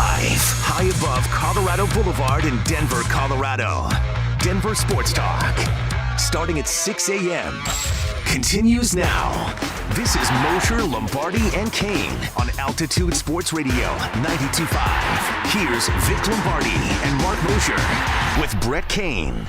high above Colorado Boulevard in Denver, Colorado. Denver Sports Talk, starting at 6 a.m., continues now. This is Moser, Lombardi, and Kane on Altitude Sports Radio 92.5. Here's Vic Lombardi and Mark Moser with Brett Kane.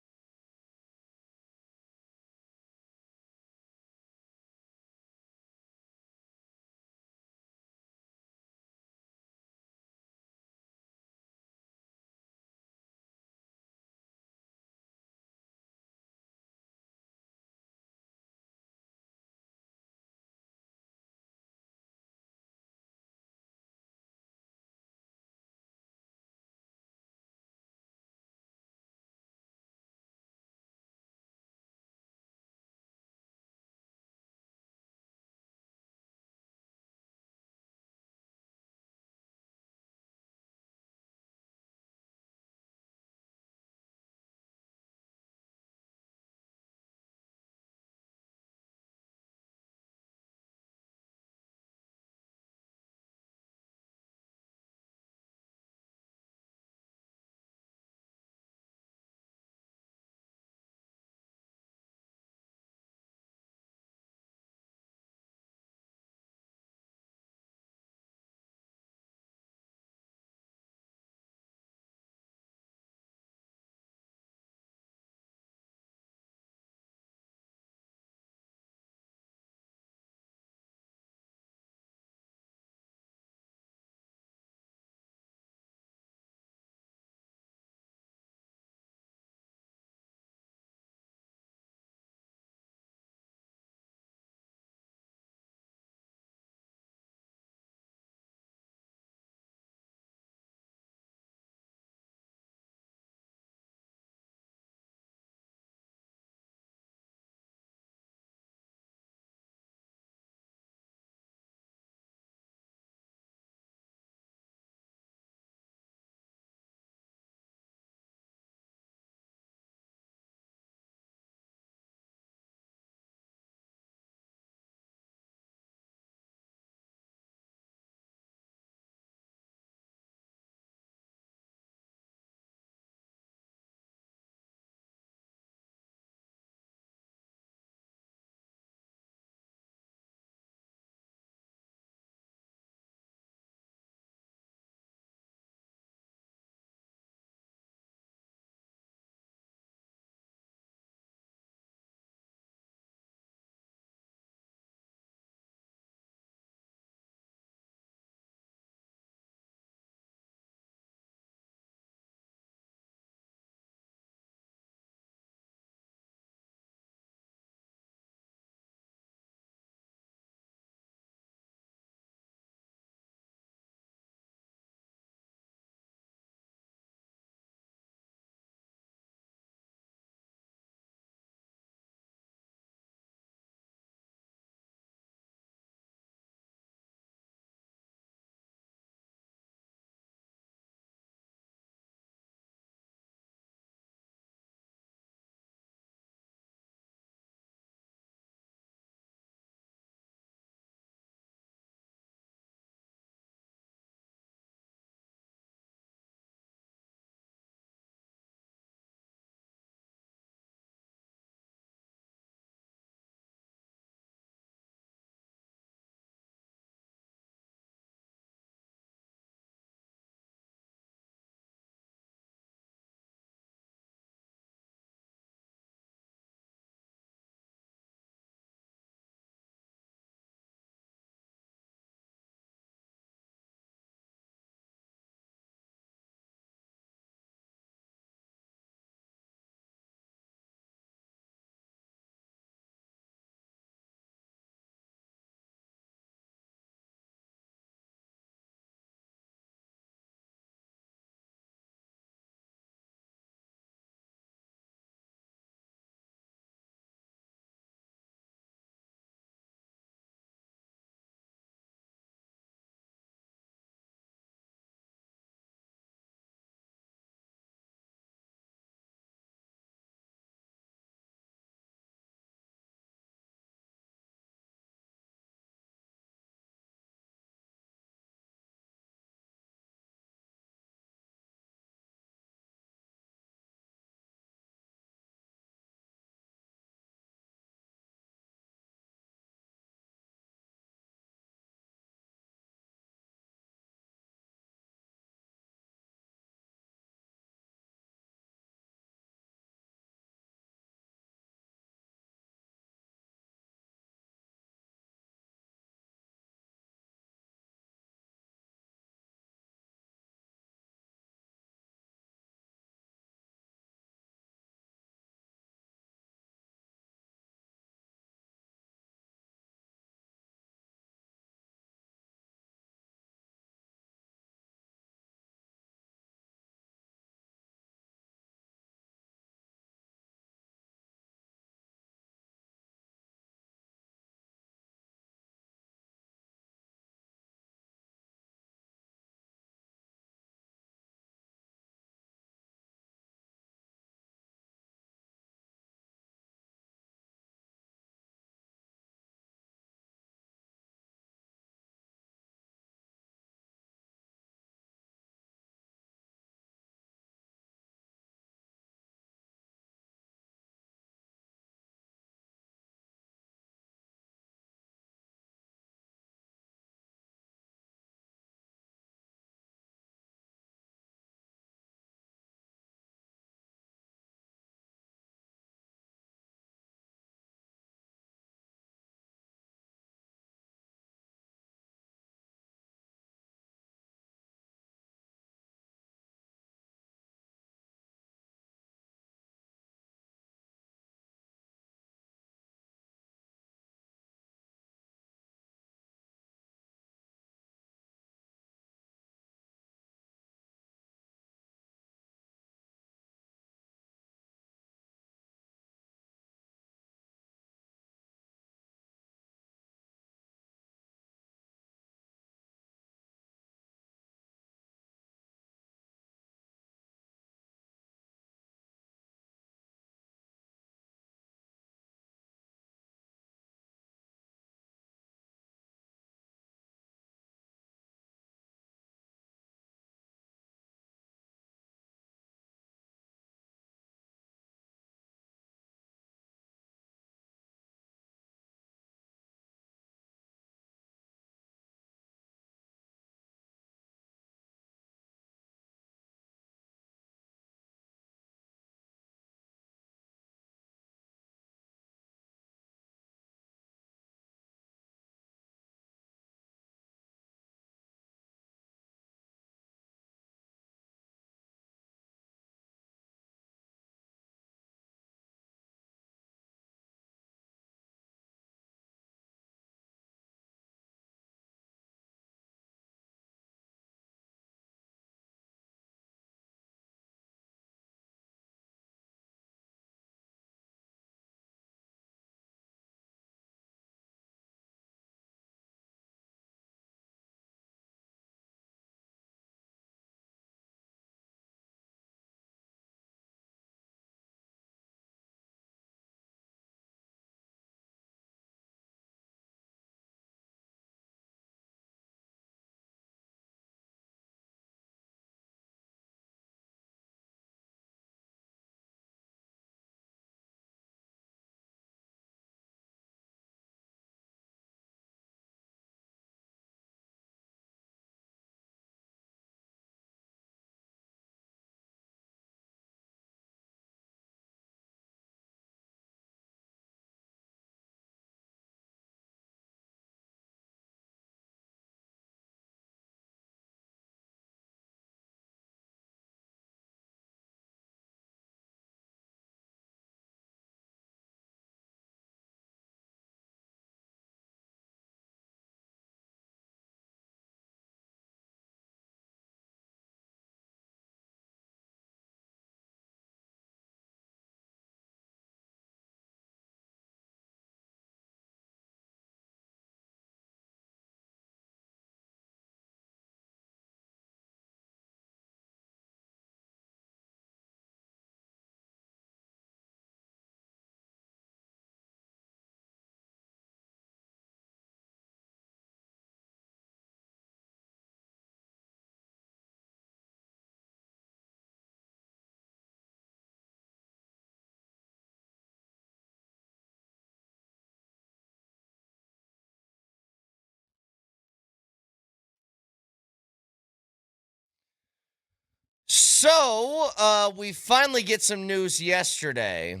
So, we finally get some news yesterday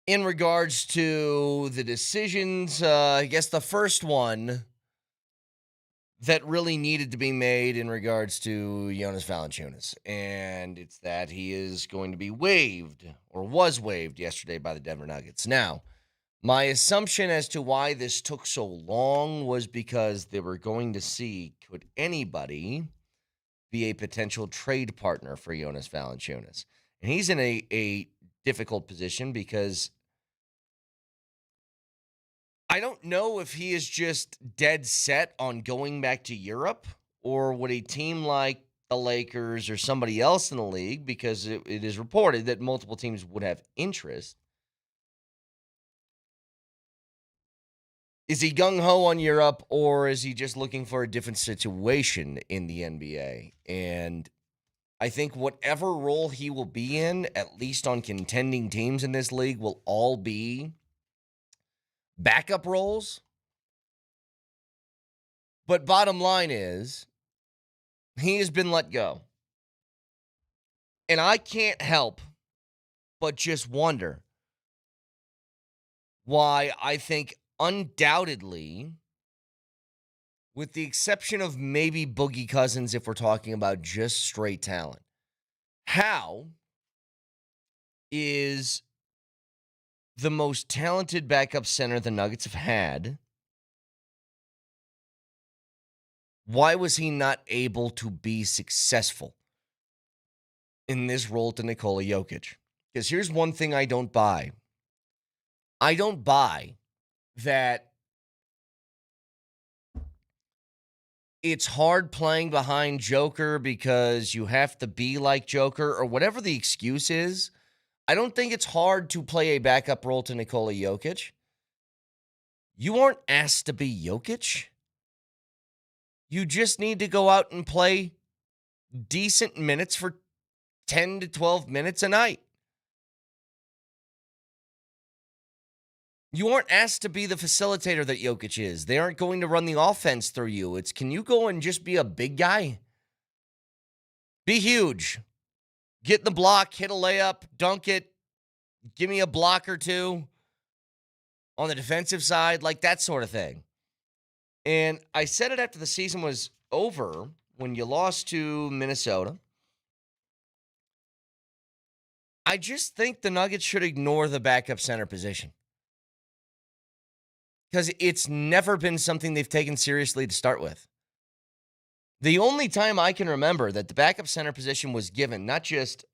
in regards to the decisions. I guess the first one that really needed to be made in regards to Jonas Valanciunas, and it's that he is going to be waived, or was waived yesterday by the Denver Nuggets. Now, my assumption as to why this took so long was because they were going to see, could anybody be a potential trade partner for Jonas Valanciunas? And he's in a difficult position because I don't know if he is just dead set on going back to Europe, or would a team like the Lakers or somebody else in the league, because it is reported that multiple teams would have interest. Is he gung-ho on Europe, or is he just looking for a different situation in the NBA? And I think whatever role he will be in, at least on contending teams in this league, will all be backup roles. But bottom line is, he has been let go. And I can't help but just wonder why I think undoubtedly, with the exception of maybe Boogie Cousins, if we're talking about just straight talent, how is the most talented backup center the Nuggets have had, why was he not able to be successful in this role to Nikola Jokic? Because here's one thing I don't buy. I don't buy that it's hard playing behind Joker because you have to be like Joker, or whatever the excuse is. I don't think it's hard to play a backup role to Nikola Jokic. You aren't asked to be Jokic. You just need to go out and play decent minutes for 10 to 12 minutes a night. You aren't asked to be the facilitator that Jokic is. They aren't going to run the offense through you. It's, can you go and just be a big guy? Be huge. Get in the block, hit a layup, dunk it, give me a block or two on the defensive side, like that sort of thing. And I said it after the season was over when you lost to Minnesota. I just think the Nuggets should ignore the backup center position, because it's never been something they've taken seriously to start with. The only time I can remember that the backup center position was given, not just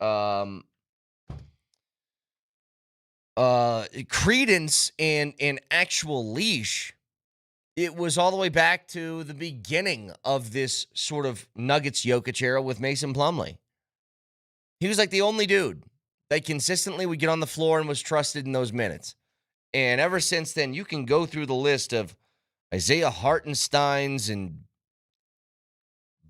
credence and actual leash, it was all the way back to the beginning of this sort of Nuggets Jokic era with Mason Plumlee. He was like the only dude that consistently would get on the floor and was trusted in those minutes. And ever since then, you can go through the list of Isaiah Hartensteins and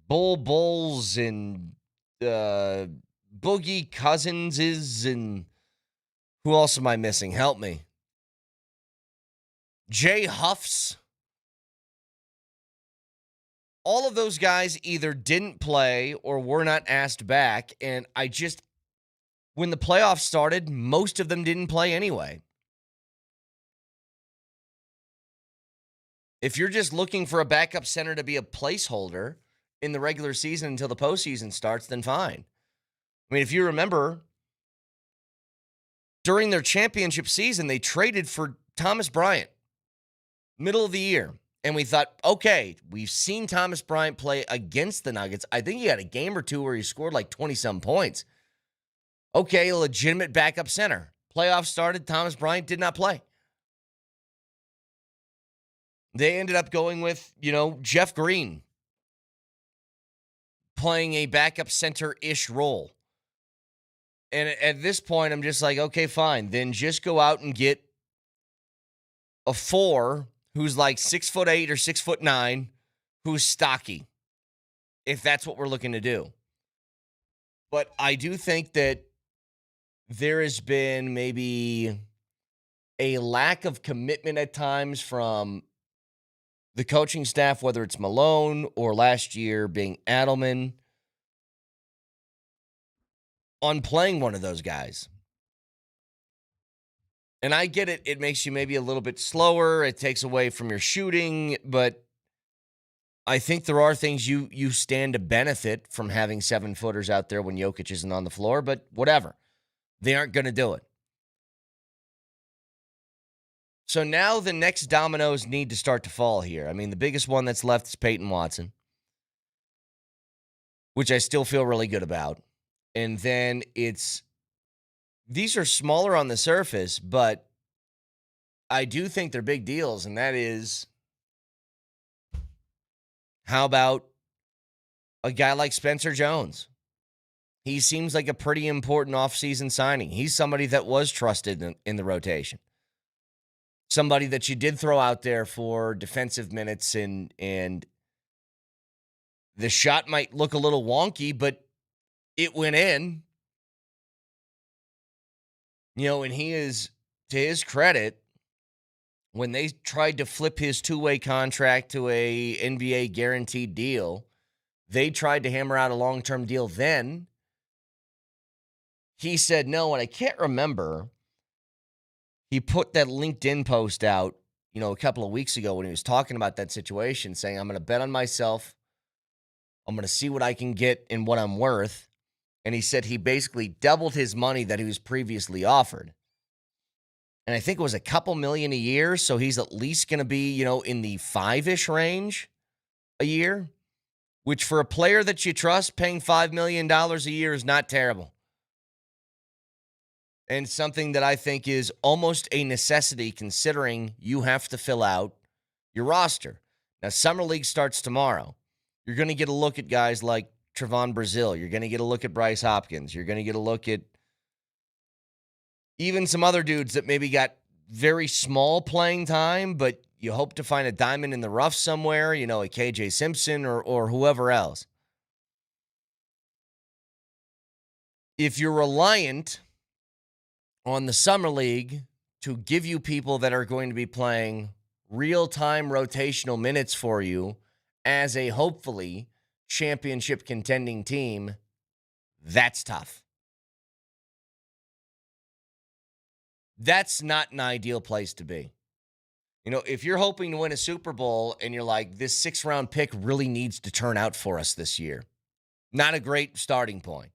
Bulls and Boogie Cousinses, and who else am I missing? Help me. Jay Huffs. All of those guys either didn't play or were not asked back. And when the playoffs started, most of them didn't play anyway. If you're just looking for a backup center to be a placeholder in the regular season until the postseason starts, then fine. I mean, if you remember, during their championship season, they traded for Thomas Bryant, middle of the year. And we thought, okay, we've seen Thomas Bryant play against the Nuggets. I think he had a game or two where he scored like 20-some points. Okay, a legitimate backup center. Playoffs started, Thomas Bryant did not play. They ended up going with, Jeff Green playing a backup center-ish role. And at this point, I'm just like, okay, fine. Then just go out and get a 4 who's like 6'8" or 6'9", who's stocky, if that's what we're looking to do. But I do think that there has been maybe a lack of commitment at times from the coaching staff, whether it's Malone or last year being Adelman, on playing one of those guys. And I get it. It makes you maybe a little bit slower. It takes away from your shooting, but I think there are things you stand to benefit from having 7-footers out there when Jokic isn't on the floor, but whatever. They aren't going to do it. So now the next dominoes need to start to fall here. I mean, the biggest one that's left is Peyton Watson, which I still feel really good about. And then these are smaller on the surface, but I do think they're big deals, and that is, how about a guy like Spencer Jones? He seems like a pretty important offseason signing. He's somebody that was trusted in the rotation. Somebody that you did throw out there for defensive minutes, and the shot might look a little wonky, but it went in. And he is, to his credit, when they tried to flip his two-way contract to a NBA guaranteed deal, they tried to hammer out a long-term deal then. He said no, and I can't remember. He put that LinkedIn post out, a couple of weeks ago when he was talking about that situation, saying, I'm going to bet on myself. I'm going to see what I can get and what I'm worth. And he said he basically doubled his money that he was previously offered. And I think it was a couple million a year, so he's at least going to be, in the 5-ish range a year, which for a player that you trust, paying $5 million a year is not terrible. And something that I think is almost a necessity considering you have to fill out your roster. Now, Summer League starts tomorrow. You're going to get a look at guys like Trevon Brazile. You're going to get a look at Bryce Hopkins. You're going to get a look at even some other dudes that maybe got very small playing time, but you hope to find a diamond in the rough somewhere, a KJ Simpson or whoever else. If you're reliant on the Summer League to give you people that are going to be playing real-time rotational minutes for you as a hopefully championship contending team, that's tough. That's not an ideal place to be. If you're hoping to win a Super Bowl and you're like, this 6th-round pick really needs to turn out for us this year, not a great starting point.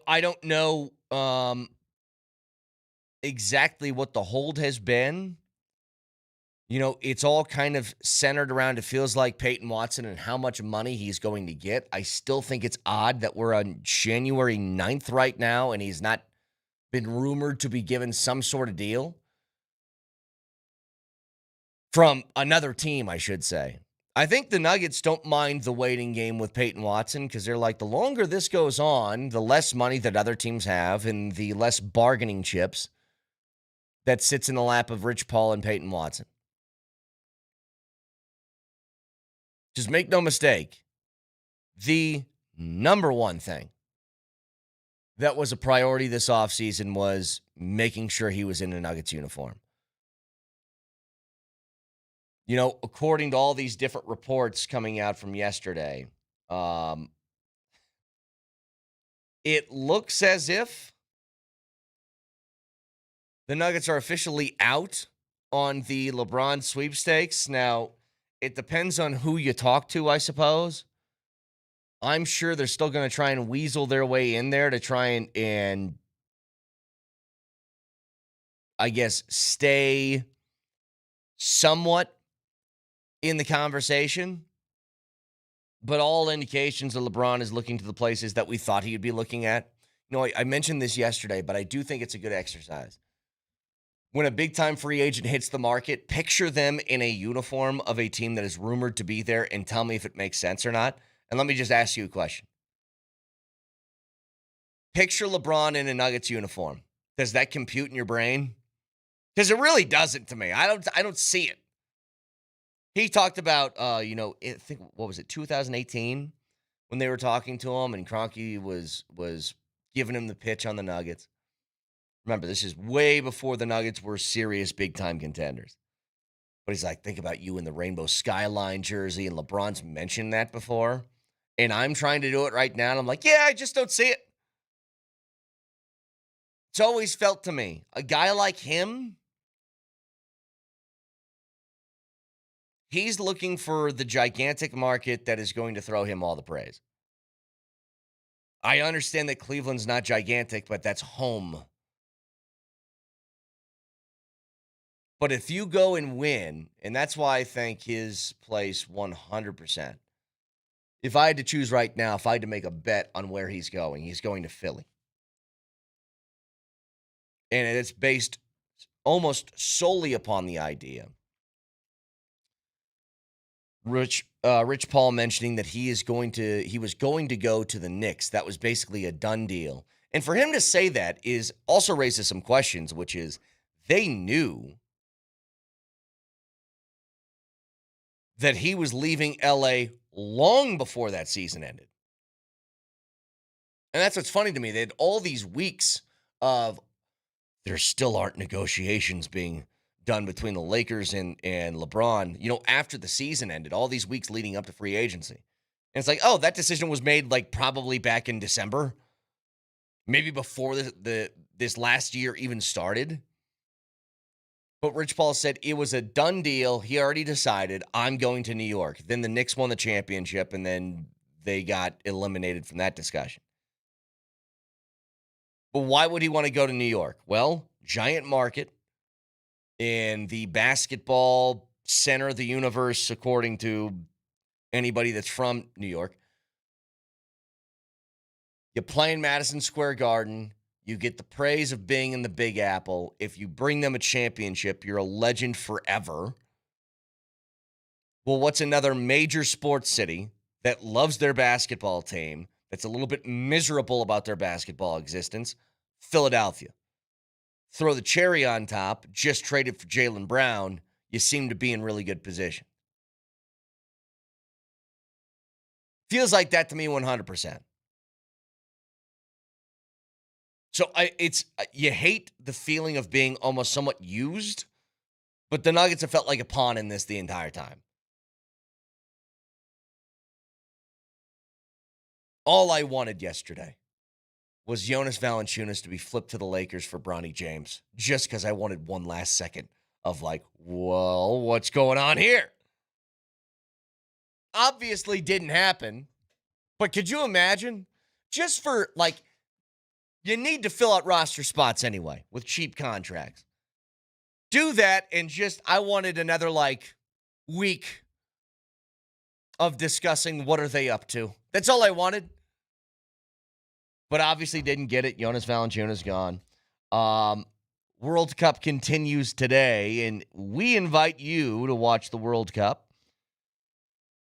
I don't know exactly what the hold has been. It's all kind of centered around, it feels like, Peyton Watson and how much money he's going to get. I still think it's odd that we're on January 9th right now and he's not been rumored to be given some sort of deal from another team, I should say. I think the Nuggets don't mind the waiting game with Peyton Watson because they're like, the longer this goes on, the less money that other teams have and the less bargaining chips that sits in the lap of Rich Paul and Peyton Watson. Just make no mistake, the number one thing that was a priority this offseason was making sure he was in a Nuggets uniform. According to all these different reports coming out from yesterday, it looks as if the Nuggets are officially out on the LeBron sweepstakes. Now, it depends on who you talk to, I suppose. I'm sure they're still going to try and weasel their way in there to try and I guess, stay somewhat in the conversation. But all indications of LeBron is looking to the places that we thought he would be looking at. I mentioned this yesterday, but I do think it's a good exercise. When a big-time free agent hits the market, picture them in a uniform of a team that is rumored to be there and tell me if it makes sense or not. And let me just ask you a question. Picture LeBron in a Nuggets uniform. Does that compute in your brain? Because it really doesn't to me. I don't see it. He talked about, I think, what was it, 2018, when they were talking to him and Kroenke was giving him the pitch on the Nuggets. Remember, this is way before the Nuggets were serious big-time contenders. But he's like, think about you in the rainbow skyline jersey, and LeBron's mentioned that before. and I'm trying to do it right now, and I'm like, yeah, I just don't see it. It's always felt to me, a guy like him, he's looking for the gigantic market that is going to throw him all the praise. I understand that Cleveland's not gigantic, but that's home. But if you go and win, and that's why I think his place 100%. If I had to choose right now, if I had to make a bet on where he's going to Philly. And it's based almost solely upon the idea. Rich Paul mentioning that he was going to go to the Knicks. That was basically a done deal. And for him to say that is also raises some questions, which is they knew that he was leaving LA long before that season ended. And that's what's funny to me. They had all these weeks of there still aren't negotiations being done between the Lakers and LeBron, after the season ended, all these weeks leading up to free agency. And it's like, oh, that decision was made like probably back in December, maybe before this last year even started. But Rich Paul said it was a done deal. He already decided, I'm going to New York. Then the Knicks won the championship, and then they got eliminated from that discussion. But why would he want to go to New York? Well, giant market in the basketball center of the universe, according to anybody that's from New York. You play in Madison Square Garden. You get the praise of being in the Big Apple. If you bring them a championship, you're a legend forever. Well, what's another major sports city that loves their basketball team, that's a little bit miserable about their basketball existence? Philadelphia. Throw the cherry on top, just traded for Jaylen Brown. You seem to be in really good position. Feels like that to me 100%. So you hate the feeling of being almost somewhat used, but the Nuggets have felt like a pawn in this the entire time. All I wanted yesterday was Jonas Valanciunas to be flipped to the Lakers for Bronny James, just because I wanted one last second of like, well, what's going on here? Obviously didn't happen, but could you imagine? Just for you need to fill out roster spots anyway with cheap contracts. Do that, and I wanted another week of discussing what are they up to. That's all I wanted. But obviously didn't get it. Jonas Valanciunas gone. World Cup continues today, and we invite you to watch the World Cup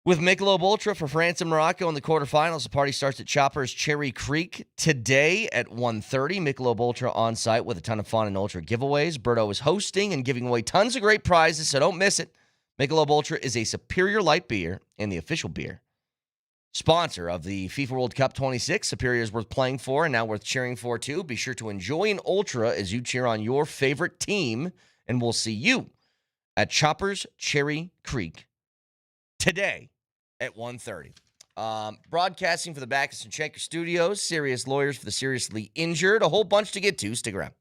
with Michelob Ultra for France and Morocco in the quarterfinals. The party starts at Choppers Cherry Creek today at 1:30. Michelob Ultra on site with a ton of fun and Ultra giveaways. Berto is hosting and giving away tons of great prizes, so don't miss it. Michelob Ultra is a superior light beer and the official beer sponsor of the FIFA World Cup 26. Superior is worth playing for and now worth cheering for, too. Be sure to enjoy an Ultra as you cheer on your favorite team, and we'll see you at Choppers Cherry Creek today at 1:30. Broadcasting for the Backus and Schenker Studios, Serious Lawyers for the Seriously Injured. A whole bunch to get to. Stick around.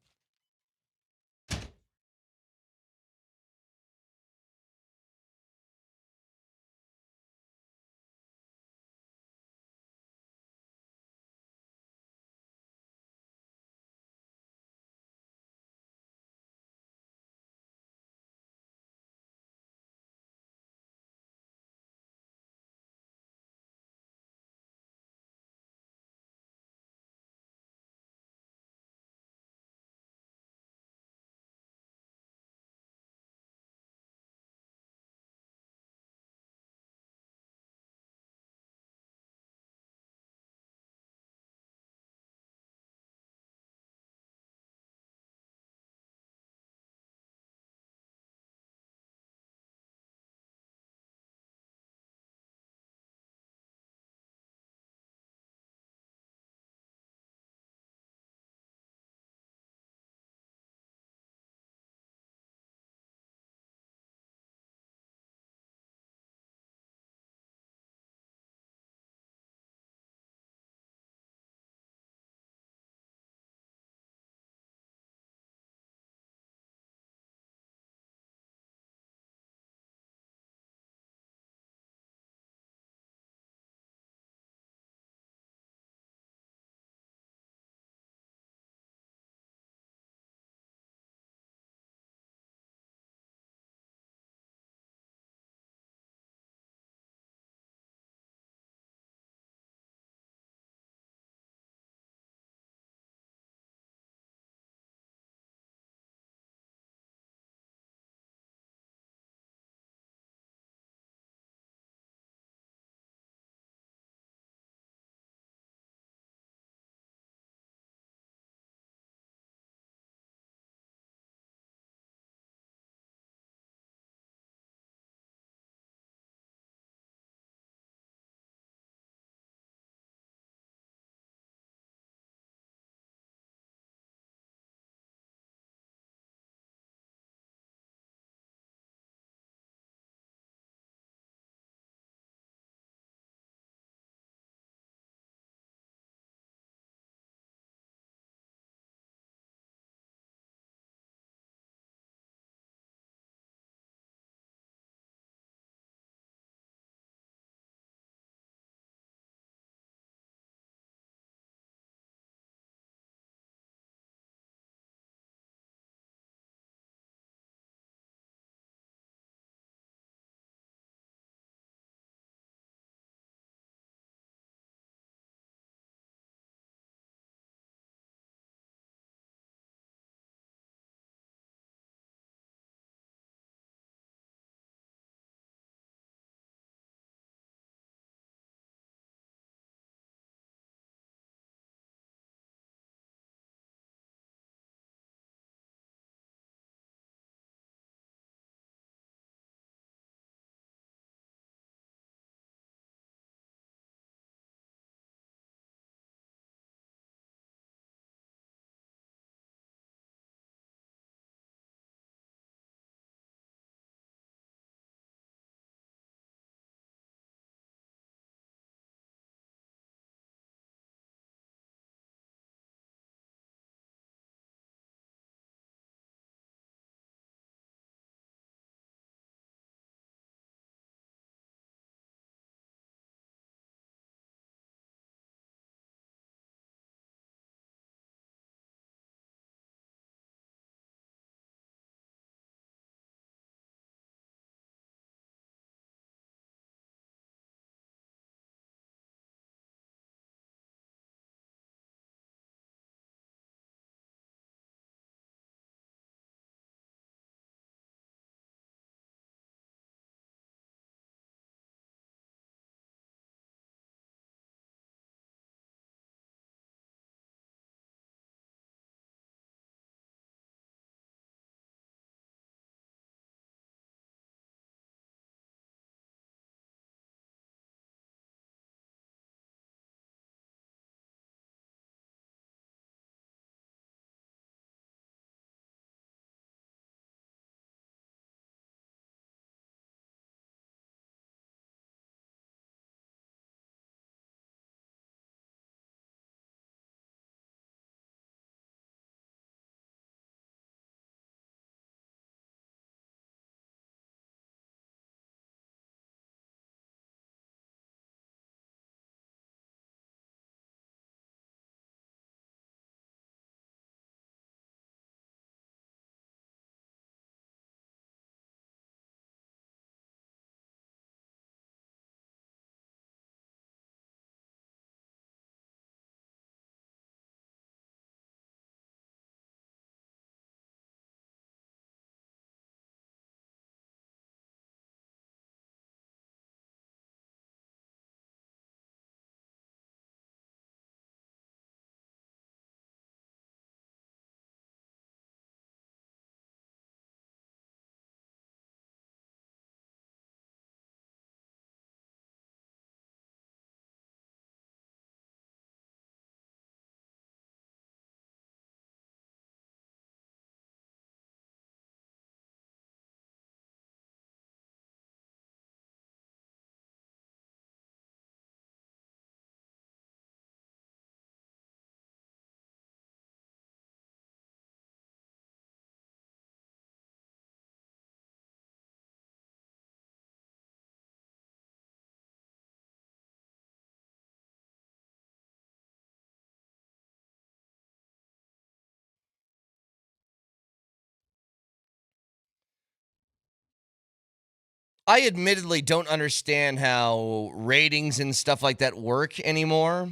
I admittedly don't understand how ratings and stuff like that work anymore.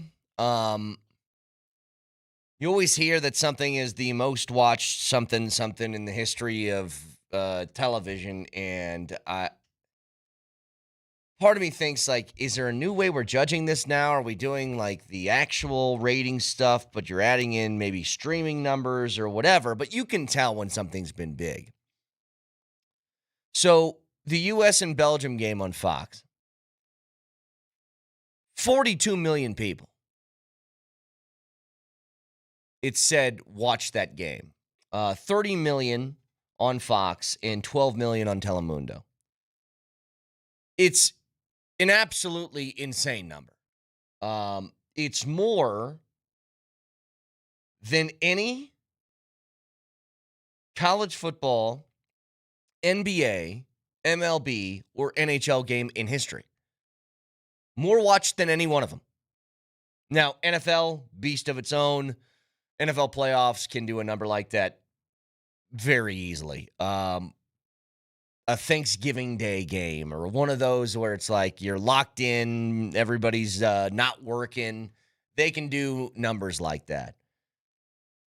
You always hear that something is the most watched something in the history of television, and part of me thinks, like, is there a new way we're judging this now? Are we doing like the actual rating stuff, but you're adding in maybe streaming numbers or whatever? But you can tell when something's been big. So the U.S. and Belgium game on Fox, 42 million people. It said watch that game. 30 million on Fox and 12 million on Telemundo. It's an absolutely insane number. It's more than any college football, NBA, MLB, or NHL game in history. More watched than any one of them. Now, NFL, beast of its own. NFL playoffs can do a number like that very easily. A Thanksgiving Day game or one of those where it's like you're locked in, everybody's not working. They can do numbers like that.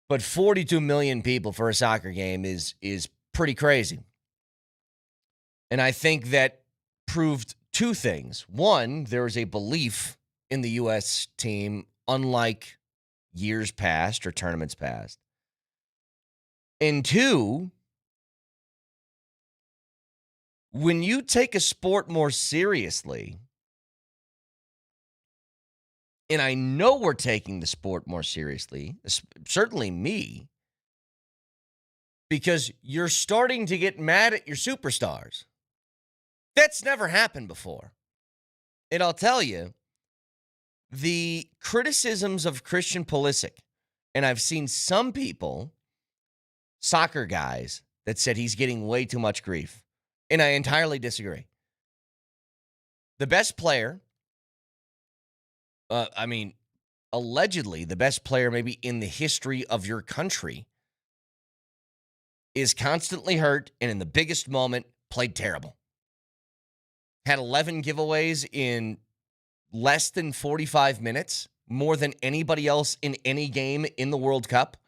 But 42 million people for a soccer game is pretty crazy. And I think that proved two things. One, there is a belief in the U.S. team, unlike years past or tournaments past. And two, when you take a sport more seriously, and I know we're taking the sport more seriously, certainly me, because you're starting to get mad at your superstars. That's never happened before. And I'll tell you, the criticisms of Christian Pulisic, and I've seen some people, soccer guys, that said he's getting way too much grief. And I entirely disagree. The best player, allegedly the best player maybe in the history of your country, is constantly hurt and in the biggest moment played terrible. Had 11 giveaways in less than 45 minutes, more than anybody else in any game in the World Cup.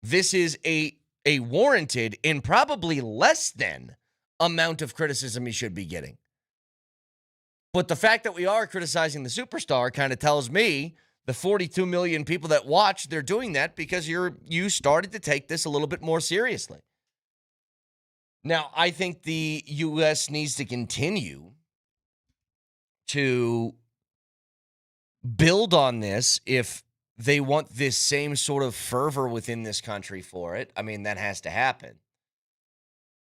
This is a warranted and probably less than amount of criticism he should be getting. But the fact that we are criticizing the superstar kind of tells me the 42 million people that watch, they're doing that because you started to take this a little bit more seriously. Now, I think the U.S. needs to continue to build on this if they want this same sort of fervor within this country for it. I mean, that has to happen.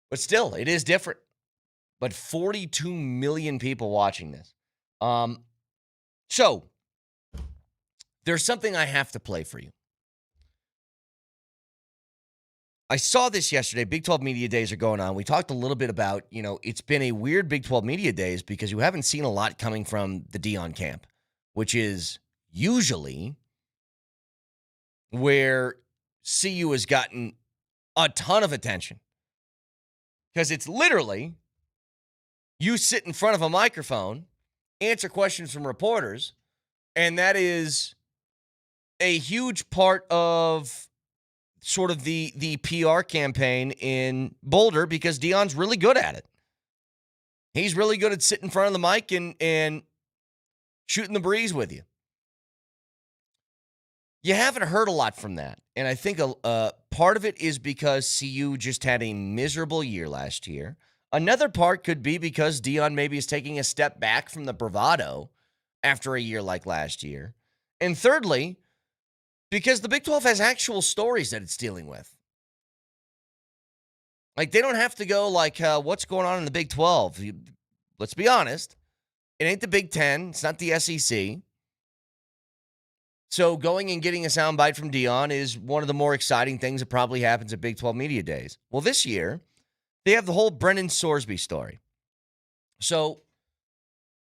But still, it is different. But 42 million people watching this. So, there's something I have to play for you. I saw this yesterday. Big 12 Media Days are going on. We talked a little bit about, it's been a weird Big 12 Media Days because you haven't seen a lot coming from the Deion camp, which is usually where CU has gotten a ton of attention. Because it's literally you sit in front of a microphone, answer questions from reporters, and that is a huge part of sort of the PR campaign in Boulder because Deion's really good at it. He's really good at sitting in front of the mic and shooting the breeze with you. You haven't heard a lot from that. And I think a part of it is because CU just had a miserable year last year. Another part could be because Deion maybe is taking a step back from the bravado after a year like last year. And thirdly, because the Big 12 has actual stories that it's dealing with. Like, they don't have to go like, what's going on in the Big 12? Let's be honest. It ain't the Big 10. It's not the SEC. So going and getting a soundbite from Deion is one of the more exciting things that probably happens at Big 12 Media Days. Well, this year, they have the whole Brennan Sorsby story. So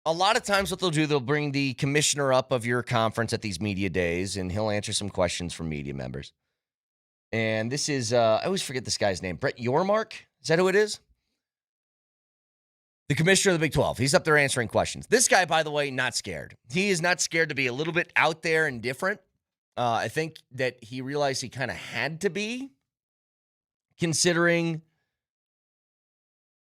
a lot of times what they'll do, they'll bring the commissioner up of your conference at these media days, and he'll answer some questions from media members. And this is, I always forget this guy's name. Brett Yormark? Is that who it is? The commissioner of the Big 12. He's up there answering questions. This guy, by the way, not scared. He is not scared to be a little bit out there and different. I think that he realized he kind of had to be, considering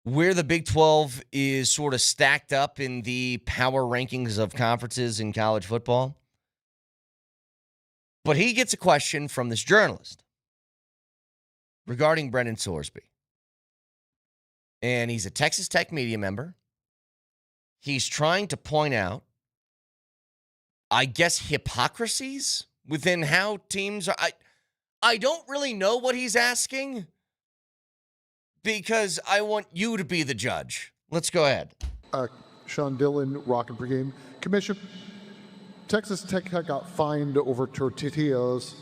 where the Big 12 is sort of stacked up in the power rankings of conferences in college football. But he gets a question from this journalist regarding Brendan Sorsby. And he's a Texas Tech media member. He's trying to point out, I guess, hypocrisies within how teams are. I don't really know what he's asking because I want you to be the judge. Let's go ahead. Sean Dillon, Rocket Brigade. Commission, Texas Tech got fined over tortillas,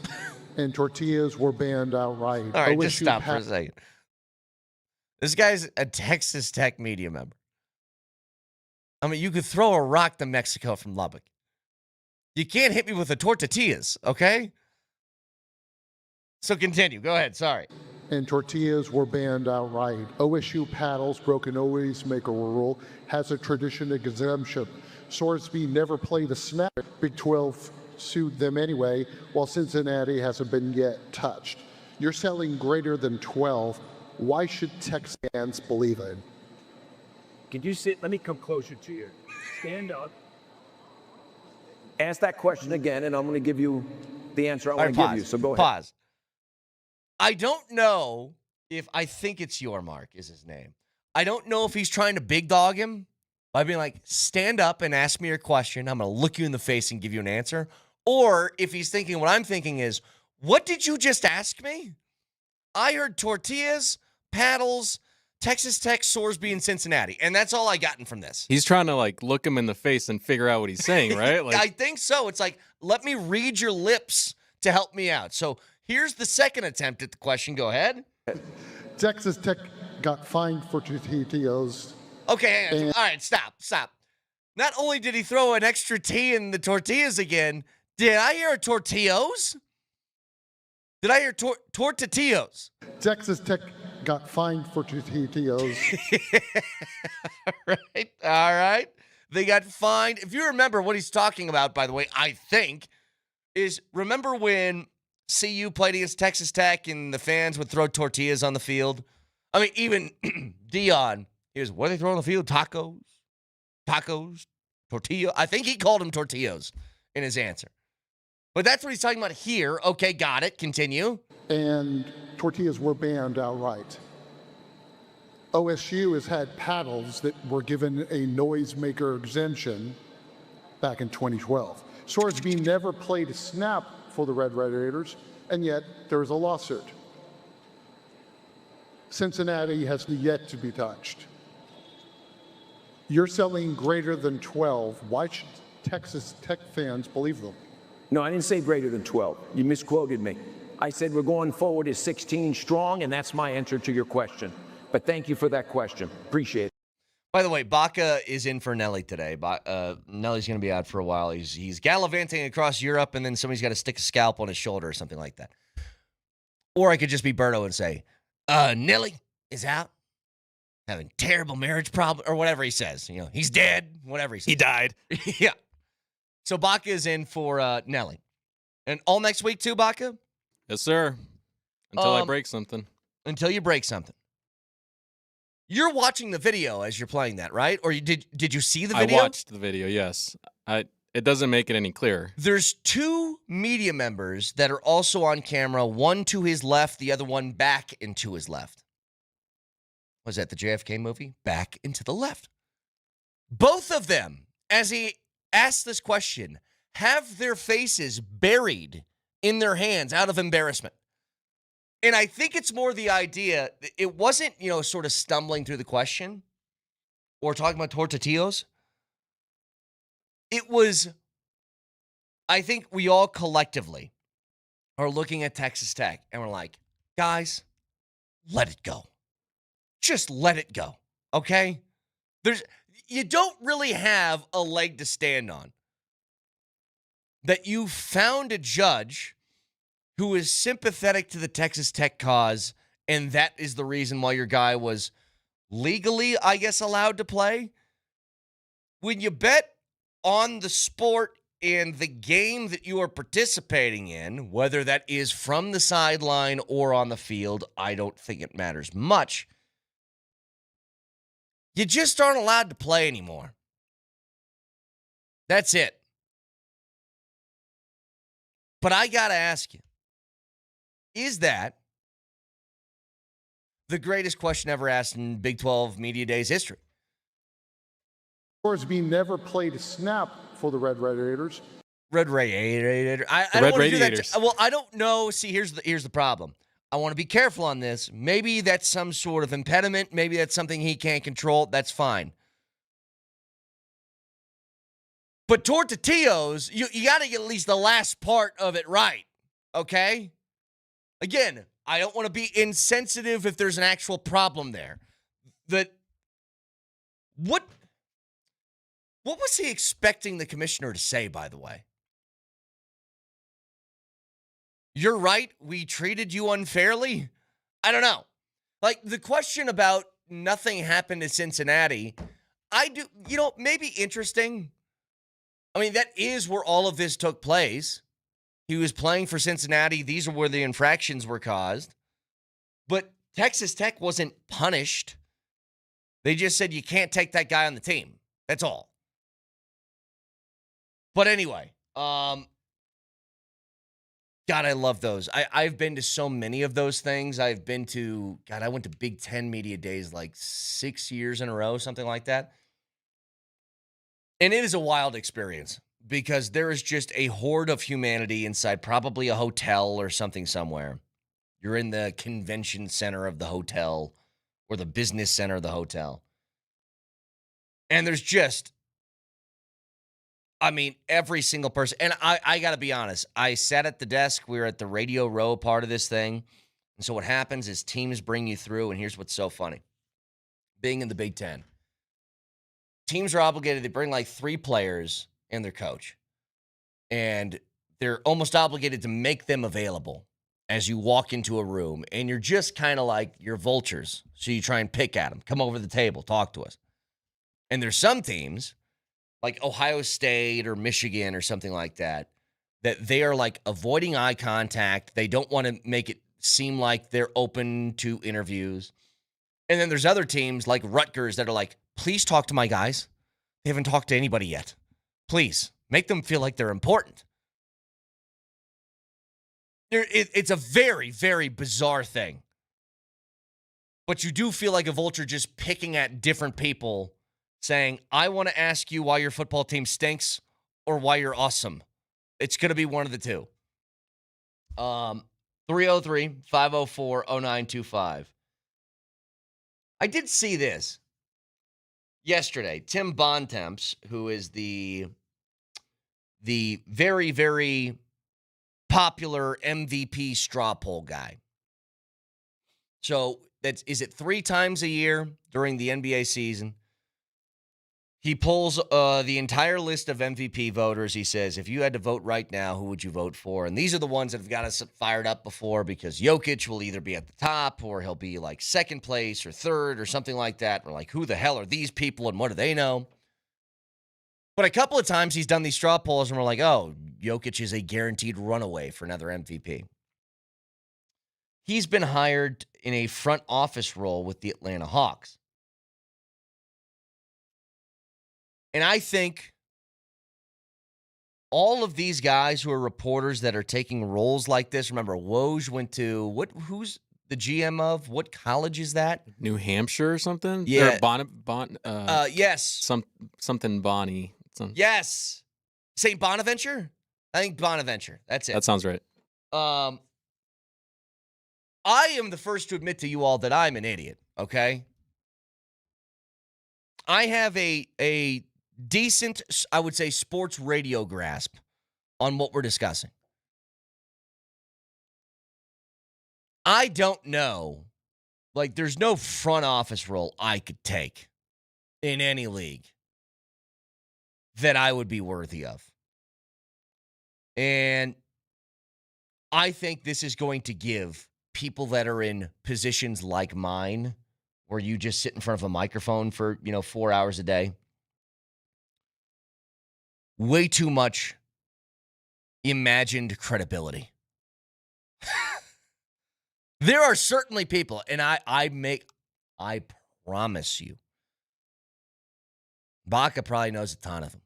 and tortillas were banned outright. All right, just stop for a second. This guy's a Texas Tech media member. I mean, you could throw a rock to Mexico from Lubbock. You can't hit me with the tortillas, okay? So continue. Go ahead. Sorry. And tortillas were banned outright. OSU paddles broke an always maker rule, has a tradition exemption. Sorsby never played a snap. Big 12 sued them anyway, while Cincinnati hasn't been yet touched. You're selling greater than 12. Why should Tech fans believe it? Can you sit? Let me come closer to you. Stand up. Ask that question again, and I'm going to give you the answer I want to give you. So go ahead. Pause. I don't know if I think it's your Mark is his name. I don't know if he's trying to big dog him by being like, stand up and ask me your question. I'm going to look you in the face and give you an answer. Or if he's thinking what I'm thinking is, what did you just ask me? I heard tortillas, paddles, Texas Tech, Sorsby, and Cincinnati. And that's all I gotten from this. He's trying to, like, look him in the face and figure out what he's saying, right? Like, I think so. It's like, let me read your lips to help me out. So here's the second attempt at the question. Go ahead. Texas Tech got fined for tortillas. Okay, hang on. All right, stop. Not only did he throw an extra T in the tortillas again, did I hear tortillos? Did I hear tortillos? Texas Tech got fined for tortillas. All right. They got fined. If you remember what he's talking about, by the way, I think, is remember when CU played against Texas Tech and the fans would throw tortillas on the field? I mean, even Dion, he was, what are they throwing on the field? Tacos, tortilla. I think he called them tortillos in his answer. But that's what he's talking about here. Okay, got it. Continue. And tortillas were banned outright. OSU has had paddles that were given a noisemaker exemption back in 2012. Sorsby never played a snap for the Red Raiders, and yet there is a lawsuit. Cincinnati has yet to be touched. You're selling greater than 12. Why should Texas Tech fans believe them? No, I didn't say greater than 12. You misquoted me. I said we're going forward as 16 strong, and that's my answer to your question. But thank you for that question. Appreciate it. By the way, Baca is in for Nelly today. Nelly's going to be out for a while. He's gallivanting across Europe, and then somebody's got to stick a scalp on his shoulder or something like that. Or I could just be Berto and say, Nelly is out, having terrible marriage problem, or whatever he says. You know, he's dead, whatever he says. he died. Yeah. So Baca is in for Nelly. And all next week too, Baca? Yes, sir. Until I break something. Until you break something. You're watching the video as you're playing that, right? Or did you see the video? I watched the video, yes. It doesn't make it any clearer. There's two media members that are also on camera, one to his left, the other one back and to his left. Was that the JFK movie? Back and to the left. Both of them, as he asked this question, have their faces buried in their hands out of embarrassment. And I think it's more the idea, it wasn't, sort of stumbling through the question or talking about tortillas. It was, I think we all collectively are looking at Texas Tech and we're like, guys, let it go. Just let it go, okay? You don't really have a leg to stand on. That you found a judge who is sympathetic to the Texas Tech cause and that is the reason why your guy was legally, I guess, allowed to play. When you bet on the sport and the game that you are participating in, whether that is from the sideline or on the field, I don't think it matters much. You just aren't allowed to play anymore. That's it. But I got to ask you, is that the greatest question ever asked in Big 12 Media Days history? Scoresby never played a snap for the Red Radiators. Red Radiator. I don't Red want to do that. Radiators. Well, I don't know. See, here's the problem. I want to be careful on this. Maybe that's some sort of impediment. Maybe that's something he can't control. That's fine. But tortillos, you got to get at least the last part of it right, okay? Again, I don't want to be insensitive if there's an actual problem there. What was he expecting the commissioner to say, by the way? You're right, we treated you unfairly? I don't know. Like, the question about nothing happened in Cincinnati, maybe interesting. I mean, that is where all of this took place. He was playing for Cincinnati. These are where the infractions were caused. But Texas Tech wasn't punished. They just said you can't take that guy on the team. That's all. But anyway, God, I love those. I've been to so many of those things. I went to Big Ten Media Days like 6 years in a row, something like that. And it is a wild experience because there is just a horde of humanity inside probably a hotel or something somewhere. You're in the convention center of the hotel or the business center of the hotel. And there's just, every single person. And I got to be honest. I sat at the desk. We were at the Radio Row part of this thing. And so what happens is teams bring you through. And here's what's so funny. Being in the Big Ten. Teams are obligated to bring like 3 players and their coach. And they're almost obligated to make them available as you walk into a room. And you're just kind of like, you're vultures. So you try and pick at them. Come over to the table. Talk to us. And there's some teams, like Ohio State or Michigan or something like that, that they are like avoiding eye contact. They don't want to make it seem like they're open to interviews. And then there's other teams like Rutgers that are like, please talk to my guys. They haven't talked to anybody yet. Please, make them feel like they're important. It's a very, very bizarre thing. But you do feel like a vulture just picking at different people saying, I want to ask you why your football team stinks or why you're awesome. It's going to be one of the two. 303-504-0925. I did see this yesterday. Tim Bontemps, who is the very, very popular MVP straw poll guy. So is it 3 times a year during the NBA season? He pulls the entire list of MVP voters. He says, if you had to vote right now, who would you vote for? And these are the ones that have got us fired up before because Jokic will either be at the top or he'll be like second place or third or something like that. We're like, who the hell are these people and what do they know? But a couple of times he's done these straw polls and we're like, oh, Jokic is a guaranteed runaway for another MVP. He's been hired in a front office role with the Atlanta Hawks. And I think all of these guys who are reporters that are taking roles like this, remember, Woj went to, who's the GM of? What college is that? New Hampshire or something? Yeah. Yes. Something Bonnie. Yes. St. Bonaventure? I think Bonaventure. That's it. That sounds right. I am the first to admit to you all that I'm an idiot, okay? I have a decent, I would say, sports radio grasp on what we're discussing. I don't know. Like, there's no front office role I could take in any league that I would be worthy of. And I think this is going to give people that are in positions like mine, where you just sit in front of a microphone for, 4 hours a day. Way too much imagined credibility. There are certainly people, and I promise you, Baca probably knows a ton of them.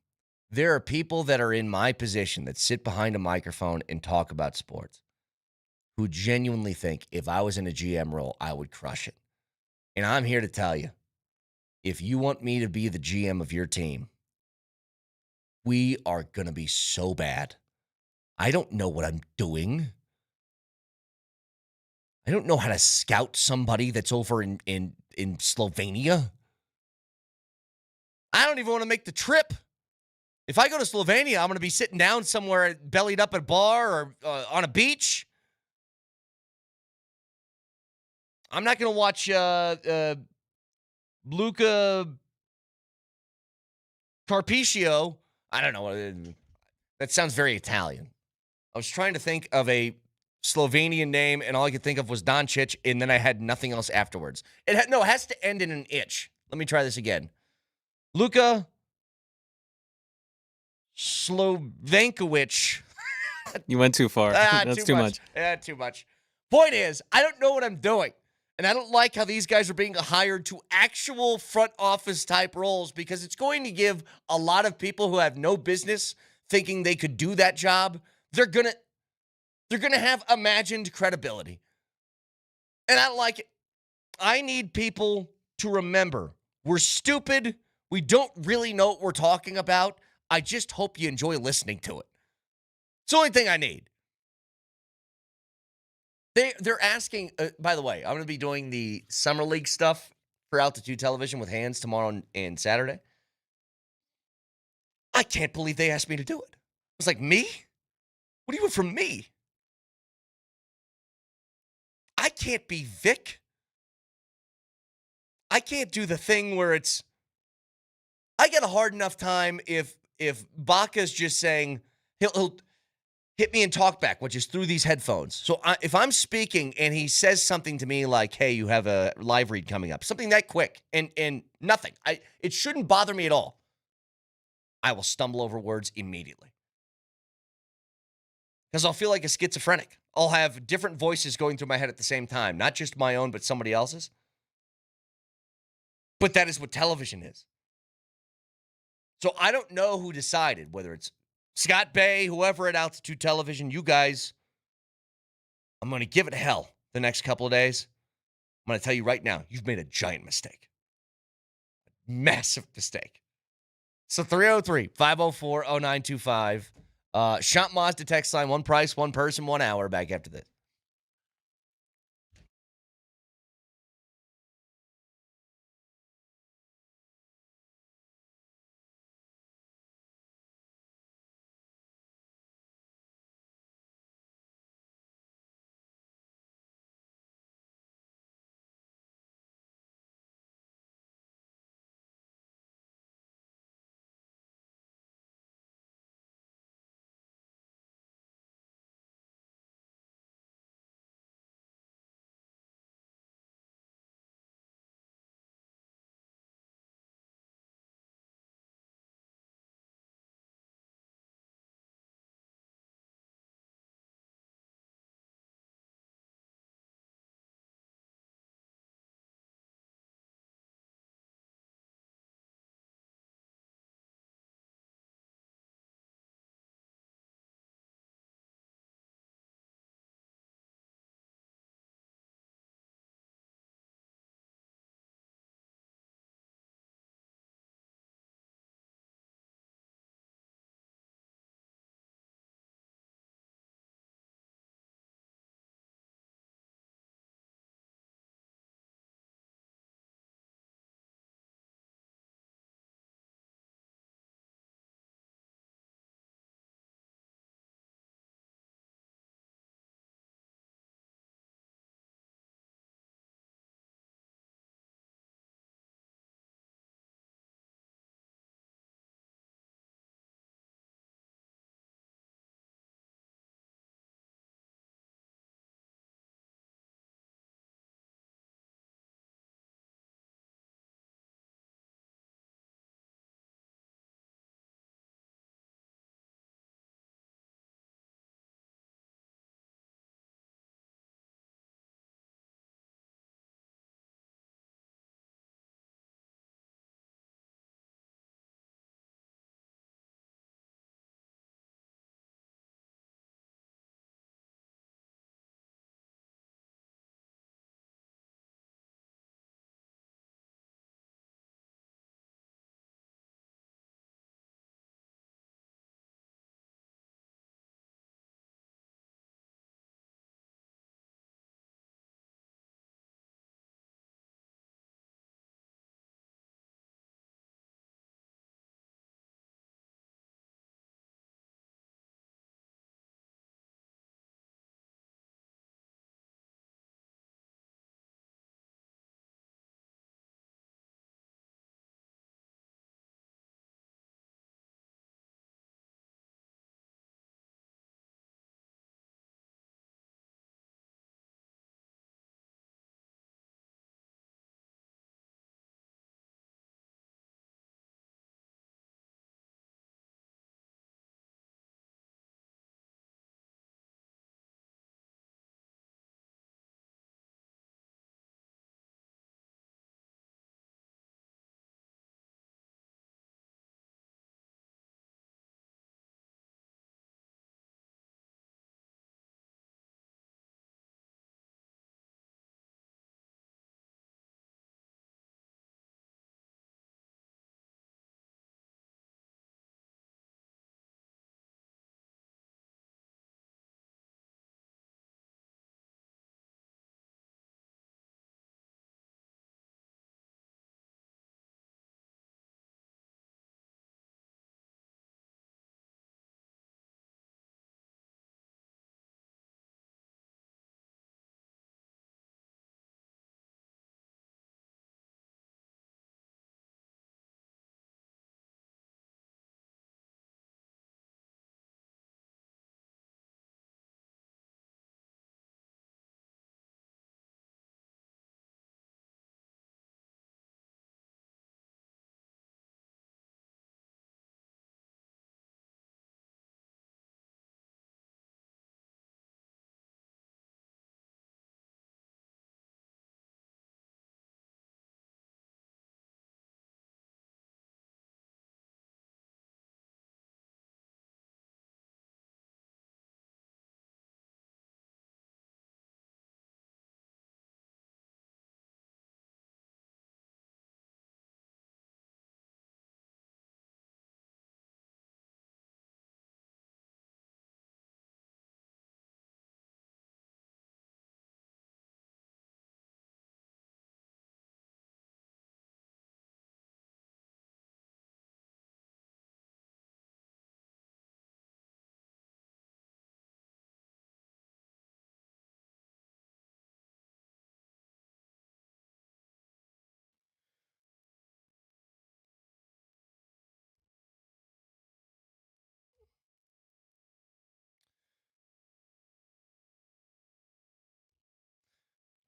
There are people that are in my position that sit behind a microphone and talk about sports who genuinely think if I was in a GM role, I would crush it. And I'm here to tell you, if you want me to be the GM of your team, we are going to be so bad. I don't know what I'm doing. I don't know how to scout somebody that's over in Slovenia. I don't even want to make the trip. If I go to Slovenia, I'm going to be sitting down somewhere, bellied up at a bar or on a beach. I'm not going to watch Luca Carpiccio. I don't know. That sounds very Italian. I was trying to think of a Slovenian name, and all I could think of was Doncic, and then I had nothing else afterwards. It has to end in an itch. Let me try this again. Luka Slovenkovic. You went too far. That's too much. Yeah, too much. Point is, I don't know what I'm doing. And I don't like how these guys are being hired to actual front office type roles, because it's going to give a lot of people who have no business thinking they could do that job. They're going to have imagined credibility. And I don't like it. I need people to remember we're stupid. We don't really know what we're talking about. I just hope you enjoy listening to it. It's the only thing I need. They're asking, by the way, I'm going to be doing the Summer League stuff for Altitude Television with Hands tomorrow and Saturday. I can't believe they asked me to do it. I was like, me? What do you want from me? I can't be Vic. I can't do the thing where I get a hard enough time if Baca's just saying he'll hit me and talk back, which is through these headphones. So if I'm speaking and he says something to me like, hey, you have a live read coming up, something that quick and nothing, it shouldn't bother me at all. I will stumble over words immediately. Because I'll feel like a schizophrenic. I'll have different voices going through my head at the same time, not just my own, but somebody else's. But that is what television is. So I don't know who decided, whether it's Scott Bay, whoever at Altitude Television, you guys, I'm going to give it hell the next couple of days. I'm going to tell you right now, you've made a giant mistake. Massive mistake. So 303-504-0925. Shop Mazda text line, one price, one person, 1 hour. Back after this.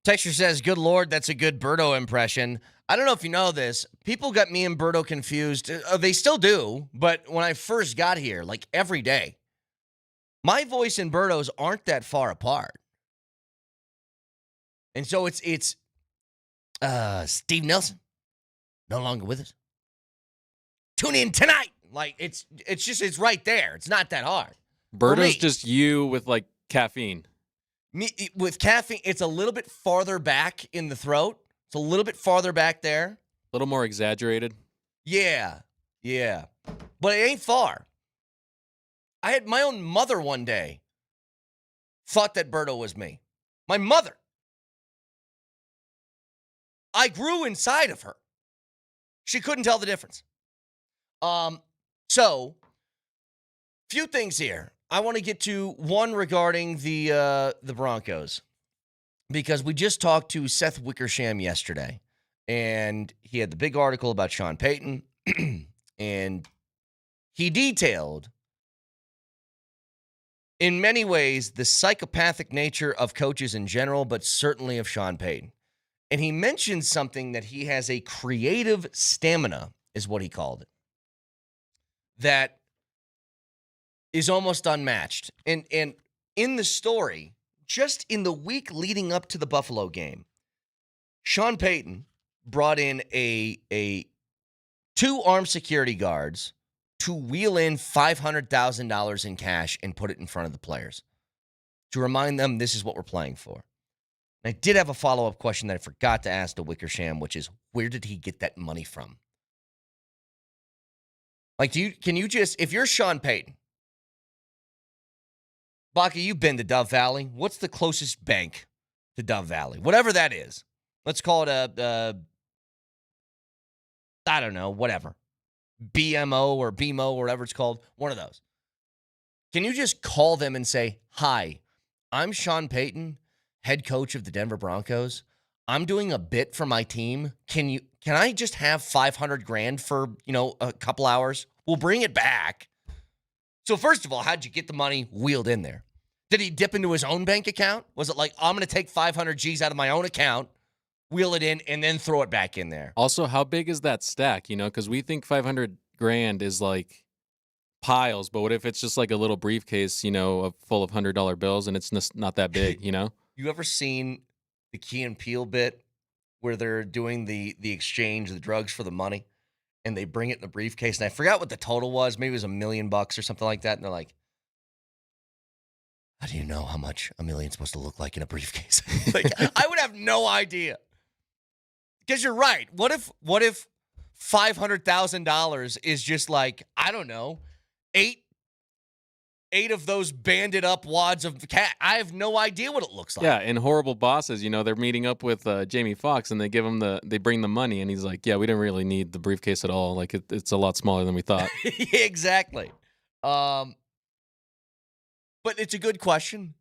Texture says, good Lord, that's a good Birdo impression. I don't know if you know this. People got me and Birdo confused. They still do, but when I first got here, like every day, my voice and Birdo's aren't that far apart. And so it's Steve Nelson, no longer with us. Tune in tonight. Like, it's right there. It's not that hard. Birdo's just you with, like, caffeine. With caffeine, it's a little bit farther back in the throat. It's a little bit farther back there. A little more exaggerated. Yeah. But it ain't far. I had my own mother one day thought that Birdo was me. My mother. I grew inside of her. She couldn't tell the difference. So, few things here. I want to get to one regarding the Broncos, because we just talked to Seth Wickersham yesterday, and he had the big article about Sean Payton, and he detailed, in many ways, the psychopathic nature of coaches in general, but certainly of Sean Payton. And he mentioned something that he has a creative stamina, is what he called it, that is almost unmatched. And in the story, just in the week leading up to the Buffalo game, Sean Payton brought in two armed security guards to wheel in $500,000 in cash and put it in front of the players to remind them this is what we're playing for. And I did have a follow-up question that I forgot to ask to Wickersham, which is, where did he get that money from? Like, can you just, if you're Sean Payton, Baka, you've been to Dove Valley. What's the closest bank to Dove Valley? Whatever that is. Let's call it I don't know, whatever. BMO or BMO or whatever it's called. One of those. Can you just call them and say, hi, I'm Sean Payton, head coach of the Denver Broncos. I'm doing a bit for my team. Can I just have $500,000 for, a couple hours? We'll bring it back. So first of all, how'd you get the money wheeled in there? Did he dip into his own bank account? Was it like, I'm going to take 500 G's out of my own account, wheel it in, and then throw it back in there? Also, how big is that stack? Because we think $500,000 is like piles, but what if it's just like a little briefcase, full of $100 bills, and it's just not that big, You ever seen the Key and Peele bit where they're doing the exchange, the drugs for the money, and they bring it in a briefcase? And I forgot what the total was. Maybe it was $1 million or something like that. And they're like, how do you know how much $1 million's supposed to look like in a briefcase? Like, I would have no idea. Because you're right. What if $500,000 is just like, I don't know, eight of those banded up wads of cat? I have no idea what it looks like. Yeah, and horrible bosses, they're meeting up with Jamie Foxx, and they bring the money, and he's like, yeah, we didn't really need the briefcase at all. Like, it's a lot smaller than we thought. Exactly. But it's a good question.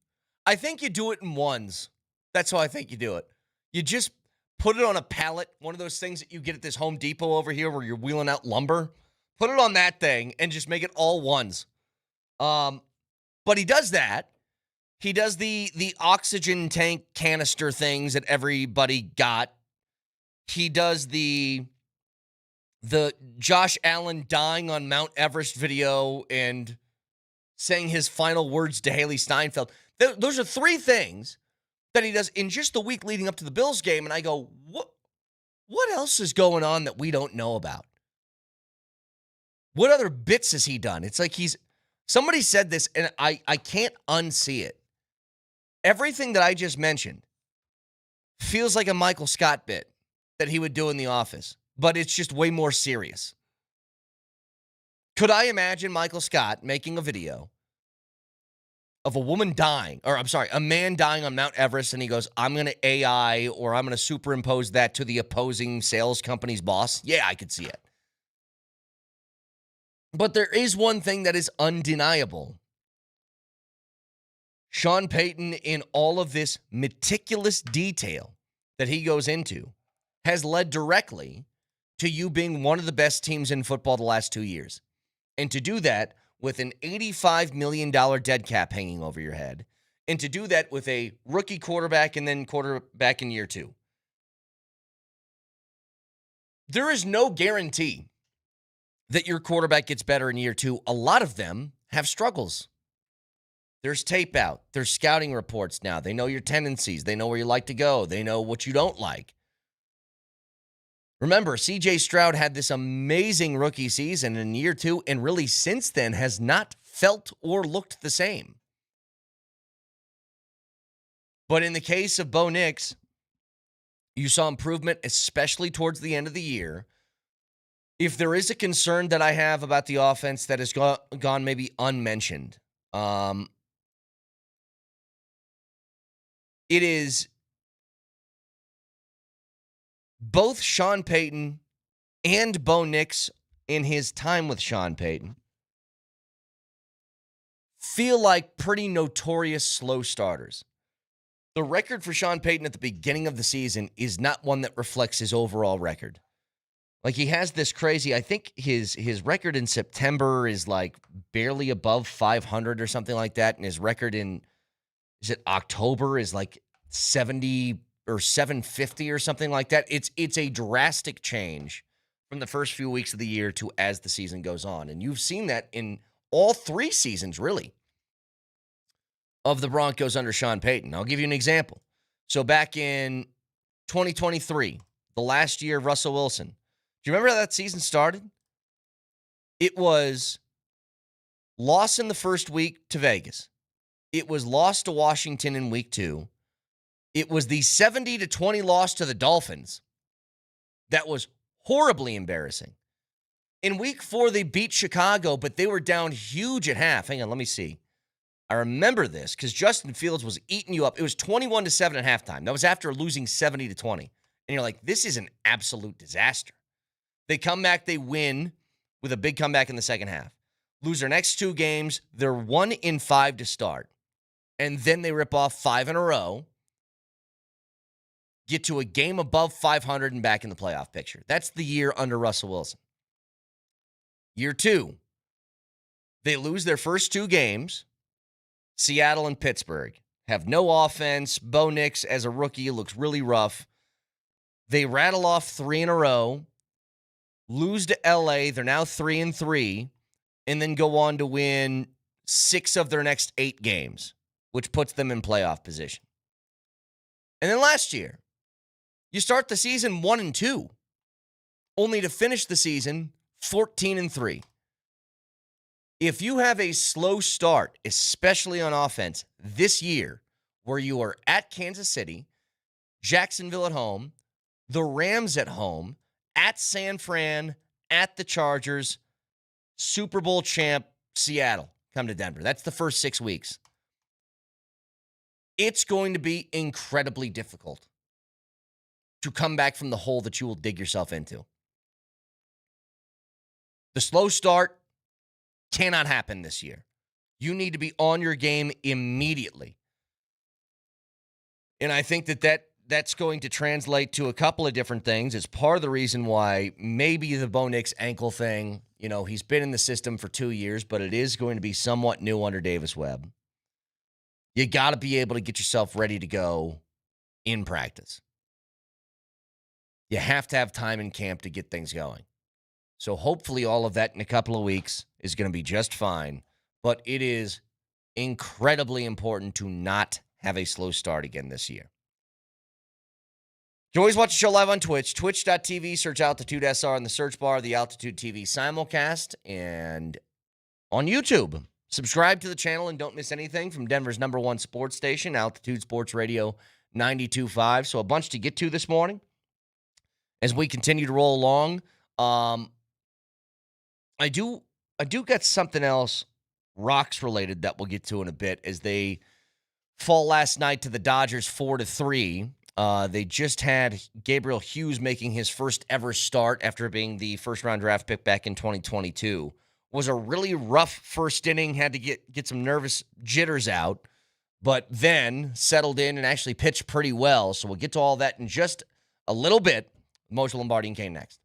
I think you do it in ones. That's how I think you do it. You just put it on a pallet, one of those things that you get at this Home Depot over here where you're wheeling out lumber. Put it on that thing and just make it all ones. But he does that. He does the oxygen tank canister things that everybody got. He does the Josh Allen dying on Mount Everest video and saying his final words to Haley Steinfeld. Those are three things that he does in just the week leading up to the Bills game. And I go, what else is going on that we don't know about? What other bits has he done? It's like somebody said this, and I can't unsee it. Everything that I just mentioned feels like a Michael Scott bit that he would do in The Office, but it's just way more serious. Could I imagine Michael Scott making a video of a man dying on Mount Everest, and he goes, I'm going to AI, or I'm going to superimpose that to the opposing sales company's boss? Yeah, I could see it. But there is one thing that is undeniable. Sean Payton, in all of this meticulous detail that he goes into, has led directly to you being one of the best teams in football the last 2 years. And to do that with an $85 million dead cap hanging over your head And to do that with a rookie quarterback and then quarterback in year 2. There is no guarantee that your quarterback gets better in year 2. A lot of them have struggles. There's tape out. There's scouting reports now. They know your tendencies. They know where you like to go. They know what you don't like. Remember, C.J. Stroud had this amazing rookie season in year 2, and really since then has not felt or looked the same. But in the case of Bo Nix, you saw improvement, especially towards the end of the year. If there is a concern that I have about the offense that has gone maybe unmentioned, it is both Sean Payton and Bo Nix in his time with Sean Payton feel like pretty notorious slow starters. The record for Sean Payton at the beginning of the season is not one that reflects his overall record. Like, he has this crazy, I think his record in September is like barely above 500 or something like that. And his record in, is it October, is like 70 or 750 or something like that. It's a drastic change from the first few weeks of the year to as the season goes on. And you've seen that in all 3 seasons, really, of the Broncos under Sean Payton. I'll give you an example. So back in 2023, the last year of Russell Wilson, do you remember how that season started? It was loss in the first week to Vegas. It was lost to Washington in week 2. It was the 70-20 loss to the Dolphins. That was horribly embarrassing. In week 4, they beat Chicago, but they were down huge at half. Hang on, let me see. I remember this because Justin Fields was eating you up. It was 21-7 at halftime. That was after losing 70-20. And you're like, this is an absolute disaster. They come back, they win with a big comeback in the second half. Lose their next 2 games. They're 1-5 to start. And then they rip off 5 in a row. Get to a game above 500 and back in the playoff picture. That's the year under Russell Wilson. Year 2, they lose their first 2 games. Seattle and Pittsburgh have no offense. Bo Nix, as a rookie, looks really rough. They rattle off 3 in a row, lose to LA. They're now 3-3, and then go on to win 6 of their next 8 games, which puts them in playoff position. And then last year, you start the season 1-2, only to finish the season 14-3. If you have a slow start, especially on offense this year, where you are at Kansas City, Jacksonville at home, the Rams at home, at San Fran, at the Chargers, Super Bowl champ Seattle come to Denver. That's the first 6 weeks. It's going to be incredibly difficult to come back from the hole that you will dig yourself into. The slow start cannot happen this year. You need to be on your game immediately. And I think that's going to translate to a couple of different things. It's part of the reason why maybe the Bo Nix ankle thing, he's been in the system for 2 years, but it is going to be somewhat new under Davis Webb. You got to be able to get yourself ready to go in practice. You have to have time in camp to get things going. So hopefully all of that in a couple of weeks is going to be just fine. But it is incredibly important to not have a slow start again this year. You can always watch the show live on Twitch, twitch.tv, search Altitude SR in the search bar, the Altitude TV simulcast, and on YouTube. Subscribe to the channel and don't miss anything from Denver's #1 sports station, Altitude Sports Radio 92.5. So a bunch to get to this morning as we continue to roll along. I do got something else Rocks related that we'll get to in a bit as they fall last night to the Dodgers 4-3. They just had Gabriel Hughes making his first ever start after being the first-round draft pick back in 2022. Was a really rough first inning, had to get some nervous jitters out, but then settled in and actually pitched pretty well. So we'll get to all that in just a little bit. Moser, Lombardi, and Kane next.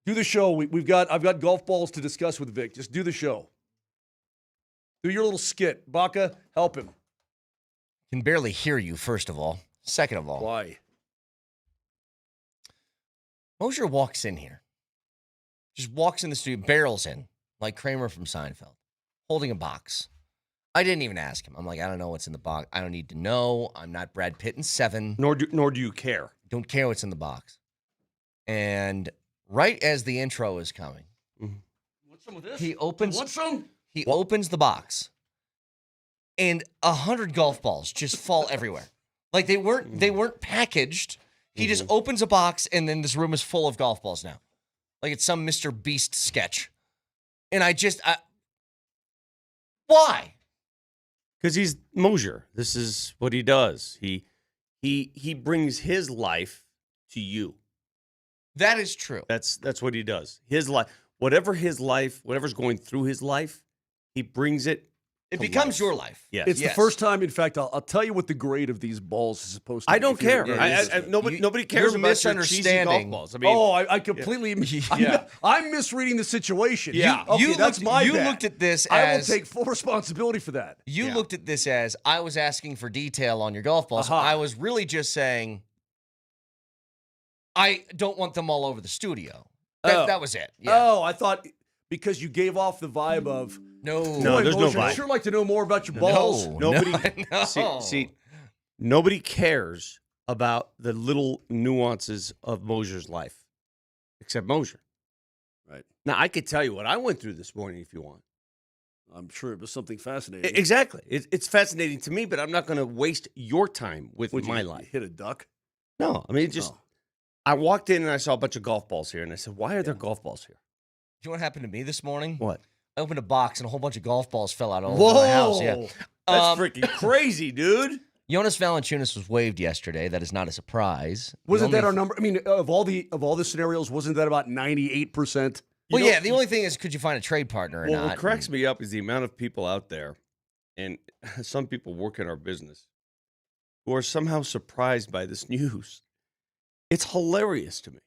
Do the show. I've got golf balls to discuss with Vic. Just do the show. Do your little skit. Baca, help him. Can barely hear you, first of all. Second of all. Why? Moser walks in here. Just walks in the studio, barrels in, like Kramer from Seinfeld, holding a box. I didn't even ask him. I'm like, I don't know what's in the box. I don't need to know. I'm not Brad Pitt in Seven. Nor do you care. Don't care what's in the box. And right as the intro is coming, Want some of this? he opens. Want some? He opens the box, and 100 golf balls just fall everywhere. Like they weren't packaged. He just opens a box, and then this room is full of golf balls now. Like it's some Mr. Beast sketch. And why? Because he's Moser. This is what he does. He brings his life to you. That is true. That's what he does. His life, whatever's going through his life, he brings it. It becomes your life. Yes. It's the first time, in fact, I'll tell you what the grade of these balls is supposed to be. I don't care. Nobody cares about your cheesy golf balls. I mean, I completely. Yeah. I'm misreading the situation. Yeah. That's my You bad. looked at this I will as take full responsibility for that. you looked at this as I was asking for detail on your golf balls. Uh-huh. I was really just saying I don't want them all over the studio. That was it. Yeah. Oh, I thought because you gave off the vibe of No, Boy, there's no Moser, I'd vibe. sure like to know more about your balls. Nobody. No. See, nobody cares about the little nuances of Moser's life, except Moser. Right. Now, I could tell you what I went through this morning if you want. I'm sure it was something fascinating. Exactly. It's fascinating to me, but I'm not going to waste your time with Would my you life. hit a duck? No, I mean, I walked in and I saw a bunch of golf balls here, and I said, why are there golf balls here? You know what happened to me this morning? What? I opened a box and a whole bunch of golf balls fell out all over my house. Yeah. That's freaking crazy, dude. Jonas Valanciunas was waived yesterday. That is not a surprise. Wasn't The that only- our number? I mean, of all the scenarios, wasn't that about 98%? Well, yeah. The only thing is, could you find a trade partner or Well, not? what cracks me up is the amount of people out there, and some people work in our business, who are somehow surprised by this news. It's hilarious to me.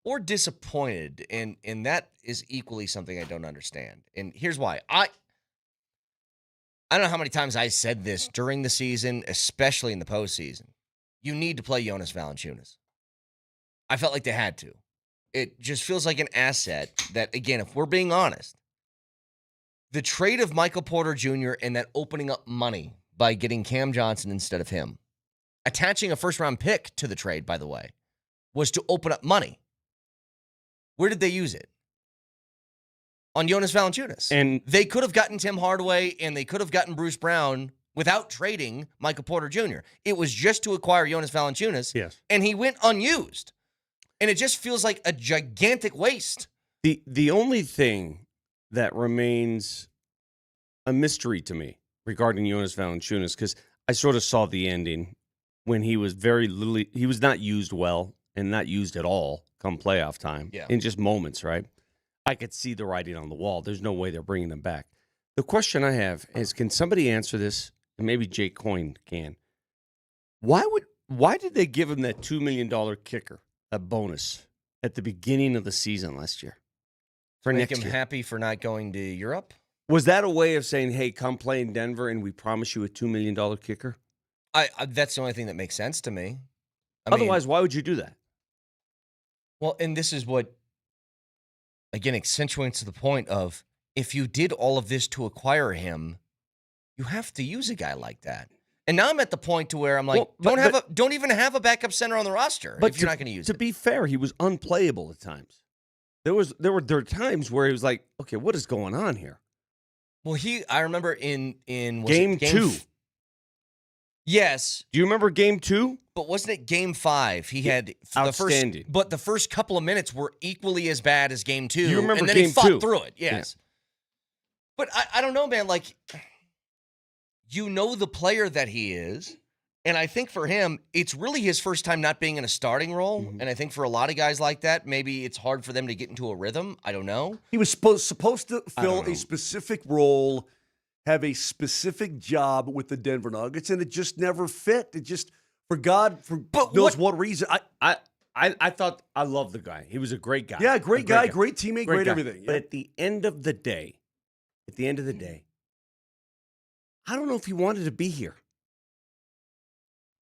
Or disappointed, and that is equally something I don't understand. And here's why. I don't know how many times I said this during the season, especially in the postseason. You need to play Jonas Valanciunas. I felt like they had to. It just feels like an asset that, again, if we're being honest, the trade of Michael Porter Jr. and that opening up money by getting Cam Johnson instead of him, attaching a first-round pick to the trade, by the way, was to open up money. Where did they use it? On Jonas Valanciunas. And they could have gotten Tim Hardaway and they could have gotten Bruce Brown without trading Michael Porter Jr. It was just to acquire Jonas Valanciunas. Yes. And he went unused. And it just feels like a gigantic waste. the only thing that remains a mystery to me regarding Jonas Valanciunas, because I sort of saw the ending when he was he was not used well and not used at all come playoff time. Yeah. In just moments, right? I could see the writing on the wall. There's no way they're bringing them back. The question I have is, can somebody answer this? And maybe Jake Coyne can. Why did they give him that $2 million kicker, a bonus, at the beginning of the season last year? For Make next him year. happy for not going to Europe? Was that a way of saying, hey, come play in Denver and we promise you a $2 million kicker? That's the only thing that makes sense to me. Otherwise, why would you do that? Well, and this is what, again, accentuates the point of if you did all of this to acquire him, you have to use a guy like that. And now I'm at the point to where I'm like, Well, don't even have a backup center on the roster if you're not going to use it. To be fair, he was unplayable at times. There were times where he was like, okay, what is going on here? Well, I remember in Game 2. Yes. Do you remember game 2? But wasn't it game 5? He had outstanding. The first couple of minutes were equally as bad as game 2. You remember and then game he fought 2. through it. Yes. Yeah. But I don't know, man. Like, you know the player that he is. And I think for him, it's really his first time not being in a starting role. Mm-hmm. And I think for a lot of guys like that, maybe it's hard for them to get into a rhythm. I don't know. He was supposed to fill a specific role, have a specific job with the Denver Nuggets, and it just never fit. It just, for God knows what reason. I thought I loved the guy. He was a great guy. Yeah, A great guy, great teammate, great guy. everything. But Yeah. at the end of the day, I don't know if he wanted to be here.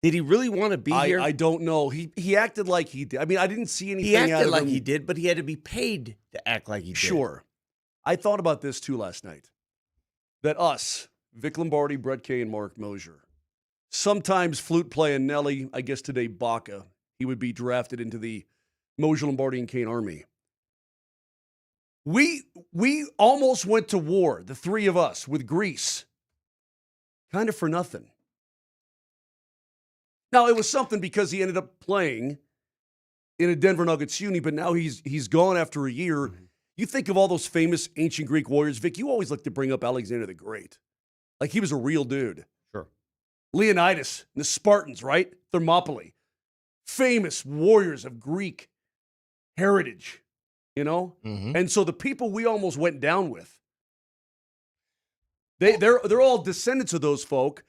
Did he really want to be here? I don't know. He acted like he did. I mean, I didn't see anything He out acted of like him. he did, but he had to be paid to act like he did. Sure. I thought about this too last night. That us, Vic Lombardi, Brett Kane, Mark Moser, sometimes flute playing Nelly, I guess today Baca, he would be drafted into the Moser, Lombardi, and Kane army. We almost went to war, the three of us, with Greece, kind of for nothing. Now, it was something because he ended up playing in a Denver Nuggets uni, but now he's gone after a year. Mm-hmm. You think of all those famous ancient Greek warriors, Vic, you always like to bring up Alexander the Great. Like he was a real dude. Sure. Leonidas and the Spartans, right? Thermopylae. Famous warriors of Greek heritage, you know? Mhm. And so the people we almost went down with, they're all descendants of those folk,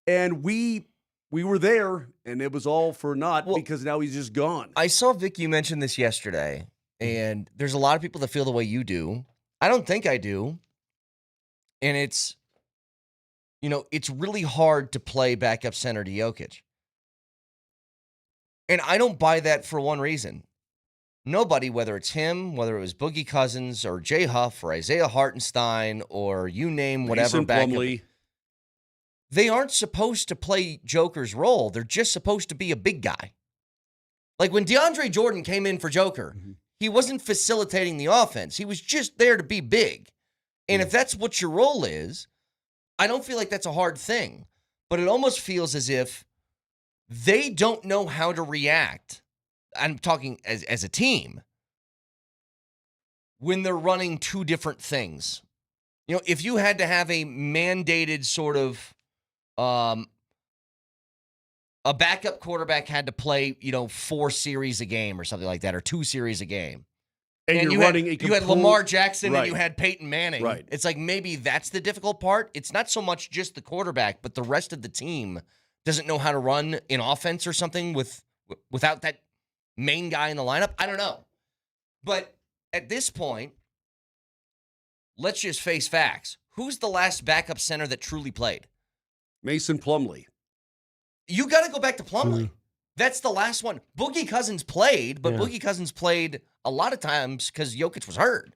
and we were there, and it was all for naught because now he's just gone. I saw Vic, you mentioned this yesterday, and there's a lot of people that feel the way you do. I don't think I do. And it's really hard to play backup center to Jokic. And I don't buy that for one reason. Nobody, whether it's him, whether it was Boogie Cousins or Jay Huff or Isaiah Hartenstein or you name whatever Mason backup, Plumlee. they aren't supposed to play Joker's role. They're just supposed to be a big guy. Like when DeAndre Jordan came in for Joker, he wasn't facilitating the offense. He was just there to be big. And if that's what your role is, I don't feel like that's a hard thing. But it almost feels as if they don't know how to react. I'm talking as a team when they're running two different things. You know, if you had to have a mandated sort of a backup quarterback had to play, 4 series a game or something like that, or 2 series a game. And you had Lamar Jackson and you had Peyton Manning. Right. It's like maybe that's the difficult part. It's not so much just the quarterback, but the rest of the team doesn't know how to run an offense or something without that main guy in the lineup. I don't know. But at this point, let's just face facts. Who's the last backup center that truly played? Mason Plumlee. You got to go back to Plumlee. That's the last one. Boogie Cousins played, but Boogie Cousins played a lot of times because Jokic was hurt.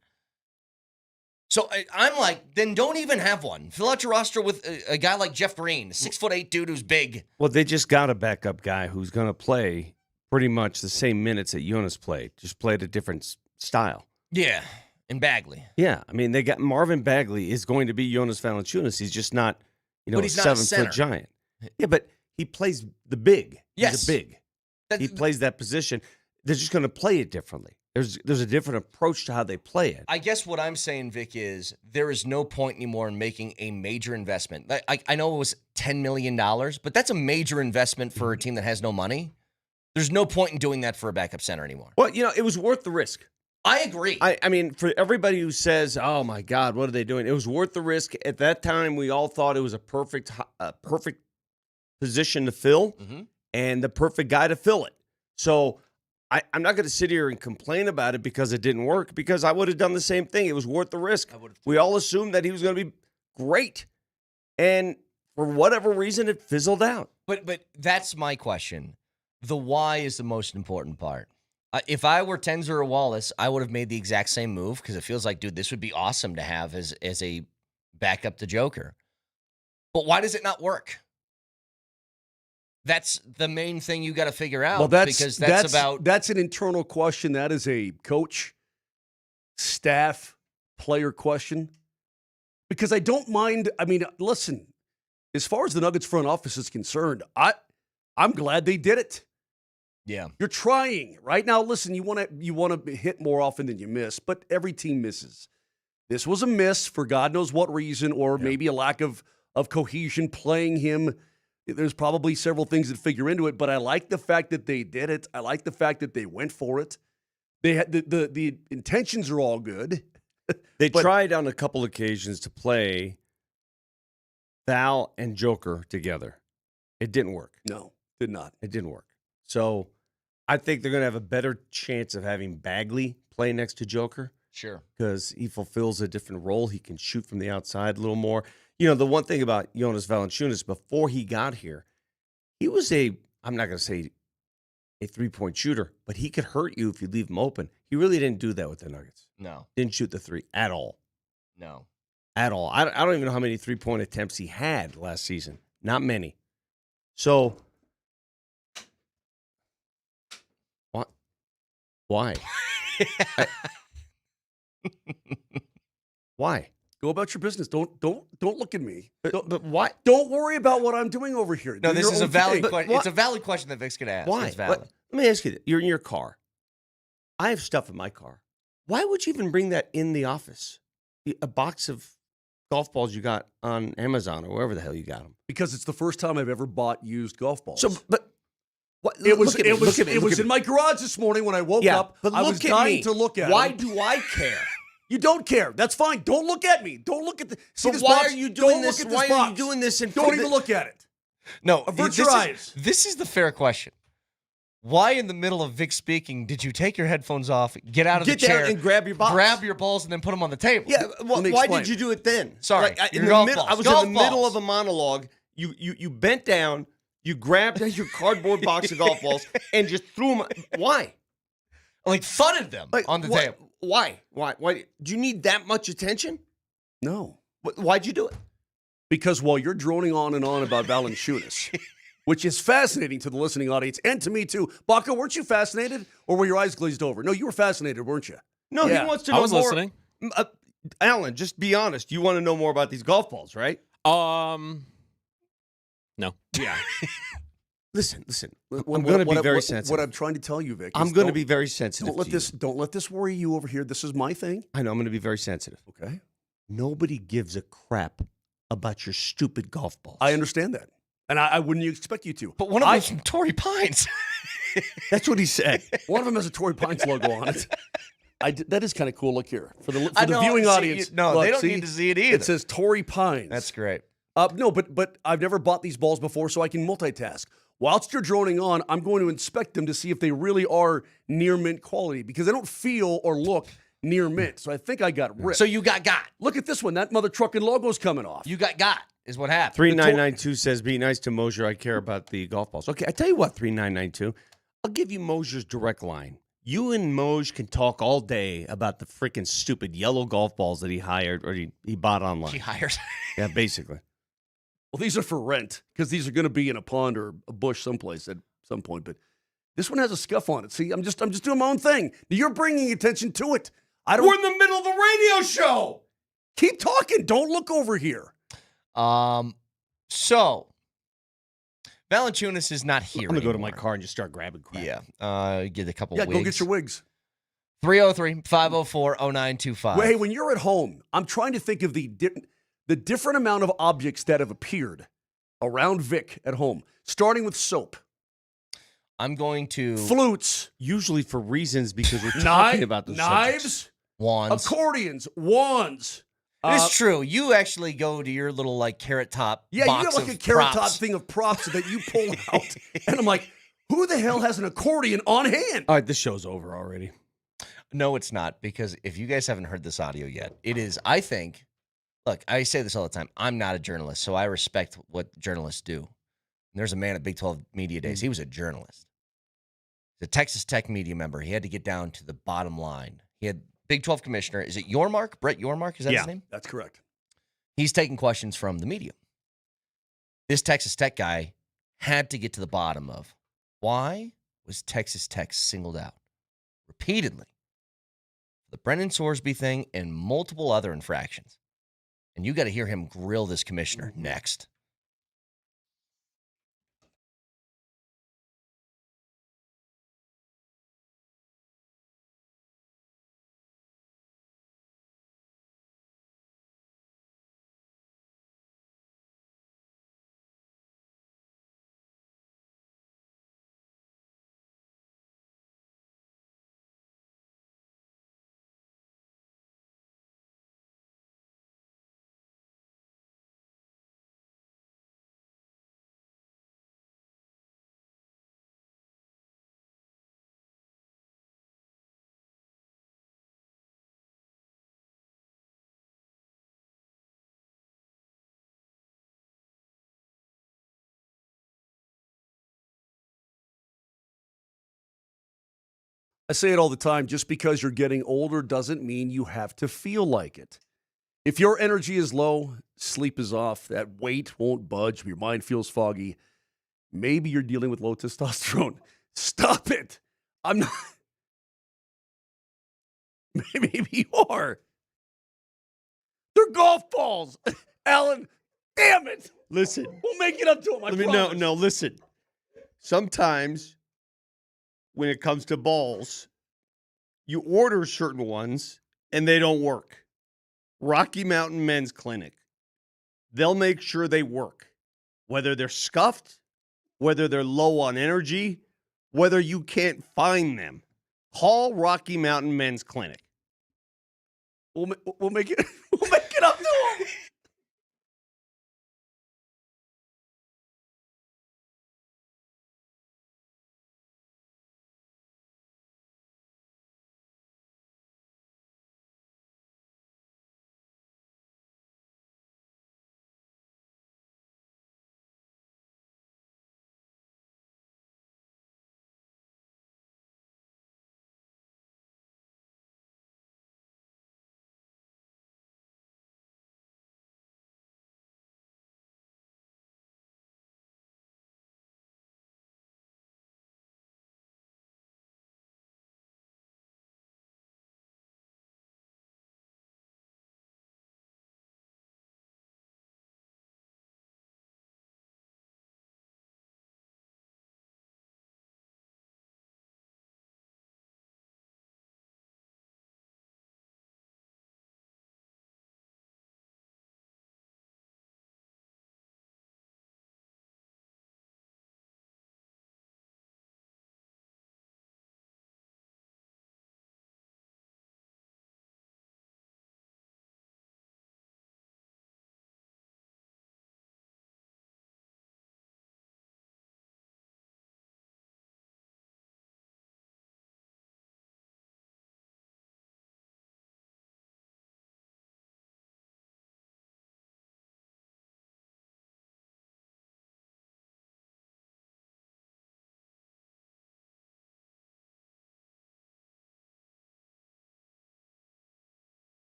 So I'm like, then don't even have one. Fill out your roster with a guy like Jeff Green, 6'8" dude who's big. Well, they just got a backup guy who's going to play pretty much the same minutes that Jonas played, just played a different style. Yeah, and Bagley. Yeah, I mean, they got Marvin Bagley is going to be Jonas Valanciunas. He's just not, But a he's not a 7-foot center. giant. Yeah, but he plays the big. Yes. He's a big. He plays that position. They're just going to play it differently. There's a different approach to how they play it. I guess what I'm saying, Vic, is there is no point anymore in making a major investment. I know it was $10 million, but that's a major investment for a team that has no money. There's no point in doing that for a backup center anymore. Well, it was worth the risk. I agree. I mean, for everybody who says, "Oh my God, what are they doing?" It was worth the risk. At that time, we all thought it was a perfect position to fill and the perfect guy to fill it. So I'm not going to sit here and complain about it because it didn't work, because I would have done the same thing. It was worth the risk. We all assumed that he was going to be great, and for whatever reason, it fizzled out. But that's my question. The why is the most important part. If I were Tenzer or Wallace, I would have made the exact same move because it feels like, dude, this would be awesome to have as a backup to Joker. But why does it not work? That's the main thing you got to figure out. Well, because that's an internal question. That is a coach, staff, player question. Because I don't mind. I mean, listen, as far as the Nuggets front office is concerned, I'm glad they did it. Yeah. You're trying right now. Listen, you want to hit more often than you miss, but every team misses. This was a miss for God knows what reason, or maybe a lack of cohesion playing him. There's probably several things that figure into it, but I like the fact that they did it. I like the fact that they went for it. They had the intentions are all good. They tried on a couple occasions to play Val and Joker together. It didn't work. No, did not. It didn't work. So I think they're going to have a better chance of having Bagley play next to Joker Sure. because he fulfills a different role. He can shoot from the outside a little more. You know, the one thing about Jonas Valanciunas, before he got here, he was I'm not going to say a three-point shooter, but he could hurt you if you leave him open. He really didn't do that with the Nuggets. No. Didn't shoot the three at all. No. At all. I don't even know how many three-point attempts he had last season. Not many. So, what? Why? Why? Go about your business. Don't look at me. But why? Don't worry about what I'm doing over here. No, Do this your is a own valid thing. question. It's a valid question that Vic's going to ask. Why? It's valid. Let me ask you this. You're in your car. I have stuff in my car. Why would you even bring that in the office? A box of golf balls you got on Amazon or wherever the hell you got them. Because it's the first time I've ever bought used golf balls. So, but what? it was look at me, look at me, it look was at in me. my garage this morning when I woke Yeah, up. but I was look at dying me. to look at Why it. do I care? You don't care. That's fine. Don't look at me. Don't look at the. See But this why box? are you doing Don't this? Look at Why this are box. you doing this in Don't front even of look at it. No, Avert your eyes. This is the fair question. Why, in the middle of Vic speaking, did you take your headphones off, get out of Get the chair, down and grab your box. grab your balls, and then put them on the table? Yeah, Let me why explain. did you do it then? Sorry, in your the golf middle, balls. I was Golf in the middle balls. of a monologue. You bent down, you grabbed your cardboard box of golf balls, and just threw them. Why? Like thudded them on the table. Why? Do you need that much attention? No, Why'd you do it? because while you're droning on and on about Valanciunas, which is fascinating to the listening audience and to me too, Baca, weren't you fascinated, or were your eyes glazed over? No, you were fascinated, weren't you? No, Yeah. he wants to know I was more. listening. Alan, just be honest. You want to know more about these golf balls, right? No. Yeah. Listen. What- I'm going to be what- very what- sensitive. What I'm trying to tell you, Vic, I'm is going to don't- be very sensitive. Don't let this worry you over here. This is my thing. I know. I'm going to be very sensitive. Okay, Nobody gives a crap about your stupid golf balls. I understand that, and I wouldn't expect you to. But one of them's from Torrey Pines. That's what he said. One of them has a Torrey Pines logo on it. That is kind of cool. Look here for the I know, viewing see, audience. no, look, they don't see? need to see it either. It says Torrey Pines. That's great. No, but I've never bought these balls before, so I can multitask. Whilst you're droning on, I'm going to inspect them to see if they really are near mint quality because they don't feel or look near mint. So I think I got ripped. So you got. Look at this one. That mother trucking logo's coming off. You got is what happened. 3992 says, be nice to Moser. I care about the golf balls. Okay, I tell you what, 3992. I'll give you Moser's direct line. You and Moj can talk all day about the freaking stupid yellow golf balls that he hired or he bought online. He hires. Yeah, basically. Well, these are for rent because these are going to be in a pond or a bush someplace at some point. But this one has a scuff on it. See, I'm just doing my own thing. You're bringing attention to it. We're in the middle of a radio show. Keep talking. Don't look over here. So Valanciunas is not here. I'm going to go to my anymore. car and just start grabbing crap. Yeah. Get a couple Yeah, wigs. go get your wigs. 303-504-0925. Well, hey, when you're at home, I'm trying to think of the different amount of objects that have appeared around Vic at home, starting with soap, I'm going to flutes, Usually for reasons because we're talking about those subjects. knives, wands. accordions, wands. It's true. You actually go to your little carrot top. Yeah, box you got like of a carrot props. top thing of props that you pull out. And I'm like, who the hell has an accordion on hand? All right, this show's over already. No, it's not, because if you guys haven't heard this audio yet, it is, I think, look, I say this all the time. I'm not a journalist, so I respect what journalists do. And there's a man at Big 12 Media Days. He was a journalist. He's a Texas Tech media member. He had to get down to the bottom line. He had Big 12 commissioner. Is it Yormark? Brett Yormark? Is that his name? That's correct. He's taking questions from the media. This Texas Tech guy had to get to the bottom of why was Texas Tech singled out repeatedly for the Brendan Sorsby thing and multiple other infractions. And you got to hear him grill this commissioner next. I say it all the time. Just because you're getting older doesn't mean you have to feel like it. If your energy is low, sleep is off, that weight won't budge, your mind feels foggy, maybe you're dealing with low testosterone. Stop it. I'm not. Maybe you are. They're golf balls. Alan, damn it. Listen. We'll make it up to him. Listen. Sometimes when it comes to balls, you order certain ones and they don't work. Rocky Mountain Men's Clinic. They'll make sure they work. Whether they're scuffed, whether they're low on energy, whether you can't find them. Call Rocky Mountain Men's Clinic. We'll make it up to him.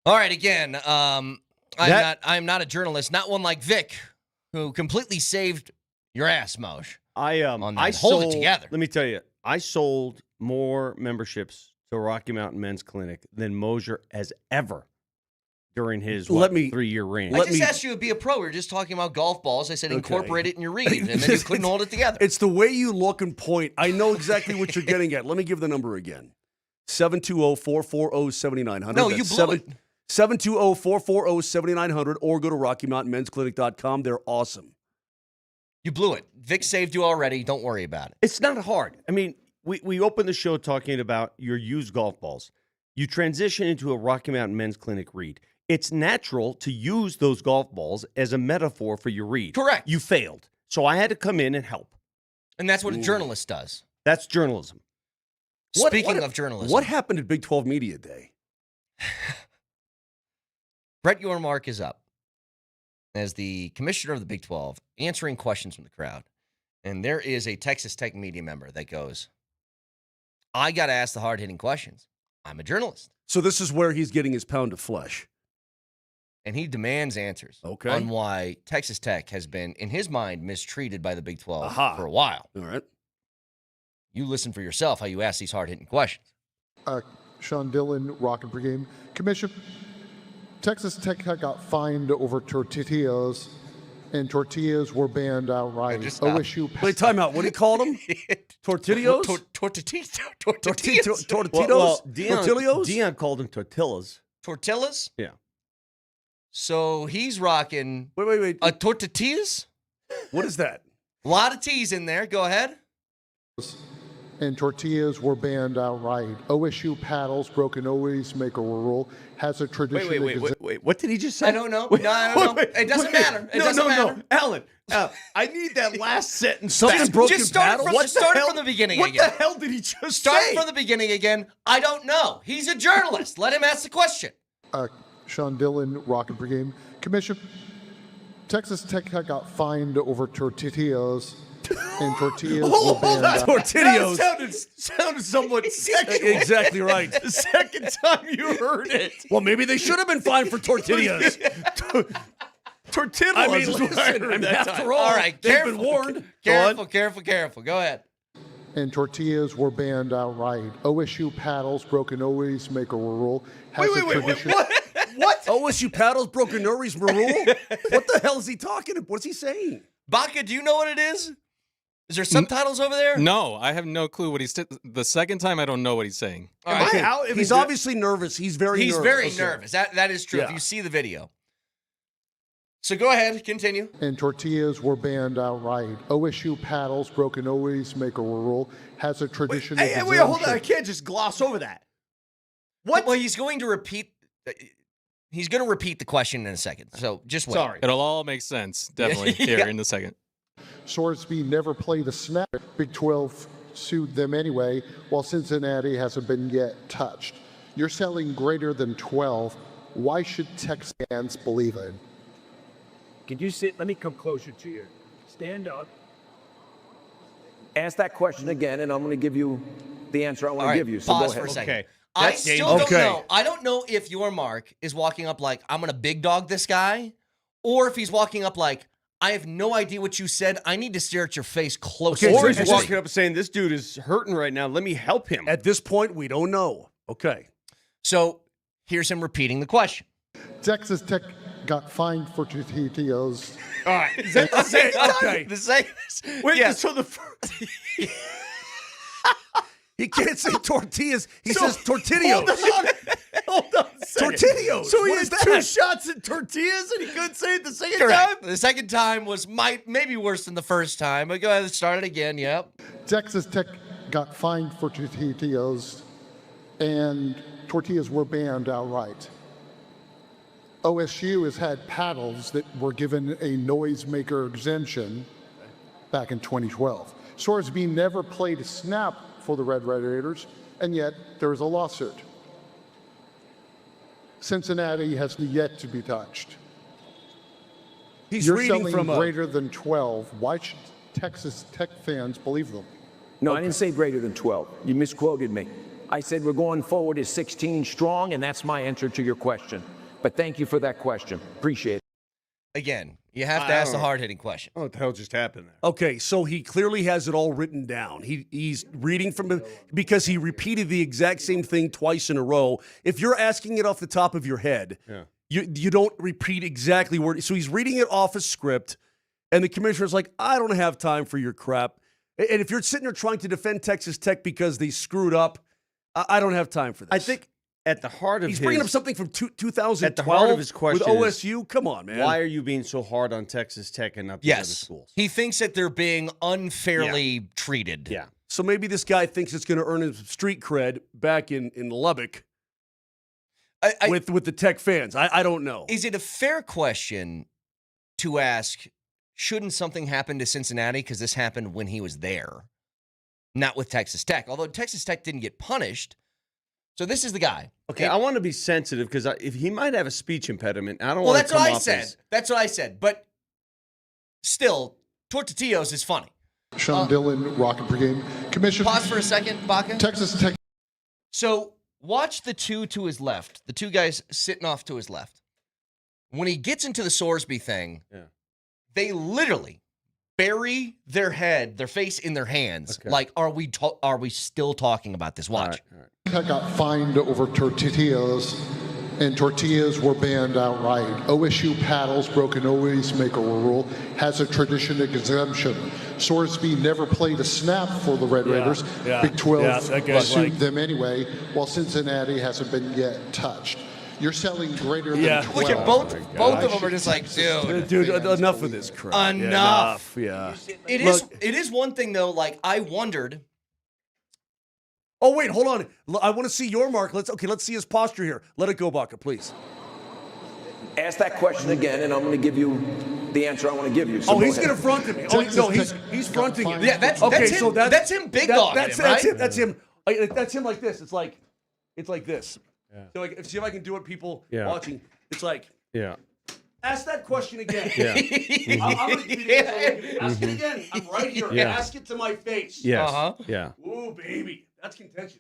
All right, again, I'm not a journalist, not one like Vic, who completely saved your ass, Moshe. Hold it together. Let me tell you, I sold more memberships to Rocky Mountain Men's Clinic than Moser has ever during his 3-year reign. I just asked you to be a pro. We were just talking about golf balls. I said incorporate it in your read, and then you couldn't hold it together. It's the way you look and point. I know exactly what you're getting at. Let me give the number again. 720-440-7900. No, you blew it. 720-440-7900 or go to RockyMountainMen'sClinic.com. They're awesome. You blew it. Vic saved you already. Don't worry about it. It's not hard. I mean, we opened the show talking about your used golf balls. You transition into a Rocky Mountain Men's Clinic read. It's natural to use those golf balls as a metaphor for your read. Correct. You failed. So I had to come in and help. And that's what a journalist does. That's journalism. Speaking of journalism. What happened at Big 12 Media Day? Brett Yormark is up as the commissioner of the Big 12, answering questions from the crowd. And there is a Texas Tech media member that goes, I got to ask the hard-hitting questions. I'm a journalist. So this is where he's getting his pound of flesh. And he demands answers on why Texas Tech has been, in his mind, mistreated by the Big 12 for a while. All right. You listen for yourself how you ask these hard-hitting questions. Sean Dillon, Rocket Brigade. Commissioner, Texas Tech got fined over tortillas, and tortillas were banned outright. OSU. Wait, time out. What do you call them? Tortillos? Tortillas. Tortillos? Dion called them tortillas. Tortillas? Yeah. So he's rocking Wait. a tortillas? What is that? A lot of T's in there. Go ahead. And tortillas were banned outright. OSU paddles, broken always make a rule, has a tradition. Wait. What did he just say? I don't know. I don't know. It doesn't matter. It doesn't matter. Alan, I need that last sentence. Something broken Just start paddle? from the beginning What again. the hell did he just Start say? from the beginning again. I don't know. He's a journalist. Let him ask the question. Sean Dillon, Rocket Brigade. Commissioner, Texas Tech got fined over tortillas, and tortillas were banned out. Tortillos. That sounded somewhat sexual. Exactly right. The second time you heard it. Well, maybe they should have been fined for tortillas. Tortillas. I mean, is what I heard that time. after all, All right, they've careful. been warned. Careful. Go ahead. And tortillas were banned outright. OSU paddles, broken always make a rule, has a tradition. What? OSU paddles broken Nuri's rule? What the hell is he talking about? What's he saying? Baca, do you know what it is? Is there subtitles over there? No, I have no clue what he's. The second time, I don't know what he's saying. All right. Okay. He's obviously nervous. He's very nervous. That is true. Yeah. If you see the video. So go ahead, continue. And tortillas were banned outright. OSU paddles, broken always make a rule, has a tradition. Wait, hold on. I can't just gloss over that. What? Well, he's going to repeat. He's going to repeat the question in a second. So just wait. Sorry. It'll all make sense, definitely, here in a second. Sorsby never played a snap. Big 12 sued them anyway, while Cincinnati hasn't been yet touched. You're selling greater than 12. Why should Texas fans believe it? Can you sit? Let me come closer to you. Stand up. Ask that question again, and I'm going to give you the answer I want to give you. So Pause go ahead. for a second. Okay. I That's still don't okay. know. I don't know if your Mark is walking up like, I'm going to big dog this guy, or if he's walking up like, I have no idea what you said. I need to stare at your face closely. Okay, Or so he's walking up and saying, this dude is hurting right now. Let me help him. At this point, we don't know. Okay. So here's him repeating the question. Texas Tech got fined for tortillas. All right. Is that the same Okay. The same. Wait, Yeah. so the first... He can't say tortillas. He says tortillos. Hold on a second. Tortillos. So he What had is that? 2 shots at tortillas and he couldn't say it the second Correct. time? The second time was maybe worse than the first time. But go ahead and start it again. Yep. Texas Tech got fined for tortillas, and tortillas were banned outright. OSU has had paddles that were given a noisemaker exemption back in 2012. Sorsby never played a snap for the Red Raiders, and yet there is a lawsuit. Cincinnati has yet to be touched. He's You're reading selling from a... greater than 12. Why should Texas Tech fans believe them? No, I didn't say greater than 12. You misquoted me. I said we're going forward as 16 strong, and that's my answer to your question. But thank you for that question. Appreciate it. Again, you have to ask the hard-hitting question. What the hell just happened there? Okay, so he clearly has it all written down. He's reading from because he repeated the exact same thing twice in a row. If you're asking it off the top of your head, you don't repeat exactly word. So he's reading it off a script, and the commissioner's like, I don't have time for your crap. And if you're sitting there trying to defend Texas Tech because they screwed up, I don't have time for this. I think at the heart of he's his... bringing up something from 2012 At the heart of his question with is, OSU. Come on, man. Why are you being so hard on Texas Tech and not the other Yes. schools? He thinks that they're being unfairly treated. Yeah. So maybe this guy thinks it's going to earn him street cred back in Lubbock with the Tech fans. I don't know. Is it a fair question to ask, shouldn't something happen to Cincinnati because this happened when he was there, not with Texas Tech? Although Texas Tech didn't get punished. So this is the guy. Okay, I want to be sensitive because if he might have a speech impediment, I don't Well, want that's to come what I off said. as... That's what I said. But still, Tortillos is funny. Sean Dillon, Rocket Brigade. Commissioner, Pause for a second, Baca. Texas Tech. So watch the two to his left, the two guys sitting off to his left. When he gets into the Sorsby thing, they literally bury their face in their hands. Okay. Like, are we still talking about this? Watch. All right. Tech got fined over tortillas, and tortillas were banned outright. OSU paddles broke an always maker rule, has a tradition exemption. Sorsby never played a snap for the Red Raiders. Big 12 that guy's sued them anyway, while Cincinnati hasn't been yet touched. You're selling greater than 12. Look at both of them are just like, dude, enough of this crap. enough. Yeah. It is one thing though. Like I wondered. Oh wait, hold on. I want to see your mark. Let's see his posture here. Let it go, Baca, please. Ask that question again, and I'm going to give you the answer I want to give you. So He's going to front him. Oh no, he's fronting him. Yeah, that's him. So that's him. Big dog. That's right? That's him. That's him like this. It's like this. Yeah. So like, see if I can do it, people watching. It's like, ask that question again. I'm going to give you the answer. Ask it again. I'm right here. Ask it to my face. Yes. Yeah. Ooh, baby. That's contentious.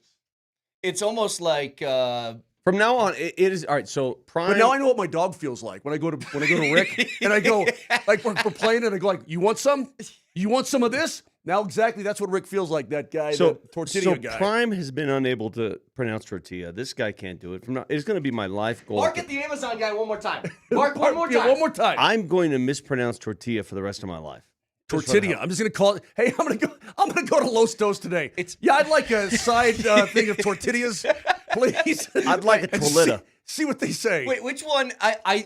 It's almost like From now on, it is all right. So Prime. But now I know what my dog feels like when I go to Rick and I go like we're playing and I go like, you want some? You want some of this? Now exactly that's what Rick feels like. That guy, that tortilla guy. Prime has been unable to pronounce tortilla. This guy can't do it. From now, it's going to be my life goal. Mark at the Amazon guy one more time. Mark one more time. Yeah, one more time. I'm going to mispronounce tortilla for the rest of my life. Tortilla. I'm just gonna call it. Hey, I'm gonna go to Los Dos today. I'd like a side thing of tortillas, please. I'd like a tortilla. See what they say. Wait, which one?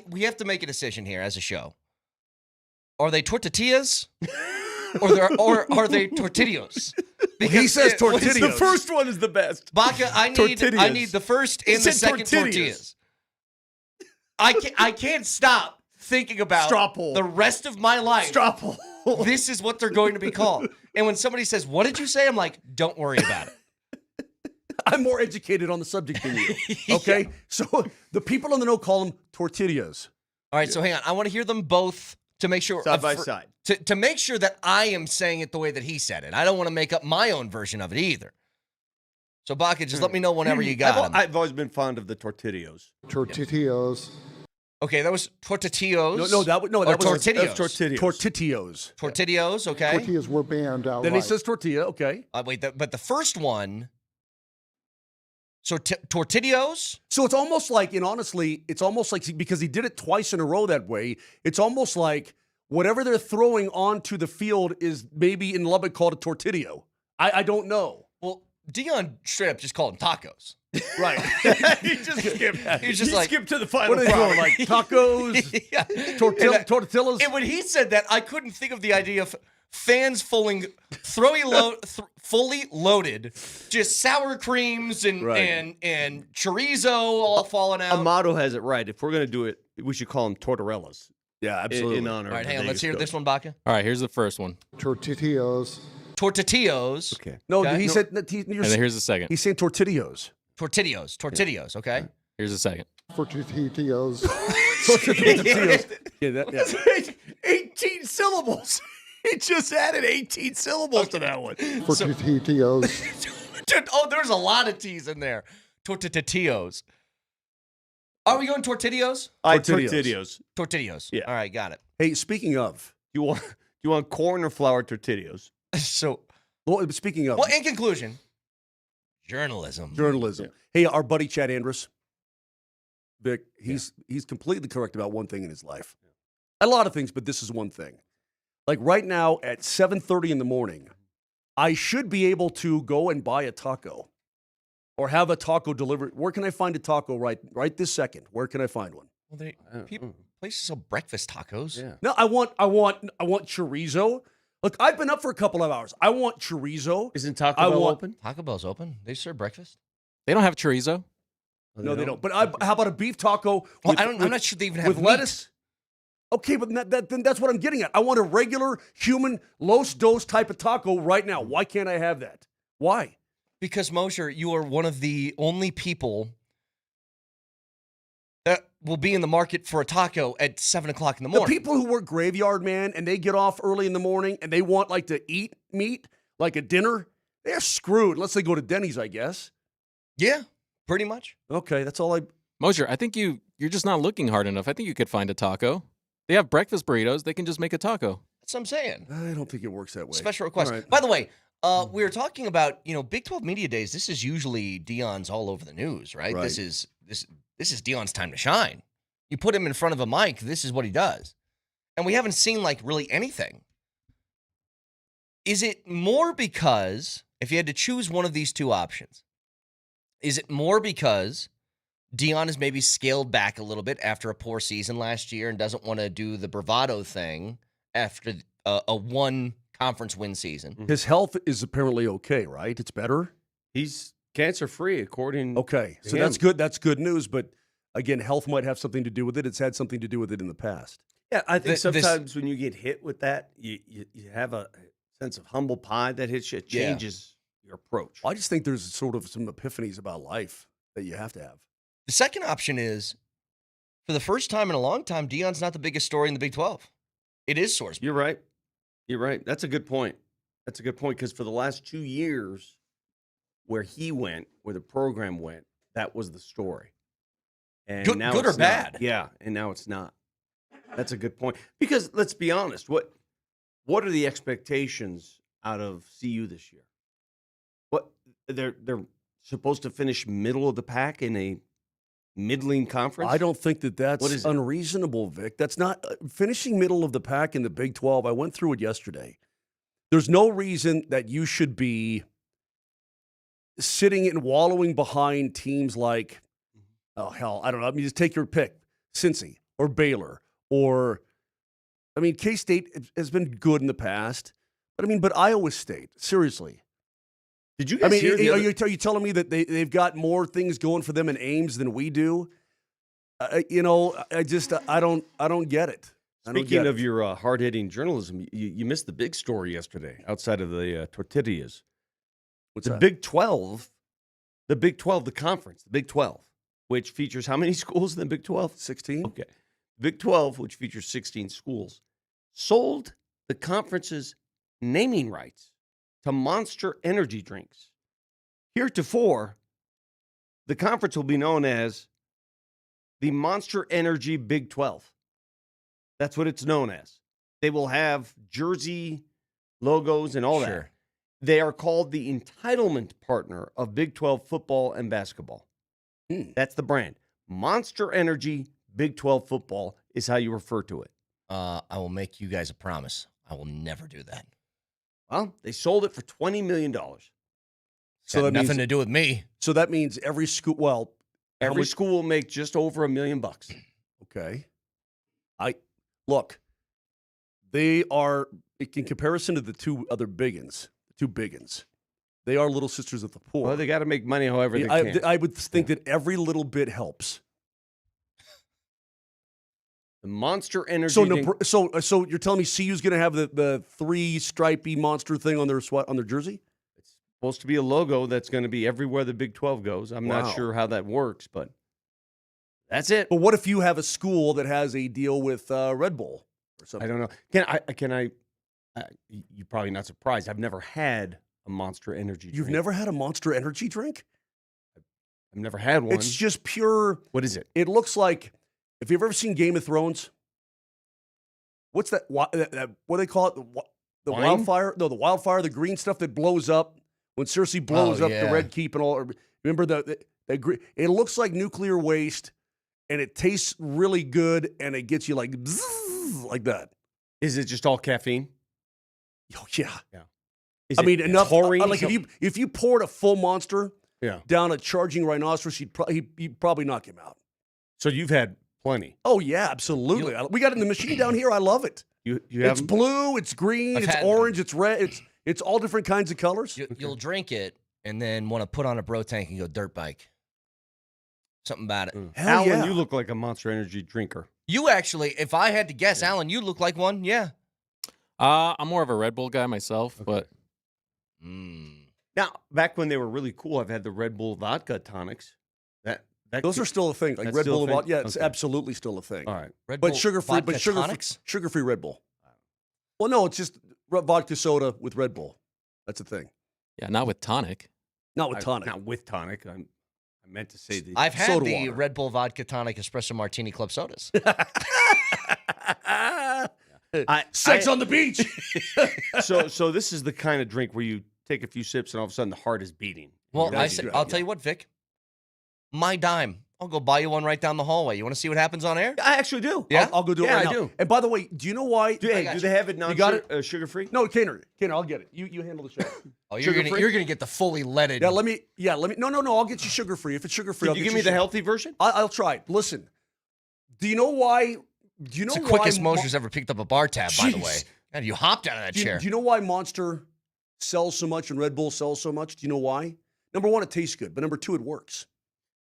We have to make a decision here as a show. Are they tortillas, or are they tortillas? He says tortillas. The first one is the best. Baca, I need the first and the second tortillas. I can't stop thinking about the rest of my life. Stropple. This is what they're going to be called. And when somebody says, "What did you say?" I'm like, "Don't worry about it." I'm more educated on the subject than you. Okay, so the people on the know call them tortillas. All right, so hang on. I want to hear them both to make sure Side by side. To make sure that I am saying it the way that he said it. I don't want to make up my own version of it either. So Baca, just let me know whenever you got them. I've always been fond of the tortillas. Tortillas. Okay, that was tortillos. That was tortillos. Tortillos. Tortillos. Okay. Tortillas were banned outright. Then he says tortilla. Okay. Wait, but the first one. So tortillos. So it's almost like, and honestly, it's almost like because he did it twice in a row that way. It's almost like whatever they're throwing onto the field is maybe in Lubbock called a tortillo. I don't know. Well, Dion straight up just called them tacos. Right. he skipped to the final. What are they doing? Like tacos, tortillas. And when he said that, I couldn't think of the idea of fans fully loaded, just sour creams and chorizo all falling out. Amato has it right. If we're going to do it, we should call them tortorellas. Yeah, absolutely. In honor. All right, of hang on. Vegas Let's hear coach. this one, Baca. All right, here's the first one. Tortillas. Tortillos. Okay. No, Okay. he said. And then here's the second. He's saying tortillos. Tortillos. Okay. Here's the second. Tortillas. Tortillos. Yeah. 18 syllables. He just added 18 syllables to that one. Tortillas. Oh, there's a lot of T's in there. Tortillos. Are we going tortillos? Tortillas. Tortillos. Yeah. All right, got it. Hey, speaking of, You want corn or flour tortillas? So, speaking of, well, in conclusion, journalism. Yeah. Hey, our buddy Chad Andrus, Vic, he's completely correct about one thing in his life. A lot of things, but this is one thing. Like right now at 7:30 in the morning, I should be able to go and buy a taco or have a taco delivered. Where can I find a taco right this second? Where can I find one? Well, places sell breakfast tacos. Yeah. No, I want chorizo. Look, I've been up for a couple of hours. I want chorizo. Isn't Taco Bell open? Taco Bell's open. They serve breakfast. They don't have chorizo. No, they don't. But how about a beef taco? I'm not sure they even have with meat. lettuce. Okay, but then that's what I'm getting at. I want a regular human Los Dos type of taco right now. Why can't I have that? Why? Because Moser, you are one of the only people that will be in the market for a taco at 7 o'clock in the morning. The people who work graveyard, man, and they get off early in the morning and they want like to eat meat, like a dinner. They're screwed unless they go to Denny's, I guess. Yeah, pretty much. Okay, that's all I. Moser, I think you're just not looking hard enough. I think you could find a taco. They have breakfast burritos. They can just make a taco. That's what I'm saying. I don't think it works that way. Special request. All right. By the way, we were talking about, Big 12 Media Days. This is usually Dion's all over the news, right? Right. This is Dion's time to shine. You put him in front of a mic, this is what he does. And we haven't seen really anything. Is it more because, if you had to choose one of these two options, is it more because Dion has maybe scaled back a little bit after a poor season last year and doesn't want to do the bravado thing after a one conference win season? His health is apparently okay, right? It's better? He's cancer-free, according Okay, to so him. that's good. That's good news, but again, health might have something to do with it. It's had something to do with it in the past. Yeah, I think This- sometimes when you get hit with that, you have a sense of humble pie that hits you. It Yeah. changes your approach. I just think there's sort of some epiphanies about life that you have to have. The second option is, for the first time in a long time, Dion's not the biggest story in the Big 12. It is Source. You're right. You're right. That's a good point. That's a good point because for the last 2 years where he went, where the program went, that was the story. And Good- now good or it's not. bad? Yeah, and now it's not. That's a good point. Because let's be honest, what are the expectations out of CU this year? What they're supposed to finish middle of the pack in a middling conference? I don't think that's What is it? unreasonable, Vic. That's not finishing middle of the pack in the Big 12. I went through it yesterday. There's no reason that you should be sitting and wallowing behind teams like, oh, hell, I don't know. I mean, just take your pick, Cincy or Baylor or, K-State has been good in the past. But Iowa State, seriously. Did you guys hear the are other- you telling me that they've got more things going for them in Ames than we do? I don't get it. Speaking of your hard-hitting journalism, you missed the big story yesterday outside of the tortillas. What's the that? Big 12, the conference, the Big 12, which features how many schools in the Big 12? 16? Okay. Big 12, which features 16 schools, sold the conference's naming rights to Monster energy drinks. Heretofore, the conference will be known as the Monster Energy Big 12. That's what it's known as. They will have jersey logos and all that. Sure. They are called the entitlement partner of Big 12 football and basketball. That's the brand. Monster Energy Big 12 football is how you refer to it. I will make you guys a promise. I will never do that. Well, they sold it for $20 million. So that nothing means- to do with me. So that means every school, well, how Every much- school will make just over $1 million. Okay. Look, they are, in comparison to the two other biggins, they are little sisters of the poor. Well, they got to make money however they can. I would think that every little bit helps. The Monster Energy. So you're telling me CU's going to have the three stripy monster thing on their jersey? It's supposed to be a logo that's going to be everywhere the Big 12 goes. I'm Wow. not sure how that works, but that's it. But what if you have a school that has a deal with Red Bull or I something? don't know. Can I? You're probably not surprised. I've never had a Monster Energy. You've drink. never had a Monster Energy drink? I've never had one. It's just pure. What is it? It looks like, if you've ever seen Game of Thrones, what's that? What do they call it? The Wine? wildfire? No, the wildfire, the green stuff that blows up when Cersei blows up the yeah. Red Keep and all. Remember the green? It looks like nuclear waste, and it tastes really good, and it gets you like bzzz, like that. Is it just all caffeine? Oh yeah. Is I it mean, enough. taurine? Like if you poured a full Monster Yeah. down a charging rhinoceros, he'd probably knock him out. So you've had plenty. Oh yeah, absolutely. We got it in the machine down here. I love it. You have It's blue, it's green, I've it's had orange, it's red, it's all different kinds of colors. You'll drink it and then want to put on a bro tank and go dirt bike. Something about it. Hell Alan, yeah. you look like a Monster Energy drinker. You actually, if I had to guess, Alan, you look like one. Yeah. I'm more of a Red Bull guy myself, but Now, back when they were really cool, I've had the Red Bull vodka tonics. Those are still a thing. Like That's Red still Bull, a thing? yeah, it's Okay. absolutely still a thing. all right. Red But Bull sugar-free, vodka tonics? sugar-free Red Bull. Well, no, it's just vodka soda with Red Bull. That's a thing. Yeah, not with tonic. Not with tonic. Not with tonic. I meant to say the I've had soda the water. Red Bull vodka tonic espresso martini club sodas. Sex on the beach. So this is the kind of drink where you take a few sips and all of a sudden the heart is beating. Well, You're right. I'll tell you what, Vic. My dime. I'll go buy you one right down the hallway. You want to see what happens on air? I actually do. Yeah? I'll go do it Yeah, right I now. do. And by the way, do you know why? Do they have it got it? sugar free? No, Kaner, I'll get it. You handle the show. Oh, Sugar-free? you're gonna get the fully leaded. Let me. No, I'll get you sugar free. If it's sugar free, Did you give me the healthy version? I'll try it. Listen, do you know why? Do you know It's the why quickest Moser's ever picked up a bar tab, by the way. Jeez. God, you hopped out of that chair. Do you know why Monster sells so much and Red Bull sells so much? Do you know why? Number one, it tastes good, but number two, it works.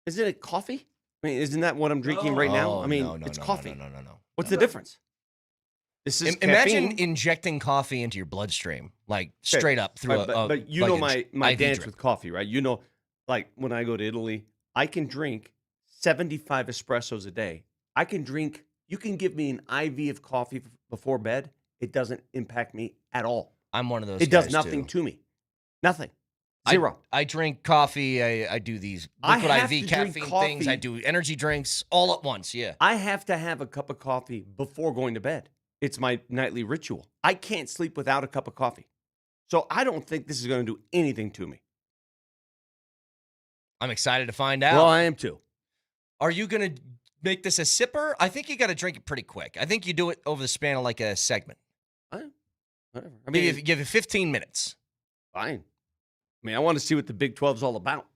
Isn't it coffee? I mean, isn't that what I'm drinking right now? Oh, I mean, no, it's no, coffee. No. What's the difference? This is Imagine caffeine. injecting coffee into your bloodstream, like straight up through but you like know an my IV dance drip. with coffee, right? You know, like when I go to Italy, I can drink 75 espressos a day. I can drink. You can give me an IV of coffee before bed. It doesn't impact me at all. I'm one of those. It does guys, nothing too. to me. Nothing. Zero. I drink coffee. I do these I liquid have IV to drink caffeine coffee. things. I do energy drinks all at once. Yeah. I have to have a cup of coffee before going to bed. It's my nightly ritual. I can't sleep without a cup of coffee. So I don't think this is going to do anything to me. I'm excited to find out. Well, I am too. Are you going to make this a sipper? I think you got to drink it pretty quick. I think you do it over the span of like a segment. Whatever. I mean, Give it 15 minutes. fine. I mean, I want to see what the Big 12's all about.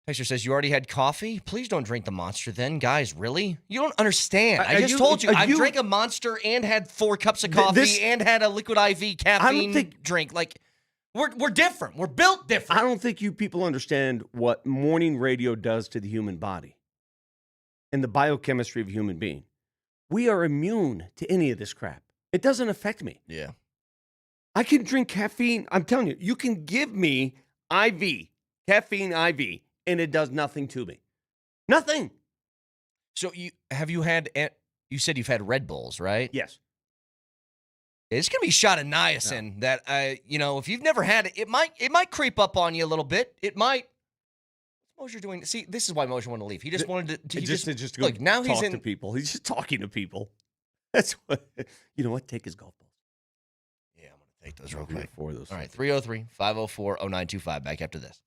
Texter says, you already had coffee? Please don't drink the Monster then. Guys, really? You don't understand. I Are just you- told you. are I've you- drank a Monster and had 4 cups of coffee This- and had a liquid IV caffeine drink. Like, we're different. We're built different. I don't think you people understand what morning radio does to the human body and the biochemistry of a human being. We are immune to any of this crap. It doesn't affect me. Yeah. I can drink caffeine. I'm telling you, you can give me IV, caffeine IV, and it does nothing to me. Nothing. So you said you've had Red Bulls, right? Yes. It's gonna be a shot of niacin that if you've never had it, it might creep up on you a little bit. It might. What's Moser doing? See, this is why Moser wanted to leave. He just wanted to. He just to go look. Now talk he's in. to people. He's just talking to people. That's what. You know what? Take his golf balls. Yeah, I'm gonna take those real quick. Four of those. All right, 303-504-0925. Back after this.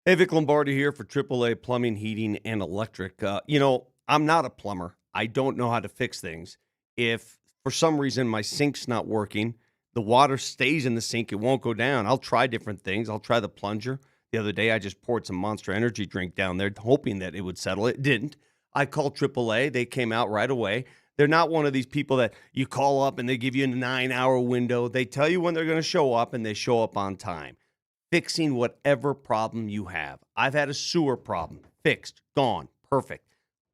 Hey, Vic Lombardi here for AAA Plumbing, Heating, and Electric. I'm not a plumber. I don't know how to fix things. If for some reason my sink's not working, the water stays in the sink, it won't go down. I'll try different things. I'll try the plunger. The other day, I just poured some Monster Energy drink down there, hoping that it would settle. It didn't. I called AAA. They came out right away. They're not one of these people that you call up and they give you a 9-hour window. They tell you when they're going to show up, and they show up on time. Fixing whatever problem you have. I've had a sewer problem. Fixed. Gone. Perfect.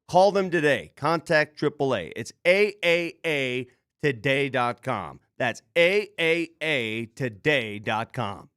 Call them today. Contact AAA. It's AAAtoday.com. That's AAAtoday.com.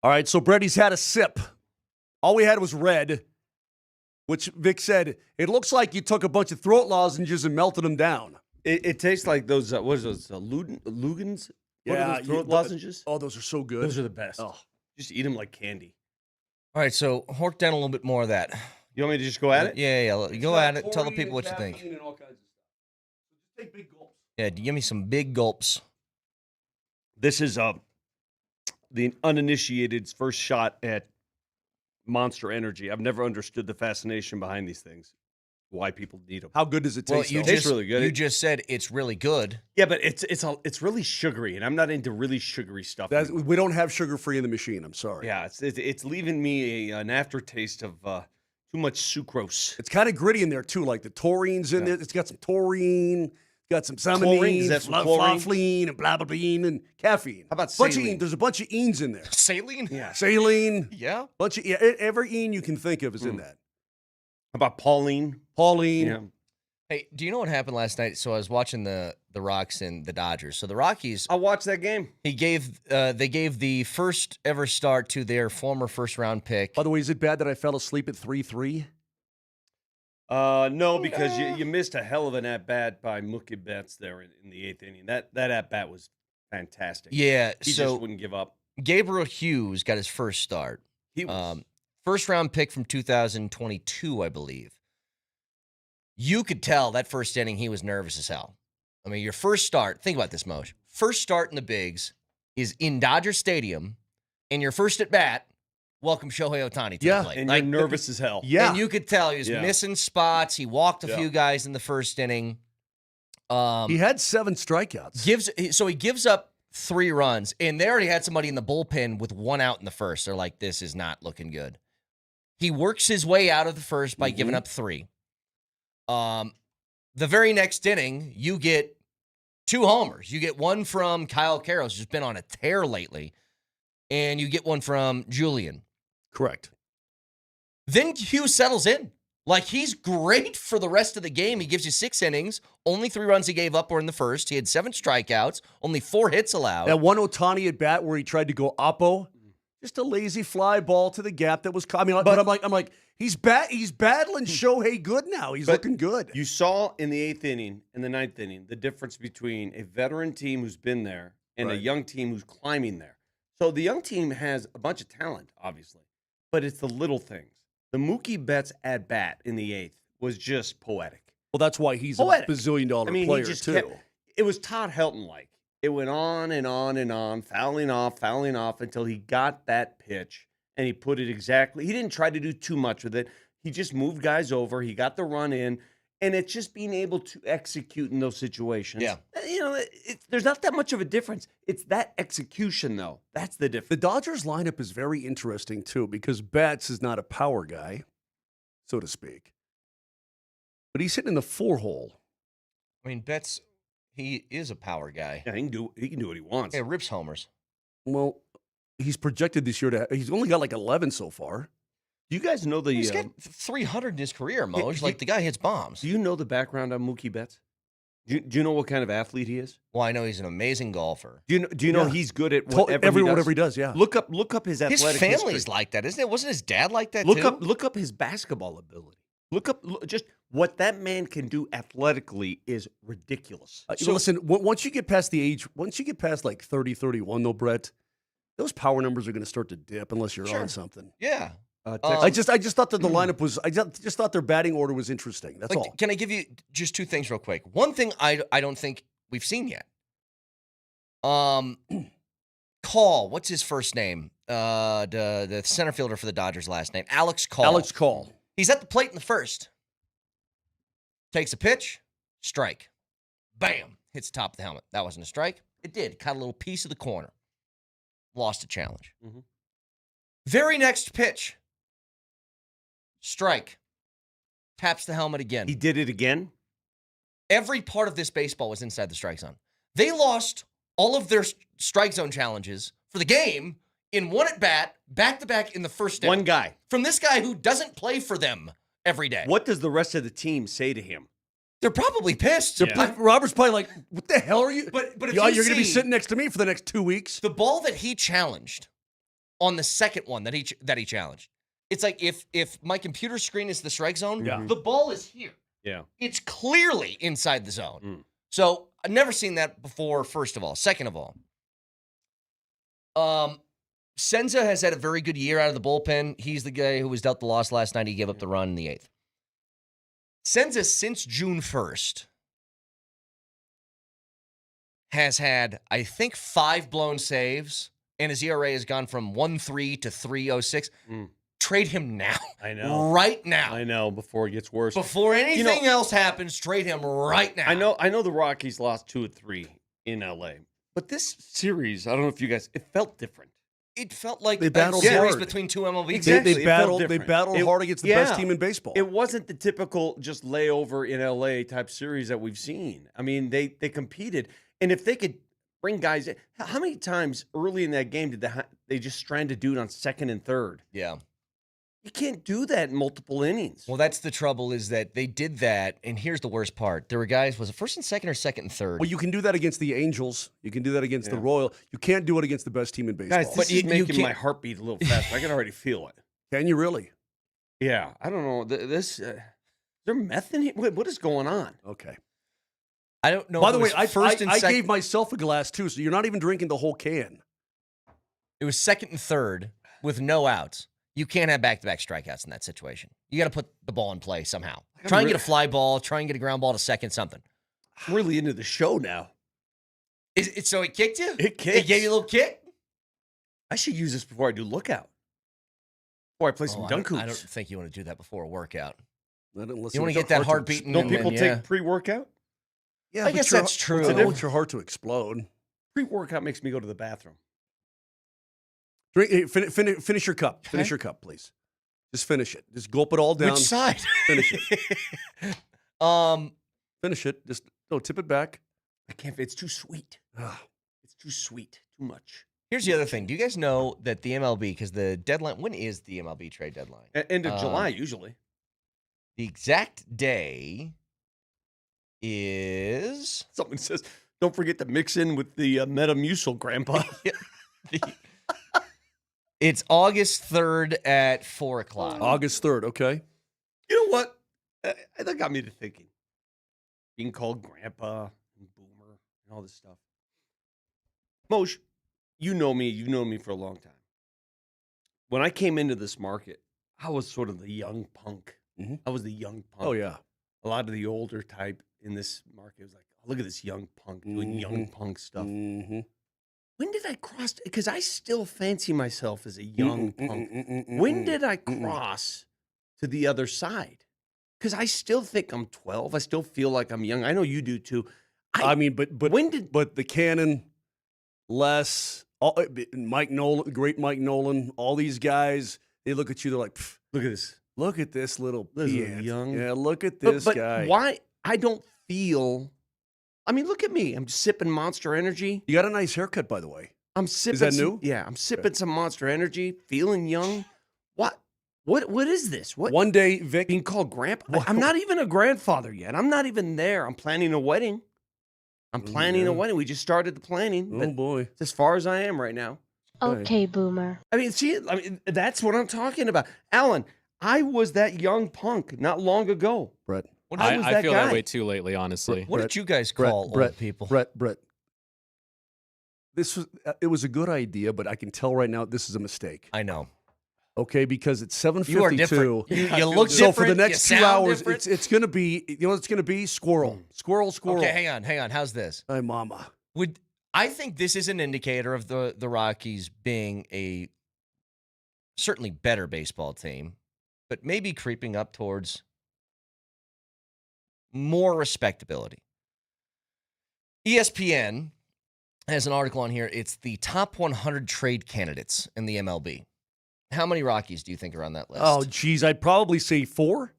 All right, so Brady's had a sip. All we had was red, which Vic said, it looks like you took a bunch of throat lozenges and melted them down. It tastes like those, what is those, Lugans? What are those throat lozenges? Oh, those are so good. Those are the best. Oh. Just eat them like candy. All right, so hork down a little bit more of that. You want me to just go at it? Yeah. Go at it. Tell the people what you think. And all kinds of stuff. So just take big gulps. Yeah, give me some big gulps. This is the uninitiated's first shot at Monster Energy. I've never understood the fascination behind these things. Why people need them. How good does it taste? Well, It tastes really good. You just said it's really good. Yeah, but it's really sugary, and I'm not into really sugary stuff. We don't have sugar-free in the machine. I'm sorry. Yeah, it's leaving me an aftertaste of too much sucrose. It's kind of gritty in there, too. Like the taurine's in there. It's got some taurine, got some Chlorine? Is saminine, that some chlorine? flavoline, and blah, blah, blah, and caffeine. How about bunch of saline? there's a bunch of enes in there. Saline? Yeah. Saline. Yeah. Bunch of every ene you can think of is in that. How about Pauline? Pauline. Yeah. Hey, do you know what happened last night? So I was watching the Rocks and the Dodgers. So the Rockies, I watched that game. they gave the first ever start to their former first round pick. By the way, is it bad that I fell asleep at 3-3? No, because you missed a hell of an at-bat by Mookie Betts there in the 8th inning. That at-bat was fantastic. Yeah, He so just wouldn't give up. Gabriel Hughes got his first start. He was, First round pick from 2022, I believe. You could tell that first inning he was nervous as hell. I mean, your first start, think about this, Moj. First start in the bigs is in Dodger Stadium, and your first at bat, welcome Shohei Ohtani to the plate. and you're nervous as hell. Yeah. And you could tell he was missing spots. He walked a few guys in the first inning. He had 7 strikeouts. So he gives up 3 runs, and they already had somebody in the bullpen with 1 out in the first. They're like, this is not looking good. He works his way out of the first by giving up 3. The very next inning, you get 2 homers. You get one from Kyle Carroll's, who's been on a tear lately, and you get one from Julian. Correct. Then Hughes settles in. Like, he's great for the rest of the game. He gives you 6 innings. Only 3 runs he gave up were in the first. He had 7 strikeouts, only 4 hits allowed. That one Ohtani at bat where he tried to go oppo, just a lazy fly ball to the gap that was. I mean, but I'm like, he's battling Shohei good now. He's looking good. You saw in the 8th inning and the 9th inning the difference between a veteran team who's been there and a young team who's climbing there. So the young team has a bunch of talent, obviously, but it's the little things. The Mookie Betts at bat in the 8th was just poetic. Well, that's why he's Poetic. a bazillion-dollar player too. It was Todd Helton-like. It went on and on and on, fouling off until he got that pitch, and he put it exactly. He didn't try to do too much with it. He just moved guys over. He got the run in, and it's just being able to execute in those situations. Yeah. You know, there's not that much of a difference. It's that execution, though. That's the difference. The Dodgers lineup is very interesting too because Betts is not a power guy, so to speak, but he's hitting in the 4-hole. I mean, Betts, he is a power guy. Yeah, he can do what he wants. Yeah, rips homers. Well, he's projected this year to. He's only got like 11 so far. Do you guys know the? He's got 300 in his career, Moj. Like, the guy hits bombs. Do you know the background on Mookie Betts? Do you know what kind of athlete he is? Well, I know he's an amazing golfer. Do you know he's good at whatever he does? Yeah. Look up his athletic His family's history. like that, isn't it? Wasn't his dad like that Look too? up his basketball ability. Look just what that man can do athletically is ridiculous. So listen, once you get past like 30, 31, though, Brett, those power numbers are going to start to dip unless you're on something. Yeah. I just thought that the lineup was. I just thought their batting order was interesting. That's all. Can I give you just 2 things real quick? One thing I don't think we've seen yet. Call. What's his first name? The center fielder for the Dodgers' last name. Alex Call. Alex Call. He's at the plate in the first. Takes a pitch. Strike. Bam. Hits the top of the helmet. That wasn't a strike. It did. Caught a little piece of the corner. Lost a challenge. Mm-hmm. Very next pitch. Strike. Taps the helmet again. He did it again? Every part of this baseball was inside the strike zone. They lost all of their strike zone challenges for the game in one at bat, back-to-back in the first inning. One guy. From this guy who doesn't play for them every day. What does the rest of the team say to him? They're probably pissed. Robert's probably like, what the hell are you? But if you're you going to be see sitting next to me for the next 2 weeks. the ball that he challenged on the second one that he challenged. It's like if my computer screen is the strike zone, the ball is here. Yeah. It's clearly inside the zone. So I've never seen that before, first of all. Second of all, Senza has had a very good year out of the bullpen. He's the guy who was dealt the loss last night. He gave up the run in the 8th. Senza, since June 1st, has had, I think, 5 blown saves, and his ERA has gone from 1.3 to 3.06. Trade him now. I know. Right now. I know, before it gets worse. Before anything else happens, trade him right now. I know the Rockies lost 2 of 3 in LA. But this series, I don't know if you guys, it felt different. It felt like they battled a series hard between two MLB teams. Exactly. They battled hard against the best team in baseball. It wasn't the typical just layover in LA type series that we've seen. I mean, they competed. And if they could bring guys in, how many times early in that game did they just strand a dude on second and third? Yeah. You can't do that in multiple innings. Well, that's the trouble, is that they did that, and here's the worst part. There were guys, was it first and second or second and third? Well, you can do that against the Angels. You can do that against the Royal. You can't do it against the best team in baseball. Guys, this is making my heart beat a little fast. I can already feel it. Can you really? Yeah. I don't know. Is there meth in here? What is going on? Okay. I don't know. By the way, I second. gave myself a glass, too, so you're not even drinking the whole can. It was second and third with no outs. You can't have back-to-back strikeouts in that situation. You got to put the ball in play somehow. Try and get a fly ball. Try and get a ground ball to second, something. I'm really into the show now. So it kicked you? It kicked. It gave you a little kick? I should use this before I do lookout. Before I play some dunk hoops. I don't think you want to do that before a workout. You want to get that heart beating. Don't people take pre-workout? Yeah, I guess that's true. I don't want your heart to explode. Pre-workout makes me go to the bathroom. Drink. Finish your cup. Okay. Finish your cup, please. Just finish it. Just gulp it all down. Which side? Finish it. Finish it. Just tip it back. I can't. It's too sweet. It's too sweet. Too much. Here's the other thing. Do you guys know that the MLB, because the deadline, when is the MLB trade deadline? End of July, usually. The exact day is... Something says, don't forget to mix in with the Metamucil, Grandpa. It's August 3rd at 4 o'clock. August 3rd, okay. You know what? That got me to thinking. Being called Grandpa and Boomer and all this stuff. Moshe, you know me. You've known me for a long time. When I came into this market, I was sort of the young punk. Mm-hmm. I was the young punk. Oh, yeah. A lot of the older type in this market was like, oh, look at this young punk doing young punk stuff. Mm-hmm. When did I cross? Because I still fancy myself as a young punk. When did I cross to the other side? Because I still think I'm 12. I still feel like I'm young. I know you do too. But when did the Cannon, Les, Mike Nolan, great Mike Nolan, all these guys, they look at you. They're like, look at this. Look at this little young. Yeah, look at this guy. Why? I don't feel. I mean, look at me. I'm just sipping Monster Energy. You got a nice haircut, by the way. I'm sipping. Is that new? Yeah, I'm sipping some Monster Energy, feeling young. What is this? What? One day, Vic, being called grandpa. I'm not even a grandfather yet. I'm not even there. I'm planning a wedding. A wedding. We just started the planning. Oh boy, it's as far as I am right now. Okay, Boomer. I mean, that's what I'm talking about, Alan. I was that young punk not long ago. Brett. I feel that way too lately, honestly. What did you guys call old people? Brett. It was a good idea, but I can tell right now this is a mistake. I know. Okay, because it's 7:52. You are different. You look so different. For the next 2 sound hours, different. it's going to be. You know what it's going to be? Squirrel. Okay, hang on. How's this? Hey, mama. I think this is an indicator of the Rockies being a certainly better baseball team, but maybe creeping up towards more respectability. ESPN has an article on here. It's the top 100 trade candidates in the MLB. How many Rockies do you think are on that list? Oh, geez, I'd probably say 4.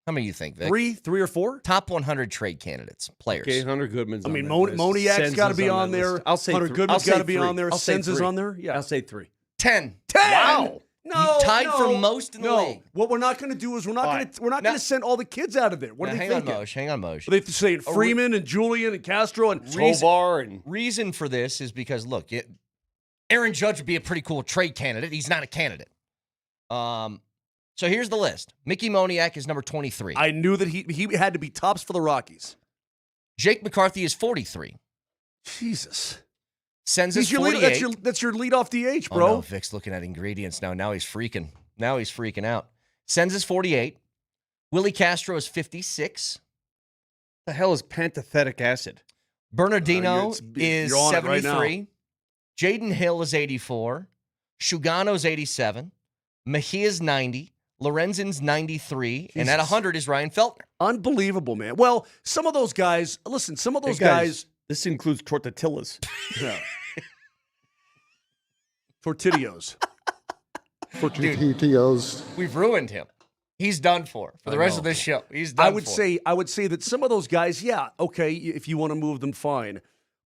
How many do you think, Vic? 3 or 4? Top 100 trade candidates, players. Okay, Hunter Goodman's on that Moniak's got to be on there. I'll say Hunter Goodman's got to be on there. Senz is on there. Yeah. I'll say 3. 10. Wow. No, tied for most in the league. What we're not going to do is we're not going to send all the kids out of there. What are they thinking? Hang on, Mosh. Are they saying Freeman and Julian and Castro and Tovar and reason for this is because look, Aaron Judge would be a pretty cool trade candidate. He's not a candidate. So here's the list. Mickey Moniak is number 23. I knew that he had to be tops for the Rockies. Jake McCarthy is 43. Jesus. Sens is He's your 48. that's your leadoff DH, Oh, bro. no, Vic's looking at ingredients now. Now he's freaking. Now he's freaking out. Sens is 48. Willie Castro is 56. The hell is pantothenic acid? Bernardino is you're on it right now. 73. Jaden Hill is 84. Shugano's 87. Mejia's 90. Lorenzen's 93. And at 100 is Ryan Feltner. Unbelievable, man. Well, some of those guys, listen, some of those Hey, guys, This includes tortillas. tortillos. For GTOs. We've ruined him. He's done for the rest of this show. He's done I would say that some of those guys, yeah, okay, if you want to move them, fine.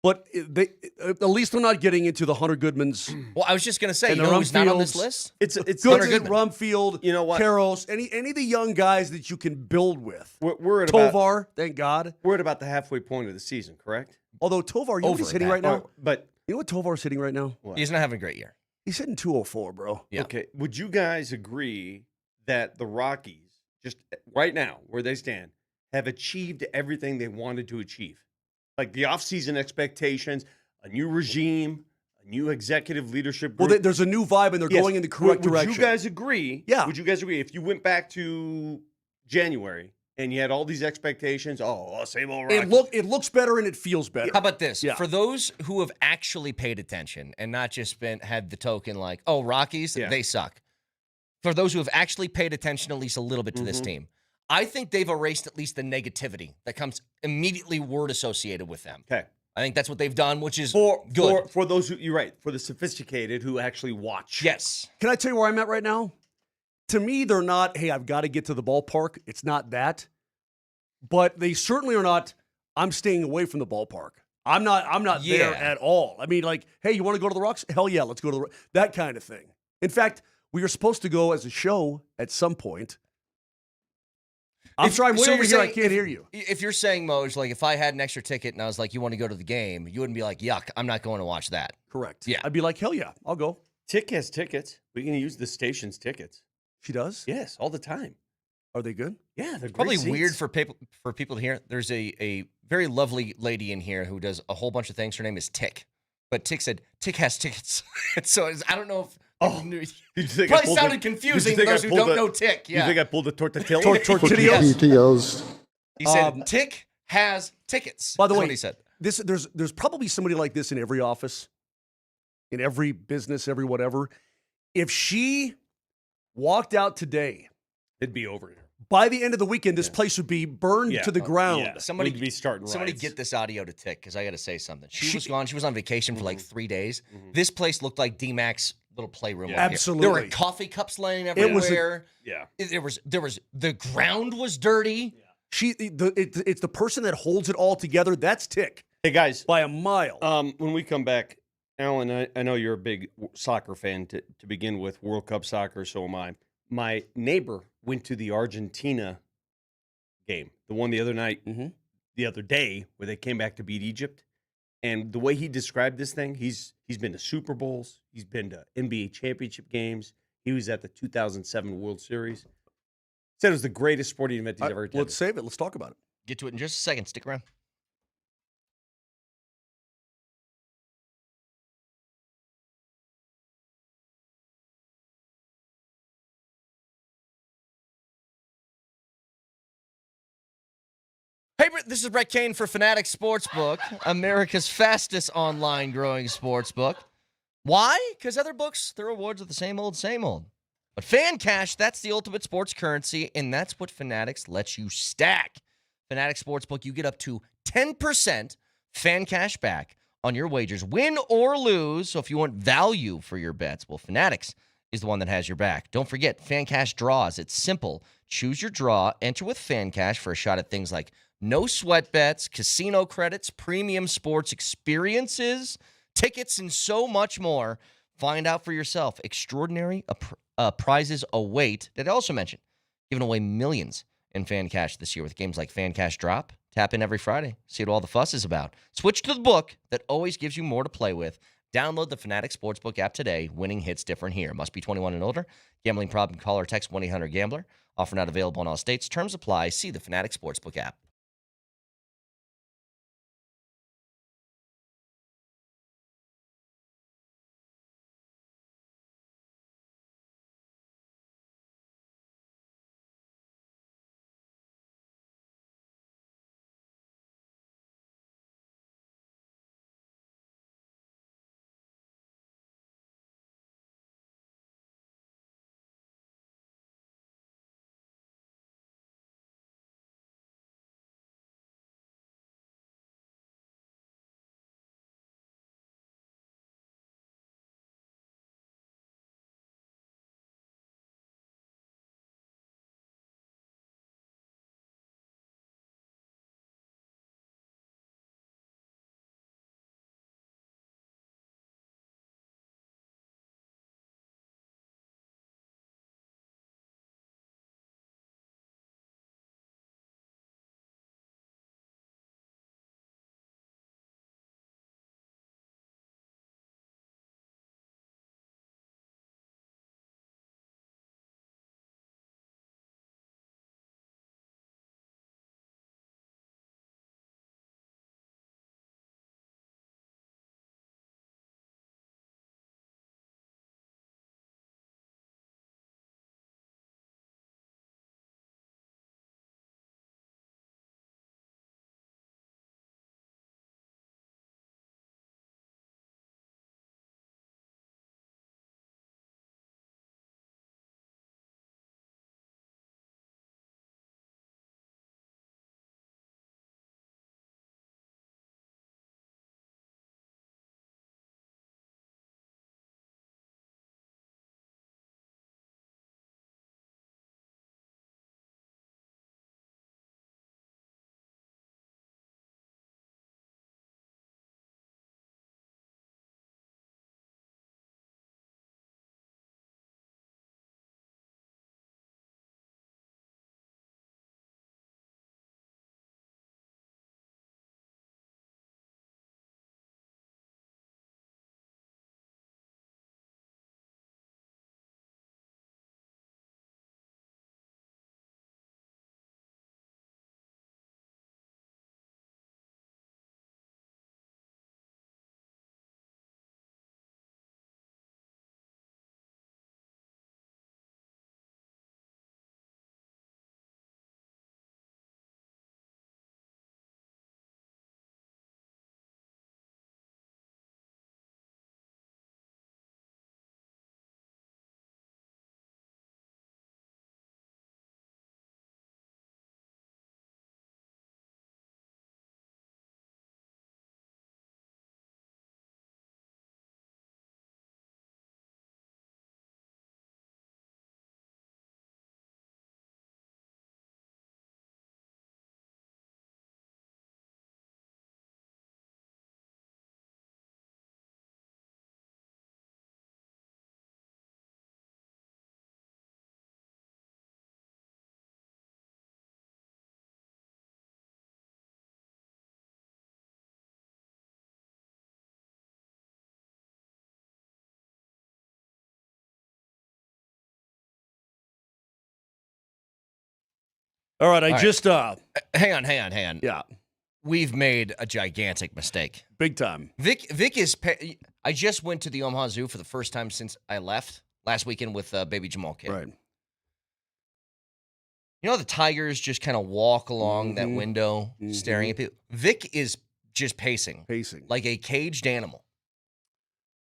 But they at least they're not getting into the Hunter Goodmans. Well, I was just going to say, And you the know who's not on this Rumfields. list? It's Goodman, Rumfield, You know what? Karros, any of the young guys that you can build with. We're at about Tovar, thank God. we're at about the halfway point of the season, correct? Although Tovar, you know what he's Over hitting that. right now? But You know what Tovar's hitting right now? He's not having a great year. He's hitting 204, bro. Yeah. okay, would you guys agree that the Rockies, just right now where they stand, have achieved everything they wanted to achieve? Like the offseason expectations, a new regime, a new executive leadership group. Well, there's a new vibe, and they're Yes. going in the correct Would direction. you guys agree? Yeah. Would you guys agree if you went back to January and you had all these expectations? Oh, same old Rockies. It looks better and it feels better. How about this? Yeah. For those who have actually paid attention and not just had the token like, oh, Rockies, Yeah. they suck. For those who have actually paid attention at least a little bit to this team, I think they've erased at least the negativity that comes immediately word associated with them. Okay. I think that's what they've done, which is For good. for those who you're right, for the sophisticated who actually watch. Yes. Can I tell you where I'm at right now? To me, they're not, hey, I've got to get to the ballpark. It's not that. But they certainly are not, I'm staying away from the ballpark. I'm not there Yeah. at all. I mean, like, hey, you want to go to the Rocks? Hell yeah, let's go to the that kind of thing. In fact, we were supposed to go as a show at some point. I'm sorry, I'm So way over you're here. I saying can't hear you. If you're saying, Moj, like if I had an extra ticket and I was like, you want to go to the game, you wouldn't be like, yuck, I'm not going to watch that. Correct. Yeah. I'd be like, hell yeah, I'll go. Tick has tickets. We can use the station's tickets. She does? Yes, all the time. Are they good? Yeah, they're Probably great weird seats. for people to hear. There's a very lovely lady in here who does a whole bunch of things. Her name is Tick. But Tick said, Tick has tickets. So I don't know if Oh, knew. Did you think I Probably pulled sounded the- confusing did to you those think who I pulled don't the- know Tick. You Yeah. think I pulled the tortilla? Tortillas. GTOs. He said, Tick has tickets. By the That's way, what he said. There's probably somebody like this in every office, in every business, every whatever. If she walked out today, It'd be over here. by the end of the weekend, this place would be burned Yeah. to the ground. Yeah. Somebody We'd be starting Somebody riots. get this audio to Tick because I got to say something. She She- was gone. She was on vacation for like 3 days. This place looked like DMac's little playroom. Yeah. over here. Absolutely. There were coffee cups laying It was a- everywhere. Yeah. There was the ground was dirty. It's the person that holds it all together. That's Tick Hey guys, by a mile. when we come back, Alan, I know you're a big soccer fan to begin with, World Cup soccer, so am I. My neighbor went to the Argentina game, the one the other night, the other day, where they came back to beat Egypt. And the way he described this thing, he's been to Super Bowls, he's been to NBA championship games, he was at the 2007 World Series. Said it was the greatest sporting event he's ever attended. Let's save it. Let's talk about it. Get to it in just a second. Stick around. Hey, this is Brett Kane for Fanatics Sportsbook, America's fastest online growing sportsbook. Why? Because other books, their rewards are the same old, same old. But Fan Cash, that's the ultimate sports currency, and that's what Fanatics lets you stack. Fanatics Sportsbook, you get up to 10% Fan Cash back on your wagers, win or lose. So if you want value for your bets, well, Fanatics is the one that has your back. Don't forget, Fan Cash draws. It's simple. Choose your draw, enter with Fan Cash for a shot at things like no sweat bets, casino credits, premium sports experiences, tickets, and so much more. Find out for yourself. Extraordinary prizes await. Did I also mention giving away millions in Fan Cash this year with games like Fan Cash Drop? Tap in every Friday. See what all the fuss is about. Switch to the book that always gives you more to play with Download the Fanatics Sportsbook app today. Winning hits different here. Must be 21 and older. Gambling problem? Call or text 1-800-GAMBLER. Offer not available in all states. Terms apply. See the Fanatics Sportsbook app. All right, I right. just Hang on. yeah, We've made a gigantic mistake. big time. Vic is. I just went to the Omaha Zoo for the first time since I left last weekend with baby Jamal Kid. Right. You know, the tigers just kind of walk along that Mhm. window, staring at people. Vic is just pacing like a caged animal.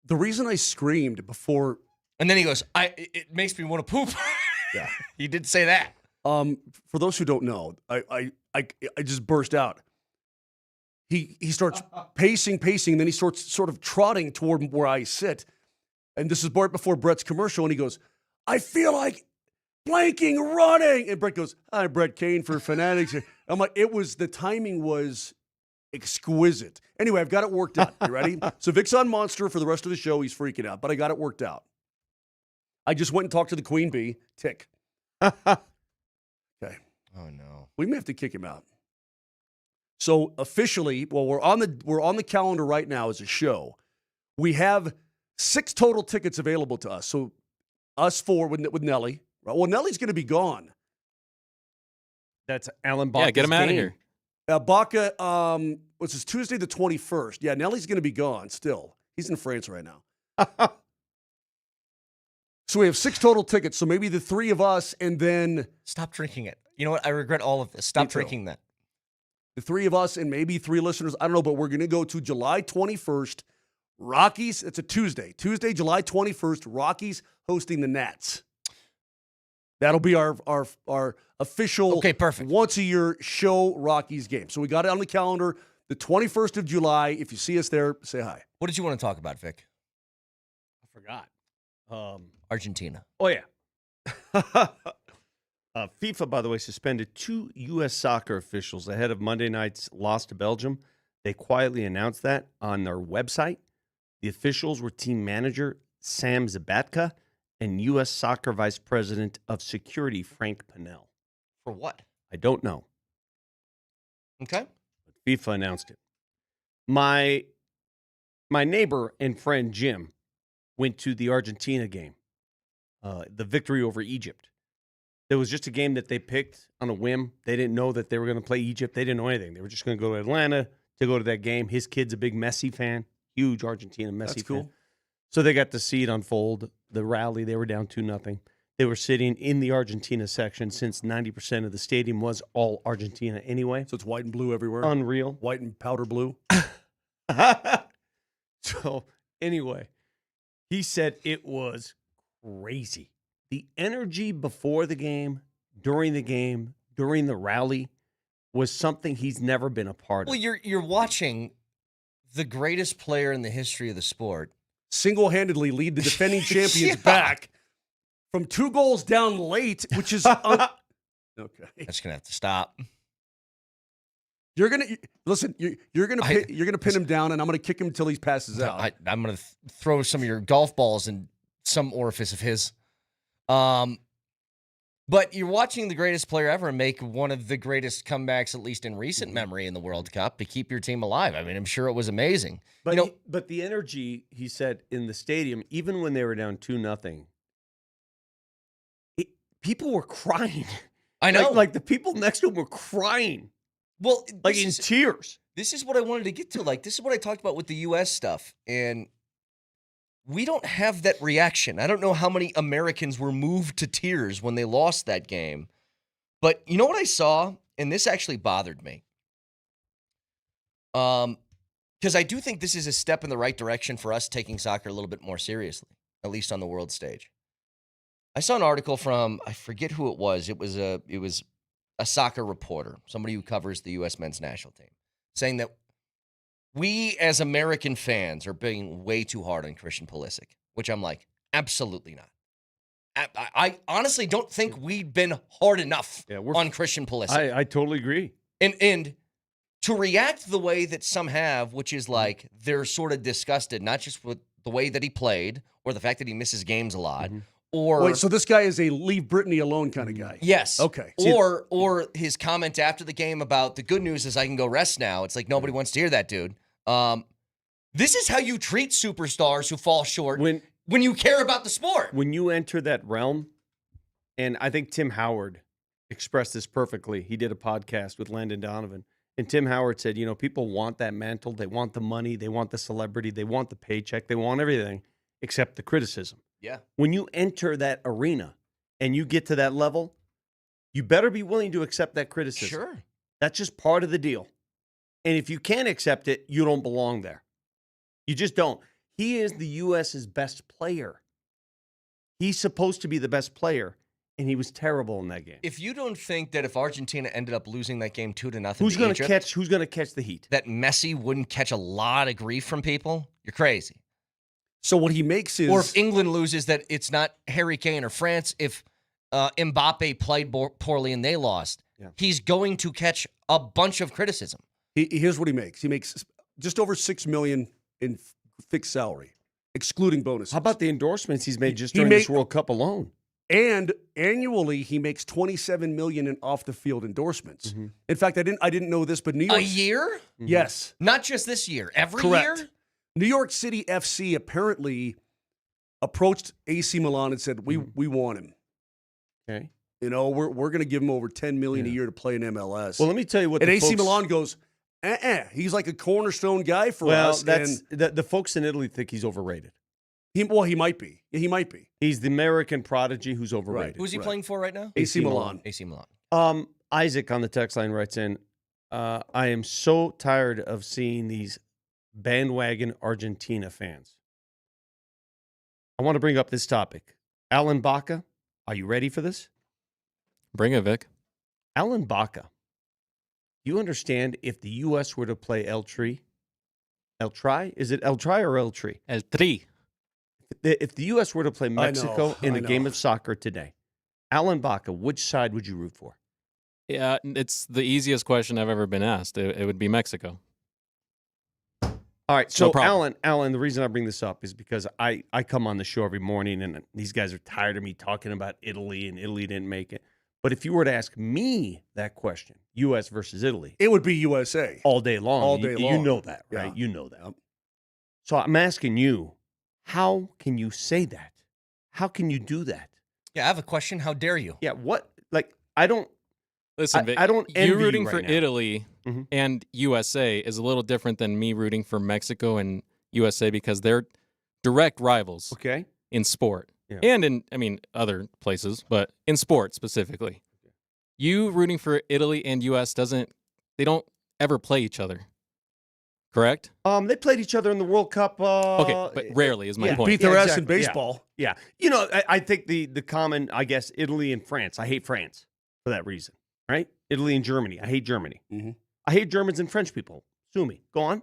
The reason I screamed before, And then he goes, it makes me want to poop. yeah. He did say that. For those who don't know, I just burst out. He starts pacing, and then he starts sort of trotting toward where I sit. And this is right before Brett's commercial, and he goes, I feel like blanking, running. And Brett goes, hi, Brett Kane for Fanatics. I'm like, the timing was exquisite. Anyway, I've got it worked out. You ready? So Vic's on Monster for the rest of the show. He's freaking out, but I got it worked out. I just went and talked to the Queen Bee. Tick. Okay. Oh, no. We may have to kick him out. So officially, well, we're on the calendar right now as a show. We have 6 total tickets available to us. So us 4 with Nelly. Well, Nelly's going to be gone. That's Alan Baca's Yeah, get him out of game. here. Baca, what's this, Tuesday the 21st. Yeah, Nelly's going to be gone still. He's in France right now. So we have 6 total tickets. So maybe the 3 of us and then Stop drinking it. You know what? I regret all of this. Stop Me too. drinking that. the 3 of us and maybe 3 listeners. I don't know, but we're going to go to July 21st. Rockies, it's a Tuesday. Tuesday, July 21st, Rockies hosting the Nats. That'll be our official perfect. once-a-year show Rockies game. So we got it on the calendar, the 21st of July. If you see us there, say hi. What did you want to talk about, Vic? I forgot. Argentina. Oh, yeah. FIFA, by the way, suspended 2 U.S. soccer officials ahead of Monday night's loss to Belgium. They quietly announced that on their website. The officials were team manager Sam Zabatka and U.S. Soccer Vice President of Security Frank Pennell. For what? I don't know. Okay. FIFA announced it. My neighbor and friend Jim went to the Argentina game, the victory over Egypt. It was just a game that they picked on a whim. They didn't know that they were going to play Egypt. They didn't know anything. They were just going to go to Atlanta to go to that game. His kid's a big Messi fan, huge Argentina Messi That's fan. cool. So they got to see it unfold. The rally, they were down 2-0. They were sitting in the Argentina section since 90% of the stadium was all Argentina anyway. So it's white and blue everywhere. Unreal. White and powder blue. So anyway, he said it was crazy. The energy before the game, during the rally was something he's never been a part of. Well, you're watching the greatest player in the history of the sport Single-handedly lead the defending champions Yeah. back from 2 goals down late, which is okay. That's gonna have to stop. You're gonna listen. You're gonna pin him down, and I'm gonna kick him until he passes out. I'm gonna throw some of your golf balls in some orifice of his. But you're watching the greatest player ever make one of the greatest comebacks, at least in recent memory, in the World Cup to keep your team alive. I mean, I'm sure it was amazing. But, you know, but the energy, he said, in the stadium, even when they were down 2-0, people were crying. I know. Like the people next to him were crying. Well, Like in tears. This is what I wanted to get to. Like, this is what I talked about with the U.S. stuff. And we don't have that reaction. I don't know how many Americans were moved to tears when they lost that game. But you know what I saw? And this actually bothered me. Because I do think this is a step in the right direction for us taking soccer a little bit more seriously, at least on the world stage. I saw an article from, I forget who it was. It was a soccer reporter, somebody who covers the U.S. men's national team, saying that we as American fans are being way too hard on Christian Pulisic, which I'm like, absolutely not. I honestly don't think we've been hard enough on Christian Pulisic. I totally agree. And to react the way that some have, which is like they're sort of disgusted, not just with the way that he played or the fact that he misses games a lot, or Wait, so this guy is a leave Brittany alone kind of guy. yes, Okay. or his comment after the game about the good news is I can go rest now. It's like nobody wants to hear that, dude. This is how you treat superstars who fall short when you care about the sport. When you enter that realm, and I think Tim Howard expressed this perfectly. He did a podcast with Landon Donovan, and Tim Howard said, you know, people want that mantle. They want the money. They want the celebrity. They want the paycheck. They want everything except the criticism. Yeah. When you enter that arena and you get to that level, you better be willing to accept that criticism. Sure. That's just part of the deal. And if you can't accept it, you don't belong there. You just don't. He is the U.S.'s best player. He's supposed to be the best player, and he was terrible in that game. If you don't think that if Argentina ended up losing that game 2-0, Who's going Egypt, to catch the heat? that Messi wouldn't catch a lot of grief from people, you're crazy. So what he makes is, Or if England loses, that it's not Harry Kane or France. If Mbappe played poorly and they lost, he's going to catch a bunch of criticism. here's what he makes. He makes just over $6 million in fixed salary, excluding bonuses. How about the endorsements he's made just during this World Cup alone? And annually, he makes $27 million in off-the-field endorsements. In fact, I didn't know this, but New York A year? Yes, Not just this year. Every correct. year? New York City FC apparently approached AC Milan and said, we want him. Okay. You know, we're going to give him over $10 million a year to play in MLS. Well, let me tell you what. And the AC folks, Milan goes, he's like a cornerstone guy for well, us. that's the folks in Italy think he's overrated. He might be. Yeah, he might be. He's the American prodigy who's overrated. Who's he playing for right now? AC Milan. AC Milan. Isaac on the text line writes in, I am so tired of seeing these bandwagon Argentina fans. I want to bring up this topic. Alan Baca, are you ready for this? Bring it, Vic. Alan Baca, you understand if the U.S. were to play El Tri? Is it El Tri or El Tri? El Tri. If the U.S. were to play Mexico in I a know. game of soccer today, Alan Baca, which side would you root for? Yeah, it's the easiest question I've ever been asked. It would be Mexico. All right, so problem. Alan, the reason I bring this up is because I come on the show every morning, and these guys are tired of me talking about Italy, and Italy didn't make it. But if you were to ask me that question, U.S. versus Italy, It would be USA. all day long. All day You long. know that, right? Yeah. You know that. So I'm asking you, how can you say that? How can you do that? Yeah, I have a question. How dare you? Yeah, what? Like, I don't. Listen, Vic, I don't envy you rooting you for right now. Italy Mhm. and USA is a little different than me rooting for Mexico and USA because they're direct rivals Okay. in sport Yeah. and in other places, but in sport specifically. You rooting for Italy and US they don't ever play each other. Correct? They played each other in the World Cup. Okay, but rarely is my yeah. point. Beat their ass in exactly. Yeah. baseball. Yeah. You know, I think the common, I guess, Italy and France. I hate France for that reason, right? Italy and Germany. I hate Germany. Mhm. I hate Germans and French people. Sue me. Go on.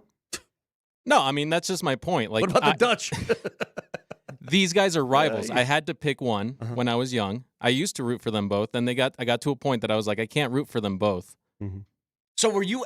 No, I mean that's just my point. Like What about the Dutch? these guys are rivals. yeah. I had to pick one when I was young. I used to root for them both. Then I got to a point that I was like, I can't root for them both. So were you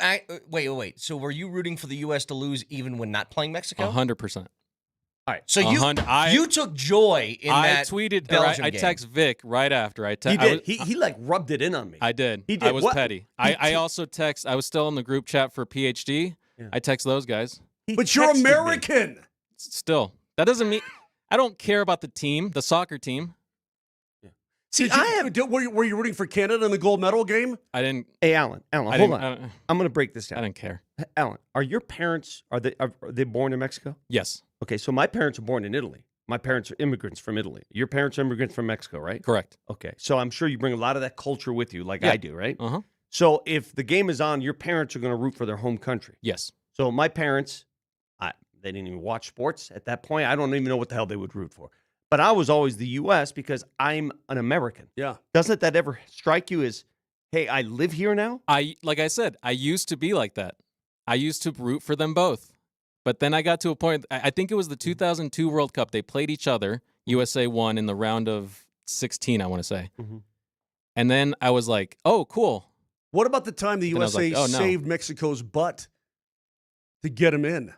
wait? So were you rooting for the U.S. to lose even when not playing Mexico? 100%. All right. So you took joy in I that tweeted. Belgium I game. text Vic right after. He did. I was- He like rubbed it in on me. I did. He did. I was What? petty. I also text. I was still in the group chat for PhD. Yeah. I text those guys. He But you're texted me. American. Still, that doesn't mean I don't care about the team, the soccer team. See, Were you rooting for Canada in the gold medal game? I didn't. Hey, Alan, I hold didn't. on. I'm going to break this I down. didn't care. Alan, are your parents are they born in Mexico? Yes, Okay, so my parents are born in Italy. My parents are immigrants from Italy. Your parents are immigrants from Mexico, right? correct. Okay, so I'm sure you bring a lot of that culture with you, like I do, right? Uh huh. So if the game is on, your parents are going to root for their home country. Yes. So my parents, they didn't even watch sports at that point. I don't even know what the hell they would root for. But I was always the U.S. because I'm an American. Yeah. Doesn't that ever strike you as, hey, I live here now? Like I said, I used to be like that. I used to root for them both. But then I got to a point, I think it was the 2002 World Cup. They played each other. USA won in the round of 16, I want to say. Mhm. And then I was like, oh, cool. What about the time the Then I was USA like, oh, no. saved Mexico's butt to get him in?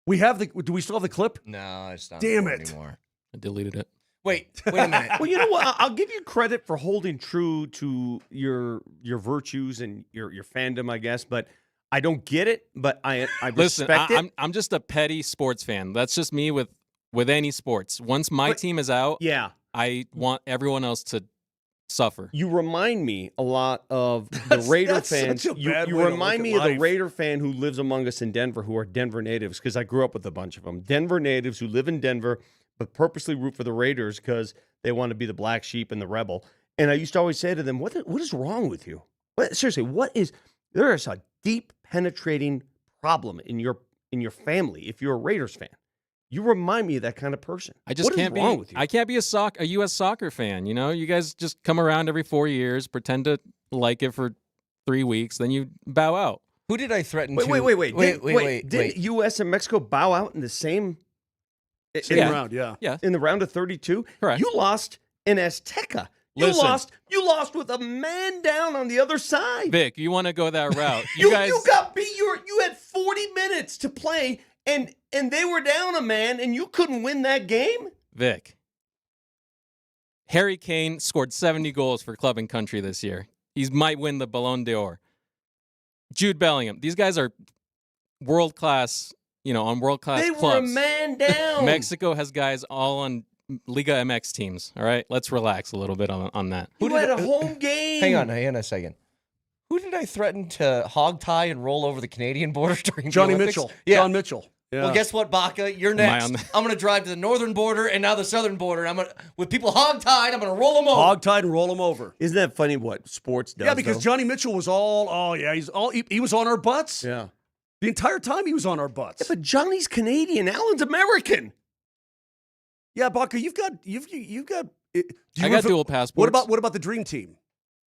Do we still have the clip? No, it's not Damn important it. anymore. I deleted it. Wait a minute. Well, you know what? I'll give you credit for holding true to your virtues and your fandom, I guess. But I don't get it. But I Listen, respect it. I'm just a petty sports fan. That's just me with any sports. Once my team is out, Yeah. I want everyone else to suffer. You remind me a lot of the Raider that's fans. such a You bad way to remind look me at of the life. Raider fan who lives among us in Denver, who are Denver natives, because I grew up with a bunch of them. Denver natives who live in Denver, but purposely root for the Raiders because they want to be the black sheep and the rebel. And I used to always say to them, what is wrong with you? Seriously, there is a deep penetrating problem in your family if you're a Raiders fan. You remind me of that kind of person. I just What is can't be. wrong with you? I can't be a U.S. soccer fan. You know, you guys just come around every 4 years, pretend to like it for 3 weeks, then you bow out. Who did I threaten Wait, to? wait. Didn't U.S. and Mexico bow out in the same Yeah. round? Yeah. Yeah, in the round of 32? correct. You lost in Azteca. You Listen. lost with a man down on the other side. Vic, you want to go that route? You guys, got beat. You had 40 minutes to play, and they were down a man, and you couldn't win that game. Vic. Harry Kane scored 70 goals for club and country this year. He might win the Ballon d'Or. Jude Bellingham. These guys are world-class, on world-class They clubs. were a man down. Mexico has guys all on Liga MX teams. All right, let's relax a little bit on that. You had a home game. Hang on a second. Who did I threaten to hog tie and roll over the Canadian border during Johnny the Olympics? Mitchell. Yeah. John Mitchell. Yeah. Well, guess what, Baca? You're Am I next. on the- I'm going to drive to the northern border and now the southern border. With people hog-tied, I'm going to roll them over. Hog-tied and roll him over. Isn't that funny what sports does? Yeah, because though? Johnny Mitchell was he was on our butts. Yeah. The entire time he was on our butts. Yeah, but Johnny's Canadian. Alan's American. Yeah, Baca, you've got. Do I got dual passports. What about the Dream Team?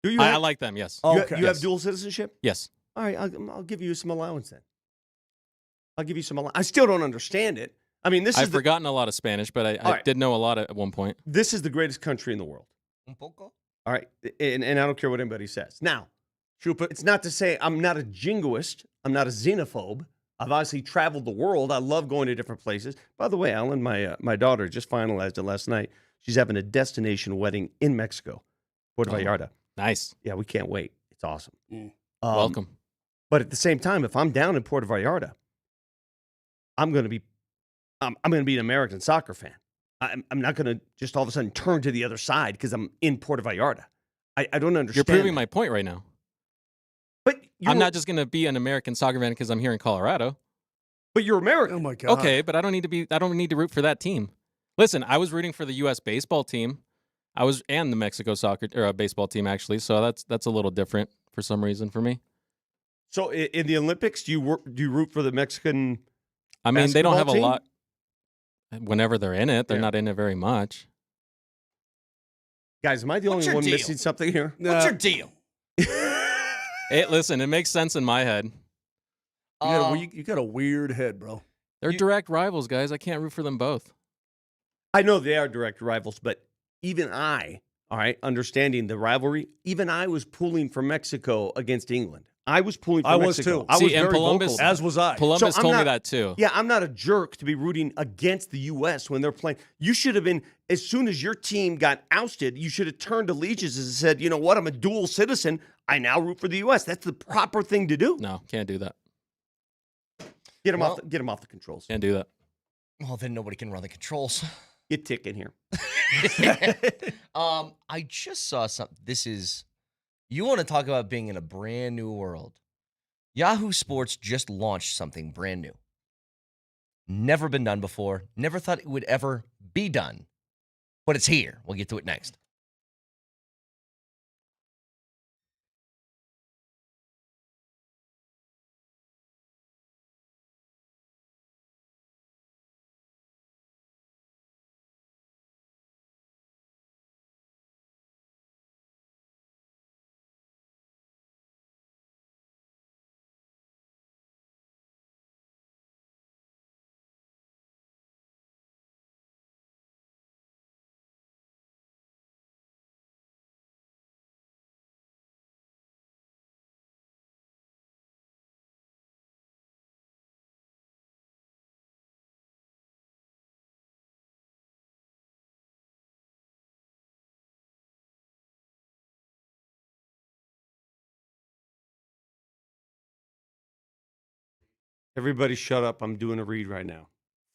Do you? I like them. Yes. Oh, You, okay. you have dual citizenship? Yes. All right, I'll give you some allowance then. I'll give you some allowance. I still don't understand it. I mean, I've forgotten a lot of Spanish, but I right. did know a lot at one point. This is the greatest country in the world. Un poco? All right, and I don't care what anybody says. Now, it's not to say I'm not a jingoist. I'm not a xenophobe. I've obviously traveled the world. I love going to different places. By the way, Alan, my daughter just finalized it last night. She's having a destination wedding in Mexico, Puerto Vallarta. Nice. Yeah, we can't wait. It's awesome. Welcome. But at the same time, if I'm down in Puerto Vallarta, I'm going to be an American soccer fan. I'm not going to just all of a sudden turn to the other side because I'm in Puerto Vallarta. I don't understand. You're proving my point right now. But I'm not just going to be an American soccer fan because I'm here in Colorado. But you're American. Oh my God. Okay, but I don't need to root for that team. Listen, I was rooting for the U.S. baseball team. And the Mexico soccer or baseball team actually. So that's a little different for some reason for me. So in the Olympics, do you root for the Mexican? I mean, they don't have basketball a lot. Whenever they're in it, they're Yeah. not in it very much. Guys, am I the What's only your one deal? missing something here? What's your deal? Listen, it makes sense in my head. You got a weird head, bro. They're direct rivals, guys. I can't root for them both. I know they are direct rivals, but even I, all right, understanding the rivalry, even I was pulling for Mexico against England. I was pulling for I was Mexico. too. I See, was and very Polumbus- vocal. As was I. Polumbus So I'm told me not- that too. Yeah, I'm not a jerk to be rooting against the U.S. when they're playing. You should have been, as soon as your team got ousted, you should have turned to allegiance and said, you know what, I'm a dual citizen. I now root for the U.S. That's the proper thing to do. No, can't do that. Get him off the controls. Can't do that. Well, then nobody can run the controls. Get Tick in here. I just saw something. You want to talk about being in a brand new world. Yahoo Sports just launched something brand new. Never been done before. Never thought it would ever be done. But it's here. We'll get to it next. Everybody shut up. I'm doing a read right now.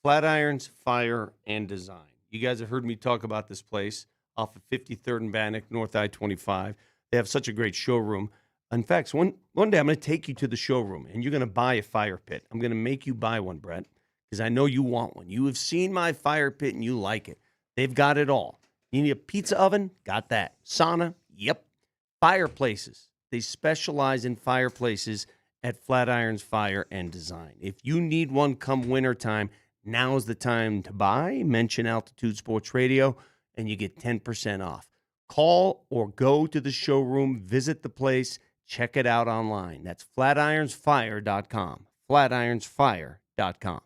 Flatirons, Fire, and Design. You guys have heard me talk about this place off of 53rd and Bannock, North I-25. They have such a great showroom. In fact, one day I'm going to take you to the showroom, and you're going to buy a fire pit. I'm going to make you buy one, Brett, because I know you want one. You have seen my fire pit, and you like it. They've got it all. You need a pizza oven? Got that. Sauna? Yep. Fireplaces. They specialize in fireplaces at Flatirons Fire and Design. If you need one come wintertime, now's the time to buy. Mention Altitude Sports Radio, and you get 10% off. Call or go to the showroom, visit the place, check it out online. That's flatironsfire.com. Flatironsfire.com.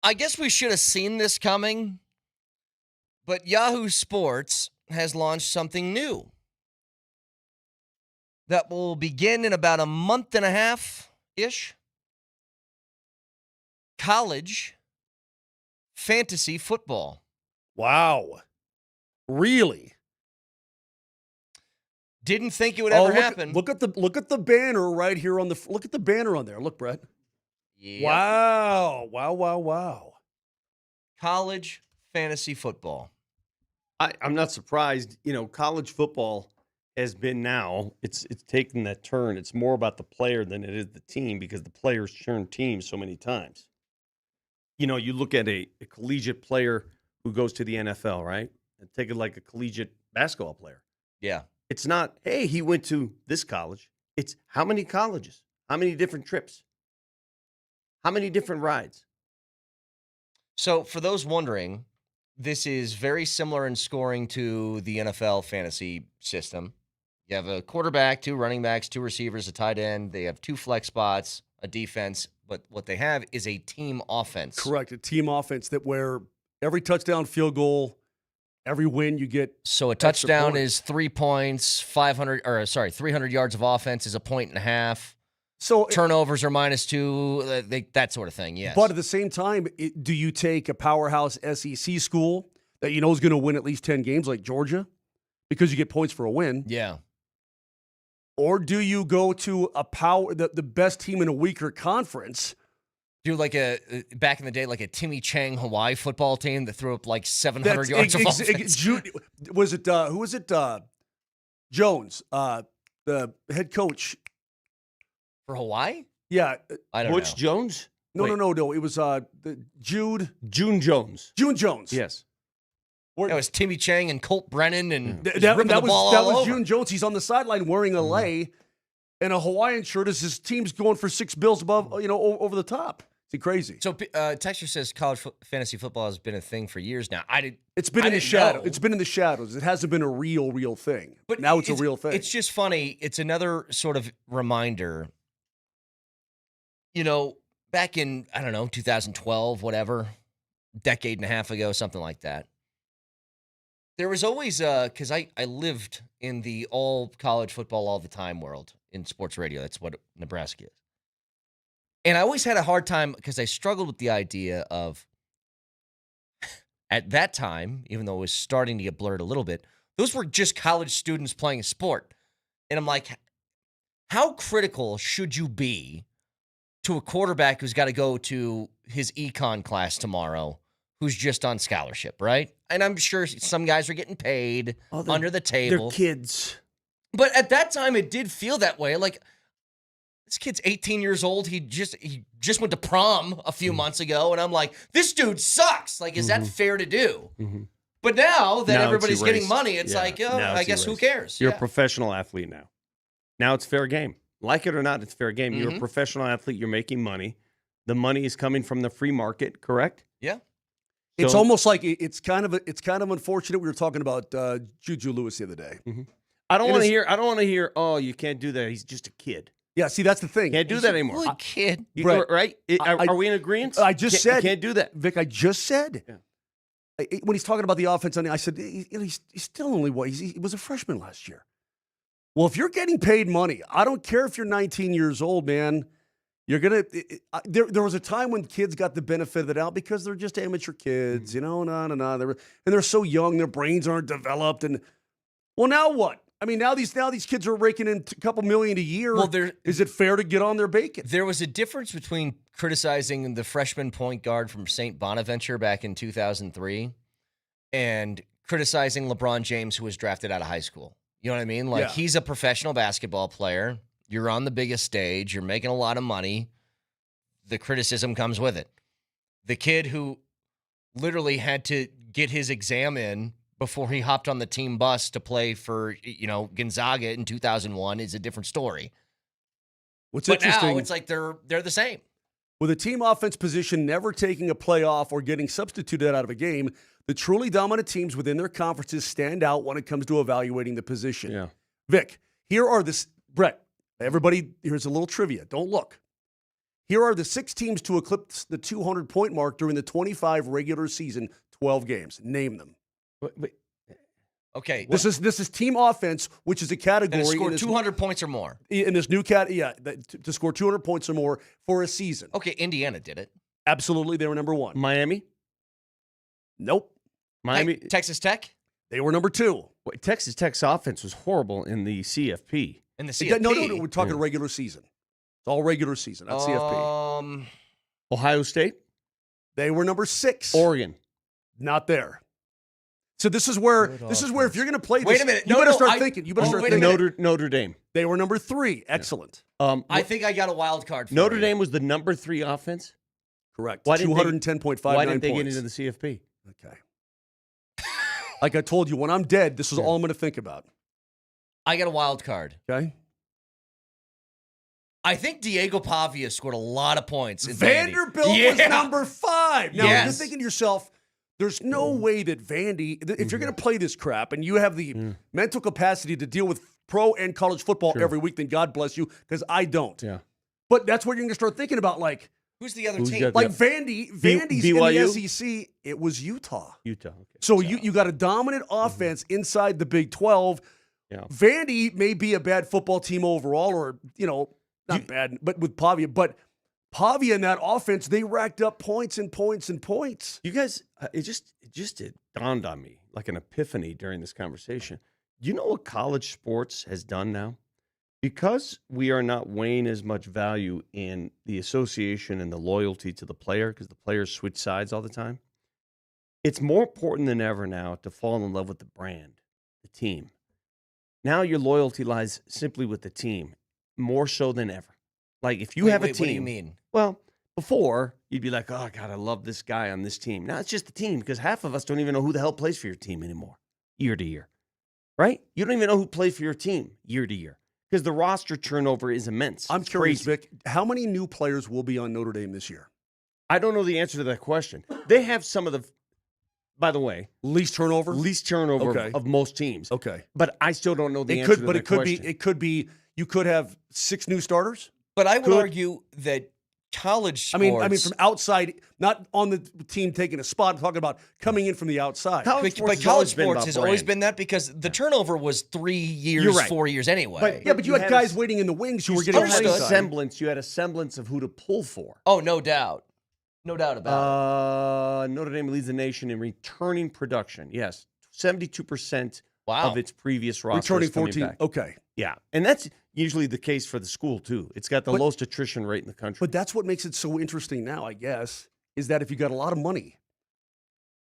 I guess we should have seen this coming, but Yahoo Sports has launched something new that will begin in about a month and a half-ish. College fantasy football. Wow. Really? Didn't think it would ever happen. Look at the banner right here on the. Look at the banner on there. Look, Brett. Yep. Wow. College fantasy football. I'm not surprised. College football has been now, it's taken that turn. It's more about the player than it is the team because the players churn teams so many times. You look at a collegiate player who goes to the NFL, right? And take it like a collegiate basketball player. Yeah. It's not, hey, he went to this college. It's how many colleges? How many different trips? How many different rides? So for those wondering, this is very similar in scoring to the NFL fantasy system. You have a quarterback, 2 running backs, 2 receivers, a tight end. They have 2 flex spots, a defense. But what they have is a team offense. Correct. A team offense that where every touchdown, field goal, every win you get. So a touchdown is 3 points, 300 yards of offense is a point and a half. So turnovers are -2, that sort of thing, yes. But at the same time, do you take a powerhouse SEC school that you know is going to win at least 10 games like Georgia because you get points for a win? Yeah. Or do you go to the best team in a weaker conference? Do like back in the day, like a Timmy Chang Hawaii football team that threw up like 700 yards of offense? Who was it? Jones, the head coach. For Hawaii? Yeah. I don't know. Butch Jones? No. It was June Jones. June Jones. Yes. That was Timmy Chang and Colt Brennan and that was over. June Jones. He's on the sideline wearing a lei and a Hawaiian shirt as his team's going for 6 bills above, over the top. It's crazy. So Texture says college fantasy football has been a thing for years now. It's been in the shadow. It's been in the shadows. It hasn't been a real thing. But now it's a real thing. It's just funny. It's another sort of reminder. Back in, 2012, whatever, decade and a half ago, something like that. There was always, because I lived in the all college football all the time world in sports radio. That's what Nebraska is. And I always had a hard time because I struggled with the idea of, at that time, even though it was starting to get blurred a little bit, those were just college students playing a sport. And I'm like, how critical should you be to a quarterback who's got to go to his econ class tomorrow who's just on scholarship, right? And I'm sure some guys are getting paid under the table. They're kids. But at that time, it did feel that way. Like, this kid's 18 years old. He just went to prom a few months ago, and I'm like, this dude sucks. Like, is that fair to do? But now that everybody's getting money, it's like, I guess who cares? You're a professional athlete now. Now it's fair game. Like it or not, it's fair game. You're a professional athlete. You're making money. The money is coming from the free market, correct? Yeah. It's almost like it's kind of unfortunate. We were talking about Juju Lewis the other day. I don't want to hear. Oh, you can't do that. He's just a kid. Yeah, see, that's the thing. Can't do that anymore. Good kid. Brett, right? Are we in agreement? I just said. You can't do that. Vic, I just said. Yeah. When he's talking about the offense, I said, he's still only what? He was a freshman last year. Well, if you're getting paid money, I don't care if you're 19 years old, man. You're going to there was a time when kids got the benefit of the doubt because they're just amateur kids, and they're so young, their brains aren't developed. And, well, now what? I mean, now these kids are raking in a couple million a year. Well, is it fair to get on their bacon? There was a difference between criticizing the freshman point guard from St. Bonaventure back in 2003 and criticizing LeBron James, who was drafted out of high school. You know what I mean? Like, he's a professional basketball player. You're on the biggest stage. You're making a lot of money. The criticism comes with it. The kid who literally had to get his exam in before he hopped on the team bus to play for, Gonzaga in 2001 is a different story. What's but interesting, now it's like they're the same. With a team offense position never taking a playoff or getting substituted out of a game, the truly dominant teams within their conferences stand out when it comes to evaluating the position. Yeah. Vic, Brett, everybody, here's a little trivia. Don't look. Here are the 6 teams to eclipse the 200-point mark during the 25 regular season, 12 games. Name them. Wait. Okay. This is team offense, which is a category. And score in this, 200 points or more. in this new category. Yeah, to score 200 points or more for a season. Okay, Indiana did it. Absolutely, they were number 1. Miami? Nope. Miami? Texas Tech? They were number 2. Wait, Texas Tech's offense was horrible in the CFP. In the CFP? No, we're talking regular season. It's all regular season, not CFP. Ohio State? They were number 6. Oregon? Not there. So this is where if you're going to play this, Wait a minute. you better start thinking. You better start wait a thinking. minute. Notre Dame? They were number 3. Excellent. I think I got a wild card for Notre you. Dame was the number 3 offense? Correct. Why didn't they- 210.59 Why didn't they points. get into the CFP? Okay. Like I told you, when I'm dead, this is all I'm going to think about. I got a wild card. Okay. I think Diego Pavia scored a lot of points. In Vanderbilt Vandy. was number 5. Now, Yes. you're thinking to yourself, there's no way that Vandy, if you're going to play this crap and you have the mental capacity to deal with pro and college football every week, then God bless you, because I don't. Yeah. But that's what you're going to start thinking about, like, Who's the other Who's team? got like Vandy's BYU? in the SEC. It was Utah. Utah. Okay. So you got a dominant offense inside the Big 12. Yeah. Vandy may be a bad football team overall, or, not bad, but with Pavia. But Pavia in that offense, they racked up points and points and points. You guys, it dawned on me like an epiphany during this conversation. You know what college sports has done now? Because we are not weighing as much value in the association and the loyalty to the player, because the players switch sides all the time, it's more important than ever now to fall in love with the brand, the team. Now your loyalty lies simply with the team, more so than ever. Like if you have a team. What do you mean? Well, before, you'd be like, oh, God, I love this guy on this team. Now it's just the team, because half of us don't even know who the hell plays for your team anymore, year to year. Right? You don't even know who plays for your team year to year, because the roster turnover is immense. I'm It's curious, crazy. Vic, how many new players will be on Notre Dame this year? I don't know the answer to that question. They have some of the, by the way, Least turnover? least turnover Okay. of most teams. Okay. But I still don't know the answer to that question. It could be, you could have 6 new starters. But I would Could- argue that college I sports. mean, from outside, not on the team taking a spot. I'm talking about coming in from the outside. College But sports has college always been sports about has always brand. been that, because the turnover was 3 years, You're right. 4 years anyway. Yeah, but you you had had guys a- waiting in the wings who You were still getting had a Understood. semblance. You had a semblance of who to pull for. Oh, no doubt. No doubt about it. Notre Dame leads the nation in returning production. Yes, 72% Wow. of its previous roster returning is coming 14. back. Okay. Yeah, and that's usually the case for the school too. It's got the But- lowest attrition rate in the country. But that's what makes it so interesting now, I guess, is that if you got a lot of money,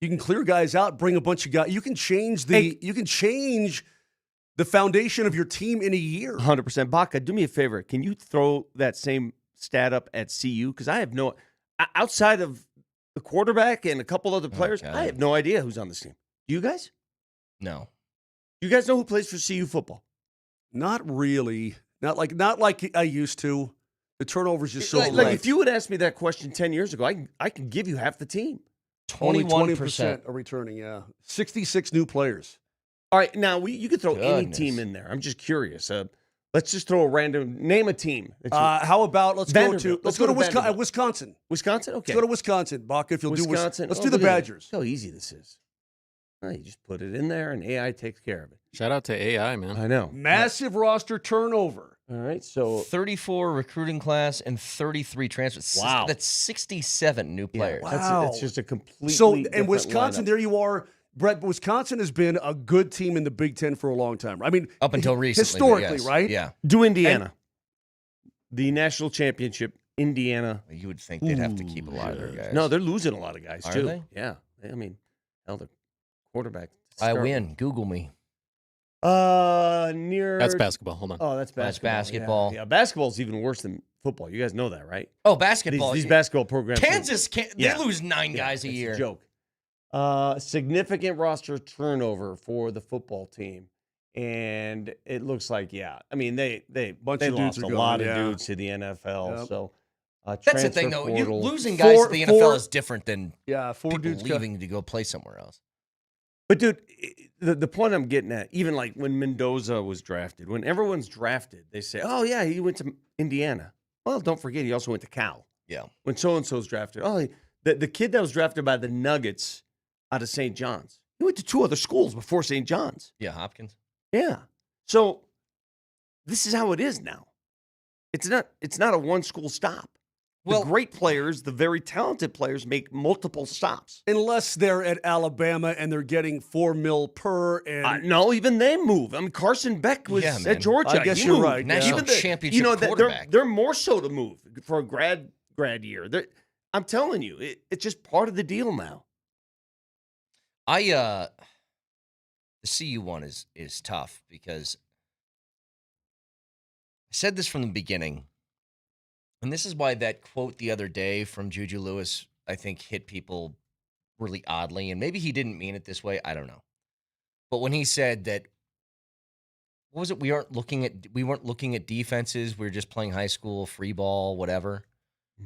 you can clear guys out, bring a bunch of guys. You can change the foundation of your team in a year. 100%. Baca, do me a favor. Can you throw that same stat up at CU? Because I have no, outside of the quarterback and a couple other players, God. I have no idea who's on this team. Do you guys? No. You guys know who plays for CU football? Not really. Not like I used to. The turnover's just so Like low. if you would ask me that question 10 years ago, I can give you half the team. Only 21%. 20% are returning, yeah. 66 new players. All right, now you could throw any Goodness. team in there. I'm just curious. Let's just throw a random name a team. How about let's go Vanderbilt. to Let's go to Wisconsin. Vanderbilt. Wisconsin. Wisconsin? Let's Okay. go to Wisconsin, Baca. If you'll Wisconsin. do let's Oh, do the look at that. Badgers. Look how easy this is. Oh, you just put it in there and AI takes care of it. Shout out to AI, man. I know. Massive roster turnover. All right, so 34 recruiting class and 33 transfers. Wow. That's 67 new players. Wow. that's just a completely So, different and Wisconsin, lineup. there you are, Brett. Wisconsin has been a good team in the Big Ten for a long time. I mean, Up until recently. but historically, yes. right? Yeah. Do Indiana. The national championship, Indiana. You would think they'd have to keep a lot of their guys. No, they're losing a lot of guys, Are too. they? Yeah. I mean, hell, the quarterback. to I start win. Google me. with. Near. That's basketball. Hold on. Oh, that's basketball. That's basketball. Yeah, basketball's even worse than football. You guys know that, right? Oh, basketball. These basketball programs. Kansas can't. Yeah. They lose 9 guys a it's year. joke. Significant roster turnover for the football team. And it looks like, I mean, they Bunch of dudes lost are a gone, lot yeah. of dudes to the NFL. Yep. So That's the thing, though. transfer portal. Losing guys to the NFL Four- is different than Yeah, 4 people dudes. leaving to go play somewhere else. But, dude, the point I'm getting at, even like when Mendoza was drafted, when everyone's drafted, they say, oh, yeah, he went to Indiana. Well, don't forget, he also went to Cal. Yeah. When so-and-so's drafted. Oh, the kid that was drafted by the Nuggets out of St. John's. He went to 2 other schools before St. John's. Yeah, Hopkins. Yeah. So this is how it is now. It's not a one-school stop. Well, The great players, the very talented players, make multiple stops. Unless they're at Alabama and they're getting $4 million per. And No, even they move. I mean, Carson Beck was Yeah, man. at Georgia. I guess He you're moved. right, yeah. National championship quarterback. They're more so to move for a grad year. I'm telling you, it's just part of the deal now. The CU one is tough because I said this from the beginning, and this is why that quote the other day from Juju Lewis, I think, hit people really oddly, and maybe he didn't mean it this way. I don't know. But when he said that, what was it? We weren't looking at defenses. We were just playing high school, free ball, whatever. I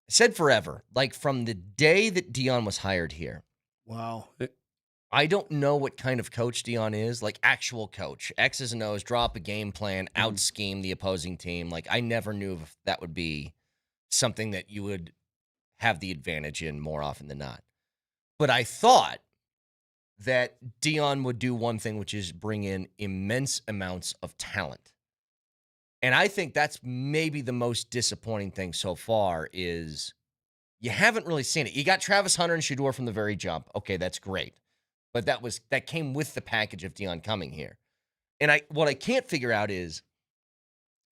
said forever, like from the day that Dion was hired here. wow. I don't know what kind of coach Dion is, like actual coach. X's and O's, drop a game plan, out scheme the opposing team. Like I never knew if that would be something that you would have the advantage in more often than not. But I thought that Dion would do one thing, which is bring in immense amounts of talent. And I think that's maybe the most disappointing thing so far is you haven't really seen it. You got Travis Hunter and Shedeur from the very jump. Okay, that's great. But that came with the package of Dion coming here. And what I can't figure out is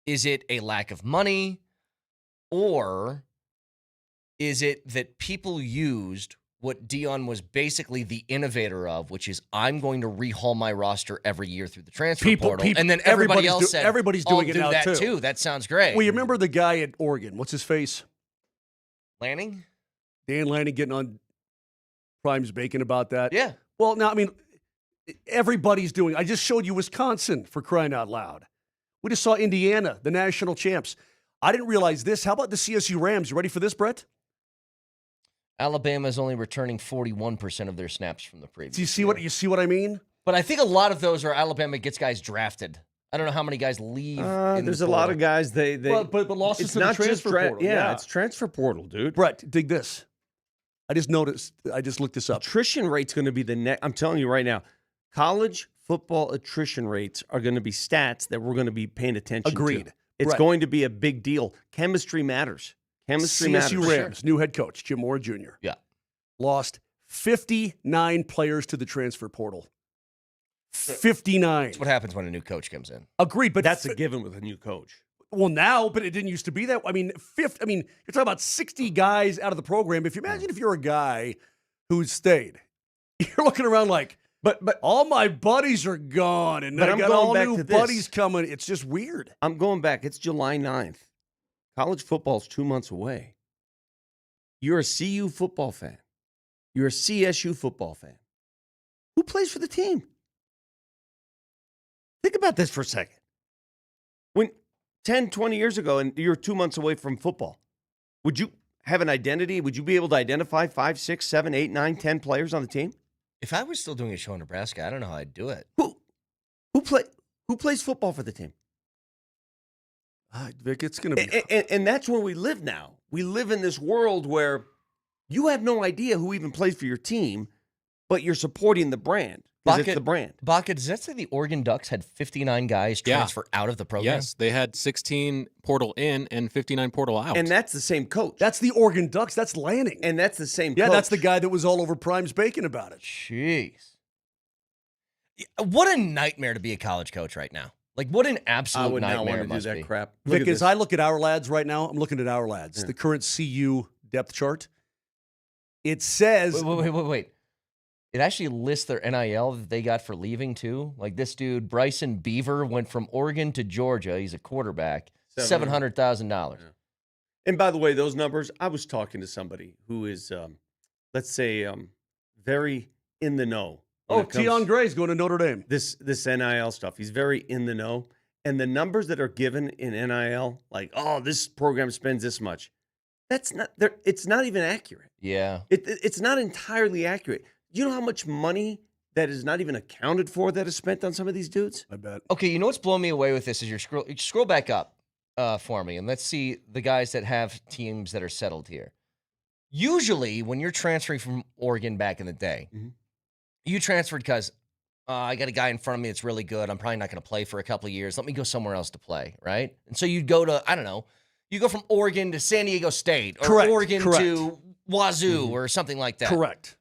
it a lack of money or is it that people used what Dion was basically the innovator of, which is I'm going to rehaul my roster every year through the transfer portal. And then everybody else said, everybody's doing it do now that too. That sounds great. Well, you remember the guy at Oregon? What's his face? Lanning? Dan Lanning getting on Prime's Bacon about that. Yeah. Well, now, I mean, everybody's doing. I just showed you Wisconsin, for crying out loud. We just saw Indiana, the national champs. I didn't realize this. How about the CSU Rams? You ready for this, Brett? Alabama is only returning 41% of their snaps from the previous. Do you see what I mean? But I think a lot of those are Alabama gets guys drafted. I don't know how many guys leave. There's a lot of guys they but losses it's to the not just transfer portal. Yeah, it's transfer portal, dude. Brett, dig this. I just looked this up. Attrition rate's going to be the next. I'm telling you right now, college football attrition rates are going to be stats that we're going to be paying attention to. Agreed. It's going to be a big deal. Chemistry matters. CSU Rams, new head coach, Jim Mora Jr. Yeah. Lost 59 players to the transfer portal. 59. That's what happens when a new coach comes in. Agreed, but That's a given with a new coach. Well, now, but it didn't used to be that. I mean, you're talking about 60 guys out of the program. If you imagine if you're a guy who's stayed, you're looking around like, but all my buddies are gone, and I got all new buddies coming. It's just weird. I'm going back. It's July 9th. College football's 2 months away. You're a CU football fan. You're a CSU football fan. Who plays for the team? Think about this for a second. When 10, 20 years ago, and you're 2 months away from football, would you have an identity? Would you be able to identify 5, 6, 7, 8, 9, 10 players on the team? If I was still doing a show in Nebraska, I don't know how I'd do it. Who plays football for the team? Vic, it's going to be... And that's where we live now. We live in this world where you have no idea who even plays for your team, but you're supporting the brand. Because it's the brand. Baca, does that say the Oregon Ducks had 59 guys transfer out of the program? Yes, they had 16 portal in and 59 portal out. And that's the same coach. That's the Oregon Ducks. That's Lanning. And that's the same Yeah, coach. that's the guy that was all over Prime's Bacon about it. Jeez. What a nightmare to be a college coach right now. Like, what an absolute I would nightmare not want it to do must that be. crap. Vic, as I look at our lads right now, I'm looking at our lads. Yeah. The current CU depth chart. It says... Wait. It actually lists their NIL that they got for leaving, too. Like this dude, Bryson Beaver, went from Oregon to Georgia. He's a quarterback. $700,000. Yeah. And by the way, those numbers, I was talking to somebody who is, let's say, very in the know. Tion Gray's going to Notre Dame. This NIL stuff. He's very in the know. And the numbers that are given in NIL, like, this program spends this much. It's not even accurate. Yeah. It's not entirely accurate. You know how much money that is not even accounted for that is spent on some of these dudes? I bet. Okay, you know what's blowing me away with this is you scroll back up. for me, and let's see the guys that have teams that are settled here. Usually, when you're transferring from Oregon back in the day, you transferred because I got a guy in front of me that's really good. I'm probably not going to play for a couple of years. Let me go somewhere else to play, right? And so you'd go to, I don't know, you go from Oregon to San Diego State or Oregon to Wazoo or something like that. Correct.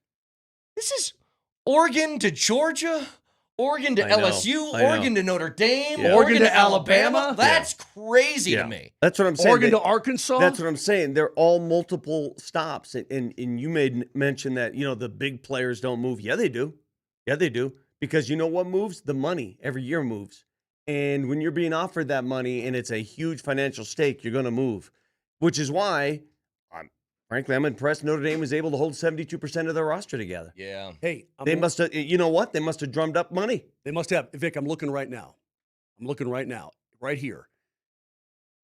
This is Oregon to Georgia, Oregon to LSU, Oregon to Notre Dame, Oregon to Alabama. That's crazy to me. That's what I'm saying. Oregon to Arkansas. That's what I'm saying. They're all multiple stops. And you made mention that, the big players don't move. Yeah, they do. Yeah, they do. Because you know what moves? The money. Every year moves. And when you're being offered that money and it's a huge financial stake, you're going to move. Which is why, frankly, I'm impressed Notre Dame was able to hold 72% of their roster together. Yeah. Hey, they must have, you know what? They must have drummed up money. They must have. Vic, I'm looking right now. Right here.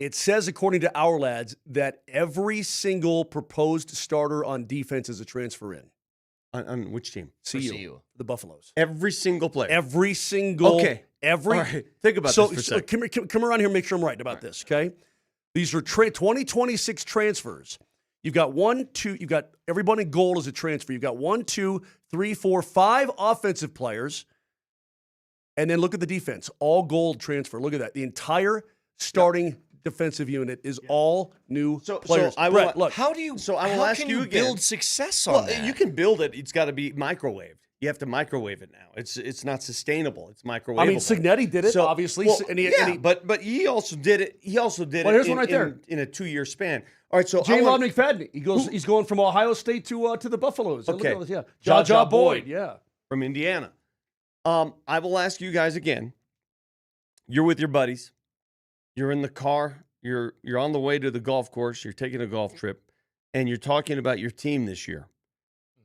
It says, according to Our Lads, that every single proposed starter on defense is a transfer in. On which team? CU. The Buffaloes. Every single player. Every single. Okay. All right. Think about this for a second. Come around here and make sure I'm right about this, okay? These are 2026 transfers. You've got you've got everyone in gold as a transfer. You've got 1, 2, 3, 4, 5 offensive players. And then look at the defense. All gold transfer. Look at that. The entire starting defensive unit is all new players. So I will, Brett, look. How do you? So I will how ask can you you again. build success on that? You can build it. It's got to be microwaved. You have to microwave it now. It's not sustainable. It's microwavable. I mean, Signetti did it, obviously. Well, but he also did it. He also did it. Here's one right there in a 2-year span. All right, so J-Rob McFadden. He's going from Ohio State to the Buffaloes. Okay, look at this, Jaja Boyd. Yeah, from Indiana. I will ask you guys again. You're with your buddies. You're in the car. You're on the way to the golf course. You're taking a golf trip, and you're talking about your team this year.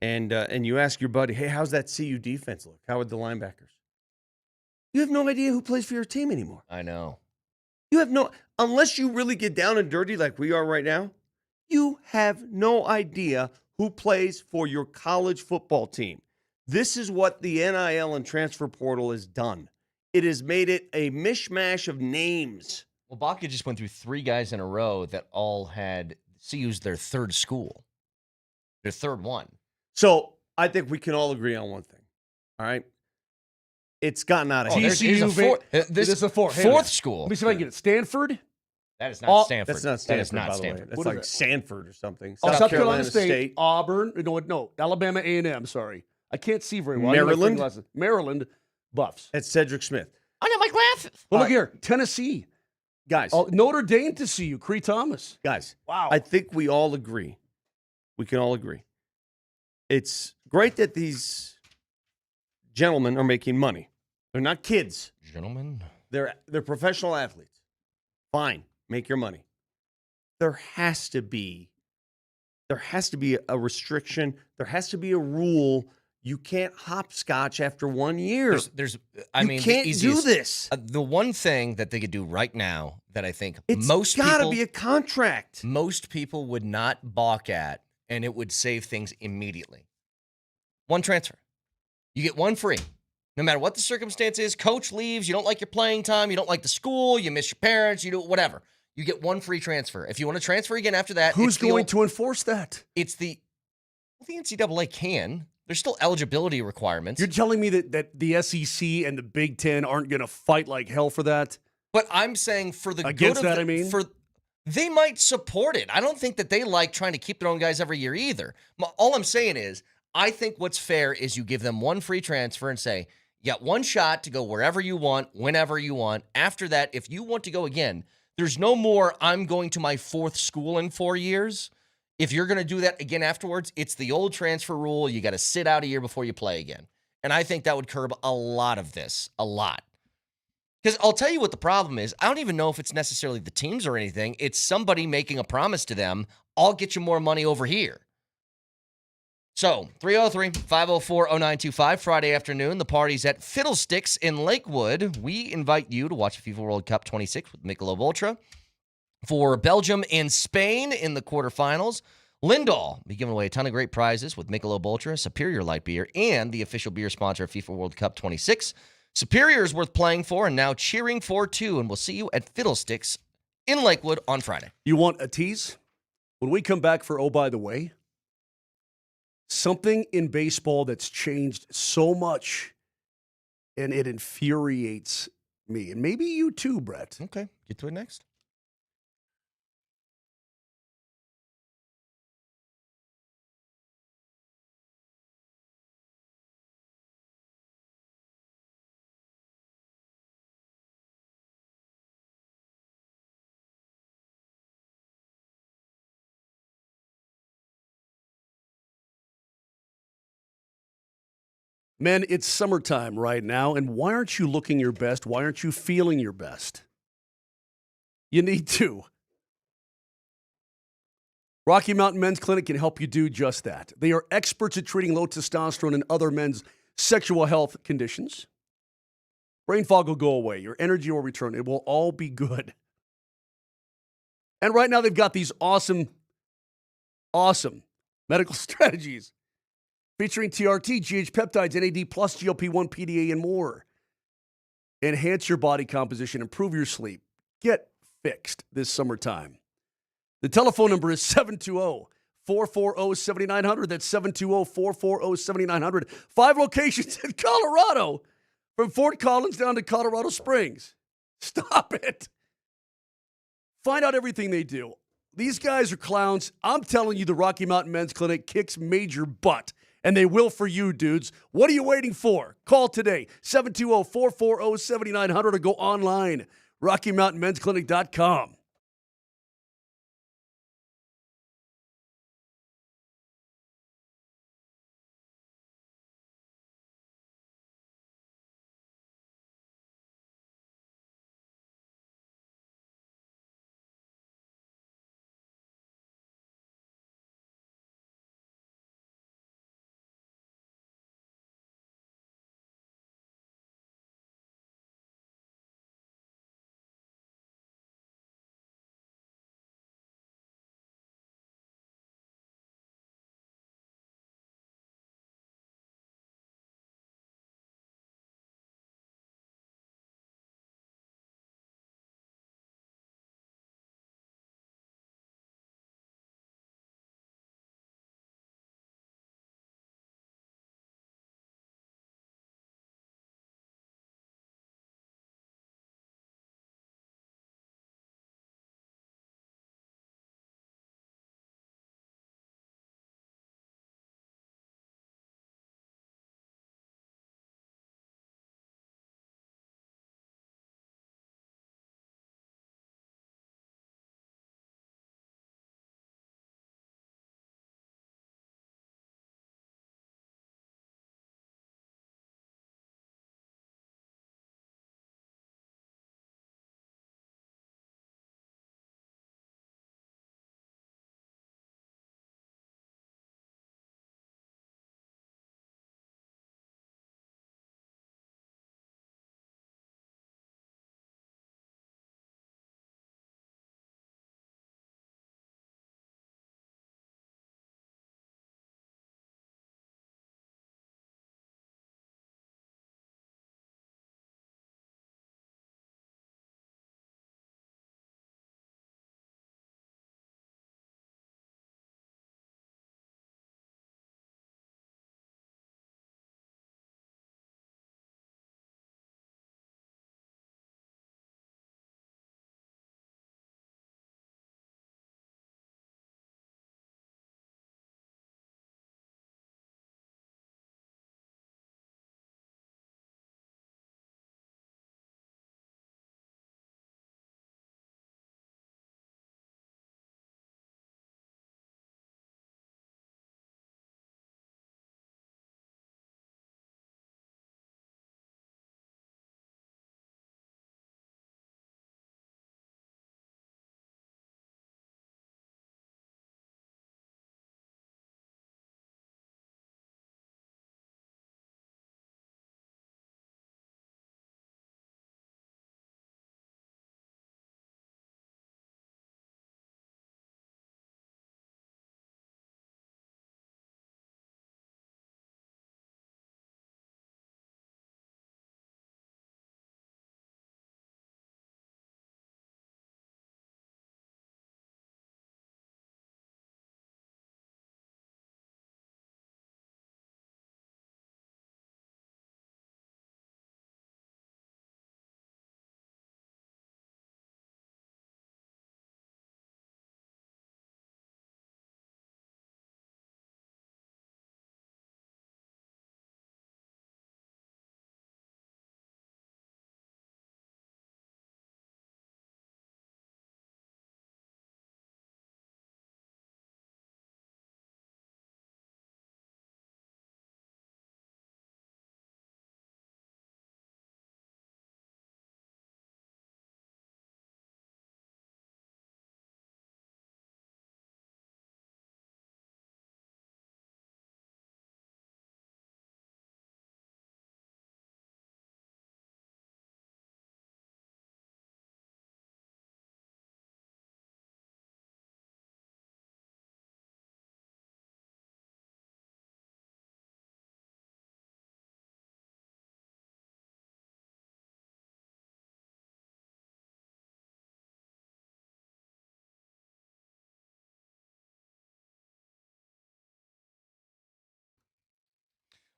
And you ask your buddy, hey, how's that CU defense look? How are the linebackers? You have no idea who plays for your team anymore. I know. You have unless you really get down and dirty like we are right now, you have no idea who plays for your college football team. This is what the NIL and transfer portal has done. It has made it a mishmash of names. Well, Baca just went through 3 guys in a row that all had CU's their third school, their third one. So I think we can all agree on one thing. All right. It's gotten out of hand. This is a fourth school. Let me see if I can get it. Stanford? That is not Stanford. That's not Stanford, That is not by the way. Stanford. That's What is like that? Sanford or something. South Carolina State, Auburn. No, Alabama A&M, sorry. I can't see very well. Maryland Buffs. That's Cedric Smith. I got my glasses. Well, look here. Tennessee. Guys. Notre Dame to see you. Cree Thomas. Guys. Wow. I think we all agree. We can all agree. It's great that these gentlemen are making money. They're not kids. Gentlemen. They're professional athletes. Fine. Make your money. There has to be a restriction. There has to be a rule. You can't hopscotch after 1 year. You can't do this. The one thing that they could do right now that I think It's gotta be a contract. Most people would not balk at, and it would save things immediately. One transfer. You get one free. No matter what the circumstance is, coach leaves, you don't like your playing time, you don't like the school, you miss your parents, you do whatever. You get one free transfer. If you want to transfer again after that, who's going to enforce that? It's the NCAA can. There's still eligibility requirements. You're telling me that the SEC and the Big Ten aren't going to fight like hell for that? But I'm saying for the against good of that, they might support it. I don't think that they like trying to keep their own guys every year either. All I'm saying is, I think what's fair is you give them one free transfer and say, you got one shot to go wherever you want, whenever you want. After that, if you want to go again, there's no more, I'm going to my 4th school in 4 years. If you're going to do that again afterwards, it's the old transfer rule. You got to sit out a year before you play again. And I think that would curb a lot of this, a lot. Because I'll tell you what the problem is. I don't even know if it's necessarily the teams or anything. It's somebody making a promise to them, I'll get you more money over here. So, 303-504-0925, Friday afternoon. The party's at Fiddlesticks in Lakewood. We invite you to watch FIFA World Cup 26 with Michelob Ultra. For Belgium and Spain in the quarterfinals, Lindahl be giving away a ton of great prizes with Michelob Ultra, Superior Light Beer, and the official beer sponsor of FIFA World Cup 26. Superior is worth playing for and now cheering for, too, and we'll see you at Fiddlesticks in Lakewood on Friday. You want a tease? When we come back for Oh, by the way, something in baseball that's changed so much, and it infuriates me. And maybe you too, Brett. Okay, get to it next. Men, it's summertime right now, and why aren't you looking your best? Why aren't you feeling your best? You need to. Rocky Mountain Men's Clinic can help you do just that. They are experts at treating low testosterone and other men's sexual health conditions. Brain fog will go away. Your energy will return. It will all be good. And right now they've got these awesome medical strategies featuring TRT, GH peptides, NAD+, GLP-1, PDA, and more. Enhance your body composition, improve your sleep. Get fixed this summertime. The telephone number is 720-440-7900. That's 720-440-7900. 5 locations in Colorado, from Fort Collins down to Colorado Springs. Stop it. Find out everything they do. These guys are clowns. I'm telling you, the Rocky Mountain Men's Clinic kicks major butt, and they will for you, dudes. What are you waiting for? Call today, 720-440-7900, or go online, RockyMountainMen'sClinic.com.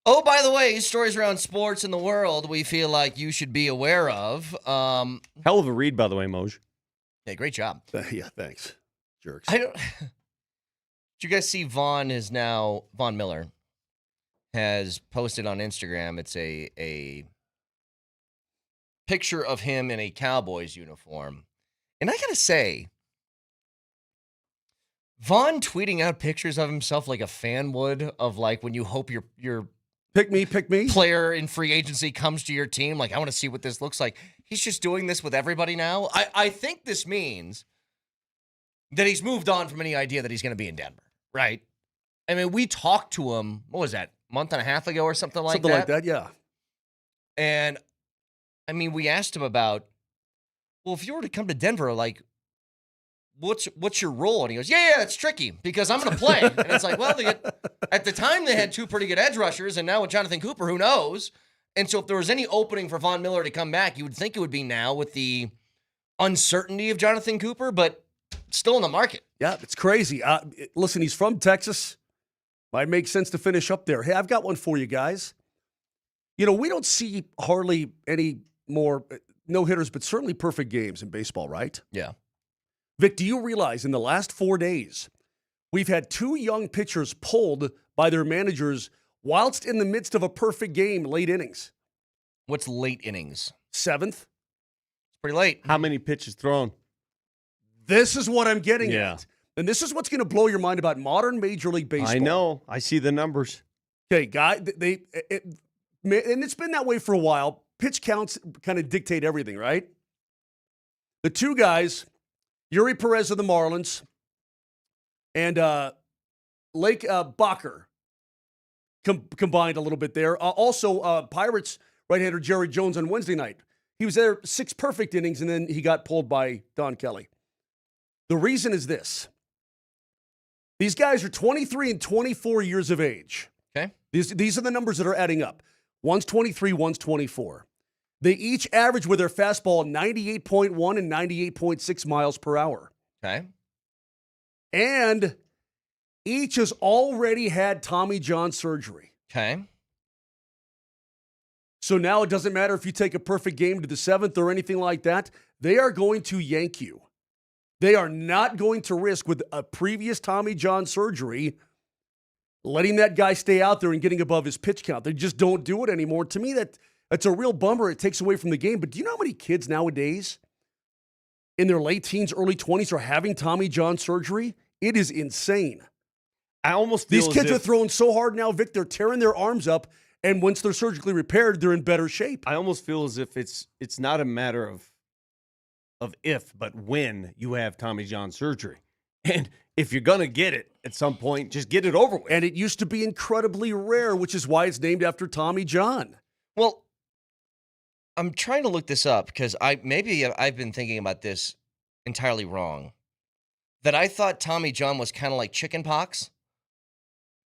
Oh, by the way, stories around sports in the world we feel like you should be aware of. Hell of a read, by the way, Moj. Yeah, great job. Yeah, thanks, jerks. I don't. Did you guys see Von Miller has posted on Instagram? It's a picture of him in a Cowboys uniform. And I gotta say, Von tweeting out pictures of himself like a fan would of like when you hope your Pick me. player in free agency comes to your team. Like, I want to see what this looks like. He's just doing this with everybody now. I think this means that he's moved on from any idea that he's going to be in Denver, right? I mean, we talked to him, what was that, month and a half ago or something like that? Something like that, yeah. And, I mean, we asked him about, well, if you were to come to Denver, like, what's your role? And he goes, yeah, it's tricky because I'm going to play. And it's like, well, at the time they had two pretty good edge rushers, and now with Jonathan Cooper, who knows? And so if there was any opening for Von Miller to come back, you would think it would be now with the uncertainty of Jonathan Cooper, but still in the market. Yeah, it's crazy. Listen, he's from Texas. Might make sense to finish up there. Hey, I've got one for you guys. You know, we don't see hardly any more no-hitters, but certainly perfect games in baseball, right? Yeah. Vic, do you realize in the last 4 days, we've had two young pitchers pulled by their managers whilst in the midst of a perfect game, late innings? What's late innings? 7th. It's pretty late. How many pitches thrown? This is what I'm getting at. And this is what's going to blow your mind about modern Major League Baseball. I know. I see the numbers. Okay, and it's been that way for a while. Pitch counts kind of dictate everything, right? The two guys, Yuri Perez of the Marlins and Lake Bacher combined a little bit there. Also, Pirates right-hander Jerry Jones on Wednesday night. He was there 6 perfect innings, and then he got pulled by Don Kelly. The reason is this. These guys are 23 and 24 years of age. Okay. These are the numbers that are adding up. One's 23, one's 24. They each average with their fastball 98.1 and 98.6 miles per hour. Okay. And each has already had Tommy John surgery. Okay. So now it doesn't matter if you take a perfect game to the 7th or anything like that. They are going to yank you. They are not going to risk, with a previous Tommy John surgery, letting that guy stay out there and getting above his pitch count. They just don't do it anymore. To me, that's a real bummer. It takes away from the game. But do you know how many kids nowadays in their late teens, early 20s are having Tommy John surgery? It is insane. I almost feel These kids are throwing so hard now, Vic, they're tearing their arms up, and once they're surgically repaired, they're in better shape. I almost feel as if it's not a matter of if, but when you have Tommy John surgery. And if you're going to get it at some point, just get it over with. And it used to be incredibly rare, which is why it's named after Tommy John. Well, I'm trying to look this up because I've been thinking about this entirely wrong. That I thought Tommy John was kind of like chicken pox.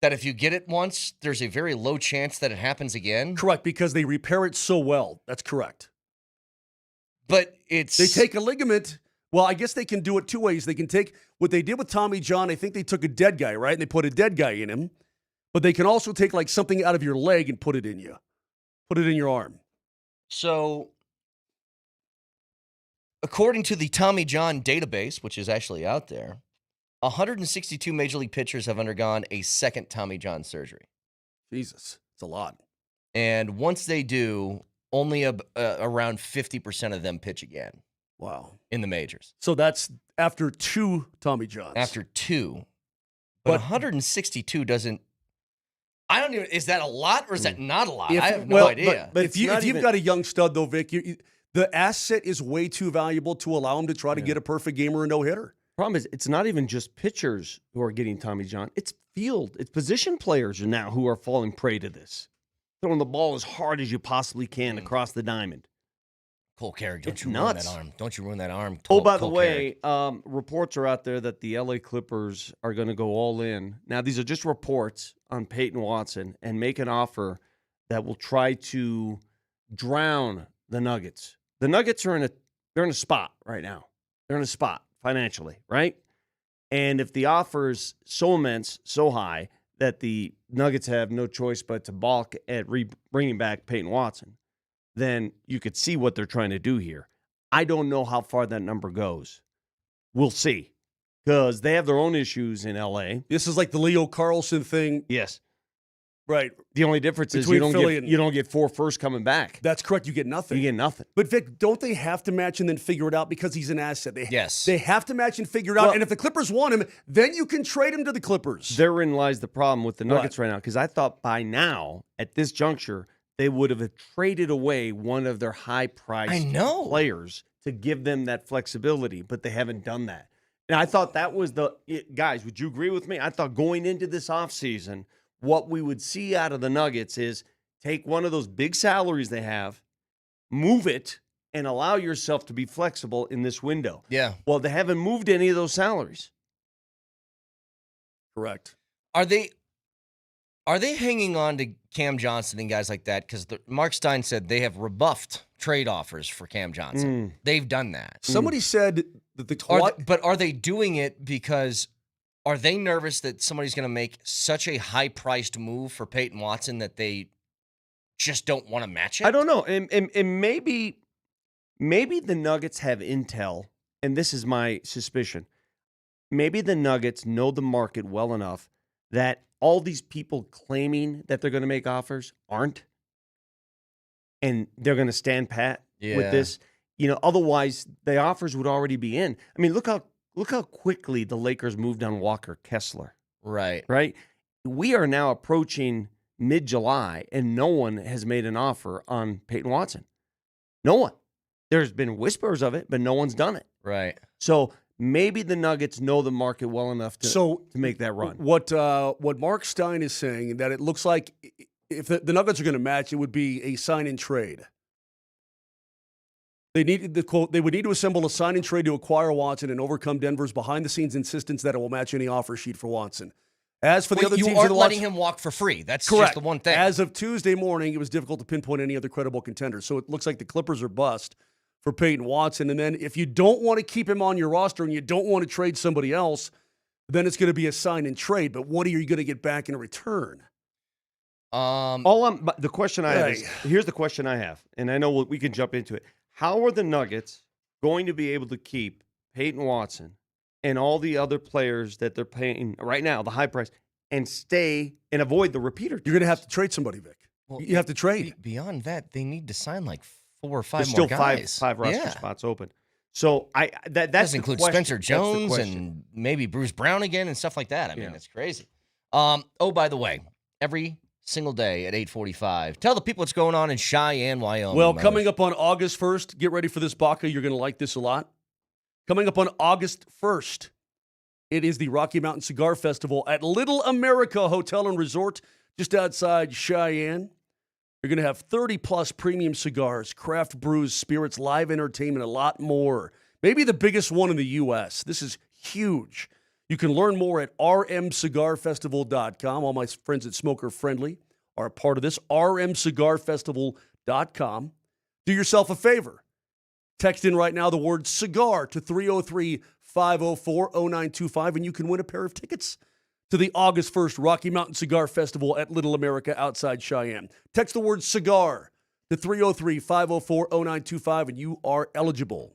That if you get it once, there's a very low chance that it happens again. Correct, because they repair it so well. That's correct. But they take a ligament. Well, I guess they can do it two ways. They can take what they did with Tommy John. I think they took a dead guy, right? And they put a dead guy in him. But they can also take like something out of your leg and put it in you. Put it in your arm. So, according to the Tommy John database, which is actually out there, 162 Major League pitchers have undergone a second Tommy John surgery. Jesus, it's a lot. And once they do, only around 50% of them pitch again. Wow. In the majors. So that's after 2 Tommy Johns. After 2. But 162 doesn't. I don't even. Is that a lot or is that not a lot? I have no idea. But if you've got a young stud, though, Vic, the asset is way too valuable to allow him to try to get a perfect game or a no-hitter. Problem is, it's not even just pitchers who are getting Tommy John. It's position players now who are falling prey to this. Throwing the ball as hard as you possibly can across the diamond. Cole Carrick, don't you ruin that arm. Don't you ruin that arm. By the way, reports are out there that the LA Clippers are going to go all in. Now, these are just reports on Peyton Watson and make an offer that will try to drown the Nuggets. The Nuggets are they're in a spot right now. They're in a spot financially, right? And if the offer is so immense, so high, that the Nuggets have no choice but to balk at bringing back Peyton Watson, then you could see what they're trying to do here. I don't know how far that number goes. We'll see, because they have their own issues in L.A. This is like the Leo Carlson thing. Yes. Right. The only difference is Between you don't get 4 firsts coming back. That's correct. You get nothing. You get nothing. But, Vic, don't they have to match and then figure it out because he's an asset? Yes. They have to match and figure it out. Well, and if the Clippers want him, then you can trade him to the Clippers. Therein lies the problem with the Nuggets right now, because I thought by now, at this juncture, they would have traded away one of their high-priced players to give them that flexibility, but they haven't done that. And I thought that was guys, would you agree with me? I thought going into this offseason, what we would see out of the Nuggets is take one of those big salaries they have, move it, and allow yourself to be flexible in this window. Yeah. Well, they haven't moved any of those salaries. Correct. Are they hanging on to Cam Johnson and guys like that? Because Mark Stein said they have rebuffed trade offers for Cam Johnson. They've done that. Somebody said that but are they doing it because are they nervous that somebody's going to make such a high-priced move for Peyton Watson that they just don't want to match it? I don't know. And maybe the Nuggets have intel, and this is my suspicion. Maybe the Nuggets know the market well enough that all these people claiming that they're going to make offers aren't, and they're going to stand pat with this. Otherwise the offers would already be in. I mean, look how quickly the Lakers moved on Walker Kessler. Right. We are now approaching mid-July, and no one has made an offer on Peyton Watson. No one. There's been whispers of it, but no one's done it. Right. So maybe the Nuggets know the market well enough to make that run. What Mark Stein is saying, that it looks like if the Nuggets are going to match, it would be a sign-and trade. They would need to assemble a sign and trade to acquire Watson and overcome Denver's behind-the-scenes insistence that it will match any offer sheet for Watson. As for the other teams, you aren't letting him walk for free. That's correct. Just the one thing. As of Tuesday morning, it was difficult to pinpoint any other credible contenders. So it looks like the Clippers are bust for Peyton Watson. And then if you don't want to keep him on your roster and you don't want to trade somebody else, then it's going to be a sign and trade. But what are you going to get back in return? The question I have is, here's the question I have, and I know we can jump into it. How are the Nuggets going to be able to keep Peyton Watson and all the other players that they're paying right now, the high price, and stay and avoid the repeater? You're going to have to trade somebody, Vic. Well, you have to trade. Beyond that, they need to sign like 4 or 5 There's more still guys. five roster spots open. So that does include Spencer Jones and maybe Bruce Brown again and stuff like that. I mean, it's crazy. By the way, every single day at 8:45. Tell the people what's going on in Cheyenne, Wyoming. Well, coming up on August 1st, get ready for this, Baca. You're going to like this a lot. Coming up on August 1st, it is the Rocky Mountain Cigar Festival at Little America Hotel and Resort just outside Cheyenne. You're going to have 30-plus premium cigars, craft brews, spirits, live entertainment, a lot more. Maybe the biggest one in the U.S. This is huge. You can learn more at rmcigarfestival.com. All my friends at Smoker Friendly are a part of this. rmcigarfestival.com. Do yourself a favor. Text in right now the word cigar to 303-504-0925, and you can win a pair of tickets to the August 1st Rocky Mountain Cigar Festival at Little America outside Cheyenne. Text the word cigar to 303-504-0925, and you are eligible.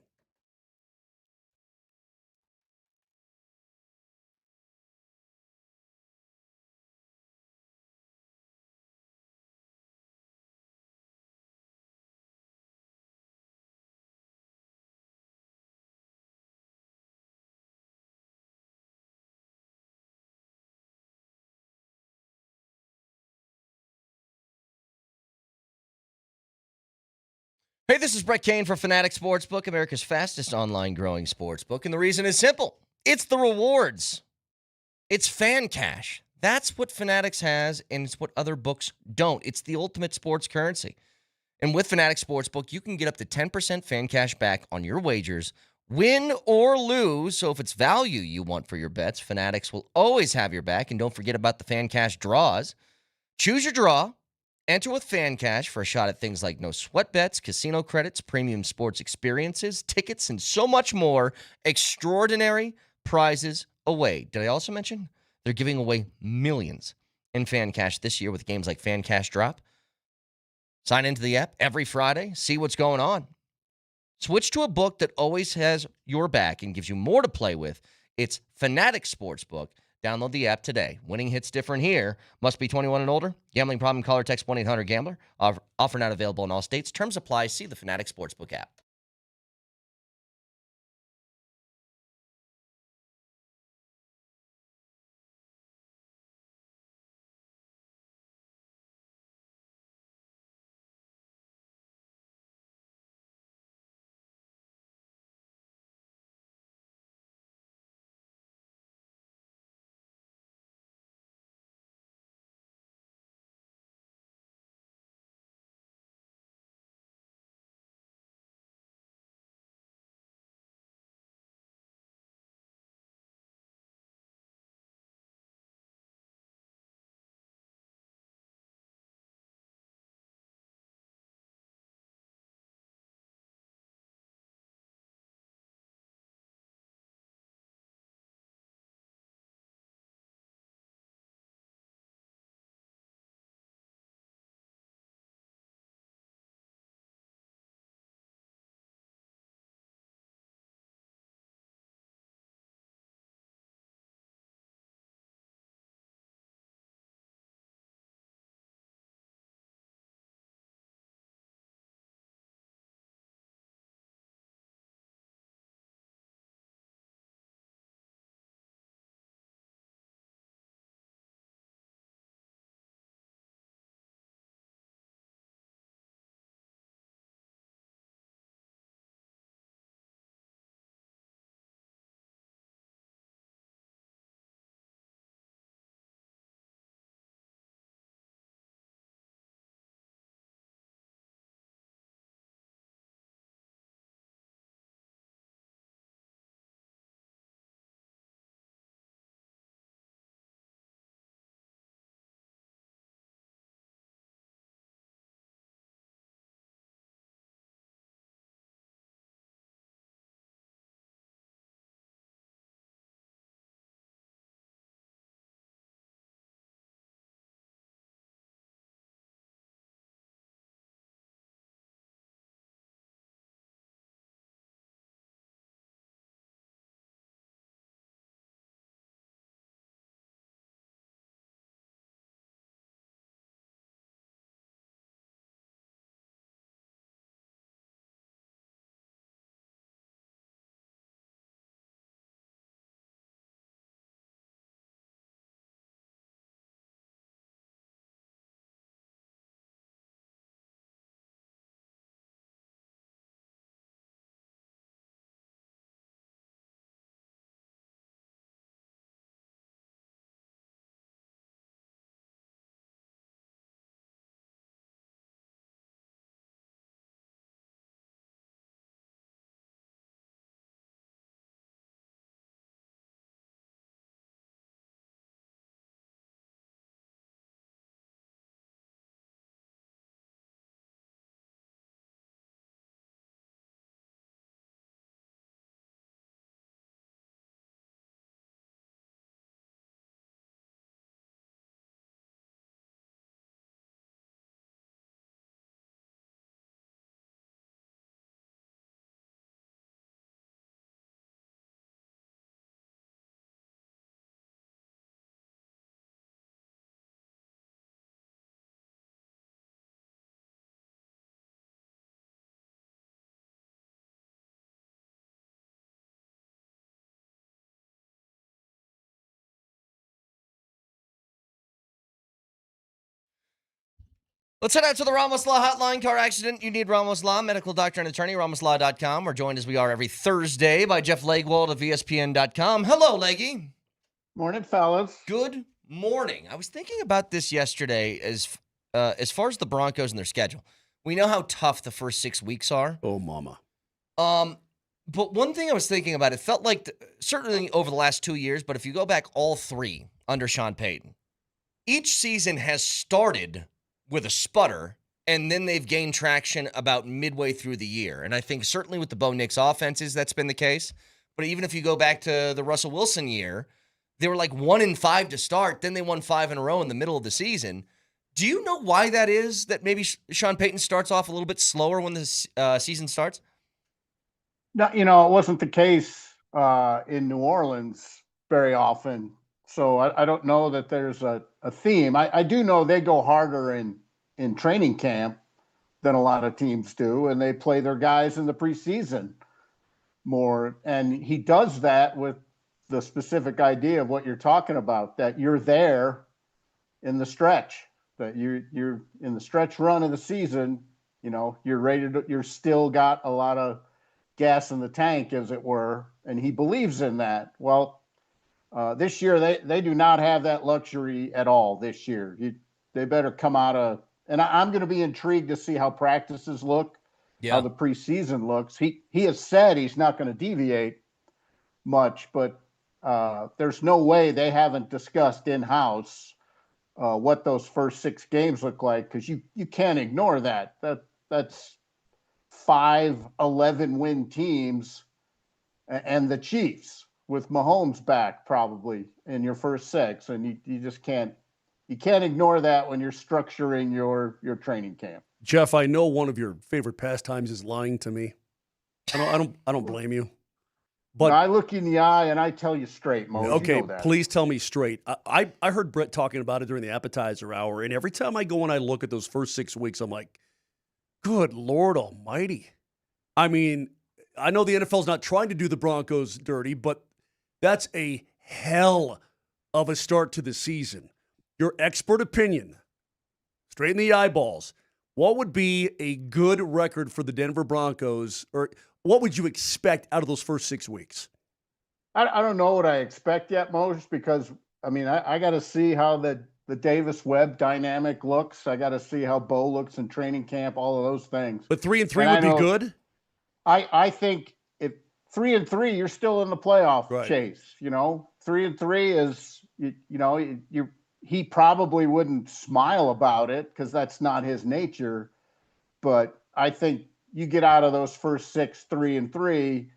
Hey, this is Brett Kane for Fanatic Sportsbook, America's fastest online growing sportsbook. And the reason is simple. It's the rewards. It's fan cash. That's what Fanatics has, and it's what other books don't. It's the ultimate sports currency. And with Fanatic Sportsbook, you can get up to 10% fan cash back on your wagers, win or lose. So if it's value you want for your bets, Fanatics will always have your back. And don't forget about the fan cash draws. Choose your draw. Enter with Fan Cash for a shot at things like no sweat bets, casino credits, premium sports experiences, tickets, and so much more. Extraordinary prizes away. Did I also mention they're giving away millions in Fan Cash this year with games like Fan Cash Drop. Sign into the app every Friday. See what's going on. Switch to a book that always has your back and gives you more to play with. It's Fanatic Sportsbook. Download the app today. Winning hits different here. Must be 21 and older. Gambling problem? Call or text 1-800-GAMBLER. Offer not available in all states. Terms apply. See the Fanatic Sportsbook app. Let's head out to the Ramos Law Hotline. Car accident, you need Ramos Law. Medical doctor and attorney, ramoslaw.com. We're joined as we are every Thursday by Jeff Legwold of ESPN.com. Hello, Leggy. Morning, fellas. Good morning. I was thinking about this yesterday as far as the Broncos and their schedule. We know how tough the first 6 weeks are. Oh, mama. But one thing I was thinking about, it felt like, certainly over the last 2 years, but if you go back all three under Sean Payton, each season has started with a sputter, and then they've gained traction about midway through the year. And I think certainly with the Bo Nix offenses, that's been the case. But even if you go back to the Russell Wilson year, They were like 1-5 to start. Then they won 5 in a row in the middle of the season. Do you know why that is? That maybe Sean Payton starts off a little bit slower when the season starts? No, it wasn't the case in New Orleans very often. So I don't know that there's a theme. I do know they go harder in training camp than a lot of teams do, and they play their guys in the preseason more. And he does that with the specific idea of what you're talking about, that you're there in the stretch, that you're in the stretch run of the season, you're ready to, you're still got a lot of gas in the tank, as it were, and he believes in that. Well, this year they do not have that luxury at all this year. They better come out of, and I'm going to be intrigued to see how practices look, how the preseason looks. He has said he's not going to deviate much, but there's no way they haven't discussed in-house what those first 6 games look like, because you can't ignore that. That's 5 11-win teams and the Chiefs with Mahomes back probably in your first 6, and you just can't ignore that when you're structuring your training camp. Jeff, I know one of your favorite pastimes is lying to me. I don't blame you. But I look you in the eye and I tell you straight, Mo. Okay, you know that. Please tell me straight. I heard Brett talking about it during the appetizer hour, and every time I go and I look at those first 6 weeks, I'm like, good Lord Almighty. I mean, I know the NFL's not trying to do the Broncos dirty, but that's a hell of a start to the season. Your expert opinion, straight in the eyeballs, what would be a good record for the Denver Broncos, or what would you expect out of those first 6 weeks? I don't know what I expect yet, Mose, because, I mean, I got to see how the Davis-Webb dynamic looks. I got to see how Bo looks in training camp, all of those things. But 3-3 would be good? I think if 3-3, you're still in the playoff Right. chase. 3-3 is, he probably wouldn't smile about it because that's not his nature. But I think you get out of those first 6, 3-3,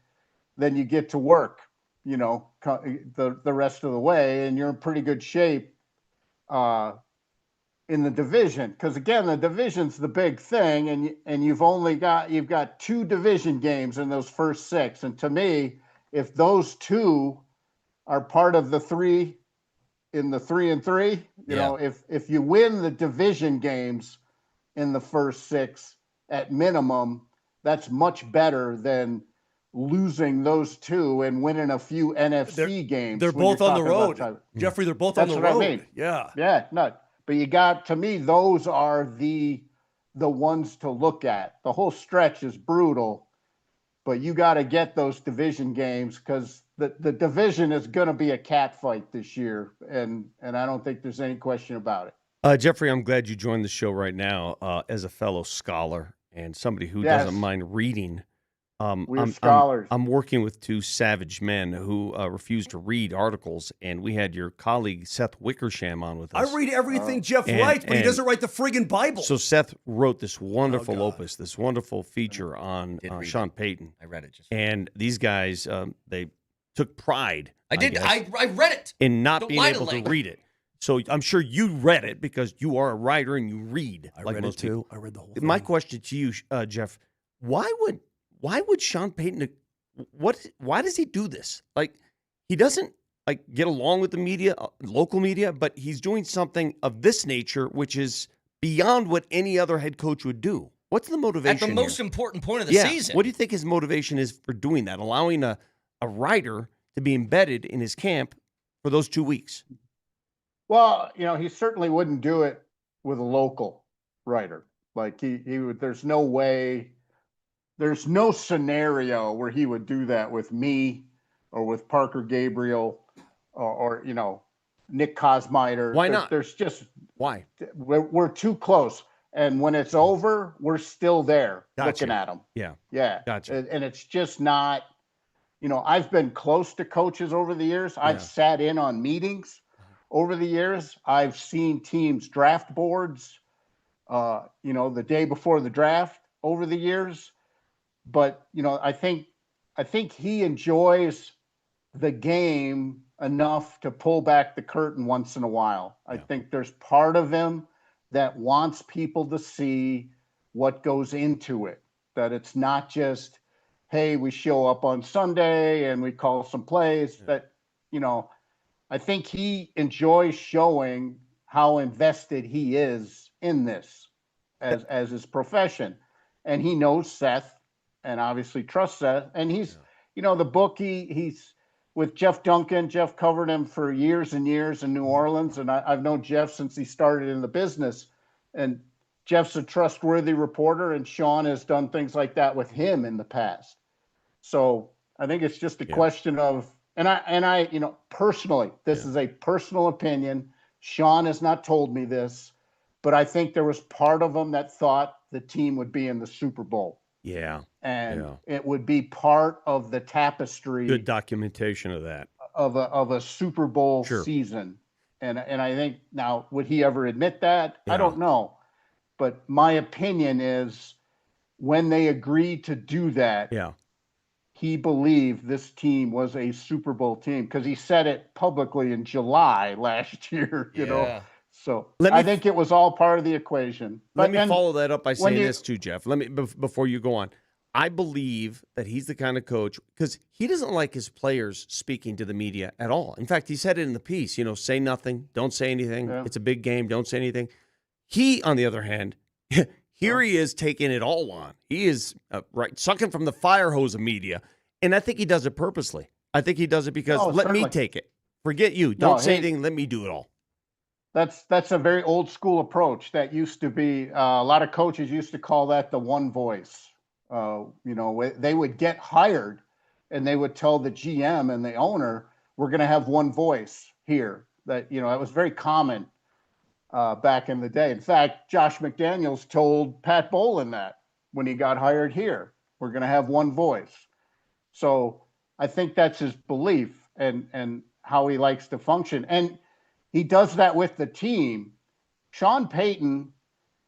then you get to work, the rest of the way, and you're in pretty good shape in the division. Because again, the division's the big thing, and you've got 2 division games in those first 6. And to me, if those 2 are part of the 3 in the 3-3, if you win the division games in the first 6 at minimum, that's much better than losing those 2 and winning a few NFC games. They're both on the road. Jeffrey, they're both on the road. I mean. Yeah. Yeah, no. But you got, to me, those are the ones to look at. The whole stretch is brutal, but you got to get those division games because the division is going to be a cat fight this year, and I don't think there's any question about it. Jeffrey, I'm glad you joined the show right now as a fellow scholar and somebody who doesn't mind reading. We're scholars. I'm working with 2 savage men who refuse to read articles, and we had your colleague Seth Wickersham on with us. I read everything Jeff writes, but he doesn't write the friggin' Bible. So Seth wrote this wonderful opus, this wonderful feature on Sean Payton. I read it. And these guys, they took pride. I did. I read it. In not being able to read it. So I'm sure you read it because you are a writer and you read. I read it too. I read the whole thing. My question to you, Jeff, why would Sean Payton, why does he do this? Like, he doesn't get along with the media, local media, but he's doing something of this nature, which is beyond what any other head coach would do. What's the motivation at the most important point of the season? What do you think his motivation is for doing that, allowing a writer to be embedded in his camp for those 2 weeks? Well, he certainly wouldn't do it with a local writer. Like he would. There's no way. There's no scenario where he would do that with me or with Parker Gabriel or Nick Kosmider. Why not? There's just why we're too close. And when it's over, we're still there looking at them. Yeah. Gotcha. And it's just not. I've been close to coaches over the years. I've sat in on meetings over the years. I've seen teams' draft boards, the day before the draft over the years. But, I think he enjoys the game enough to pull back the curtain once in a while. I think there's part of him that wants people to see what goes into it, that it's not just, hey, we show up on Sunday and we call some plays. That, I think he enjoys showing how invested he is in this as his profession. And he knows Seth and obviously trusts Seth. And he's, the bookie, he's with Jeff Duncan. Jeff covered him for years and years in New Orleans. And I've known Jeff since he started in the business. And Jeff's a trustworthy reporter, and Sean has done things like that with him in the past. So I think it's just a question of, and I, personally, this is a personal opinion. Sean has not told me this, but I think there was part of him that thought the team would be in the Super Bowl. Yeah. And it would be part of the tapestry. Good documentation of that. Of a Super Bowl season. And I think now, would he ever admit that? I don't know. But my opinion is when they agreed to do that, he believed this team was a Super Bowl team because he said it publicly in July last year, you know. So I think it was all part of the equation. Let me follow that up by saying this too, Jeff. Let me before you go on. I believe that he's the kind of coach because he doesn't like his players speaking to the media at all. In fact, he said it in the piece, say nothing, don't say anything. It's a big game, don't say anything. He, on the other hand, here he is taking it all on. He is sucking from the fire hose of media. And I think he does it purposely. I think he does it because let me take it. Forget you. Don't say anything. Let me do it all. That's a very old school approach. That used to be, a lot of coaches used to call that the one voice. They would get hired and they would tell the GM and the owner, we're going to have one voice here. That, it was very common back in the day. In fact, Josh McDaniels told Pat Bowlen that when he got hired here, we're going to have one voice. So I think that's his belief and how he likes to function. And he does that with the team. Sean Payton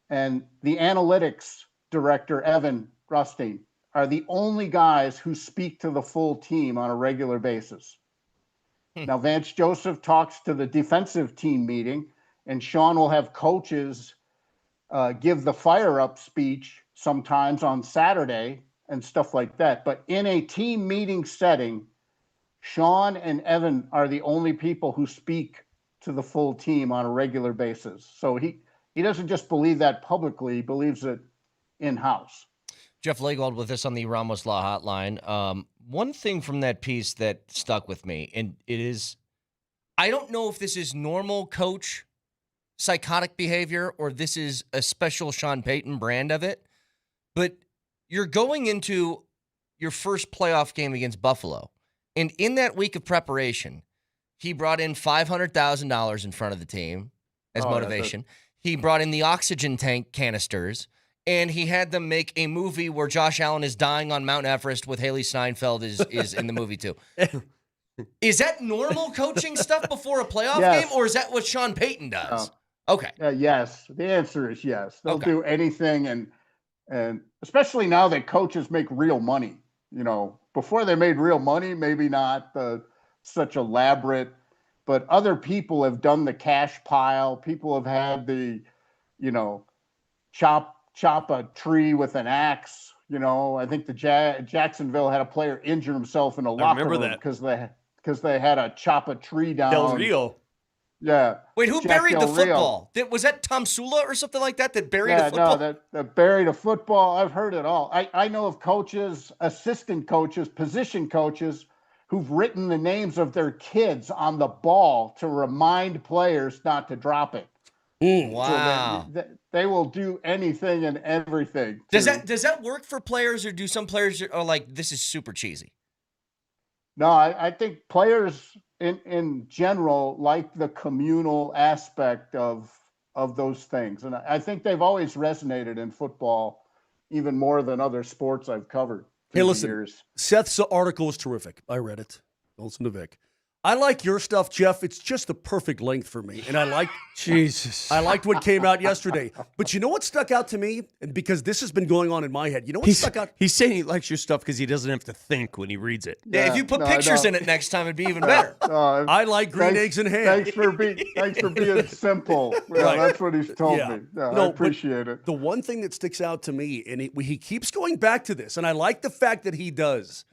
and the analytics director, Evan Rusting, are the only guys who speak to the full team on a regular basis. Now, Vance Joseph talks to the defensive team meeting, and Sean will have coaches give the fire-up speech sometimes on Saturday and stuff like that. But in a team meeting setting, Sean and Evan are the only people who speak to the full team on a regular basis. So he doesn't just believe that publicly, he believes it in-house. Jeff Legwald with us on the Ramos Law Hotline. One thing from that piece that stuck with me, and it is, I don't know if this is normal coach psychotic behavior or this is a special Sean Payton brand of it, but you're going into your first playoff game against Buffalo. And in that week of preparation, he brought in $500,000 in front of the team as motivation. He brought in the oxygen tank canisters, and he had them make a movie where Josh Allen is dying on Mount Everest with Haley Steinfeld is in the movie too. Is that normal coaching stuff before a playoff game, or is that what Sean Payton does? Okay. Yes. The answer is yes. They'll do anything, and especially now that coaches make real money. Before they made real money, maybe not such elaborate, but other people have done the cash pile. People have had the, chop a tree with an axe. I think the Jacksonville had a player injure himself in a locker room because they had to chop a tree down. Del Rio. Yeah. Wait, who buried the football? Was that Tom Sula or something like that buried a football? No, that buried a football. I've heard it all. I know of coaches, assistant coaches, position coaches who've written the names of their kids on the ball to remind players not to drop it. Wow. So they will do anything and everything. Does that work for players, or do some players are like, this is super cheesy? No, I think players in general like the communal aspect of those things. And I think they've always resonated in football even more than other sports I've covered. Hey, listen, Seth's article is terrific. I read it. Don't listen to Vic. I like your stuff, Jeff. It's just the perfect length for me. And I like Jesus. I liked what came out yesterday. But you know what stuck out to me? And because this has been going on in my head. You know what stuck out? He's saying he likes your stuff because he doesn't have to think when he reeds it. Yeah, if you put pictures in it next time, it'd be even better. I like green eggs and ham. Thanks for being simple. Yeah, Right. That's what he's told me. Yeah, I appreciate it. The one thing that sticks out to me, and he keeps going back to this, and I like the fact that he does.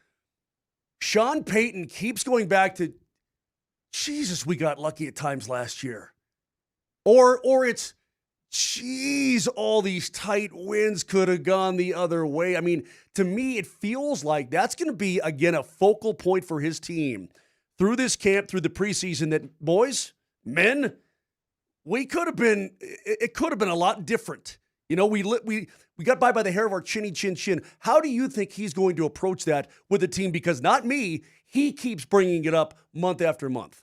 Sean Payton keeps going back to, Jesus, we got lucky at times last year. Or it's, geez, all these tight wins could have gone the other way. I mean, to me, it feels like that's going to be, again, a focal point for his team through this camp, through the preseason, that, boys, men, it could have been a lot different. You know, we got by the hair of our chinny chin. How do you think he's going to approach that with the team? Because not me, he keeps bringing it up month after month.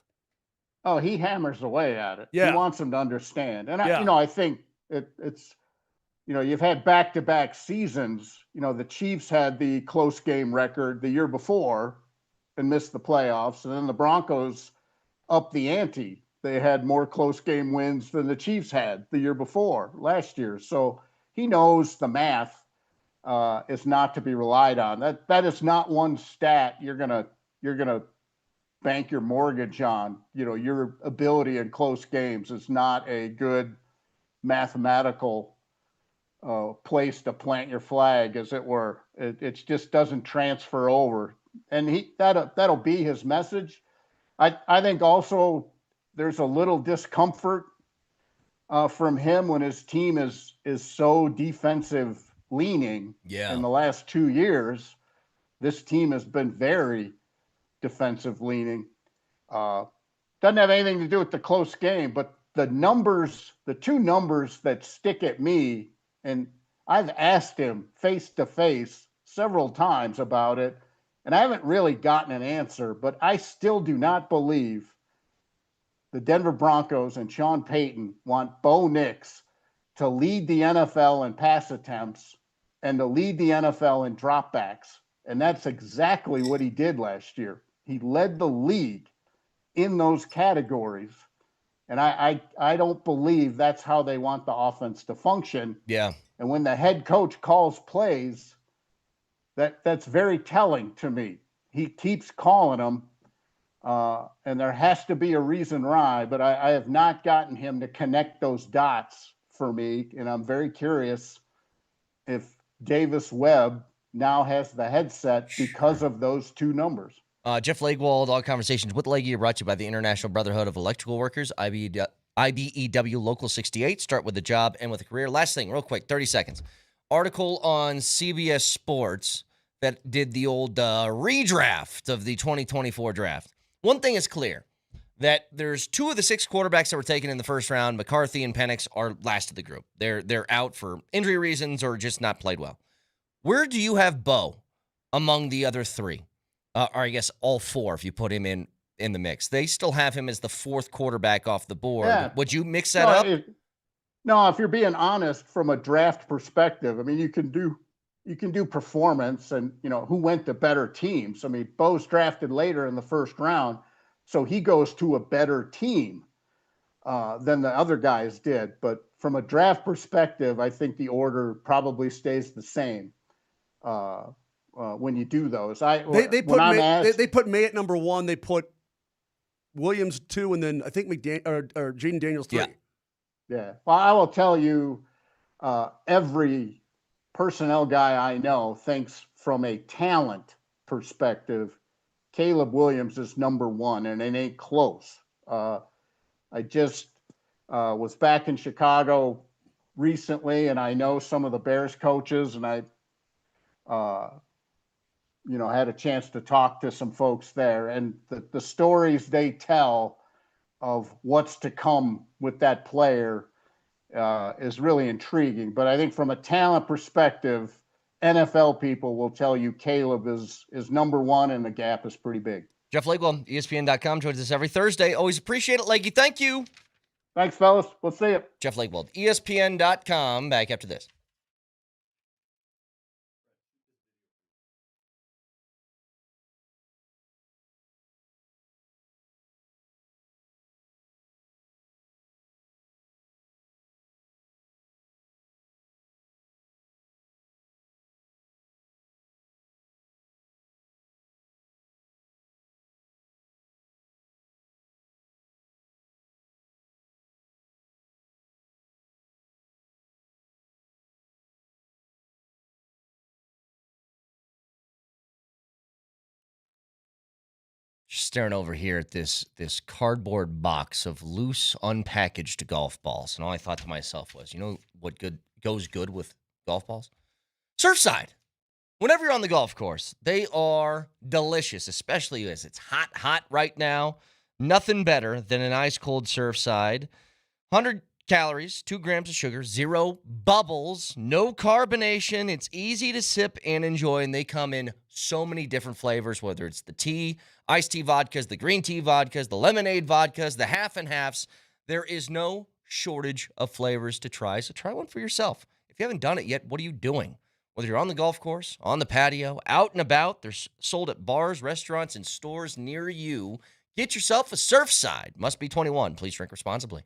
Oh, he hammers away at it. Yeah. He wants them to understand. And, Yeah. I think it's, you've had back-to-back seasons. The Chiefs had the close game record the year before and missed the playoffs. And then the Broncos upped the ante. They had more close game wins than the Chiefs had the year before last year. So he knows the math is not to be relied on. That is not one stat you're gonna bank your mortgage on. Your ability in close games is not a good mathematical place to plant your flag, as it were. It just doesn't transfer over, and that'll be his message. I think also there's a little discomfort from him when his team is so defensive leaning. Yeah. In the last 2 years, this team has been very defensive leaning. Doesn't have anything to do with the close game, but the two numbers that stick at me, and I've asked him face to face several times about it, and I haven't really gotten an answer, but I still do not believe the Denver Broncos and Sean Payton want Bo Nix to lead the NFL in pass attempts and to lead the NFL in dropbacks. And that's exactly what he did last year. He led the league in those categories. And I don't believe that's how they want the offense to function. Yeah. And when the head coach calls plays, that's very telling to me. He keeps calling them, and there has to be a reason why, but I have not gotten him to connect those dots for me. And I'm very curious if Davis Webb now has the headset because of those two numbers. Jeff Legwold, All Conversations with Leggy, brought to you by the International Brotherhood of Electrical Workers, IBEW Local 68. Start with a job and with a career. Last thing, real quick, 30 seconds. Article on CBS Sports that did the old redraft of the 2024 draft. One thing is clear, that there's 2 of the 6 quarterbacks that were taken in the first round. McCarthy and Penix are last of the group. They're out for injury reasons or just not played well. Where do you have Bo among the other 3? Or I guess all 4 if you put him in the mix. They still have him as the 4th quarterback off the board. Yeah. Would you mix that up? If you're being honest from a draft perspective, I mean, you can do performance and, who went to better teams. I mean, Bo's drafted later in the first round, so he goes to a better team than the other guys did. But from a draft perspective, I think the order probably stays the same. When you do those, They put May at number 1. They put Williams 2, and then I think Jaden Daniels 3. Yeah. Well, I will tell you, every personnel guy I know thinks from a talent perspective, Caleb Williams is number 1, and it ain't close. I just was back in Chicago recently, and I know some of the Bears coaches, and I had a chance to talk to some folks there, and the stories they tell of what's to come with that player is really intriguing. But I think from a talent perspective, NFL people will tell you Caleb is number 1, and the gap is pretty big. Jeff Legwold, ESPN.com, joins us every Thursday. Always appreciate it, Leggy. Thank you. Thanks, fellas. We'll see you. Jeff Legwold, ESPN.com. Back after this. Just staring over here at this cardboard box of loose, unpackaged golf balls. And all I thought to myself was, you know what goes good with golf balls? Surfside. Whenever you're on the golf course, they are delicious, especially as it's hot right now. Nothing better than an ice cold Surfside. 100 calories, 2 grams of sugar, 0 bubbles, no carbonation. It's easy to sip and enjoy, and they come in so many different flavors, whether it's the tea, iced tea vodkas, the green tea vodkas, the lemonade vodkas, the half and halves. There is no shortage of flavors to try, so try one for yourself. If you haven't done it yet, what are you doing? Whether you're on the golf course, on the patio, out and about, they're sold at bars, restaurants, and stores near you. Get yourself a Surfside. Must be 21. Please drink responsibly.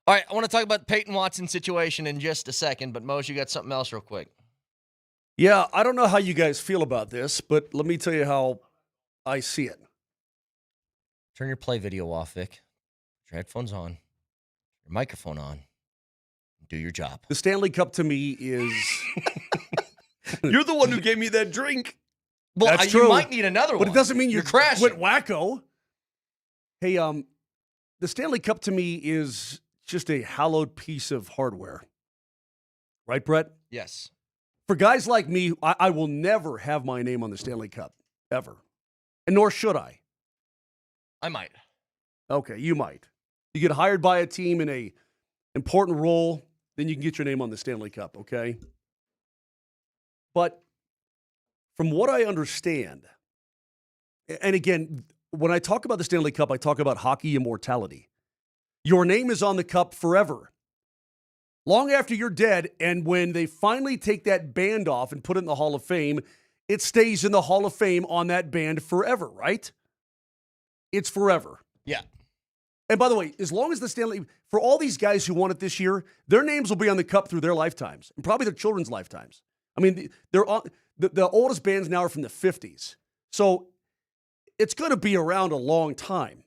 All right, I want to talk about the Peyton Watson situation in just a second, but Mose, you got something else real quick. Yeah, I don't know how you guys feel about this, but let me tell you how I see it. Turn your play video off, Vic. Put your headphones on, your microphone on. Do your job. The Stanley Cup to me is... You're the one who gave me that drink. Well, That's you true. might need another one. But it doesn't mean you're crashing. went wacko. Hey, the Stanley Cup to me is just a hallowed piece of hardware. Right, Brett? Yes. For guys like me, I will never have my name on the Stanley Cup, ever. And nor should I. I might. Okay, you might. You get hired by a team in a important role, then you can get your name on the Stanley Cup, okay? But from what I understand, and again, when I talk about the Stanley Cup, I talk about hockey immortality. Your name is on the cup forever. Long after you're dead, and when they finally take that band off and put it in the Hall of Fame, it stays in the Hall of Fame on that band forever, right? It's forever. Yeah. And by the way, as long as the Stanley, for all these guys who won it this year, their names will be on the cup through their lifetimes, and probably their children's lifetimes. I mean, they're on, the oldest bands now are from the 50s. So it's going to be around a long time.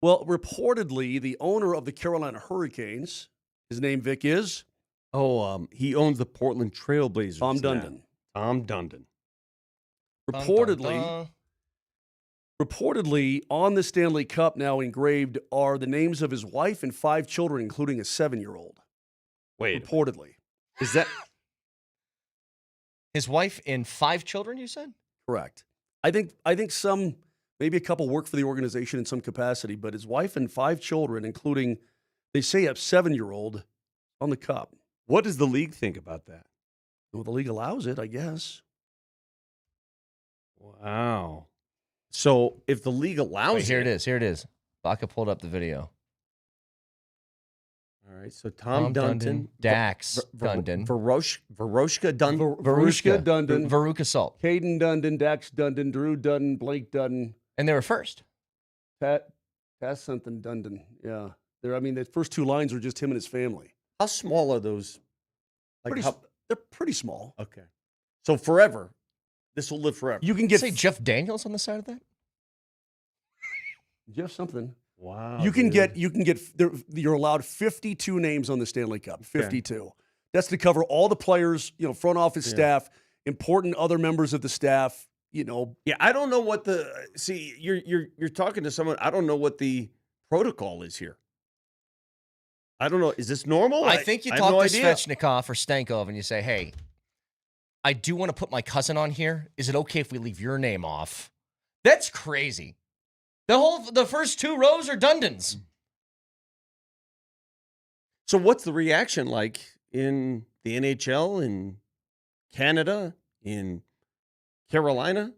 Well, reportedly, the owner of the Carolina Hurricanes, his name, Vic, is? He owns the Portland Trailblazers. Tom now. Dundon. Tom Dundon. Reportedly, on the Stanley Cup now engraved are the names of his wife and 5 children, including a 7-year-old. Wait. Reportedly. Is that his wife and 5 children, you said? Correct. I think some, maybe a couple work for the organization in some capacity, but his wife and 5 children, including, they say, a 7-year-old on the cup. What does the league think about that? Well, the league allows it, I guess. Wow. So if the league allows Wait, here it is. Baca pulled up the video. All right, so Tom Dundon, Dax Dundon, Verushka Dundon, Verushka Dundon, Veruca Salt, Caden Dundon, Dax Dundon, Drew Dundon, Blake Dundon. And they were first. Pat something Dundon. Yeah. The first 2 lines were just him and his family. How small are those? They're pretty small. Okay. So forever. This will live forever. You can get say Jeff Daniels on the side of that? Jeff something. Wow. You're allowed 52 names on the Stanley Cup. 52. Okay. That's to cover all the players, front office staff, important other members of the staff, Yeah, I don't know what you're talking to someone. I don't know what the protocol is here. I don't know. Is this normal? I think you talk to Svechnikov or Stankov and you say, hey, I do want to put my cousin on here. Is it okay if we leave your name off? That's crazy. The first 2 rows are Dundons. So what's the reaction like in the NHL, in Canada, in Carolina?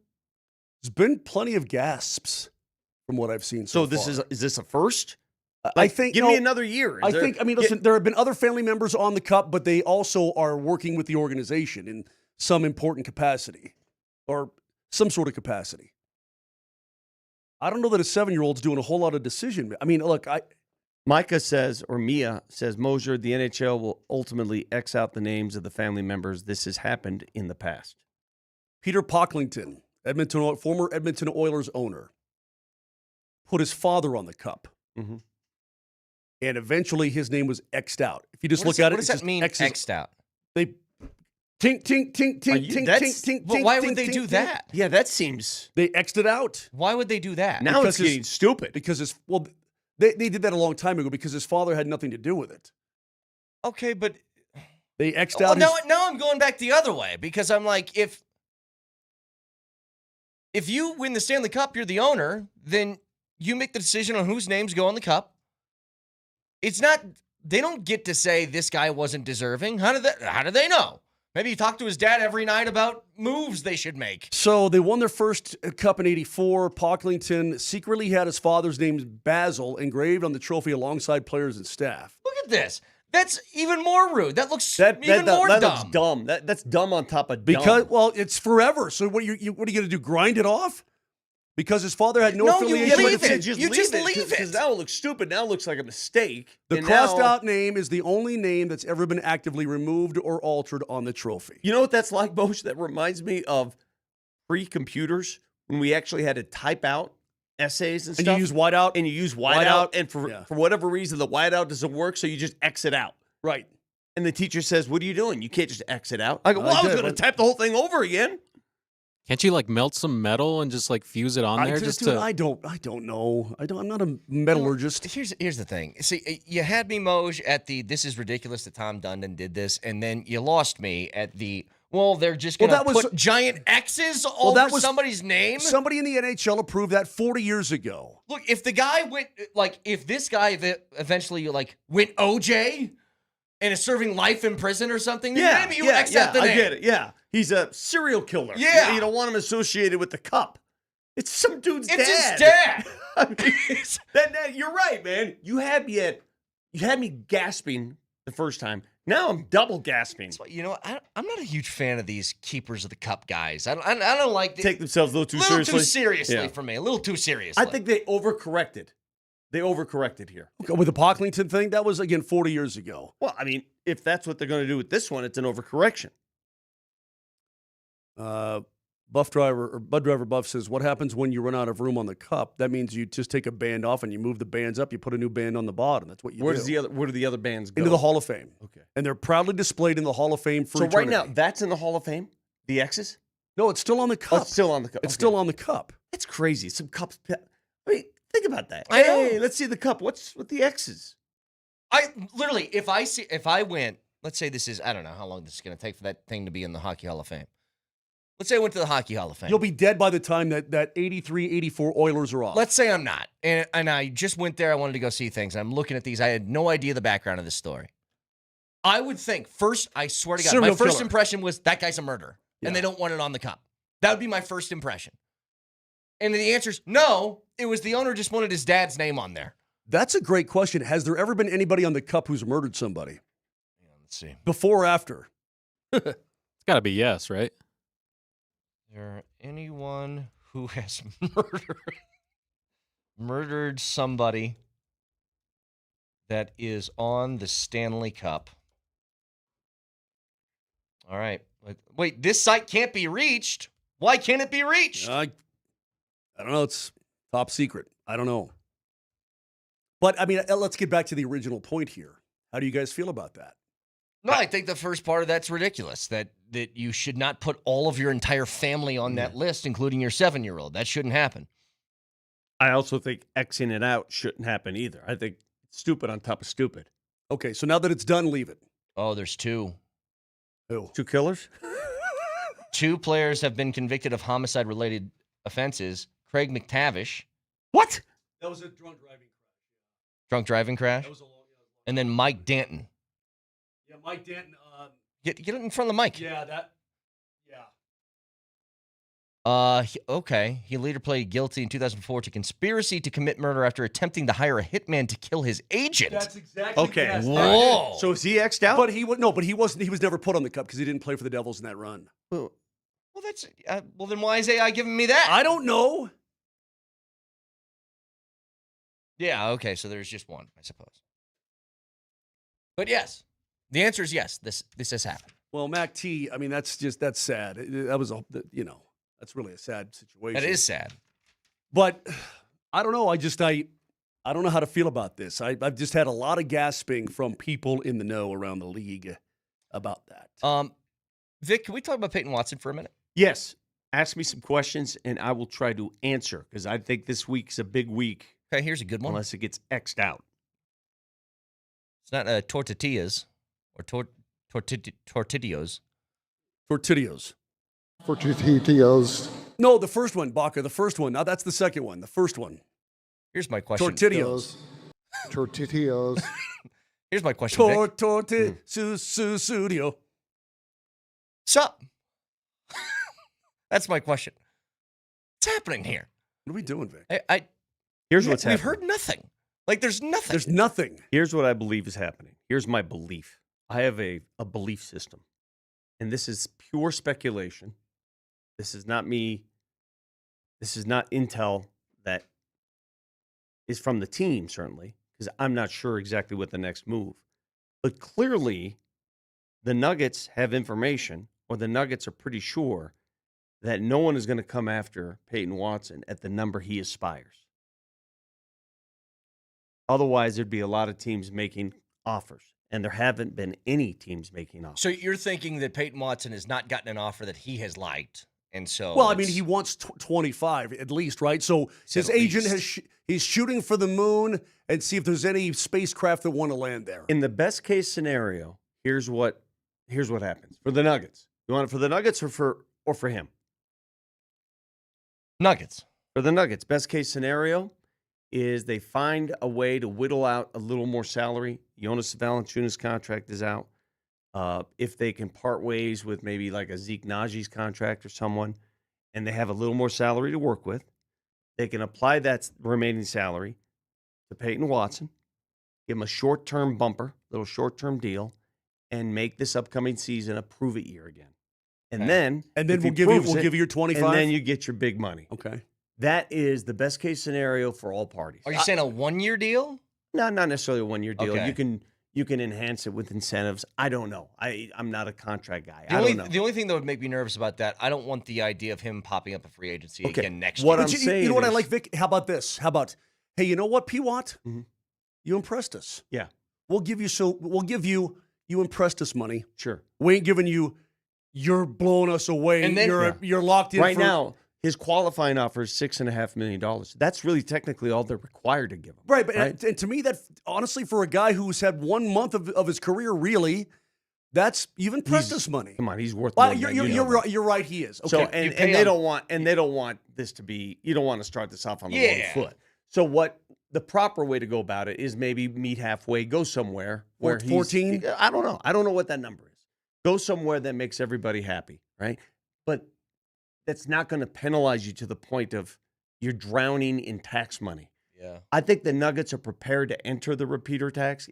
There's been plenty of gasps from what I've seen so far. Is this a first? I think give me another year. Listen, there have been other family members on the cup, but they also are working with the organization in some important capacity or some sort of capacity. I don't know that a 7-year-old's doing a whole lot of decision. Look, Mia says, Moser, the NHL will ultimately X out the names of the family members. This has happened in the past. Peter Pocklington, former Edmonton Oilers owner, put his father on the cup. Mm-hmm. And eventually his name was X'd out. If you just what does that mean, X'd out? They tink, tink, tink, tink, tink, tink, tink, well, why would they do that? Yeah, that seems... They X'd it out. Why would they do that? Now it's getting stupid. Because they did that a long time ago because his father had nothing to do with it. Okay, but... They X'd out now I'm going back the other way because I'm like, if you win the Stanley Cup, you're the owner, then you make the decision on whose names go on the cup. It's not, they don't get to say this guy wasn't deserving. How do they know? Maybe you talk to his dad every night about moves they should make. So they won their first cup in 84. Pocklington secretly had his father's name, Basil, engraved on the trophy alongside players and staff. Look at this. That's even more rude. That looks even more dumb. Looks dumb. That's dumb on top of dumb. Because, well, it's forever. So what are you going to do, grind it off? Because his father had no affiliation with it. You just leave it. Because now it looks stupid. Now it looks like a mistake. The crossed-out name is the only name that's ever been actively removed or altered on the trophy. You know what that's like, Bosch? That reminds me of pre-computers when we actually had to type out essays and stuff. And you use whiteout. And you use whiteout. And for whatever reason, the whiteout doesn't work, so you just exit out. Right. And the teacher says, what are you doing? You can't just exit out. I go, well, I was going to type the whole thing over again. Can't you like melt some metal and just like fuse it on there? I don't know. I'm not a metallurgist. Here's the thing. See, you had me, Moj, at the "this is ridiculous that Tom Dundon did this," and then you lost me at the "well, they're just going to put giant X's over somebody's name." Somebody in the NHL approved that 40 years ago. Look, if the guy went if this guy eventually went OJ and is serving life in prison or something, then maybe you accept the name. I get it. Yeah. He's a serial killer. Yeah. You don't want him associated with the cup. It's some dude's dad. It's his dad. I mean, you're right, man. You had me gasping the first time. Now I'm double gasping. You know, I'm not a huge fan of these keepers of the cup guys. I don't like take themselves a little too seriously. For me. A little too seriously. I think they overcorrected. They overcorrected here. Okay, with the Pocklington thing, that was, again, 40 years ago. Well, I mean, if that's what they're going to do with this one, it's an overcorrection. Bud Driver Buff says, what happens when you run out of room on the cup? That means you just take a band off and you move the bands up. You put a new band on the bottom. That's what you do. Where do the other bands go? Into the Hall of Fame. Okay. And they're proudly displayed in the Hall of Fame for eternity. Right now, that's in the Hall of Fame? The X's? No, it's still on the cup. Oh, it's still on the cup. It's still on the cup. That's crazy. Some cups. I mean, think about that. I know. Hey, let's see the cup. What's with the X's? I literally, if I went, let's say this is, I don't know how long this is going to take for that thing to be in the Hockey Hall of Fame. Let's say I went to the Hockey Hall of Fame. You'll be dead by the time that 83, 84 Oilers are off. Let's say I'm not. And I just went there. I wanted to go see things. I'm looking at these. I had no idea the background of this story. I would think, first, I swear to God, my first impression was that guy's a murderer. Yeah. And they don't want it on the cup. That would be my first impression. And the answer is no. It was the owner just wanted his dad's name on there. That's a great question. Has there ever been anybody on the cup who's murdered somebody? Yeah, let's see. Before or after? It's got to be yes, right? Is there anyone who has murdered somebody that is on the Stanley Cup? All right. Wait, this site can't be reached. Why can't it be reached? I don't know. It's top secret. I don't know. But, I mean, let's get back to the original point here. How do you guys feel about that? No, I think the first part of that's ridiculous, that you should not put all of your entire family on that list, including your 7-year-old. That shouldn't happen. I also think Xing it out shouldn't happen either. I think it's stupid on top of stupid. Okay, so now that it's done, leave it. Oh, there's two. Who? 2 killers? 2 players have been convicted of homicide-related offenses. Craig McTavish. What? That was a drunk driving crash. Drunk driving crash? That was a long. And then Mike Danton. Yeah, Mike Danton. Get it in front of the mic. Yeah, Okay. He later pleaded guilty in 2004 to conspiracy to commit murder after attempting to hire a hitman to kill his agent. That's exactly. Okay. Yes, whoa. So is he X'd out? But he wasn't. He was never put on the cup because he didn't play for the Devils in that run. Well, that's well. Then why is AI giving me that? I don't know. Yeah. Okay. So there's just one, I suppose. But yes, the answer is yes. This has happened. Well, Mac T. I mean, that's sad. That was that's really a sad situation. That is sad. But I don't know. I don't know how to feel about this. I've just had a lot of gasping from people in the know around the league about that. Vic, can we talk about Peyton Watson for a minute? Yes. Ask me some questions, and I will try to answer, because I think this week's a big week. Okay, here's a good one. Unless it gets X'd out. It's not tortillas or tortillos. Tortillos. Tortillos. No, the first one, Baca. The first one. Now that's the second one. The first one. Here's my question. Tortillos. Tortillos. Here's my question, Vic. Studio. Sup? That's my question. What's happening here? What are we doing, Vic? Here's what's happening. We've heard nothing. There's nothing. There's nothing. Here's what I believe is happening. Here's my belief. I have a belief system. And this is pure speculation. This is not me. This is not intel that is from the team, certainly, because I'm not sure exactly what the next move. But clearly, the Nuggets have information, or the Nuggets are pretty sure that no one is going to come after Peyton Watson at the number he aspires. Otherwise, there'd be a lot of teams making offers, and there haven't been any teams making offers. So you're thinking that Peyton Watson has not gotten an offer that he has liked, And so, Well, I mean, he wants 25 at least, right? So his agent he's shooting for the moon and see if there's any spacecraft that want to land there. In the best case scenario, here's what happens for the Nuggets. You want it for the Nuggets or for him? Nuggets. For the Nuggets, best case scenario is they find a way to whittle out a little more salary. Jonas Valanciunas' contract is out. If they can part ways with maybe like a Zeke Najee's contract or someone, and they have a little more salary to work with, they can apply that remaining salary to Peyton Watson, give him a short-term bumper, little short-term deal, and make this upcoming season a prove-it year again. And then we'll give you your 25, and then you get your big money. Okay, that is the best case scenario for all parties. Are you saying a 1-year deal? No, not necessarily a 1-year deal. Okay. You can enhance it with incentives. I don't know. I'm not a contract guy. The only thing that would make me nervous about that, I don't want the idea of him popping up a free agency again next year. What I'm saying, you know what I like, Vic? How about this? How about, hey, you know what, P. Watt? Mm-hmm. You impressed us. Yeah, We'll give you. You impressed us money. sure. We ain't giving you. You're blowing us away. And then- you're locked in Right for, now, his qualifying offer is $6.5 million. That's really technically all they're required to give him. Right, but and to me, that honestly, for a guy who's had 1 month of his career, really, that's you've impressed us money. Come on, he's worth more than that. You're right. He is. Okay. So and they don't want this to be. You don't want to start this off on the wrong foot. So what the proper way to go about it is maybe meet halfway, go somewhere where 14. I don't know. I don't know what that number is. Go somewhere that makes everybody happy, right? But that's not going to penalize you to the point of you're drowning in tax money. Yeah. I think the Nuggets are prepared to enter the repeater tax,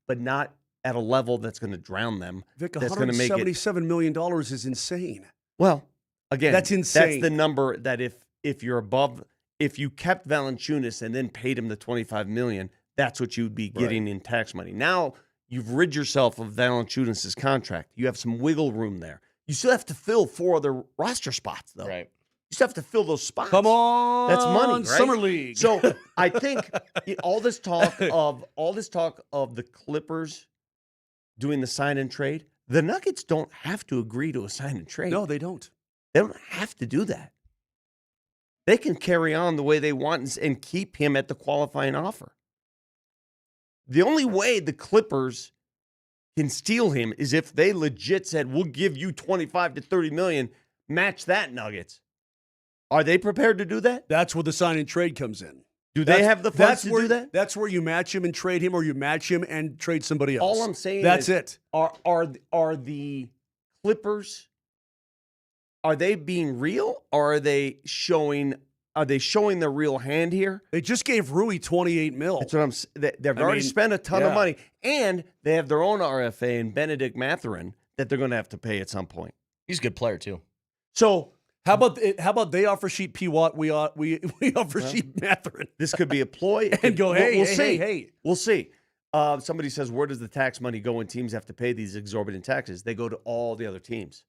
but not at a level that's going to drown them. Vic, that's going to make it. $177 million is insane. Well, again, that's insane. That's the number that if you're above, if you kept Valanciunas and then paid him the $25 million, that's what you'd be getting in tax money. Now you've rid yourself of Valanciunas' contract. You have some wiggle room there. You still have to fill 4 other roster spots, though. Right. You still have to fill those spots. Come on, that's money, right? Summer League. So I think all this talk of the Clippers doing the sign and trade, the Nuggets don't have to agree to a sign and trade. No, they don't. They don't have to do that. They can carry on the way they want and keep him at the qualifying offer. The only way the Clippers can steal him is if they legit said, we'll give you 25 to 30 million, match that, Nuggets. Are they prepared to do that? That's where the sign and trade comes in. Do they have the funds to do that? That's where you match him and trade him, or you match him and trade somebody else. All I'm saying that's is, it. Are the Clippers, are they being real, or are they showing the real hand here? They just gave Rui $28 million. That's what I'm saying. They've already spent a ton of money, and they have their own RFA and Benedict Mathurin that they're going to have to pay at some point. He's a good player too. So how about they offer sheet P. Watt, we offer sheet Mathurin. This could be a ploy. And go, we'll see. Hey. We'll see. Somebody says, where does the tax money go when teams have to pay these exorbitant taxes? They go to all the other teams.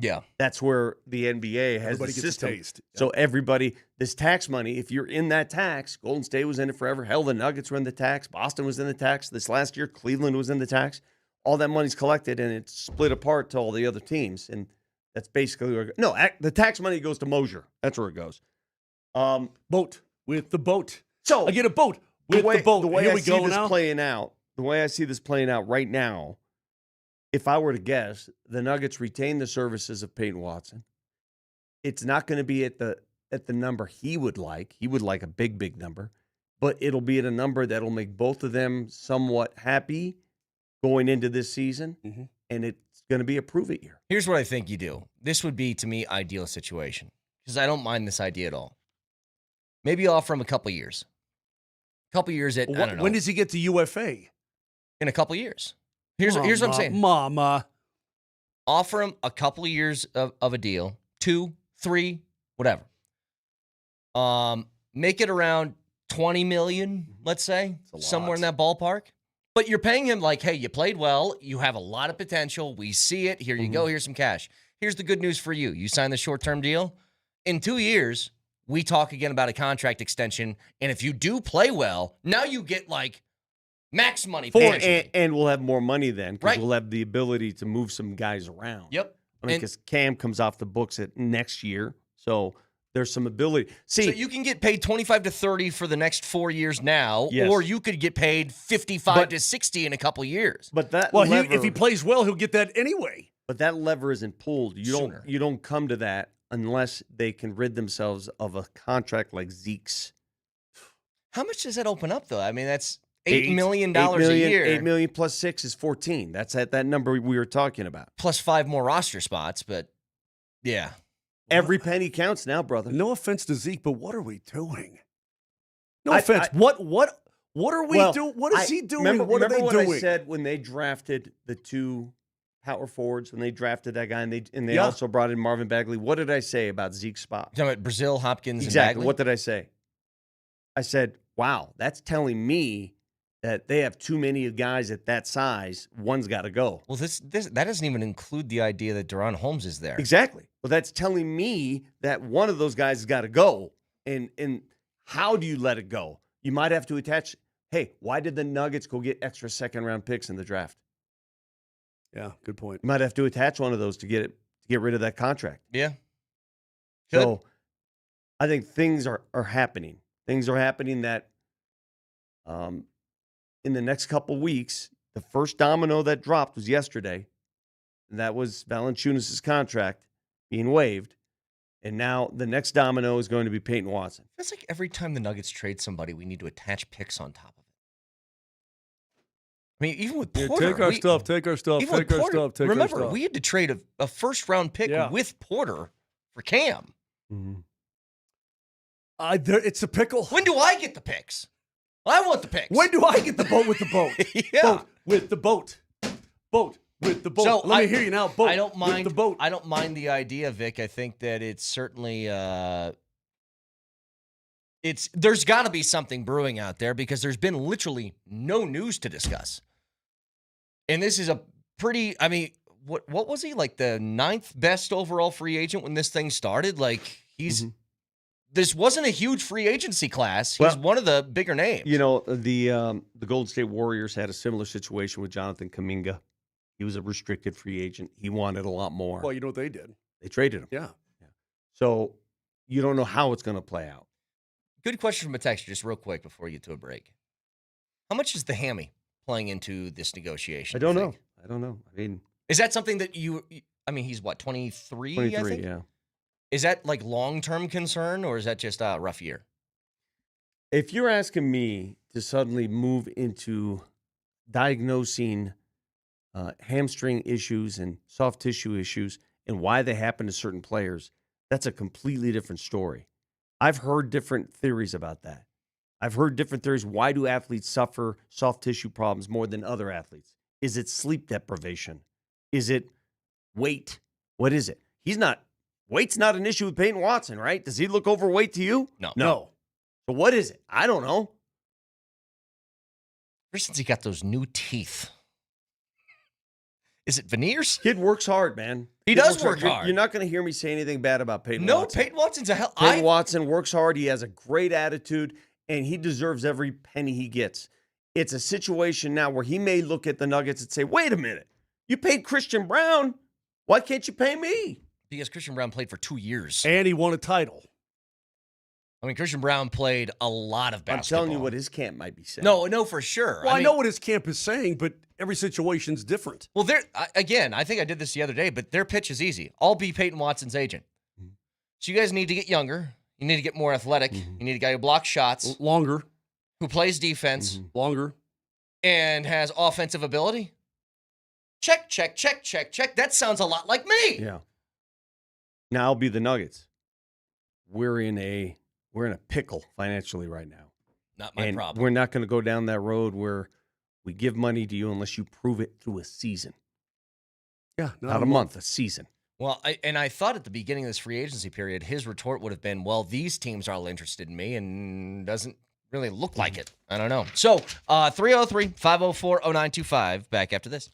Yeah. That's where the NBA has Everybody the gets a system. taste. Yeah. So everybody, this tax money, if you're in that tax, Golden State was in it forever. Hell, the Nuggets were in the tax. Boston was in the tax. This last year, Cleveland was in the tax. All that money's collected, and it's split apart to all the other teams. And that's basically where the tax money goes to Moser. That's where it goes. Boat with the boat. So I get a boat with the boat. The way Here I we see go this now. playing out, the way I see this playing out right now, if I were to guess, the Nuggets retain the services of Peyton Watson. It's not going to be at the number he would like. He would like a big, big number, but it'll be at a number that'll make both of them somewhat happy going into this season, and it's going to be a prove-it year. Here's what I think you do. This would be, to me, ideal situation because I don't mind this idea at all. Maybe offer him a couple years. A couple years at, I don't know. When does he get to UFA? In a couple years. Here's what I'm saying. Mama. Offer him a couple of years of a deal, 2, 3, whatever. Make it around $20 million, let's say, somewhere in that ballpark. But you're paying him like, hey, you played well. You have a lot of potential. We see it. Here you go. Here's some cash. Here's the good news for you. You sign the short-term deal. In 2 years, we talk again about a contract extension. And if you do play well, now you get like max money. And we'll have more money then because Right. we'll have the ability to move some guys around. Yep. I mean, because Cam comes off the books at next year, so there's some ability. See, so you can get paid 25 to 30 for the next 4 years now, Yes. or you could get paid 55 to 60 in a couple years. but that Well, lever, if he plays well, he'll get that anyway. but that lever isn't pulled. Sooner. You don't come to that unless they can rid themselves of a contract like Zeke's. How much does that open up, though? I mean, that's $8 million a year. $8 million plus 6 is 14. That's at that number we were talking about. Plus 5 more roster spots, but yeah. Every penny counts now, brother. No offense to Zeke, but what are we doing? No offense. What are we doing? What is he doing? Remember, what are they what doing? I said when they drafted the 2 power forwards, when they drafted that guy, and they also brought in Marvin Bagley. What did I say about Zeke's spot? You're talking about Brazil, Hopkins, Exactly. and Bagley? What did I say? I said, wow, that's telling me that they have too many guys at that size. One's got to go. Well, that doesn't even include the idea that Deron Holmes is there. Exactly. Well, that's telling me that one of those guys has got to go. And how do you let it go? You might have to attach. Hey, why did the Nuggets go get extra second-round picks in the draft? Yeah, good point. You might have to attach one of those to get rid of that contract. Yeah. So I think things are happening. Things are happening that in the next couple weeks, the first domino that dropped was yesterday, and that was Valanciunas' contract being waived. And now the next domino is going to be Peyton Watson. It's like every time the Nuggets trade somebody, we need to attach picks on top of it. I mean, even with Porter. Take our stuff. Remember, we had to trade a first-round pick with Porter for Cam. Mm-hmm. It's a pickle. When do I get the picks? I want the picks. When do I get the boat with the boat? Yeah. Boat with the boat. Boat with the boat. So Let me hear you now. Boat I don't mind with the boat. I don't mind the idea, Vic. I think that it's certainly there's got to be something brewing out there because there's been literally no news to discuss. And this is a pretty, I mean, what was he, like the 9th best overall free agent when this thing started? Like this wasn't a huge free agency class. He's one of the bigger names. You know, the Golden State Warriors had a similar situation with Jonathan Kuminga. He was a restricted free agent. He wanted a lot more. Well, you know what they did? They traded him. Yeah. So you don't know how it's going to play out. Good question from a texter, just real quick before we get to a break. How much is the hammy playing into this negotiation? I don't know. I mean, is that something that he's what, 23, 23, I think? yeah. Is that like long-term concern or is that just a rough year? If you're asking me to suddenly move into diagnosing hamstring issues and soft tissue issues and why they happen to certain players, that's a completely different story. I've heard different theories about that. I've heard different theories. Why do athletes suffer soft tissue problems more than other athletes? Is it sleep deprivation? Is it weight? What is it? Weight's not an issue with Peyton Watson, right? Does he look overweight to you? No. So what is it? I don't know. Ever since he got those new teeth. Is it veneers? Kid works hard, man. He does work hard. You're not going to hear me say anything bad about Peyton No, Watson. Peyton Watson's a hell. Peyton Watson works hard. He has a great attitude, and he deserves every penny he gets. It's a situation now where he may look at the Nuggets and say, wait a minute. You paid Christian Brown. Why can't you pay me? Because Christian Brown played for 2 years. And he won a title. I mean, Christian Brown played a lot of basketball. I'm telling you what his camp might be saying. No, for sure. Well, I know what his camp is saying, but every situation's different. Well, again, I think I did this the other day, but their pitch is easy. I'll be Peyton Watson's agent. Mm-hmm. So you guys need to get younger. You need to get more athletic. Mm-hmm. You need a guy who blocks shots. Longer. Who plays defense. Mm-hmm. Longer. And has offensive ability. Check. That sounds a lot like me. Yeah. Now I'll be the Nuggets. We're in a pickle financially right now. Not my problem. We're not going to go down that road where we give money to you unless you prove it through a season. Yeah, not a month, a season. Well, I thought at the beginning of this free agency period, his retort would have been, well, these teams are all interested in me, and doesn't really look like it. I don't know. So 303-504-0925, back after this.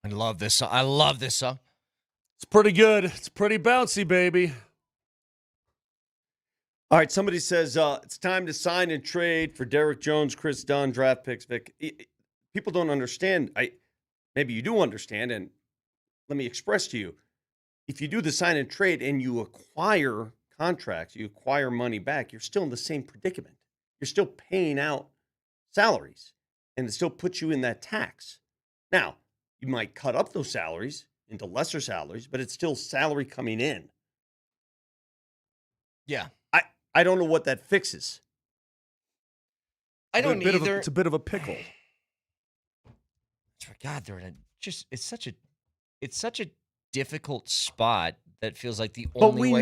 I love this song. I love this song. It's pretty good. It's pretty bouncy, baby. All right, somebody says it's time to sign and trade for Derek Jones, Chris Dunn, draft picks. Vic, people don't understand. Maybe you do understand, and let me express to you. If you do the sign and trade and you acquire contracts, you acquire money back, you're still in the same predicament. You're still paying out salaries, and it still puts you in that tax. Now, you might cut up those salaries into lesser salaries, but it's still salary coming in. Yeah. I don't know what that fixes. I don't either. It's a bit of a pickle. God, they're in a it's such a difficult spot that feels like the only way. But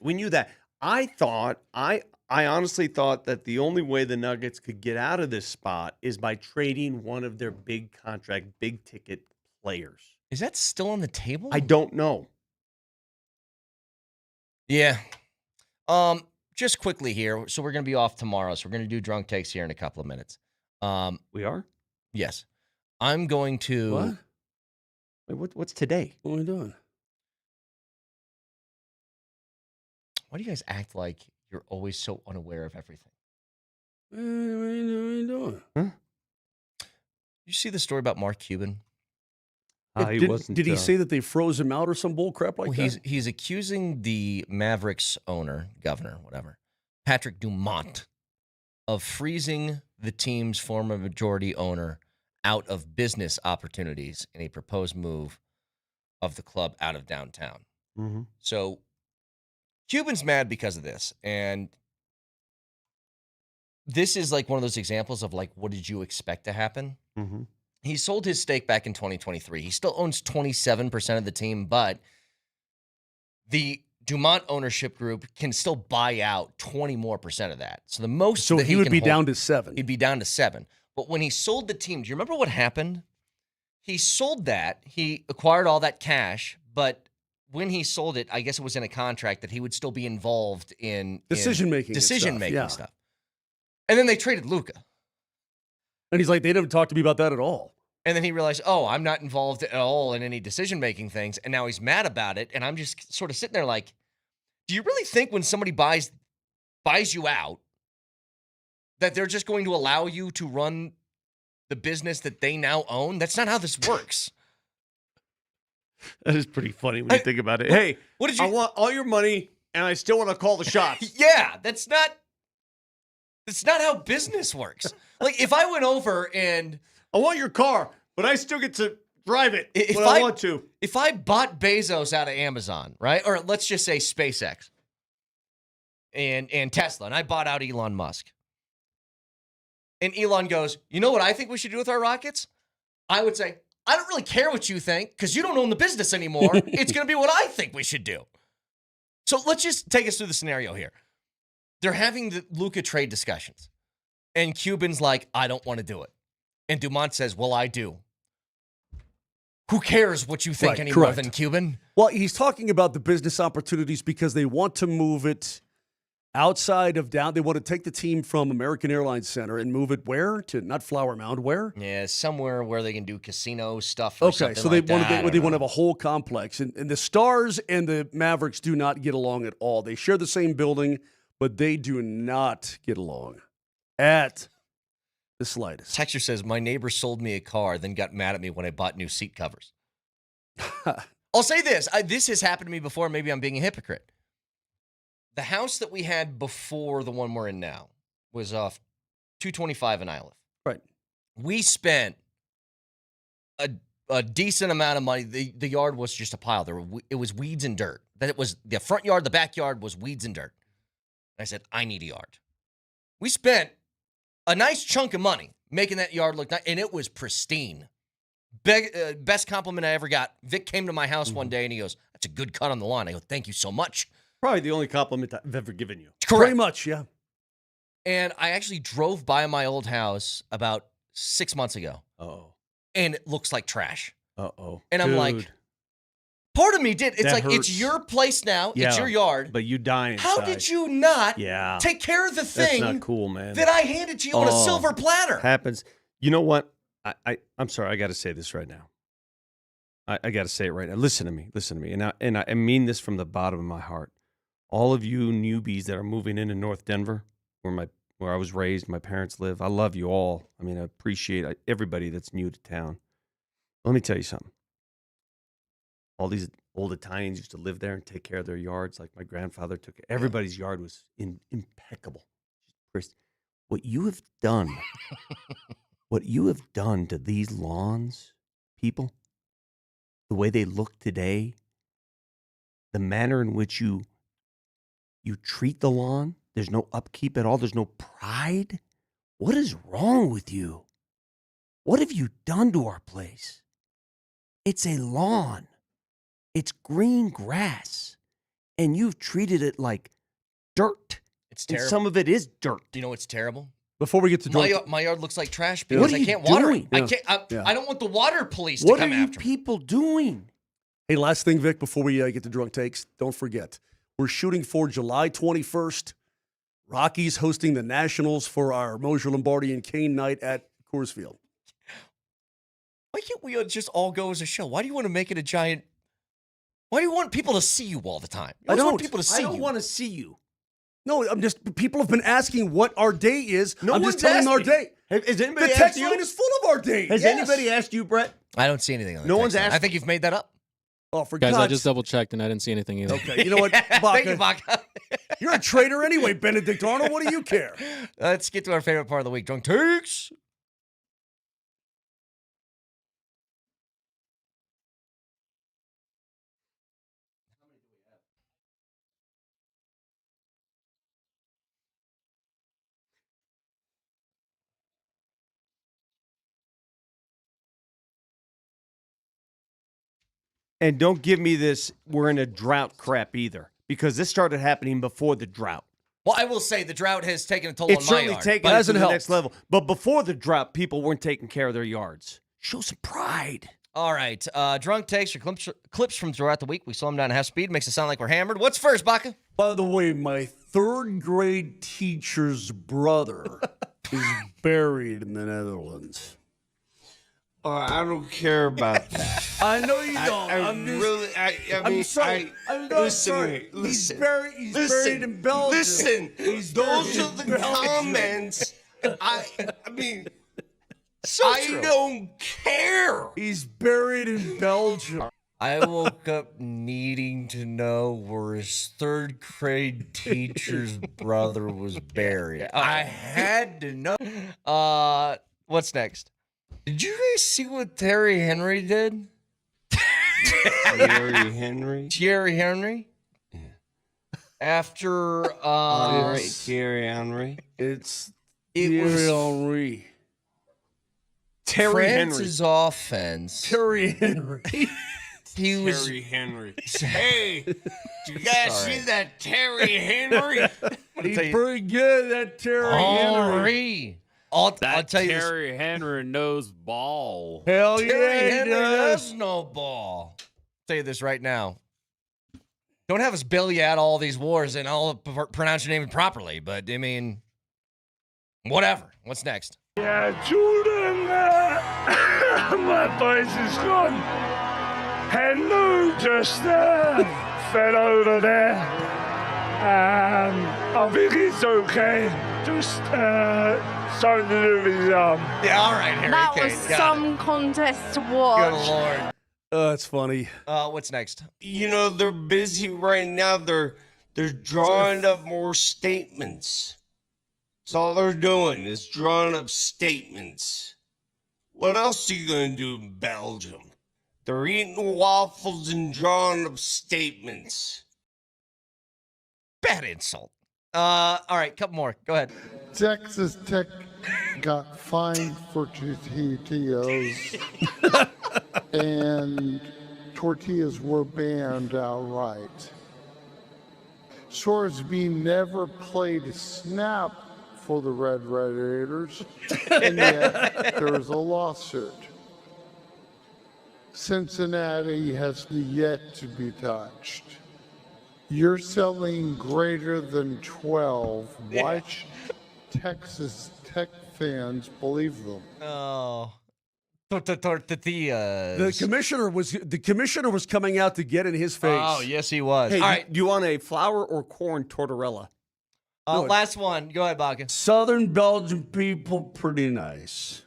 we knew that. I honestly thought that the only way the Nuggets could get out of this spot is by trading one of their big contract, big ticket players. Is that still on the table? I don't know. Yeah. Just quickly here. So we're going to be off tomorrow. So we're going to do drunk takes here in a couple of minutes. We are? Yes. I'm going to. What? Wait, what's today? What are we doing? Why do you guys act like you're always so unaware of everything? What are you doing? Did you see the story about Mark Cuban? Did he say that they froze him out or some bull crap like that? He's accusing the Mavericks governor, whatever, Patrick Dumont, of freezing the team's former majority owner out of business opportunities in a proposed move of the club out of downtown. Mm-hmm. So Cuban's mad because of this, and this is like one of those examples of like, what did you expect to happen? Mm-hmm. He sold his stake back in 2023. He still owns 27% of the team, but the Dumont ownership group can still buy out 20 more percent of that. So the most So that he would can be hold, down to 7. He'd be down to 7. But when he sold the team, do you remember what happened? He sold that. He acquired all that cash, but when he sold it, I guess it was in a contract that he would still be involved in Decision-making stuff. And then they traded Luka. And he's like, they didn't talk to me about that at all. And then he realized, oh, I'm not involved at all in any decision-making things. And now he's mad about it. And I'm just sort of sitting there like, do you really think when somebody buys you out that they're just going to allow you to run the business that they now own? That's not how this works. That is pretty funny when you think about it. Hey, what did you? I want all your money, and I still want to call the shots. Yeah, that's not how business works. Like, if I went over and I want your car, but I still get to drive it when I want to. If I bought Bezos out of Amazon, right? Or let's just say SpaceX and Tesla, and I bought out Elon Musk. And Elon goes, you know what I think we should do with our rockets? I would say, I don't really care what you think because you don't own the business anymore. It's going to be what I think we should do. So let's just take us through the scenario here. They're having the Luka trade discussions. And Cuban's like, I don't want to do it. And Dumont says, well, I do. Who cares what you think anymore than Cuban? Well, he's talking about the business opportunities because they want to move it outside of down. They want to take the team from American Airlines Center and move it where? To not Flower Mound, where? Yeah, somewhere where they can do casino stuff or something so like they that. want to have a whole complex. And the Stars and the Mavericks do not get along at all. They share the same building, but they do not get along at the slightest. Texture says, my neighbor sold me a car, then got mad at me when I bought new seat covers. I'll say this. This has happened to me before. Maybe I'm being a hypocrite. The house that we had before the one we're in now was off 225 in Iliff. Right. We spent a decent amount of money. The yard was just a pile. It was weeds and dirt. That it was the front yard, the backyard was weeds and dirt. I said, I need a yard. We spent a nice chunk of money making that yard look nice, and it was pristine. Best compliment I ever got. Vic came to my house one day, and he goes, that's a good cut on the lawn. I go, thank you so much. Probably the only compliment I've ever given you. Correct. Pretty much, yeah. And I actually drove by my old house about 6 months ago. Uh-oh. And it looks like trash. Uh-oh. And I'm like, part of me did. It's That like, hurts. it's your place now. Yeah, it's your yard. But you die inside. How did you not Yeah. take care of the thing That's not cool, man. that I handed to you on a silver platter? Happens. You know what? I'm sorry. I got to say this right now. I got to say it right now. Listen to me, and I mean this from the bottom of my heart. All of you newbies that are moving into North Denver, where I was raised, my parents live. I love you all. I mean, I appreciate everybody that's new to town. Let me tell you something. All these old Italians used to live there and take care of their yards, like my grandfather took. Everybody's yard was impeccable. What you have done, to these lawns, people, the way they look today, the manner in which you treat the lawn, there's no upkeep at all, there's no pride. What is wrong with you? What have you done to our place? It's a lawn. It's green grass. And you've treated it like dirt. It's terrible. And some of it is dirt. Do you know what's terrible? Before we get to my yard looks like trash What because are I you can't water it. doing? I don't want the water police to What come are you after me. people doing? Hey, last thing, Vic, before we get to drunk takes, don't forget, we're shooting for July 21st. Rockies hosting the Nationals for our Moser, Lombardi, and Kane night at Coors Field. Why can't we just all go as a show? Why do you want to make it a giant? Why do you want people to see you all the time? You I always don't. want people to see I don't you. want to see you. No, I'm just, people have been asking what our day is. No I'm one's just telling them our asking. day. Has anybody The asked text you? line is full of our day. Has Yes. anybody asked you, Brett? I don't see anything on the No text one's line. asked- I think you've made that up. Oh, for Guys, I God's just double checked and I didn't see anything either. Okay, you know what, Baca? Thank you, Baca. You're a traitor anyway, Benedict Arnold. What do you care? Let's get to our favorite part of the week. Drunk takes. And don't give me this, we're in a drought crap either, because this started happening before the drought. Well, I will say the drought has taken a toll It's on my certainly yard. taken but it to hasn't the helped. next level. But before the drought, people weren't taking care of their yards. Show some pride. All right. Drunk takes or clips from throughout the week. We slow them down to half speed. Makes it sound like we're hammered. What's first, Baca? By the way, my third grade teacher's brother is buried in the Netherlands. I don't care about that. I know you don't. I'm sorry. Listen to me. He's Listen. buried in Belgium. Listen. He's Those buried are the in Belgium. comments. I mean, So I true. don't care. He's buried in Belgium. I woke up needing to know where his third grade teacher's brother was buried. I had to know. What's next? Did you guys see what Terry Henry did? Thierry Henry. Thierry Henry? Yeah. After Thierry Henry. it Thierry was Henry. Terry Henry. France's offense. Terry Henry. He was Terry Henry. Hey, did you guys see that Terry Henry? He's pretty good, that Terry Henry. Henry. I'll tell you this. Terry Henry knows ball. Hell Terry yeah, he Henry does. has no ball. I'll tell you this right now. Don't have us belly out all these wars and I'll pronounce your name properly, but I mean, whatever. What's next? Yeah, Jordan, my voice is gone. Hello, just fell over there. I think it's okay. Just something to do with his arm. Yeah, all right, Harry That Kane. was Got some contest to it. watch. Good Lord. That's funny. What's next? You know, they're busy right now. They're drawing up more statements. That's all they're doing is drawing up statements. What else are you going to do in Belgium? They're eating waffles and drawing up statements. Bad insult. All right, couple more. Go ahead. Texas Tech got fined for tortillas, and tortillas were banned outright. Sorsby never played a snap for the Red Raiders, and yet there is a lawsuit. Cincinnati has yet to be touched. You're selling greater than 12. Why should Texas Tech fans believe them? Oh, Tortillas. The commissioner was coming out to get in his face. Oh, yes, he was. Hey, All right. do you want a flour or corn tortorella? Last one. Go ahead, Baca. Southern Belgian people, pretty nice.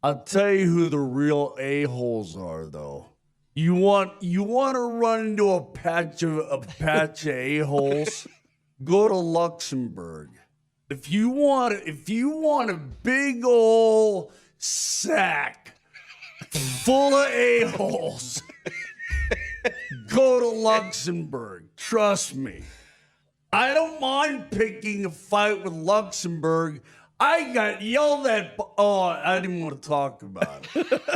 I'll tell you who the real a-holes are, though. You want to run into a patch of a-holes? Go to Luxembourg. If you want a big old sack full of a-holes, go to Luxembourg. Trust me. I don't mind picking a fight with Luxembourg. I got yelled at. Oh, I didn't want to talk about it.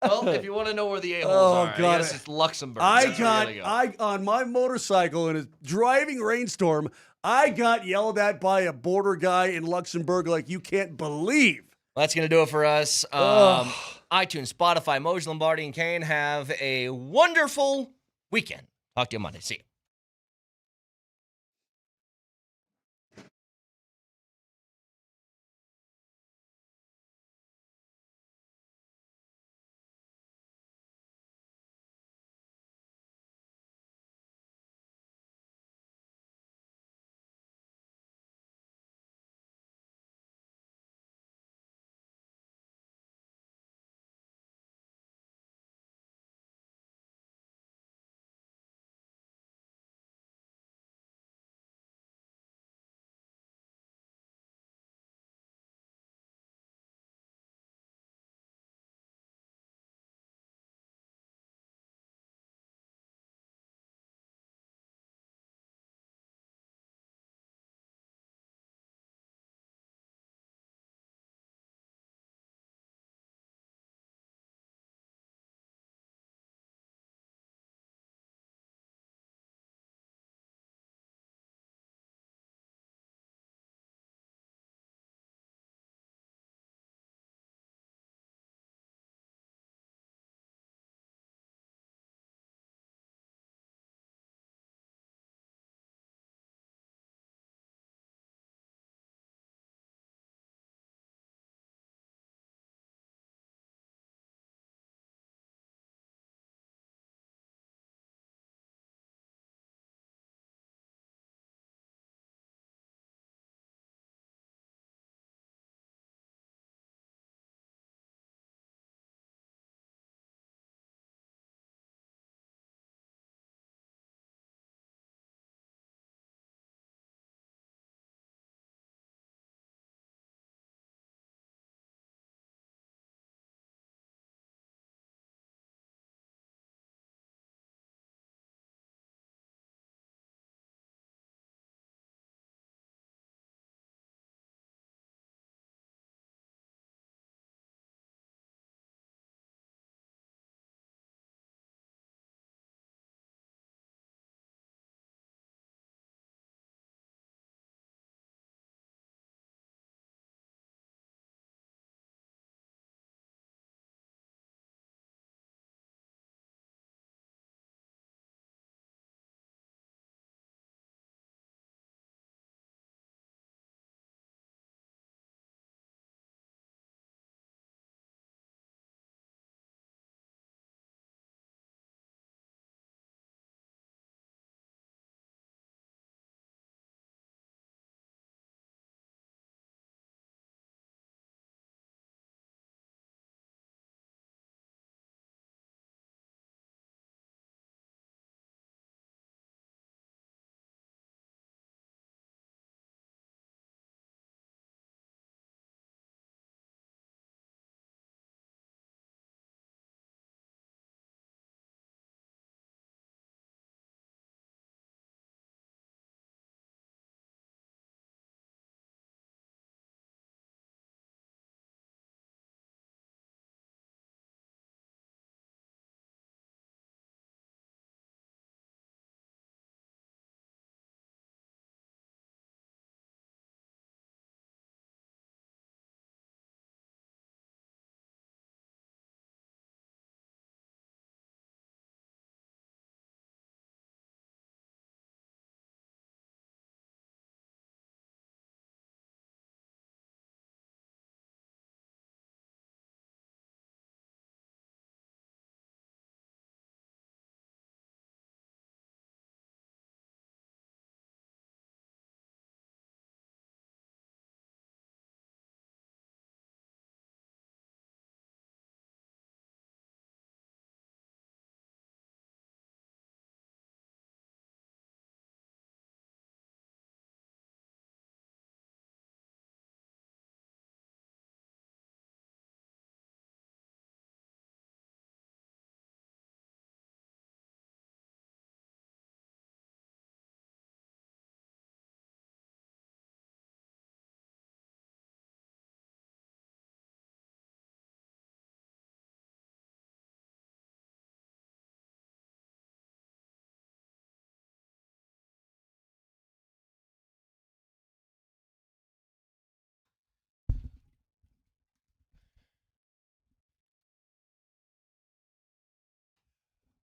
Well, if you want to know where the a-holes are, I guess it's Luxembourg. I on my motorcycle in a driving rainstorm, I got yelled at by a border guy in Luxembourg like you can't believe. Well, that's going to do it for us. iTunes, Spotify, Moser, Lombardi, and Kane, have a wonderful weekend. Talk to you Monday. See you.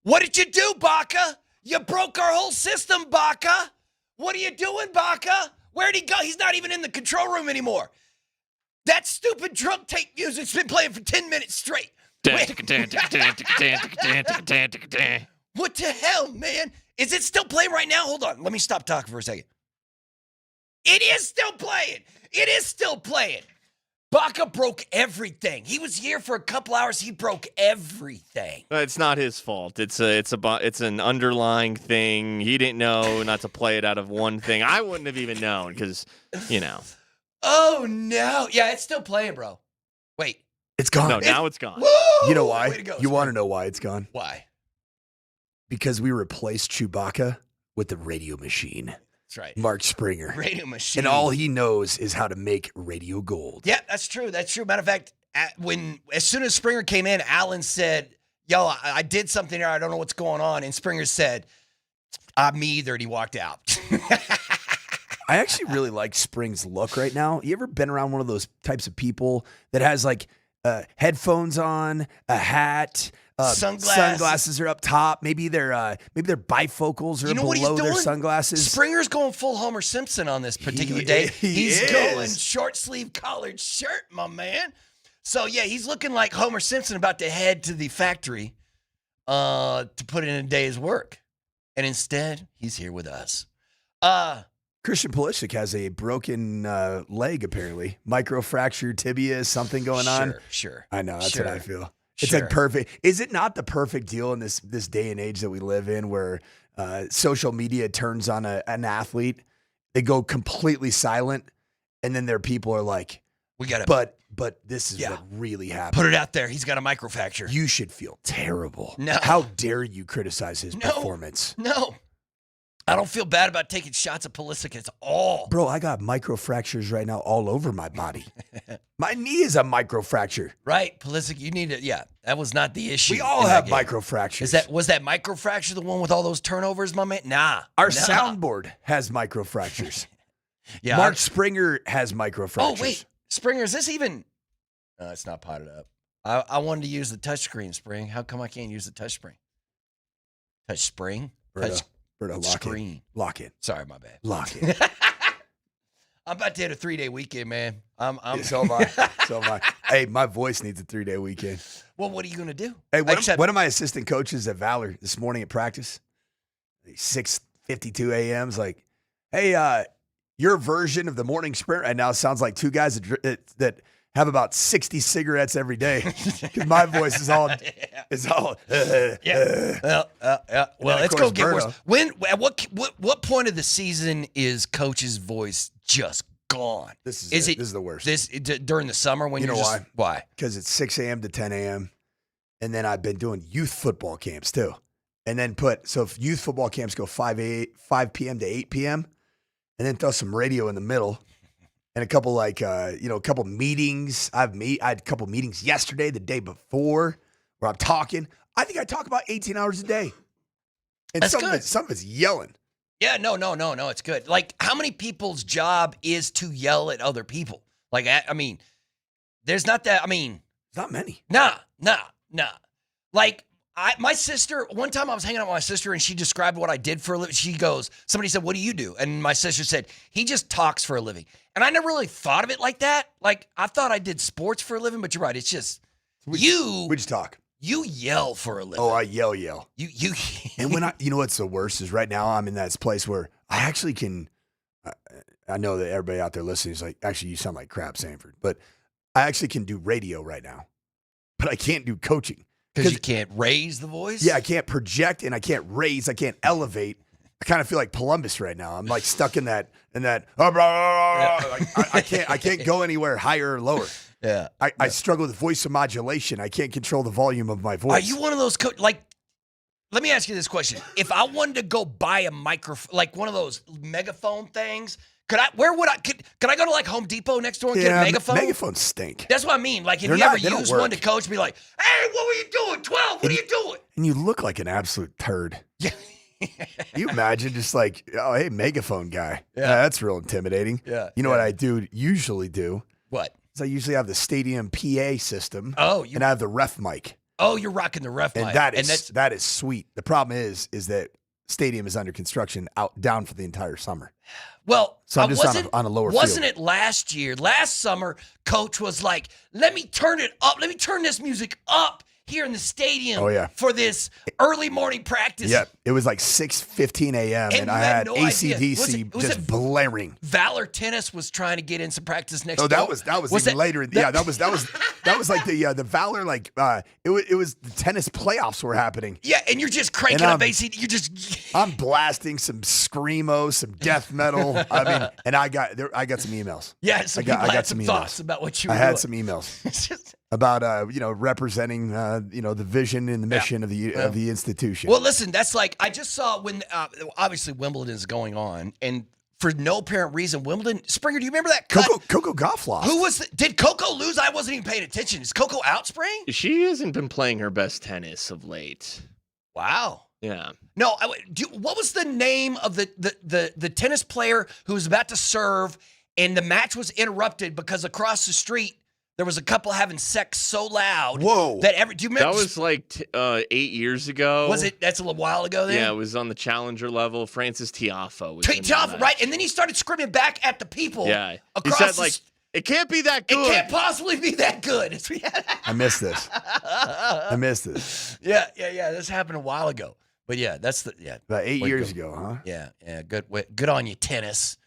What did you do, Baca? You broke our whole system, Baca. What are you doing, Baca? Where'd he go? He's not even in the control room anymore. That stupid drum tape music's been playing for 10 minutes straight. What the hell, man? Is it still playing right now? Hold on. Let me stop talking for a second. It is still playing. It is still playing. Baca broke everything. He was here for a couple hours. He broke everything. It's not his fault. It's an underlying thing. He didn't know not to play it out of one thing. I wouldn't have even known because, Oh, no. Yeah, it's still playing, bro. Wait. It's gone. No, now it's gone. Woo! You know why? Way to go, You want to know why it's gone? Why? Because we replaced Chewbacca with the radio machine. That's right. Mark Springer. Radio machine. And all he knows is how to make radio gold. Yeah, that's true. That's true. Matter of fact, as soon as Springer came in, Allen said, yo, I did something here. I don't know what's going on. And Springer said, me either. And he walked out. I actually really like Spring's look right now. You ever been around one of those types of people that has like headphones on, a hat, sunglasses are up top. Maybe their bifocals are below their sunglasses. Springer's going full Homer Simpson on this particular day. He's going short sleeve collared shirt, my man. So yeah, he's looking like Homer Simpson about to head to the factory to put in a day's work. And instead, he's here with us. Christian Pulisic has a broken leg, apparently. Microfractured tibia, something going on. Sure. I know, that's what I feel. It's like perfect. Is it not the perfect deal in this day and age that we live in where social media turns on an athlete, they go completely silent, and then their people are like, "We got it." But this is what really happened. Put it out there. He's got a microfracture. You should feel terrible. No. How dare you criticize his performance? No. I don't feel bad about taking shots at Pulisic at all. Bro, I got microfractures right now all over my body. My knee is a microfracture. Right, Pulisic, you need it. Yeah, that was not the issue. We all have microfractures. Was that microfracture the one with all those turnovers, my man? Nah. Our soundboard has microfractures. Yeah. Mark Springer has microfractures. Oh, wait. Springer, is this even? No, it's not potted up. I wanted to use the touchscreen, Spring. How come I can't use the touch screen? Touch spring? Berto, lock in. Sorry, my bad. Lock in. I'm about to hit a 3-day weekend, man. So am I. So am I. Hey, my voice needs a 3-day weekend. Well, what are you going to do? Hey, one of my assistant coaches at Valor this morning at practice, 6:52 a.m. is like, hey, your version of the morning sprint right now sounds like two guys that have about 60 cigarettes every day. Because my voice is all, Well, it's going to get worse. At what point of the season is Coach's voice just gone? This is the worst. During the summer when you know why? Why? Because it's 6 a.m. to 10 a.m. And then I've been doing youth football camps too. And then if youth football camps go 5 p.m. to 8 p.m. and then throw some radio in the middle. And a couple a couple meetings. I had a couple meetings yesterday, the day before, where I'm talking. I think I talk about 18 hours a day. And That's good. Some of it's yelling. Yeah, no, it's good. Like, how many people's job is to yell at other people? Like, I mean, there's not that. I mean, not many. Nah. Like, my sister, one time I was hanging out with my sister and she described what I did for a living. She goes, somebody said, what do you do? And my sister said, he just talks for a living. And I never really thought of it like that. Like, I thought I did sports for a living, but you're right. It's just, we just talk. You yell for a living. Oh, I yell. You And when you know what's the worst is right now I'm in that place where I actually can, I know that everybody out there listening is like, actually, you sound like crap, Sanford. But I actually can do radio right now. But I can't do coaching. Because you can't raise the voice? Yeah, I can't project and I can't raise. I can't elevate. I kind of feel like Polumbus right now. I'm like stuck in that. I can't go anywhere higher or lower. Yeah. I struggle with voice modulation. I can't control the volume of my voice. Are you one of those let me ask you this question. If I wanted to go buy a microphone, like one of those megaphone things, could I go to like Home Depot next door and get a megaphone? Megaphones stink. That's what I mean. Like if you ever use one to coach, be like, hey, what were you doing? 12, what are you doing? And you look like an absolute turd. Yeah. You imagine just like, oh, hey, megaphone guy. Yeah, that's real intimidating. Yeah. You know what I usually do? What? Is I usually have the stadium PA system. Oh, and I have the ref mic. Oh, you're rocking the ref And mic. that is sweet. The problem is that stadium is under construction down for the entire summer. Well, so I'm just on a lower wasn't field. it last year? Last summer, Coach was like, let me turn it up. Let me turn this music up here in the stadium for this early morning practice. Yep. It was like 6:15 a.m. and I had no AC/DC just blaring. Valor Tennis was trying to get in some practice next Oh, door. that was even later. That was like the Valor, like it was the tennis playoffs were happening. Yeah, and you're just cranking up AC. You just I'm blasting some screamo, some death metal. I mean, and I got some emails. Yeah, so I got some thoughts emails about what you were I had doing. some emails about representing the vision and the mission of the institution. Well, listen, that's like I just saw when obviously Wimbledon is going on, and for no apparent reason, Wimbledon. Springer, do you remember that? Coco Gauff lost. Who was? Did Coco lose? I wasn't even paying attention. Is Coco out, Spring? She hasn't been playing her best tennis of late. Wow. Yeah. No. What was the name of the tennis player who was about to serve, and the match was interrupted because across the street there was a couple having sex so loud. Whoa! Do you remember? That was like 8 years ago. Was it? That's a little while ago. Then. Yeah, it was on the challenger level. Francis Tiafoe was in Tiafoe, that. right? And then he started screaming back at the people. Yeah. He Across said it can't be that good. It can't possibly be that good. I missed this. Yeah. This happened a while ago. But yeah, that's about 8 years ago, huh? Yeah. Good on you, tennis.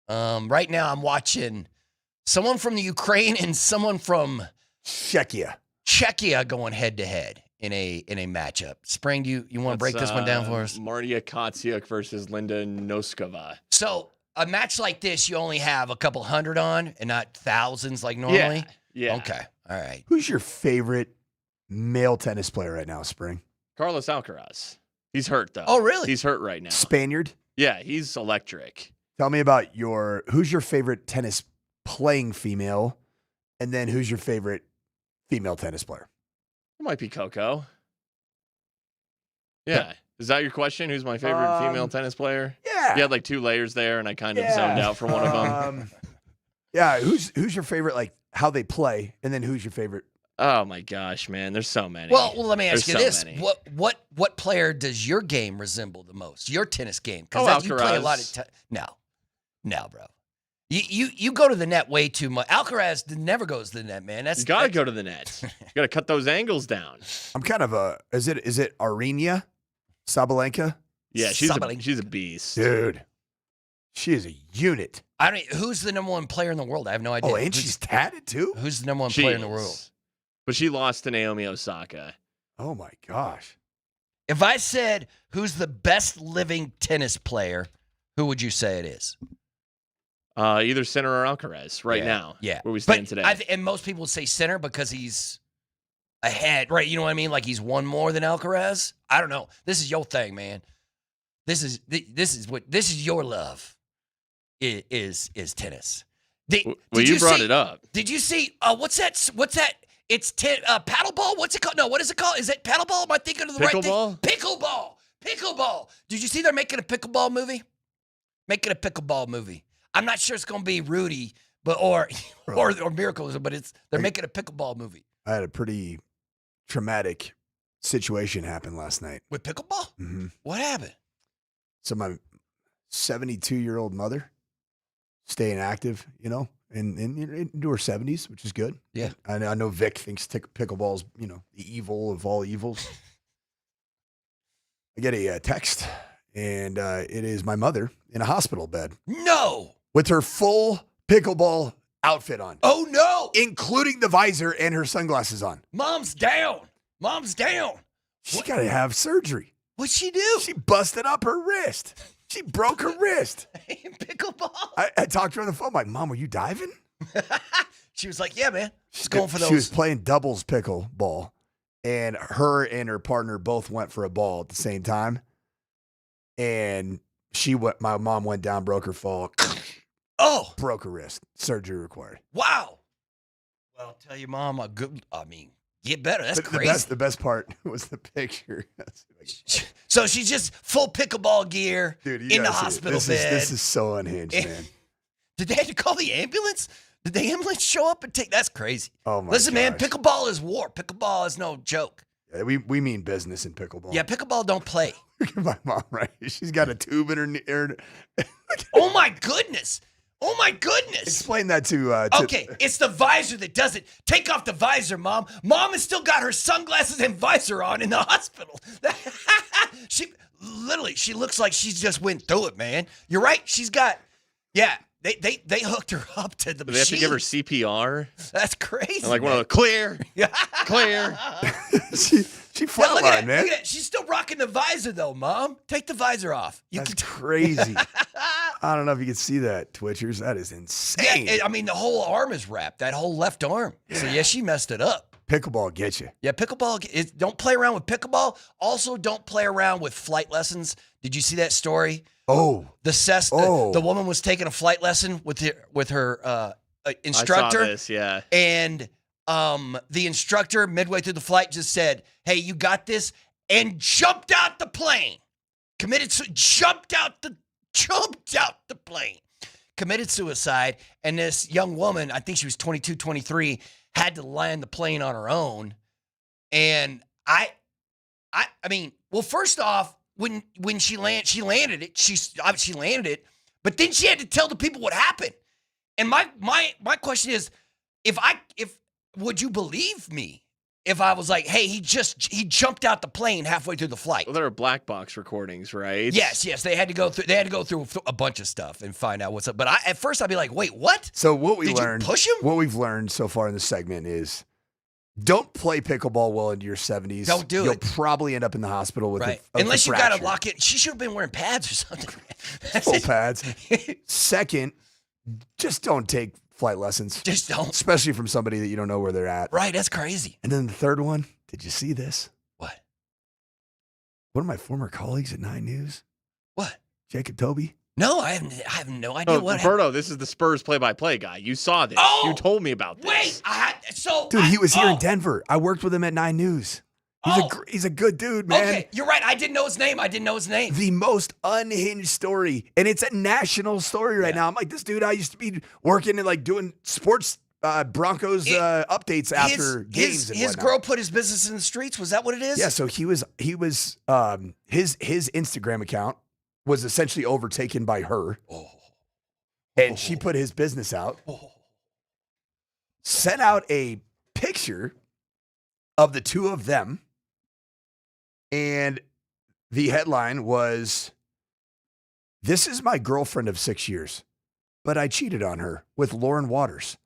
Right now I'm watching someone from the Ukraine and someone from Czechia going head to head in a matchup. Spring, do you want to break this one down for us? Martia Kotsiuk versus Linda Noskova. So a match like this, you only have a couple hundred on and not thousands like normally? Yeah. Okay. All right. Who's your favorite male tennis player right now, Spring? Carlos Alcaraz. He's hurt, though. Oh, really? He's hurt right now. Spaniard? Yeah, he's electric. Tell me about who's your favorite tennis playing female, and then who's your favorite female tennis player? It might be Coco. Yeah. Is that your question? Who's my favorite female tennis player? Yeah. You had like 2 layers there, and I kind of zoned out for one of them. Yeah. Who's your favorite, like how they play, and then who's your favorite? Oh my gosh, man! There's so many. Well, let me ask you There's this: so many. what player does your game resemble the most? Your tennis game? Alcaraz. You play a lot of no, bro. You go to the net way too much. Alcaraz never goes to the net, man. You gotta go to the net. You gotta cut those angles down. I'm kind of is it Arina Sabalenka? Yeah, she's a beast, dude. She is a unit. Who's the number one player in the world? I have no idea. Oh, and she's tatted too. Who's the number one player in the world? But she lost to Naomi Osaka. Oh my gosh. If I said who's the best living tennis player, who would you say it is? Either Sinner or Alcaraz now. Yeah. Where we stand today. And most people would say Sinner because he's ahead, right? You know what I mean? Like he's won more than Alcaraz. I don't know. This is your thing, man. This is your love. Is tennis. You brought it up. Did you see? What's that? It's paddleball. What's it called? No, what is it called? Is it paddleball? Am I thinking of the right thing? Pickleball. Did you see they're making a pickleball movie? I'm not sure it's going to be Rudy, but or Miracles, but they're making a pickleball movie. I had a pretty traumatic situation happen last night with pickleball. Mm-hmm. What happened? So my 72-year-old mother, staying active, into her 70s, which is good. Yeah. I know Vic thinks pickleball's, the evil of all evils. I get a text, and it is my mother in a hospital bed. No! With her full pickleball outfit on. Oh, no! Including the visor and her sunglasses on. Mom's down. She got to have surgery. What'd she do? She busted up her wrist. She broke her wrist. Pickleball? I talked to her on the phone. I'm like, Mom, were you diving? She was like, yeah, man. She's going for those. She was playing doubles pickleball, and her and her partner both went for a ball at the same time. And my mom went down, broke her fall. Oh. Broke her wrist. Surgery required. Wow. Well, tell your mom get better. That's crazy. The best part was the picture. So she's just full pickleball gear. Dude, in the hospital bed. This is so unhinged, man. Did they have to call the ambulance? Did the ambulance show up and take? That's crazy. Oh my! Listen, man, pickleball is war. Pickleball is no joke. Yeah, we mean business in pickleball. Yeah, pickleball don't play. Look at my mom, right? She's got a tube in her ear. Oh my goodness. Oh my goodness. Explain that to Okay, it's the visor that does it. Take off the visor, Mom. Mom has still got her sunglasses and visor on in the hospital. She looks like she's just went through it, man. You're right. She's got, they hooked her up to the machine. They have to give her CPR. That's crazy. I'm like, one of the clear. She flatlined, man. Look at it. She's still rocking the visor, though, Mom. Take the visor off. That's crazy. I don't know if you can see that, Twitchers. That is insane. Yeah, I mean, the whole arm is wrapped, that whole left arm. So, yeah, she messed it up. Pickleball gets you. Yeah, pickleball. Don't play around with pickleball. Also, don't play around with flight lessons. Did you see that story? Oh. The woman was taking a flight lesson with her instructor. I saw this, yeah. And the instructor, midway through the flight, just said, "Hey, you got this," and jumped out the plane. Jumped out the plane. Committed suicide. And this young woman, I think she was 22, 23, had to land the plane on her own. And I mean, well, first off, when she landed it, she landed it, but then she had to tell the people what happened. And my question is, if would you believe me if I was like, hey, he jumped out the plane halfway through the flight? Well, there are black box recordings, right? Yes, they had to go through a bunch of stuff and find out what's up. But at first I'd be like, wait, what? So what we Did learned, you push him? what we've learned so far in this segment is, don't play pickleball well into your 70s. Don't do You'll it. probably end up in the hospital with Unless you got to lock it. She should have been wearing pads or something. Full pads. Second, just don't take flight lessons. Just don't. Especially from somebody that you don't know where they're at. Right, that's crazy. And then the third one, did you see this? What? One of my former colleagues at 9 News. What? Jacob Toby. No, I have no idea what happened. Berto, this is the Spurs play-by-play guy. You saw this. Oh! You told me about this. Wait, Dude, he was here in Denver. I worked with him at 9 News. He's a good dude, man. Okay, you're right. I didn't know his name. The most unhinged story. And it's a national story right now. I'm like, this dude, I used to be working and like doing sports Broncos updates after games and his whatnot. girl put his business in the streets. Was that what it is? Yeah, so he was his Instagram account was essentially overtaken by her. And she put his business out. Sent out a picture of the two of them. And the headline was, "This is my girlfriend of 6 years, but I cheated on her with Lauren Waters,"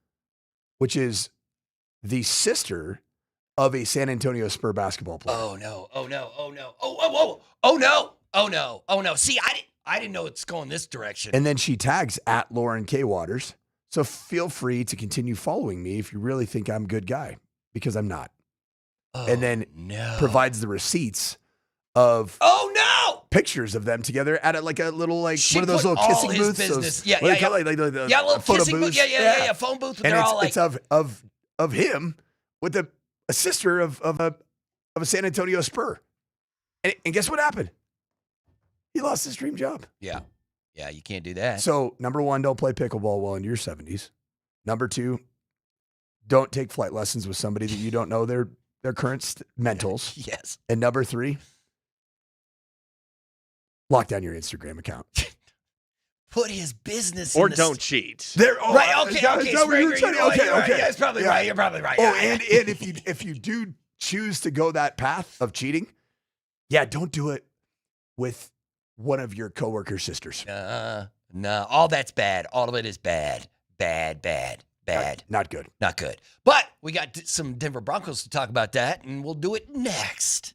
which is the sister of a San Antonio Spurs basketball player. Oh no. Oh no. Oh no. Oh no. Oh no. Oh no. See, I didn't know it's going this direction. And then she tags at Lauren K. Waters. So feel free to continue following me if you really think I'm a good guy, because I'm not. And then provides the receipts of pictures of them together at a little She one of those put little all kissing his booths. business. What do they call it? Like the little photo kissing booth. booths. Yeah. Phone booth. And They're all like, it's of him with a sister of a San Antonio Spur. And guess what happened? He lost his dream job. Yeah, you can't do that. So, number one, don't play pickleball well into your 70s. Number two, don't take flight lessons with somebody that you don't know their current mentals. Yes. And number three, lock down your Instagram account. Put his business Or in the don't cheat. Right, okay. Is that what you were saying? Okay. Yeah, that's probably right. You're probably right. Oh, Yeah. and if you do choose to go that path of cheating, don't do it with one of your coworkers' sisters. No, all that's bad. All of it is bad. Bad. Not good. Not good. But we got some Denver Broncos to talk about that, and we'll do it next.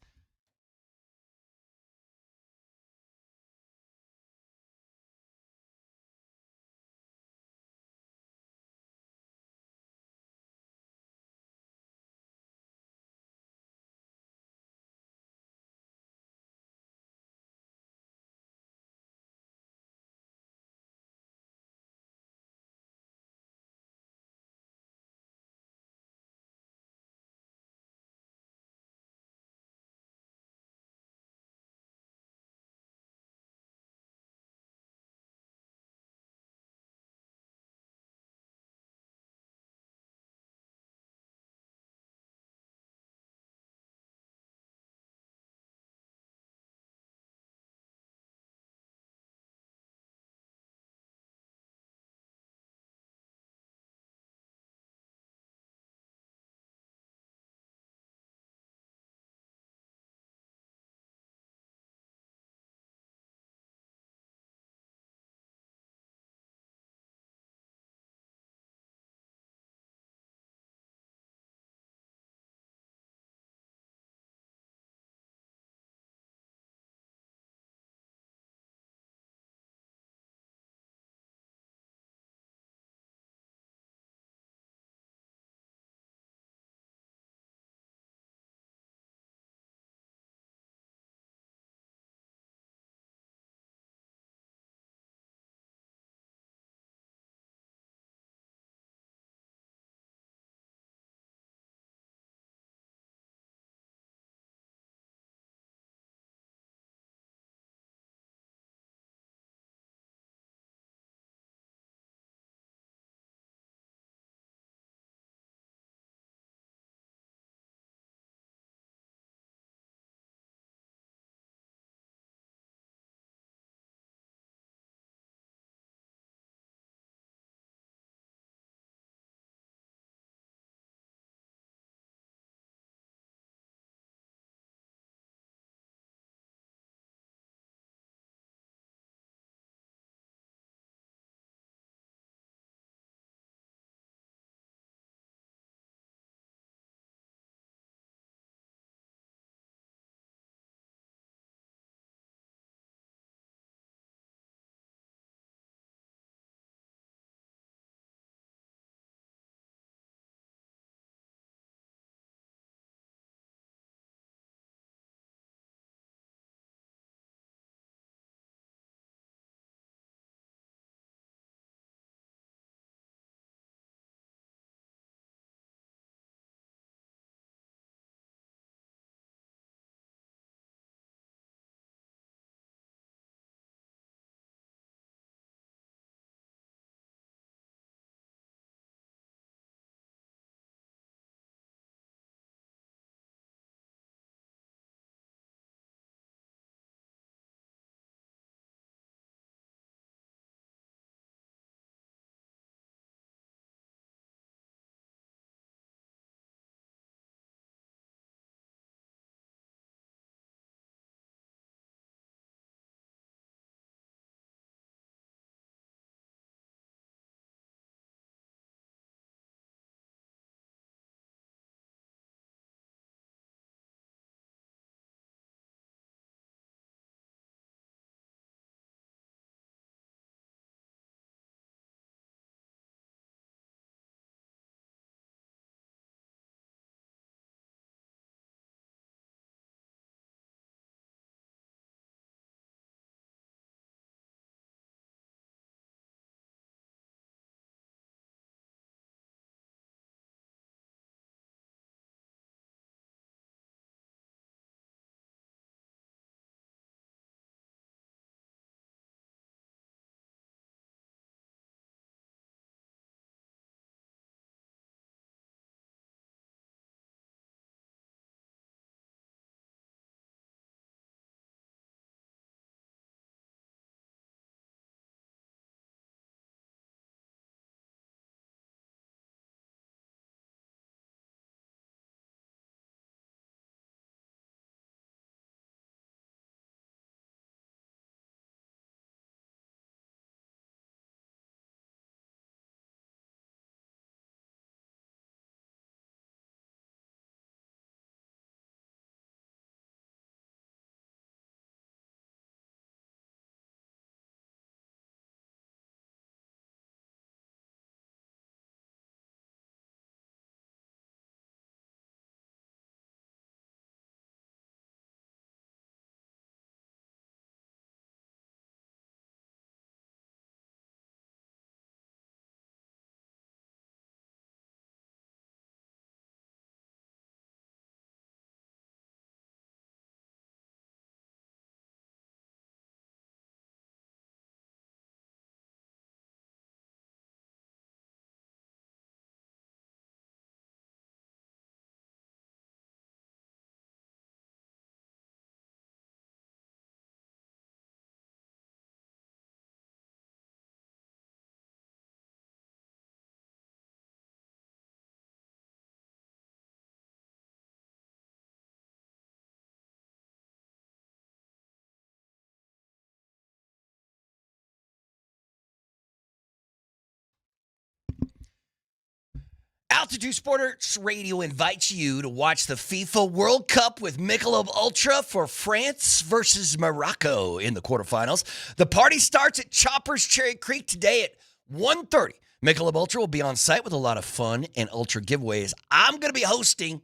Altitude Sports Radio invites you to watch the FIFA World Cup with Michelob Ultra for France versus Morocco in the quarterfinals. The party starts at Chopper's Cherry Creek today at 1:30. Michelob Ultra will be on site with a lot of fun and Ultra giveaways. I'm going to be hosting,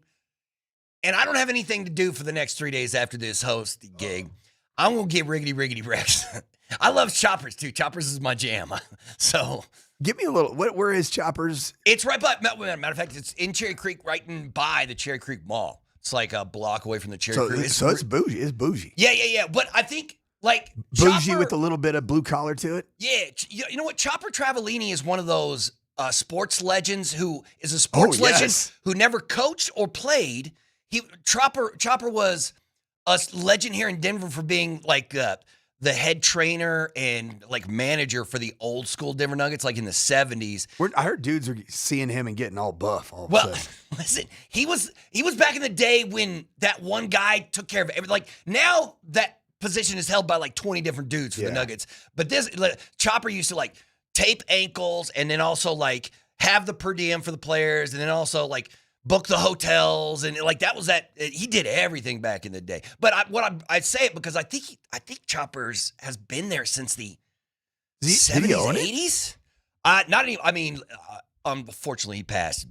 and I don't have anything to do for the next 3 days after this host gig. I'm going to get riggedy Rex. I love Choppers, too. Choppers is my jam. So... Give me a little. Where is Choppers? It's right by. Matter of fact, it's in Cherry Creek, right in by the Cherry Creek Mall. It's like a block away from the Cherry Creek. So it's bougie. It's bougie. Yeah. But I think like bougie Chopper, with a little bit of blue collar to it. Yeah, you know what? Chopper Travellini is one of those sports legends who is a sports legend who never coached or played. Chopper was a legend here in Denver for being like the head trainer and like manager for the old school Denver Nuggets, like in the 70s. I heard dudes are seeing him and getting all buff. Listen, he was back in the day when that one guy took care of everything. Like now that position is held by like 20 different dudes for the Nuggets. But this Chopper used to like tape ankles and then also like have the per diem for the players and then also like book the hotels and like that was that he did everything back in the day. But I say it because I think Choppers has been there since the 70s, 80s. Not any. I mean, unfortunately, he passed.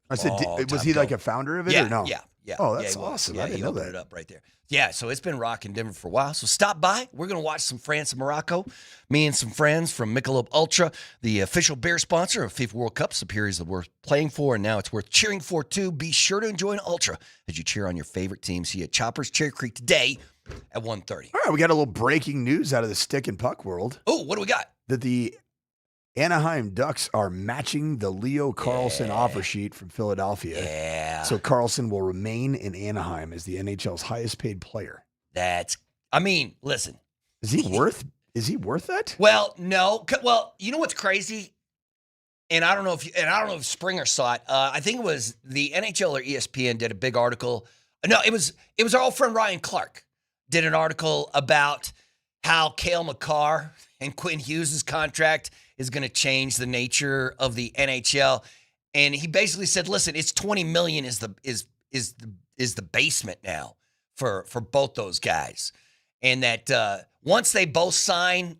I said, was he like a founder of it or no? Yeah. Oh, that's awesome. Yeah, I didn't know opened that. it up right there. Yeah, so it's been rocking Denver for a while. So stop by. We're going to watch some France and Morocco. Me and some friends from Michelob Ultra, the official beer sponsor of FIFA World Cup. Superiors that worth playing for, and now it's worth cheering for, too. Be sure to enjoy an Ultra as you cheer on your favorite team. See you at Chopper's Cherry Creek today at 1:30. All right, we got a little breaking news out of the stick and puck world. Oh, what do we got? That the Anaheim Ducks are matching the Leo Carlson offer sheet from Philadelphia. Yeah. So Carlson will remain in Anaheim as the NHL's highest paid player. Listen. Is he worth that? Well, no. Well, you know what's crazy? And I don't know if Springer saw it. I think it was the NHL or ESPN did a big article. No, it was our old friend Ryan Clark did an article about how Cale Makar and Quinn Hughes' contract is going to change the nature of the NHL. And he basically said, listen, it's $20 million is the basement now for both those guys. And that once they both sign,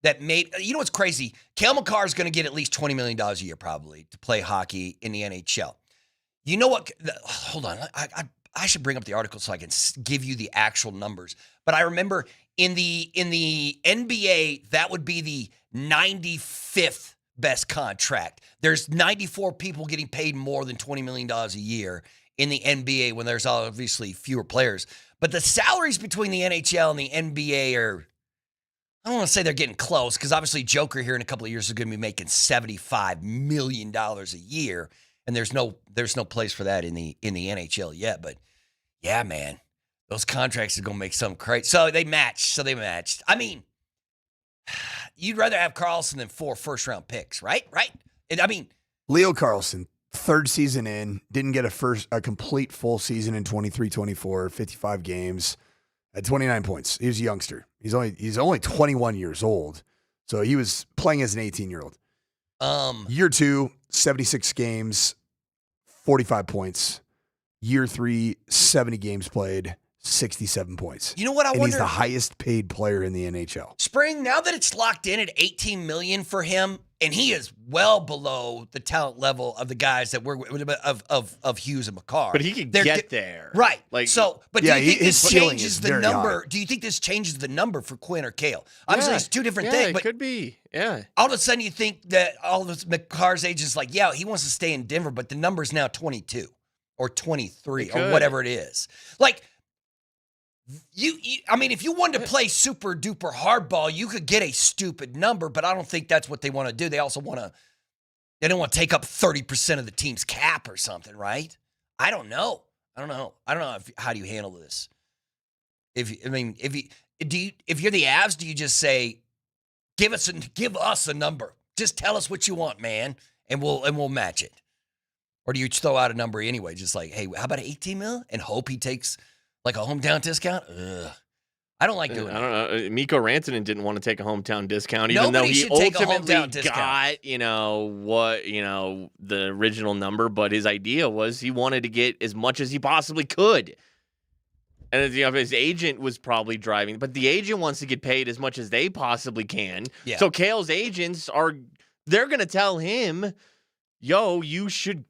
you know what's crazy? Cale Makar is going to get at least $20 million a year probably to play hockey in the NHL. You know what? Hold on. I should bring up the article so I can give you the actual numbers. But I remember in the NBA, that would be the 95th best contract. There's 94 people getting paid more than $20 million a year in the NBA when there's obviously fewer players. But the salaries between the NHL and the NBA are, I don't want to say they're getting close because obviously Joker here in a couple of years is going to be making $75 million a year. And there's no place for that in the NHL yet. But yeah, man, those contracts are going to make something crazy. So they matched. I mean, you'd rather have Carlson than 4 first-round picks, right? Leo Carlson, third season in, didn't get a complete full season in 23-24, 55 games, at 29 points. He was a youngster. He's only 21 years old, so he was playing as an 18-year-old. Year 2, 76 games, 45 points. Year 3, 70 games played, 67 points. You know what I wonder? He's the highest paid player in the NHL. Spring, now that it's locked in at $18 million for him, and he is well below the talent level of the guys that we're of Hughes and Makar. But he could get there. Right. Like, so, but do you think this changes the number? High. Do you think this changes the number for Quinn or Cale? Obviously, it's two different things. But it could be. Yeah. All of a sudden, you think that all of Makar's agent's like, yeah, he wants to stay in Denver, but the number's now 22 or 23 or whatever it is. Like, I mean, if you wanted to play super duper hardball, you could get a stupid number, but I don't think that's what they want to do. They also they don't want to take up 30% of the team's cap or something, right? I don't know. How do you handle this? If you're the Avs, do you just say, give us a number? Just tell us what you want, man, and we'll match it. Or do you throw out a number anyway? Just like, hey, how about 18 mil and hope he takes like a hometown discount? Ugh. I don't like doing I don't know. Mikko Rantanen didn't want to take a hometown discount, even Nobody though he should take a ultimately hometown discount. got, the original number. But his idea was he wanted to get as much as he possibly could. And his agent was probably driving, but the agent wants to get paid as much as they possibly can. Yeah. So Cale's agents they're going to tell him, yo, you should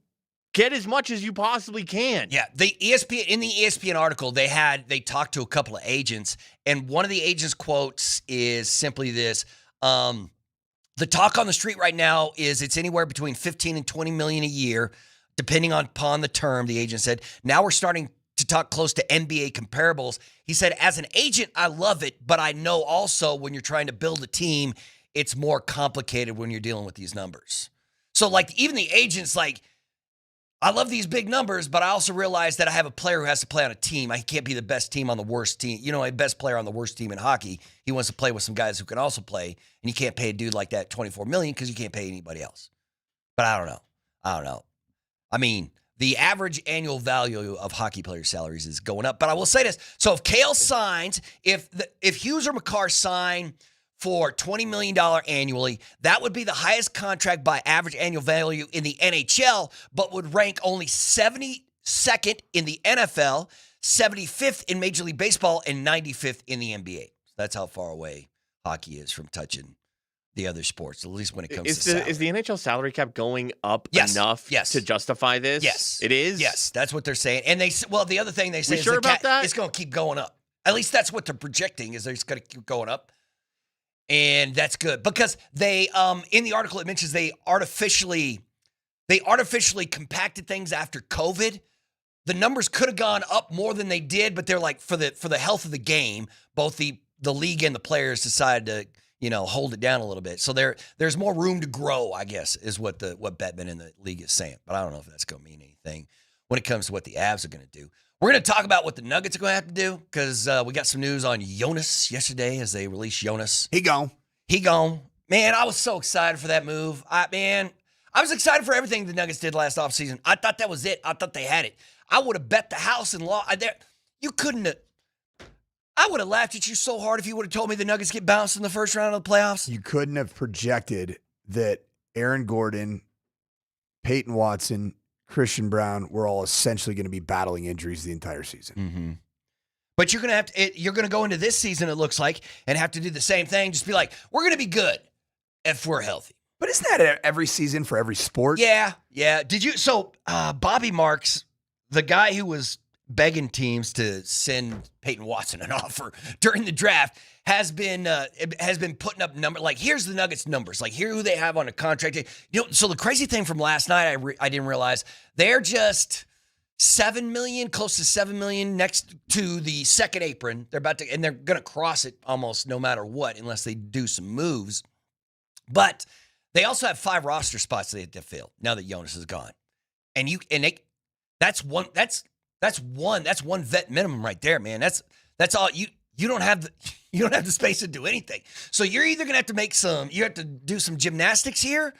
get as much as you possibly can. Yeah, in the ESPN article, they talked to a couple of agents, and one of the agents' quotes is simply this: "The talk on the street right now is it's anywhere between 15 and 20 million a year, depending upon the term." The agent said, "Now we're starting to talk close to NBA comparables." He said, "As an agent, I love it, but I know also when you're trying to build a team, it's more complicated when you're dealing with these numbers." So, even the agent's like, I love these big numbers, but I also realize that I have a player who has to play on a team. I can't be the best team on the worst team. A best player on the worst team in hockey. He wants to play with some guys who can also play, and you can't pay a dude like that $24 million because you can't pay anybody else. But I don't know. I mean, the average annual value of hockey players' salaries is going up. But I will say this: so if Cale signs, if Hughes or McCarr sign for $20 million annually, that would be the highest contract by average annual value in the NHL, but would rank only 72nd in the NFL, 75th in Major League Baseball, and 95th in the NBA. That's how far away hockey is from touching the other sports, at least when it comes to salary. Is the NHL salary cap going up enough to justify this? Yes. It is? Yes, that's what they're saying. And the other thing they say is sure about that? It's going to keep going up. At least that's what they're projecting, is it's going to keep going up. And that's good because they, in the article, it mentions they artificially compacted things after COVID. The numbers could have gone up more than they did, but they're like, for the health of the game, both the league and the players decided to, hold it down a little bit. So there's more room to grow, I guess, is what Bettman and the league is saying. But I don't know if that's going to mean anything when it comes to what the Avs are going to do. We're going to talk about what the Nuggets are going to have to do because we got some news on Jonas yesterday as they released Jonas. He gone. Man, I was so excited for that move. I was excited for everything the Nuggets did last offseason. I thought that was it. I thought they had it. I would have bet the house and law. You couldn't have. I would have laughed at you so hard if you would have told me the Nuggets get bounced in the first round of the playoffs. You couldn't have projected that Aaron Gordon, Peyton Watson, Christian Brown were all essentially going to be battling injuries the entire season. Mm-hmm. But you're going to go into this season, it looks like, and have to do the same thing. Just be like, we're going to be good if we're healthy. But isn't that every season for every sport? Yeah. So Bobby Marks, the guy who was begging teams to send Peyton Watson an offer during the draft, has been putting up numbers. Like, here's the Nuggets numbers. Like, here who they have on a contract. So the crazy thing from last night, I didn't realize, they're just $7 million, close to $7 million next to the second apron. They're going to cross it almost no matter what, unless they do some moves. But they also have 5 roster spots they have to fill now that Jonas is gone. That's one vet minimum right there, man. That's all you don't have the space to do anything. So you're either going to have to do some gymnastics here,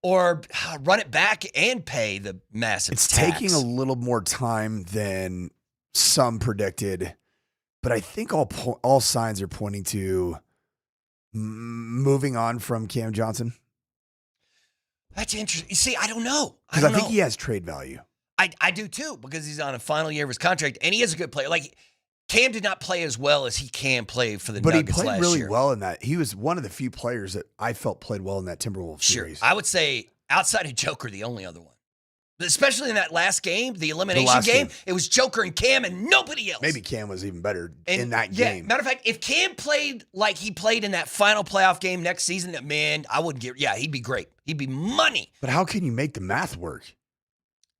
or run it back and pay the massive It's tax. taking a little more time than some predicted, but I think all signs are pointing to moving on from Cam Johnson. That's interesting. You see, I don't know. Because I think he has trade value. I do too, because he's on a final year of his contract, and he is a good player. Like, Cam did not play as well as he can play for the Nuggets last year. But he played really well in that. He was one of the few players that I felt played well in that Timberwolves series. I would say, outside of Joker, the only other one. Especially in that last game, the elimination game, it was Joker and Cam and nobody else. Maybe Cam was even better in that game. Matter of fact, if Cam played like he played in that final playoff game next season, man, he'd be great. He'd be money. But how can you make the math work?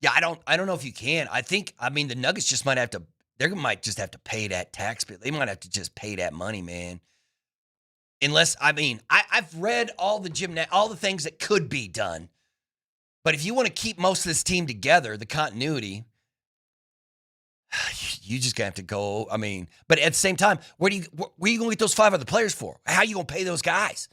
Yeah, I don't know if you can. The Nuggets just might have to pay that tax bill. They might have to just pay that money, man. Unless, I've read all the things that could be done. But if you want to keep most of this team together, the continuity, you just gonna have to go. But at the same time, where are you going to get those 5 other players for? How are you going to pay those guys?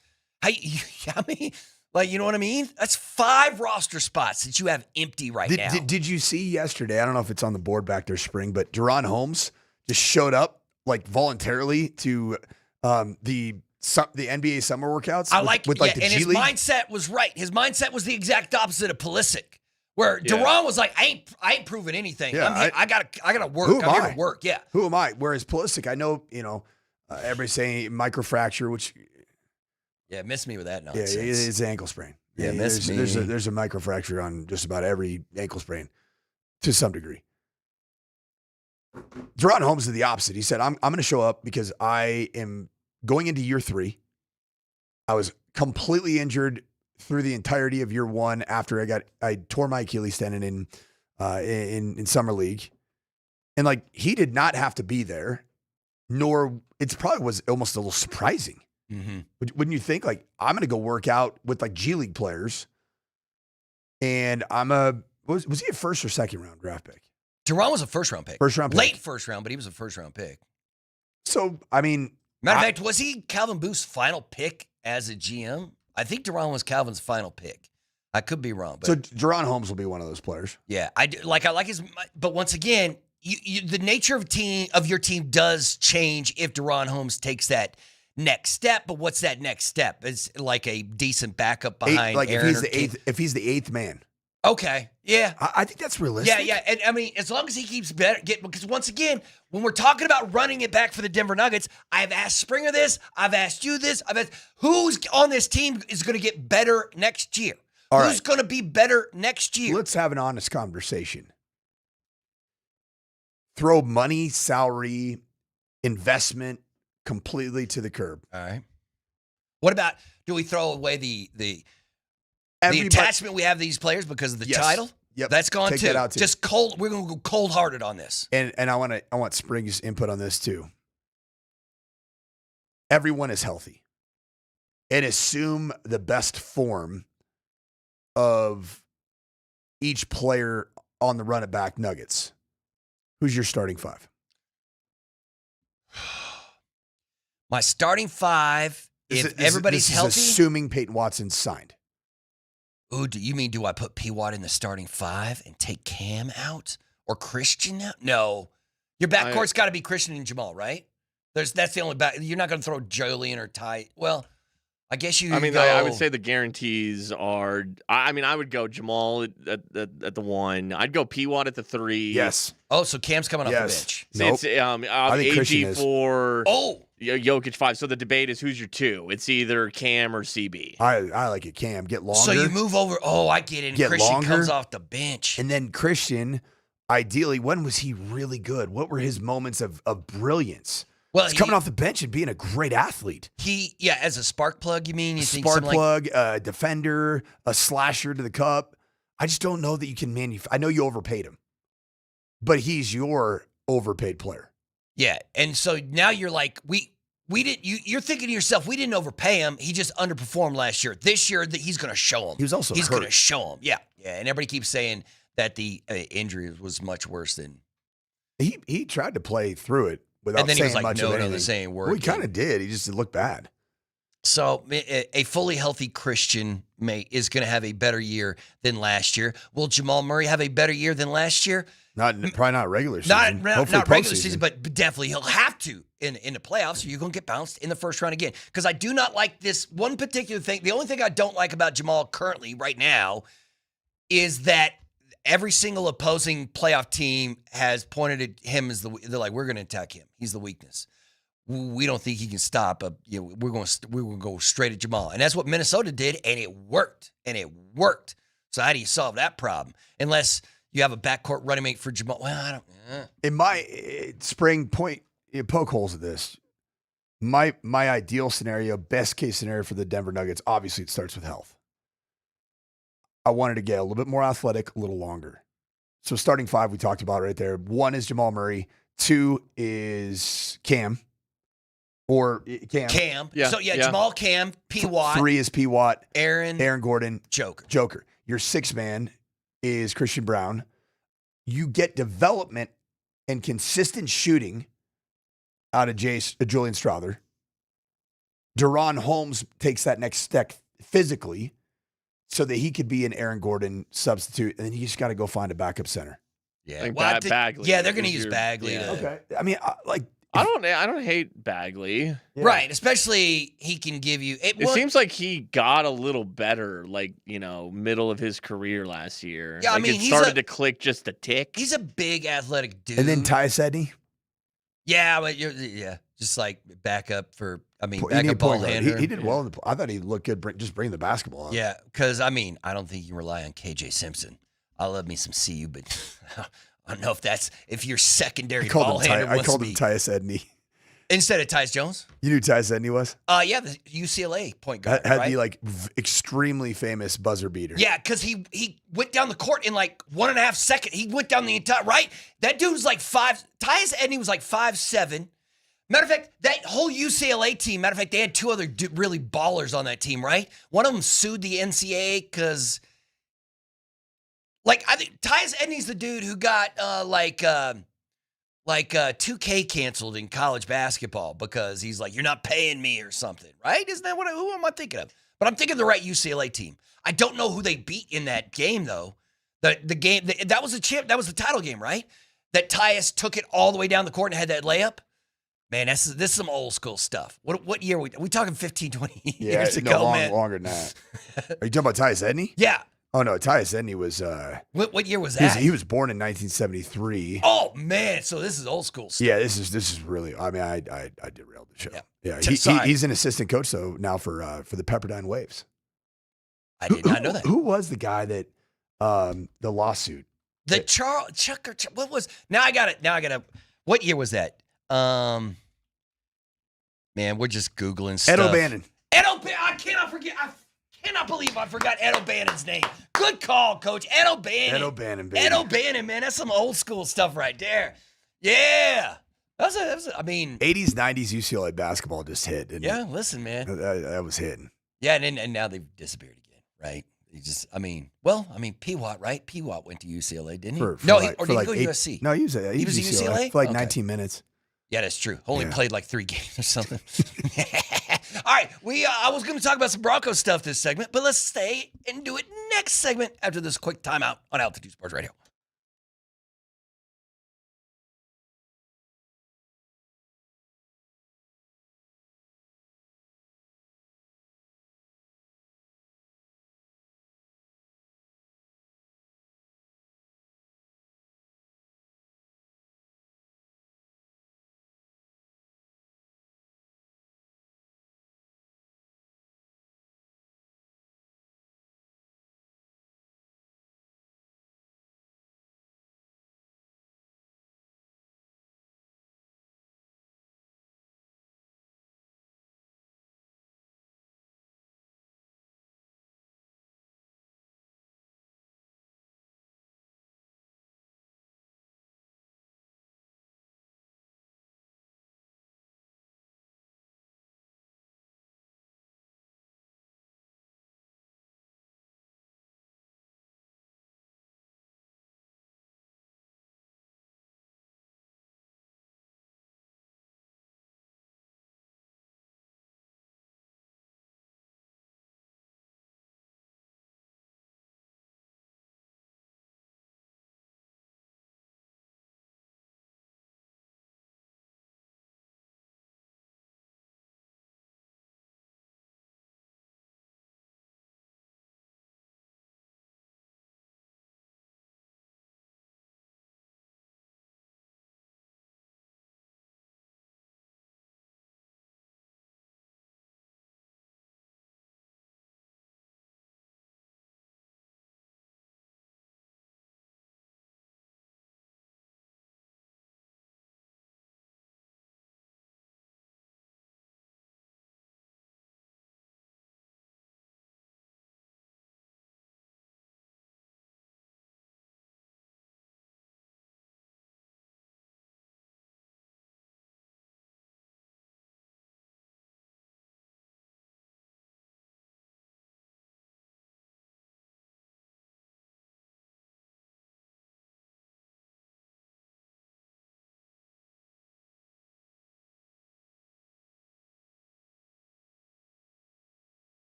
You know what I mean? That's 5 roster spots that you have empty right now. Did you see yesterday? I don't know if it's on the board back there, Spring, but Deron Holmes just showed up like voluntarily to the NBA summer workouts. I like with yeah, the and G his League. mindset was right. His mindset was the exact opposite of Pulisic, where Duran was like, I ain't proving anything. Yeah, I gotta work. Who am I'm here I? to work. Yeah. Who am I? Whereas Pulisic, I know, everybody's saying microfracture, which Miss me with that yeah, nonsense. it's an ankle sprain. Yeah, miss me. There's a microfracture on just about every ankle sprain to some degree. Duran Holmes did the opposite. He said, I'm going to show up because I am going into year 3. I was completely injured through the entirety of year 1 after I tore my Achilles tendon in summer league. And like, he did not have to be there, nor it probably was almost a little surprising. Mm-hmm. Wouldn't you think, like, I'm going to go work out with like G League players, and was he a first or second round draft pick? Duran was a first round pick. Late first round, but he was a first round pick. So, I mean, matter of fact, was he Calvin Booth's final pick as a GM? I think Duran was Calvin's final pick. I could be wrong. But so Duran Holmes will be one of those players. Yeah, I like his. But once again, the nature of your team does change if Duran Holmes takes that next step. But what's that next step? It's like a decent backup behind Aaron. If he's the eighth man. Okay. Yeah. I think that's realistic. Yeah. And I mean, as long as he keeps better, because once again, when we're talking about running it back for the Denver Nuggets, I've asked Springer this, I've asked you this, who's on this team is going to get better next year? Who's going to be better next year? Let's have an honest conversation. Throw money, salary, investment completely to the curb. All right. What about, do we throw away the attachment we have to these players because of the title? Yep. That's gone Take too. that out too. Just cold. We're going to go cold-hearted on this. And I want Spring's input on this too. Everyone is healthy. And assume the best form of each player on the run it back Nuggets. Who's your starting 5? My starting 5, if everybody's healthy. Assuming Peyton Watson's signed. Ooh, do I put P. Watt in the starting 5 and take Cam out or Christian out? No. Your backcourt's got to be Christian and Jamal, right? That's the only back. You're not going to throw Julian or Ty. Well, I guess you. I would say the guarantees are. I would go Jamal at the 1. I'd go P. Watt at the 3. Yes. Oh, so Cam's coming off the bench. Nope. It's AG 4. Oh. Jokic 5. So the debate is who's your 2. It's either Cam or CB. I like it, Cam. Get longer. So you move over. Oh, I get it. And Christian comes off the bench. And then Christian, ideally, when was he really good? What were his moments of brilliance? Well, he's coming off the bench and being a great athlete. As a spark plug, you mean? Spark plug, a defender, a slasher to the cup. I just don't know that you can I know you overpaid him, but he's your overpaid player. Yeah, and so now you're like, we didn't. You're thinking to yourself, we didn't overpay him. He just underperformed last year. This year, he's going to show him. He was also he's hurt. going to show him. Yeah, and everybody keeps saying that the injury was much worse than he tried to play through it without and then saying he was like, much no, of anything. this ain't working. Well, he kind of did. He just looked bad. So a fully healthy Christian is going to have a better year than last year. Will Jamal Murray have a better year than last year? Probably not regular season. Not regular season, but definitely he'll have to in the playoffs. You're going to get bounced in the first round again. Because I do not like this one particular thing. The only thing I don't like about Jamal currently right now is that every single opposing playoff team has pointed at him as they're like, we're going to attack him. He's the weakness. We don't think he can stop. We're going to go straight at Jamal. And that's what Minnesota did, and it worked. So how do you solve that problem? Unless you have a backcourt running mate for Jamal. Well, I don't. In my spring point, poke holes at this. My ideal scenario, best case scenario for the Denver Nuggets, obviously it starts with health. I wanted to get a little bit more athletic, a little longer. So starting 5, we talked about right there. 1 is Jamal Murray. 2 is Cam. Or Cam. Yeah. So, Jamal, Cam, P. Watt. 3 is P. Watt. Aaron Gordon. Joker. Your 6th man is Christian Brown. You get development and consistent shooting out of Julian Strother. Duran Holmes takes that next step physically so that he could be an Aaron Gordon substitute, and then you just got to go find a backup center. Yeah. Bagley. Yeah, they're going to use Bagley. Okay. I mean, I don't hate Bagley. Right, especially he can give you. It seems like he got a little better, like, middle of his career last year. Yeah, like I mean, it started to click just a tick. He's a big athletic dude. And then Tyus Edney. Yeah, but just like backup for. I mean, You need a backup ball point guard. handler. He did well. I thought he looked good. Just bring the basketball up. Yeah, because I don't think you can rely on KJ Simpson. I love me some CU, but I don't know if your secondary ball handler I wants called to him be Tyus Edney. instead of Tyus Jones. You knew who Tyus Edney was? Yeah, the UCLA point guard. Had right? the extremely famous buzzer beater. Yeah, because he went down the court in like 1.5 seconds. He went down the entire right. That dude was like 5. Tyus Edney was like 5'7". Matter of fact, that whole UCLA team. Matter of fact, they had 2 other really ballers on that team. Right, one of them sued the NCAA because, like, I think Tyus Edney's the dude who got 2K canceled in college basketball because he's like, you're not paying me or something, right? Isn't that who am I thinking of? But I'm thinking the right UCLA team. I don't know who they beat in that game though. The game that was that was the title game, right? That Tyus took it all the way down the court and had that layup. Man, this is some old school stuff. What year are we talking 15, 20 years ago, man? Longer than that. Are you talking about Tyus Edney? Yeah. Oh no, Tyus Edney was. What year was that? He was born in 1973. Oh man, so this is old school stuff. Yeah, this is really. I mean, I derailed the show. Yeah, Sorry. he's an assistant coach though now for the Pepperdine Waves. I did not know that. Who was the guy that the lawsuit? The Chuck. What was? Now I got it. What year was that? Man, we're just Googling stuff. Ed O'Bannon. Ed O'Bannon. I cannot forget. I cannot believe I forgot Ed O'Bannon's name. Good call, Coach. Ed O'Bannon. Ed O'Bannon, baby. Ed O'Bannon, man. That's some old school stuff right there. Yeah. That was 80s, 90s UCLA basketball just hit. Didn't yeah, it? listen, man. That was hitting. Yeah, and now they've disappeared again, right? P-Watt, right? P-Watt went to UCLA, didn't he? Did he go to USC? No, he was at UCLA? for like 19 minutes. Yeah, that's true. Only played like 3 games or something. All right, I was going to talk about some Broncos stuff this segment, but let's stay and do it next segment after this quick timeout on Altitude Sports Radio.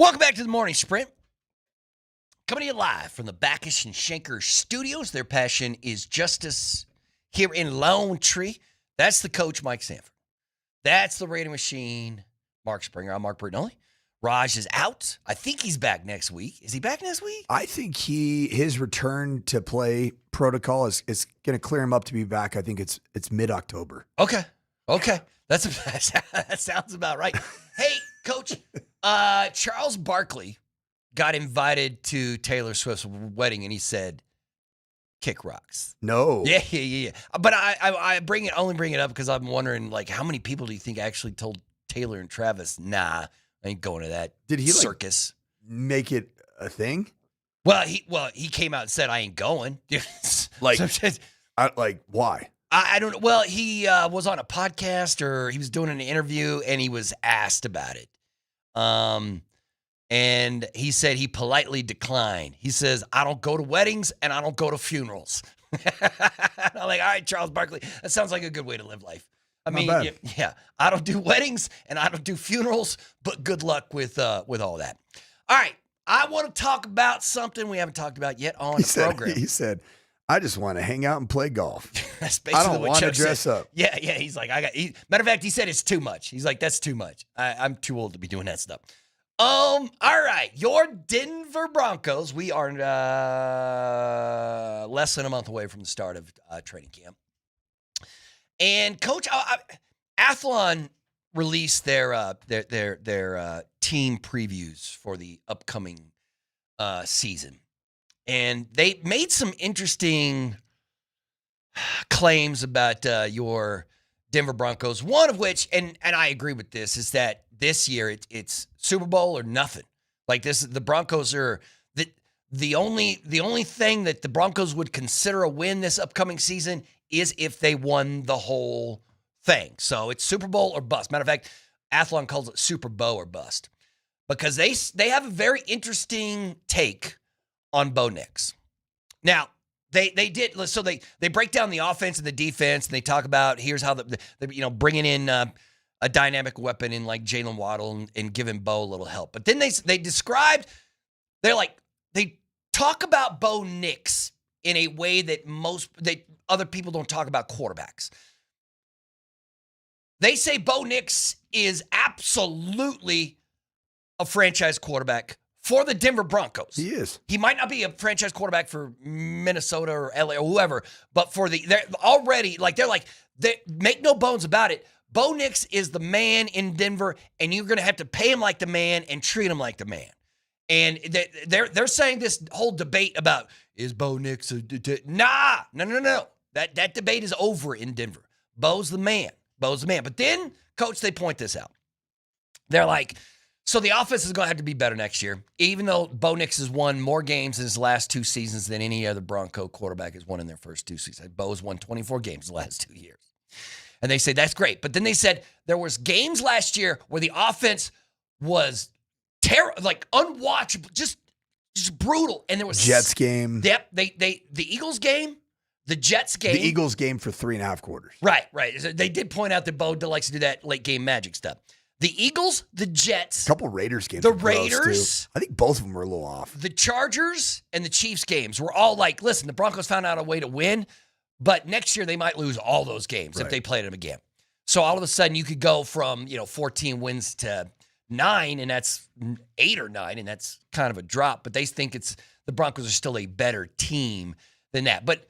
Welcome back to the Morning Sprint. Coming to you live from the Backus and Schenker studios. Their passion is justice here in Lone Tree. That's the coach, Mike Sanford. That's the rating machine, Mark Springer. I'm Mark Bertinelli. Raj is out. I think he's back next week. Is he back next week? I think his return to play protocol is going to clear him up to be back. I think it's mid-October. Okay. That sounds about right. Hey, Coach, Charles Barkley got invited to Taylor Swift's wedding, and he said, "Kick rocks." No. Yeah. But I only bring it up because I'm wondering, like, how many people do you think actually told Taylor and Travis, "Nah, I ain't going to that Did he circus"? Make it a thing? Well, he came out and said, "I ain't going." Like why? I don't know. Well, he was on a podcast or he was doing an interview and he was asked about it. And he said he politely declined. He says, "I don't go to weddings and I don't go to funerals." I'm like, all right, Charles Barkley, that sounds like a good way to live life. I mean, yeah, I don't do weddings and I don't do funerals, but good luck with all that. All right, I want to talk about something we haven't talked about yet on the program. He said, "I just want to hang out and play golf. That's basically I don't want to dress up." Yeah. He's like, matter of fact, he said it's too much. He's like, that's too much. I'm too old to be doing that stuff. All right, your Denver Broncos. We are less than a month away from the start of training camp. And Coach, Athlon released their team previews for the upcoming season. And they made some interesting claims about your Denver Broncos. One of which, and I agree with this, is that this year it's Super Bowl or nothing. Like the Broncos are the only thing that the Broncos would consider a win this upcoming season is if they won the whole thing. So it's Super Bowl or bust. Matter of fact, Athlon calls it Super Bowl or bust because they have a very interesting take on Bo Nix. Now, they break down the offense and the defense, and they talk about here's how the bringing in a dynamic weapon in like Jalen Waddle and giving Bo a little help. But then they talk about Bo Nix in a way that other people don't talk about quarterbacks. They say Bo Nix is absolutely a franchise quarterback for the Denver Broncos. He is. He might not be a franchise quarterback for Minnesota or LA or whoever, but make no bones about it. Bo Nix is the man in Denver, and you're going to have to pay him like the man and treat him like the man. And they're saying this whole debate about is Bo Nix no. That debate is over in Denver. Bo's the man. But then, Coach, they point this out. They're like, so the offense is going to have to be better next year, even though Bo Nix has won more games in his last 2 seasons than any other Bronco quarterback has won in their first 2 seasons. Bo's won 24 games the last 2 years. And they say, that's great. But then they said there was games last year where the offense was terrible, like unwatchable, just brutal. And there was Jets game. Yep. The Eagles game, the Jets game. The Eagles game for 3.5 quarters. Right. So they did point out that Bo likes to do that late game magic stuff. The Eagles, the Jets. A couple Raiders games. The Raiders. Too. I think both of them were a little off. The Chargers and the Chiefs games were all like, listen, the Broncos found out a way to win, but next year they might lose all those games if they played them again. So all of a sudden you could go from 14 wins to 9, and that's 8 or 9, and that's kind of a drop. But they think the Broncos are still a better team than that. But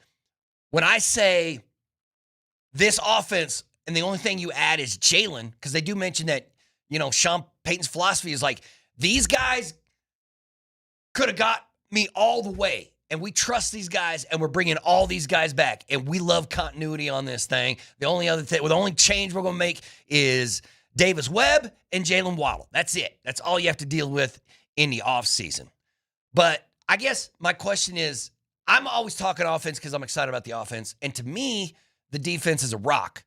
when I say this offense, and the only thing you add is Jalen, because they do mention that, Sean Payton's philosophy is like, these guys could have got me all the way, and we trust these guys, and we're bringing all these guys back, and we love continuity on this thing. The only change we're going to make is Davis Webb and Jalen Waddle. That's it. That's all you have to deal with in the offseason. But I guess my question is, I'm always talking offense because I'm excited about the offense, and to me, the defense is a rock.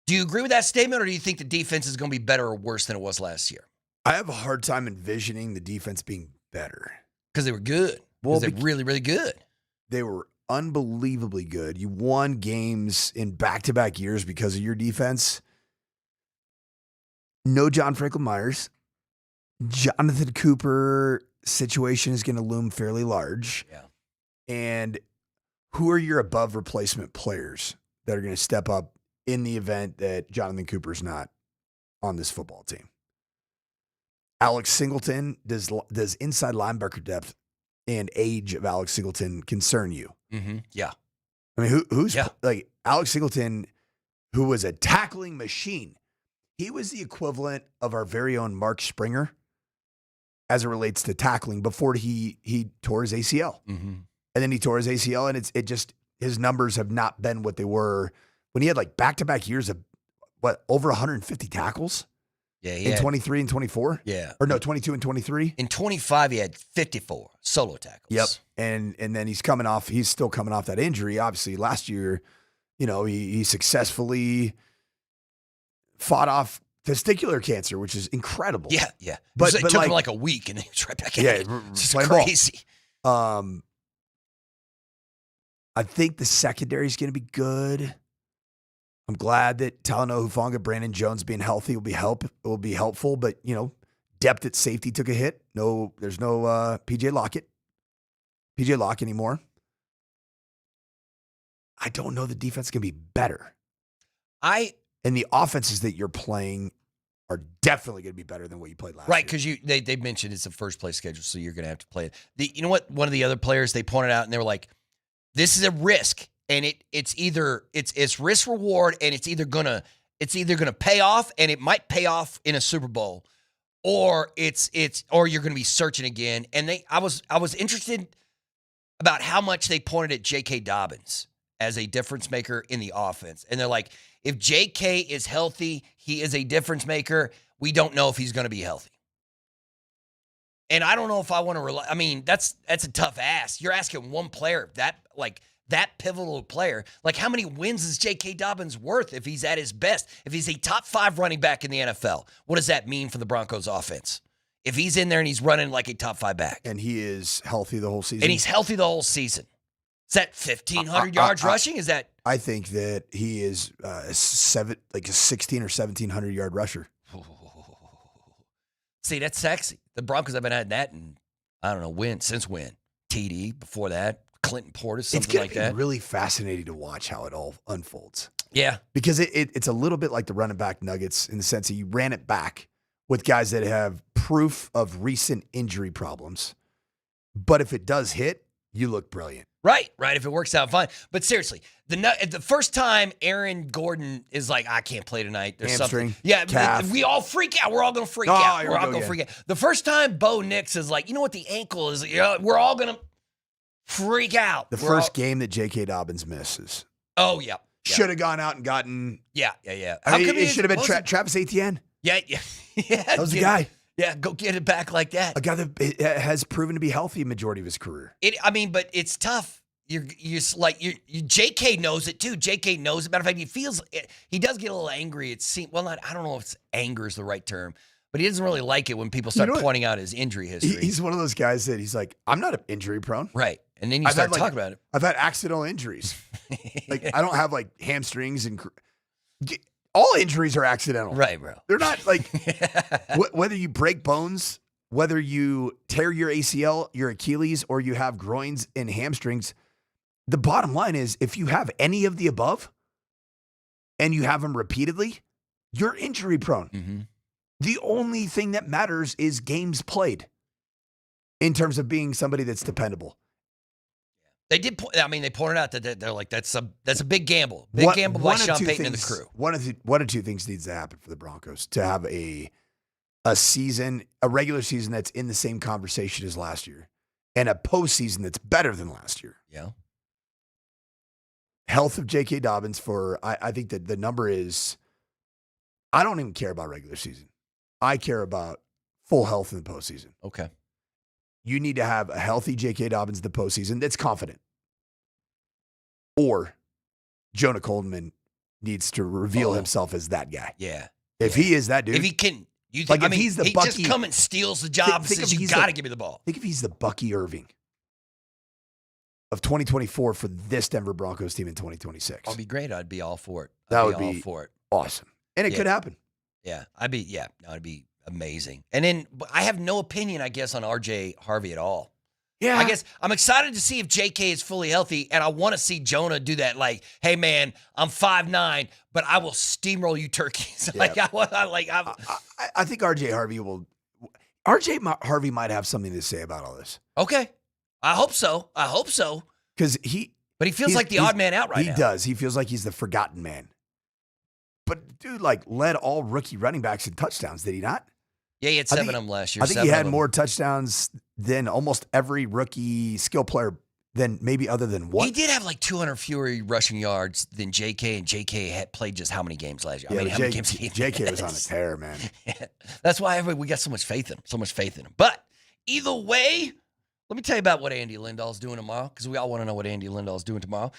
Do you agree with that statement, or do you think the defense is going to be better or worse than it was last year? I have a hard time envisioning the defense being better. Because they were good. Well, they're really, really good. They were unbelievably good. You won games in back-to-back years because of your defense. No John Franklin Myers. Jonathan Cooper situation is going to loom fairly large. Yeah. And who are your above replacement players that are going to step up in the event that Jonathan Cooper's not on this football team? Alex Singleton, does inside linebacker depth and age of Alex Singleton concern you? Mm-hmm. Yeah. I mean, who's like Alex Singleton, who was a tackling machine? He was the equivalent of our very own Mark Springer as it relates to tackling before he tore his ACL. Mm-hmm. And then he tore his ACL, and it just his numbers have not been what they were when he had like back-to-back years of over 150 tackles. Yeah, in 23 and 24. Yeah, or no, 22 and 23. In 25, he had 54 solo tackles. Yep, and then he's still coming off that injury. Obviously, last year, he successfully fought off testicular cancer, which is incredible. Yeah, yeah. But it took him like a week, and then he was right back in. Yeah, it's just crazy. I think the secondary is going to be good. I'm glad that Talanoa Hufanga, Brandon Jones being healthy will be helpful, but depth at safety took a hit. There's no PJ Lock anymore. I don't know the defense is going to be better. And the offenses that you're playing are definitely going to be better than what you played last year. Right, because they mentioned it's a first place schedule, so you're going to have to play it. You know what? One of the other players they pointed out, and they were like, "This is a risk, and it's risk reward, and it's either gonna pay off, and it might pay off in a Super Bowl, or you're gonna be searching again." And I was interested about how much they pointed at J.K. Dobbins as a difference maker in the offense, and they're like, if J.K. is healthy, he is a difference maker. We don't know if he's going to be healthy. And I don't know if I want to rely. I mean, that's a tough ask. You're asking one player, that pivotal player. Like, how many wins is J.K. Dobbins worth if he's at his best? If he's a top 5 running back in the NFL, what does that mean for the Broncos offense? If he's in there and he's running like a top 5 back. And he is healthy the whole season. Is that 1,500 yards rushing? Is that? I think that he is a 16 or 1,700 yard rusher. See, that's sexy. The Broncos haven't had that in, I don't know, since when? TD, before that, Clinton Portis, something like that. It's really fascinating to watch how it all unfolds. Yeah. Because it's a little bit like the running back Nuggets in the sense that you ran it back with guys that have proof of recent injury problems. But if it does hit, you look brilliant. Right. If it works out, fine. But seriously, the first time Aaron Gordon is like, I can't play tonight. There's hamstring, something. Yeah, calf. we all freak out. We're all going to freak out. We're all going to freak out. The first time Bo Nix is like, you know what, the ankle is, we're all going to freak out. The first game that J.K. Dobbins misses. Oh, yeah. Should have gone out and gotten. Yeah. How come it should have been Travis Etienne. Yeah. That was the guy. Yeah, go get it back like that. A guy that has proven to be healthy a majority of his career. But it's tough. JK knows it too. JK knows it. Matter of fact, he does get a little angry. I don't know if anger is the right term, but he doesn't really like it when people start pointing out his injury history. He's one of those guys that he's like, I'm not injury prone. Right. And then you start talking about it. I've had accidental injuries. I don't have hamstrings and all injuries are accidental. Right, bro. They're not whether you break bones, whether you tear your ACL, your Achilles, or you have groins and hamstrings. The bottom line is if you have any of the above and you have them repeatedly, you're injury prone. Mm-hmm. The only thing that matters is games played in terms of being somebody that's dependable. They did. They pointed out that they're like, that's a big gamble. Big gamble by Sean Payton and the crew. One of two things needs to happen for the Broncos to have a regular season that's in the same conversation as last year, and a postseason that's better than last year. Yeah. Health of J.K. Dobbins I think that the number is, I don't even care about regular season. I care about full health in the postseason. Okay. You need to have a healthy J.K. Dobbins in the postseason that's confident. Or Jonah Coleman needs to reveal himself as that guy. Yeah. If he is that dude. If he can. If he's the Bucky. He just come and steals the job and says, you got to give me the ball. Think if he's the Bucky Irving of 2024 for this Denver Broncos team in 2026. That'd be great. I'd be all for it. That would be awesome. And it could happen. Yeah. It'd be amazing. And then I have no opinion, I guess, on RJ Harvey at all. Yeah. I guess I'm excited to see if JK is fully healthy, and I want to see Jonah do that. Like, hey man, I'm 5'9", but I will steamroll you turkeys. Yeah. I think RJ Harvey will. RJ Harvey might have something to say about all this. Okay, I hope so. Because but he feels like the odd man out right now. He does. He feels like he's the forgotten man. But dude, led all rookie running backs in touchdowns. Did he not? Yeah, he had 7 of them last year. I think he had more touchdowns than almost every rookie skill player than maybe other than one. He did have 200 fewer rushing yards than JK, and JK had played just how many games last year? Yeah, how many games he JK was on a tear, man. That's why we got so much faith in him. But either way, let me tell you about what Andy Lindahl's doing tomorrow, because we all want to know what Andy Lindahl's doing tomorrow.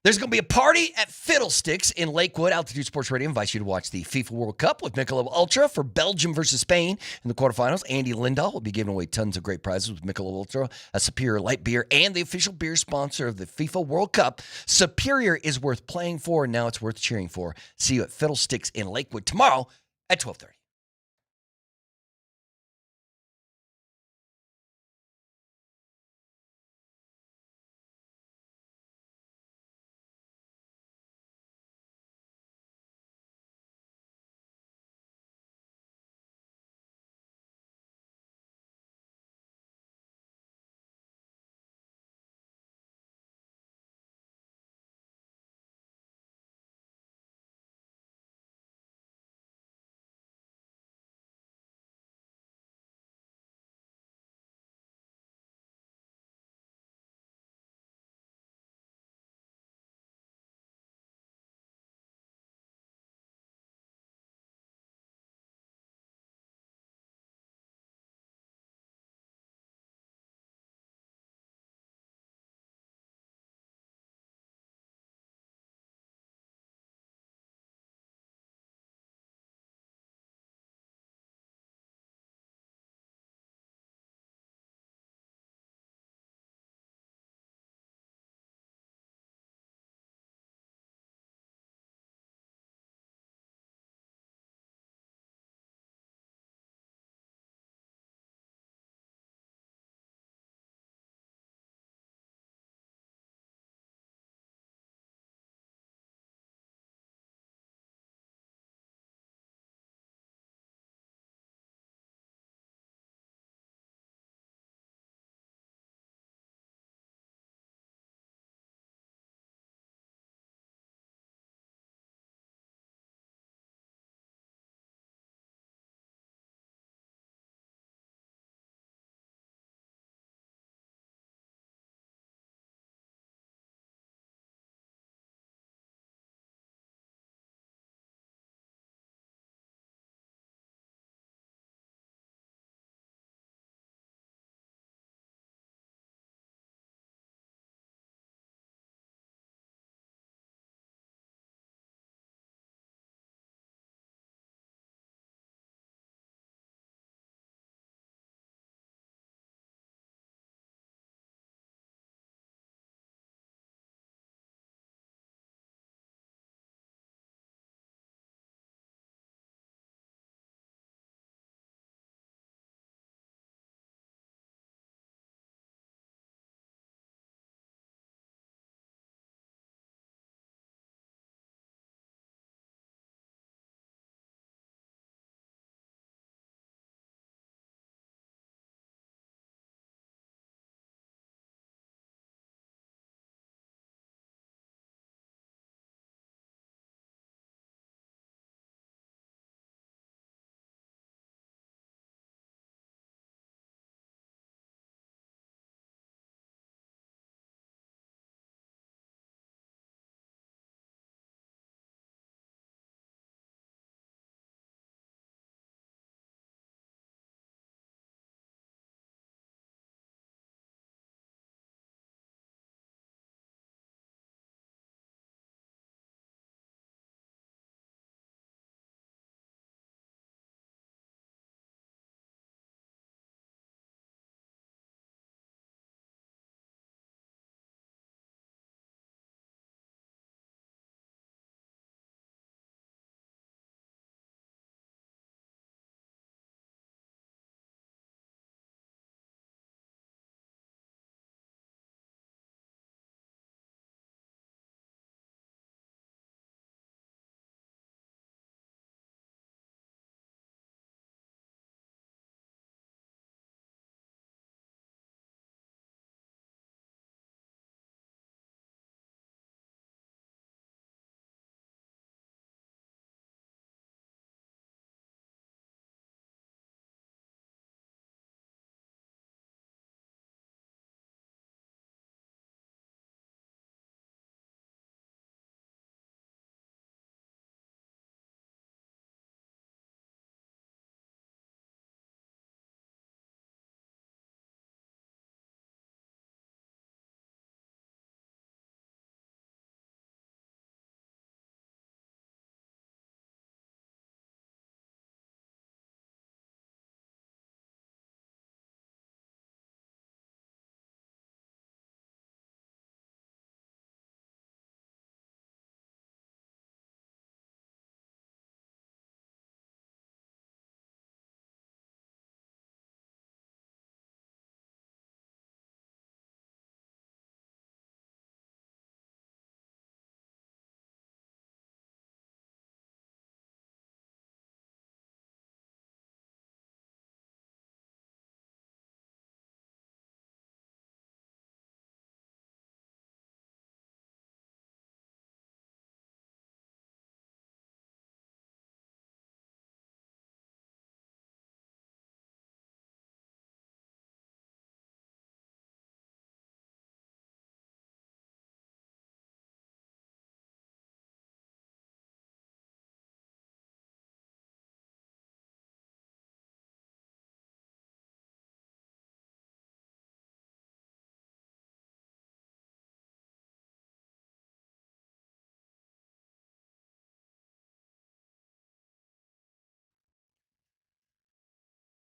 There's going to be a party at Fiddlesticks in Lakewood. Altitude Sports Radio invites you to watch the FIFA World Cup with Michelob Ultra for Belgium versus Spain in the quarterfinals. Andy Lindahl will be giving away tons of great prizes with Michelob Ultra, a superior light beer, and the official beer sponsor of the FIFA World Cup. Superior is worth playing for, and now it's worth cheering for. See you at Fiddlesticks in Lakewood tomorrow at 12:30.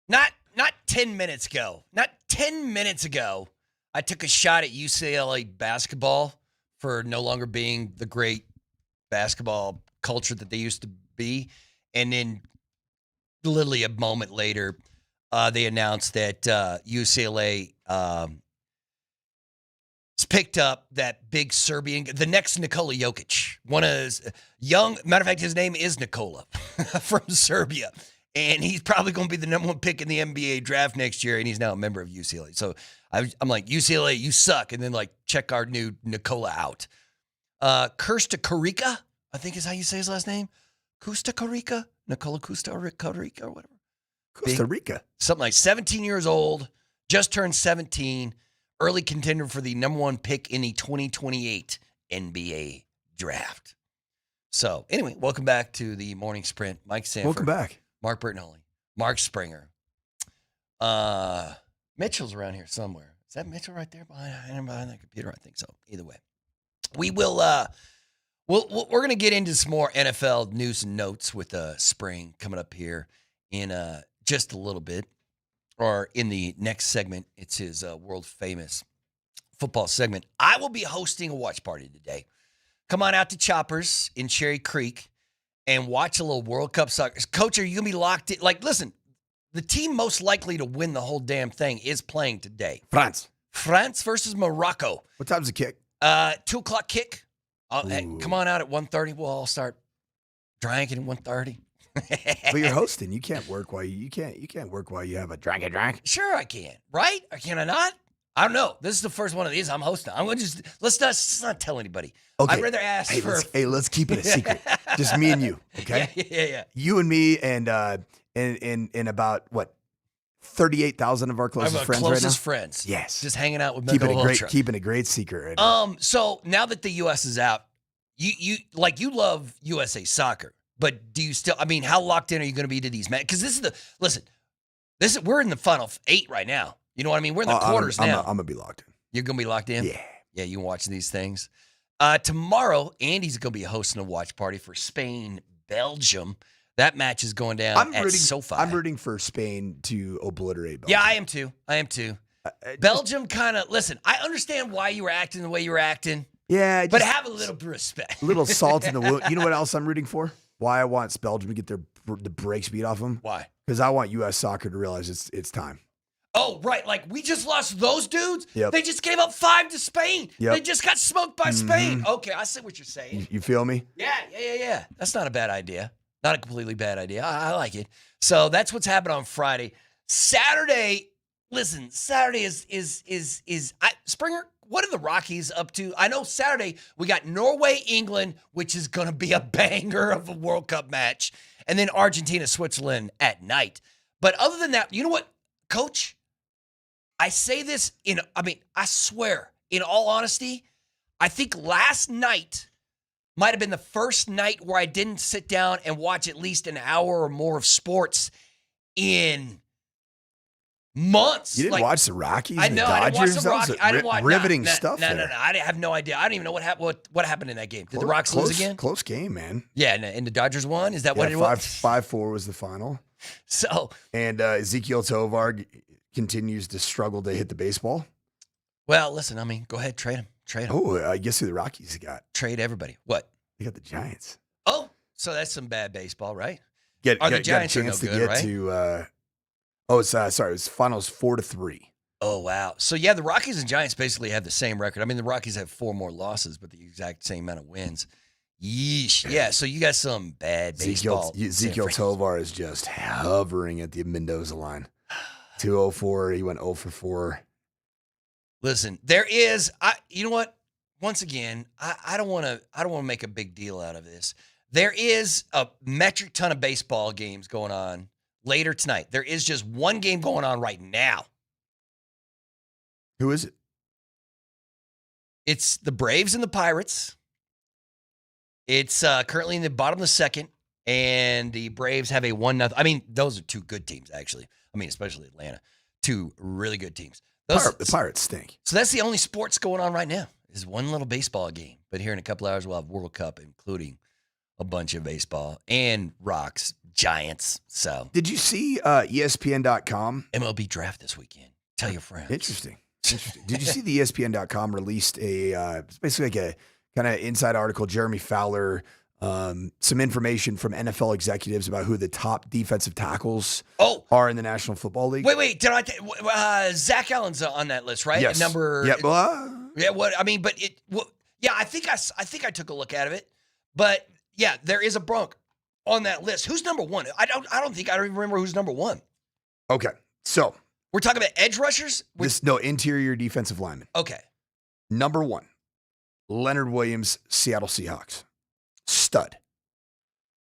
Not 10 minutes ago. Not 10 minutes ago, I took a shot at UCLA basketball for no longer being the great basketball culture that they used to be. And then literally a moment later, they announced that UCLA has picked up that big Serbian, the next Nikola Jokic. One of young, matter of fact, his name is Nikola from Serbia. And he's probably going to be the number one pick in the NBA draft next year, and he's now a member of UCLA. So I'm like, UCLA, you suck. And then, like, check our new Nikola out. Costa Rica, I think is how you say his last name. Costa Rica? Nikola Costa Rica or whatever. Costa Rica. Something like 17 years old, just turned 17, early contender for the number one pick in the 2028 NBA draft. So, anyway, welcome back to the Morning Sprint. Mike Sanford. Welcome back. Mark Bertinelli, Mark Springer. Mitchell's around here somewhere. Is that Mitchell right there behind that computer? I think so. Either way, we will. We're going to get into some more NFL news and notes with Spring coming up here in just a little bit, or in the next segment. It's his world famous football segment. I will be hosting a watch party today. Come on out to Choppers in Cherry Creek and watch a little World Cup soccer. Coach, are you going to be locked in? Like, listen, the team most likely to win the whole damn thing is playing today. France. France versus Morocco. What time's the kick? 2:00 kick. Hey, come on out at 1:30. We'll all start drinking at 1:30. But you're hosting. You can't work while you can't work while you have a drink. Sure I can. Right? Or can I not? I don't know. This is the first one of these I'm hosting. I'm going to let's not tell anybody. Okay. I'd rather ask let's keep it a secret. Just me and you, okay? Yeah. You and me and about what? 38,000 of our closest friends right now. Closest friends. Yes. Just hanging out with Michael keeping a great secret right now. So now that the US is out, you love USA soccer, but do you still, I mean, how locked in are you going to be to these matches? Because we're in the final 8 right now. You know what I mean? We're in the quarters now. I'm going to be locked in. You're going to be locked in? Yeah. Yeah, you watch these things. Tomorrow, Andy's going to be hosting a watch party for Spain, Belgium. That match is going down at SoFi. I'm rooting for Spain to obliterate Belgium. Yeah, I am too. Belgium kind of, listen, I understand why you were acting the way you were acting. Yeah. But have a little bit of respect. A little salt in the wound. You know what else I'm rooting for? Why I want Belgium to get the brakes beat off them? Why? Because I want U.S. soccer to realize it's time. Oh, right. Like, we just lost those dudes. Yep. They just gave up 5 to Spain. Yep. They just got smoked by Spain. Okay, I see what you're saying. You feel me? Yeah. That's not a bad idea. Not a completely bad idea. I like it. So that's what's happened on Friday. Saturday, listen, Saturday is Springer, what are the Rockies up to? I know Saturday we got Norway, England, which is going to be a banger of a World Cup match, and then Argentina, Switzerland at night. But other than that, you know what, Coach? I say this I swear, in all honesty, I think last night might have been the first night where I didn't sit down and watch at least an hour or more of sports in months. You didn't watch the Rockies? I know. I didn't watch the Rockies. I didn't watch riveting stuff. No. I have no idea. I don't even know what happened in that game. Did the Rocks lose again? Close game, man. Yeah, and the Dodgers won. Is that what it was? 5-4 was the final. So and Ezekiel Tovar continues to struggle to hit the baseball. Well, listen. I mean, go ahead, trade him. Oh, I guess who the Rockies got? Trade everybody. What? They got the Giants. Oh, so that's some bad baseball, right? The Giants are no good, right? It was finals 4-3. Oh, wow. So, yeah, the Rockies and Giants basically have the same record. I mean, the Rockies have 4 more losses, but the exact same amount of wins. Yeesh. Yeah, so you got some bad baseball. Ezekiel Tovar is just hovering at the Mendoza line. 204. He went 0 for 4. Listen, there is, you know what? Once again, I don't want to make a big deal out of this. There is a metric ton of baseball games going on later tonight. There is just one game going on right now. Who is it? It's the Braves and the Pirates. It's currently in the bottom of the second, and the Braves have a 1-0. I mean, those are 2 good teams, actually. I mean, especially Atlanta. 2 really good teams. The Pirates stink. So that's the only sports going on right now is one little baseball game. But here in a couple hours, we'll have World Cup, including a bunch of baseball and rocks, Giants. So Did you see ESPN.com? MLB draft this weekend. Tell your friends. Interesting. Did you see the ESPN.com released it's basically like a kind of inside article, Jeremy Fowler, some information from NFL executives about who the top defensive tackles are in the National Football League? Wait. Did I? Zach Allen's on that list, right? Yes. Number. Yeah. Well, yeah. What I mean, but it. Well, yeah. I think I took a look at it, but yeah, there is a Bronc on that list. Who's number one? I don't even remember who's number one. okay. So We're talking about edge rushers. interior defensive lineman. Okay. Number 1, Leonard Williams, Seattle Seahawks. Stud.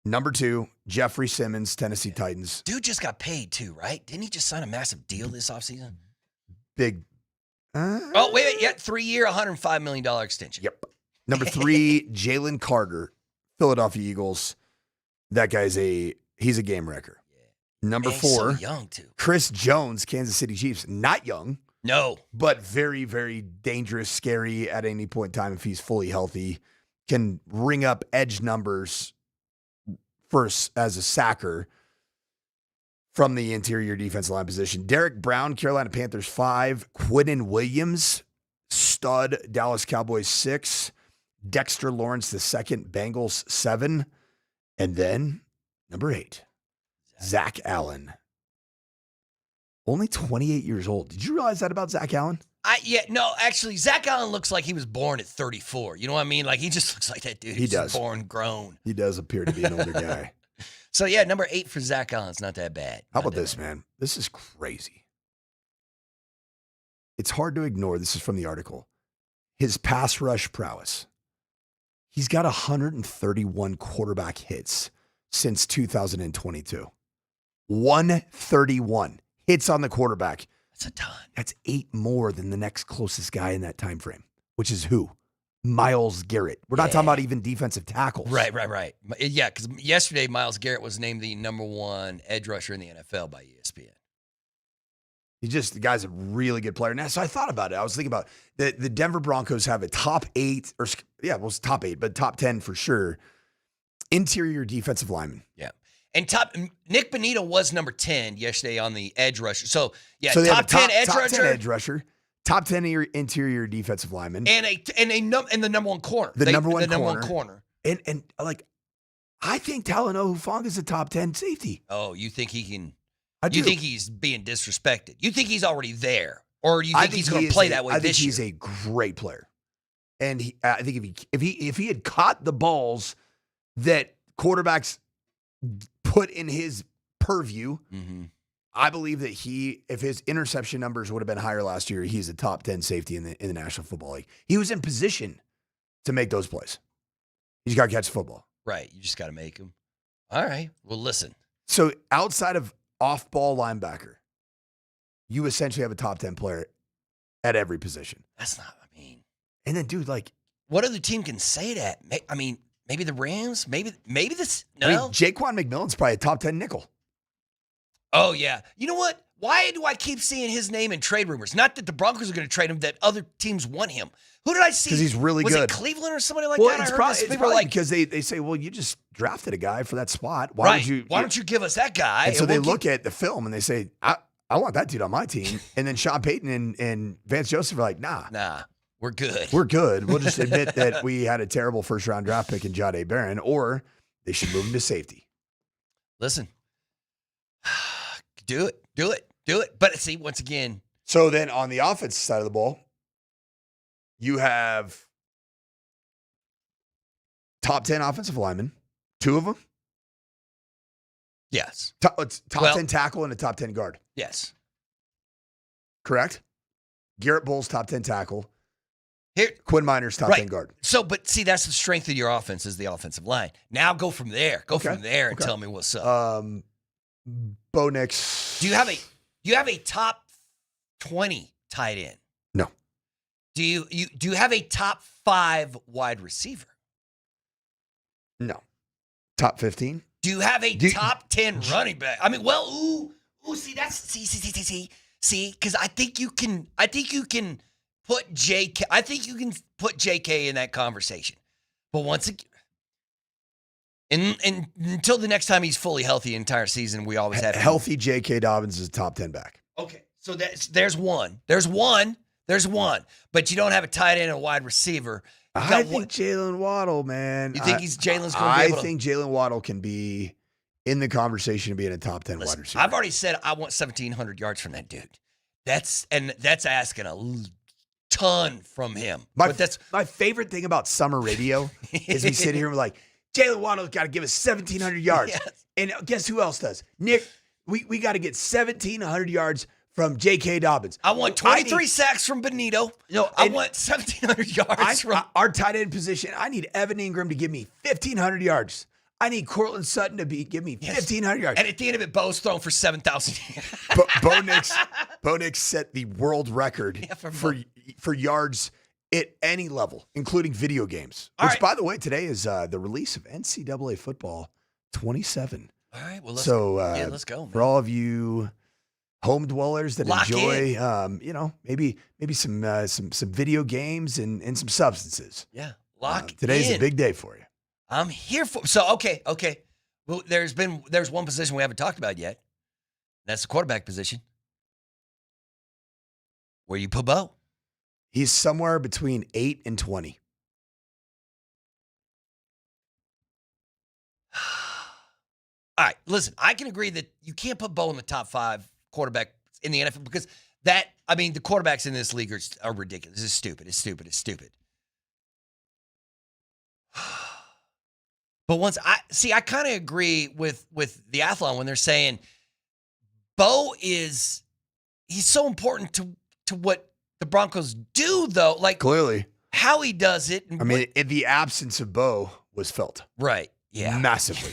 Number 2, Jeffrey Simmons, Tennessee Titans. Dude just got paid too, right? Didn't he just sign a massive deal this offseason? Big. Wait. Yeah, 3-year, $105 million extension. Yep. Number 3, Jalen Carter, Philadelphia Eagles. That guy's he's a game wrecker. Number Man, he's 4, so young too. Chris Jones, Kansas City Chiefs. Not young. No. But very, very dangerous, scary at any point in time if he's fully healthy. Can ring up edge numbers first as a sacker from the interior defensive line position. Derek Brown, Carolina Panthers 5. Quinnen Williams, stud, Dallas Cowboys 6. Dexter Lawrence II, Bengals 7. And then number 8, Zach Allen. Only 28 years old. Did you realize that about Zach Allen? Actually, Zach Allen looks like he was born at 34. You know what I mean? Like, he just looks like that dude. He does. Born grown. He does appear to be an older guy. So, yeah, number 8 for Zach Allen's not that bad. How about this, man? This is crazy. It's hard to ignore. This is from the article. His pass rush prowess. He's got 131 quarterback hits since 2022. 131 hits on the quarterback. That's a ton. That's 8 more than the next closest guy in that time frame, which is who? Myles Garrett. We're not talking about even defensive tackles. Right. Yeah, because yesterday Myles Garrett was named the number 1 edge rusher in the NFL by ESPN. The guy's a really good player. Now, so I thought about it. I was thinking about the Denver Broncos have a top 8, it's top 8, but top 10 for sure. Interior defensive lineman. Yeah. And Nick Bonito was number 10 yesterday on the edge rusher. So they top have 10 edge top rusher. 10 edge rusher. Top 10 interior defensive lineman. And the number 1 corner. The number one corner. And I think Talanoa Hufanga is a top 10 safety. Oh, you think he can? I do. You think he's being disrespected? You think he's already there, or do you think he's going to play that way this year? I think he's a great player, and I think if he had caught the balls that quarterbacks put in his purview, I believe that if his interception numbers would have been higher last year, he's a top 10 safety in the National Football League. He was in position to make those plays. He's got to catch the football. Right. You just got to make him. All right. Well, listen. So outside of off-ball linebacker, you essentially have a top 10 player at every position. That's not, and then, dude, what other team can say that? Maybe the Rams? Maybe this, no. Jaquan McMillan's probably a top 10 nickel. Oh, yeah. You know what? Why do I keep seeing his name in trade rumors? Not that the Broncos are going to trade him, that other teams want him. Who did I see? Because he's really good. Was it Cleveland or somebody like that? It's probably because they say, well, you just drafted a guy for that spot. Why don't you give us that guy? And so they look at the film and they say, I want that dude on my team. And then Sean Payton and Vance Joseph are like, nah. We're good. We're good. We'll just admit that we had a terrible first-round draft pick in Jahdae Barron, or they should move him to safety. Listen, do it. But see, once again. So then on the offensive side of the ball, you have top 10 offensive linemen, 2 of them. Yes. Top 10 tackle and a top 10 guard. Yes. Correct? Garrett Bowles, top 10 tackle. Here, Quinn Minor's top 10 guard. So, but see, that's the strength of your offense is the offensive line. Now go from there. And tell me what's up. Bo Nix. Do you have a top 20 tight end? No. Do you have a top 5 wide receiver? No. Top 15? Do you have a top 10 running back? See, because I think you can put JK. I think you can put JK in that conversation. But once again, And until the next time he's fully healthy the entire season, we always have healthy. J.K. Dobbins is a top 10 back. Okay, so there's one. There's one. But you don't have a tight end and a wide receiver. I think Jalen Waddle, man. You think Jalen's going to be able to? I think Jalen Waddle can be in the conversation of being a top 10 wide receiver. I've already said I want 1,700 yards from that dude. That's asking a ton from him. My favorite thing about summer radio is we sit here and we're like, Jalen Waddle's got to give us 1,700 yards. Yes. And guess who else does? Nick, we got to get 1,700 yards from J.K. Dobbins. I want 23 sacks from Benito. No, I want 1,700 yards from our tight end position. I need Evan Ingram to give me 1,500 yards. I need Cortland Sutton to give me 1,500 yards. And at the end of it, Bo's thrown for 7,000 yards. Bo Nix set the world record for yards at any level, including video games. Which, by the way, today is the release of NCAA Football 27. All right, well, let's go. Man. For all of you home dwellers that enjoy, maybe some video games and some substances. Yeah, today's a big day for you. I'm here for okay. Well, there's one position we haven't talked about yet. That's the quarterback position. Where you put Bo? He's somewhere between 8 and 20. All right, listen, I can agree that you can't put Bo in the top 5 quarterback in the NFL because the quarterbacks in this league are ridiculous. It's stupid. But I kind of agree with the Athlon when they're saying Bo he's so important to what the Broncos do, though. Like, clearly, how he does it. The absence of Bo was felt. Right. Yeah. Massively.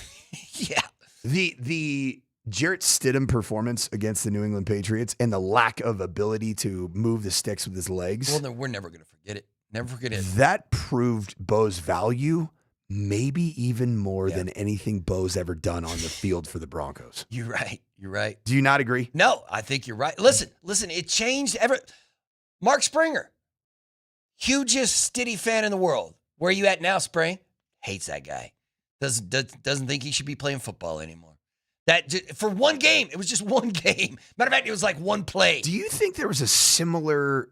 Yeah. The Jarrett Stidham performance against the New England Patriots and the lack of ability to move the sticks with his legs. Well, we're never going to forget it. Never forget it. That proved Bo's value, maybe even more than anything Bo's ever done on the field for the Broncos. You're right. Do you not agree? No, I think you're right. Listen, it changed Mark Springer, hugest Stiddy fan in the world. Where are you at now, Spring? Hates that guy. Doesn't think he should be playing football anymore. For one game, it was just one game. Matter of fact, it was like one play. Do you think there was a similar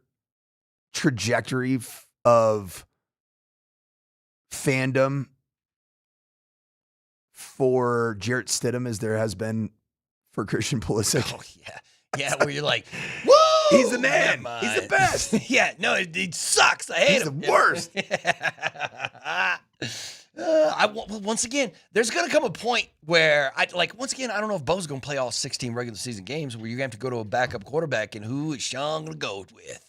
trajectory of fandom for Jarrett Stidham as there has been for Christian Pulisic? Oh, yeah. Yeah, where you're like, woo! He's the man. He's the best. Yeah, no, it sucks. I hate him. He's the worst. Once again, there's going to come a point where, I don't know if Bo's going to play all 16 regular season games where you're going to have to go to a backup quarterback, and who is Sean going to go with?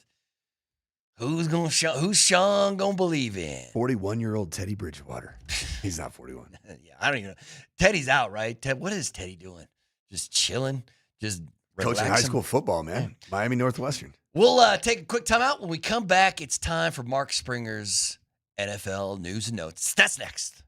Who's Sean going to believe in? 41-year-old Teddy Bridgewater. He's not 41. Yeah, I don't even know. Teddy's out, right? What is Teddy doing? Just chilling? Just coaching high school football, man. Miami Northwestern. We'll take a quick time out. When we come back, it's time for Mark Springer's NFL News and Notes. That's next.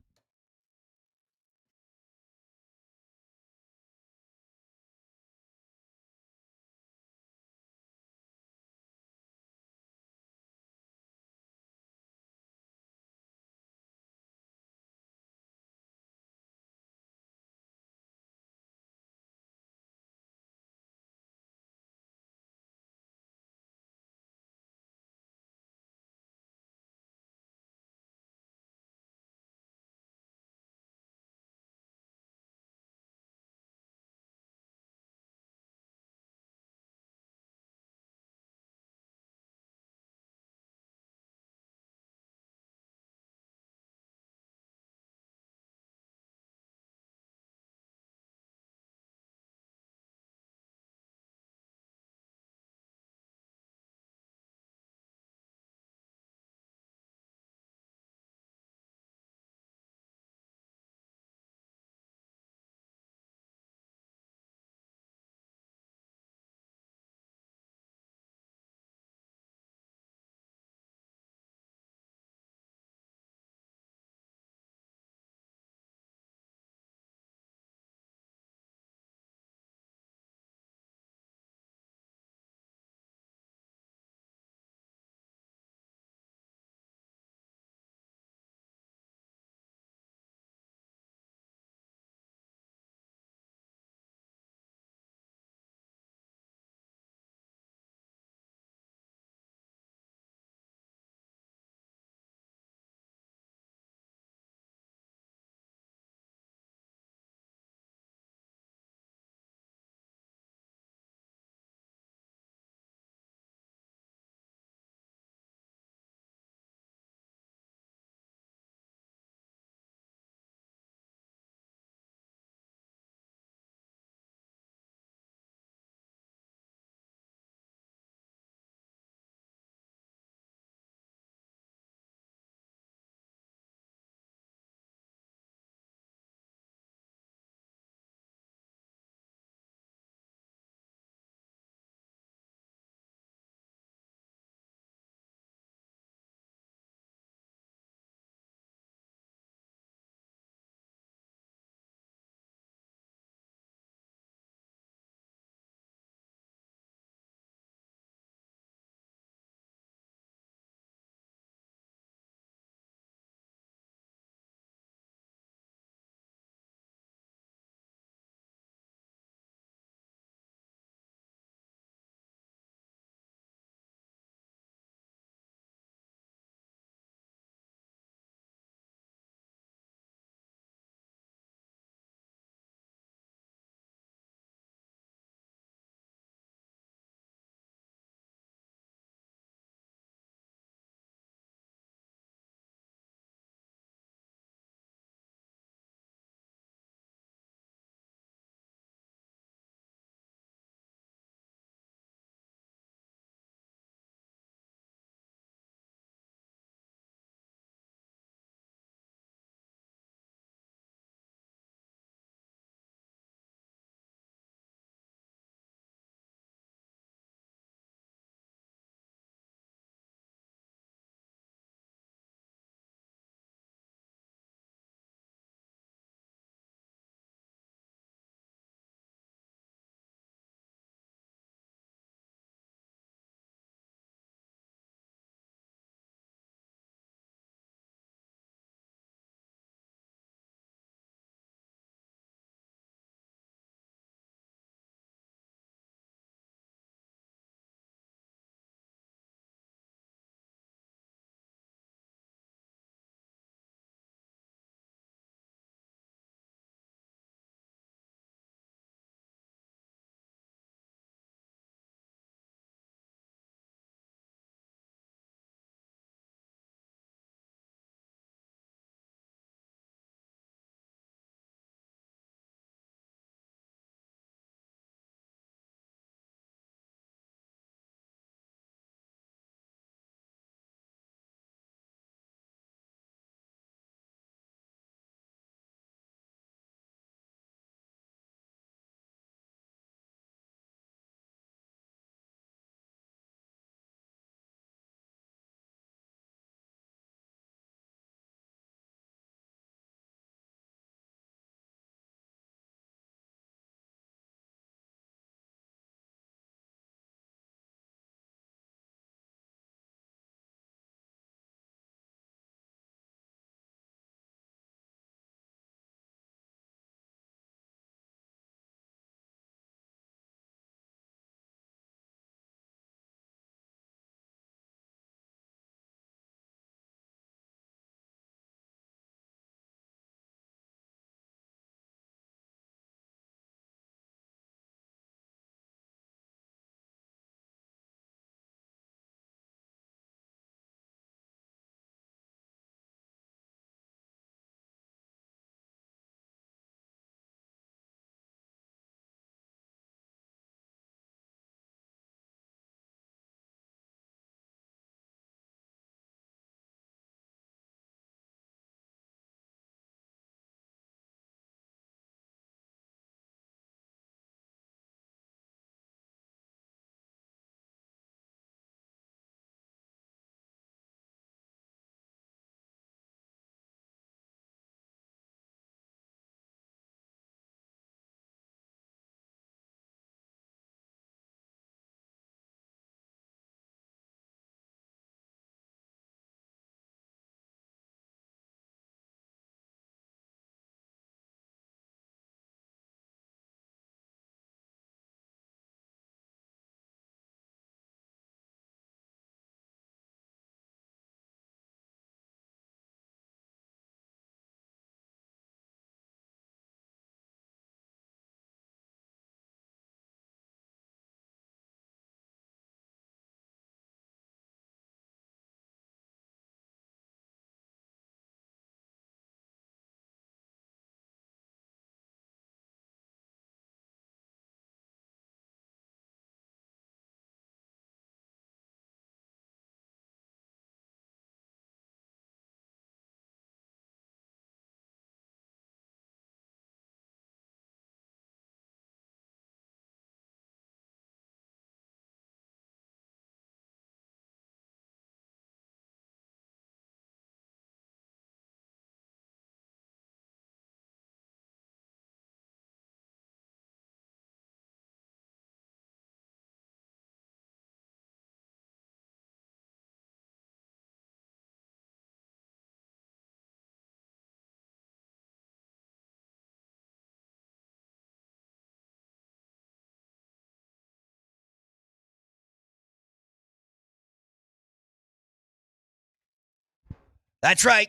That's right.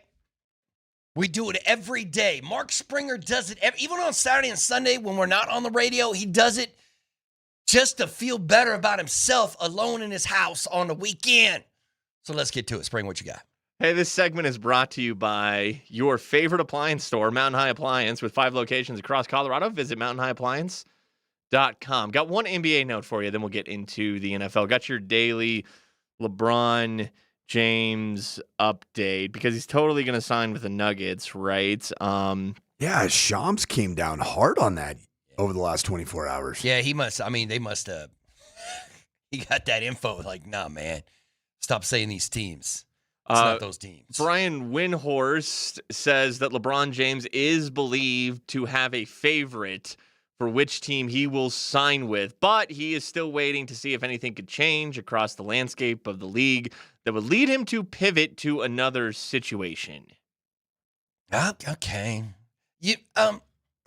We do it every day. Mark Springer does it even on Saturday and Sunday when we're not on the radio. He does it just to feel better about himself alone in his house on the weekend. So let's get to it. Spring, what you got? Hey, this segment is brought to you by your favorite appliance store, Mountain High Appliance, with 5 locations across Colorado. Visit mountainhighappliance.com. Got one NBA note for you, then we'll get into the NFL. Got your daily LeBron James update because he's totally going to sign with the Nuggets, right? Yeah, Shams came down hard on that over the last 24 hours. Yeah, he must. I mean, they must have. He got that info. Like, nah, man, stop saying these teams. It's not those teams. Brian Windhorst says that LeBron James is believed to have a favorite for which team he will sign with, but he is still waiting to see if anything could change across the landscape of the league that would lead him to pivot to another situation. Okay.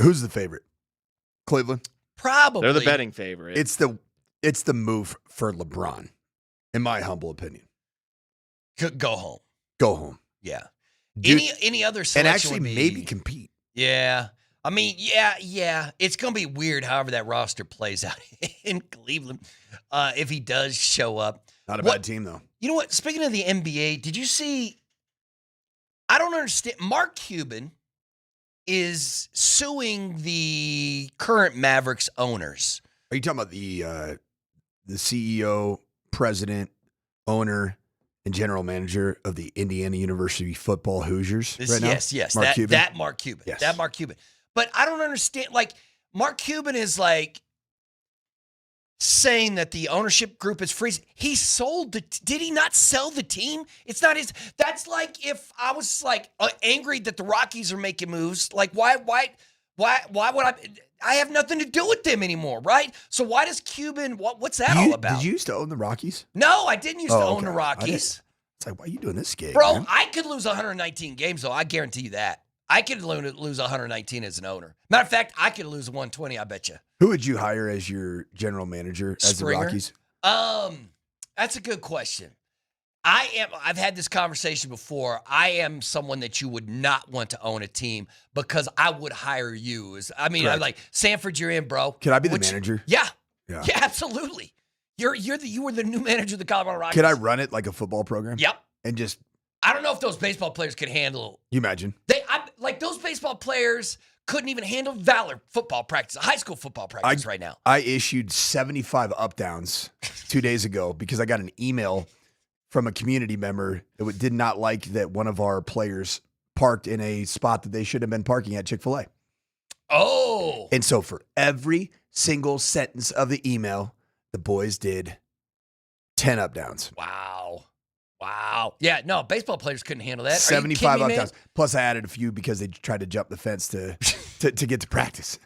Who's the favorite? Cleveland? Probably. They're the betting favorite. It's the move for LeBron, in my humble opinion. Go home. Go home. Yeah. Dude, any other selection and actually would be, maybe compete. Yeah. I mean, yeah. It's going to be weird however that roster plays out in Cleveland if he does show up. Not a bad team, though. You know what? Speaking of the NBA, did you see? I don't understand. Mark Cuban is suing the current Mavericks owners. Are you talking about the CEO, president, owner, and general manager of the Indiana University football Hoosiers right now? Yes. Mark Cuban? That Mark Cuban. Yes. That Mark Cuban. But I don't understand. Like, Mark Cuban is like saying that the ownership group is free. He sold did he not sell the team? It's not his. That's like if I was like angry that the Rockies are making moves. Like, why would I have nothing to do with them anymore, right? So why does Cuban, what's that all about? Did you used to own the Rockies? No, I didn't used to own okay. the Rockies. It's like, why are you doing this game? Bro, man? I could lose 119 games, though. I guarantee you that. I could lose 119 as an owner. Matter of fact, I could lose 120, I bet you. Who would you hire as your general manager as Springer? the Rockies? That's a good question. I've had this conversation before. I am someone that you would not want to own a team because I would hire you. I'm like, Sanford, you're in, bro. Could I be the manager? Yeah, absolutely. You were the new manager of the Colorado Rockies. Could I run it like a football program? Yep. And just, I don't know if those baseball players could handle. you imagine? Those baseball players couldn't even handle Valor football practice, high school football practice right now. I issued 75 up-downs 2 days ago because I got an email from a community member that did not like that one of our players parked in a spot that they should have been parking at Chick-fil-A. Oh. And so for every single sentence of the email, the boys did 10 up-downs. Wow. Yeah, no, baseball players couldn't handle that. 75 up-downs. Plus I added a few because they tried to jump the fence to get to practice.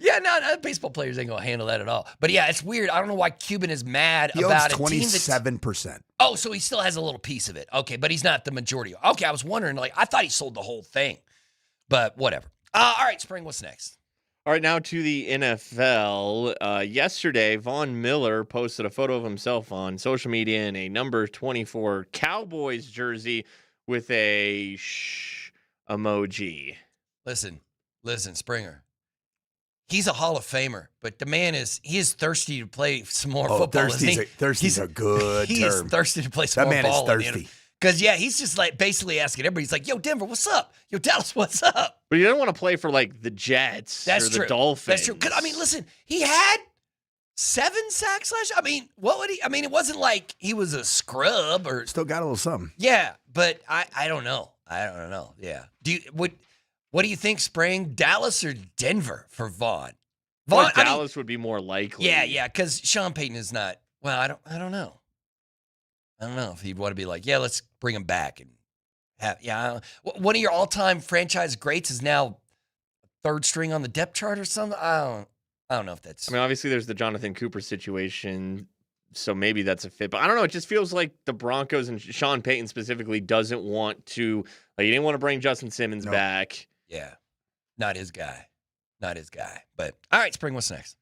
Yeah, no, baseball players ain't going to handle that at all. But yeah, it's weird. I don't know why Cuban is mad about owns a team 27%. Oh, so he still has a little piece of it. Okay, but he's not the majority. Okay, I was wondering, I thought he sold the whole thing. But whatever. All right, Spring, what's next? All right, now to the NFL. Yesterday, Von Miller posted a photo of himself on social media in a number 24 Cowboys jersey with a shh emoji. Listen, Springer. He's a Hall of Famer, but the man is thirsty to play some more football. Thirsty's a good term. He is thirsty to play some more ball. That man is thirsty. Because, he's just basically asking everybody. He's like, yo, Denver, what's up? Yo, Dallas, what's up? But he doesn't want to play for, the Jets or the Dolphins. That's true. Because, listen, he had 7 sacks last year. What would he? It wasn't like he was a scrub or. Still got a little something. Yeah, but I don't know. I don't know. Yeah. What do you think, Spring? Dallas or Denver for Vaughn? Dallas would be more likely. Yeah, because Sean Payton is not. Well, I don't know. I don't know if he'd want to be like, yeah, let's bring him back and have. One of your all-time franchise greats is now third string on the depth chart or something. I don't know if that's. Obviously, there's the Jonathan Cooper situation, so maybe that's a fit. But I don't know. It just feels like the Broncos and Sean Payton specifically doesn't want to. He didn't want to bring Justin Simmons back. Yeah, not his guy. But all right, Spring, what's next?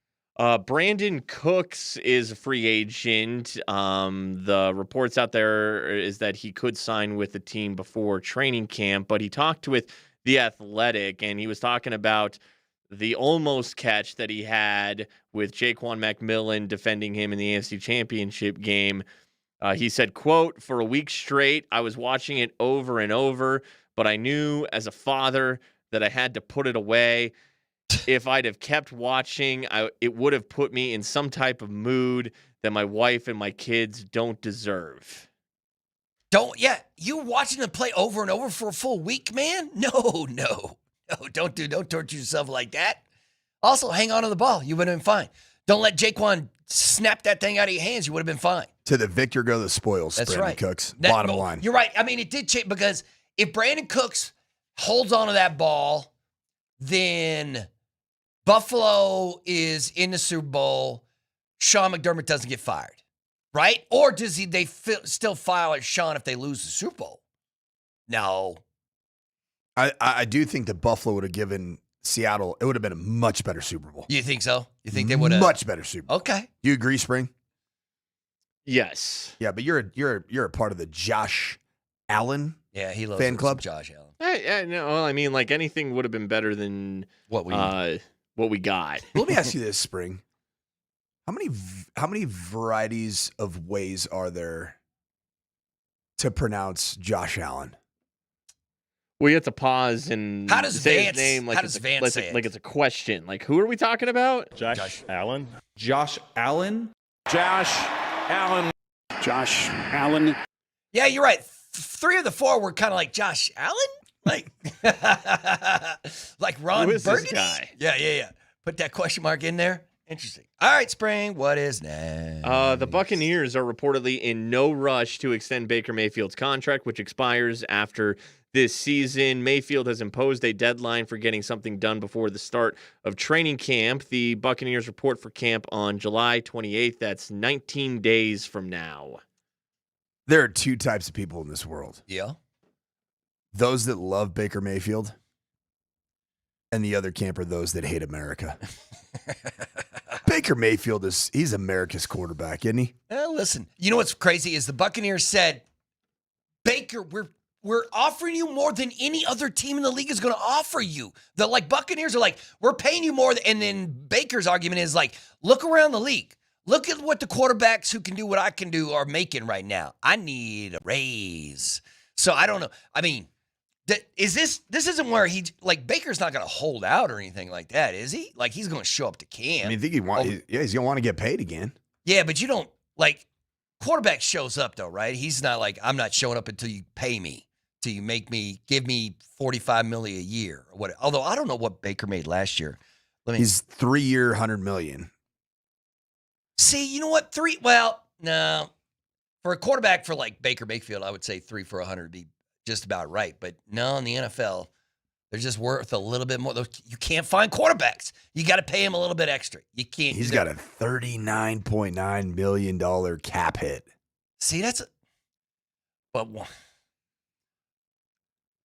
Brandon Cooks is a free agent. The reports out there is that he could sign with the team before training camp, but he talked with The Athletic, and he was talking about the almost catch that he had with Jaquan McMillan defending him in the AFC Championship game. He said, quote, "For a week straight, I was watching it over and over, but I knew as a father that I had to put it away. If I'd have kept watching, it would have put me in some type of mood that my wife and my kids don't deserve." You watching them play over and over for a full week, man? No, don't torture yourself like that. Also, hang on to the ball. You would have been fine. Don't let Jaquan snap that thing out of your hands. You would have been fine. To the victor go the spoils. That's Brandon right. Cooks. Bottom line. You're right. I mean, it did change because if Brandon Cooks holds on to that ball, then Buffalo is in the Super Bowl. Sean McDermott doesn't get fired, right? Or does they still fire Sean if they lose the Super Bowl? No. I do think that Buffalo would have given Seattle, it would have been a much better Super Bowl. You think so? You think they would have? Much better Super Bowl. Okay. You agree, Spring? Yes. Yeah, but you're a part of the Josh Allen he loves fan club. Josh Allen. No, I mean, like anything would have been better than what we got. Let me ask you this, Spring. How many varieties of ways are there to pronounce Josh Allen? We have to pause and how does say Vance, his name like how does Vance say it? Like it's a question. Like, who are we talking about? Josh Allen. Josh Allen. Josh Allen. Josh Allen. Yeah, you're right. 3 of the 4 were kind of like Josh Allen, like like Ron Who is Burgundy. this guy? Yeah. Put that question mark in there. Interesting. All right, Spring. What is next? The Buccaneers are reportedly in no rush to extend Baker Mayfield's contract, which expires after this season. Mayfield has imposed a deadline for getting something done before the start of training camp. The Buccaneers report for camp on July 28th. That's 19 days from now. There are 2 types of people in this world. Yeah. Those that love Baker Mayfield, and the other camp are those that hate America. Baker Mayfield he's America's quarterback, isn't he? Listen, you know what's crazy is the Buccaneers said, Baker, we're offering you more than any other team in the league is going to offer you. The Buccaneers are like, we're paying you more. And then Baker's argument is like, look around the league. Look at what the quarterbacks who can do what I can do are making right now. I need a raise. So I don't know. I mean, this isn't where Baker's not going to hold out or anything like that, is he? Like, he's going to show up to camp. I mean, I think he's going to want to get paid again. Yeah, but you don't, quarterback shows up though, right? He's not like, I'm not showing up until you pay me, till you give me $45 million a year or what. Although I don't know what Baker made last year. He's 3-year, $100 million. See, you know what? Well, no. For a quarterback for Baker Mayfield, I would say 3 for 100 would be just about right. But no, in the NFL, they're just worth a little bit more. You can't find quarterbacks. You got to pay him a little bit extra. You can't. He's got a $39.9 million cap hit. See,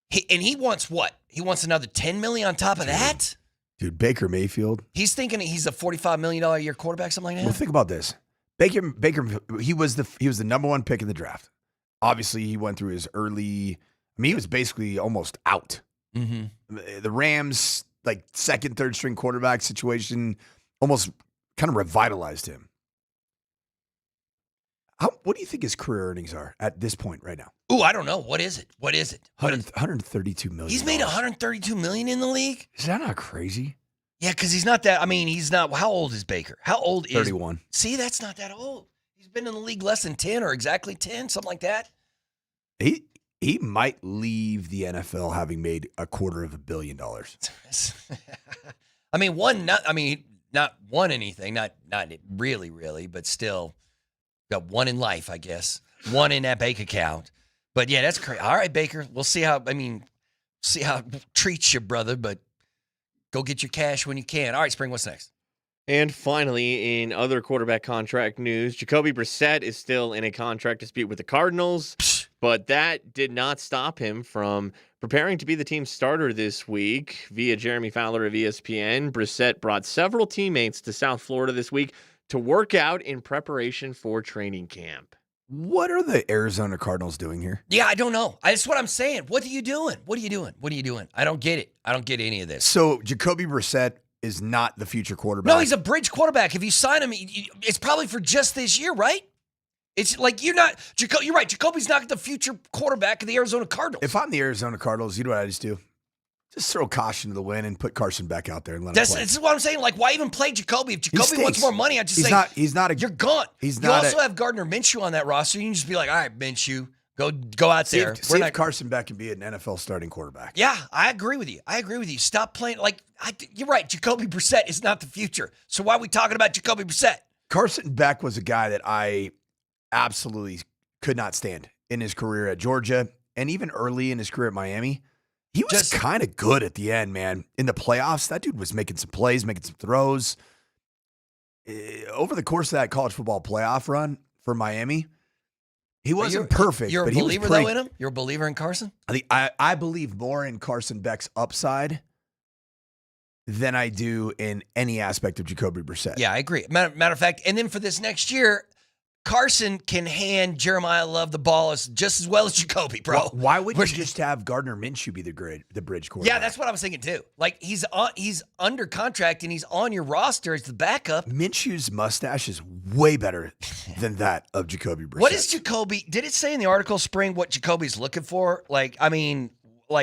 he wants what? He wants another $10 million on top of that? Dude, Baker Mayfield. He's thinking he's a $45 million a year quarterback, something like that. Well, think about this. Baker, he was the number 1 pick in the draft. Obviously, he went through his early. I mean, he was basically almost out. Mm-hmm. The Rams, second, third string quarterback situation, almost kind of revitalized him. What do you think his career earnings are at this point right now? Ooh, I don't know. What is it? 132 million. He's made $132 million in the league? Is that not crazy? Yeah, because he's not that. I mean, he's not. How old is Baker? How old is 31. See, that's not that old. He's been in the league less than 10 or exactly 10, something like that. He might leave the NFL having made $250 million. I mean, not won anything, not really, but still got one in life, I guess. One in that bank account. But yeah, that's crazy. All right, Baker. We'll see how it treats you, brother, but go get your cash when you can. All right, Spring, what's next? And finally, in other quarterback contract news, Jacoby Brissett is still in a contract dispute with the Cardinals. But that did not stop him from preparing to be the team's starter this week. Via Jeremy Fowler of ESPN, Brissett brought several teammates to South Florida this week to work out in preparation for training camp. What are the Arizona Cardinals doing here? Yeah, I don't know. That's what I'm saying. What are you doing? What are you doing? What are you doing? I don't get it. I don't get any of this. So Jacoby Brissett is not the future quarterback. No, he's a bridge quarterback. If you sign him, it's probably for just this year, right? It's like you're right. Jacoby's not the future quarterback of the Arizona Cardinals. If I'm the Arizona Cardinals, you know what I just do? Just throw caution to the wind and put Carson Beck out there and let him play. This is what I'm saying. Like, why even play Jacoby? If Jacoby wants more money, I just say you're gone. You also have Gardner Minshew on that roster. You can just be like, all right, Minshew, go out there. See if Carson Beck can be an NFL starting quarterback. Yeah, I agree with you. Stop playing you're right. Jacoby Brissett is not the future. So why are we talking about Jacoby Brissett? Carson Beck was a guy that I absolutely could not stand in his career at Georgia and even early in his career at Miami. He was kind of good at the end, man. In the playoffs, that dude was making some plays, making some throws. Over the course of that college football playoff run for Miami, he wasn't perfect. You're a but believer, he was though, in him? You're a believer in Carson? I believe more in Carson Beck's upside than I do in any aspect of Jacoby Brissett. Yeah, I agree. Matter of fact, and then for this next year, Carson can hand Jeremiah Love the ball just as well as Jacoby, bro. Why would you just have Gardner Minshew be the bridge quarterback? Yeah, that's what I was thinking too. Like he's under contract and he's on your roster as the backup. Minshew's mustache is way better than that of Jacoby Brissett. What is Jacoby? Did it say in the article, Spring, what Jacoby's looking for? Like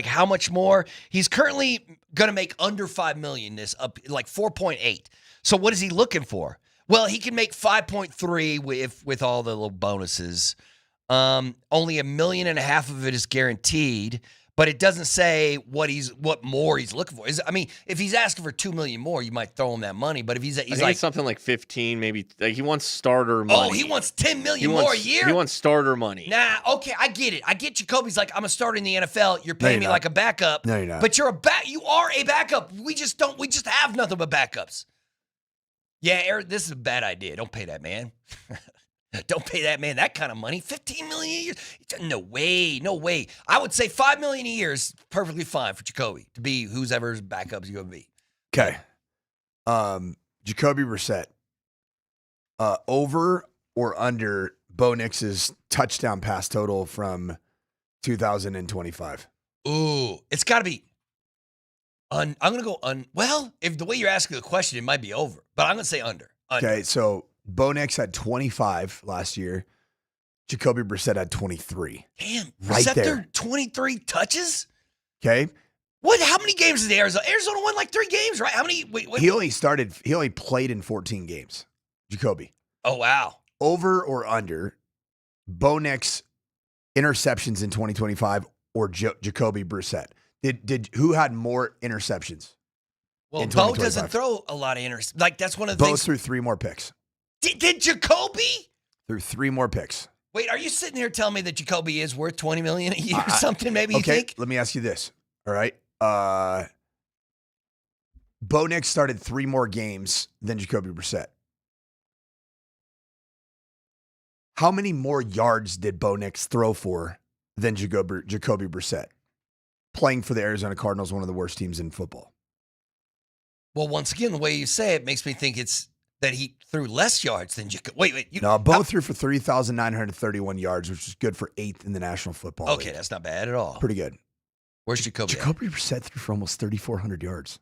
how much more? He's currently going to make under $5 million this up, like 4.8. So what is he looking for? Well, he can make 5.3 with all the little bonuses. Only $1.5 million of it is guaranteed, but it doesn't say what more he's looking for. If he's asking for $2 million more, you might throw him that money. But if he's I think like it's something like 15, maybe. Like he wants starter money. Oh, he wants $10 million more a year. He wants starter money. Nah, okay, I get it. I get Jacoby's like, I'm a starter in the NFL. You're paying me like a backup. No, you're not. But you are a backup. We just have nothing but backups. Yeah, Eric, this is a bad idea. Don't pay that man. Don't pay that man that kind of money. $15 million a year? No way. I would say $5 million a year is perfectly fine for Jacoby to be whoever's backup is going to be. Okay. Jacoby Brissett. Over or under Bo Nix's touchdown pass total from 2025? Ooh, it's got to be. I'm going to go well, if the way you're asking the question, it might be over, but I'm going to say under. Okay, so Bo Nix had 25 last year. Jacoby Brissett had 23. Damn, right there. Their 23 touches? Okay. What? How many games did Arizona? Arizona won like 3 games, right? How many? Wait. He only played in 14 games. Jacoby. Oh, wow. Over or under Bo Nix interceptions in 2025 or Jacoby Brissett? Who had more interceptions? Well, Bo doesn't throw a lot of interceptions. Like, that's one of the things. Bo threw 3 more picks. Did Jacoby? Threw 3 more picks. Wait, are you sitting here telling me that Jacoby is worth $20 million a year or something? Maybe you think? Let me ask you this. All right. Bo Nix started 3 more games than Jacoby Brissett. How many more yards did Bo Nix throw for than Jacoby Brissett? Playing for the Arizona Cardinals, one of the worst teams in football. Well, once again, the way you say it makes me think it's that he threw less yards than Jacoby. Wait. No, Bo threw for 3,931 yards, which is good for 8th in the National Football League. Okay, that's not bad at all. Pretty good. Where's Jacoby? Jacoby Brissett threw for almost 3,400 yards.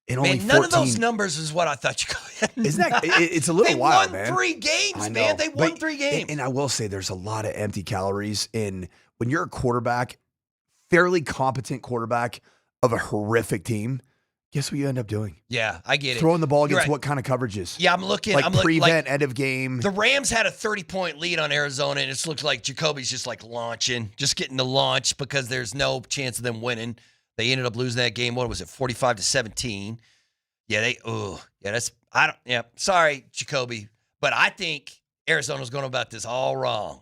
And man, only none of those numbers is what I thought Jacoby had. Isn't that? It's a little wild, man. They won 3 games, man. They won 3 games. And I will say there's a lot of empty calories in when you're a quarterback, fairly competent quarterback of a horrific team. Guess what you end up doing? Yeah, I get it. Throwing the ball against right. what kind of coverages? Yeah, I'm looking. Like prevent, end of game. The Rams had a 30-point lead on Arizona, and it looked like Jacoby's just like launching, just getting to launch because there's no chance of them winning. They ended up losing that game. What was it, 45-17? Yeah, sorry, Jacoby, but I think Arizona's going about this all wrong.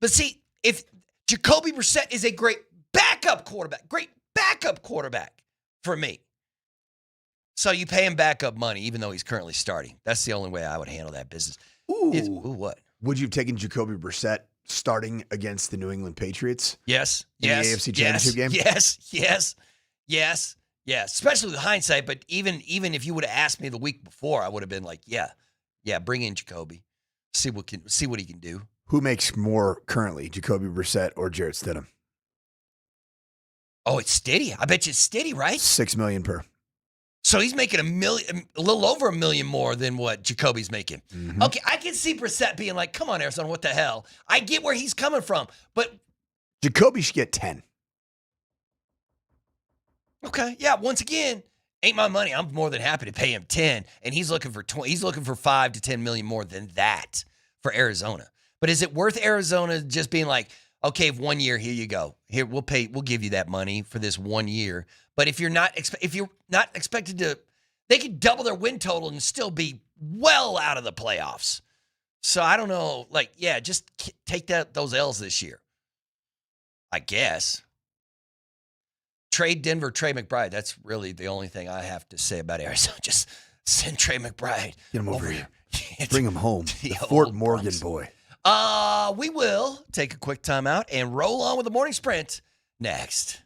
But see, if Jacoby Brissett is a great backup quarterback for me. So you pay him backup money, even though he's currently starting. That's the only way I would handle that business. Ooh, what? Would you have taken Jacoby Brissett starting against the New England Patriots. Yes. In the AFC Championship game? Yes. Especially with hindsight, but even if you would have asked me the week before, I would have been like, yeah, bring in Jacoby. See what he can do. Who makes more currently, Jacoby Brissett or Jarrett Stidham? Oh, it's steady. I bet you it's steady, right? $6 million per. So he's making a little over $1 million more than what Jacoby's making. Mm-hmm. Okay, I can see Brissett being like, come on, Arizona, what the hell? I get where he's coming from, but Jacoby should get 10. Okay, yeah, once again, ain't my money. I'm more than happy to pay him 10, and he's looking for 20. He's looking for 5 to 10 million more than that for Arizona. But is it worth Arizona just being like, okay, 1 year, here you go. Here we'll give you that money for this 1 year. But if you're not expected to, they could double their win total and still be well out of the playoffs. So I don't know, just take those L's this year, I guess. Trade Denver, Trey McBride. That's really the only thing I have to say about Arizona. Just send Trey McBride. Get him over here. Bring him home. The Fort Morgan boy. We will take a quick timeout and roll on with the morning sprint next.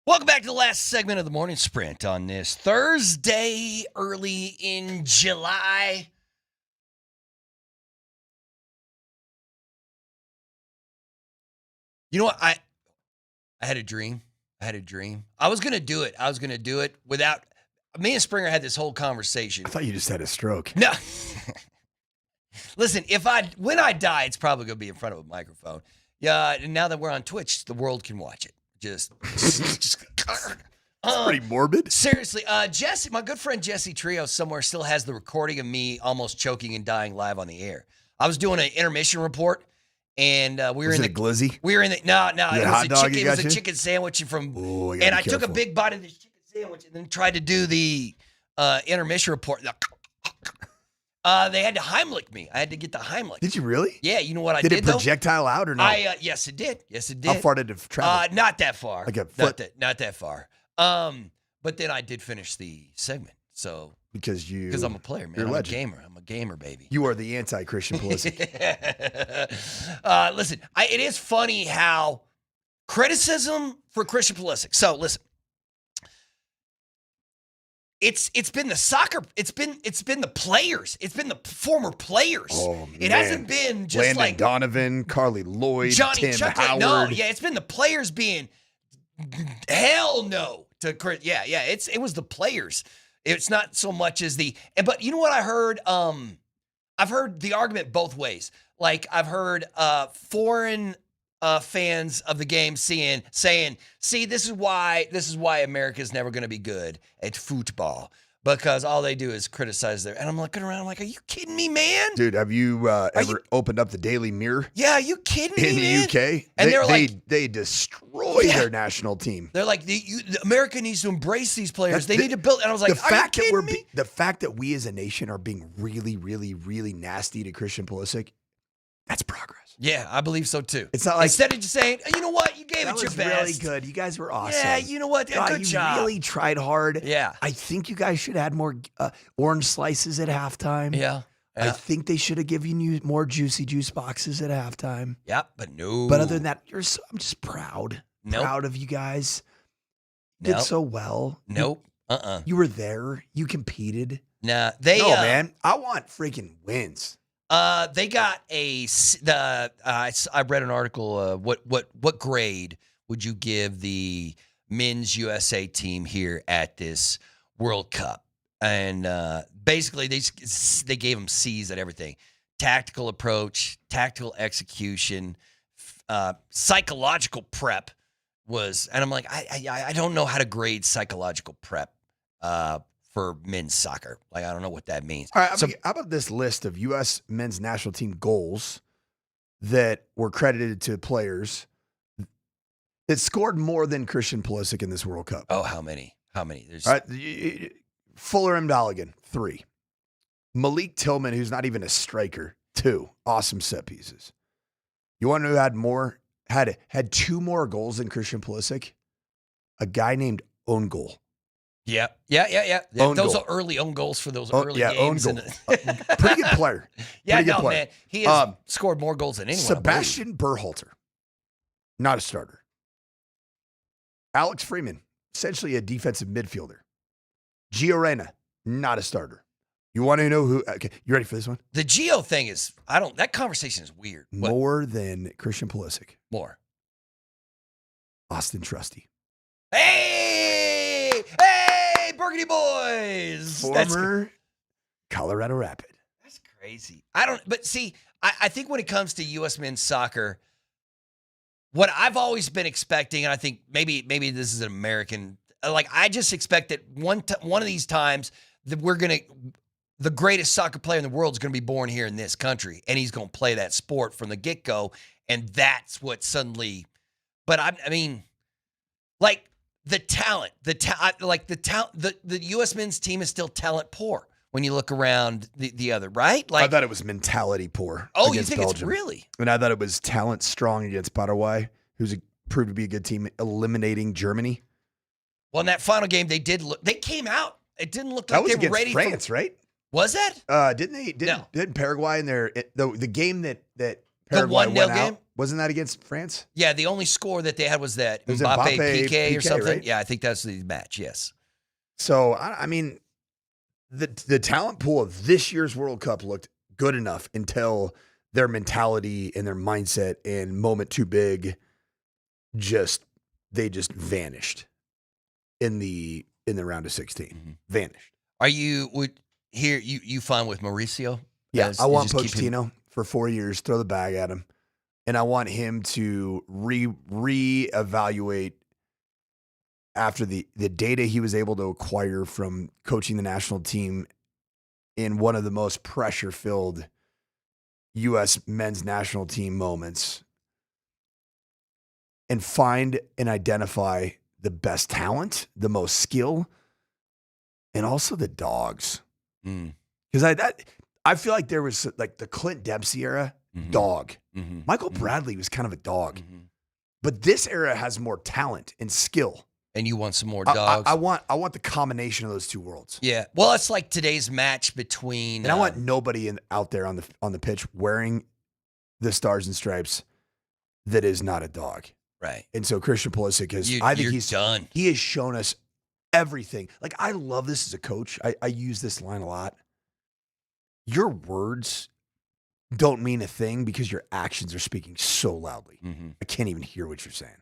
Welcome back to the last segment of the morning sprint on this Thursday, early in July. You know what? I had a dream. I was going to do it without. Me and Springer had this whole conversation. I thought you just had a stroke. No. Listen, when I die, it's probably going to be in front of a microphone. Yeah, and now that we're on Twitch, the world can watch it. Just pretty morbid. Seriously, Jesse, my good friend Jesse Trio somewhere still has the recording of me almost choking and dying live on the air. I was doing an intermission report, and we were was in it the glizzy. We were in the no. It was a you? chicken sandwich from. Ooh, And I took a big bite of this chicken sandwich, and then tried to do the intermission report. They had to Heimlich me. I had to get the Heimlich. Did you really? Yeah, you know what I did did it projectile out or not? Yes, it did. Yes, it did. How far did it travel? Not that far. Like a foot? Not that far. But then I did finish the segment. So because I'm a player, man. You're a I'm legend. a gamer. I'm a gamer, baby. You are the anti-Christian Pulisic. Listen, it is funny how criticism for Christian Pulisic. So listen. It's been the soccer. It's been the players. It's been the former players. Oh, it man. hasn't been just Landon like Donovan, Carly Lloyd, Johnny Tim Chuck. Howard. No, yeah, it's been the players being hell no to Chris. Yeah. It was the players. It's not so much as but you know what I heard? I've heard the argument both ways. Like I've heard foreign fans of the game saying, see, this is why America's never going to be good at football, because all they do is criticize and I'm looking around, I'm like, are you kidding me, man? Dude, have you ever opened up the Daily Mirror? Yeah, are you kidding me, in the man? UK? And they destroy their national team. They're like, America needs to embrace these players. They need to build. And I was like, are you kidding me? The fact that we as a nation are being really, really, really nasty to Christian Pulisic, that's progress. Yeah, I believe so too. It's not like instead of just saying, you know what, you gave that it your was best. really good. You guys were awesome. Yeah, you know what, God, good job. You really tried hard. Yeah, I think you guys should add more orange slices at halftime. Yeah. I think they should have given you more juicy juice boxes at halftime. Yep, but no. But other than that, I'm just proud. Nope. Proud of you guys. Did so well. Nope. You were there. You competed. Nah, man. I want freaking wins. They got I read an article. What grade would you give the men's USA team here at this World Cup? And basically, they gave them C's at everything: tactical approach, tactical execution, psychological prep was. And I'm like, I don't know how to grade psychological prep for men's soccer. Like, I don't know what that means. All right, how about this list of U.S. men's national team goals that were credited to players that scored more than Christian Pulisic in this World Cup? Oh, how many? There's all right, Fuller and Dolligan, 3. Malik Tillman, who's not even a striker, 2. Awesome set pieces. You want to know who had more? Had 2 more goals than Christian Pulisic? A guy named Own Goal. Yeah. Those are early own goals for those early games. Own goal. Pretty good player. Man. He has scored more goals than anyone. Sebastian Berhalter, not a starter. Alex Freeman, essentially a defensive midfielder. Gio Reyna, not a starter. You want to know who? Okay, you ready for this one? The Gio thing is, that conversation is weird. More than Christian Pulisic. More. Austin Trusty. Hey, Burgundy boys. Former Colorado Rapid. That's crazy. But see, I think when it comes to U.S. men's soccer, what I've always been expecting, and I think maybe this is an American, like I just expect that one of these times that the greatest soccer player in the world is going to be born here in this country, and he's going to play that sport from the get-go, and that's what suddenly. But I mean, like the talent, the U.S. men's team is still talent poor when you look around the other, right? Like I thought it was mentality poor. Oh, you think Belgium. It's really? And I thought it was talent strong against Paraguay, who's proved to be a good team, eliminating Germany. Well, in that final game, they came out. It didn't look that like was they were against ready. France, right? Was that? Didn't Paraguay in their the game that Paraguay 1-0 went out. game? Wasn't that against France? Yeah, the only score that they had was that was Mbappe Mbappe PK or PK, something. right? Yeah, I think that's the match. Yes. So, I mean, the talent pool of this year's World Cup looked good enough until their mentality and their mindset and moment too big they just vanished in the round of 16. Vanished. Are you you fine with Mauricio? Yeah, I you want just keep him- Pochettino for 4 years, throw the bag at him. And I want him to reevaluate after the data he was able to acquire from coaching the national team in one of the most pressure-filled U.S. men's national team moments, and find and identify the best talent, the most skill, and also the dogs. Because I feel like there was like the Clint Dempsey era, dog. Michael Bradley was kind of a dog. But this era has more talent and skill. And you want some more dogs? I want the combination of those two worlds. Yeah. Well, it's like today's match between. And I want nobody out there on the pitch wearing the stars and stripes that is not a dog. Right. And so Christian Pulisic he's done. He has shown us everything. Like, I love this as a coach. I use this line a lot. Your words don't mean a thing because your actions are speaking so loudly. I can't even hear what you're saying.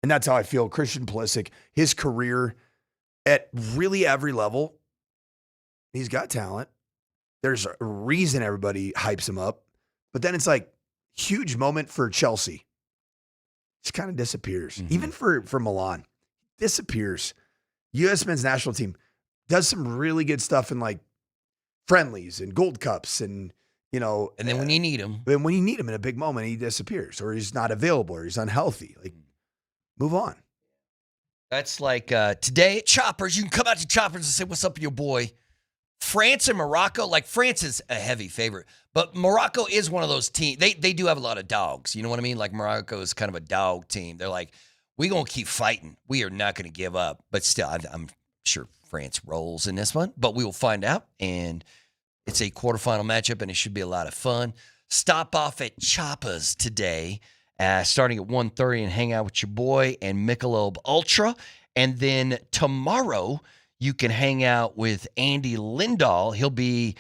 And that's how I feel. Christian Pulisic, his career at really every level, he's got talent. There's a reason everybody hypes him up. But then it's like, huge moment for Chelsea. Just kind of disappears. Even for Milan, disappears. U.S. men's national team does some really good stuff in like friendlies and Gold Cups and, you know. And then when you need him. And when you need him in a big moment, he disappears or he's not available or he's unhealthy. Like, move on. That's like today at Choppers. You can come out to Choppers and say, what's up with your boy? France and Morocco, like France is a heavy favorite, but Morocco is one of those teams. They do have a lot of dogs. You know what I mean? Like Morocco is kind of a dog team. They're like, we're going to keep fighting. We are not going to give up. But still, I'm sure France rolls in this one, but we will find out. And it's a quarterfinal matchup, and it should be a lot of fun. Stop off at Choppa's today, starting at 1:30, and hang out with your boy and Michelob Ultra. And then tomorrow, you can hang out with Andy Lindahl. He'll be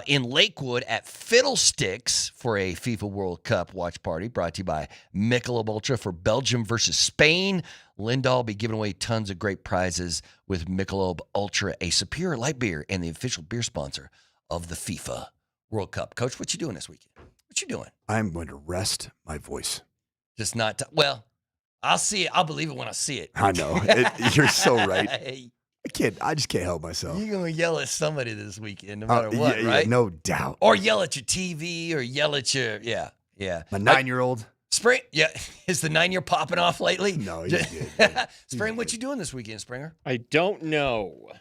in Lakewood at Fiddlesticks for a FIFA World Cup watch party brought to you by Michelob Ultra for Belgium versus Spain. Lindahl will be giving away tons of great prizes with Michelob Ultra, a superior light beer and the official beer sponsor of the FIFA World Cup. Coach, what you doing this weekend? What you doing? I'm going to rest my voice. Just not well, I'll see it. I'll believe it when I see it. I know. You're so right. I just can't help myself. You're going to yell at somebody this weekend, no matter what, yeah, right? Yeah, no doubt. Or yell at your TV or yell at your, yeah. My 9-year-old. Spring, yeah. Is the 9-year popping off lately? No, he's good. Spring, what you doing this weekend, Springer? I don't know.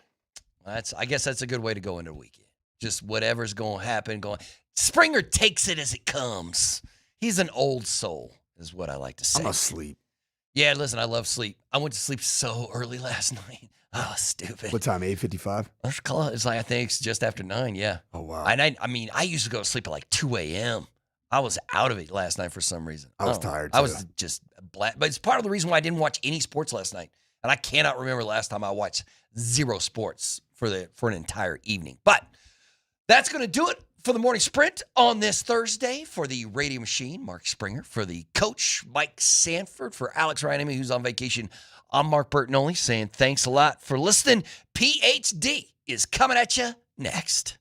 I guess that's a good way to go into the weekend. Just whatever's going to happen. Springer takes it as it comes. He's an old soul, is what I like to say. I'm asleep. Yeah, listen, I love sleep. I went to sleep so early last night. Oh, stupid. What time? 8:55? It's like, I think it's just after 9, yeah. Oh, wow. And I mean, I used to go to sleep at like 2 a.m. I was out of it last night for some reason. I was tired, I too. was just black. But it's part of the reason why I didn't watch any sports last night. And I cannot remember the last time I watched 0 sports for an entire evening. But that's going to do it for the morning sprint on this Thursday. For the radio machine, Mark Springer. For the coach, Mike Sanford. For Alex Ryanemy, who's on vacation, I'm Mark Bertinoli saying thanks a lot for listening. PhD is coming at you next.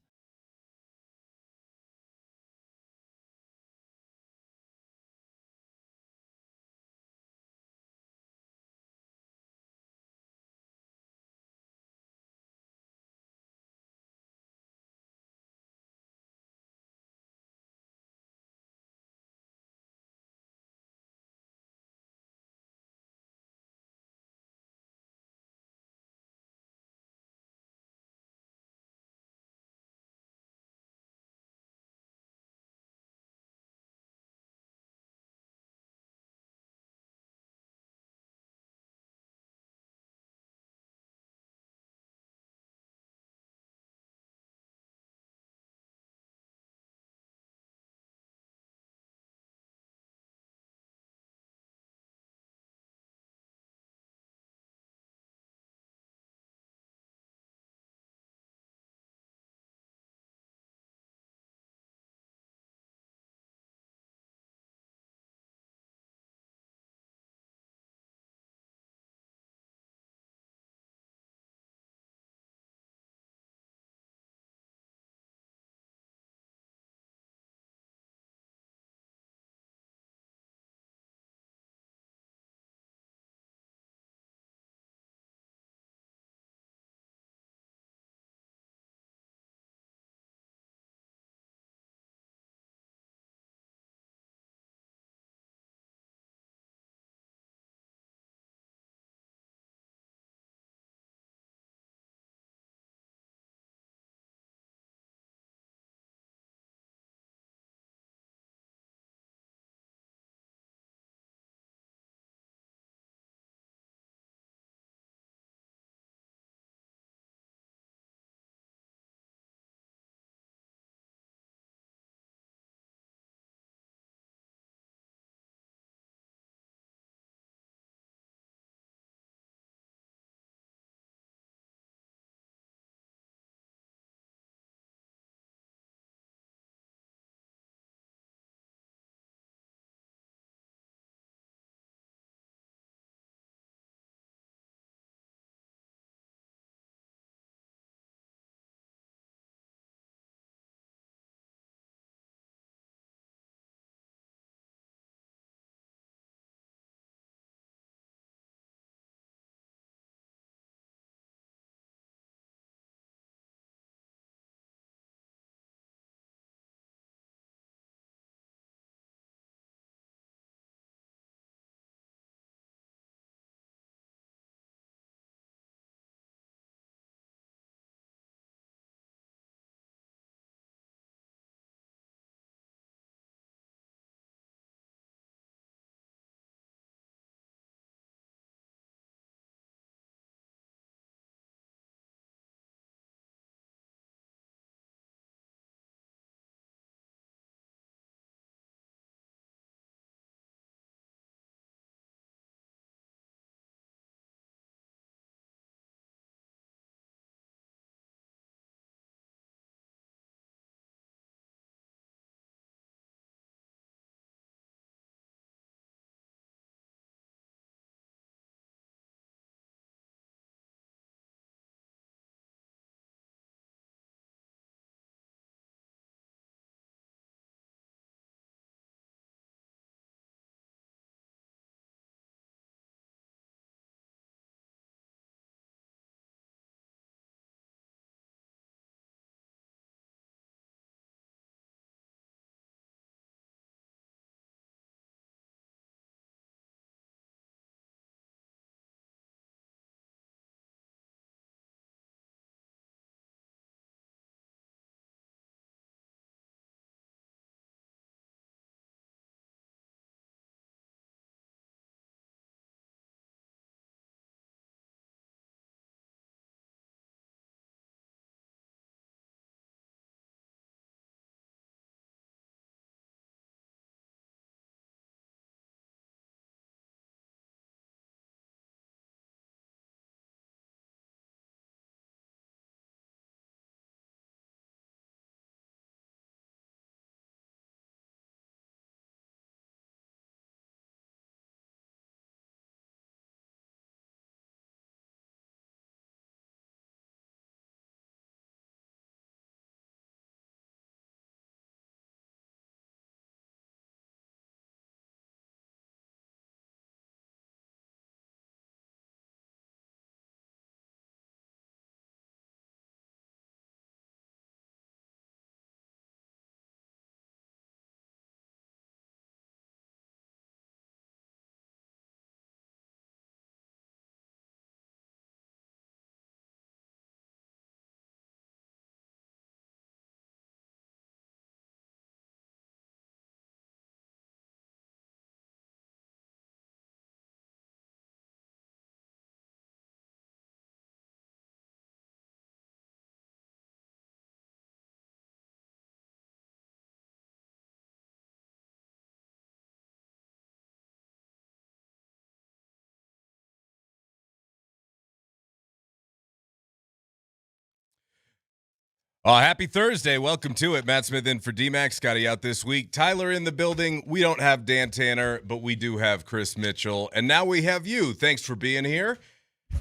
Happy Thursday. Welcome to it. Matt Smith in for DMac. Scotty out this week. Tyler in the building. We don't have Dan Tanner, but we do have Chris Mitchell. And now we have you. Thanks for being here.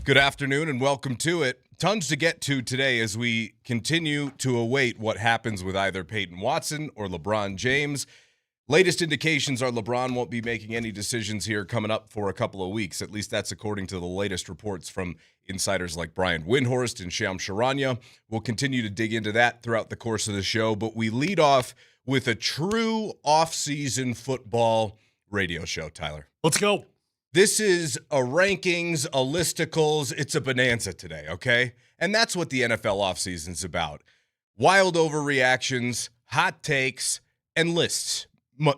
Good afternoon and welcome to it. Tons to get to today as we continue to await what happens with either Peyton Watson or LeBron James. Latest indications are LeBron won't be making any decisions here coming up for a couple of weeks. At least that's according to the latest reports from insiders like Brian Windhorst and Shams Charania. We'll continue to dig into that throughout the course of the show, but we lead off with a true off-season football radio show, Tyler. Let's go. This is a rankings, a listicles. It's a bonanza today, okay? And that's what the NFL offseason's about. Wild overreactions, hot takes, and lists.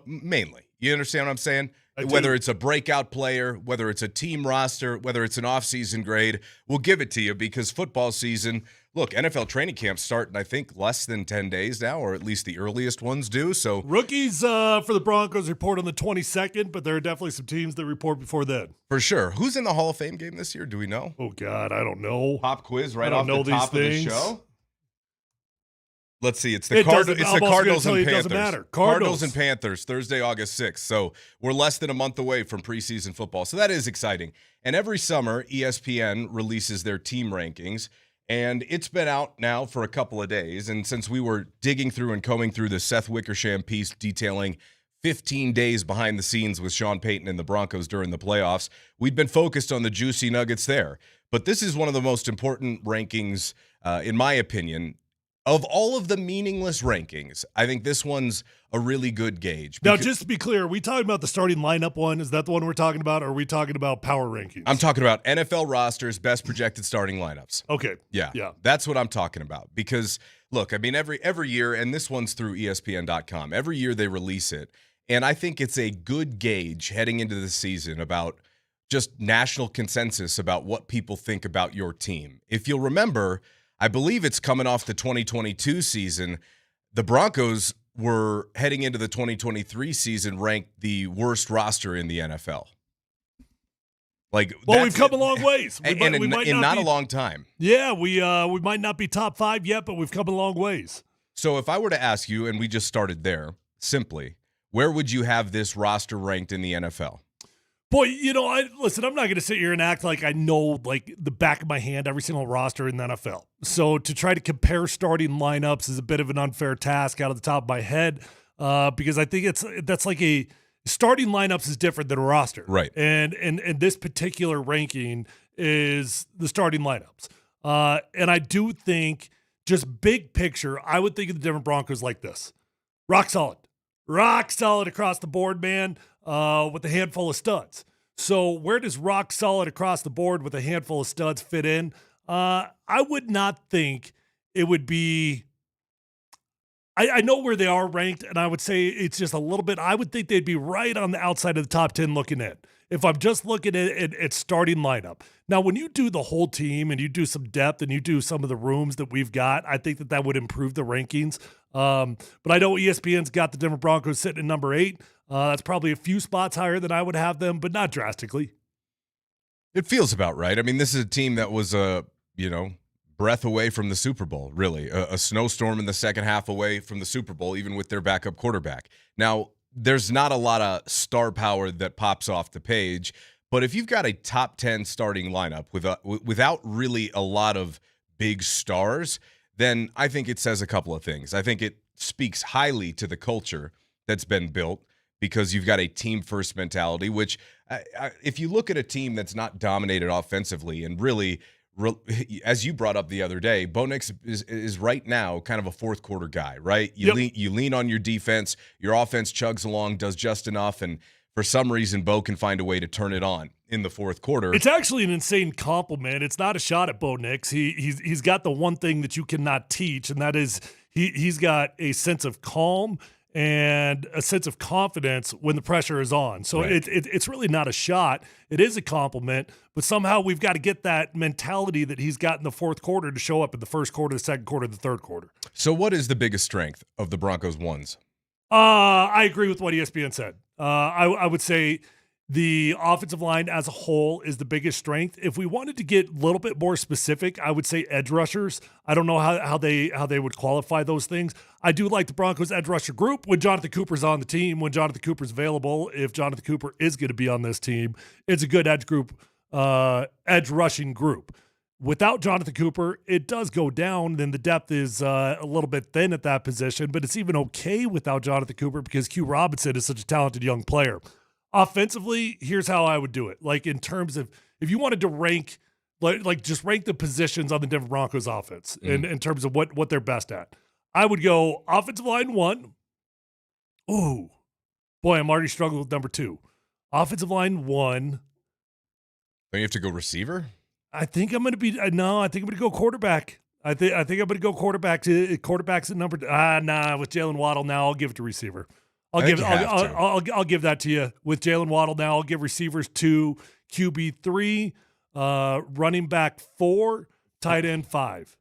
Mainly. You understand what I'm saying? Whether it's a breakout player, whether it's a team roster, whether it's an offseason grade, we'll give it to you because football season, look, NFL training camps start in, I think, less than 10 days now, or at least the earliest ones do. So rookies for the Broncos report on the 22nd, but there are definitely some teams that report before then. For sure. Who's in the Hall of Fame game this year? Do we know? Oh, God, I don't know. Pop quiz right off the top of the show. Let's see. It's the It Cardinals and doesn't Panthers. It doesn't matter. Cardinals and Panthers, Thursday, August 6th. So we're less than a month away from preseason football. So that is exciting. And every summer, ESPN releases their team rankings. And it's been out now for a couple of days. And since we were digging through and combing through the Seth Wickersham piece detailing 15 days behind the scenes with Sean Payton and the Broncos during the playoffs, we'd been focused on the juicy nuggets there. But this is one of the most important rankings, in my opinion. Of all of the meaningless rankings, I think this one's a really good gauge. Now, just to be clear, are we talking about the starting lineup one? Is that the one we're talking about, or are we talking about power rankings? I'm talking about NFL rosters, best projected starting lineups. Okay. Yeah. That's what I'm talking about. Because, look, I mean, every year, and this one's through ESPN.com, every year they release it, and I think it's a good gauge heading into the season about just national consensus about what people think about your team. If you'll remember, I believe it's coming off the 2022 season. The Broncos were heading into the 2023 season ranked the worst roster in the NFL. We've come a long ways. In not a long time. Yeah, we might not be top 5 yet, but we've come a long ways. So if I were to ask you, and we just started there, simply, where would you have this roster ranked in the NFL? Boy, listen, I'm not going to sit here and act like I know, the back of my hand, every single roster in the NFL. So to try to compare starting lineups is a bit of an unfair task out of the top of my head because I think that's like a starting lineups is different than a roster. Right. And this particular ranking is the starting lineups. And I do think just big picture, I would think of the Denver Broncos like this. Rock solid across the board, man. With a handful of studs. So where does rock solid across the board with a handful of studs fit in? I would not think it would be – I know where they are ranked, and I would say it's just a little bit – I would think they'd be right on the outside of the top 10 looking in. If I'm just looking at starting lineup. Now, when you do the whole team and you do some depth and you do some of the rooms that we've got, I think that would improve the rankings. But I know ESPN's got the Denver Broncos sitting at number 8. That's probably a few spots higher than I would have them, but not drastically. It feels about right. I mean, this is a team that was breath away from the Super Bowl, really. A snowstorm in the second half away from the Super Bowl, even with their backup quarterback. Now, there's not a lot of star power that pops off the page, but if you've got a top 10 starting lineup without really a lot of big stars, then I think it says a couple of things. I think it speaks highly to the culture that's been built because you've got a team-first mentality, which if you look at a team that's not dominated offensively and really, as you brought up the other day, Bo Nix is right now kind of a fourth quarter guy, right? You lean on your defense, your offense chugs along, does just enough, and for some reason, Bo can find a way to turn it on in the fourth quarter. It's actually an insane compliment. It's not a shot at Bo Nix. He's got the one thing that you cannot teach, and that is he's got a sense of calm and a sense of confidence when the pressure is on. So Right. it's really not a shot. It is a compliment, but somehow we've got to get that mentality that he's got in the fourth quarter to show up in the first quarter, the second quarter, the third quarter. So what is the biggest strength of the Broncos ones? I agree with what ESPN said. I would say The offensive line as a whole is the biggest strength. If we wanted to get a little bit more specific, I would say edge rushers. I don't know how they would qualify those things. I do like the Broncos edge rusher group when Jonathan Cooper's on the team, when Jonathan Cooper's available. If Jonathan Cooper is going to be on this team, it's a good edge rushing group. Without Jonathan Cooper, it does go down. Then the depth is a little bit thin at that position, but it's even okay without Jonathan Cooper because Q Robinson is such a talented young player. Offensively, here's how I would do it. Like in terms of if you wanted to rank, like just rank the positions on the Denver Broncos offense in terms of what they're best at. I would go offensive line 1. Ooh, boy, I'm already struggling with number 2. Offensive line 1. Don't you have to go receiver? I think I'm going to go quarterback. I think I'm going to go quarterback to quarterbacks at number. With Jalen Waddle now, I'll give it to receiver. I'll give that to you. With Jalen Waddle now, I'll give receivers 2, QB 3, running back 4, tight end 5.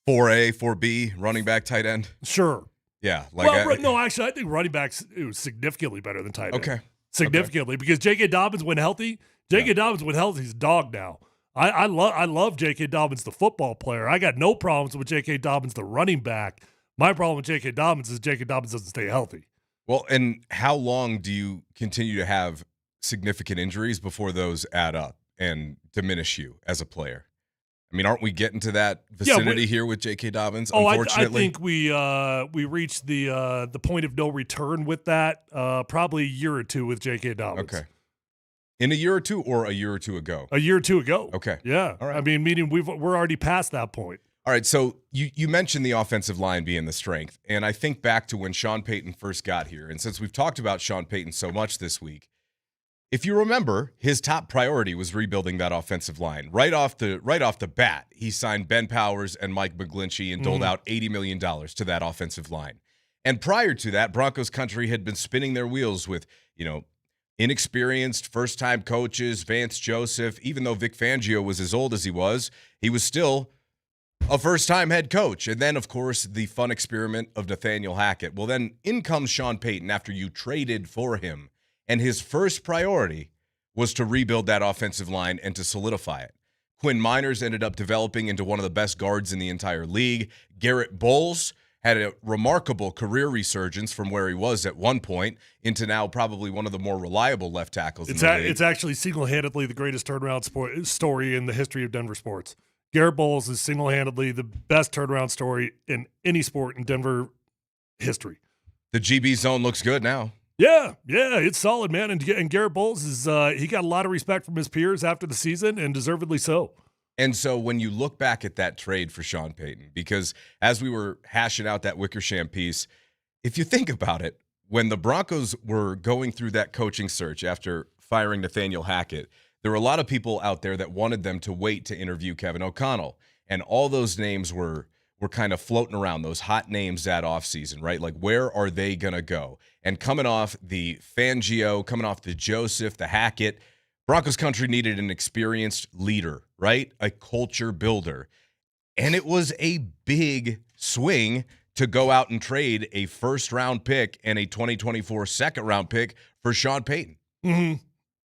4A, 4B, running back, tight end. Sure. Yeah. Actually, I think running backs is significantly better than tight end. Okay. Significantly, because J.K. Dobbins, when healthy, Dobbins, when healthy, is a dog now. I love J.K. Dobbins, the football player. I got no problems with J.K. Dobbins, the running back. My problem with J.K. Dobbins is J.K. Dobbins doesn't stay healthy. Well, and how long do you continue to have significant injuries before those add up and diminish you as a player? I mean, aren't we getting to that vicinity here with J.K. Dobbins, unfortunately? I think we reached the point of no return with that probably a year or two with J.K. Dobbins. Okay. In a year or two or a year or two ago? A year or two ago. Okay. Yeah. All right. I mean, meaning we're already past that point. All right, so you mentioned the offensive line being the strength, and I think back to when Sean Payton first got here, and since we've talked about Sean Payton so much this week, if you remember, his top priority was rebuilding that offensive line. Right off the bat, he signed Ben Powers and Mike McGlinchey and doled out $80 million to that offensive line. And prior to that, Broncos country had been spinning their wheels with, inexperienced first-time coaches, Vance Joseph. Even though Vic Fangio was as old as he was still a first-time head coach. And then, of course, the fun experiment of Nathaniel Hackett. Well, then in comes Sean Payton after you traded for him. And his first priority was to rebuild that offensive line and to solidify it. Quinn Miners ended up developing into one of the best guards in the entire league. Garrett Bowles had a remarkable career resurgence from where he was at one point into now probably one of the more reliable left tackles in the league. It's actually single-handedly the greatest turnaround story in the history of Denver sports. Garrett Bowles is single-handedly the best turnaround story in any sport in Denver history. The GB zone looks good now. Yeah, it's solid, man. And Garrett Bowles is he got a lot of respect from his peers after the season, and deservedly so. And so when you look back at that trade for Sean Payton, because as we were hashing out that Wickersham piece, if you think about it, when the Broncos were going through that coaching search after firing Nathaniel Hackett, there were a lot of people out there that wanted them to wait to interview Kevin O'Connell. And all those names were kind of floating around, those hot names that offseason, right? Like, where are they going to go? And coming off the Fangio, coming off the Joseph, the Hackett, Broncos country needed an experienced leader, right? A culture builder. And it was a big swing to go out and trade a first-round pick and a 2024 second-round pick for Sean Payton. Mm-hmm.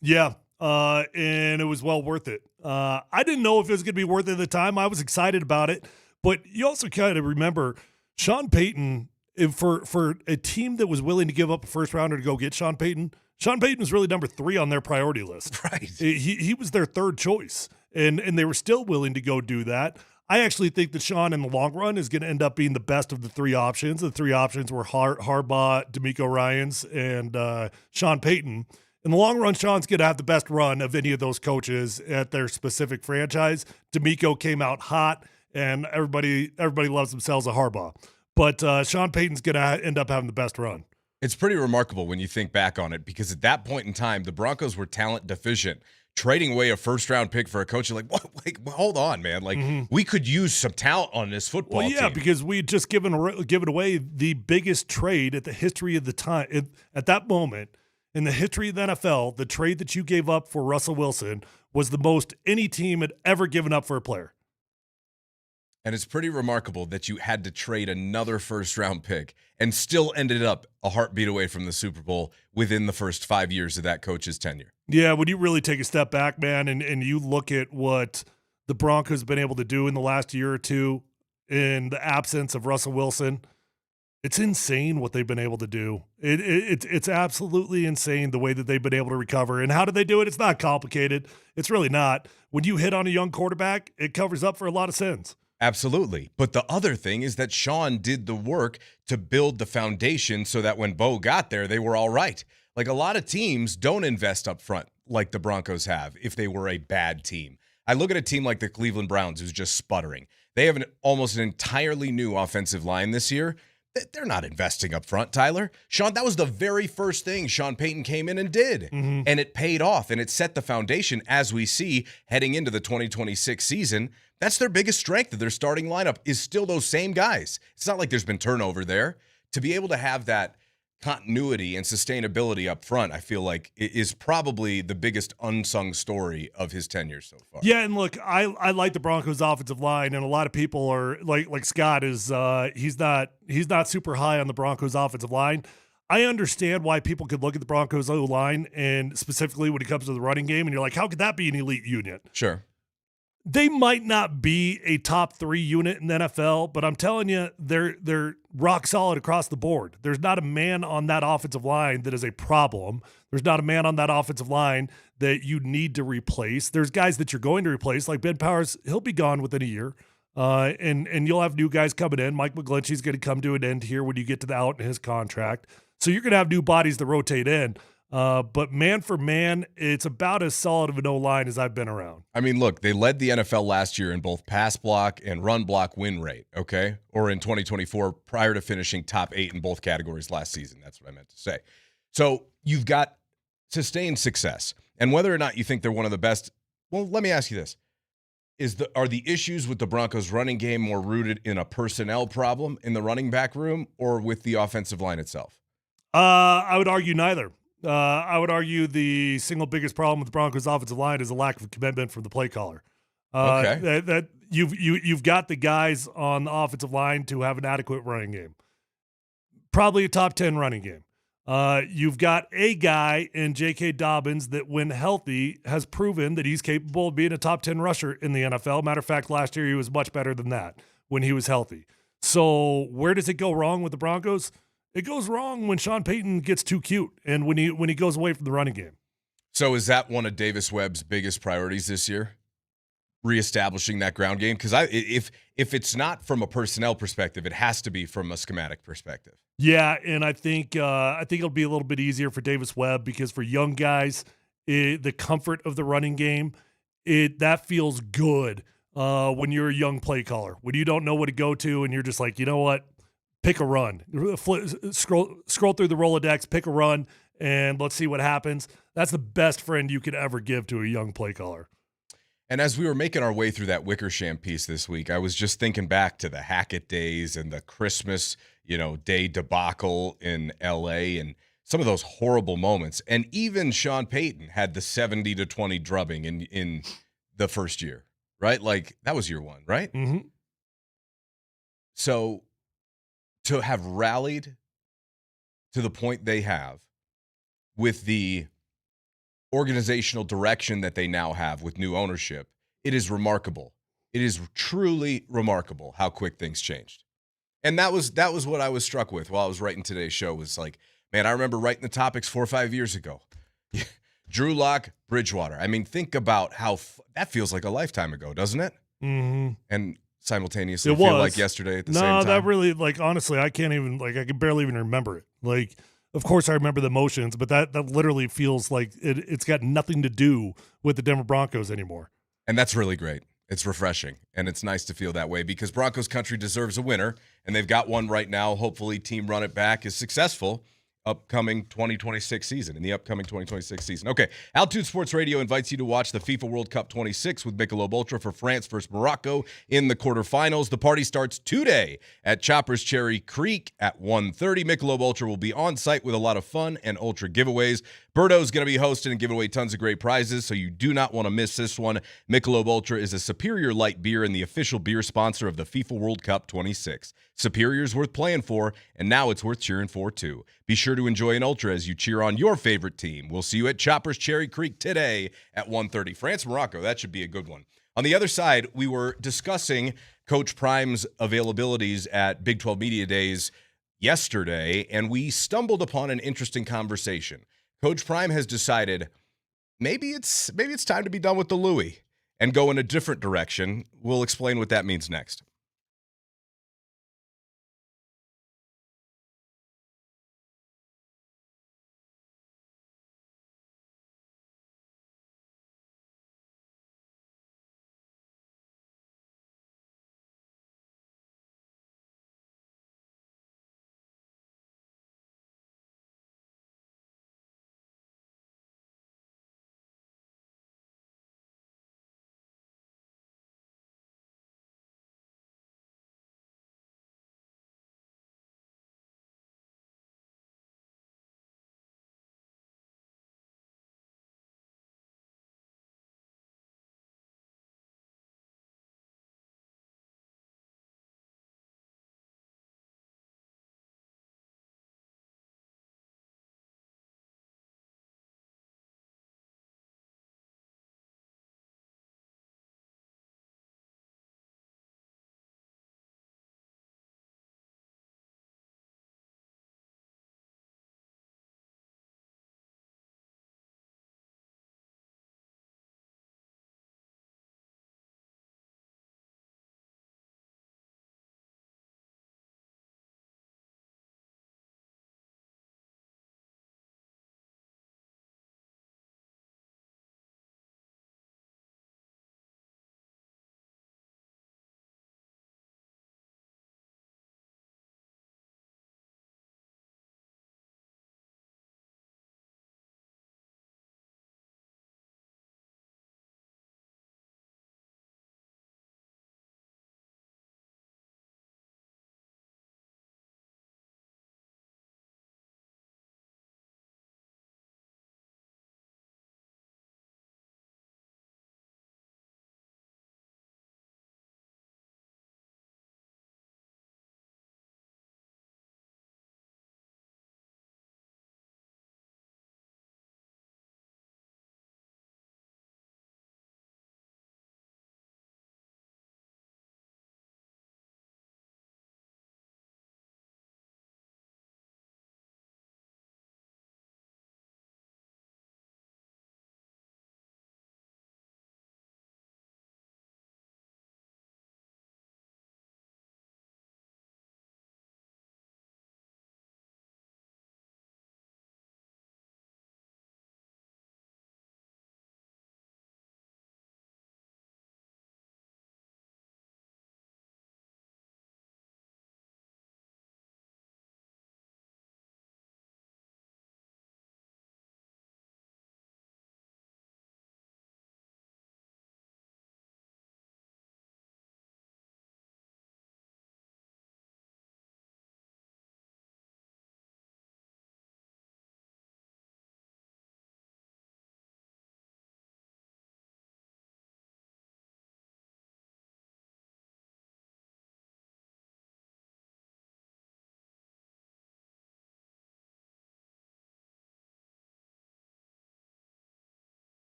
Yeah. And it was well worth it. I didn't know if it was going to be worth it at the time. I was excited about it. But you also kind of remember Sean Payton, for a team that was willing to give up a first-rounder to go get Sean Payton was really number 3 on their priority list. Right. He was their third choice, and they were still willing to go do that. I actually think that Sean, in the long run, is going to end up being the best of the 3 options. The 3 options were Harbaugh, DeMeco Ryans, and Sean Payton. In the long run, Sean's going to have the best run of any of those coaches at their specific franchise. DeMeco came out hot, and everybody loves themselves a Harbaugh. But Sean Payton's going to end up having the best run. It's pretty remarkable when you think back on it, because at that point in time, the Broncos were talent deficient. Trading away a first-round pick for a coach, you're like, what? Like, hold on, man. Like, we could use some talent on this football team. Well, yeah, because we had just given away the biggest trade at the history of the time. At that moment, in the history of the NFL, the trade that you gave up for Russell Wilson was the most any team had ever given up for a player. And it's pretty remarkable that you had to trade another first-round pick and still ended up a heartbeat away from the Super Bowl within the first 5 years of that coach's tenure. Yeah, when you really take a step back, man, and you look at what the Broncos have been able to do in the last year or two in the absence of Russell Wilson, it's insane what they've been able to do. It's absolutely insane the way that they've been able to recover. And how did they do it? It's not complicated. It's really not. When you hit on a young quarterback, it covers up for a lot of sins. Absolutely. But the other thing is that Sean did the work to build the foundation so that when Bo got there, they were all right. Like a lot of teams don't invest up front like the Broncos have if they were a bad team. I look at a team like the Cleveland Browns who's just sputtering. They have almost an entirely new offensive line this year. They're not investing up front, Tyler. Sean, that was the very first thing Sean Payton came in and did. Mm-hmm. And it paid off, and it set the foundation as we see heading into the 2026 season. That's their biggest strength of their starting lineup is still those same guys. It's not like there's been turnover there. To be able to have that continuity and sustainability up front, I feel like is probably the biggest unsung story of his tenure so far. Yeah, and look, I like the Broncos offensive line, and a lot of people are like Scott is he's not super high on the Broncos offensive line. I understand why people could look at the Broncos O-line and specifically when it comes to the running game, and you're like, how could that be an elite unit? Sure. They might not be a top 3 unit in the NFL, but I'm telling you, they're rock solid across the board. There's not a man on that offensive line that is a problem. There's not a man on that offensive line that you need to replace. There's guys that you're going to replace, like Ben Powers. He'll be gone within a year, and you'll have new guys coming in. Mike McGlinchey's going to come to an end here when you get to the out in his contract. So you're going to have new bodies to rotate in. But man for man, it's about as solid of an O-line as I've been around. I mean, look, they led the NFL last year in both pass block and run block win rate, okay? Or in 2024 prior to finishing top 8 in both categories last season. That's what I meant to say. So you've got sustained success. And whether or not you think they're one of the best, well, let me ask you this. Are the issues with the Broncos running game more rooted in a personnel problem in the running back room or with the offensive line itself? I would argue neither. I would argue the single biggest problem with the Broncos' offensive line is a lack of commitment from the play caller. Okay. That you've got the guys on the offensive line to have an adequate running game, probably a top 10 running game. You've got a guy in J.K. Dobbins that, when healthy, has proven that he's capable of being a top 10 rusher in the NFL. Matter of fact, last year he was much better than that when he was healthy. So where does it go wrong with the Broncos? It goes wrong when Sean Payton gets too cute and when he goes away from the running game. So is that one of Davis Webb's biggest priorities this year? Reestablishing that ground game? Because if it's not from a personnel perspective, it has to be from a schematic perspective. Yeah, and I think it'll be a little bit easier for Davis Webb because for young guys, the comfort of the running game, that feels good when you're a young play caller. When you don't know what to go to and you're just like, you know what? Pick a run, scroll through the Rolodex, pick a run, and let's see what happens. That's the best friend you could ever give to a young play caller. And as we were making our way through that Wickersham piece this week, I was just thinking back to the Hackett days and the Christmas, day debacle in L.A. and some of those horrible moments. And even Sean Payton had the 70-20 drubbing in the first year, right? Like, that was year 1, right? Mm-hmm. So to have rallied to the point they have with the organizational direction that they now have with new ownership, it is remarkable. It is truly remarkable how quick things changed. And that was what I was struck with while I was writing today's show was like, man, I remember writing the topics 4 or 5 years ago. Drew Lock, Bridgewater. I mean, think about how that feels like a lifetime ago, doesn't it? Mm-hmm. And simultaneously feel like yesterday at the same time. No, that really, honestly, I can't even, I can barely even remember it. Like, of course I remember the emotions, but that literally feels like it's got nothing to do with the Denver Broncos anymore. And that's really great. It's refreshing, and it's nice to feel that way because Broncos country deserves a winner, and they've got one right now. Hopefully Team Run It Back is successful in the upcoming 2026 season. Okay, Altitude Sports Radio invites you to watch the FIFA World Cup 26 with Michelob Ultra for France versus Morocco in the quarterfinals. The party starts today at Chopper's Cherry Creek at 1:30. Michelob Ultra will be on site with a lot of fun and Ultra giveaways. Berto's going to be hosting and giving away tons of great prizes, so you do not want to miss this one. Michelob Ultra is a superior light beer and the official beer sponsor of the FIFA World Cup 26. Superior's worth playing for, and now it's worth cheering for, too. Be sure to enjoy an Ultra as you cheer on your favorite team. We'll see you at Choppers Cherry Creek today at 1:30. France, Morocco, that should be a good one. On the other side, we were discussing Coach Prime's availabilities at Big 12 Media Days yesterday, and we stumbled upon an interesting conversation. Coach Prime has decided maybe it's time to be done with the Louis and go in a different direction. We'll explain what that means next.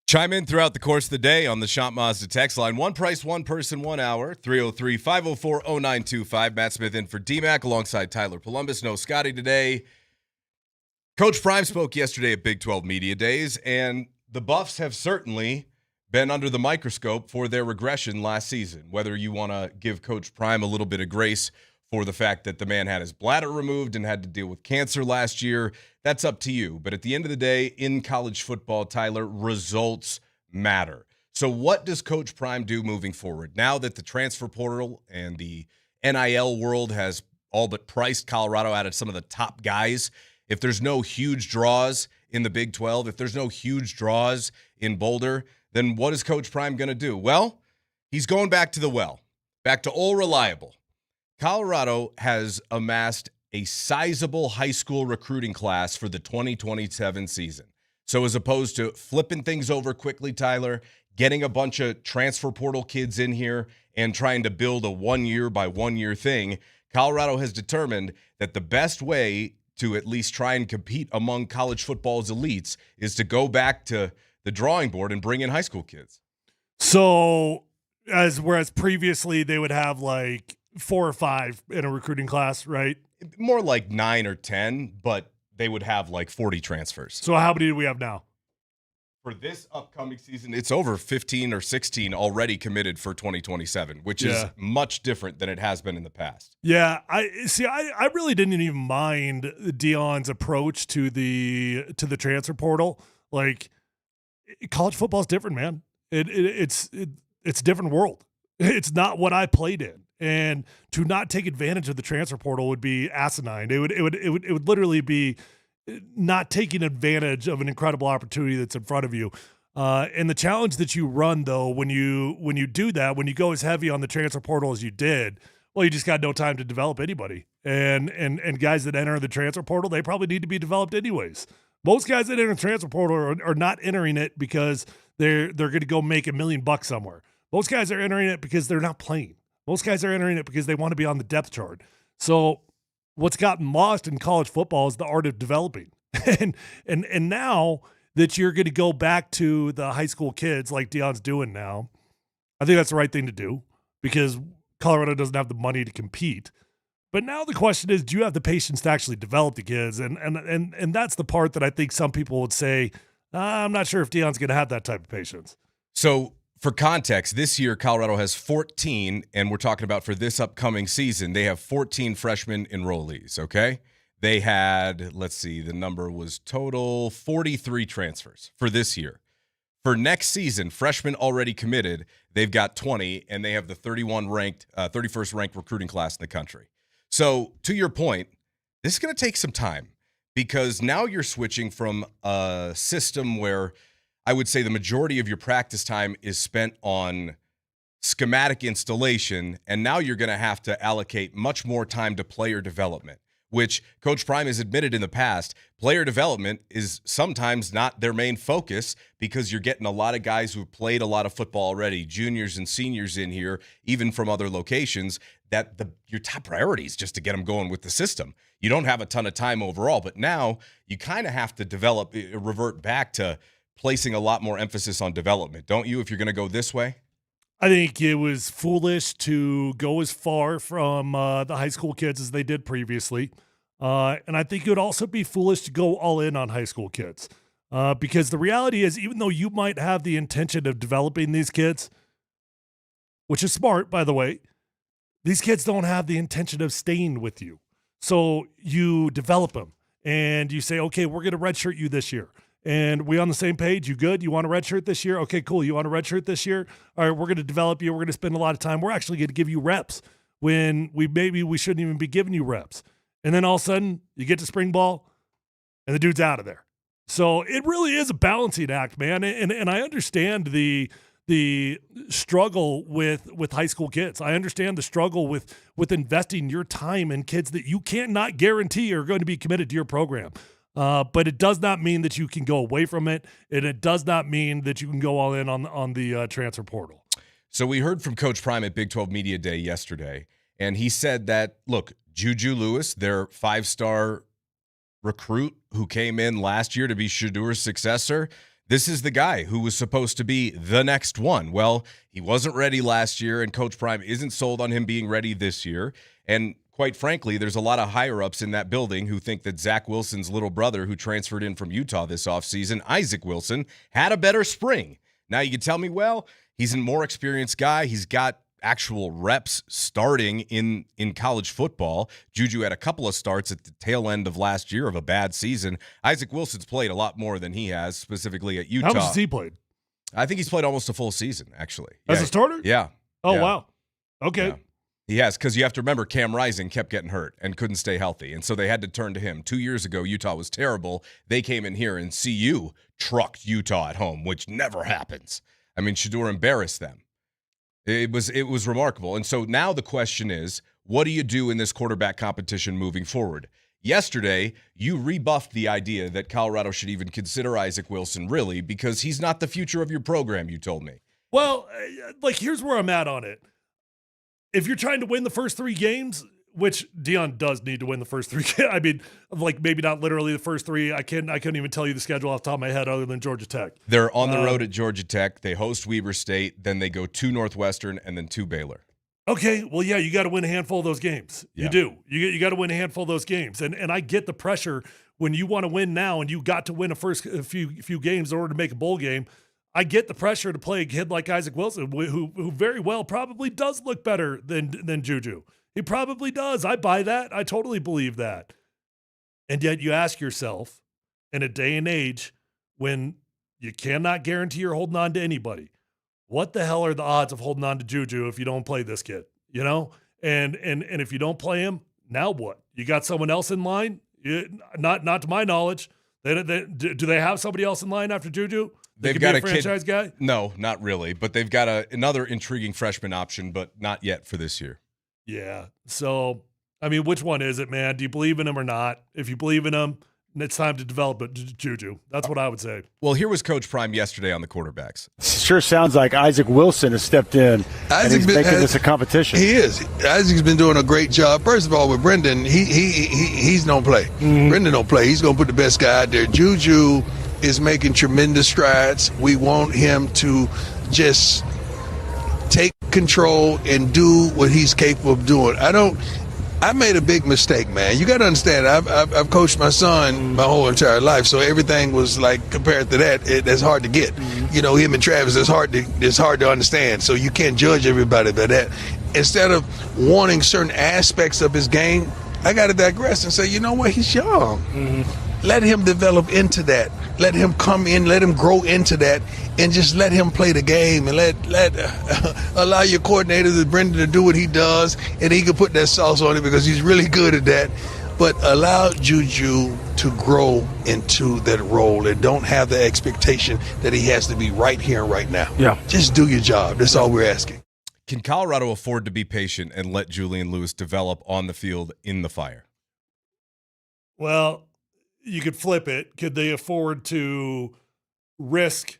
Chime in throughout the course of the day on the Shop Mazda text line. One price, one person, 1 hour, 303-504-0925. Matt Smith in for DMac alongside Tyler Polumbus. No Scotty today. Coach Prime spoke yesterday at Big 12 Media Days, and the Buffs have certainly been under the microscope for their regression last season. Whether you want to give Coach Prime a little bit of grace for the fact that the man had his bladder removed and had to deal with cancer last year, that's up to you. But at the end of the day, in college football, Tyler, results matter. So what does Coach Prime do moving forward? Now that the transfer portal and the NIL world has all but priced Colorado out of some of the top guys, if there's no huge draws in the Big 12, if there's no huge draws in Boulder, then what is Coach Prime going to do? Well, he's going back to the well, back to all reliable. Colorado has amassed a sizable high school recruiting class for the 2027 season. So as opposed to flipping things over quickly, Tyler, getting a bunch of transfer portal kids in here and trying to build a 1 year by 1 year thing, Colorado has determined that the best way to at least try and compete among college football's elites is to go back to the drawing board and bring in high school kids. So whereas previously they would have like 4 or 5 in a recruiting class, right? More like 9 or 10, but they would have like 40 transfers. So how many do we have now? For this upcoming season, it's over 15 or 16 already committed for 2027, which is much different than it has been in the past. Yeah, I really didn't even mind Dion's approach to the transfer portal. Like, college football is different, man. It's a different world. It's not what I played in. And to not take advantage of the transfer portal would be asinine. It would literally be not taking advantage of an incredible opportunity that's in front of you. And the challenge that you run, though, when you do that, when you go as heavy on the transfer portal as you did, well, you just got no time to develop anybody. And guys that enter the transfer portal, they probably need to be developed anyways. Most guys that enter the transfer portal are not entering it because they're going to go make $1 million somewhere. Most guys are entering it because they're not playing. Most guys are entering it because they want to be on the depth chart. So what's gotten lost in college football is the art of developing. and now that you're going to go back to the high school kids like Dion's doing now, I think that's the right thing to do because Colorado doesn't have the money to compete. But now the question is, do you have the patience to actually develop the kids? And that's the part that I think some people would say, I'm not sure if Dion's going to have that type of patience. So for context, this year Colorado has 14, and we're talking about for this upcoming season, they have 14 freshman enrollees, okay? They had, let's see, the number was total 43 transfers for this year. For next season, freshmen already committed, they've got 20, and they have the 31st ranked recruiting class in the country. So to your point, this is going to take some time because now you're switching from a system where I would say the majority of your practice time is spent on schematic installation, and now you're going to have to allocate much more time to player development, which Coach Prime has admitted in the past, player development is sometimes not their main focus because you're getting a lot of guys who've played a lot of football already, juniors and seniors in here, even from other locations, that your top priority is just to get them going with the system. You don't have a ton of time overall, but now you kind of have to revert back to placing a lot more emphasis on development, don't you, if you're going to go this way? I think it was foolish to go as far from the high school kids as they did previously. And I think it would also be foolish to go all in on high school kids. Because the reality is, even though you might have the intention of developing these kids, which is smart, by the way, these kids don't have the intention of staying with you. So you develop them and you say, okay, we're going to redshirt you this year. And we on the same page? You good? You want a red shirt this year? Okay, cool. You want a red shirt this year? All right, we're going to develop you. We're going to spend a lot of time. We're actually going to give you reps when we shouldn't even be giving you reps. And then all of a sudden, you get to spring ball, and the dude's out of there. So it really is a balancing act, man. And I understand the struggle with high school kids. I understand the struggle with investing your time in kids that you cannot guarantee are going to be committed to your program. But it does not mean that you can go away from it, and it does not mean that you can go all in on the transfer portal. So we heard from Coach Prime at Big 12 Media Day yesterday, and he said that, look, Juju Lewis, their 5-star recruit who came in last year to be Shadur's successor, This is the guy who was supposed to be the next one. Well, he wasn't ready last year, and Coach Prime isn't sold on him being ready this year. And quite frankly, there's a lot of higher-ups in that building who think that Zach Wilson's little brother, who transferred in from Utah this offseason, Isaac Wilson, had a better spring. Now you can tell me, well, he's a more experienced guy. He's got actual reps starting in college football. Juju had a couple of starts at the tail end of last year of a bad season. Isaac Wilson's played a lot more than he has, specifically at Utah. How much has he played? I think he's played almost a full season, actually. As a starter? Yeah. Oh, yeah. wow. Okay. Yeah. He has, because you have to remember Cam Rising kept getting hurt and couldn't stay healthy, and so they had to turn to him. 2 years ago, Utah was terrible. They came in here, and CU trucked Utah at home, which never happens. I mean, Shedeur embarrassed them. It was remarkable. And so now the question is, what do you do in this quarterback competition moving forward? Yesterday, you rebuffed the idea that Colorado should even consider Isaac Wilson, really, because he's not the future of your program, you told me. Well, here's where I'm at on it. If you're trying to win the first 3 games, which Deion does need to win the first 3 games. I mean, maybe not literally the first 3. I couldn't even tell you the schedule off the top of my head other than Georgia Tech. They're on the road at Georgia Tech. They host Weber State. Then they go to Northwestern and then to Baylor. Okay, well, yeah, you got to win a handful of those games. Yeah. You do. You got to win a handful of those games. And I get the pressure when you want to win now and you got to win a few games in order to make a bowl game. I get the pressure to play a kid like Isaac Wilson, who very well probably does look better than Juju. He probably does. I buy that. I totally believe that. And yet you ask yourself, in a day and age when you cannot guarantee you're holding on to anybody, what the hell are the odds of holding on to Juju if you don't play this kid? You know? And if you don't play him, now what? You got someone else in line? Not to my knowledge. Do they have somebody else in line after Juju? They've got a franchise guy? No, not really. But they've got another intriguing freshman option, but not yet for this year. Yeah. So, I mean, which one is it, man? Do you believe in him or not? If you believe in him, it's time to develop it, Juju. That's what I would say. Well, here was Coach Prime yesterday on the quarterbacks. Sure sounds like Isaac Wilson has stepped in and he's making this a competition. He is. Isaac's been doing a great job. First of all, with Brendan, he's don't play. Mm-hmm. Brendan don't play. He's going to put the best guy out there. Juju is making tremendous strides. We want him to just take control and do what he's capable of doing. I made a big mistake, man. You got to understand, I've coached my son my whole entire life, so everything was like, compared to that, that's hard to get. You know, him and Travis, it's hard to understand, so you can't judge everybody by that. Instead of wanting certain aspects of his game, I got to digress and say, you know what, he's young. Mm-hmm. Let him develop into that. Let him come in, let him grow into that, and just let him play the game and allow your coordinators, Brendan, to do what he does, and he can put that sauce on it because he's really good at that. But allow Juju to grow into that role and don't have the expectation that he has to be right here and right now. Yeah. Just do your job. That's all we're asking. Can Colorado afford to be patient and let Julian Lewis develop on the field in the fire? Well, you could flip it. Could they afford to risk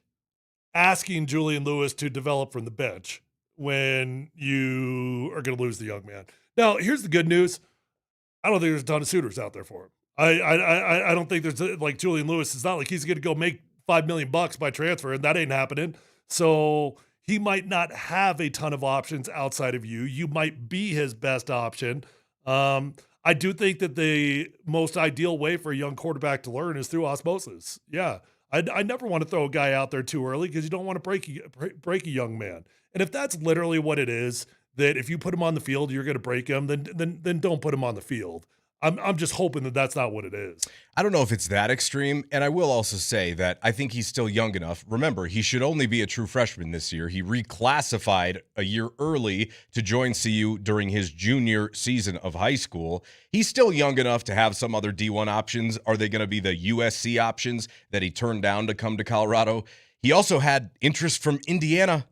asking Julian Lewis to develop from the bench when you are going to lose the young man? Now, here's the good news. I don't think there's a ton of suitors out there for him. I don't think there's like Julian Lewis. It's not like he's going to go make $5 million by transfer, and that ain't happening. So he might not have a ton of options outside of you. You might be his best option. I do think that the most ideal way for a young quarterback to learn is through osmosis. Yeah. I never want to throw a guy out there too early because you don't want to break a young man. And if that's literally what it is, that if you put him on the field, you're going to break him, then don't put him on the field. I'm just hoping that that's not what it is. I don't know if it's that extreme, and I will also say that I think he's still young enough. Remember, he should only be a true freshman this year. He reclassified a year early to join CU during his junior season of high school. He's still young enough to have some other D1 options. Are they going to be the USC options that he turned down to come to Colorado? He also had interest from Indiana.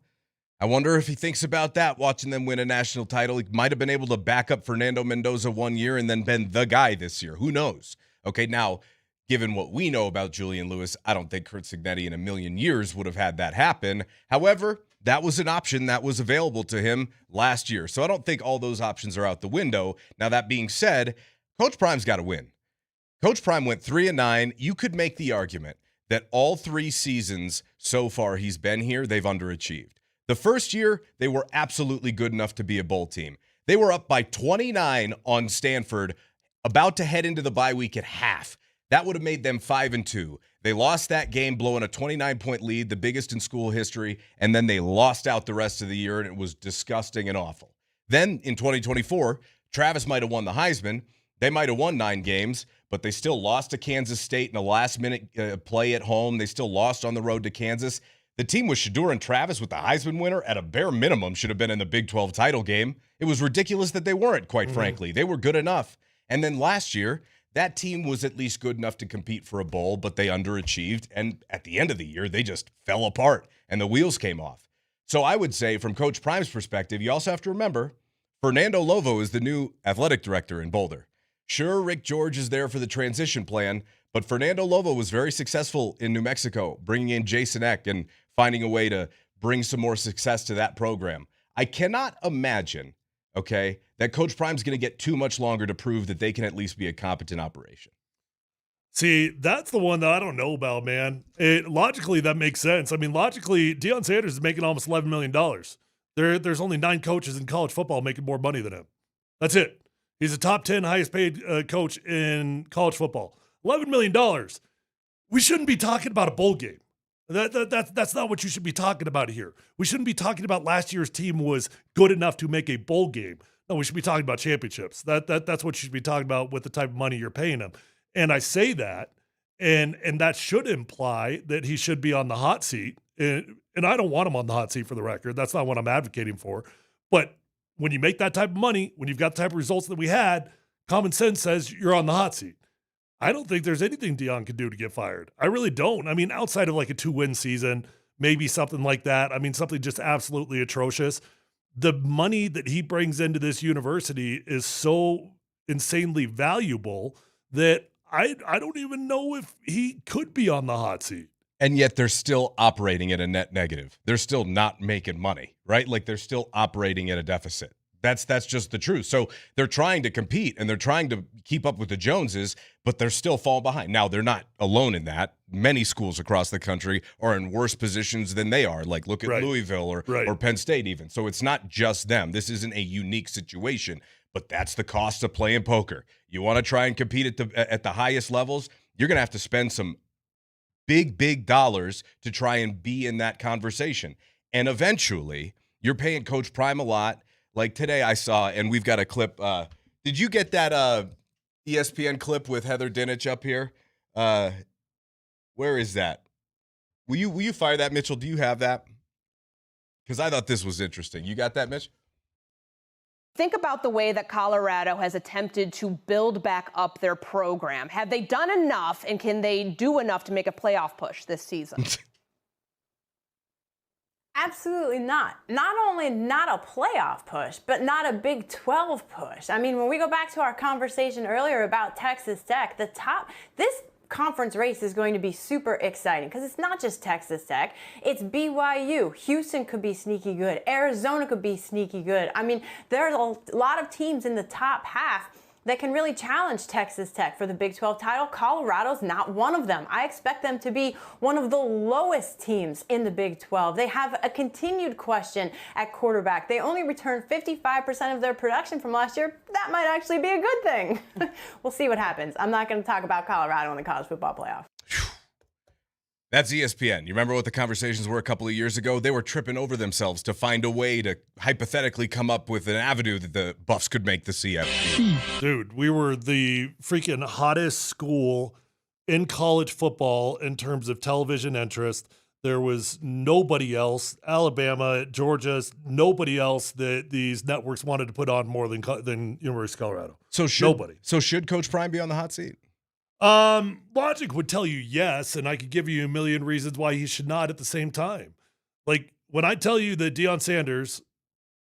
I wonder if he thinks about that, watching them win a national title. He might have been able to back up Fernando Mendoza 1 year and then been the guy this year. Who knows? Okay, now, given what we know about Julian Lewis, I don't think Curt Cignetti in a million years would have had that happen. However, that was an option that was available to him last year. So I don't think all those options are out the window. Now, that being said, Coach Prime's got to win. Coach Prime went 3-9. You could make the argument that all 3 seasons so far he's been here, they've underachieved. The first year, they were absolutely good enough to be a bowl team. They were up by 29 on Sanford, about to head into the bye week at half. That would have made them 5-2. They lost that game, blowing a 29-point lead, the biggest in school history, and then they lost out the rest of the year, and it was disgusting and awful. Then in 2024, Travis might have won the Heisman. They might have won 9 games, but they still lost to Kansas State in a last-minute play at home. They still lost on the road to Kansas. The team with Shedeur and Travis with the Heisman winner at a bare minimum should have been in the Big 12 title game. It was ridiculous that they weren't, quite frankly. They were good enough. And then last year, that team was at least good enough to compete for a bowl, but they underachieved. And at the end of the year, they just fell apart and the wheels came off. So I would say from Coach Prime's perspective, you also have to remember Fernando Lovo is the new athletic director in Boulder. Sure, Rick George is there for the transition plan, but Fernando Lovo was very successful in New Mexico, bringing in Jason Eck and finding a way to bring some more success to that program. I cannot imagine, okay, that Coach Prime's going to get too much longer to prove that they can at least be a competent operation. See, that's the one that I don't know about, man. Logically, that makes sense. I mean, logically, Deion Sanders is making almost $11 million. There's only 9 coaches in college football making more money than him. That's it. He's a top 10 highest paid coach in college football. $11 million. We shouldn't be talking about a bowl game. That's not what you should be talking about here. We shouldn't be talking about last year's team was good enough to make a bowl game. No, we should be talking about championships. That's what you should be talking about with the type of money you're paying him. And I say that, and that should imply that he should be on the hot seat. And I don't want him on the hot seat for the record. That's not what I'm advocating for. But when you make that type of money, when you've got the type of results that we had, common sense says you're on the hot seat. I don't think there's anything Deion can do to get fired. I really don't. I mean, outside of like a 2-win season, maybe something like that. I mean, something just absolutely atrocious. The money that he brings into this university is so insanely valuable that I don't even know if he could be on the hot seat. And yet they're still operating at a net negative. They're still not making money, right? Like they're still operating at a deficit. That's just the truth. So they're trying to compete and they're trying to keep up with the Joneses, but they're still falling behind. Now, they're not alone in that. Many schools across the country are in worse positions than they are. Like look at Louisville or Penn State even. So it's not just them. This isn't a unique situation, but that's the cost of playing poker. You want to try and compete at the highest levels, you're going to have to spend some big dollars to try and be in that conversation. And eventually, you're paying Coach Prime a lot. Like today I saw, and we've got a clip. Did you get that ESPN clip with Heather Dinich up here? Where is that? Will you fire that, Mitchell? Do you have that? Because I thought this was interesting. You got that, Mitch? Think about the way that Colorado has attempted to build back up their program. Have they done enough, and can they do enough to make a playoff push this season? Absolutely not. Not only not a playoff push, but not a Big 12 push. I mean, when we go back to our conversation earlier about Texas Tech, this conference race is going to be super exciting because it's not just Texas Tech, it's BYU. Houston could be sneaky good. Arizona could be sneaky good. I mean, there's a lot of teams in the top half that can really challenge Texas Tech for the Big 12 title. Colorado's not one of them. I expect them to be one of the lowest teams in the Big 12. They have a continued question at quarterback. They only returned 55% of their production from last year. That might actually be a good thing. We'll see what happens. I'm not going to talk about Colorado in the college football playoff. That's ESPN. You remember what the conversations were a couple of years ago? They were tripping over themselves to find a way to hypothetically come up with an avenue that the Buffs could make the CFP. Dude, we were the freaking hottest school in college football in terms of television interest. There was nobody else, Alabama, Georgia, nobody else that these networks wanted to put on more than University of Colorado. So should Coach Prime be on the hot seat? Logic would tell you yes, and I could give you a million reasons why he should not at the same time. Like, when I tell you that Deion Sanders,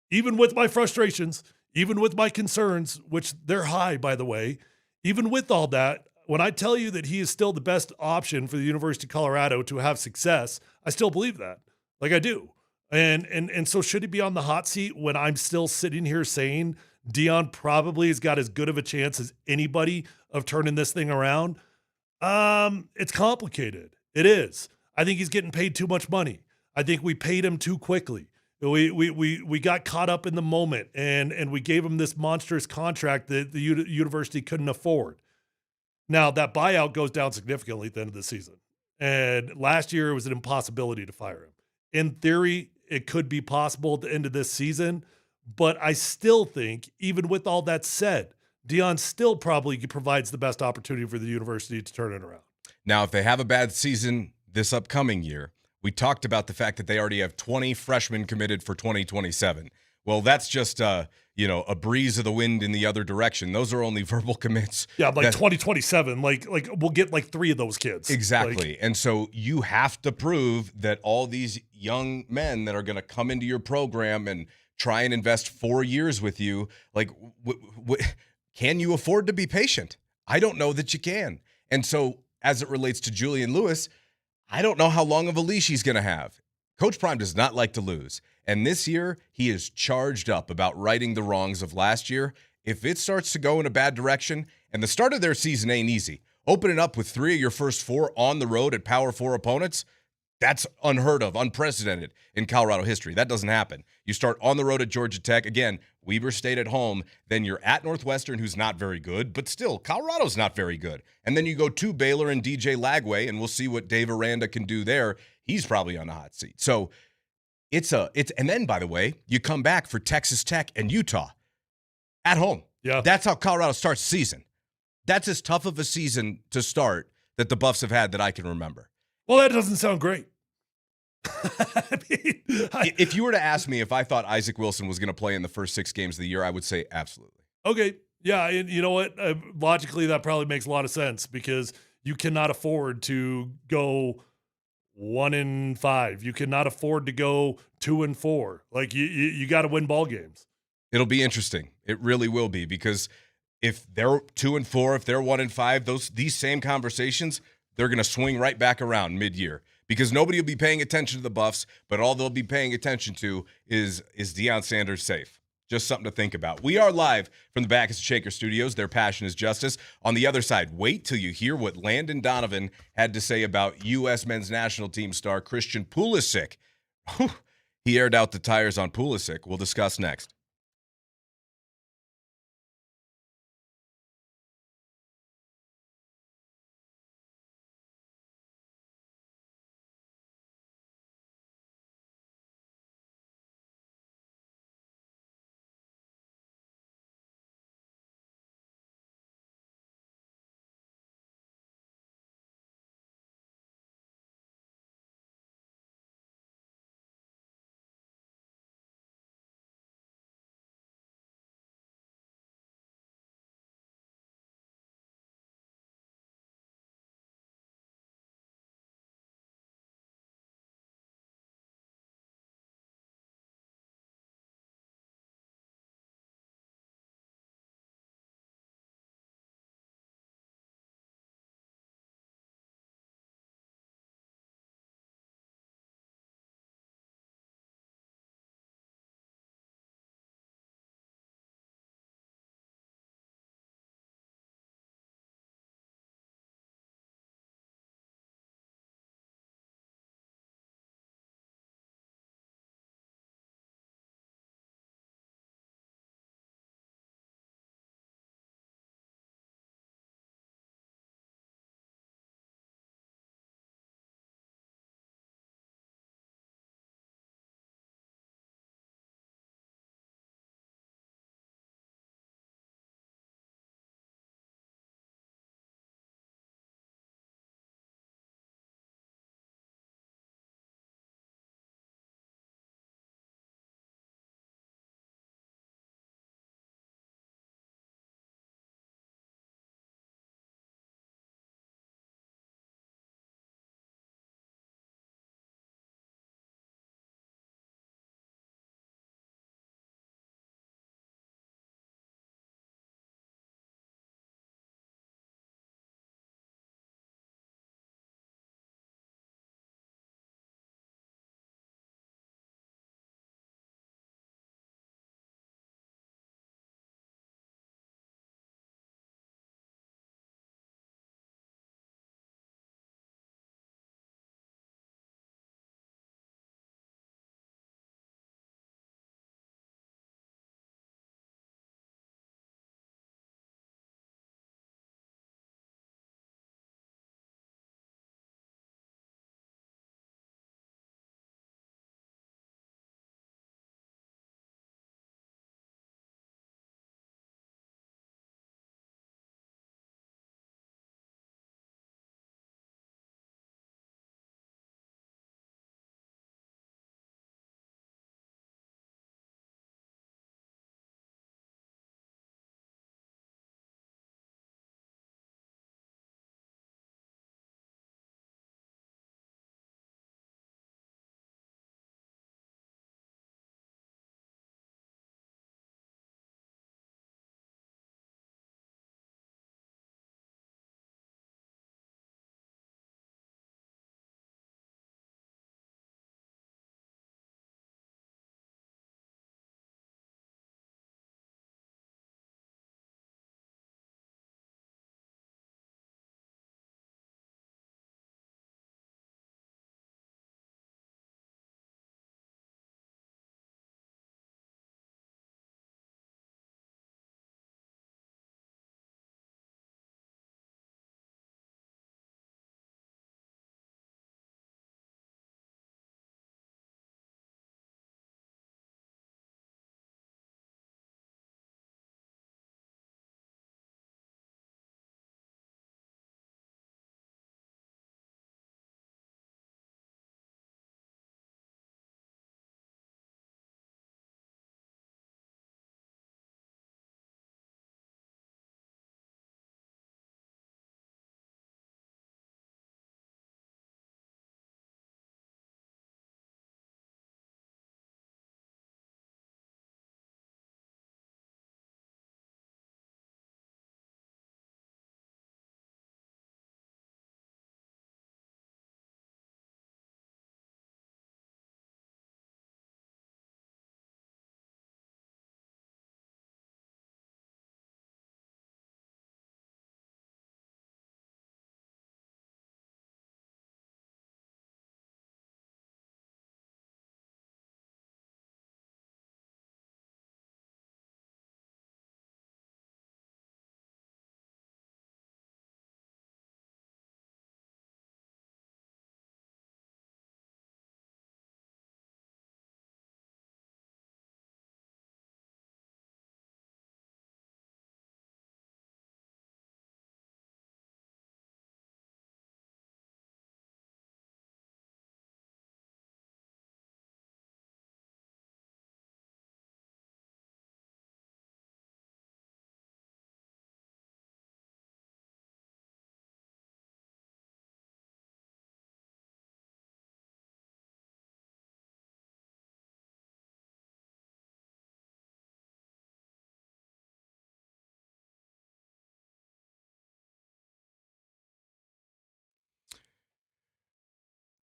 even with my frustrations, even with my concerns, which they're high, by the way, even with all that, when I tell you that he is still the best option for the University of Colorado to have success, I still believe that. Like, I do. And so should he be on the hot seat when I'm still sitting here saying Deion probably has got as good of a chance as anybody of turning this thing around? It's complicated. It is. I think he's getting paid too much money. I think we paid him too quickly. We got caught up in the moment, and we gave him this monstrous contract that the university couldn't afford. Now, that buyout goes down significantly at the end of the season. And last year, it was an impossibility to fire him. In theory, it could be possible at the end of this season, but I still think, even with all that said, Deion still probably provides the best opportunity for the university to turn it around. Now, if they have a bad season this upcoming year, we talked about the fact that they already have 20 freshmen committed for 2027. Well, that's just a breeze of the wind in the other direction. Those are only verbal commits. Yeah, like 2027, like we'll get like 3 of those kids. Exactly. And so you have to prove that all these young men that are going to come into your program and try and invest 4 years with you, like, can you afford to be patient? I don't know that you can. And so as it relates to Julian Lewis, I don't know how long of a leash he's going to have. Coach Prime does not like to lose. And this year, he is charged up about righting the wrongs of last year. If it starts to go in a bad direction, and the start of their season ain't easy, opening up with 3 of your first 4 on the road at Power 4 opponents, that's unheard of, unprecedented in Colorado history. That doesn't happen. You start on the road at Georgia Tech. Again, Weber State at home. Then you're at Northwestern, who's not very good, but still, Colorado's not very good. And then you go to Baylor and DJ Lagway, and we'll see what Dave Aranda can do there. He's probably on the hot seat. So and then, by the way, you come back for Texas Tech and Utah at home. Yeah. That's how Colorado starts the season. That's as tough of a season to start that the Buffs have had that I can remember. Well, that doesn't sound great. If you were to ask me if I thought Isaac Wilson was going to play in the first 6 games of the year, I would say absolutely. Okay. Yeah. And you know what? Logically, that probably makes a lot of sense because you cannot afford to go 1-5. You cannot afford to go 2-4. Like you got to win ball games. It'll be interesting. It really will be, because if they're 2-4, if they're 1-5, these same conversations, they're going to swing right back around mid-year, because nobody will be paying attention to the Buffs, but all they'll be paying attention to is Deion Sanders safe? Just something to think about. We are live from the Backus Shaker Studios. Their passion is justice. On the other side, wait till you hear what Landon Donovan had to say about U.S. men's national team star Christian Pulisic. He aired out the tires on Pulisic. We'll discuss next.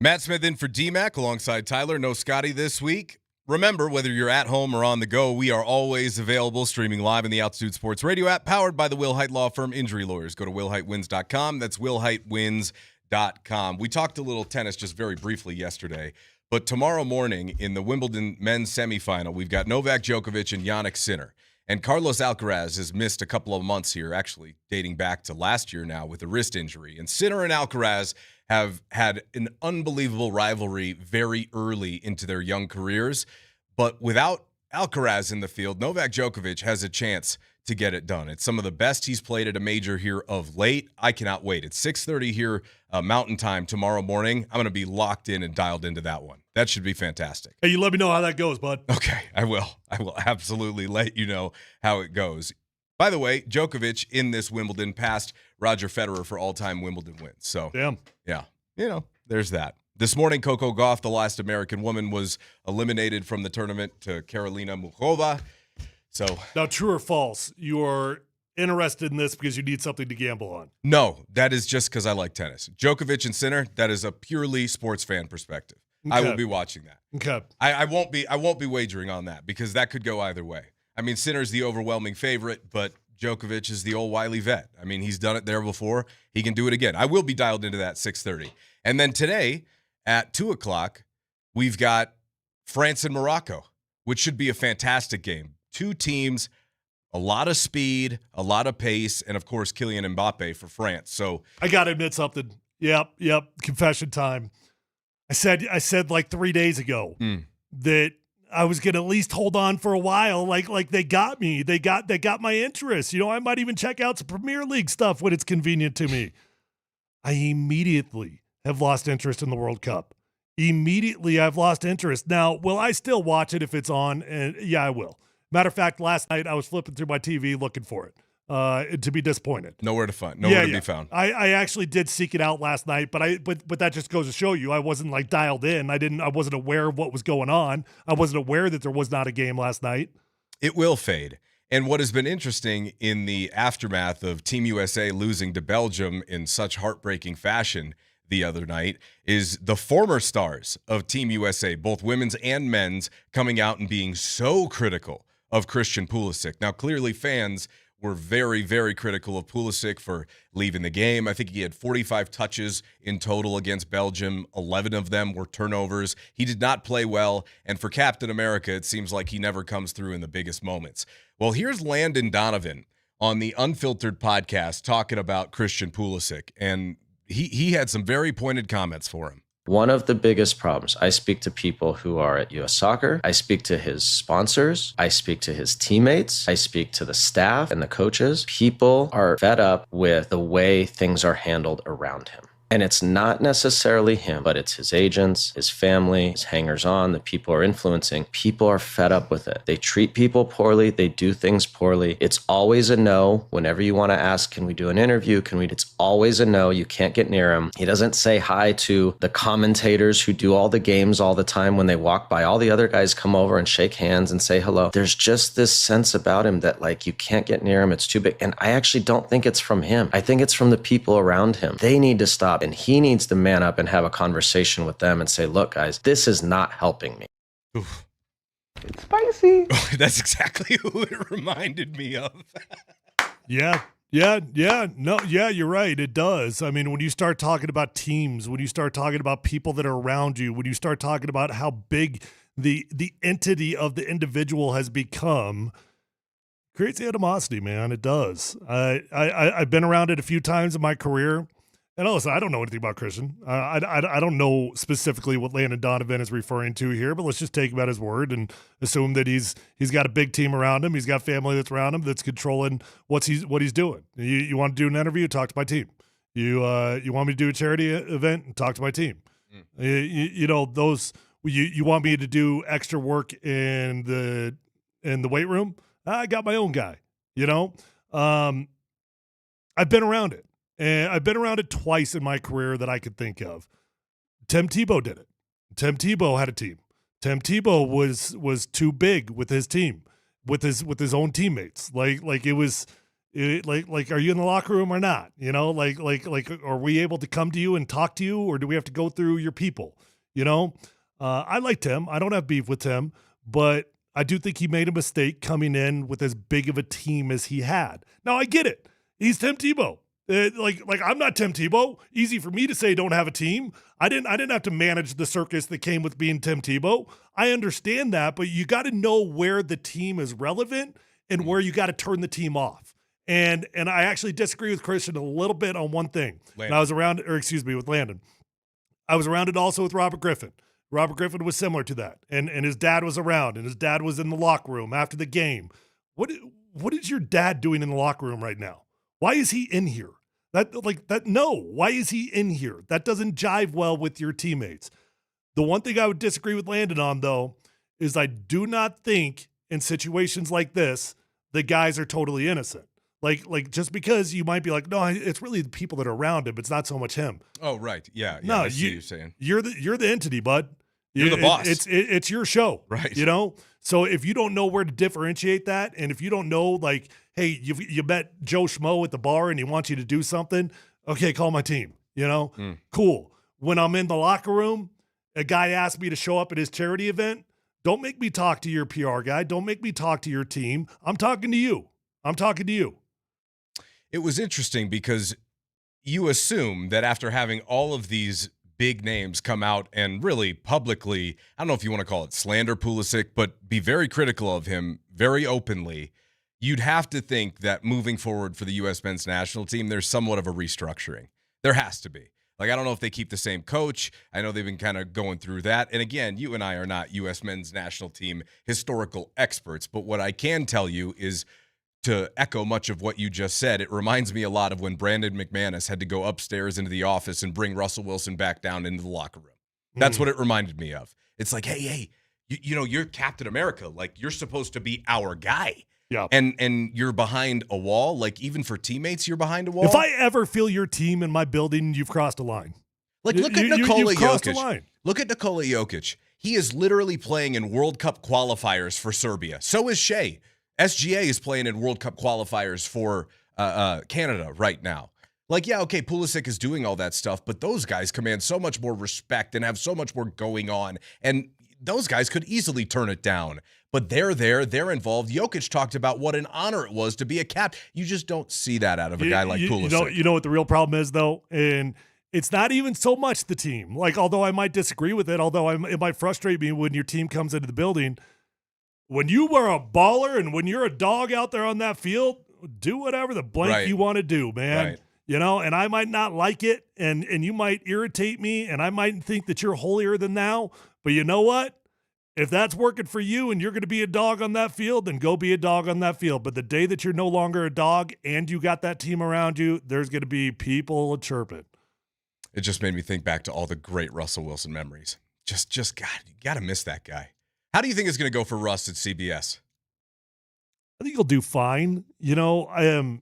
Matt Smith in for DMac alongside Tyler. No Scotty this week. Remember, whether you're at home or on the go, we are always available streaming live in the Altitude Sports Radio app powered by the Will Hite Law Firm Injury Lawyers. Go to willhitewins.com. That's willhitewins.com. We talked a little tennis just very briefly yesterday, but tomorrow morning in the Wimbledon men's semifinal, we've got Novak Djokovic and Jannik Sinner. And Carlos Alcaraz has missed a couple of months here, actually dating back to last year now with a wrist injury. And Sinner and Alcaraz have had an unbelievable rivalry very early into their young careers. But without Alcaraz in the field, Novak Djokovic has a chance to get it done. It's some of the best he's played at a major here of late. I cannot wait. It's 6:30 here Mountain Time tomorrow morning. I'm going to be locked in and dialed into that one. That should be fantastic. Hey, you let me know how that goes, bud. Okay, I will. I will absolutely let you know how it goes. By the way, Djokovic in this Wimbledon passed Roger Federer for all-time Wimbledon wins. So, damn. Yeah, there's that. This morning, Coco Gauff, the last American woman, was eliminated from the tournament to Karolina Muchova. So now, true or false, you are interested in this because you need something to gamble on? No, that is just because I like tennis. Djokovic and Sinner, that is a purely sports fan perspective. Okay. I will be watching that. Okay. I won't be wagering on that because that could go either way. I mean, Sinner's the overwhelming favorite, but Djokovic is the old wily vet. I mean, he's done it there before. He can do it again. I will be dialed into that 6:30. And then today at 2 o'clock, we've got France and Morocco, which should be a fantastic game. Two teams, a lot of speed, a lot of pace, and, of course, Kylian Mbappe for France. So I got to admit something. Yep. Confession time. I said like 3 days ago that I was going to at least hold on for a while. Like they got me. They got my interest. I might even check out some Premier League stuff when it's convenient to me. I immediately have lost interest in the World Cup. Immediately I've lost interest. Now, will I still watch it if it's on? And yeah, I will. Matter of fact, last night I was flipping through my TV looking for it. To be disappointed. Nowhere to find. Nowhere to be found. I actually did seek it out last night, but that just goes to show you I wasn't like dialed in. I wasn't aware of what was going on. I wasn't aware that there was not a game last night. It will fade. And what has been interesting in the aftermath of Team USA losing to Belgium in such heartbreaking fashion the other night is the former stars of Team USA, both women's and men's, coming out and being so critical of Christian Pulisic. Now, clearly fans were very, very critical of Pulisic for leaving the game. I think he had 45 touches in total against Belgium. 11 of them were turnovers. He did not play well. And for Captain America, it seems like he never comes through in the biggest moments. Well, here's Landon Donovan on the Unfiltered podcast talking about Christian Pulisic. And he had some very pointed comments for him. One of the biggest problems, I speak to people who are at U.S. Soccer, I speak to his sponsors, I speak to his teammates, I speak to the staff and the coaches. People are fed up with the way things are handled around him. And it's not necessarily him, but it's his agents, his family, his hangers-on, the people are influencing. People are fed up with it. They treat people poorly. They do things poorly. It's always a no. Whenever you want to ask, can we do an interview? It's always a no. You can't get near him. He doesn't say hi to the commentators who do all the games all the time when they walk by. All the other guys come over and shake hands and say hello. There's just this sense about him that like you can't get near him. It's too big. And I actually don't think it's from him. I think it's from the people around him. They need to stop. And he needs to man up and have a conversation with them and say, look, guys, this is not helping me. Oof. It's spicy. That's exactly who it reminded me of. Yeah, you're right. It does. I mean, when you start talking about teams, when you start talking about people that are around you, when you start talking about how big the entity of the individual has become, creates animosity, man. It does. I've been around it a few times in my career. And also, I don't know anything about Christian. I don't know specifically what Landon Donovan is referring to here, but let's just take him at his word and assume that he's got a big team around him. He's got family that's around him that's controlling what he's doing. You want to do an interview? Talk to my team. You want me to do a charity event? Talk to my team. You want me to do extra work in the weight room? I got my own guy. I've been around it. And I've been around it twice in my career that I could think of. Tim Tebow did it. Tim Tebow had a team. Tim Tebow was too big with his team, with his own teammates. Like it was Like, are you in the locker room or not? You know, like, are we able to come to you and talk to you, or do we have to go through your people? You know, I like Tim. I don't have beef with Tim, but I do think he made a mistake coming in with as big of a team as he had. Now, I get it. He's Tim Tebow. Like I'm not Tim Tebow. Easy for me to say don't have a team. I didn't have to manage the circus that came with being Tim Tebow. I understand that, but you got to know where the team is relevant and where you got to turn the team off. And I actually disagree with Christian a little bit on one thing. And I was around, with Landon. I was around it also with Robert Griffin. Robert Griffin was similar to that. And his dad was around, and his dad was in the locker room after the game. What is your dad doing in the locker room right now? Why is he in here? Why is he in here? That doesn't jive well with your teammates. The one thing I would disagree with Landon on, though, is I do not think in situations like this, the guys are totally innocent. Like just because you might be like, no, it's really the people that are around him. It's not so much him. Oh, right. Yeah. No, I see what you're saying. You're the entity, bud. You're the boss. It's your show. Right. You know? So if you don't know where to differentiate that, and if you don't know, like, hey, you met Joe Schmo at the bar and he wants you to do something, okay, call my team. You know? Cool. When I'm in the locker room, a guy asked me to show up at his charity event. Don't make me talk to your PR guy. Don't make me talk to your team. I'm talking to you. It was interesting because you assume that after having all of these big names come out and really publicly, I don't know if you want to call it slander Pulisic, but be very critical of him very openly, you'd have to think that moving forward for the U.S. men's national team, there's somewhat of a restructuring. There has to be. Like, I don't know if they keep the same coach. I know they've been kind of going through that. And again, you and I are not U.S. men's national team historical experts, but what I can tell you is, to echo much of what you just said, it reminds me a lot of when Brandon McManus had to go upstairs into the office and bring Russell Wilson back down into the locker room. That's what it reminded me of. It's like, hey, you know, you're Captain America. Like, you're supposed to be our guy. Yeah. And you're behind a wall. Like, even for teammates, you're behind a wall. If I ever feel your team in my building, you've crossed a line. Like, look at Nikola Jokic. Jokic. Look at Nikola Jokic. He is literally playing in World Cup qualifiers for Serbia. So is Shea. SGA is playing in World Cup qualifiers for Canada right now. Like, yeah, okay, Pulisic is doing all that stuff, but those guys command so much more respect and have so much more going on, and those guys could easily turn it down. But they're there, they're involved. Jokic talked about what an honor it was to be a cap. You just don't see that out of a guy like Pulisic. You know what the real problem is, though? And it's not even so much the team. Like, although I might disagree with it, it might frustrate me when your team comes into the building. When you are a baller and when you're a dog out there on that field, do whatever the blank you want to do, man. Right. You know, and I might not like it, and you might irritate me, and I might think that you're holier than thou. But you know what? If that's working for you and you're going to be a dog on that field, then go be a dog on that field. But the day that you're no longer a dog and you got that team around you, there's going to be people chirping. It just made me think back to all the great Russell Wilson memories. God, you got to miss that guy. How do you think it's going to go for Russ at CBS? I think he'll do fine. You know,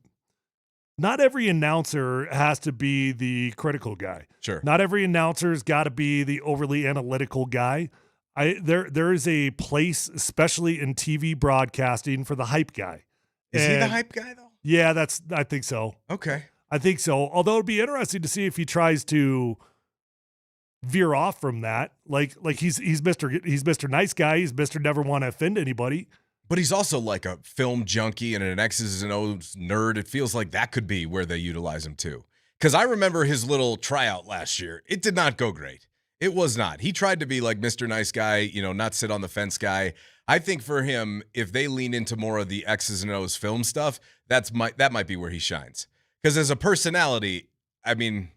not every announcer has to be the critical guy. Sure. Not every announcer's got to be the overly analytical guy. There is a place, especially in TV broadcasting, for the hype guy. Is he the hype guy, though? Yeah, I think so. Okay. I think so. Although it'd be interesting to see if he tries to veer off from that. Like he's Mr. Nice Guy. He's Mr. Never Want to Offend Anybody. But he's also like a film junkie and an X's and O's nerd. It feels like that could be where they utilize him too. Because I remember his little tryout last year. It did not go great. It was not. He tried to be like Mr. Nice Guy, you know, not sit on the fence guy. I think for him, if they lean into more of the X's and O's film stuff, that might be where he shines. Because as a personality, I mean,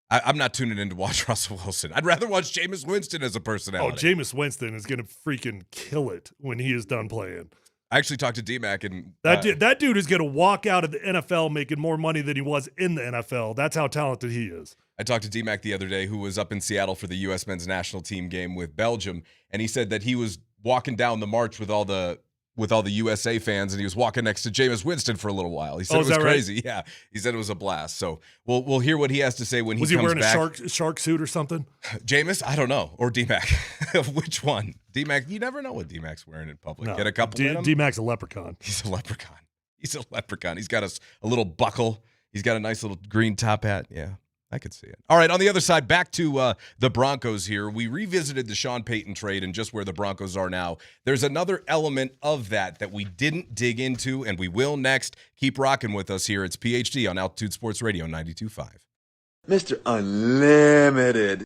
I'm not tuning in to watch Russell Wilson. I'd rather watch Jameis Winston as a personality. Oh, Jameis Winston is going to freaking kill it when he is done playing. I actually talked to DMac, and that dude is going to walk out of the NFL making more money than he was in the NFL. That's how talented he is. I talked to DMac the other day, who was up in Seattle for the U.S. men's national team game with Belgium, and he said that he was walking down the march with all the USA fans, and he was walking next to Jameis Winston for a little while. He said it was crazy. Right? Yeah, he said it was a blast. So we'll hear what he has to say when he comes back. Was he wearing a shark suit or something? Jameis? I don't know. Or DMac. Which one? DMac, you never know what DMac's wearing in public. No, Get a couple in him? DMac's a leprechaun. He's a leprechaun. He's a leprechaun. He's got a little buckle. He's got a nice little green top hat. Yeah, I could see it. All right, on the other side, back to the Broncos here. We revisited the Sean Payton trade and just where the Broncos are now. There's another element of that we didn't dig into, and we will next. Keep rocking with us here. It's PhD on Altitude Sports Radio 92.5. Mr. Unlimited.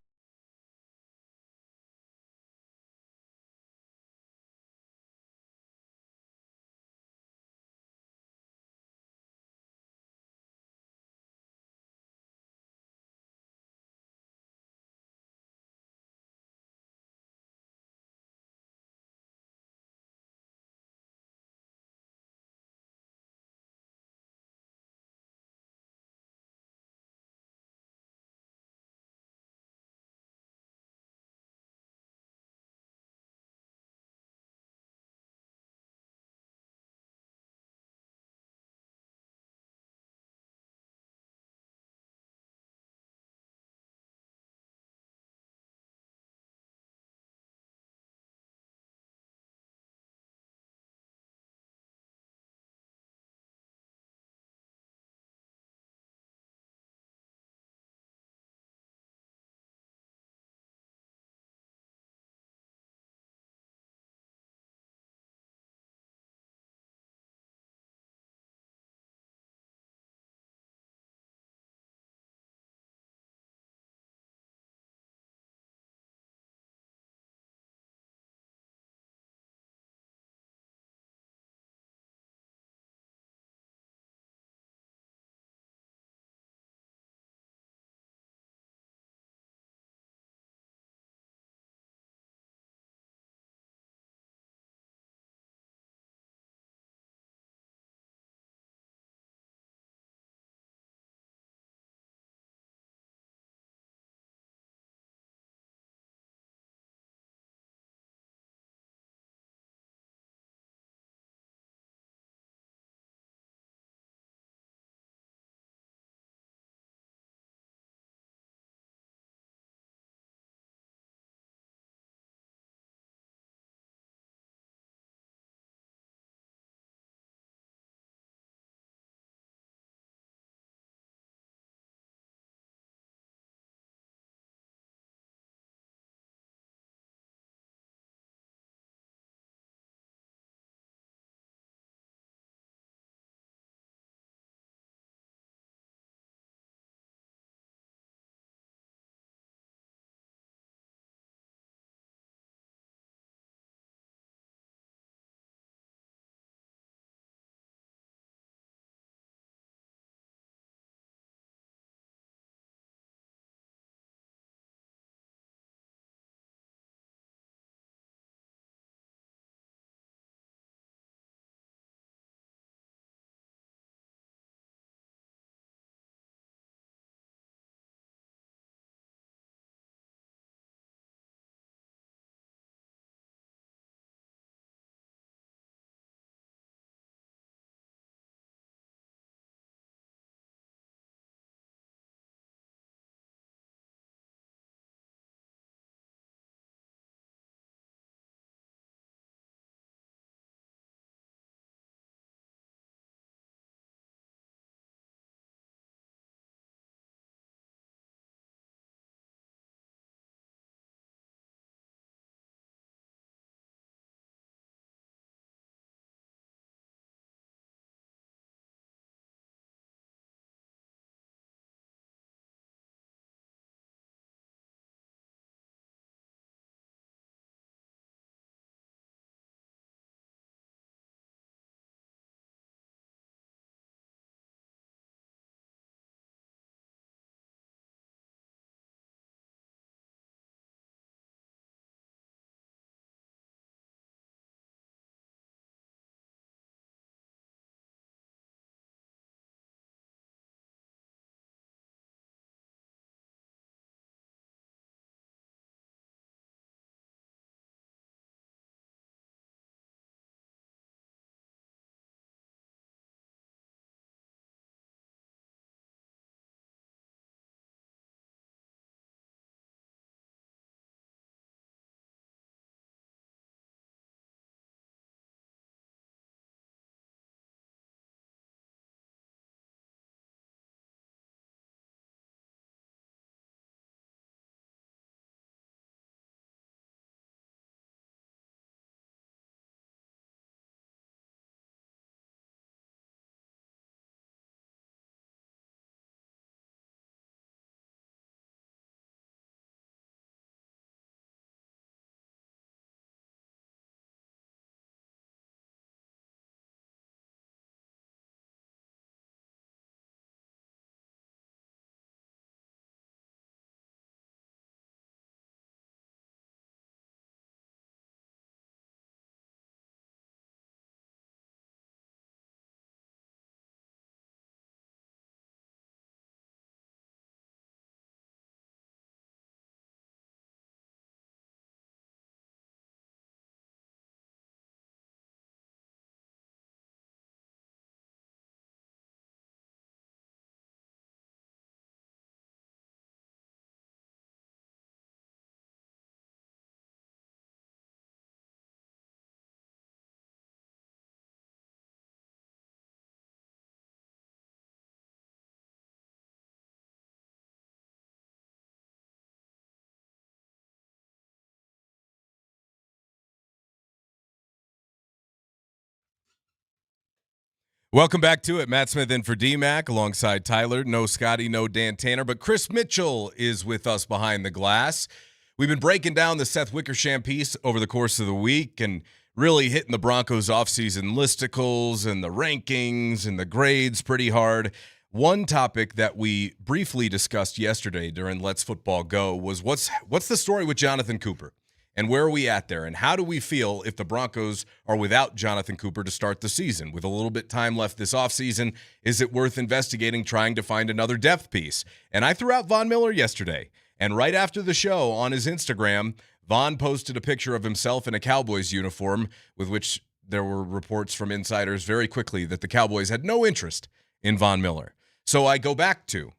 Welcome back to it. Matt Smith in for DMac alongside Tyler. No Scotty, no Dan Tanner, but Chris Mitchell is with us behind the glass. We've been breaking down the Seth Wickersham piece over the course of the week and really hitting the Broncos offseason listicles and the rankings and the grades pretty hard. One topic that we briefly discussed yesterday during Let's Football Go was what's the story with Jonathan Cooper? And where are we at there? And how do we feel if the Broncos are without Jonathan Cooper to start the season? With a little bit time left this offseason, is it worth investigating trying to find another depth piece? And I threw out Von Miller yesterday. And right after the show on his Instagram, Von posted a picture of himself in a Cowboys uniform, with which there were reports from insiders very quickly that the Cowboys had no interest in Von Miller. So I go back to,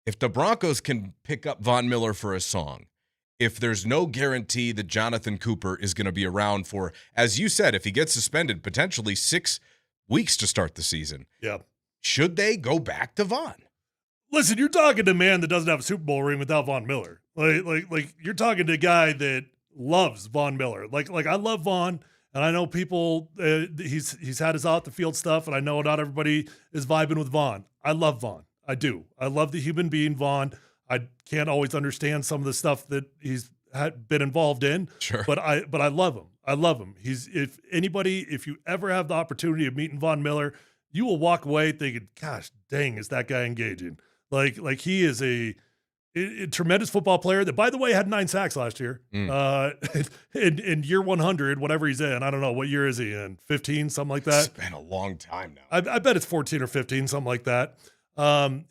if the Broncos can pick up Von Miller for a song, if there's no guarantee that Jonathan Cooper is going to be around for, as you said, if he gets suspended, potentially 6 weeks to start the season. Yeah. Should they go back to Von? Listen, you're talking to a man that doesn't have a Super Bowl ring without Von Miller. Like you're talking to a guy that loves Von Miller. Like I love Von, and I know people. He's had his out the field stuff, and I know not everybody is vibing with Von. I love Von. I do. I love the human being Von. I can't always understand some of the stuff that he's been involved in. Sure. But I love him. I love him. If you ever have the opportunity of meeting Von Miller, you will walk away thinking, gosh, dang, is that guy engaging? Like he is a tremendous football player that, by the way, had 9 sacks last year. In year 100, whatever he's in. I don't know. What year is he in? 15, something like that? It's been a long time now. I bet it's 14 or 15, something like that.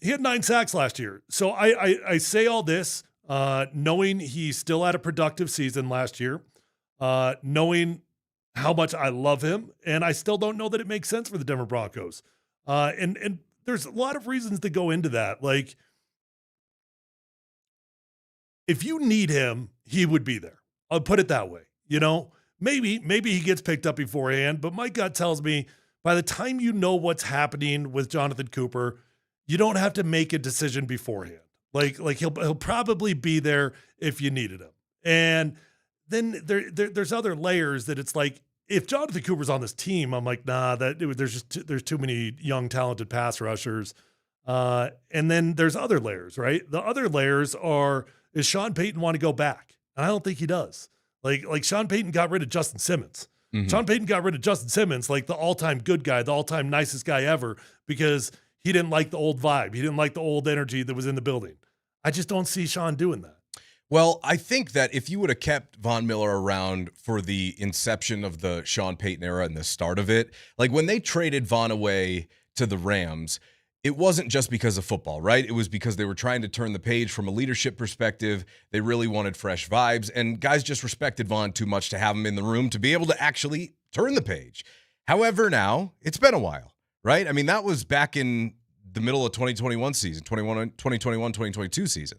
He had 9 sacks last year. So I say all this knowing he still had a productive season last year, knowing how much I love him, and I still don't know that it makes sense for the Denver Broncos. And there's a lot of reasons to go into that. Like, if you need him, he would be there. I'll put it that way. You know, maybe he gets picked up beforehand, but my gut tells me by the time you know what's happening with Jonathan Cooper, you don't have to make a decision beforehand. Like he'll probably be there if you needed him. And then there's other layers that it's like, if Jonathan Cooper's on this team, I'm like, nah, there's too many young, talented pass rushers. And then there's other layers, right? The other layers are, is Sean Payton want to go back? And I don't think he does. Like Sean Payton got rid of Justin Simmons. Mm-hmm. Sean Payton got rid of Justin Simmons, like the all-time good guy, the all-time nicest guy ever, because he didn't like the old vibe. He didn't like the old energy that was in the building. I just don't see Sean doing that. Well, I think that if you would have kept Von Miller around for the inception of the Sean Payton era and the start of it, like when they traded Von away to the Rams, it wasn't just because of football, right? It was because they were trying to turn the page from a leadership perspective. They really wanted fresh vibes, and guys just respected Von too much to have him in the room to be able to actually turn the page. However, now it's been a while, right? I mean, that was back in the middle of 2021 season, 2021-2022 season.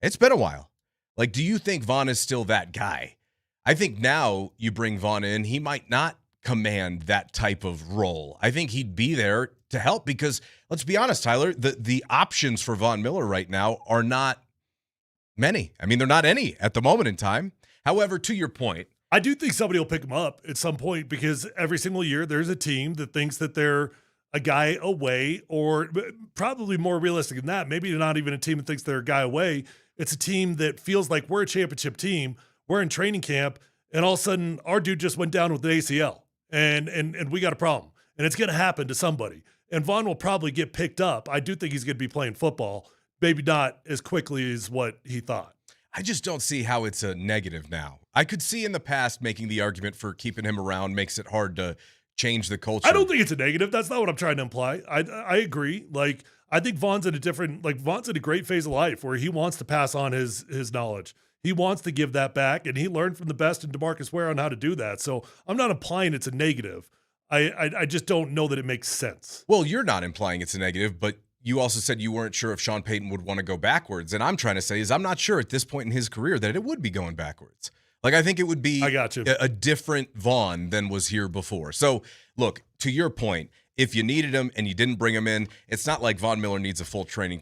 It's been a while. Like, do you think Von is still that guy? I think now you bring Von in, he might not command that type of role. I think he'd be there to help because, let's be honest, Tyler, the options for Von Miller right now are not many. I mean, they're not any at the moment in time. However, to your point, I do think somebody will pick him up at some point because every single year there's a team that thinks that they're a guy away, or probably more realistic than that. Maybe not even a team that thinks they're a guy away. It's a team that feels like we're a championship team. We're in training camp, and all of a sudden our dude just went down with an ACL, and we got a problem. And it's going to happen to somebody. And Von will probably get picked up. I do think he's going to be playing football, maybe not as quickly as what he thought. I just don't see how it's a negative now. I could see in the past making the argument for keeping him around makes it hard to change the culture. I don't think it's a negative. That's not what I'm trying to imply. I agree. Like, I think Von's in a great phase of life where he wants to pass on his knowledge. He wants to give that back, and he learned from the best in DeMarcus Ware on how to do that. So I'm not implying it's a negative. I just don't know that it makes sense. Well, you're not implying it's a negative, but you also said you weren't sure if Sean Payton would want to go backwards. And I'm trying to say is I'm not sure at this point in his career that it would be going backwards. Like, I think it would be a different Von than was here before. So, look, to your point, if you needed him and you didn't bring him in, it's not like Von Miller needs a full training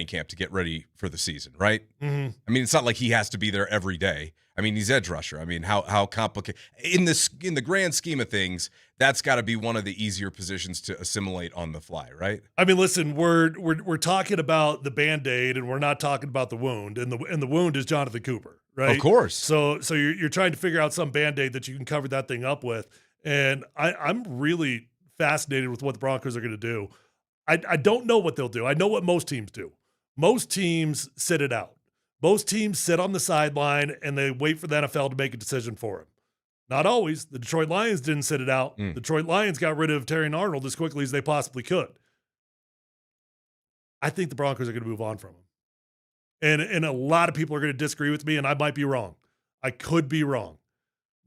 camp to get ready for the season, right? Mm-hmm. I mean, it's not like he has to be there every day. I mean, he's edge rusher. I mean, how complicated in the grand scheme of things, that's got to be one of the easier positions to assimilate on the fly, right? I mean, listen, we're talking about the Band-Aid and we're not talking about the wound, and the wound is Jonathan Cooper, right? Of course. So you're trying to figure out some Band-Aid that you can cover that thing up with, and I'm really fascinated with what the Broncos are going to do. I don't know what they'll do. I know what most teams do. Most teams sit it out. Most teams sit on the sideline and they wait for the NFL to make a decision for them. Not always. The Detroit Lions didn't sit it out. The Detroit Lions got rid of Terry Arnold as quickly as they possibly could. I think the Broncos are going to move on from him. And a lot of people are going to disagree with me, and I might be wrong. I could be wrong.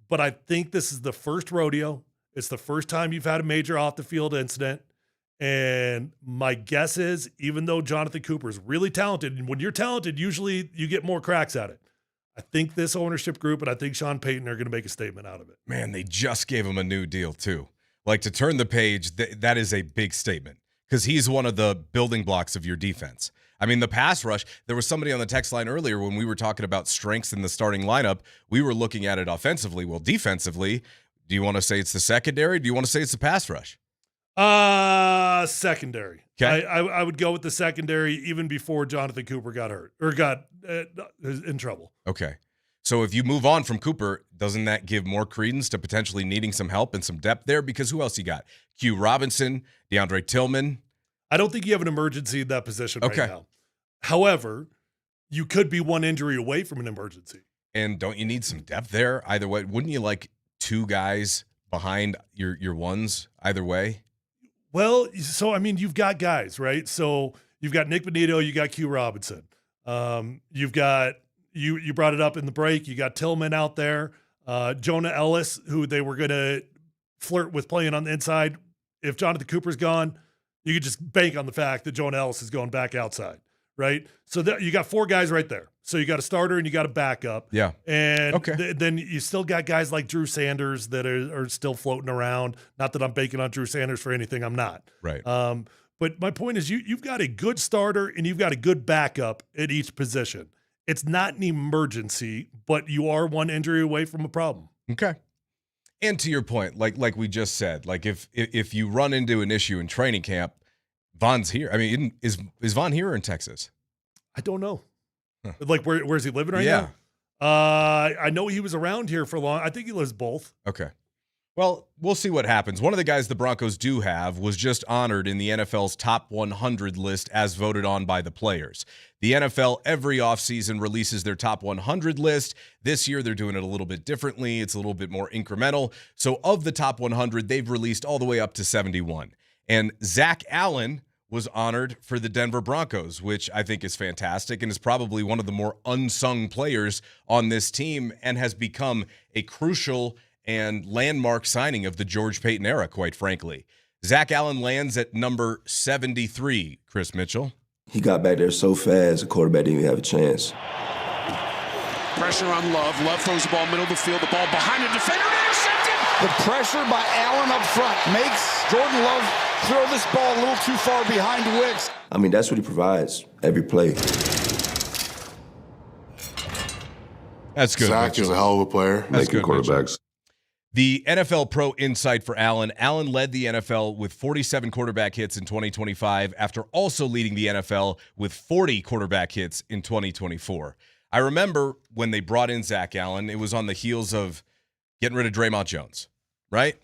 But I think this is the first rodeo. It's the first time you've had a major off-the-field incident. And my guess is, even though Jonathan Cooper is really talented, and when you're talented, usually you get more cracks at it. I think this ownership group and I think Sean Payton are going to make a statement out of it. Man, they just gave him a new deal too. Like, to turn the page, that is a big statement because he's one of the building blocks of your defense. I mean, the pass rush, there was somebody on the text line earlier when we were talking about strengths in the starting lineup. We were looking at it offensively. Well, defensively, do you want to say it's the secondary? Do you want to say it's the pass rush? Secondary. Okay. I would go with the secondary even before Jonathan Cooper got hurt or got in trouble. Okay. So if you move on from Cooper, doesn't that give more credence to potentially needing some help and some depth there? Because who else you got? Q Robinson, DeAndre Tillman. I don't think you have an emergency in that position right Okay. now. However, you could be one injury away from an emergency. And don't you need some depth there? Either way, wouldn't you like two guys behind your ones either way? Well, so, I mean, you've got guys, right? So you've got Nick Bonito, you got Q Robinson. You've got, you brought it up in the break, you got Tillman out there. Jonah Ellis, who they were going to flirt with playing on the inside. If Jonathan Cooper's gone, you could just bank on the fact that Jonah Ellis is going back outside, right? So you got four guys right there. So you got a starter and you got a backup. Yeah. And then you still got guys like Drew Sanders that are still floating around. Not that I'm banking on Drew Sanders for anything. I'm not. Right. But my point is you've got a good starter and you've got a good backup at each position. It's not an emergency, but you are one injury away from a problem. Okay. And to your point, like we just said, like if you run into an issue in training camp, Von's here. I mean, is Von here or in Texas? I don't know. Like, where's he living right Yeah. now? I know he was around here for long. I think he lives both. Okay. Well, we'll see what happens. One of the guys the Broncos do have was just honored in the NFL's top 100 list as voted on by the players. The NFL every offseason releases their top 100 list. This year, they're doing it a little bit differently. It's a little bit more incremental. So of the top 100, they've released all the way up to 71. And Zach Allen was honored for the Denver Broncos, which I think is fantastic and is probably one of the more unsung players on this team and has become a crucial and landmark signing of the George Payton era, quite frankly. Zach Allen lands at number 73, Chris Mitchell. He got back there so fast, the quarterback didn't even have a chance. Pressure on Love. Love throws the ball middle of the field. The ball behind the defender, intercepted. The pressure by Allen up front makes Jordan Love throw this ball a little too far behind Wicks. I mean, that's what he provides every play. That's good. Zach is a hell of a player. That's Making good, quarterbacks. The NFL Pro Insight for Allen. Allen led the NFL with 47 quarterback hits in 2025 after also leading the NFL with 40 quarterback hits in 2024. I remember when they brought in Zach Allen, it was on the heels of getting rid of Draymond Jones, right?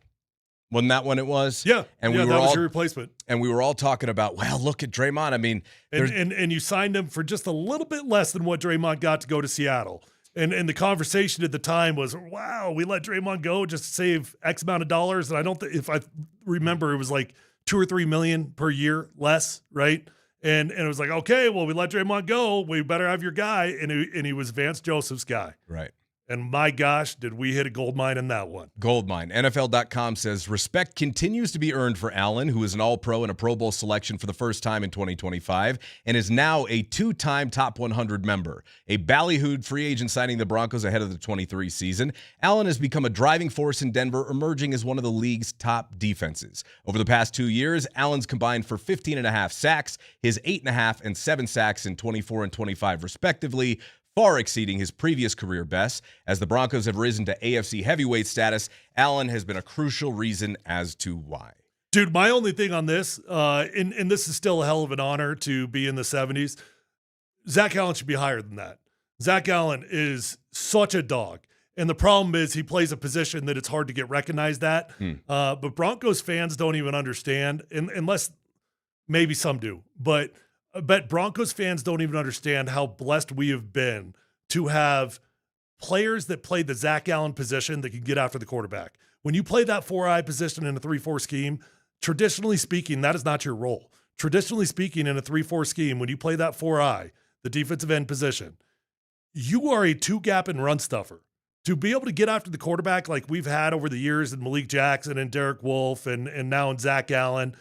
Wasn't that when it was? Yeah. And that was your replacement. And we were all talking about, well, look at Draymond. I mean, and you signed him for just a little bit less than what Draymond got to go to Seattle. And the conversation at the time was, wow, we let Draymond go just to save X amount of dollars. And I don't think, if I remember, it was like $2 or $3 million per year less, right? And it was like, okay, well, we let Draymond go. We better have your guy. And he was Vance Joseph's guy. Right. And my gosh, did we hit a gold mine in that one. Gold mine. NFL.com says respect continues to be earned for Allen, who is an All-Pro and a Pro Bowl selection for the first time in 2025 and is now a two-time Top 100 member. A ballyhooed free agent signing the Broncos ahead of the 23 season. Allen has become a driving force in Denver, emerging as one of the league's top defenses. Over the past 2 years, Allen's combined for 15.5 sacks, his 8.5 and 7 sacks in 24 and 25 respectively, far exceeding his previous career best. As the Broncos have risen to AFC heavyweight status, Allen has been a crucial reason as to why. Dude, my only thing on this, and this is still a hell of an honor to be in the 70s, Zach Allen should be higher than that. Zach Allen is such a dog. And the problem is he plays a position that it's hard to get recognized at. But Broncos fans don't even understand, unless maybe some do. But I bet Broncos fans don't even understand how blessed we have been to have players that play the Zach Allen position that can get after the quarterback. When you play that 4-eye position in a 3-4 scheme, traditionally speaking, that is not your role. Traditionally speaking, in a 3-4 scheme, when you play that 4-eye, the defensive end position, you are a 2-gap and run stuffer. To be able to get after the quarterback like we've had over the years in Malik Jackson and Derek Wolfe and now in Zach Allen,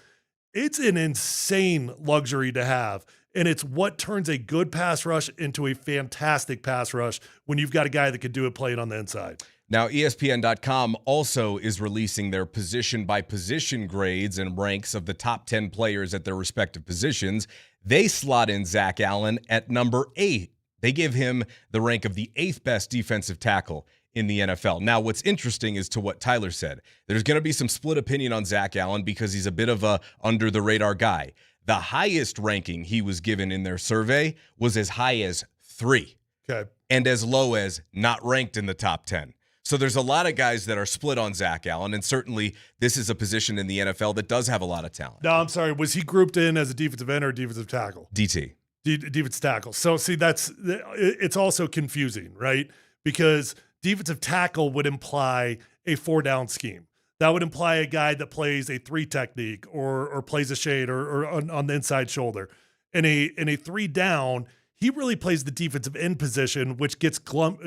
it's an insane luxury to have. And it's what turns a good pass rush into a fantastic pass rush when you've got a guy that can do it playing on the inside. Now, ESPN.com also is releasing their position-by-position grades and ranks of the top 10 players at their respective positions. They slot in Zach Allen at number 8. They give him the rank of the 8th best defensive tackle in the NFL. Now, what's interesting is to what Tyler said. There's going to be some split opinion on Zach Allen because he's a bit of a under-the-radar guy. The highest ranking he was given in their survey was as high as 3. Okay. And as low as not ranked in the top 10. So there's a lot of guys that are split on Zach Allen, and certainly this is a position in the NFL that does have a lot of talent. No, I'm sorry. Was he grouped in as a defensive end or a defensive tackle? DT. Defensive tackle. So, see, it's also confusing, right? Because defensive tackle would imply a 4-down scheme. That would imply a guy that plays a 3 technique or plays a shade or on the inside shoulder. In a 3-down, he really plays the defensive end position, which gets clumped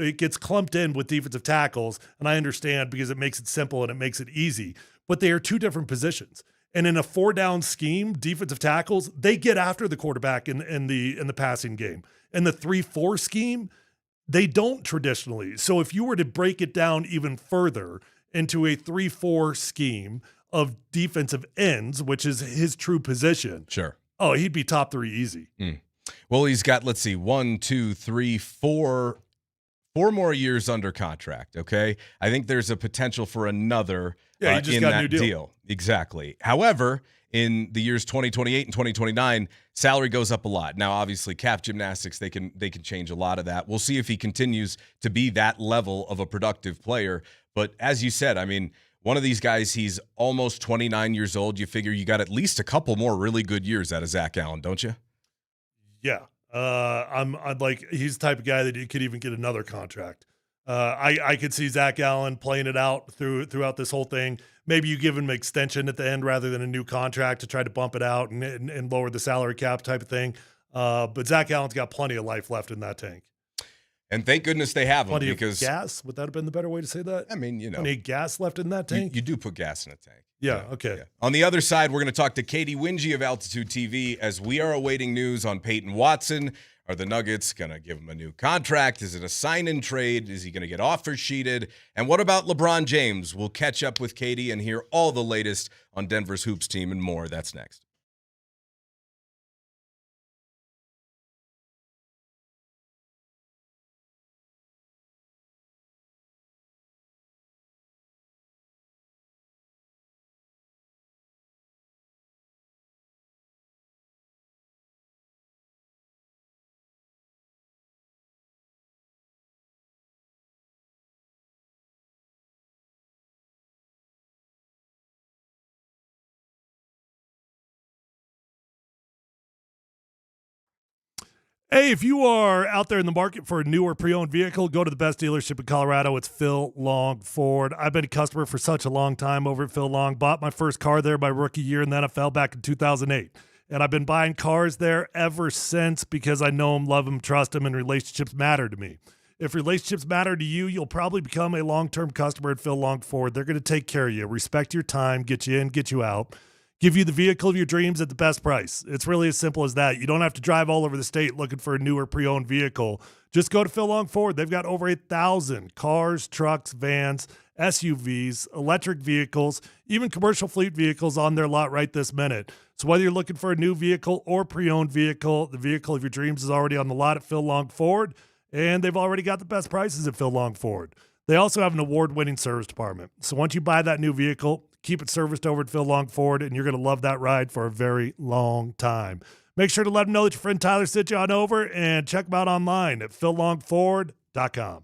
in with defensive tackles. And I understand because it makes it simple and it makes it easy. But they are 2 different positions. And in a 4-down scheme, defensive tackles, they get after the quarterback in the passing game. In the 3-4 scheme, they don't traditionally. So if you were to break it down even further into a 3-4 scheme of defensive ends, which is his true position. Sure. Oh, he'd be top 3 easy. Well, he's got, let's see, 1, 2, 3, 4 more years under contract, okay? I think there's a potential for another he just in got a that new deal. Exactly. However, in the years 2028 and 2029, salary goes up a lot. Now, obviously, cap gymnastics, they can change a lot of that. We'll see if he continues to be that level of a productive player. But as you said, I mean, one of these guys, he's almost 29 years old. You figure you got at least a couple more really good years out of Zach Allen, don't you? Yeah. I'd like, he's the type of guy that he could even get another contract. I could see Zach Allen playing it out throughout this whole thing. Maybe you give him an extension at the end rather than a new contract to try to bump it out and lower the salary cap type of thing. But Zach Allen's got plenty of life left in that tank. And thank goodness they have him. Plenty because of gas? Would that have been the better way to say that? I mean, Plenty of gas left in that tank? You do put gas in a tank. Yeah, okay. Yeah. On the other side, we're going to talk to Katie Wingy of Altitude TV as we are awaiting news on Peyton Watson. Are the Nuggets going to give him a new contract? Is it a sign-in trade? Is he going to get offer sheeted? And what about LeBron James? We'll catch up with Katie and hear all the latest on Denver's Hoops team and more. That's next. Hey, if you are out there in the market for a new or pre-owned vehicle, go to the best dealership in Colorado. It's Phil Long Ford. I've been a customer for such a long time over at Phil Long. Bought my first car there my rookie year in the NFL back in 2008. And I've been buying cars there ever since because I know them, love them, trust them, and relationships matter to me. If relationships matter to you, you'll probably become a long-term customer at Phil Long Ford. They're going to take care of you, respect your time, get you in, get you out. Give you the vehicle of your dreams at the best price. It's really as simple as that. You don't have to drive all over the state looking for a new or pre-owned vehicle. Just go to Phil Long Ford. They've got over 1,000 cars, trucks, vans, SUVs, electric vehicles, even commercial fleet vehicles on their lot right this minute. So whether you're looking for a new vehicle or pre-owned vehicle, the vehicle of your dreams is already on the lot at Phil Long Ford. And they've already got the best prices at Phil Long Ford. They also have an award-winning service department. So once you buy that new vehicle, keep it serviced over at Phil Long Ford, and you're going to love that ride for a very long time. Make sure to let them know that your friend Tyler sent you on over, and check them out online at phillongford.com.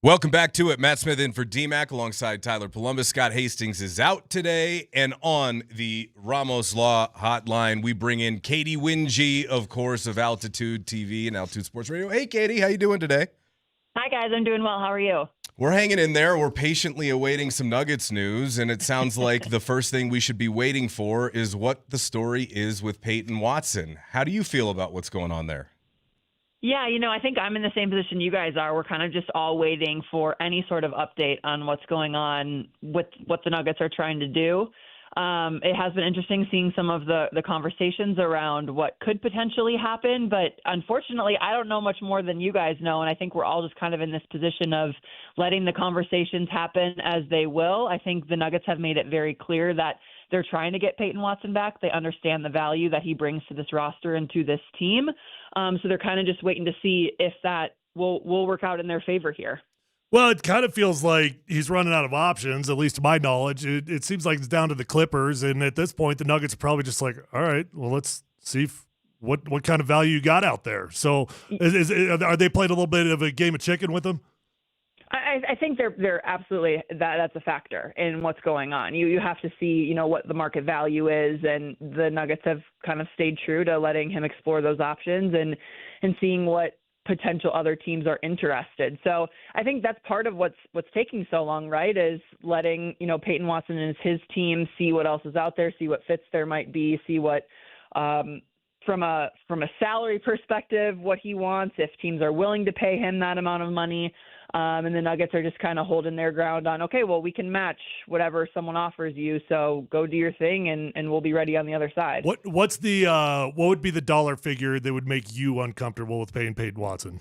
Welcome back to it. Matt Smith in for DMac alongside Tyler Polumbus. Scott Hastings is out today. And on the Ramos Law Hotline, we bring in Katie Wingy, of course, of Altitude TV and Altitude Sports Radio. Hey, Katie, how you doing today? Hi, guys. I'm doing well. How are you? We're hanging in there. We're patiently awaiting some Nuggets news, and it sounds like the first thing we should be waiting for is what the story is with Peyton Watson. How do you feel about what's going on there? Yeah, I think I'm in the same position you guys are. We're kind of just all waiting for any sort of update on what's going on with what the Nuggets are trying to do. It has been interesting seeing some of the conversations around what could potentially happen, but unfortunately, I don't know much more than you guys know, and I think we're all just kind of in this position of letting the conversations happen as they will. I think the Nuggets have made it very clear that they're trying to get Peyton Watson back. They understand the value that he brings to this roster and to this team. So they're kind of just waiting to see if that will work out in their favor here. Well, it kind of feels like he's running out of options, at least to my knowledge. It seems like it's down to the Clippers, and at this point, the Nuggets are probably just like, all right, well, let's see what kind of value you got out there. So are they playing a little bit of a game of chicken with him? I think they're absolutely that's a factor in what's going on. You have to see what the market value is, and the Nuggets have kind of stayed true to letting him explore those options and seeing what potential other teams are interested. So I think that's part of what's taking so long, right? Is letting Peyton Watson and his team see what else is out there, see what fits there might be, see what from a salary perspective what he wants, if teams are willing to pay him that amount of money. And the Nuggets are just kind of holding their ground on, okay, well, we can match whatever someone offers you, so go do your thing, and we'll be ready on the other side. What would be the dollar figure that would make you uncomfortable with paying Peyton Watson?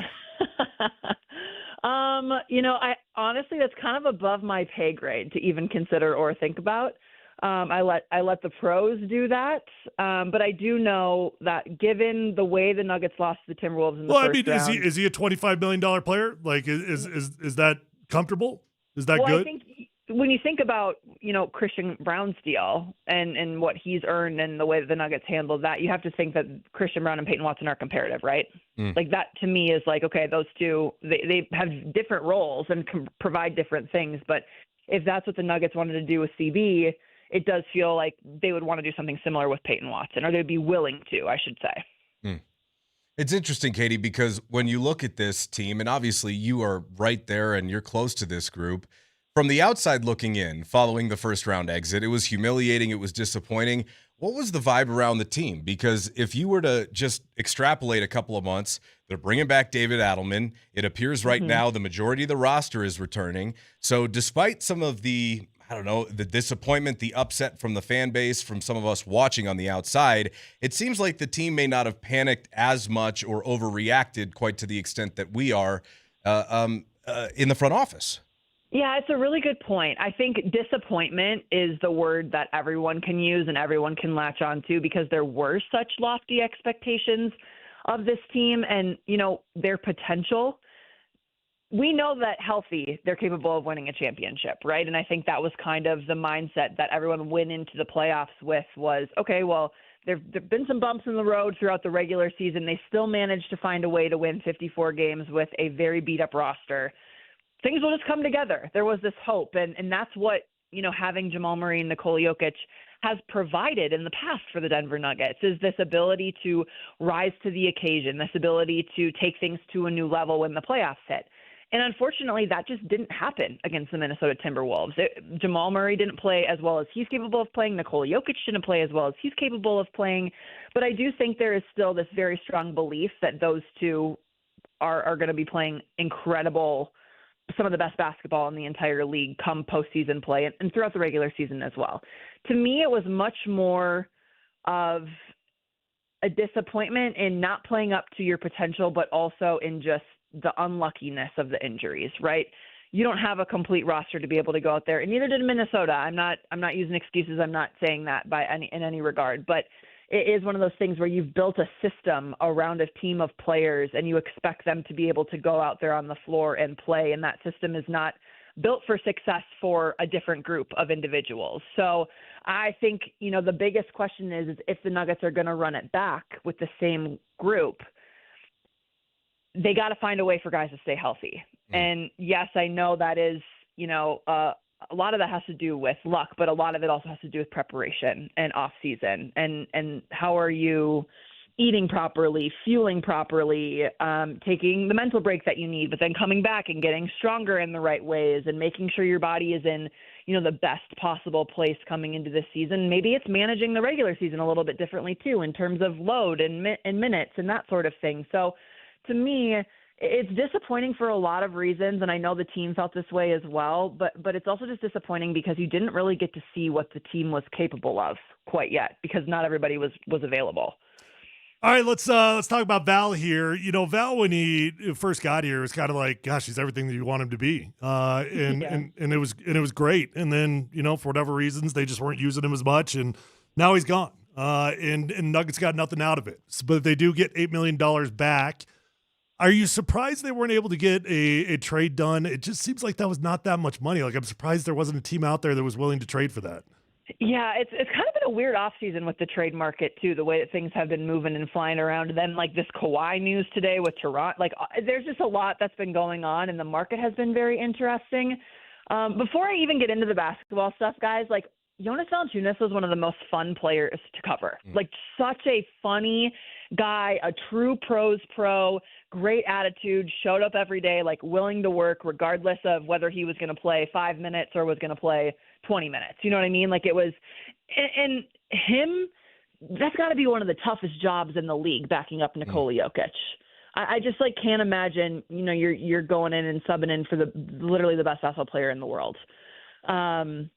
I honestly, that's kind of above my pay grade to even consider or think about. I let the pros do that, but I do know that given the way the Nuggets lost to the Timberwolves in the first round, is he a $25 million player? Like, is that comfortable? Is that good? I think when you think about Christian Brown's deal and what he's earned and the way that the Nuggets handled that, you have to think that Christian Brown and Peyton Watson are comparative, right? Like that to me is like, okay, those two they have different roles and can provide different things, but if that's what the Nuggets wanted to do with CB, it does feel like they would want to do something similar with Peyton Watson, or they'd be willing to, I should say. It's interesting, Katie, because when you look at this team, and obviously you are right there and you're close to this group, from the outside looking in, following the first round exit, it was humiliating, it was disappointing. What was the vibe around the team? Because if you were to just extrapolate a couple of months, they're bringing back David Adelman. It appears right now the majority of the roster is returning. So despite some of the disappointment, the upset from the fan base, from some of us watching on the outside, it seems like the team may not have panicked as much or overreacted quite to the extent that we are in the front office. Yeah, it's a really good point. I think disappointment is the word that everyone can use and everyone can latch on to, because there were such lofty expectations of this team and, their potential. We know that healthy, they're capable of winning a championship, right? And I think that was kind of the mindset that everyone went into the playoffs with was, okay, well, there've been some bumps in the road throughout the regular season. They still managed to find a way to win 54 games with a very beat-up roster. Things will just come together. There was this hope, and that's what, having Jamal Murray and Nikola Jokic has provided in the past for the Denver Nuggets, is this ability to rise to the occasion, this ability to take things to a new level when the playoffs hit. And unfortunately, that just didn't happen against the Minnesota Timberwolves. Jamal Murray didn't play as well as he's capable of playing. Nikola Jokic didn't play as well as he's capable of playing. But I do think there is still this very strong belief that those two are going to be playing incredible, some of the best basketball in the entire league come postseason play and throughout the regular season as well. To me, it was much more of a disappointment in not playing up to your potential, but also in just the unluckiness of the injuries, right? You don't have a complete roster to be able to go out there, and neither did Minnesota. I'm not using excuses. I'm not saying that in any regard, but it is one of those things where you've built a system around a team of players and you expect them to be able to go out there on the floor and play, and that system is not built for success for a different group of individuals. So I think, the biggest question is if the Nuggets are going to run it back with the same group, they got to find a way for guys to stay healthy. And yes, I know that is, a lot of that has to do with luck, but a lot of it also has to do with preparation and off season and how are you eating properly, fueling properly, taking the mental break that you need, but then coming back and getting stronger in the right ways and making sure your body is in, the best possible place coming into this season. Maybe it's managing the regular season a little bit differently too, in terms of load and minutes and that sort of thing. So to me, it's disappointing for a lot of reasons, and I know the team felt this way as well, but it's also just disappointing because you didn't really get to see what the team was capable of quite yet because not everybody was available. All right, let's talk about Val here. Val, when he first got here, was kind of like, gosh, he's everything that you want him to be, and it was great. And then for whatever reasons, they just weren't using him as much, and now he's gone. And Nuggets got nothing out of it, but they do get $8 million back. Are you surprised they weren't able to get a trade done? It just seems like that was not that much money. Like I'm surprised there wasn't a team out there that was willing to trade for that. Yeah, it's kind of been a weird offseason with the trade market, too, the way that things have been moving and flying around. And then, this Kawhi news today with Toronto, there's just a lot that's been going on, and the market has been very interesting. Before I even get into the basketball stuff, guys, Jonas Valanciunas was one of the most fun players to cover. Such a funny guy, a true pros pro, great attitude, showed up every day, willing to work regardless of whether he was going to play 5 minutes or was going to play 20 minutes. You know what I mean? It was, and him, that's got to be one of the toughest jobs in the league, backing up Nikola Jokic. I just can't imagine, you're going in and subbing in for literally the best basketball player in the world. And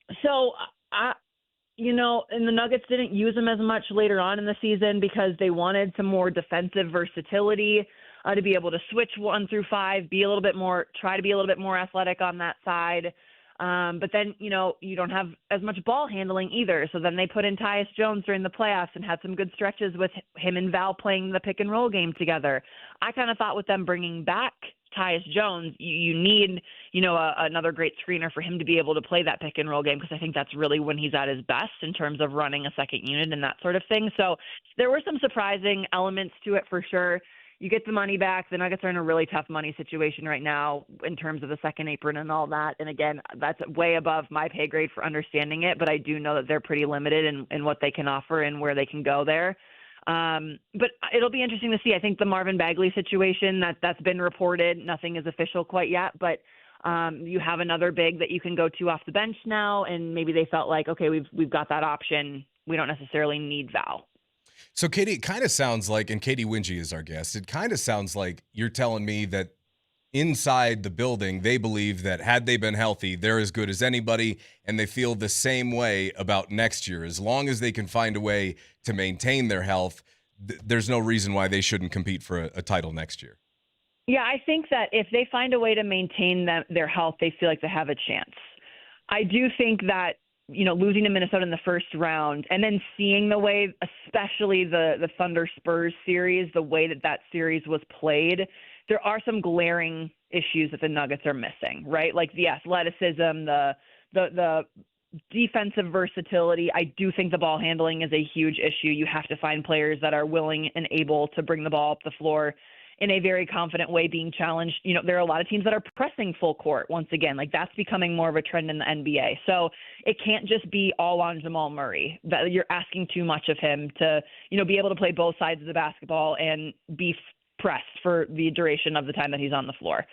the Nuggets didn't use him as much later on in the season because they wanted some more defensive versatility to be able to switch 1 through 5, try to be a little bit more athletic on that side. But then, you don't have as much ball handling either. So then they put in Tyus Jones during the playoffs and had some good stretches with him and Val playing the pick and roll game together. I kind of thought with them bringing back Tyus Jones, you need, another great screener for him to be able to play that pick and roll game, because I think that's really when he's at his best in terms of running a second unit and that sort of thing. So there were some surprising elements to it for sure. You get the money back. The Nuggets are in a really tough money situation right now in terms of the second apron and all that. And again, that's way above my pay grade for understanding it, but I do know that they're pretty limited in what they can offer and where they can go there. But it'll be interesting to see. I think the Marvin Bagley situation that's been reported, nothing is official quite yet, but you have another big that you can go to off the bench now, and maybe they felt like, okay, we've got that option. We don't necessarily need Val. So, Katie, it kind of sounds like, and Katie Wingy is our guest, it kind of sounds like you're telling me that inside the building, they believe that had they been healthy, they're as good as anybody, and they feel the same way about next year. As long as they can find a way to maintain their health, there's no reason why they shouldn't compete for a title next year. Yeah, I think that if they find a way to maintain their health, they feel like they have a chance. I do think that, losing to Minnesota in the first round and then seeing the way, especially the Thunder Spurs series, the way that series was played, there are some glaring issues that the Nuggets are missing, right? Like the athleticism, the defensive versatility. I do think the ball handling is a huge issue. You have to find players that are willing and able to bring the ball up the floor in a very confident way, being challenged. There are a lot of teams that are pressing full court once again. That's becoming more of a trend in the NBA. So it can't just be all on Jamal Murray. That you're asking too much of him to, be able to play both sides of the basketball and be pressed for the duration of the time that he's on the floor.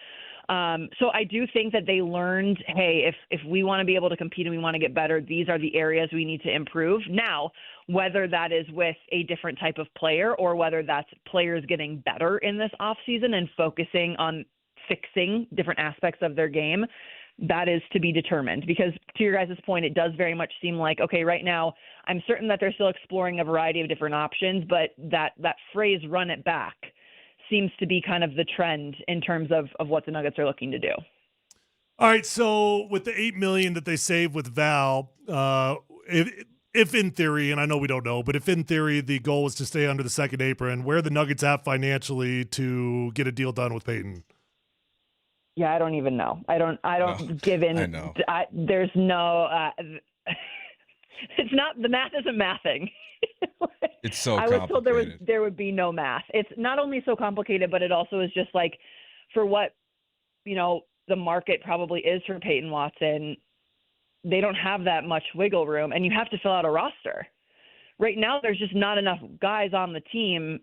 So I do think that they learned, hey, if we want to be able to compete and we want to get better, these are the areas we need to improve. Now, whether that is with a different type of player or whether that's players getting better in this offseason and focusing on fixing different aspects of their game, that is to be determined. Because to your guys' point, it does very much seem like, okay, right now, I'm certain that they're still exploring a variety of different options, but that phrase, run it back, seems to be kind of the trend in terms of what the Nuggets are looking to do. All right, so with the $8 million that they saved with Val, if in theory, and I know we don't know, but if in theory the goal was to stay under the second apron, where are the Nuggets at financially to get a deal done with Peyton? Yeah, I don't even know. I don't give in. I know. There's no. It's not, the math isn't mathing. It's so I complicated. was told there would be no math. It's not only so complicated, but it also is just like, for what the market probably is for Peyton Watson, they don't have that much wiggle room, and you have to fill out a roster. Right now, there's just not enough guys on the team.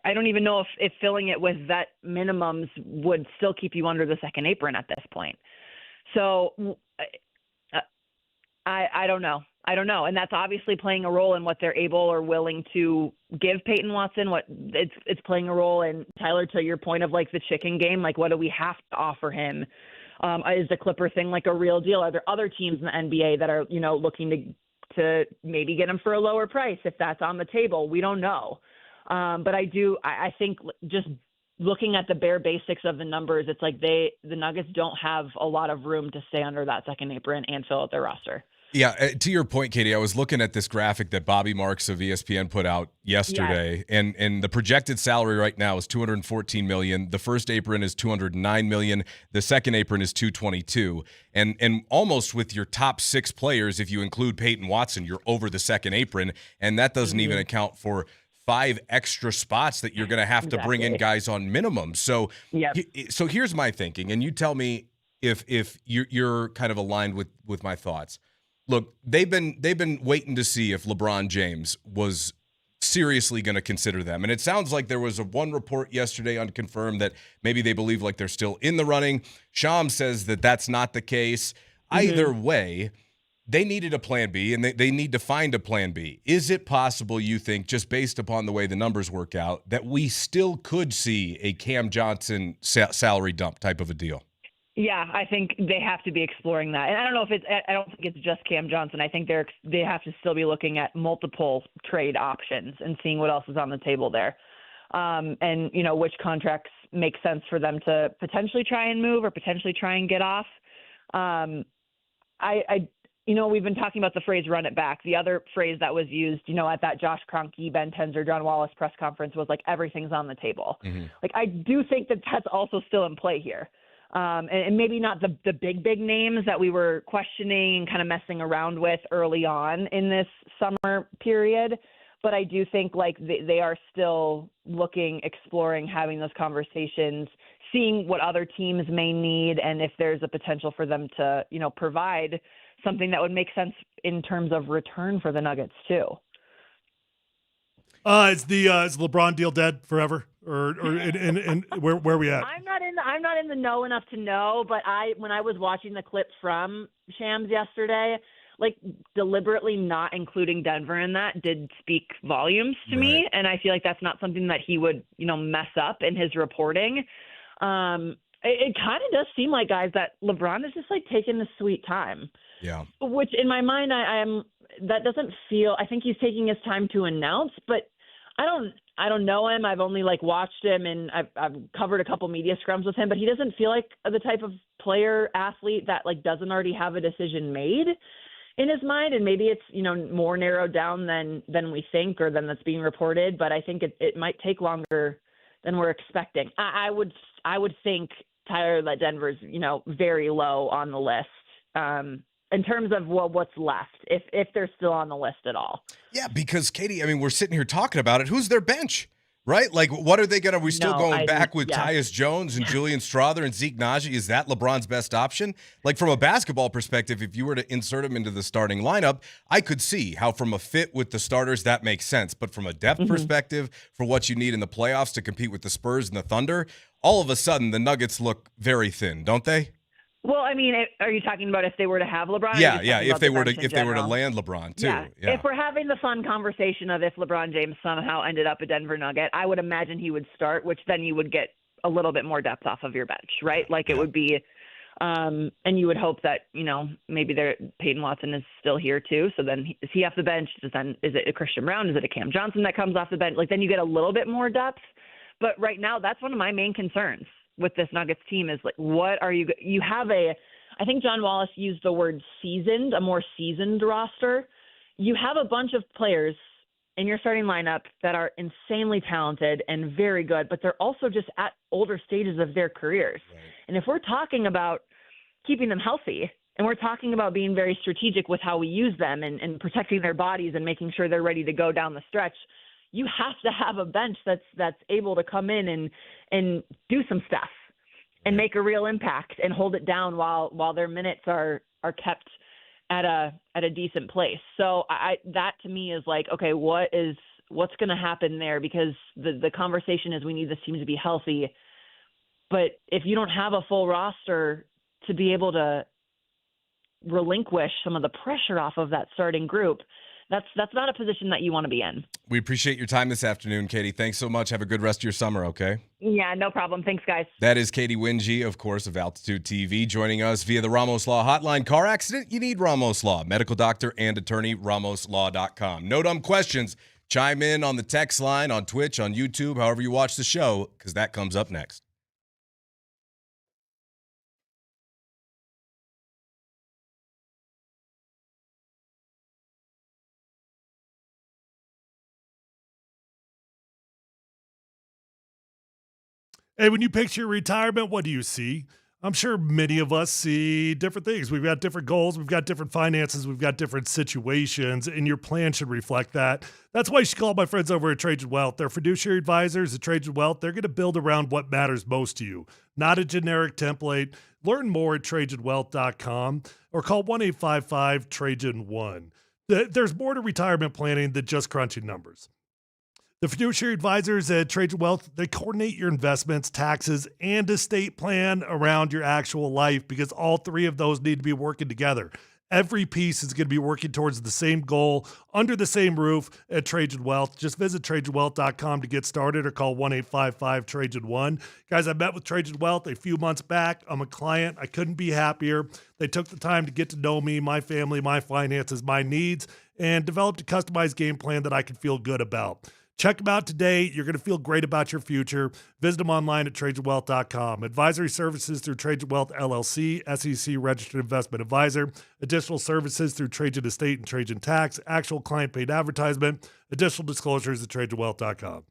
I don't even know if filling it with vet minimums would still keep you under the second apron at this point. So I don't know. I don't know. And that's obviously playing a role in what they're able or willing to give Peyton Watson. It's playing a role in, Tyler, to your point of like the chicken game, like what do we have to offer him? Is the Clipper thing like a real deal? Are there other teams in the NBA that are, looking to maybe get him for a lower price if that's on the table? We don't know. But I think just looking at the bare basics of the numbers, it's like the Nuggets don't have a lot of room to stay under that second apron and fill out their roster. Yeah, to your point, Katie, I was looking at this graphic that Bobby Marks of ESPN put out yesterday, and the projected salary right now is $214 million. The first apron is $209 million. The second apron is $222. And almost with your top 6 players, if you include Peyton Watson, you're over the second apron, and that doesn't even account for 5 extra spots that you're going to have to bring in guys on minimum. So, so here's my thinking, and you tell me if you're kind of aligned with my thoughts. Look, they've been waiting to see if LeBron James was seriously going to consider them. And it sounds like there was one report yesterday unconfirmed that maybe they believe like they're still in the running. Shams says that that's not the case. Either way, they needed a plan B, and they need to find a plan B. Is it possible, you think, just based upon the way the numbers work out, that we still could see a Cam Johnson salary dump type of a deal? Yeah, I think they have to be exploring that. And I don't know if I don't think it's just Cam Johnson. I think they have to still be looking at multiple trade options and seeing what else is on the table there. And, which contracts make sense for them to potentially try and move or potentially try and get off. We've been talking about the phrase run it back. The other phrase that was used, at that Josh Kroenke, Ben Tenzer, John Wallace press conference was like, everything's on the table. Like, I do think that that's also still in play here. And maybe not the big names that we were questioning and kind of messing around with early on in this summer period. But I do think like they are still exploring, having those conversations, seeing what other teams may need, and if there's a potential for them to, provide something that would make sense in terms of return for the Nuggets too. Is LeBron deal dead forever, or where are we at? I'm not in the know enough to know, but when I was watching the clip from Shams yesterday, like deliberately not including Denver in that did speak volumes to me, and I feel like that's not something that he would mess up in his reporting. It kind of does seem like, guys, that LeBron is just like taking the sweet time. Yeah. Which in my mind, that doesn't feel. I think he's taking his time to announce, but I don't know him. I've only watched him, and I've covered a couple media scrums with him, but he doesn't feel like the type of player athlete that doesn't already have a decision made in his mind. And maybe it's more narrowed down than we think or than that's being reported. But I think it might take longer than we're expecting. I would think, Tyler, that Denver's very low on the list. In terms of what's left, if they're still on the list at all. Yeah, because, Katie, we're sitting here talking about it. Who's their bench, right? Like, what are they going to – are we still going back with Tyus Jones and Julian Strawther and Zeke Naji? Is that LeBron's best option? Like, from a basketball perspective, if you were to insert him into the starting lineup, I could see how from a fit with the starters that makes sense. But from a depth perspective, for what you need in the playoffs to compete with the Spurs and the Thunder, all of a sudden the Nuggets look very thin, don't they? Well, are you talking about if they were to have LeBron? Yeah. If they were to land LeBron too. Yeah. If we're having the fun conversation of if LeBron James somehow ended up a Denver Nugget, I would imagine he would start, which then you would get a little bit more depth off of your bench, right? Like it would be, and you would hope that maybe Peyton Watson is still here too. So then is he off the bench? Is it a Christian Brown? Is it a Cam Johnson that comes off the bench? Like then you get a little bit more depth. But right now, that's one of my main concerns with this Nuggets team is what are you have I think John Wallace used the word seasoned, a more seasoned roster. You have a bunch of players in your starting lineup that are insanely talented and very good, but they're also just at older stages of their careers. Right. And if we're talking about keeping them healthy and we're talking about being very strategic with how we use them and protecting their bodies and making sure they're ready to go down the stretch, you have to have a bench that's able to come in and do some stuff. and make a real impact and hold it down while their minutes are kept at a decent place. So that to me is like, okay, what's going to happen there? Because the conversation is we need this team to be healthy. But if you don't have a full roster to be able to relinquish some of the pressure off of that starting group, that's not a position that you want to be in. We appreciate your time this afternoon, Katie. Thanks so much. Have a good rest of your summer, okay? Yeah, no problem. Thanks, guys. That is Katie Winge, of course, of Altitude TV, joining us via the Ramos Law Hotline. Car accident? You need Ramos Law. Medical doctor and attorney, ramoslaw.com. No dumb questions. Chime in on the text line, on Twitch, on YouTube, however you watch the show, because that comes up next. Hey, when you picture retirement, what do you see? I'm sure many of us see different things. We've got different goals, we've got different finances, we've got different situations, and your plan should reflect that. That's why you should call my friends over at Trajan Wealth. They're fiduciary advisors at Trajan Wealth. They're going to build around what matters most to you, not a generic template. Learn more at TrajanWealth.com or call 1-855-TRAJAN-1. There's more to retirement planning than just crunching numbers. The fiduciary advisors at Trajan Wealth, they coordinate your investments, taxes, and estate plan around your actual life because all three of those need to be working together. Every piece is going to be working towards the same goal under the same roof at Trajan Wealth. Just visit TrajanWealth.com to get started or call 1-855-TRAJAN-1. Guys, I met with Trajan Wealth a few months back. I'm a client. I couldn't be happier. They took the time to get to know me, my family, my finances, my needs, and developed a customized game plan that I could feel good about. Check them out today. You're going to feel great about your future. Visit them online at TrajanWealth.com. Advisory services through Trajan Wealth LLC, SEC registered investment advisor. Additional services through Trajan Estate and Trajan Tax. Actual client paid advertisement. Additional disclosures at TrajanWealth.com.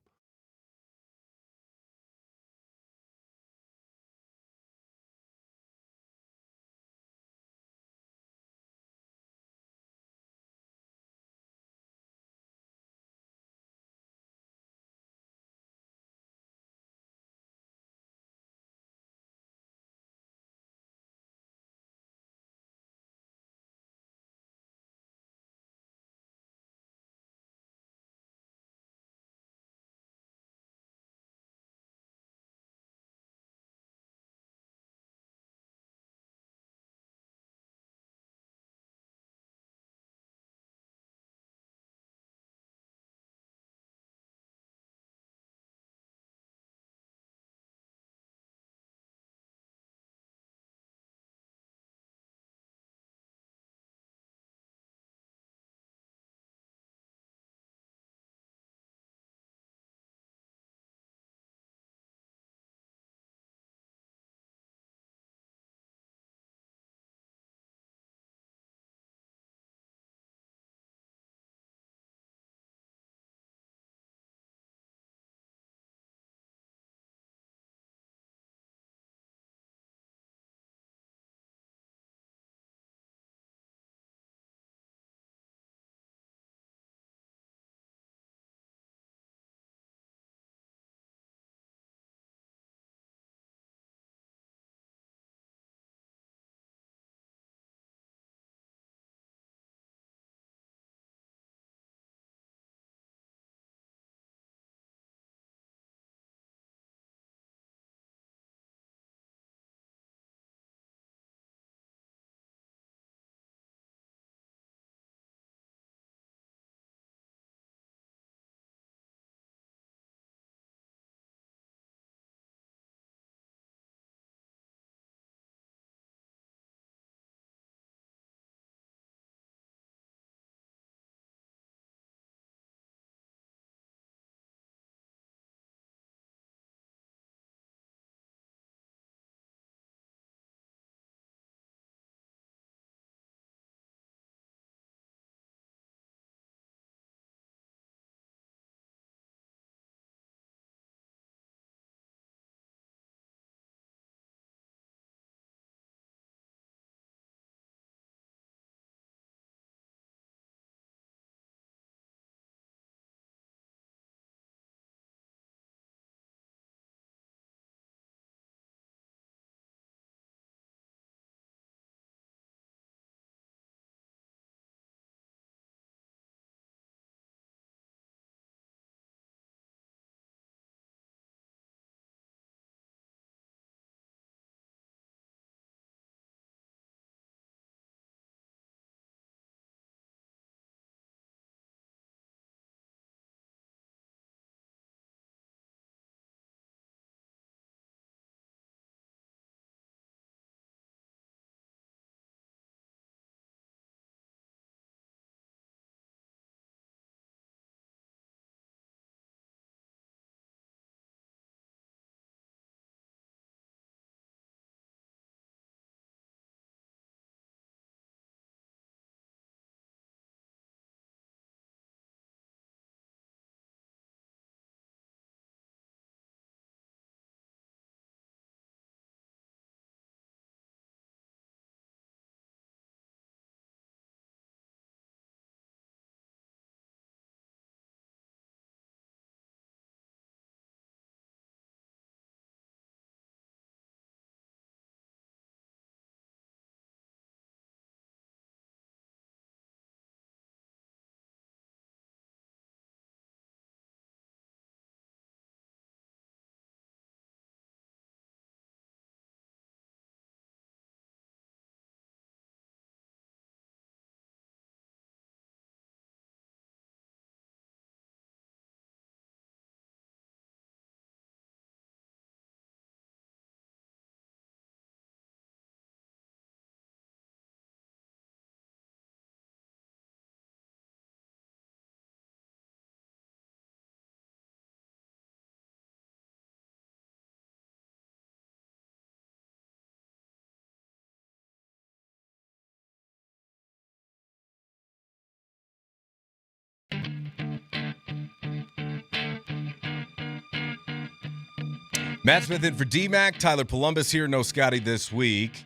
Matt Smith in for DMac. Tyler Polumbus here. No Scotty this week.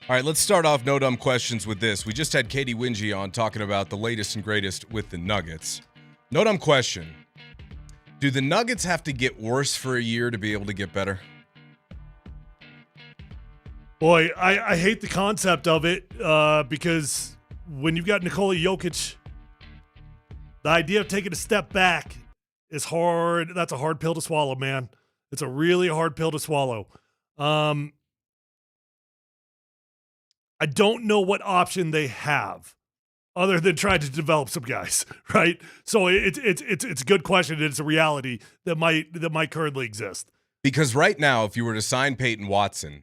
All right, let's start off No Dumb Questions with this. We just had Katie Wingy on talking about the latest and greatest with the Nuggets. No Dumb Question. Do the Nuggets have to get worse for a year to be able to get better? Boy, I hate the concept of it because when you've got Nikola Jokic, the idea of taking a step back is hard. That's a hard pill to swallow, man. It's a really hard pill to swallow. I don't know what option they have other than trying to develop some guys, right? So it's a good question. It's a reality that might currently exist. Because right now, if you were to sign Peyton Watson,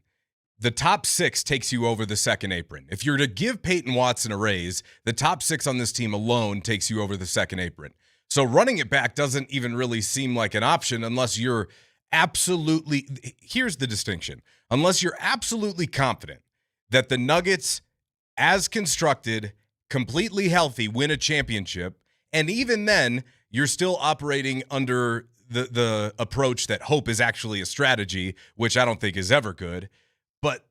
the top 6 takes you over the second apron. If you're to give Peyton Watson a raise, the top 6 on this team alone takes you over the second apron. So running it back doesn't even really seem like an option unless you're absolutely, here's the distinction, unless you're absolutely confident that the Nuggets, as constructed, completely healthy, win a championship, and even then, you're still operating under the approach that hope is actually a strategy, which I don't think is ever good, but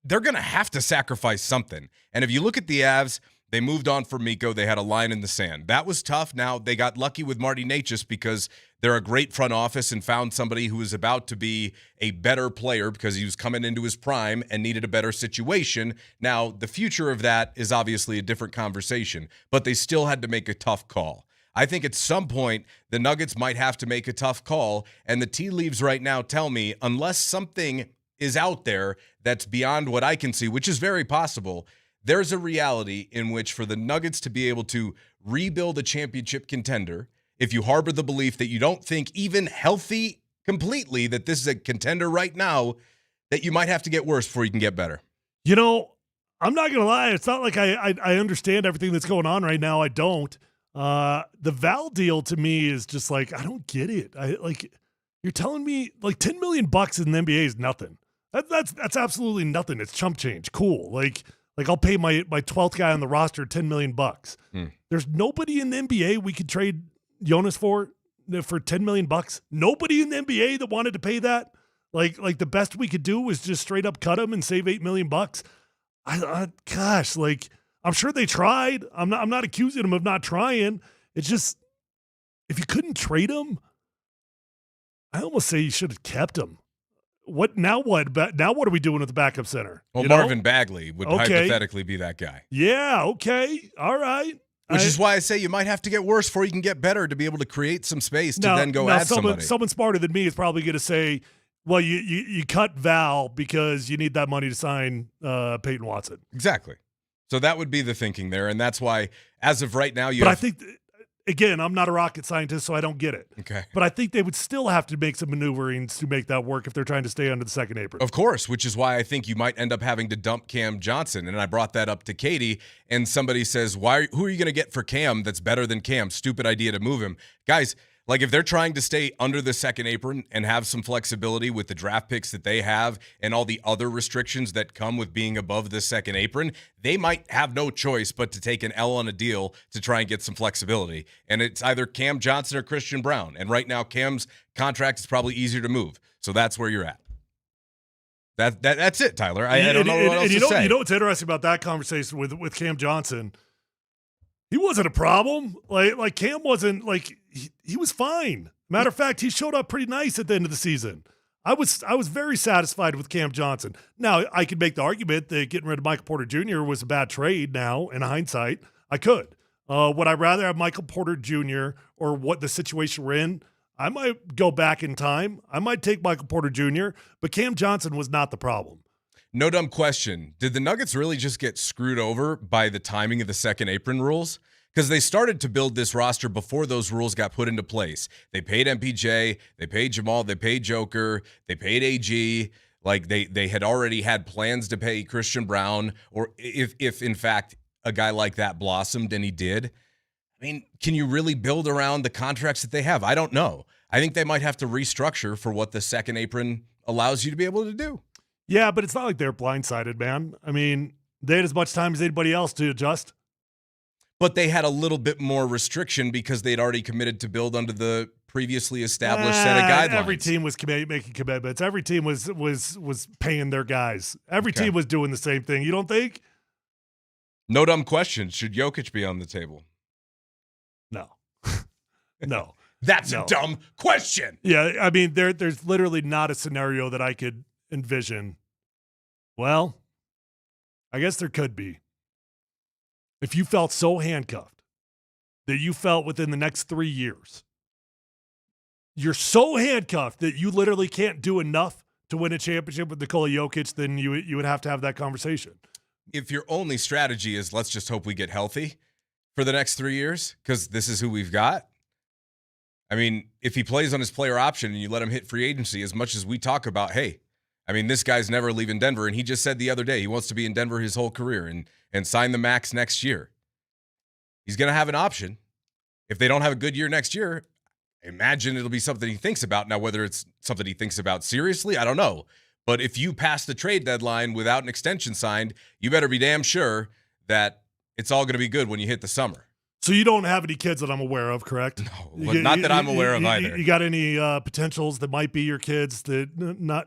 they're going to have to sacrifice something. And if you look at the Avs, they moved on from Miko. They had a line in the sand. That was tough. Now, they got lucky with Marty Necas because they're a great front office and found somebody who was about to be a better player because he was coming into his prime and needed a better situation. Now, the future of that is obviously a different conversation, but they still had to make a tough call. I think at some point, the Nuggets might have to make a tough call, and the tea leaves right now tell me, unless something is out there that's beyond what I can see, which is very possible, there's a reality in which for the Nuggets to be able to rebuild a championship contender, if you harbor the belief that you don't think even healthy completely that this is a contender right now, that you might have to get worse before you can get better. You know, I'm not going to lie. It's not like I understand everything that's going on right now. I don't. The Val deal to me is just like, I don't get it. You're telling me like $10 million in the NBA is nothing. That's absolutely nothing. It's chump change. Cool. Like I'll pay my 12th guy on the roster $10 million. There's nobody in the NBA we could trade Jonas for $10 million. Nobody in the NBA that wanted to pay that. Like the best we could do was just straight up cut him and save $8 million. Gosh, I'm sure they tried. I'm not accusing them of not trying. It's just, if you couldn't trade him, I almost say you should have kept him. What now? Now what are we doing with the backup center? Well, Marvin Bagley would hypothetically be that guy. Yeah. Okay. All right. Which is why I say you might have to get worse before you can get better to be able to create some space to then go add somebody. Someone smarter than me is probably going to say, well, you cut Val because you need that money to sign Peyton Watson. Exactly. So that would be the thinking there, and that's why, as of right now, I think, again, I'm not a rocket scientist, so I don't get it. Okay. But I think they would still have to make some maneuverings to make that work if they're trying to stay under the second apron. Of course, which is why I think you might end up having to dump Cam Johnson. And I brought that up to Katie, and somebody says, who are you going to get for Cam that's better than Cam? Stupid idea to move him. Guys, like if they're trying to stay under the second apron and have some flexibility with the draft picks that they have and all the other restrictions that come with being above the second apron, they might have no choice but to take an L on a deal to try and get some flexibility. And it's either Cam Johnson or Christian Brown. And right now, Cam's contract is probably easier to move. So that's where you're at. That's it, Tyler. I don't know what else to say. You know what's interesting about that conversation with Cam Johnson? He wasn't a problem. Like Cam wasn't he was fine. Matter of fact, he showed up pretty nice at the end of the season. I was very satisfied with Cam Johnson. Now, I could make the argument that getting rid of Michael Porter Jr. was a bad trade now, in hindsight. I could. Would I rather have Michael Porter Jr. or what the situation we're in? I might go back in time. I might take Michael Porter Jr., but Cam Johnson was not the problem. No dumb question. Did the Nuggets really just get screwed over by the timing of the second apron rules? Because they started to build this roster before those rules got put into place. They paid MPJ, they paid Jamal, they paid Joker, they paid AG. Like they had already had plans to pay Christian Brown, or if in fact a guy like that blossomed, and he did. I mean, can you really build around the contracts that they have? I don't know. I think they might have to restructure for what the second apron allows you to be able to do. Yeah, but it's not like they're blindsided, man. I mean, they had as much time as anybody else to adjust. But they had a little bit more restriction because they'd already committed to build under the previously established set of guidelines. Every team was making commitments. Every team was paying their guys. Every team was doing the same thing. You don't think? No dumb question. Should Jokic be on the table? No. No. That's a dumb question. Yeah, I mean, there's literally not a scenario that I could envision. Well, I guess there could be. If you felt so handcuffed that you felt within the next 3 years, you're so handcuffed that you literally can't do enough to win a championship with Nikola Jokic, then you would have to have that conversation. If your only strategy is let's just hope we get healthy for the next 3 years because this is who we've got. I mean, if he plays on his player option and you let him hit free agency, as much as we talk about, hey, I mean, this guy's never leaving Denver, and he just said the other day he wants to be in Denver his whole career and sign the max next year. He's going to have an option. If they don't have a good year next year, imagine it'll be something he thinks about. Now, whether it's something he thinks about seriously, I don't know. But if you pass the trade deadline without an extension signed, you better be damn sure that it's all going to be good when you hit the summer. So you don't have any kids that I'm aware of, correct? No, not that I'm aware of either. You got any potentials that might be your kids that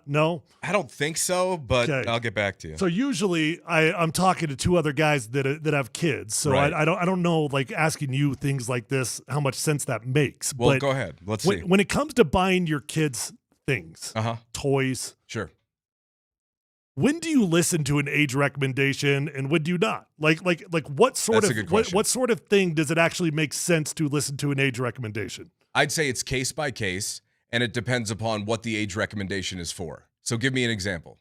no? I don't think so, but I'll get back to you. So usually I'm talking to two other guys that have kids. So Right. I don't know, like asking you things like this, how much sense that makes. Well, but go ahead. Let's see. When it comes to buying your kids things, toys, sure. When do you listen to an age recommendation and when do you not? Like what sort That's a of good question. what sort of thing does it actually make sense to listen to an age recommendation? I'd say it's case by case, and it depends upon what the age recommendation is for. So give me an example.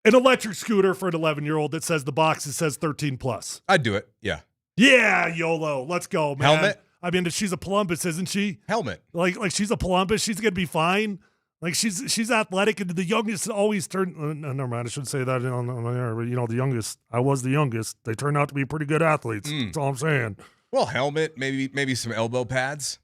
An electric scooter for an 11-year-old that says the box that says 13 plus. I'd do it. Yeah. Yeah, YOLO. Let's go, man. Helmet? I mean, she's a Polumbus, isn't she? Helmet. Like she's a Polumbus. She's gonna be fine. Like she's athletic, and the youngest always turn. Never mind, I shouldn't say that on the air. But the youngest. I was the youngest. They turned out to be pretty good athletes. That's all I'm saying. Well, helmet, maybe some elbow pads,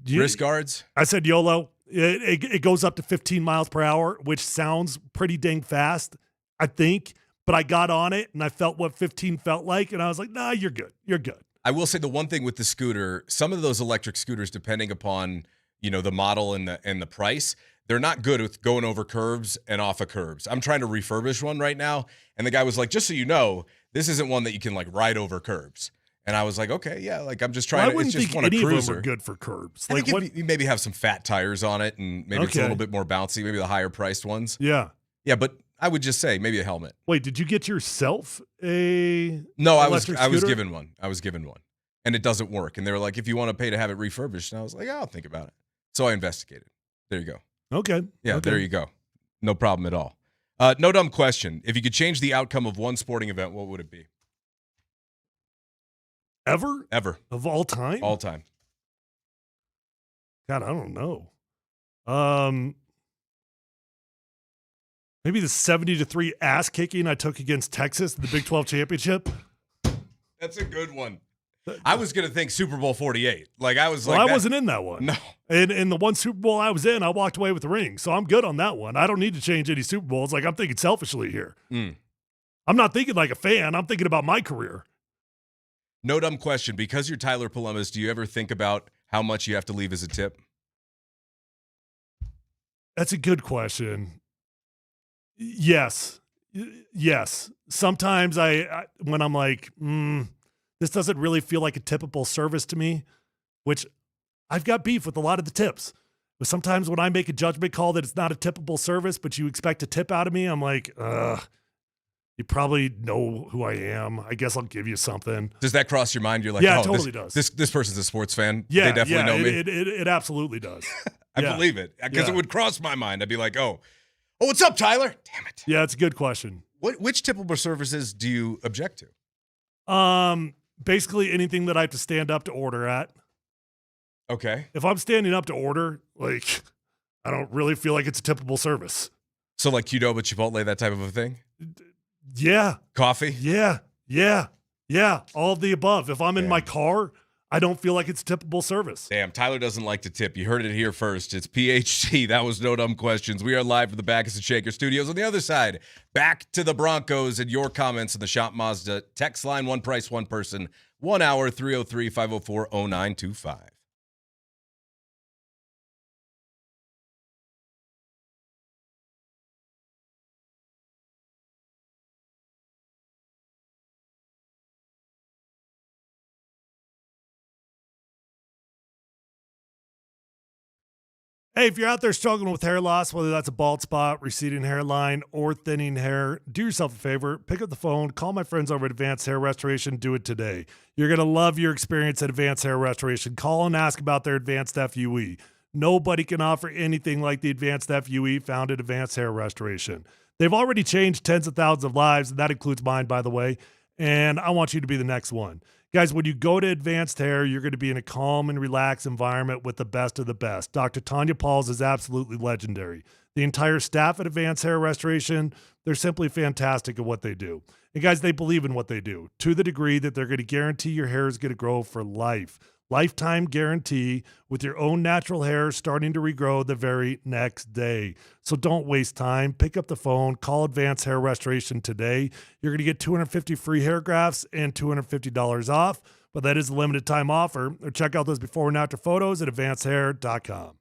wrist guards. I said YOLO. It goes up to 15 miles per hour, which sounds pretty dang fast, I think. But I got on it, and I felt what 15 felt like, and I was like, nah, you're good. You're good. I will say the one thing with the scooter, some of those electric scooters, depending upon the model and the price, they're not good with going over curbs and off of curbs. I'm trying to refurbish one right now, and the guy was like, just so you know, this isn't one that you can ride over curbs. And I was like, okay, yeah, I'm just trying to. I wouldn't think any of them are good for curbs. I think you maybe have some fat tires on it, and maybe it's a little bit more bouncy. Maybe the higher priced ones. Yeah, but I would just say maybe a helmet. Wait, did you get yourself a? No, I was given one. And it doesn't work. And they were like, if you want to pay to have it refurbished, and I was like, I'll think about it. So I investigated. There you go. Okay. Yeah, okay. There you go. No problem at all. No dumb question. If you could change the outcome of one sporting event, what would it be? Ever? Of all time? All time. God, I don't know. Maybe the 70-3 ass kicking I took against Texas in the Big 12 championship. That's a good one. I was going to think Super Bowl 48. I wasn't in that one. No. And in the one Super Bowl I was in, I walked away with the ring. So I'm good on that one. I don't need to change any Super Bowls. I'm thinking selfishly here. I'm not thinking like a fan. I'm thinking about my career. No dumb question. Because you're Tyler Polumbus, do you ever think about how much you have to leave as a tip? That's a good question. Yes. Sometimes when I'm like, this doesn't really feel like a typical service to me, which I've got beef with a lot of the tips. But sometimes when I make a judgment call that it's not a tippable service, but you expect a tip out of me, I'm like, you probably know who I am. I guess I'll give you something. Does that cross your mind? You're like, yeah, it totally does. This person's a sports fan. Yeah, they definitely know me. It absolutely does. I believe it because it would cross my mind. I'd be like, oh, what's up, Tyler? Damn it. Yeah, it's a good question. Which tippable services do you object to? Basically anything that I have to stand up to order at. Okay. If I'm standing up to order, I don't really feel like it's a tippable service. So like Qdoba, Chipotle, that type of a thing? Yeah. Coffee? Yeah. All of the above. If I'm in my car, I don't feel like it's a tippable service. Damn, Tyler doesn't like to tip. You heard it here first. It's PHT. That was No Dumb Questions. We are live from the Backus and Shaker studios. On the other side, back to the Broncos and your comments on the Shop Mazda text line. One price, one person. 1 hour, 303-504-0925. Hey, if you're out there struggling with hair loss, whether that's a bald spot, receding hairline, or thinning hair, do yourself a favor. Pick up the phone. Call my friends over at Advanced Hair Restoration. Do it today. You're going to love your experience at Advanced Hair Restoration. Call and ask about their Advanced FUE. Nobody can offer anything like the Advanced FUE found at Advanced Hair Restoration. They've already changed tens of thousands of lives, and that includes mine, by the way, and I want you to be the next one. Guys, when you go to Advanced Hair, you're going to be in a calm and relaxed environment with the best of the best. Dr. Tanya Pauls is absolutely legendary. The entire staff at Advanced Hair Restoration, they're simply fantastic at what they do. And guys, they believe in what they do to the degree that they're going to guarantee your hair is going to grow for life. Lifetime guarantee with your own natural hair starting to regrow the very next day. So don't waste time. Pick up the phone. Call Advanced Hair Restoration today. You're going to get 250 free hair grafts and $250 off, but that is a limited time offer. Or check out those before and after photos at advancedhair.com.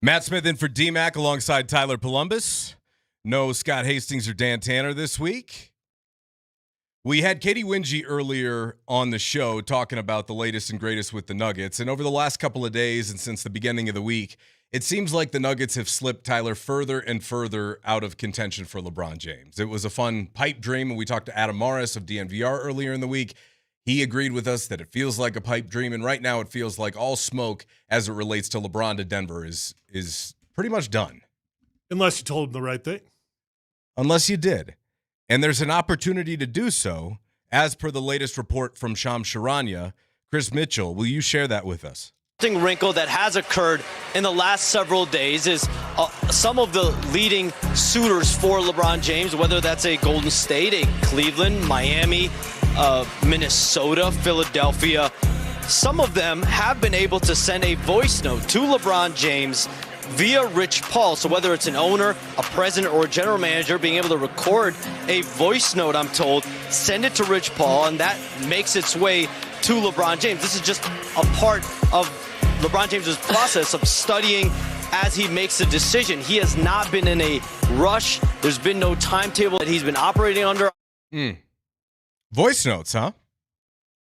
Matt Smith in for DMac alongside Tyler Polumbus. No Scott Hastings or Dan Tanner this week. We had Katie Wingy earlier on the show talking about the latest and greatest with the Nuggets. And over the last couple of days and since the beginning of the week, it seems like the Nuggets have slipped, Tyler, further and further out of contention for LeBron James. It was a fun pipe dream, and we talked to Adam Morris of DNVR earlier in the week. He agreed with us that it feels like a pipe dream, and right now it feels like all smoke as it relates to LeBron to Denver is pretty much done. Unless you told him the right thing. Unless you did. And there's an opportunity to do so, as per the latest report from Shams Charania. Chris Mitchell, will you share that with us? Wrinkle that has occurred in the last several days is some of the leading suitors for LeBron James, whether that's a Golden State, a Cleveland, Miami, Minnesota, Philadelphia. Some of them have been able to send a voice note to LeBron James via Rich Paul. So whether it's an owner, a president, or a general manager being able to record a voice note, I'm told, send it to Rich Paul, and that makes its way to LeBron James. This is just a part of LeBron James's process of studying as he makes a decision. He has not been in a rush. There's been no timetable that he's been operating under. Voice notes, huh?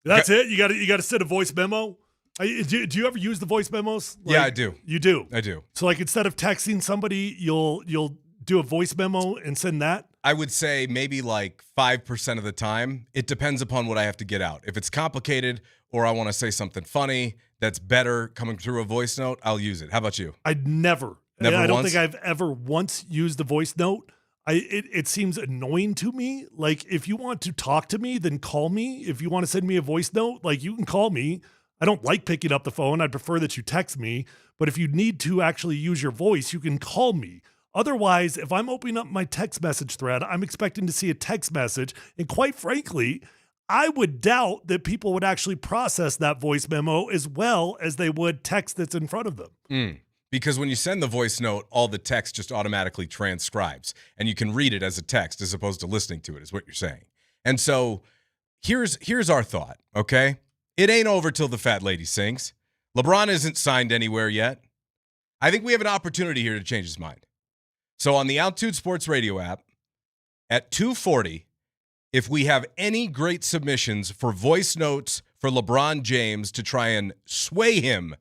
That's it? You got to send a voice memo? Do you ever use the voice memos? Yeah, I do. You do? I do. So like instead of texting somebody, you'll do a voice memo and send that? I would say maybe like 5% of the time. It depends upon what I have to get out. If it's complicated or I want to say something funny that's better coming through a voice note, I'll use it. How about you? I'd never. I don't think I've ever once used a voice note. It seems annoying to me. Like, if you want to talk to me, then call me. If you want to send me a voice note, like, you can call me. I don't like picking up the phone. I'd prefer that you text me. But if you need to actually use your voice, you can call me. Otherwise, if I'm opening up my text message thread, I'm expecting to see a text message. And quite frankly, I would doubt that people would actually process that voice memo as well as they would text that's in front of them. Because when you send the voice note, all the text just automatically transcribes, and you can read it as a text as opposed to listening to it, is what you're saying. And so here's our thought, okay? It ain't over till the fat lady sings. LeBron isn't signed anywhere yet. I think we have an opportunity here to change his mind. So on the Altitude Sports Radio app, at 2:40, if we have any great submissions for voice notes for LeBron James to try and sway him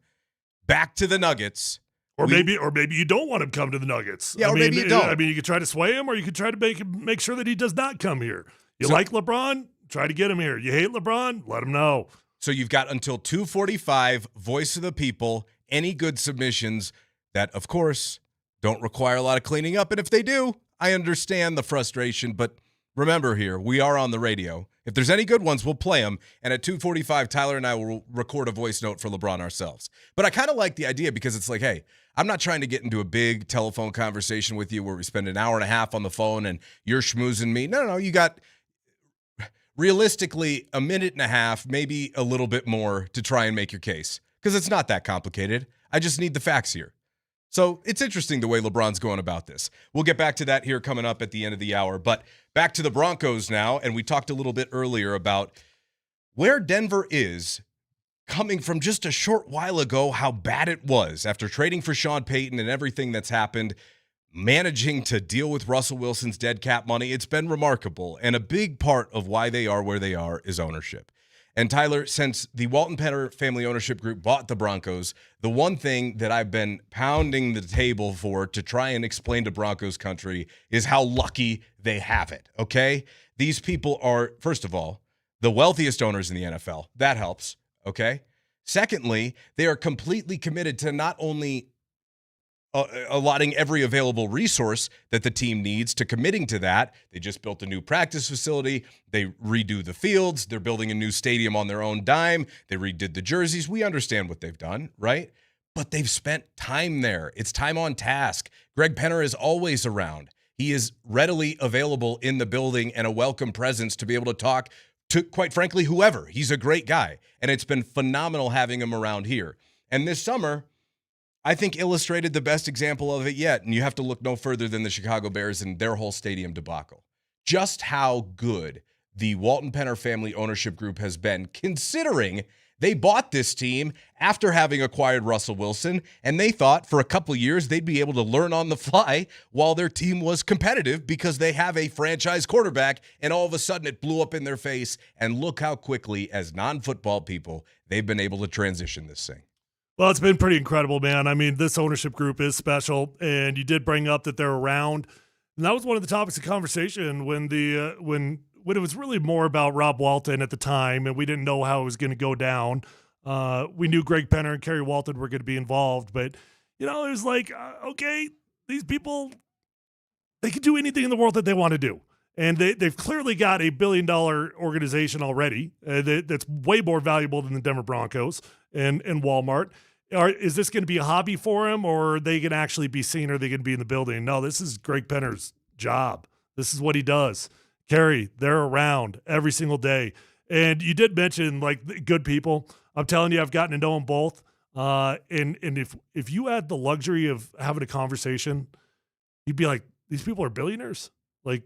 back to the Nuggets. Or maybe you don't want him to come to the Nuggets. Yeah, maybe you don't. I mean, you could try to sway him, or you could try to make sure that he does not come here. You like LeBron? Try to get him here. You hate LeBron? Let him know. So you've got until 2:45, voice of the people, any good submissions that, of course, don't require a lot of cleaning up. And if they do, I understand the frustration. But remember here, we are on the radio. If there's any good ones, we'll play them. And at 2:45, Tyler and I will record a voice note for LeBron ourselves. But I kind of like the idea because it's like, hey, I'm not trying to get into a big telephone conversation with you where we spend an hour and a half on the phone and you're schmoozing me. No. You got realistically a minute and a half, maybe a little bit more to try and make your case because it's not that complicated. I just need the facts here. So it's interesting the way LeBron's going about this. We'll get back to that here coming up at the end of the hour. But back to the Broncos now, and we talked a little bit earlier about where Denver is coming from just a short while ago, how bad it was after trading for Sean Payton and everything that's happened, managing to deal with Russell Wilson's dead cap money. It's been remarkable, and a big part of why they are where they are is ownership. And Tyler, since the Walton Penner family ownership group bought the Broncos, the one thing that I've been pounding the table for to try and explain to Broncos country is how lucky they have it, okay? These people are, first of all, the wealthiest owners in the NFL. That helps, okay? Secondly, they are completely committed to not only allotting every available resource that the team needs to committing to that. They just built a new practice facility. They redo the fields. They're building a new stadium on their own dime. They redid the jerseys. We understand what they've done, right? But they've spent time there. It's time on task. Greg Penner is always around. He is readily available in the building and a welcome presence to be able to talk to, quite frankly, whoever. He's a great guy, and it's been phenomenal having him around here. And this summer, I think illustrated the best example of it yet, and you have to look no further than the Chicago Bears and their whole stadium debacle. Just how good the Walton Penner family ownership group has been, considering They bought this team after having acquired Russell Wilson, and they thought for a couple years they'd be able to learn on the fly while their team was competitive because they have a franchise quarterback, and all of a sudden it blew up in their face, and look how quickly, as non-football people, they've been able to transition this thing. Well, it's been pretty incredible, man. I mean, this ownership group is special, and you did bring up that they're around. And that was one of the topics of conversation when when it was really more about Rob Walton at the time, and we didn't know how it was going to go down. We knew Greg Penner and Kerry Walton were going to be involved, but, it was like, okay, these people, they can do anything in the world that they want to do. And they've clearly got a $1 billion organization already that's way more valuable than the Denver Broncos and Walmart. Is this going to be a hobby for him, or are they going to actually be seen? Or are they going to be in the building? No, this is Greg Penner's job. This is what he does. Kerry, they're around every single day. And you did mention, like, good people. I'm telling you, I've gotten to know them both. And if you had the luxury of having a conversation, you'd be like, these people are billionaires. Like,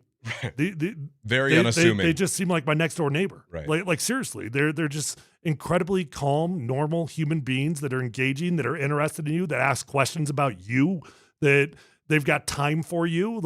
very unassuming. They just seem like my next door neighbor. Right. Like seriously, they're just incredibly calm, normal human beings that are engaging, that are interested in you, that ask questions about you, that they've got time for you,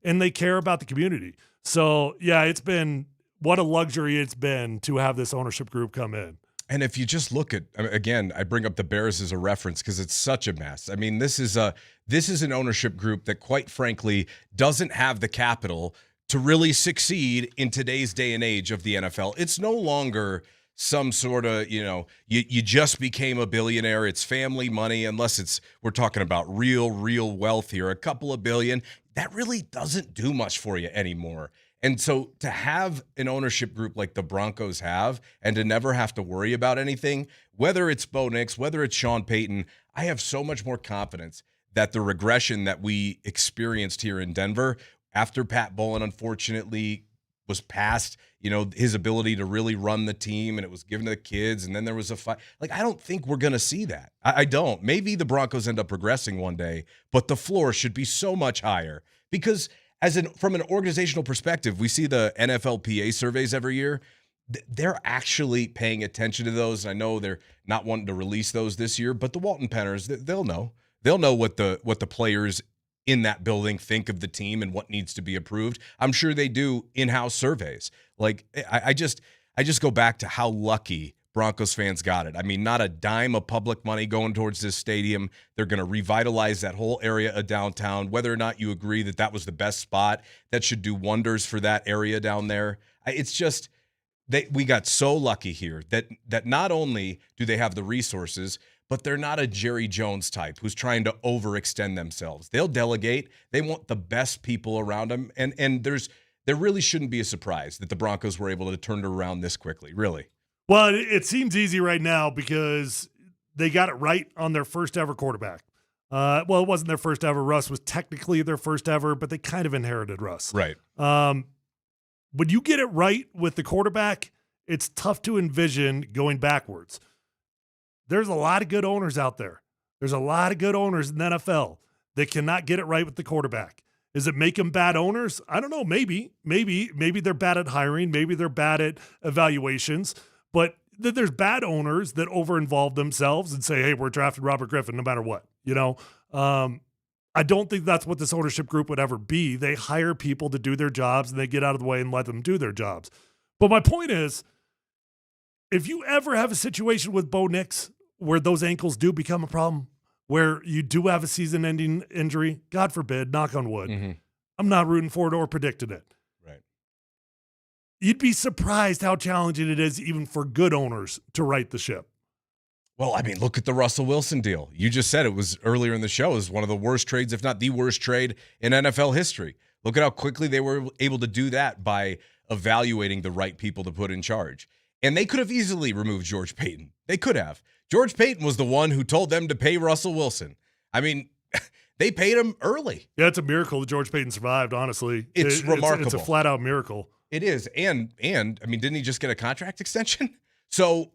and they care about the community. So yeah, it's been what a luxury it's been to have this ownership group come in. And if you just look at, again, I bring up the Bears as a reference because it's such a mess. I mean, this is an ownership group that, quite frankly, doesn't have the capital to really succeed in today's day and age of the NFL. It's no longer some sort of, you just became a billionaire. It's family money, unless we're talking about real wealth here, a couple of billion. That really doesn't do much for you anymore. And so to have an ownership group like the Broncos have, and to never have to worry about anything, whether it's Bo Nix, whether it's Sean Payton, I have so much more confidence that the regression that we experienced here in Denver after Pat Bowlen, unfortunately, was past, his ability to really run the team, and it was given to the kids, and then there was a fight. Like, I don't think we're going to see that. I don't. Maybe the Broncos end up progressing one day, but the floor should be so much higher because from an organizational perspective, we see the NFLPA surveys every year. They're actually paying attention to those. And I know they're not wanting to release those this year, but the Walton Penners, they'll know. They'll know what the players in that building think of the team and what needs to be approved. I'm sure they do in-house surveys. Like, I just go back to how lucky Broncos fans got it. I mean, not a dime of public money going towards this stadium. They're going to revitalize that whole area of downtown. Whether or not you agree that was the best spot, that should do wonders for that area down there. It's just we got so lucky here that not only do they have the resources, but they're not a Jerry Jones type who's trying to overextend themselves. They'll delegate. They want the best people around them, and there really shouldn't be a surprise that the Broncos were able to turn it around this quickly, really. Well, it seems easy right now because they got it right on their first ever quarterback. Well, it wasn't their first ever. Russ was technically their first ever, but they kind of inherited Russ. Right. When you get it right with the quarterback, it's tough to envision going backwards. There's a lot of good owners out there. There's a lot of good owners in the NFL that cannot get it right with the quarterback. Does it make them bad owners? I don't know. Maybe they're bad at hiring. Maybe they're bad at evaluations. But there's bad owners that over-involve themselves and say, hey, we're drafting Robert Griffin no matter what. I don't think that's what this ownership group would ever be. They hire people to do their jobs, and they get out of the way and let them do their jobs. But my point is, if you ever have a situation with Bo Nix where those ankles do become a problem, where you do have a season-ending injury, God forbid, knock on wood, I'm not rooting for it or predicting it. Right. You'd be surprised how challenging it is even for good owners to right the ship. Well, I mean, look at the Russell Wilson deal. You just said it was earlier in the show. It was one of the worst trades, if not the worst trade in NFL history. Look at how quickly they were able to do that by evaluating the right people to put in charge. And they could have easily removed George Paton. They could have. George Paton was the one who told them to pay Russell Wilson. I mean, they paid him early. Yeah, it's a miracle that George Paton survived, honestly. It's remarkable. It's a flat-out miracle. It is. And I mean, didn't he just get a contract extension? So,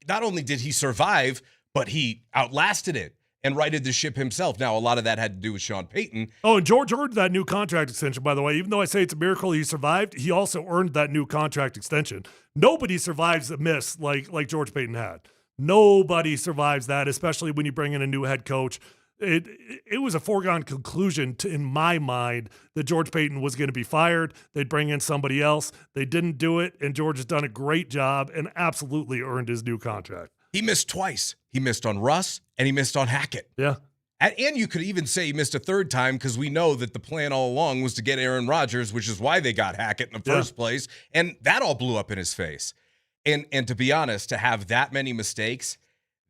not only did he survive, but he outlasted it and righted the ship himself. Now, a lot of that had to do with Sean Payton. Oh, and George earned that new contract extension, by the way. Even though I say it's a miracle he survived, he also earned that new contract extension. Nobody survives a miss like George Payton had. Nobody survives that, especially when you bring in a new head coach. It was a foregone conclusion in my mind that George Paton was going to be fired. They'd bring in somebody else. They didn't do it, and George has done a great job and absolutely earned his new contract. He missed twice. He missed on Russ, and he missed on Hackett. Yeah. And you could even say he missed a third time because we know that the plan all along was to get Aaron Rodgers, which is why they got Hackett in the first place, and that all blew up in his face. And to be honest, to have that many mistakes,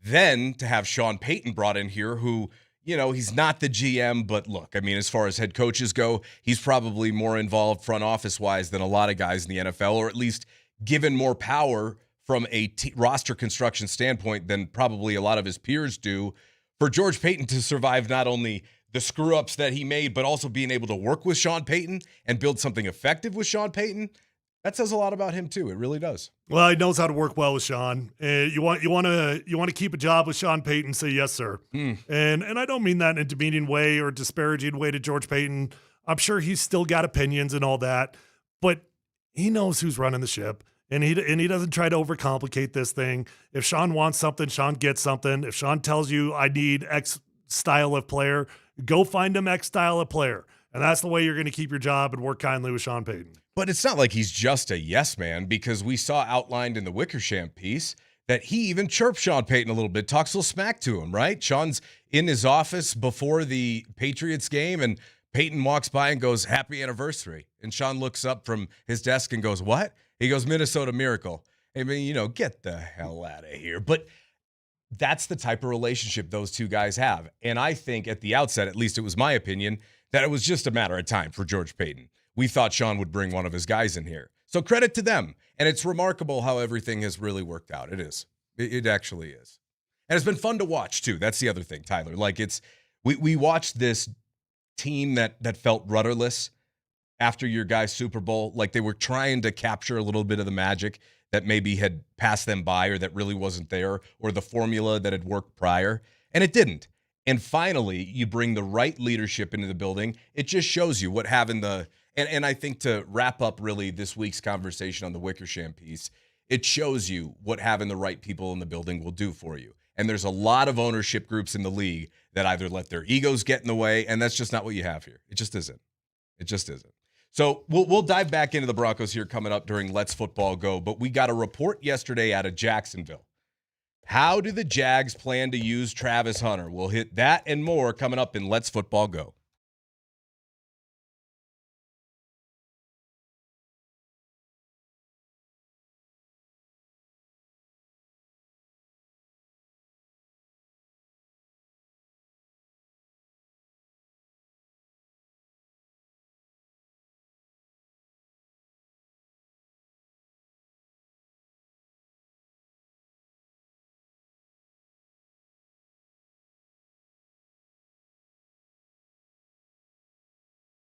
then to have Sean Payton brought in here who – he's not the GM, but look, I mean, as far as head coaches go, he's probably more involved front office-wise than a lot of guys in the NFL, or at least given more power from a roster construction standpoint than probably a lot of his peers do. For George Paton to survive not only the screw-ups that he made, but also being able to work with Sean Payton and build something effective with Sean Payton, that says a lot about him too. It really does. Well, he knows how to work well with Sean. You want to keep a job with Sean Payton? Say yes, sir. And I don't mean that in a demeaning way or disparaging way to George Payton. I'm sure he's still got opinions and all that, but he knows who's running the ship, and he doesn't try to overcomplicate this thing. If Sean wants something, Sean gets something. If Sean tells you I need X style of player, go find him X style of player. And that's the way you're going to keep your job and work kindly with Sean Payton. But it's not like he's just a yes man, because we saw outlined in the Wickersham piece that he even chirped Sean Payton a little bit, talks a little smack to him, right? Sean's in his office before the Patriots game, and Payton walks by and goes, "Happy anniversary." And Sean looks up from his desk and goes, "What?" He goes, "Minnesota Miracle." I mean, get the hell out of here. But that's the type of relationship those two guys have. And I think at the outset, at least it was my opinion, that it was just a matter of time for George Paton. We thought Sean would bring one of his guys in here. So credit to them. And it's remarkable how everything has really worked out. It is. It actually is. And it's been fun to watch, too. That's the other thing, Tyler. Like, we watched this team that felt rudderless after your guys' Super Bowl. Like, they were trying to capture a little bit of the magic that maybe had passed them by, or that really wasn't there, or the formula that had worked prior. And it didn't. And finally, you bring the right leadership into the building. It just shows you what having the – and I think to wrap up really this week's conversation on the Wickersham piece, it shows you what having the right people in the building will do for you. And there's a lot of ownership groups in the league that either let their egos get in the way, and that's just not what you have here. It just isn't. It just isn't. So we'll dive back into the Broncos here coming up during Let's Football Go, but we got a report yesterday out of Jacksonville. How do the Jags plan to use Travis Hunter? We'll hit that and more coming up in Let's Football Go.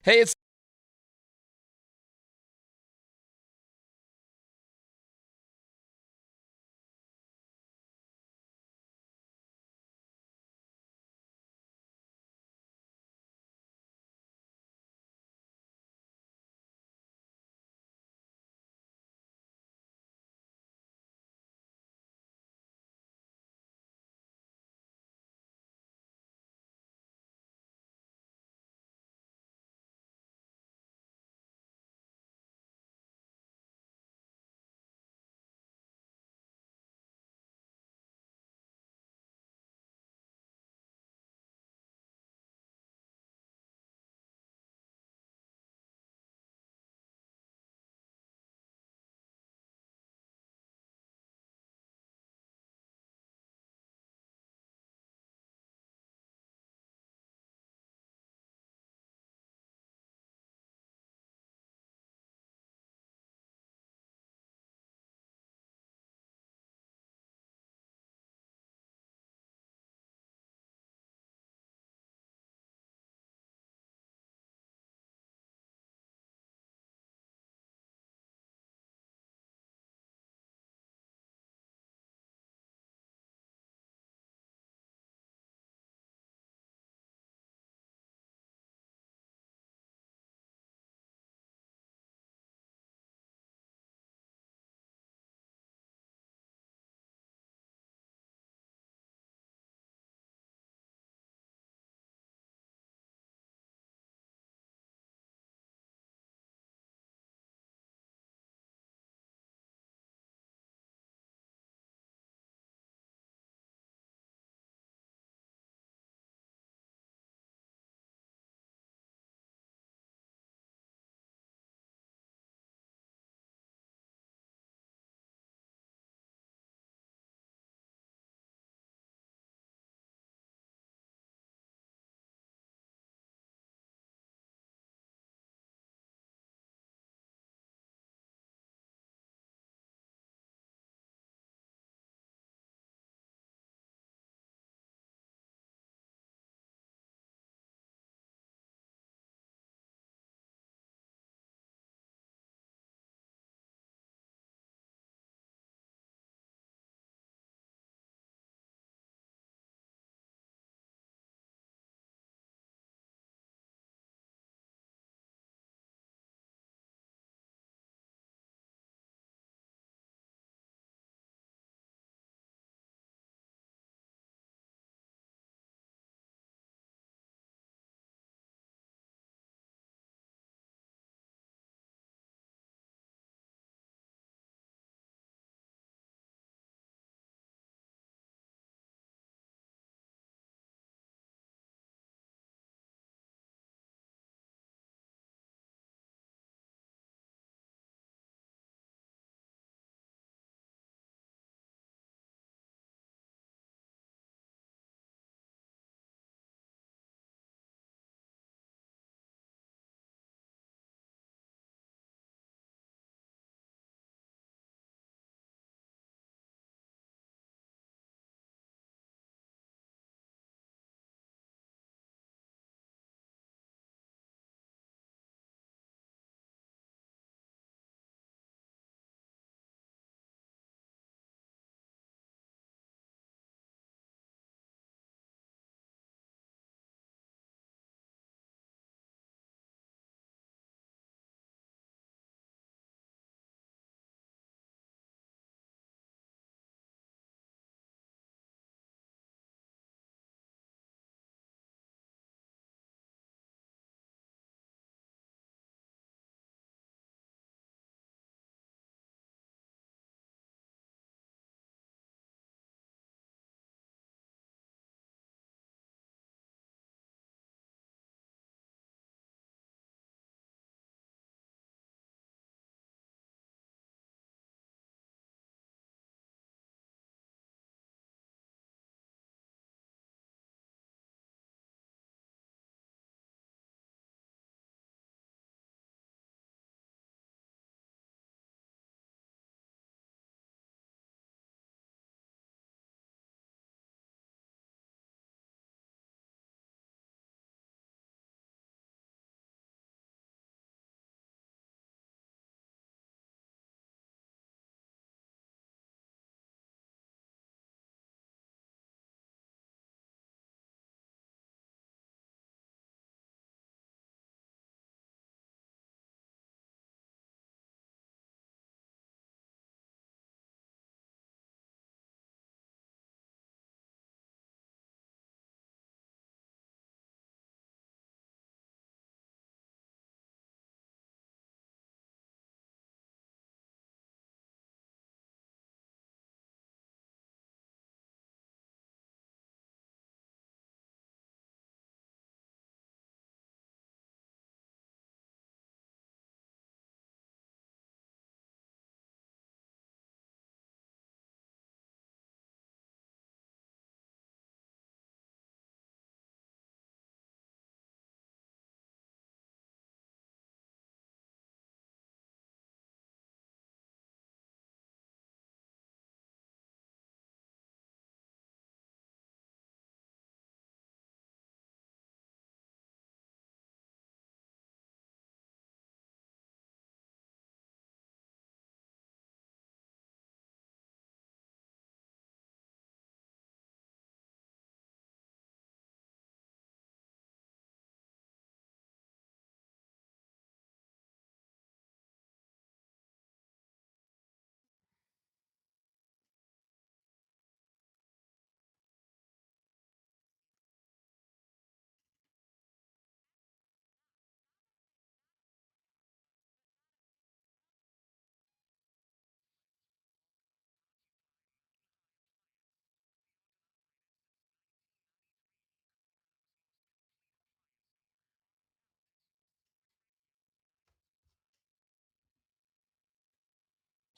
Hey, it's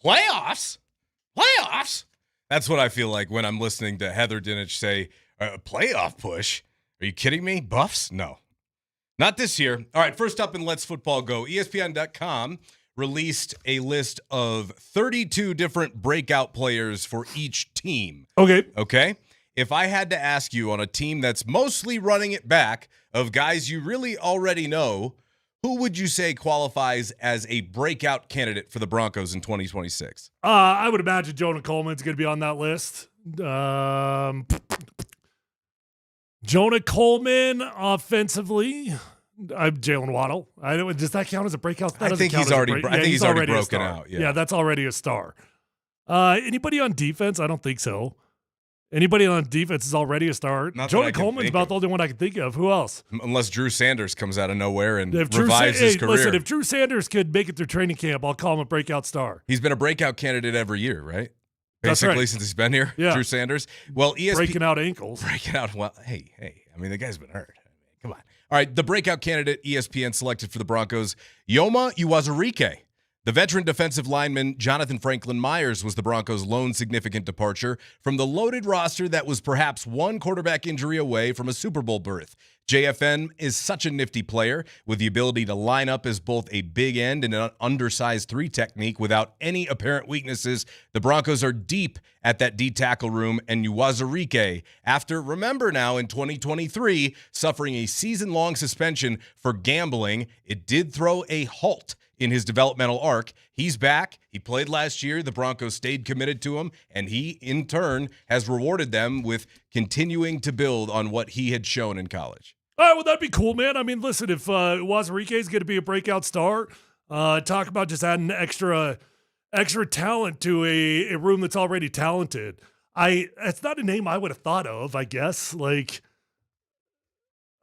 Playoffs? That's what I feel like when I'm listening to Heather Dinich say, playoff push? Are you kidding me? Buffs? No. Not this year. All right, first up in Let's Football Go, ESPN.com released a list of 32 different breakout players for each team. Okay? If I had to ask you on a team that's mostly running it back of guys you really already know, who would you say qualifies as a breakout candidate for the Broncos in 2026? I would imagine Jonah Coleman's going to be on that list. Jonah Coleman offensively. Jalen Waddle. Does that count as a breakout? I think he's already broken out. Yeah, that's already a star. Anybody on defense? I don't think so. Anybody on defense is already a star. Jonah Coleman's about the only one I can think of. Who else? Unless Drew Sanders comes out of nowhere and revives his career. Listen, if Drew Sanders could make it through training camp, I'll call him a breakout star. He's been a breakout candidate every year, right? Basically, since he's been here, Drew Sanders. Well, breaking out ankles. Well, hey. I mean, the guy's been hurt. Come on. All right, the breakout candidate ESPN selected for the Broncos, Yoma Uwazurike. The veteran defensive lineman Jonathan Franklin Myers was the Broncos' lone significant departure from the loaded roster that was perhaps one quarterback injury away from a Super Bowl berth. JFN is such a nifty player with the ability to line up as both a big end and an undersized 3 technique without any apparent weaknesses. The Broncos are deep at that D tackle room, and Uwazurike, after, remember now, in 2023, suffering a season-long suspension for gambling, it did throw a halt in his developmental arc. He's back. He played last year. The Broncos stayed committed to him, and he, in turn, has rewarded them with continuing to build on what he had shown in college. All right, well, that'd be cool, man. I mean, listen, if Uwazurike is going to be a breakout star, talk about just adding extra talent to a room that's already talented. It's not a name I would have thought of, I guess. Like,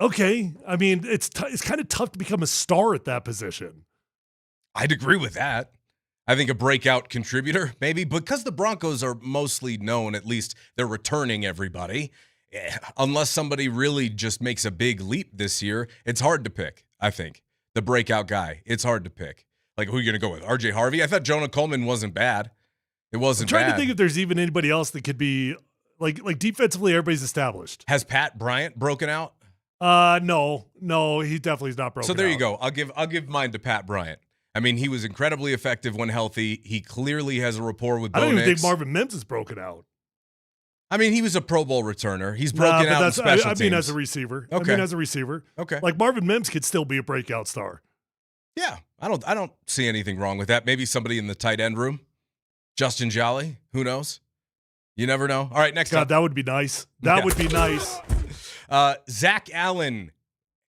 okay. I mean, it's kind of tough to become a star at that position. I'd agree with that. I think a breakout contributor, maybe, because the Broncos are mostly known, at least they're returning everybody. Unless somebody really just makes a big leap this year, it's hard to pick, I think. The breakout guy, it's hard to pick. Like, who are you going to go with? RJ Harvey? I thought Jonah Coleman wasn't bad. It wasn't bad. I'm trying to think if there's even anybody else that could be, like defensively, everybody's established. Has Pat Bryant broken out? No, he definitely is not broken out. So there you go. I'll give mine to Pat Bryant. I mean, he was incredibly effective when healthy. He clearly has a rapport with Bo Nix. I don't even think Marvin Mims is broken out. I mean, he was a Pro Bowl returner. He's broken out in special teams. I mean, as a receiver. Okay. Like, Marvin Mims could still be a breakout star. Yeah, I don't see anything wrong with that. Maybe somebody in the tight end room. Justin Jolly. Who knows? You never know. All right, next up. That would be nice. That would be nice. Zach Allen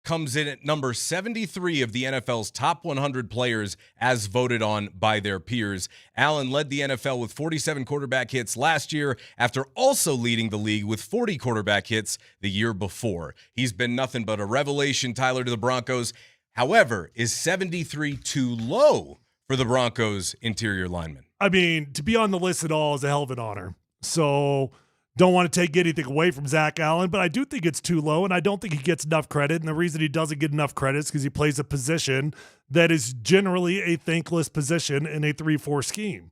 comes in at number 73 of the NFL's top 100 players as voted on by their peers. Allen led the NFL with 47 quarterback hits last year after also leading the league with 40 quarterback hits the year before. He's been nothing but a revelation, Tyler, to the Broncos. However, is 73 too low for the Broncos interior lineman? I mean, to be on the list at all is a hell of an honor. So don't want to take anything away from Zach Allen, but I do think it's too low, and I don't think he gets enough credit. And the reason he doesn't get enough credit is because he plays a position that is generally a thankless position in a 3-4 scheme.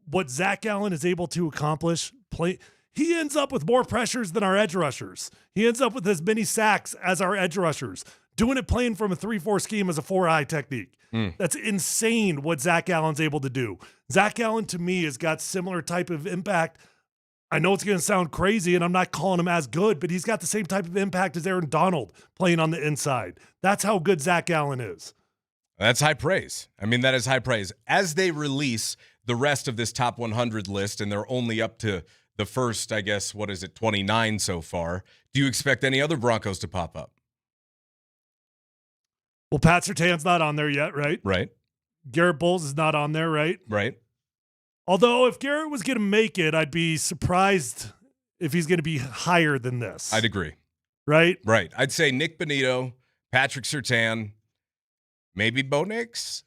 What Zach Allen is able to accomplish, he ends up with more pressures than our edge rushers. He ends up with as many sacks as our edge rushers, doing it playing from a 3-4 scheme as a 4-eye technique. That's insane what Zach Allen's able to do. Zach Allen, to me, has got similar type of impact. I know it's going to sound crazy, and I'm not calling him as good, but he's got the same type of impact as Aaron Donald playing on the inside. That's how good Zach Allen is. That's high praise. I mean, that is high praise. As they release the rest of this top 100 list, and they're only up to the first, 29 so far, do you expect any other Broncos to pop up? Well, Pat Surtain's not on there yet, right? Right. Garrett Bowles is not on there, right? Right. Although if Garrett was going to make it, I'd be surprised if he's going to be higher than this. I'd agree. Right? Right. I'd say Nick Bonito, Patrick Surtain, maybe Bo Nix.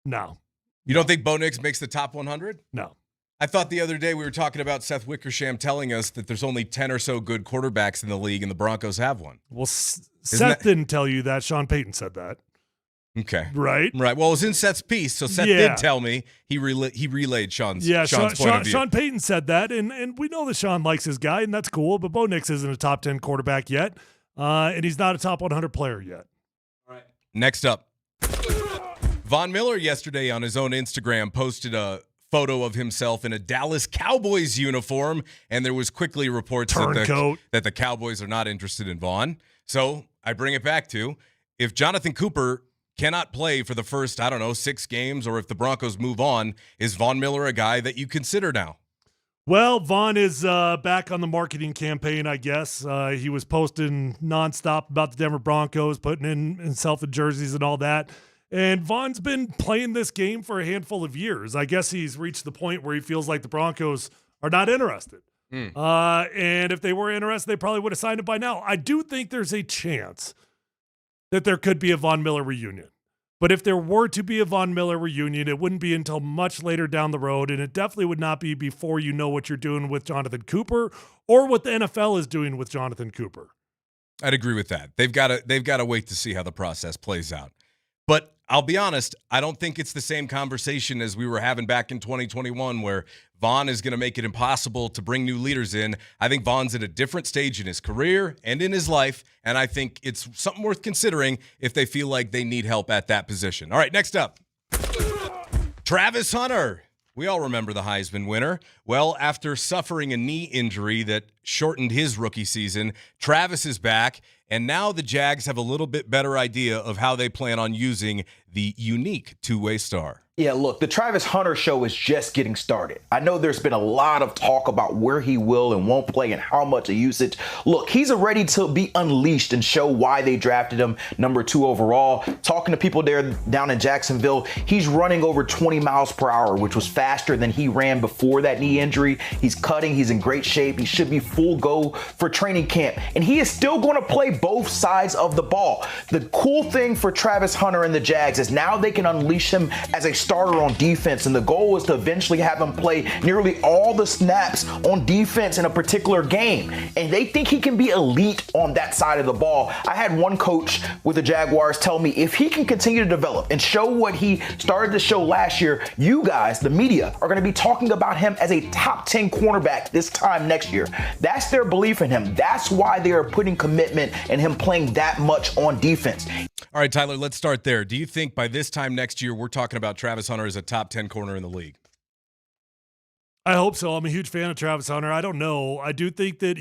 No. You don't think Bo Nix makes the top 100? No. I thought the other day we were talking about Seth Wickersham telling us that there's only 10 or so good quarterbacks in the league, and the Broncos have one. Well, Seth didn't tell you that. Sean Payton said that. Okay. Right? Right. Well, it was in Seth's piece, so Seth did tell me he relayed Sean's point of view. Sean Payton said that, and we know that Sean likes his guy, and that's cool, but Bo Nix isn't a top 10 quarterback yet, and he's not a top 100 player yet. All right. Next up. Von Miller yesterday on his own Instagram posted a photo of himself in a Dallas Cowboys uniform, and there was quickly reports that the Cowboys are not interested in Von. So I bring it back to, if Jonathan Cooper cannot play for the first, 6 games, or if the Broncos move on, is Von Miller a guy that you consider now? Well, Von is back on the marketing campaign, I guess. He was posting nonstop about the Denver Broncos, putting in himself in jerseys and all that. And Von's been playing this game for a handful of years. I guess he's reached the point where he feels like the Broncos are not interested. And if they were interested, they probably would have signed him by now. I do think there's a chance that there could be a Von Miller reunion. But if there were to be a Von Miller reunion, it wouldn't be until much later down the road, and it definitely would not be before you know what you're doing with Jonathan Cooper or what the NFL is doing with Jonathan Cooper. I'd agree with that. They've got to wait to see how the process plays out. But I'll be honest, I don't think it's the same conversation as we were having back in 2021 where Von is going to make it impossible to bring new leaders in. I think Von's at a different stage in his career and in his life, and I think it's something worth considering if they feel like they need help at that position. All right, next up. Travis Hunter. We all remember the Heisman winner. Well, after suffering a knee injury that shortened his rookie season, Travis is back, and now the Jags have a little bit better idea of how they plan on using the unique two-way star. Yeah, look, the Travis Hunter show is just getting started. I know there's been a lot of talk about where he will and won't play and how much of usage. Look, he's ready to be unleashed and show why they drafted him number 2 overall. Talking to people there down in Jacksonville, he's running over 20 miles per hour, which was faster than he ran before that knee injury. He's cutting. He's in great shape. He should be full go for training camp. And he is still going to play both sides of the ball. The cool thing for Travis Hunter and the Jags is now they can unleash him as a starter on defense, and the goal is to eventually have him play nearly all the snaps on defense in a particular game, and they think he can be elite on that side of the ball. I had one coach with the Jaguars tell me if he can continue to develop and show what he started to show last year, you guys, the media, are going to be talking about him as a top 10 cornerback this time next year. That's their belief in him. That's why they are putting commitment in him playing that much on defense. All right, Tyler, let's start there. Do you think by this time next year we're talking about Travis Hunter as a top 10 corner in the league? I hope so. I'm a huge fan of Travis Hunter. I don't know. I do think that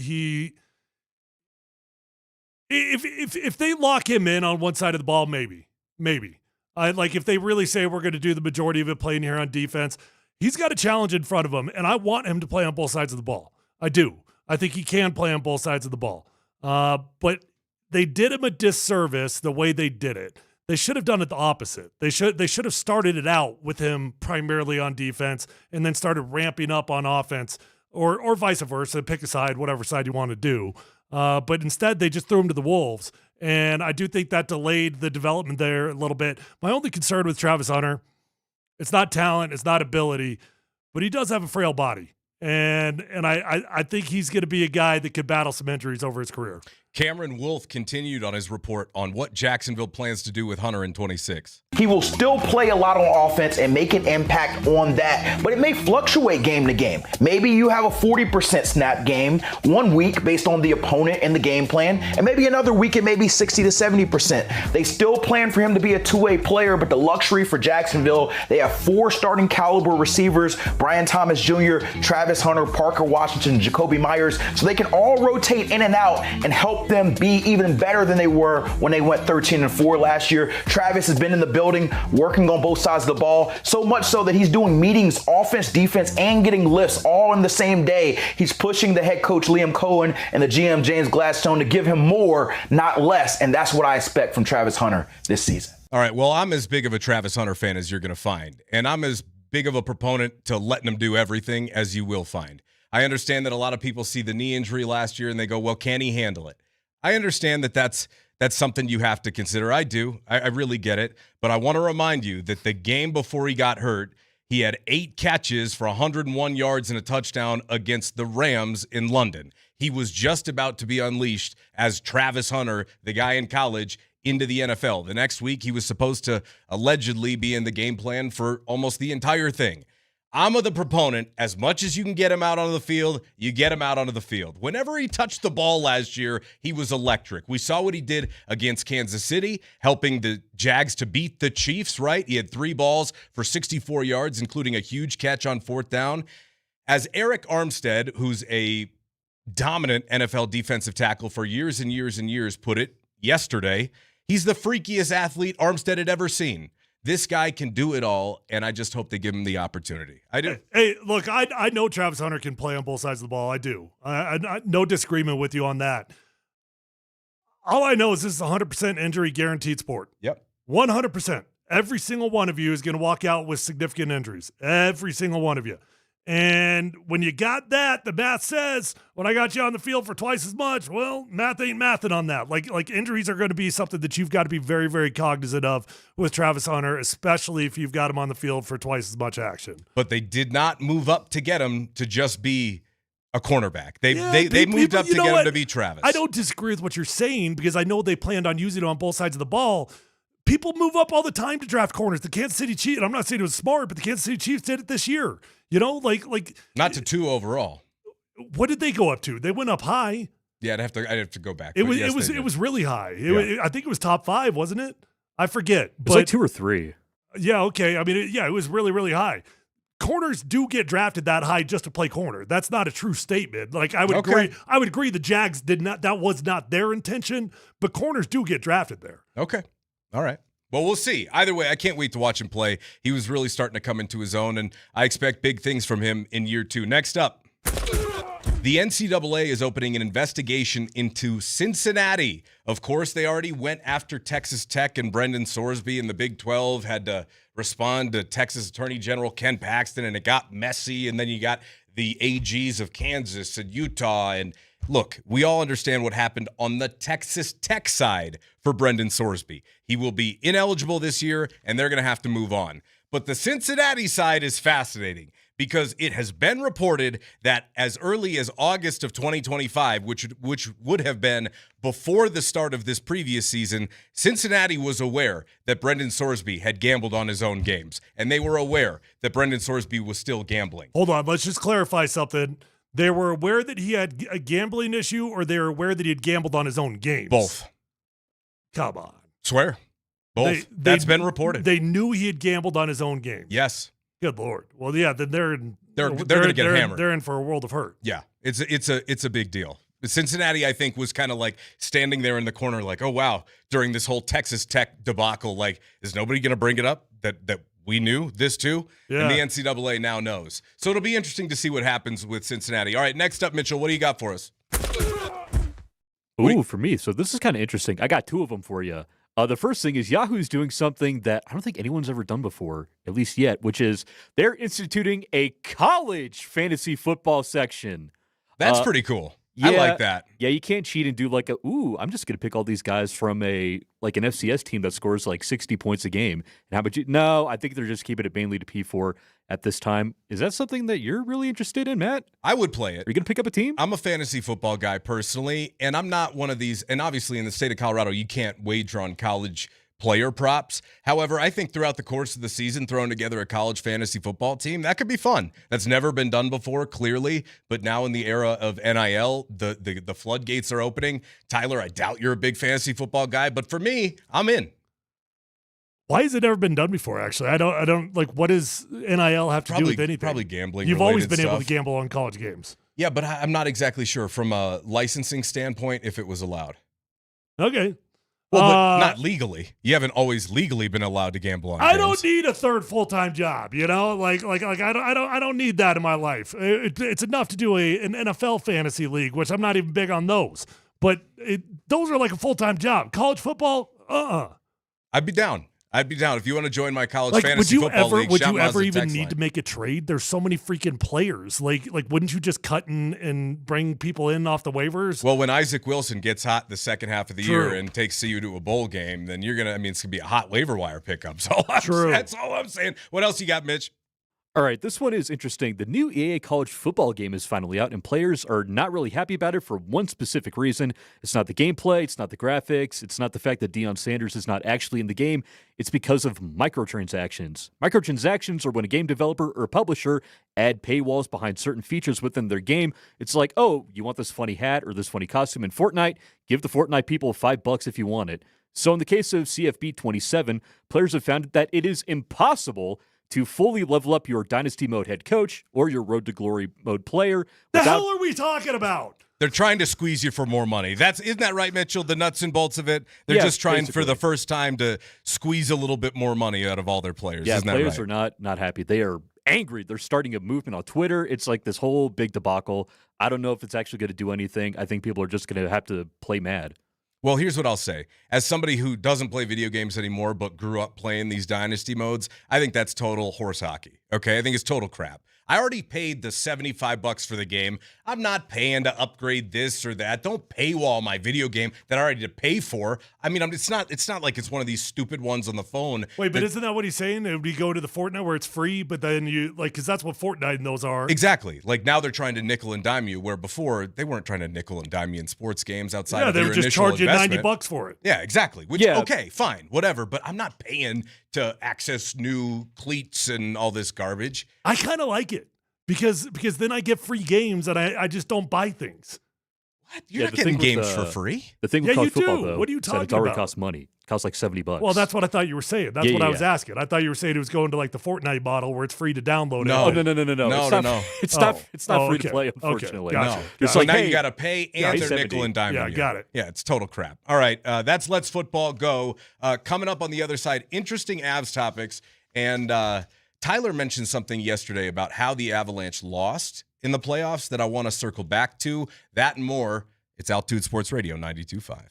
if they lock him in on one side of the ball, maybe. If they really say we're going to do the majority of it playing here on defense, he's got a challenge in front of him, and I want him to play on both sides of the ball. I do. I think he can play on both sides of the ball. But they did him a disservice the way they did it. They should have done it the opposite. They should have started it out with him primarily on defense and then started ramping up on offense, or vice versa. Pick a side, whatever side you want to do. But instead, they just threw him to the wolves, and I do think that delayed the development there a little bit. My only concern with Travis Hunter, it's not talent, it's not ability, but he does have a frail body, and I think he's going to be a guy that could battle some injuries over his career. Cameron Wolfe continued on his report on what Jacksonville plans to do with Hunter in 26. He will still play a lot on offense and make an impact on that, but it may fluctuate game to game. Maybe you have a 40% snap game one week based on the opponent and the game plan, and maybe another week it may be 60 to 70%. They still plan for him to be a two-way player, but the luxury for Jacksonville, they have 4 starting caliber receivers, Brian Thomas Jr., Travis Hunter, Parker Washington, Jacoby Myers, so they can all rotate in and out and help them be even better than they were when they went 13-4 last year. Travis has been in the building working on both sides of the ball, so much so that he's doing meetings, offense, defense, and getting lifts all in the same day. He's pushing the head coach Liam Cohen and the GM James Gladstone to give him more, not less, and that's what I expect from Travis Hunter this season. All right, well, I'm as big of a Travis Hunter fan as you're going to find, and I'm as big of a proponent to letting him do everything as you will find. I understand that a lot of people see the knee injury last year and they go, well, can he handle it? I understand that that's something you have to consider. I do. I really get it. But I want to remind you that the game before he got hurt, he had 8 catches for 101 yards and a touchdown against the Rams in London. He was just about to be unleashed as Travis Hunter, the guy in college, into the NFL. The next week, he was supposed to allegedly be in the game plan for almost the entire thing. I'm the proponent, as much as you can get him out onto the field, you get him out onto the field. Whenever he touched the ball last year, he was electric. We saw what he did against Kansas City, helping the Jags to beat the Chiefs, right? He had 3 balls for 64 yards, including a huge catch on 4th down. As Eric Armstead, who's a dominant NFL defensive tackle for years and years and years, put it yesterday, he's the freakiest athlete Armstead had ever seen. This guy can do it all, and I just hope they give him the opportunity. I do. Hey, look, I know Travis Hunter can play on both sides of the ball. I do. I no disagreement with you on that. All I know is this is a 100% injury guaranteed sport. Yep. 100%. Every single one of you is going to walk out with significant injuries. Every single one of you. And when you got that, the math says, when I got you on the field for twice as much, well, math ain't mathing on that. Like injuries are going to be something that you've got to be very, very cognizant of with Travis Hunter, especially if you've got him on the field for twice as much action. But they did not move up to get him to just be a cornerback. They moved up to get him to be Travis. I don't disagree with what you're saying because I know they planned on using it on both sides of the ball. People move up all the time to draft corners. The Kansas City Chiefs, and I'm not saying it was smart, but the Kansas City Chiefs did it this year. You know, like not to 2 overall. What did they go up to? They went up high. Yeah, I'd have to go back. It was really high. I think it was top 5, wasn't it? I forget. It was like 2 or 3. Yeah, okay. I mean, it was really, really high. Corners do get drafted that high just to play corner. That's not a true statement. Like I would agree. I would agree the Jags did not. That was not their intention. But corners do get drafted there. Okay. All right. Well, we'll see. Either way, I can't wait to watch him play. He was really starting to come into his own, and I expect big things from him in year 2. Next up, the NCAA is opening an investigation into Cincinnati. Of course, they already went after Texas Tech, and Brendan Sorsby in the Big 12 had to respond to Texas Attorney General Ken Paxton, and it got messy, and then you got the AGs of Kansas and Utah, and look, we all understand what happened on the Texas Tech side for Brendan Sorsby. He will be ineligible this year, and they're going to have to move on. But the Cincinnati side is fascinating because it has been reported that as early as August of 2025, which would have been before the start of this previous season, Cincinnati was aware that Brendan Sorsby had gambled on his own games, and they were aware that Brendan Sorsby was still gambling. Hold on, let's just clarify something. They were aware that he had a gambling issue, or they were aware that he had gambled on his own games? Both. Come on. Swear. Both. That's been reported. They knew he had gambled on his own games. Yes. Good Lord. Well, yeah, then they're going to get hammered. They're in for a world of hurt. Yeah, it's a big deal. Cincinnati, I think, was kind of like standing there in the corner, like, oh wow, during this whole Texas Tech debacle, like, is nobody going to bring it up that we knew this too? Yeah. And the NCAA now knows. So it'll be interesting to see what happens with Cincinnati. All right, next up, Mitchell, what do you got for us? Ooh, for me. So this is kind of interesting. I got 2 of them for you. The first thing is Yahoo's doing something that I don't think anyone's ever done before, at least yet, which is they're instituting a college fantasy football section. That's pretty cool. Yeah, I like that. Yeah, you can't cheat and do like I'm just going to pick all these guys from an FCS team that scores like 60 points a game. And how about you? No, I think they're just keeping it mainly to P4 at this time. Is that something that you're really interested in, Matt? I would play it. Are you going to pick up a team? I'm a fantasy football guy personally, and I'm not one of these. And obviously in the state of Colorado, you can't wager on college player props. However, I think throughout the course of the season, throwing together a college fantasy football team, that could be fun. That's never been done before, clearly. But now in the era of NIL, the floodgates are opening. Tyler, I doubt you're a big fantasy football guy, but for me, I'm in. Why has it never been done before, actually? I don't like, what does NIL have to do with anything? Probably gambling. You've always been able to gamble on college games. Yeah, but I'm not exactly sure from a licensing standpoint if it was allowed. Okay. Well, but not legally. You haven't always legally been allowed to gamble on games. I don't need a third full-time job, you know? Like I don't need that in my life. It's enough to do an NFL fantasy league, which I'm not even big on those. But those are like a full-time job. College football, I'd be down. If you want to join my college fantasy football league. Would you ever even need to make a trade? There's so many freaking players. Like wouldn't you just cut and bring people in off the waivers? Well, when Isaac Wilson gets hot the second half of the year and takes CU to a bowl game, then you're gonna. I mean, it's gonna be a hot waiver wire pickup. So that's all I'm saying. What else you got, Mitch? All right, this one is interesting. The new EA college football game is finally out, and players are not really happy about it for one specific reason. It's not the gameplay, it's not the graphics, it's not the fact that Deion Sanders is not actually in the game. It's because of microtransactions. Microtransactions are when a game developer or publisher add paywalls behind certain features within their game. It's like, oh, you want this funny hat or this funny costume in Fortnite? Give the Fortnite people $5 if you want it. So in the case of CFB 27, players have found that it is impossible to fully level up your Dynasty Mode head coach or your Road to Glory mode player. The hell are we talking about? They're trying to squeeze you for more money. Isn't that right, Mitchell? The nuts and bolts of it? They're just trying for the first time to squeeze a little bit more money out of all their players. Yeah, Isn't that players right? are not happy. They are angry. They're starting a movement on Twitter. It's like this whole big debacle. I don't know if it's actually going to do anything. I think people are just going to have to play mad. Well, here's what I'll say. As somebody who doesn't play video games anymore but grew up playing these dynasty modes, I think that's total horse hockey. Okay? I think it's total crap. I already paid the $75 for the game. I'm not paying to upgrade this or that. Don't paywall my video game that I already had to pay for. I mean, it's not like it's one of these stupid ones on the phone. Wait, but isn't that what he's saying? Would we go to the Fortnite where it's free, but then because that's what Fortnite and those are. Exactly. Like now they're trying to nickel and dime you, where before they weren't trying to nickel and dime you in sports games outside of they your were just initial charging investment. $90 for it. Yeah, exactly. Which, okay, fine, whatever. But I'm not paying to access new cleats and all this garbage. I kind of like it. Because then I get free games and I just don't buy things. What? You're not getting games for free? The thing with college you football, do. though, What are you is that talking it already about? costs money. It costs like $70. Well, that's what I thought you were saying. That's what I was yeah. asking. I thought you were saying it was going to like the Fortnite model where it's free to download it. No. Oh, No. No. It's not free to play, unfortunately. Okay. Gotcha. No. Gotcha. So Okay. now you got to pay and they're nickel and diming Yeah, you. got it. Yeah, it's total crap. All right, that's Let's Football Go. Coming up on the other side, interesting Avs topics. And Tyler mentioned something yesterday about how the Avalanche lost in the playoffs that I want to circle back to. That and more. It's Altitude Sports Radio 92.5.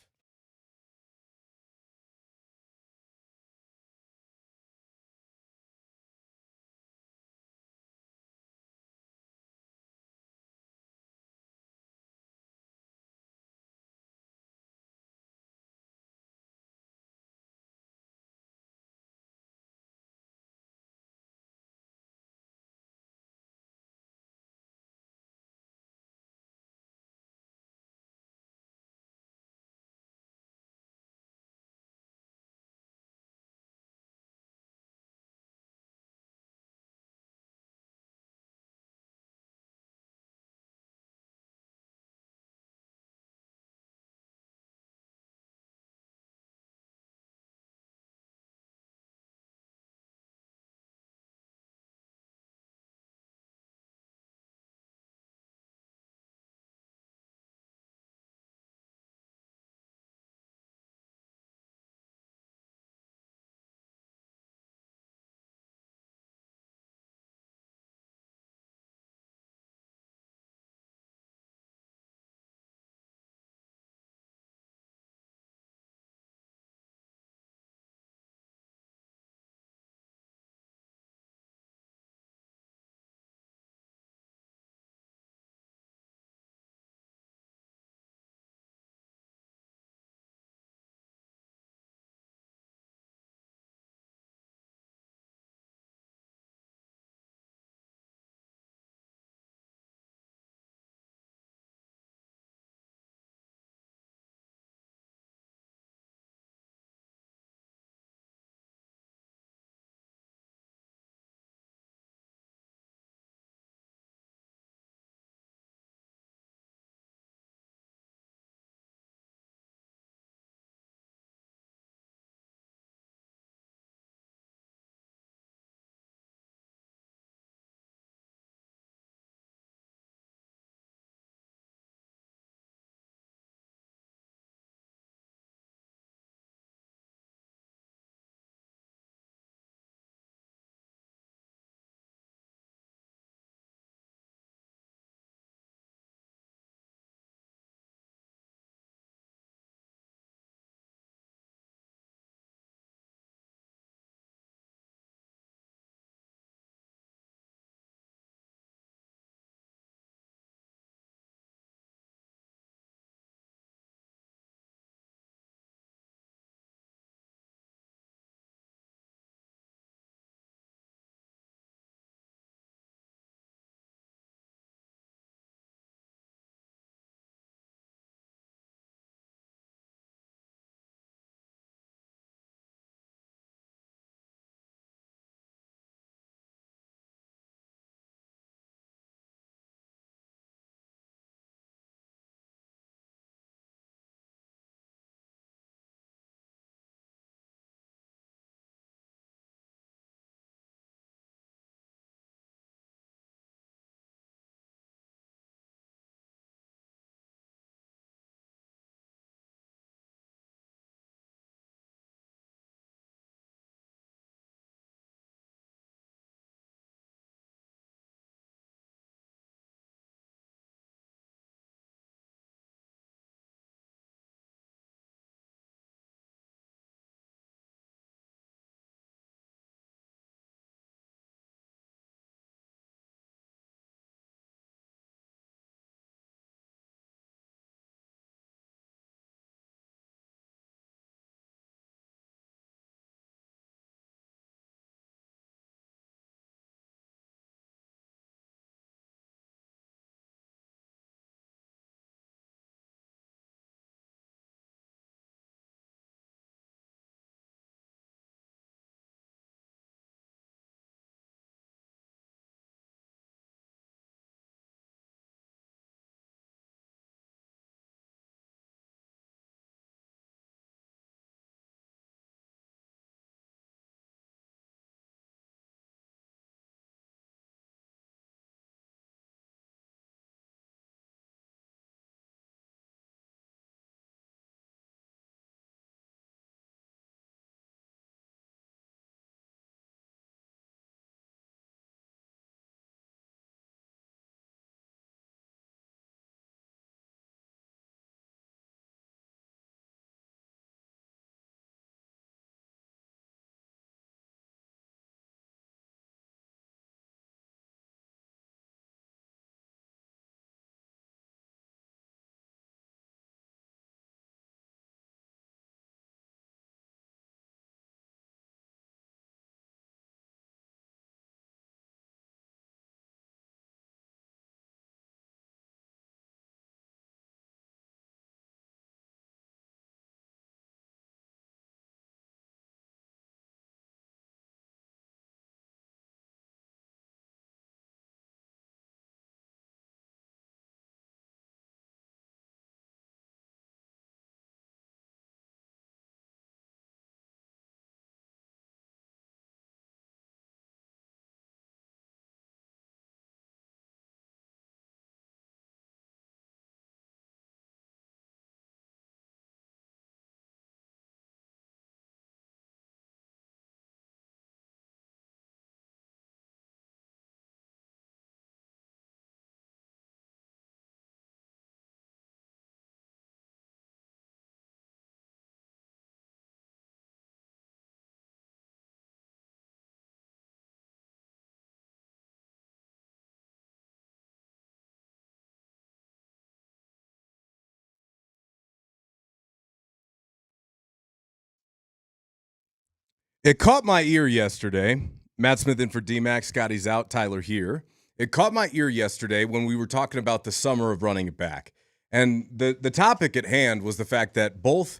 It caught my ear yesterday. Matt Smith in for DMac. Scotty's out. Tyler here. It caught my ear yesterday when we were talking about the summer of running it back. And the topic at hand was the fact that both,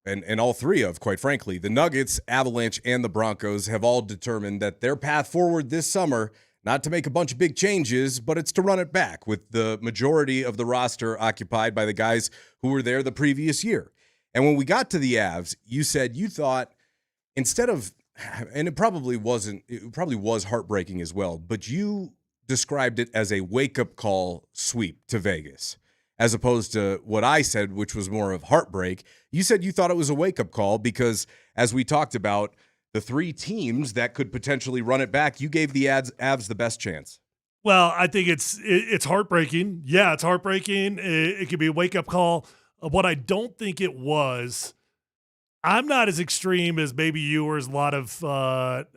and all three of, quite frankly, the Nuggets, Avalanche, and the Broncos have all determined that their path forward this summer, not to make a bunch of big changes, but it's to run it back with the majority of the roster occupied by the guys who were there the previous year. And when we got to the Avs, you said you thought instead of, and it probably was heartbreaking as well, but you described it as a wake-up call sweep to Vegas, as opposed to what I said, which was more of heartbreak. You said you thought it was a wake-up call because, as we talked about, the three teams that could potentially run it back, you gave the Avs the best chance. Well, I think it's heartbreaking. Yeah, it's heartbreaking. It could be a wake-up call. What I don't think it was, I'm not as extreme as maybe you or as a lot of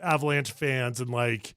Avalanche fans, and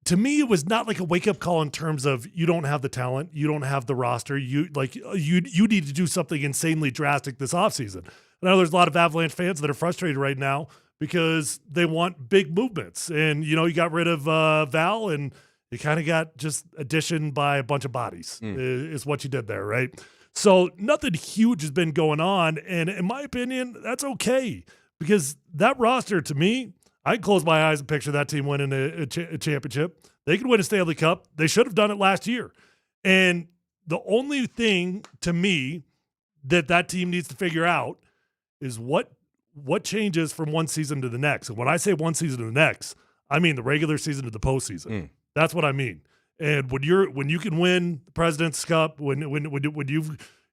to me, it was not like a wake-up call in terms of you don't have the talent, you don't have the roster, you need to do something insanely drastic this offseason. I know there's a lot of Avalanche fans that are frustrated right now because they want big movements. And, you got rid of Val, and you kind of got just addition by a bunch of bodies is what you did there, right? So nothing huge has been going on, and in my opinion, that's okay because that roster, to me, I can close my eyes and picture that team winning a championship. They could win a Stanley Cup. They should have done it last year. And the only thing to me that team needs to figure out is what changes from one season to the next. And when I say one season to the next, I mean the regular season to the postseason. That's what I mean. And when you can win the President's Cup, when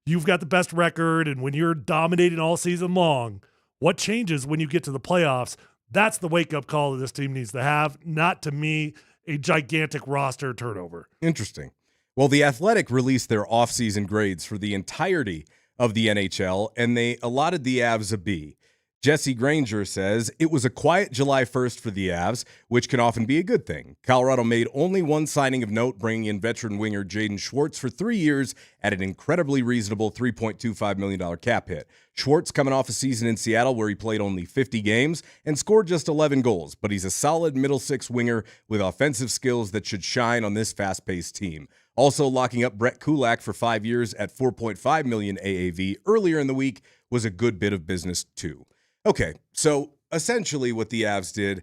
you've got the best record, and when you're dominating all season long, what changes when you get to the playoffs? That's the wake-up call that this team needs to have, not, to me, a gigantic roster turnover. Interesting. Well, The Athletic released their offseason grades for the entirety of the NHL, and they allotted the Avs a B. Jesse Granger says, it was a quiet July 1st for the Avs, which can often be a good thing. Colorado made only one signing of note, bringing in veteran winger Jaden Schwartz for 3 years at an incredibly reasonable $3.25 million cap hit. Schwartz coming off a season in Seattle where he played only 50 games and scored just 11 goals, but he's a solid middle six winger with offensive skills that should shine on this fast-paced team. Also locking up Brett Kulak for 5 years at $4.5 million AAV earlier in the week was a good bit of business too. Okay, so essentially what the Avs did,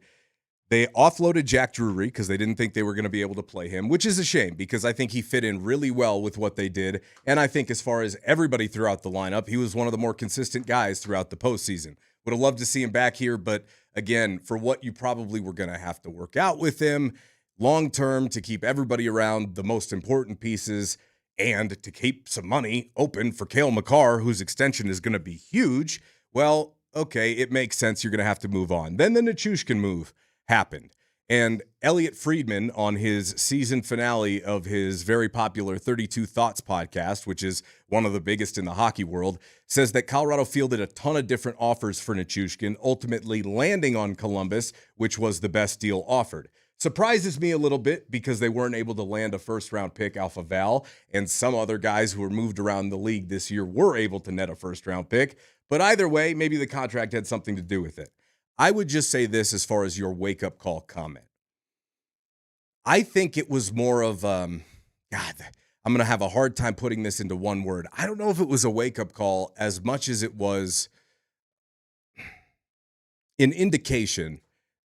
they offloaded Jack Drury because they didn't think they were going to be able to play him, which is a shame because I think he fit in really well with what they did. And I think as far as everybody throughout the lineup, he was one of the more consistent guys throughout the postseason. Would have loved to see him back here, but again, for what you probably were going to have to work out with him long-term to keep everybody around the most important pieces and to keep some money open for Cale Makar, whose extension is going to be huge, well, okay, it makes sense. You're going to have to move on. Then the Nichushkin move happened. And Elliot Friedman, on his season finale of his very popular 32 Thoughts podcast, which is one of the biggest in the hockey world, says that Colorado fielded a ton of different offers for Nichushkin, ultimately landing on Polumbus, which was the best deal offered. Surprises me a little bit because they weren't able to land a first-round pick, Alpha Val, and some other guys who were moved around the league this year were able to net a first-round pick. But either way, maybe the contract had something to do with it. I would just say this as far as your wake-up call comment. I think it was more of, I'm going to have a hard time putting this into one word. I don't know if it was a wake-up call as much as it was an indication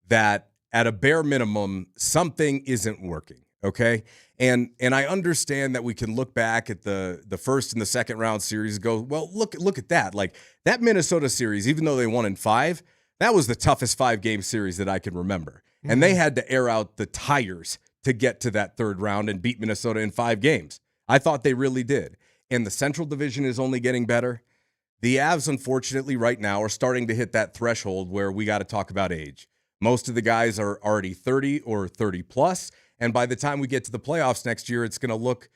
that at a bare minimum, something isn't working, okay? And I understand that we can look back at the first and the second round series and go, well, look at that. Like that Minnesota series, even though they won in 5, that was the toughest 5-game series that I can remember. Mm-hmm. And they had to air out the tires to get to that third round and beat Minnesota in 5 games. I thought they really did. And the Central Division is only getting better. The Avs, unfortunately, right now are starting to hit that threshold where we got to talk about age. Most of the guys are already 30 or 30 plus. And by the time we get to the playoffs next year, it's going to look,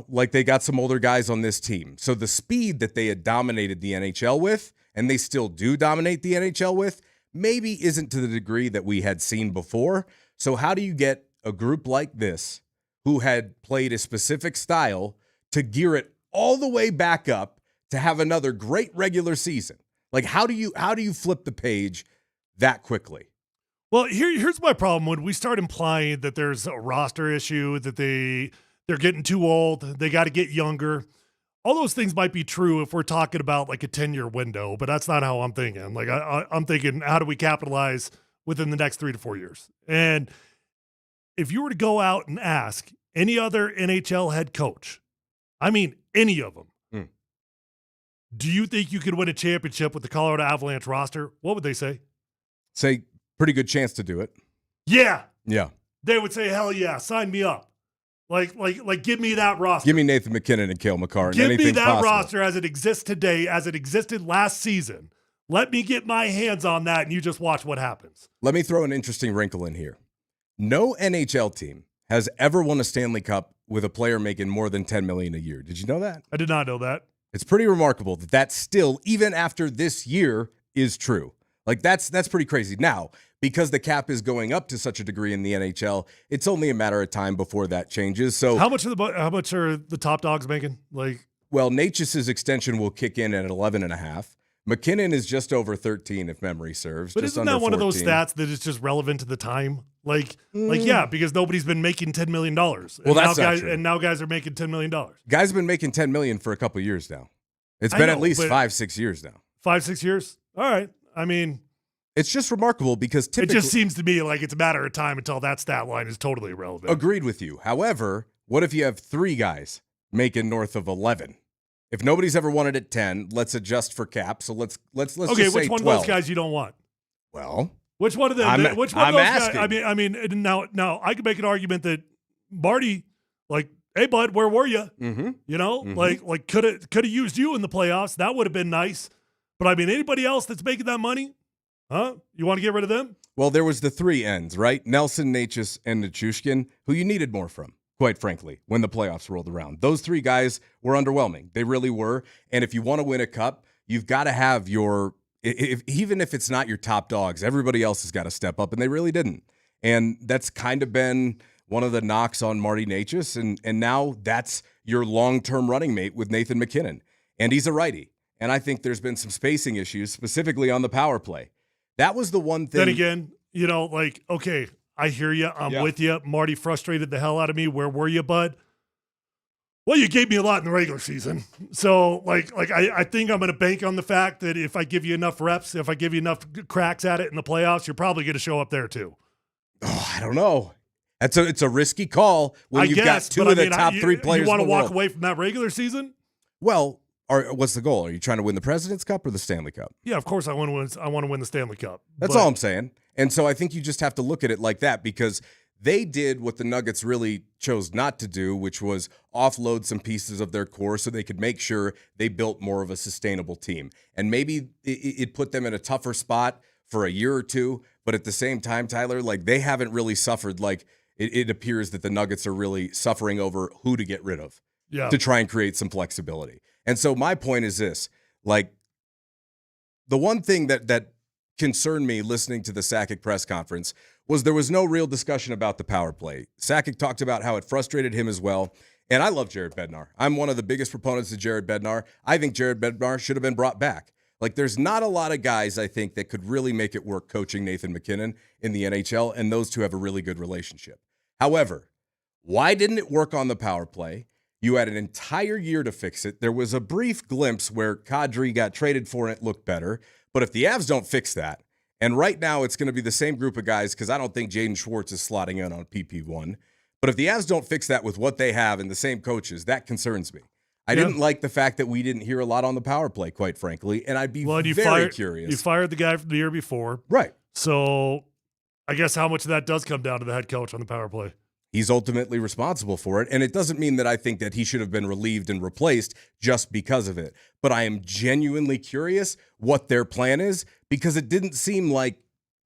like they got some older guys on this team. So the speed that they had dominated the NHL with, and they still do dominate the NHL with, maybe isn't to the degree that we had seen before. So how do you get a group like this, who had played a specific style, to gear it all the way back up to have another great regular season? Like, how do you flip the page that quickly. Well, here's my problem. When we start implying that there's a roster issue, that they're getting too old, they got to get younger. All those things might be true if we're talking about like a 10-year window, but that's not how I'm thinking. Like I'm thinking, how do we capitalize within the next 3 to 4 years? And if you were to go out and ask any other NHL head coach, I mean, any of them, do you think you could win a championship with the Colorado Avalanche roster? What would they say? Say, pretty good chance to do it. Yeah. Yeah. They would say, hell yeah, sign me up. Like, give me that roster. Give me Nathan McKinnon and Cale Makar. Give me that possible. roster as it exists today, as it existed last season. Let me get my hands on that, and you just watch what happens. Let me throw an interesting wrinkle in here. No NHL team has ever won a Stanley Cup with a player making more than $10 million a year. Did you know that? I did not know that. It's pretty remarkable that still, even after this year, is true. Like, that's pretty crazy. Now, because the cap is going up to such a degree in the NHL, it's only a matter of time before that changes. So, how much are the top dogs making? Like, well, Natchez' extension will kick in at 11.5. McKinnon is just over 13, if memory serves. But just isn't under that one 14. of those stats that is just relevant to the time? Like, yeah, because nobody's been making $10 million. Well, that's not true. And now guys are making $10 million. Guys have been making $10 million for a couple of years now. It's been at least 5-6 years now. 5-6 years? All right. I mean, it's just remarkable because typically, it just seems to me like it's a matter of time until that stat line is totally irrelevant. Agreed with you. However, what if you have 3 guys making north of 11? If nobody's ever wanted at 10, let's adjust for cap. So let's okay, just say which one 12. of those guys you don't want? Well, which one of them? I'm Which one of those asking. guys? I mean, now I could make an argument that Marty, like, hey bud, where were you? Mm-hmm. You know, like could have used you in the playoffs. That would have been nice. But I mean, anybody else that's making that money, huh? You want to get rid of them? Well, there was the 3 ends, right? Nelson, Natchez, and Nichushkin, who you needed more from, quite frankly, when the playoffs rolled around. Those 3 guys were underwhelming. They really were. And if you want to win a cup, you've got to have even if it's not your top dogs, everybody else has got to step up, and they really didn't. And that's kind of been one of the knocks on Marty Natchez, and now that's your long-term running mate with Nathan McKinnon. And he's a righty. And I think there's been some spacing issues, specifically on the power play. That was the one thing. Then again, you know, like, okay, I hear you. I'm with you. Marty frustrated the hell out of me. Where were you, bud? Well, you gave me a lot in the regular season. So, like I think I'm going to bank on the fact that if I give you enough reps, if I give you enough cracks at it in the playoffs, you're probably going to show up there too. Oh, I don't know. It's a risky call when you've got 2 of the top 3 players. You want to walk world. away from that regular season? Well, what's the goal? Are you trying to win the President's Cup or the Stanley Cup? Yeah, of course I want to win the Stanley Cup. That's all I'm saying. And so I think you just have to look at it like that, because they did what the Nuggets really chose not to do, which was offload some pieces of their core so they could make sure they built more of a sustainable team. And maybe it put them in a tougher spot for a year or 2, but at the same time, Tyler, like, they haven't really suffered. Like, it appears that the Nuggets are really suffering over who to get rid of to try and create some flexibility. And so my point is this, like, the one thing that concerned me listening to the Sakic press conference was there was no real discussion about the power play. Sakic talked about how it frustrated him as well. And I love Jared Bednar. I'm one of the biggest proponents of Jared Bednar. I think Jared Bednar should have been brought back. Like, there's not a lot of guys, I think, that could really make it work coaching Nathan McKinnon in the NHL, and those 2 have a really good relationship. However, why didn't it work on the power play? You had an entire year to fix it. There was a brief glimpse where Kadri got traded for and it looked better. But if the Avs don't fix that, and right now it's going to be the same group of guys, because I don't think Jaden Schwartz is slotting in on PP1. But if the Avs don't fix that with what they have and the same coaches, that concerns me. I didn't like the fact that we didn't hear a lot on the power play, quite frankly, and I'd be very curious. You fired the guy from the year before. Right. So I guess how much of that does come down to the head coach on the power play? He's ultimately responsible for it, and it doesn't mean that I think that he should have been relieved and replaced just because of it. But I am genuinely curious what their plan is, because it didn't seem like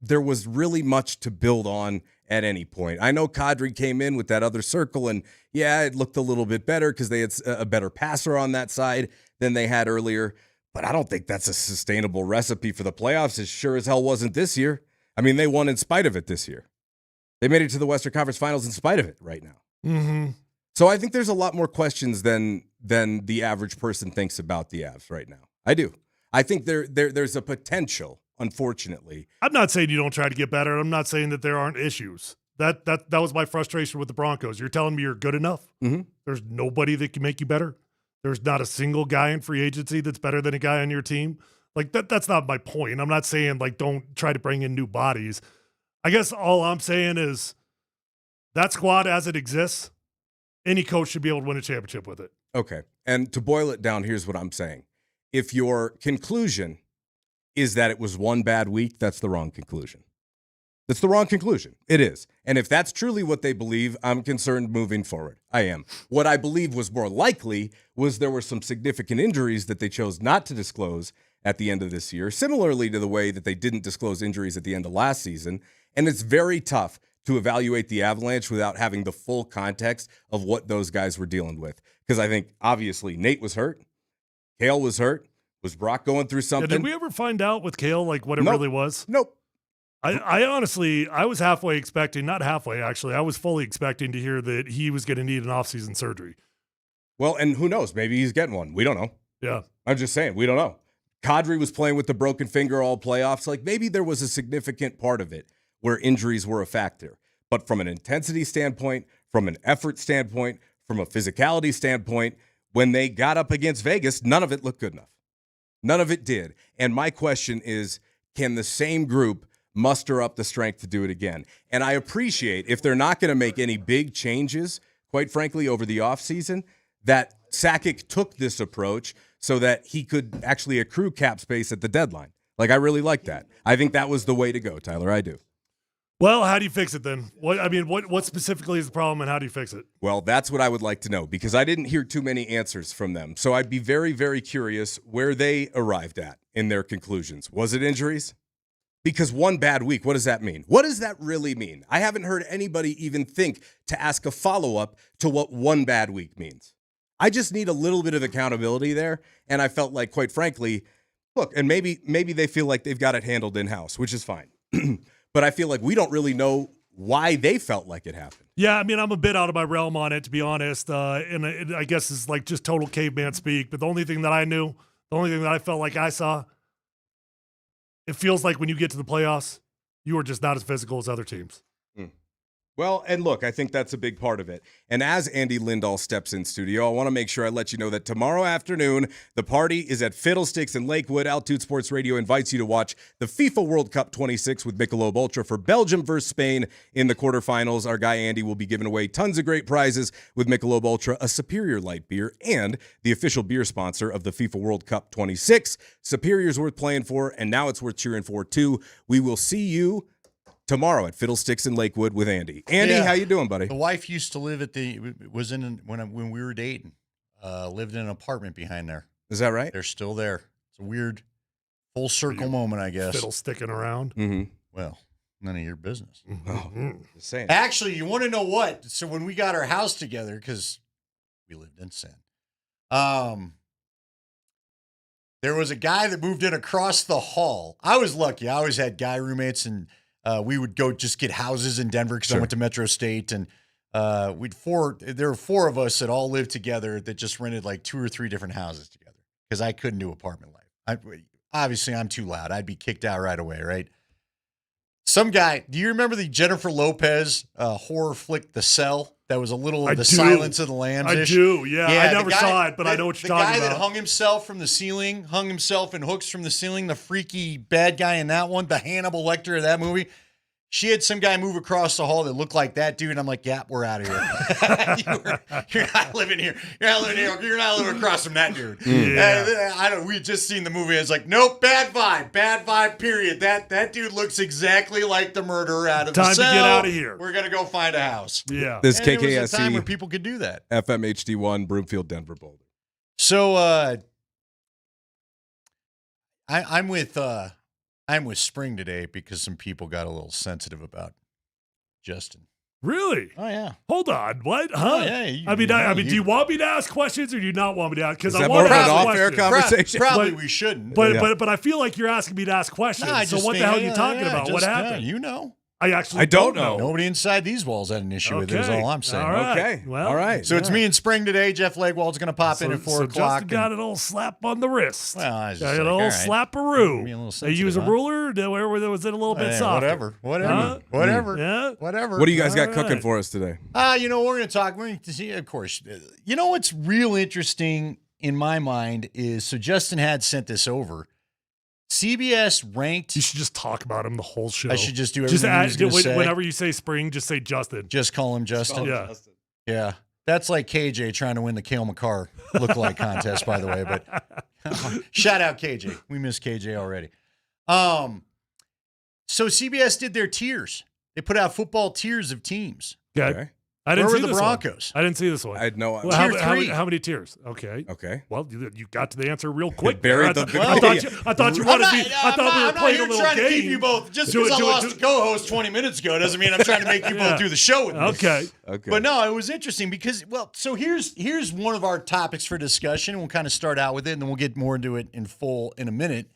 there was really much to build on at any point. I know Kadri came in with that other circle, and yeah, it looked a little bit better because they had a better passer on that side than they had earlier. But I don't think that's a sustainable recipe for the playoffs. As sure as hell wasn't this year. I mean, they won in spite of it this year. They made it to the Western Conference Finals in spite of it right now. Mm-hmm. So I think there's a lot more questions than the average person thinks about the Avs right now. I do. I think there's a potential unfortunately. I'm not saying you don't try to get better. I'm not saying that there aren't issues. That was my frustration with the Broncos. You're telling me you're good enough? Mm-hmm. There's nobody that can make you better? There's not a single guy in free agency that's better than a guy on your team? Like, that's not my point. I'm not saying, like, don't try to bring in new bodies. I guess all I'm saying is that squad as it exists, any coach should be able to win a championship with it. Okay. And to boil it down, here's what I'm saying. If your conclusion is that it was one bad week, that's the wrong conclusion. That's the wrong conclusion. It is. And if that's truly what they believe, I'm concerned moving forward. I am. What I believe was more likely was there were some significant injuries that they chose not to disclose at the end of this year, similarly to the way that they didn't disclose injuries at the end of last season. And it's very tough to evaluate the Avalanche without having the full context of what those guys were deling with. Because I think, obviously, Nate was hurt. Kale was hurt. Was Brock going through something? Yeah, did we ever find out with Kale, like, what it Nope. really was? Nope. I honestly, I was halfway expecting, not halfway actually, I was fully expecting to hear that he was going to need an off-season surgery. Well, and who knows? Maybe he's getting one. We don't know. Yeah. I'm just saying, we don't know. Kadri was playing with the broken finger all playoffs. Like, maybe there was a significant part of it where injuries were a factor. But from an intensity standpoint, from an effort standpoint, from a physicality standpoint, when they got up against Vegas, none of it looked good enough. None of it did. And my question is, can the same group muster up the strength to do it again? And I appreciate, if they're not going to make any big changes, quite frankly, over the offseason, that Sakic took this approach so that he could actually accrue cap space at the deadline. Like, I really like that. I think that was the way to go, Tyler. I do. Well, how do you fix it then? What specifically is the problem, and how do you fix it? Well, that's what I would like to know, because I didn't hear too many answers from them. So I'd be very, very curious where they arrived at in their conclusions. Was it injuries? Because one bad week, what does that mean? What does that really mean? I haven't heard anybody even think to ask a follow-up to what one bad week means. I just need a little bit of accountability there, and I felt like, quite frankly, look, and maybe they feel like they've got it handled in-house, which is fine. But I feel like we don't really know why they felt like it happened. Yeah, I mean, I'm a bit out of my realm on it, to be honest, and I guess it's like just total caveman speak, but the only thing that I knew, the only thing that I felt like I saw, it feels like when you get to the playoffs, you are just not as physical as other teams. Well, and look, I think that's a big part of it. And as Andy Lindahl steps in studio, I want to make sure I let you know that tomorrow afternoon, the party is at Fiddlesticks in Lakewood. Altitude Sports Radio invites you to watch the FIFA World Cup 26 with Michelob Ultra for Belgium versus Spain in the quarterfinals. Our guy Andy will be giving away tons of great prizes with Michelob Ultra, a superior light beer, and the official beer sponsor of the FIFA World Cup 26. Superior's worth playing for, and now it's worth cheering for, too. We will see you tomorrow at Fiddlesticks in Lakewood with Andy. Andy, how you doing, buddy? The wife used to live at when we were dating, lived in an apartment behind there. Is that right? They're still there. It's a weird full circle moment, I guess. Fiddle sticking around. Mm-hmm. Well, none of your business. Just saying. Actually, you want to know what? So when we got our house together, because we lived in sin, there was a guy that moved in across the hall. I was lucky. I always had guy roommates, and we would go just get houses in Denver because I went to Metro State, and there were four of us that all lived together that just rented like 2 or 3 different houses together because I couldn't do apartment life. Obviously, I'm too loud. I'd be kicked out right away, right? Some guy, do you remember the Jennifer Lopez horror flick, The Cell? That was a little The Silence of the Lambs. I do, yeah. I never saw it, but I know what you're talking about. The guy that hung himself from the ceiling, hung himself in hooks from the ceiling, the freaky bad guy in that one, the Hannibal Lecter of that movie. She had some guy move across the hall that looked like that dude, and I'm like, yeah, we're out of here. You're not living here. You're not living here. You're not living across from that dude. Yeah. We had just seen the movie. It's like, nope, bad vibe, period. That dude looks exactly like the murderer out of The Cell. Time to get out of here. We're going to go find a house. Yeah. This and KKSC. There was a time where people could do that. FM HD1, Broomfield, Denver, Boulder. So I'm with Spring today because some people got a little sensitive about Justin. Really? Oh, yeah. Hold on. What? Huh? Oh, yeah, I mean, do you want me to ask questions or do you not want me to ask? Because I that want to more of ask an off-air questions. conversation? Probably we shouldn't. But I feel like you're asking me to ask questions. No, so what the hell are you talking about? What happened? You know. I don't know. Nobody inside these walls had an issue with it, is all I'm saying. All right. Okay. Well, all right. So it's me and Spring today. Jeff Legwald's going to pop in at 4 o'clock. Justin got an old slap on the wrist. Well, I was just got an like, old all right. slapperoo. They use a ruler. Where was it a little bit softer? Whatever. Yeah. Whatever. What do you guys got cooking for us today? You know, we're going to see, of course. You know what's real interesting in my mind is, so Justin had sent this over. CBS ranked. You should just talk about him the whole show. I should just do everything whenever you say Spring, just say Justin. Just call him Justin. Yeah. That's like KJ trying to win the Cale McCarr lookalike contest, by the way. But shout out KJ. We miss KJ already. So CBS did their tiers. They put out football tiers of teams. Okay. Where were the Broncos? I didn't see this one. I had no idea. Well, Tier 3. how many tiers? Okay. Well, you got to the answer real quick. Buried I the thought you wanted me. I thought we were playing a little trying game. to keep you both. Just because I lost the co-host 20 minutes ago doesn't mean I'm trying to make you both do the show with me. Okay. But no, it was interesting because, so here's one of our topics for discussion. We'll kind of start out with it, and then we'll get more into it in full in a minute.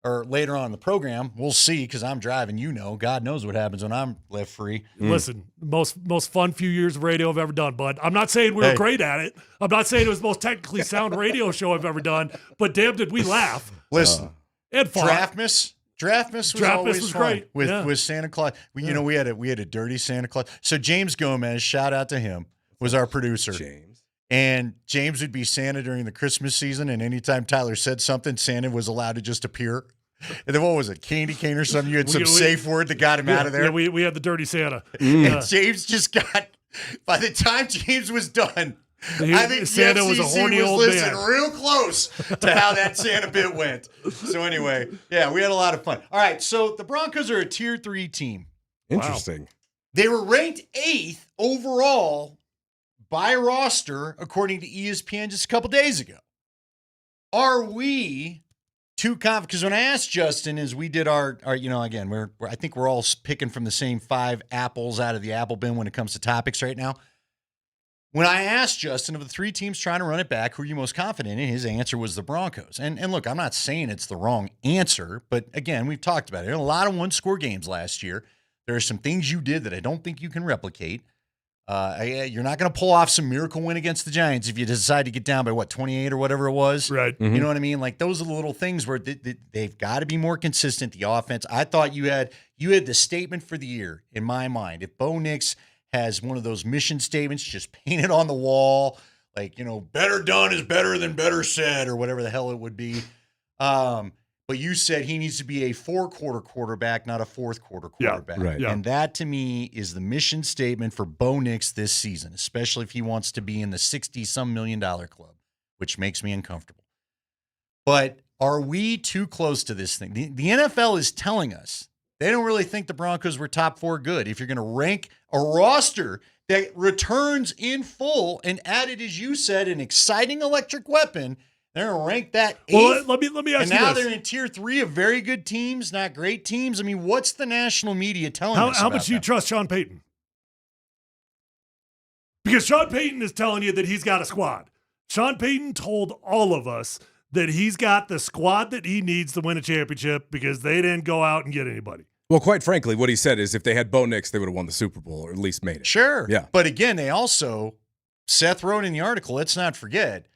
Or later on in the program, we'll see, because I'm driving. God knows what happens when I'm left free. Listen, most fun few years of radio I've ever done, bud. I'm not saying we were great at it. I'm not saying it was the most technically sound radio show I've ever done, but damn did we laugh. Listen, and fun. Draftmas was always fun great. with Santa Claus. We had a dirty Santa Claus. So James Gomez, shout out to him, was our producer. And James would be Santa during the Christmas season, and anytime Tyler said something, Santa was allowed to just appear. And then what was it, Candy Cane or something? You had some safe word that got him out of there. Yeah, we had the dirty Santa. And James just got, by the time James was done, I think Santa the FCC was a horny old listening man. real close to how that Santa bit went. So anyway, yeah, we had a lot of fun. All right, so the Broncos are a Tier 3 team. Interesting. Wow. They were ranked 8th overall by roster, according to ESPN, just a couple days ago. Are we too confident? Because when I asked Justin, as we did our again, I think we're all picking from the same 5 apples out of the apple bin when it comes to topics right now. When I asked Justin, of the 3 teams trying to run it back, who are you most confident in? His answer was the Broncos. And look, I'm not saying it's the wrong answer, but again, we've talked about it. There were a lot of one-score games last year. There are some things you did that I don't think you can replicate. You're not going to pull off some miracle win against the Giants if you decide to get down by 28 or whatever it was. Right. You know what I mean? Like, those are the little things where they've got to be more consistent. The offense. I thought you had the statement for the year in my mind. If Bo Nix has one of those mission statements, just painted on the wall, like, better done is better than better said, or whatever the hell it would be. But you said he needs to be a 4-quarter quarterback, not a 4th-quarter quarterback. Yeah, right. And that, to me, is the mission statement for Bo Nix this season, especially if he wants to be in the $60-some million club, which makes me uncomfortable. But are we too close to this thing? The NFL is telling us they don't really think the Broncos were top 4 good. If you're going to rank a roster that returns in full and added, as you said, an exciting electric weapon, they're going to rank that 8th. Well, let me ask you and now this. they're in Tier 3 of very good teams, not great teams. I mean, what's the national media telling us How about much do you trust Sean Payton? Because Sean Payton is telling you that he's got a squad. Sean Payton told all of us that he's got the squad that he needs to win a championship because they didn't go out and get anybody. Well, quite frankly, what he said is if they had Bo Nix, they would have won the Super Bowl or at least made it. Sure. Yeah. But again, they also, Seth wrote in the article, let's not forget,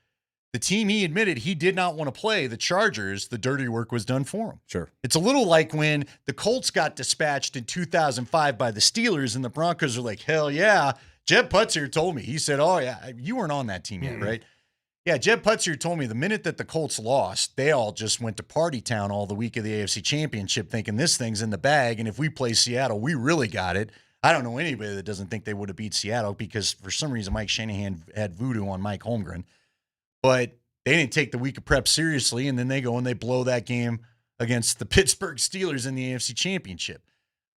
the team he admitted he did not want to play, the Chargers, the dirty work was done for him. Sure. It's a little like when the Colts got dispatched in 2005 by the Steelers and the Broncos are like, hell yeah. Jeb Putzer told me, he said, oh yeah, you weren't on that team yet, right? Yeah, Jeb Putzer told me the minute that the Colts lost, they all just went to party town all the week of the AFC Championship thinking this thing's in the bag, and if we play Seattle, we really got it. I don't know anybody that doesn't think they would have beat Seattle because for some reason Mike Shanahan had voodoo on Mike Holmgren. But they didn't take the week of prep seriously, and then they go and they blow that game against the Pittsburgh Steelers in the AFC Championship.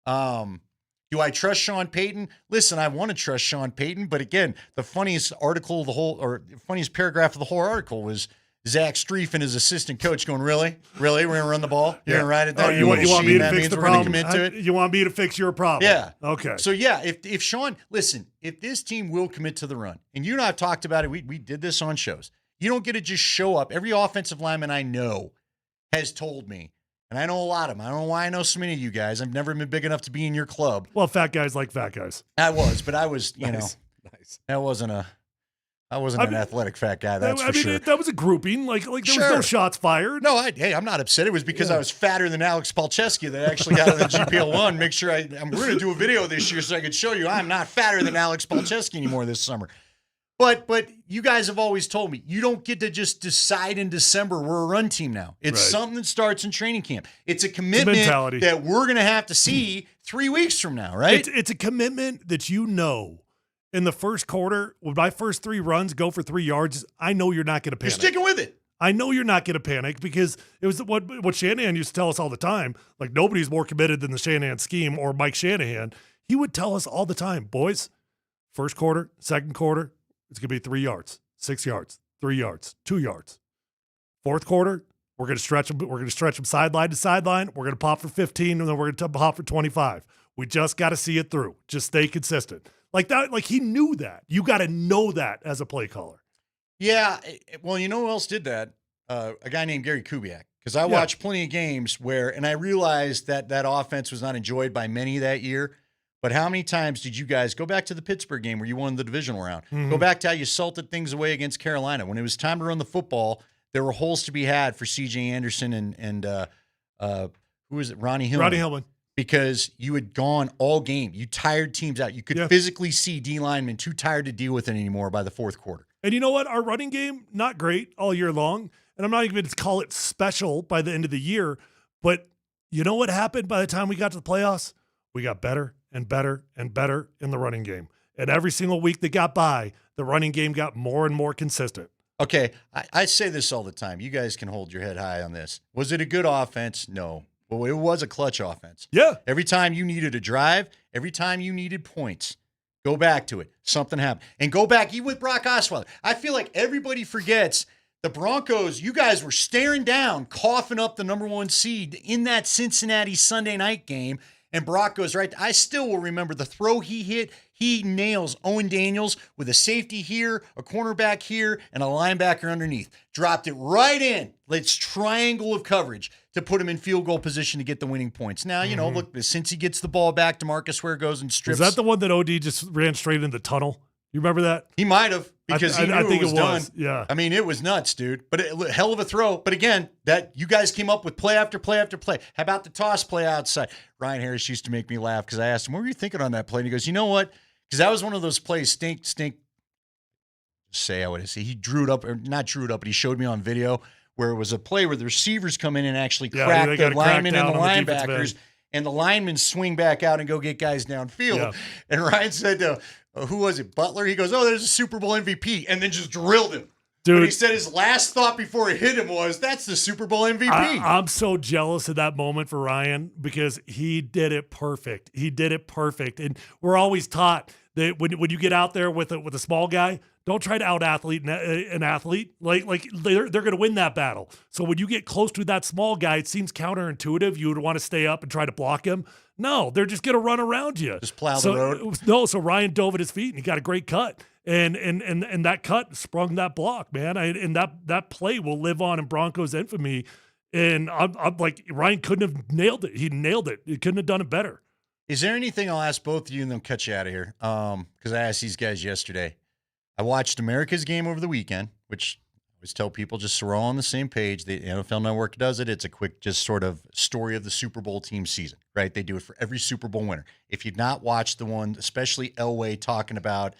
Do I trust Sean Payton? Listen, I want to trust Sean Payton, but again, the funniest article of the whole, or funniest paragraph of the whole article was Zach Strief and his assistant coach going, really? Really? We're going to run the ball? You're going to ride it down? You want me to fix the problem? Commit to it? You want me to fix your problem? Yeah. Okay. So, yeah, if Sean, listen, if this team will commit to the run, and you and I have talked about it, we did this on shows. You don't get to just show up. Every offensive lineman I know has told me, And I know a lot of them. I don't know why I know so many of you guys. I've never been big enough to be in your club. Well, fat guys like fat guys. I was, but I was, Nice. I wasn't an athletic fat guy. That's for sure. That was a grouping. Like there was no Sure. shots fired. No, hey, I'm not upset. It was because I was fatter than Alex Palczewski that I actually got on the GPL1. Make sure we're going to do a video this year so I could show you I'm not fatter than Alex Palczewski anymore this summer. But you guys have always told me you don't get to just decide in December we're a run team now. It's something that starts in training camp. It's a commitment that we're going to have to see 3 weeks from now, right? It's a commitment that in the first quarter, when my first 3 runs go for 3 yards, I know you're not going to panic. You're sticking with it. I know you're not going to panic because it was what Shanahan used to tell us all the time. Like, nobody's more committed than the Shanahan scheme or Mike Shanahan. He would tell us all the time, boys, first quarter, second quarter, it's going to be 3 yards, 6 yards, 3 yards, 2 yards. Fourth quarter, we're going to stretch them. We're going to stretch them sideline to sideline. We're going to pop for 15, and then we're going to pop for 25. We just got to see it through. Just stay consistent. Like that. Like, he knew that. You got to know that as a play caller. Yeah. Well, you know who else did that? A guy named Gary Kubiak. Because I watched plenty of games and I realized that offense was not enjoyed by many that year. But how many times did you guys go back to the Pittsburgh game where you won the divisional round? Mm-hmm. Go back to how you salted things away against Carolina. When it was time to run the football, there were holes to be had for C.J. Anderson and who was it? Ronnie Hillman. Ronnie Hillman. Because you had gone all game. You tired teams out. You could physically see D linemen too tired to deal with it anymore by the fourth quarter. And you know what? Our running game, not great all year long. And I'm not even going to call it special by the end of the year. But you know what happened by the time we got to the playoffs? We got better and better and better in the running game. And every single week that got by, the running game got more and more consistent. Okay, I say this all the time. You guys can hold your head high on this. Was it a good offense? No. But it was a clutch offense. Yeah. Every time you needed a drive, every time you needed points, go back to it. Something happened. And go back even with Brock Osweiler. I feel like everybody forgets the Broncos, you guys were staring down, coughing up the number 1 seed in that Cincinnati Sunday night game. And Brock goes right. I still will remember the throw he hit. He nails Owen Daniels with a safety here, a cornerback here, and a linebacker underneath. Dropped it right in. Let's triangle of coverage to put him in field goal position to get the winning points. Now, you know, look, since he gets the ball back, DeMarcus Ware goes and strips. Was that the one that OD just ran straight in the tunnel? You remember that? He might have because he knew I think it was done. Yeah. I mean, it was nuts, dude. But hell of a throw. But again, that you guys came up with play after play after play. How about the toss play outside? Ryan Harris used to make me laugh because I asked him, what were you thinking on that play? And he goes, you know what? Because that was one of those plays, stink. Say, I would say he drew it up, or not drew it up, but he showed me on video where it was a play where the receivers come in and actually crack the linemen and the linebackers, and the linemen swing back out and go get guys downfield. Yeah. And Ryan said to, who was it, Butler? He goes, oh, there's a Super Bowl MVP, and then just drilled him. Dude, but he said his last thought before it hit him was, that's the Super Bowl MVP. I'm so jealous of that moment for Ryan because he did it perfect. He did it perfect. And we're always taught that when you get out there with a small guy, don't try to out-athlete an athlete. Like they're going to win that battle. So when you get close to that small guy, it seems counterintuitive. You would want to stay up and try to block him. No, they're just going to run around you. Just plow the road. No, so Ryan dove at his feet, and he got a great cut. And that cut sprung that block, man. And that play will live on in Broncos infamy. And I'm like, Ryan couldn't have nailed it. He nailed it. He couldn't have done it better. Is there anything, I'll ask both of you and then cut you out of here, because I asked these guys yesterday. I watched America's game over the weekend, which I always tell people just so we're all on the same page. The NFL Network does it. It's a quick just sort of story of the Super Bowl team season, right? They do it for every Super Bowl winner. If you've not watched the one, especially Elway talking about,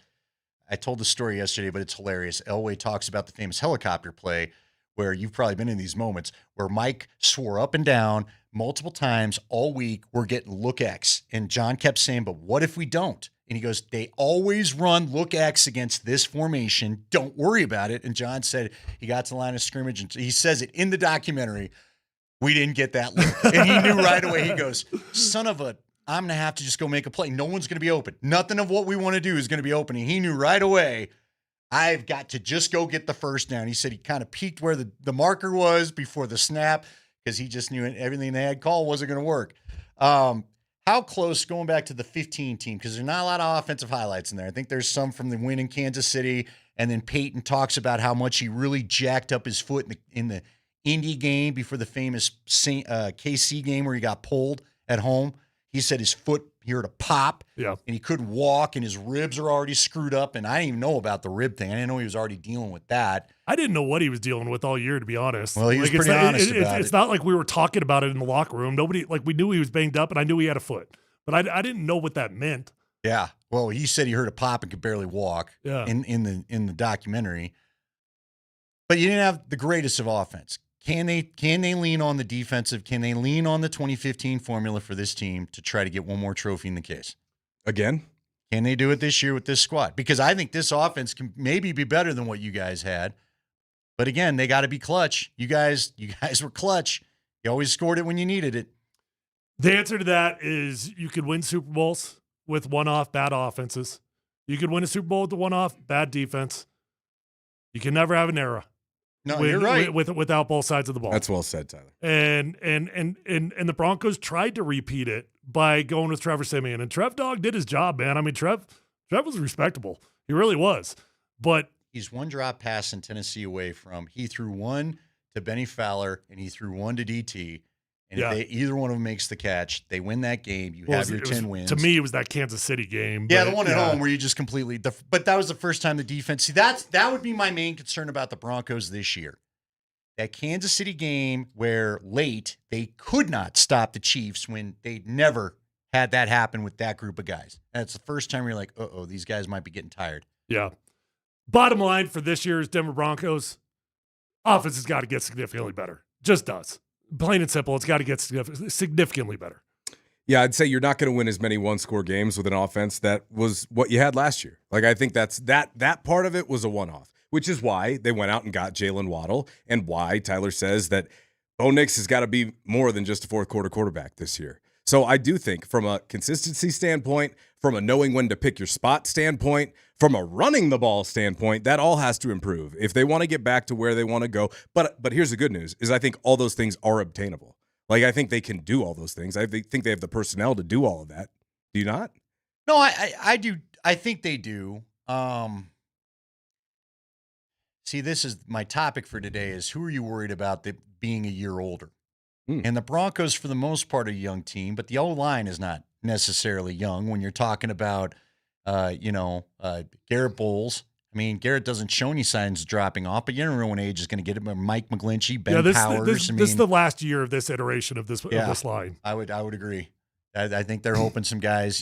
I told the story yesterday, but it's hilarious. Elway talks about the famous helicopter play where you've probably been in these moments where Mike swore up and down multiple times all week, we're getting look X. And John kept saying, but what if we don't? And he goes, they always run look X against this formation. Don't worry about it. And John said he got to the line of scrimmage, and he says it in the documentary. We didn't get that look. And he knew right away. He goes, son of a, I'm going to have to just go make a play. No one's going to be open. Nothing of what we want to do is going to be open. And he knew right away, I've got to just go get the first down. He said he kind of peeked where the marker was before the snap because he just knew everything they had called wasn't going to work. How close, going back to the 15 team, because there's not a lot of offensive highlights in there. I think there's some from the win in Kansas City, and then Peyton talks about how much he really jacked up his foot in Indy game before the famous KC game where he got pulled at home. He said his foot, he heard a pop, and he couldn't walk, and his ribs are already screwed up. And I didn't even know about the rib thing. I didn't know he was already dealing with that. I didn't know what he was dealing with all year, to be honest. Well, he was pretty honest about it. It's not like we were talking about it in the locker room. Nobody, we knew he was banged up, and I knew he had a foot. But I didn't know what that meant. Yeah. Well, he said he heard a pop and could barely walk in the documentary. But you didn't have the greatest of offense. Can they lean on the defensive? Can they lean on the 2015 formula for this team to try to get one more trophy in the case? Again? Can they do it this year with this squad? Because I think this offense can maybe be better than what you guys had. But again, they got to be clutch. You guys were clutch. You always scored it when you needed it. The answer to that is you could win Super Bowls with one-off bad offenses. You could win a Super Bowl with the one-off bad defense. You can never have an era. No, you're right. Without both sides of the ball. That's well said, Tyler. And the Broncos tried to repeat it by going with Trevor Siemian. And Trev Dog did his job, man. I mean, Trev was respectable. He really was. But he's one drop pass in Tennessee away from. He threw one to Benny Fowler, and he threw one to DT. And if either one of them makes the catch, they win that game. You have your 10 wins. To me, it was that Kansas City game. Yeah, the one at home where you just completely – but that was the first time the defense – see, that would be my main concern about the Broncos this year. That Kansas City game where late they could not stop the Chiefs when they never had that happen with that group of guys. That's the first time you're like, uh-oh, these guys might be getting tired. Yeah. Bottom line for this year's Denver Broncos, offense has got to get significantly better. Just does. Plain and simple, it's got to get significantly better. Yeah, I'd say you're not going to win as many one-score games with an offense that was what you had last year. Like, I think that part of it was a one-off, which is why they went out and got Jalen Waddle and why Tyler says that Bo Nix has got to be more than just a fourth-quarter quarterback this year. So I do think from a consistency standpoint, from a knowing when to pick your spot standpoint, from a running the ball standpoint, that all has to improve if they want to get back to where they want to go. But here's the good news, is I think all those things are obtainable. Like, I think they can do all those things. I think they have the personnel to do all of that. Do you not? No, I do. I think they do. See, this is my topic for today is who are you worried about being a year older? And the Broncos, for the most part, are a young team, but the O-line is not necessarily young when you're talking about, Garrett Bowles. I mean, Garrett doesn't show any signs of dropping off, but you don't know when age is going to get him. Mike McGlinchey, Ben Powers. This is the last year of this iteration of this line. I would agree. I think they're hoping some guys,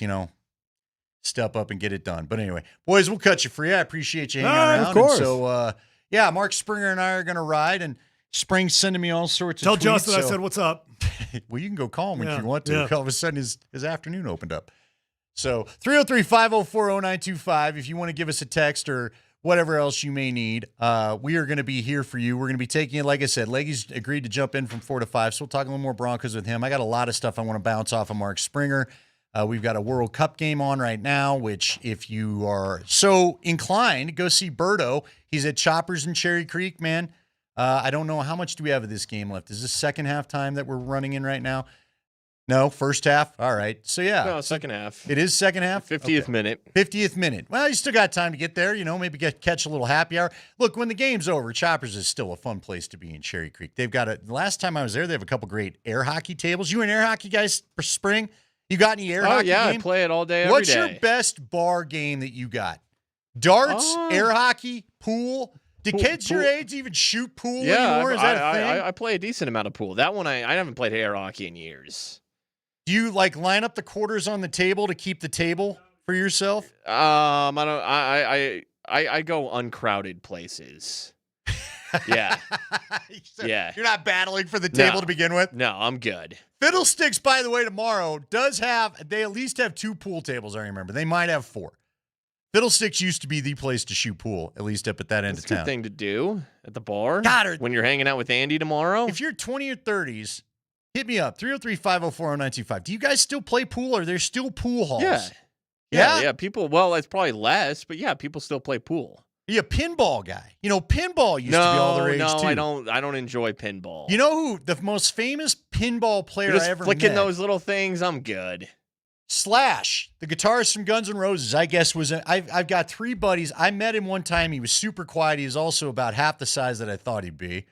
step up and get it done. But anyway, boys, we'll cut you free. I appreciate you hanging around. Of course. And so, Mark Springer and I are going to ride, and Spring's sending me all sorts of tweets. Tell Justin I said, what's up? Well, you can go call him if you want to. All of a sudden, his afternoon opened up. So 303-504-0925 if you want to give us a text or whatever else you may need. We are going to be here for you. We're going to be taking it. Like I said, Leggy's agreed to jump in from 4 to 5, so we'll talk a little more Broncos with him. I got a lot of stuff I want to bounce off of Mark Springer. We've got a World Cup game on right now, which if you are so inclined, go see Berto. He's at Choppers in Cherry Creek, man. I don't know how much do we have of this game left. Is this second half time that we're running in right now? No, first half. All right. So, yeah. No, second half. It is second half? 50th minute. 50th minute. Well, you still got time to get there, maybe catch a little happy hour. Look, when the game's over, Choppers is still a fun place to be in Cherry Creek. They've got last time I was there, they have a couple great air hockey tables. You an air hockey guys for spring? You got any air hockey game? I play it all day, every What's day. Your best bar game that you got? Darts, air hockey, pool? Do kids your age even shoot pool anymore? Is that a thing? I play a decent amount of pool. That one, I haven't played air hockey in years. Do you line up the quarters on the table to keep the table for yourself? I go uncrowded places. Yeah. Yeah. You're not battling for the table to begin with? No, I'm good. Fiddlesticks, by the way, tomorrow they at least have 2 pool tables, I remember. They might have 4. Fiddlesticks used to be the place to shoot pool, at least up at that end of town. That's a good thing to do at the bar. God, when you're hanging out with Andy tomorrow. If you're 20 or 30s, hit me up, 303-504-0925. Do you guys still play pool? Or are there still pool halls? Yeah. People, well, it's probably less, but yeah, people still play pool. Are you a pinball guy? Pinball used to be all the rage, too. No, I don't enjoy pinball. You know who the most famous pinball player I ever met? Flicking those little things, I'm good. Slash, the guitarist from Guns N' Roses, I guess I've got 3 buddies. I met him one time. He was super quiet. He was also about half the size that I thought he'd be.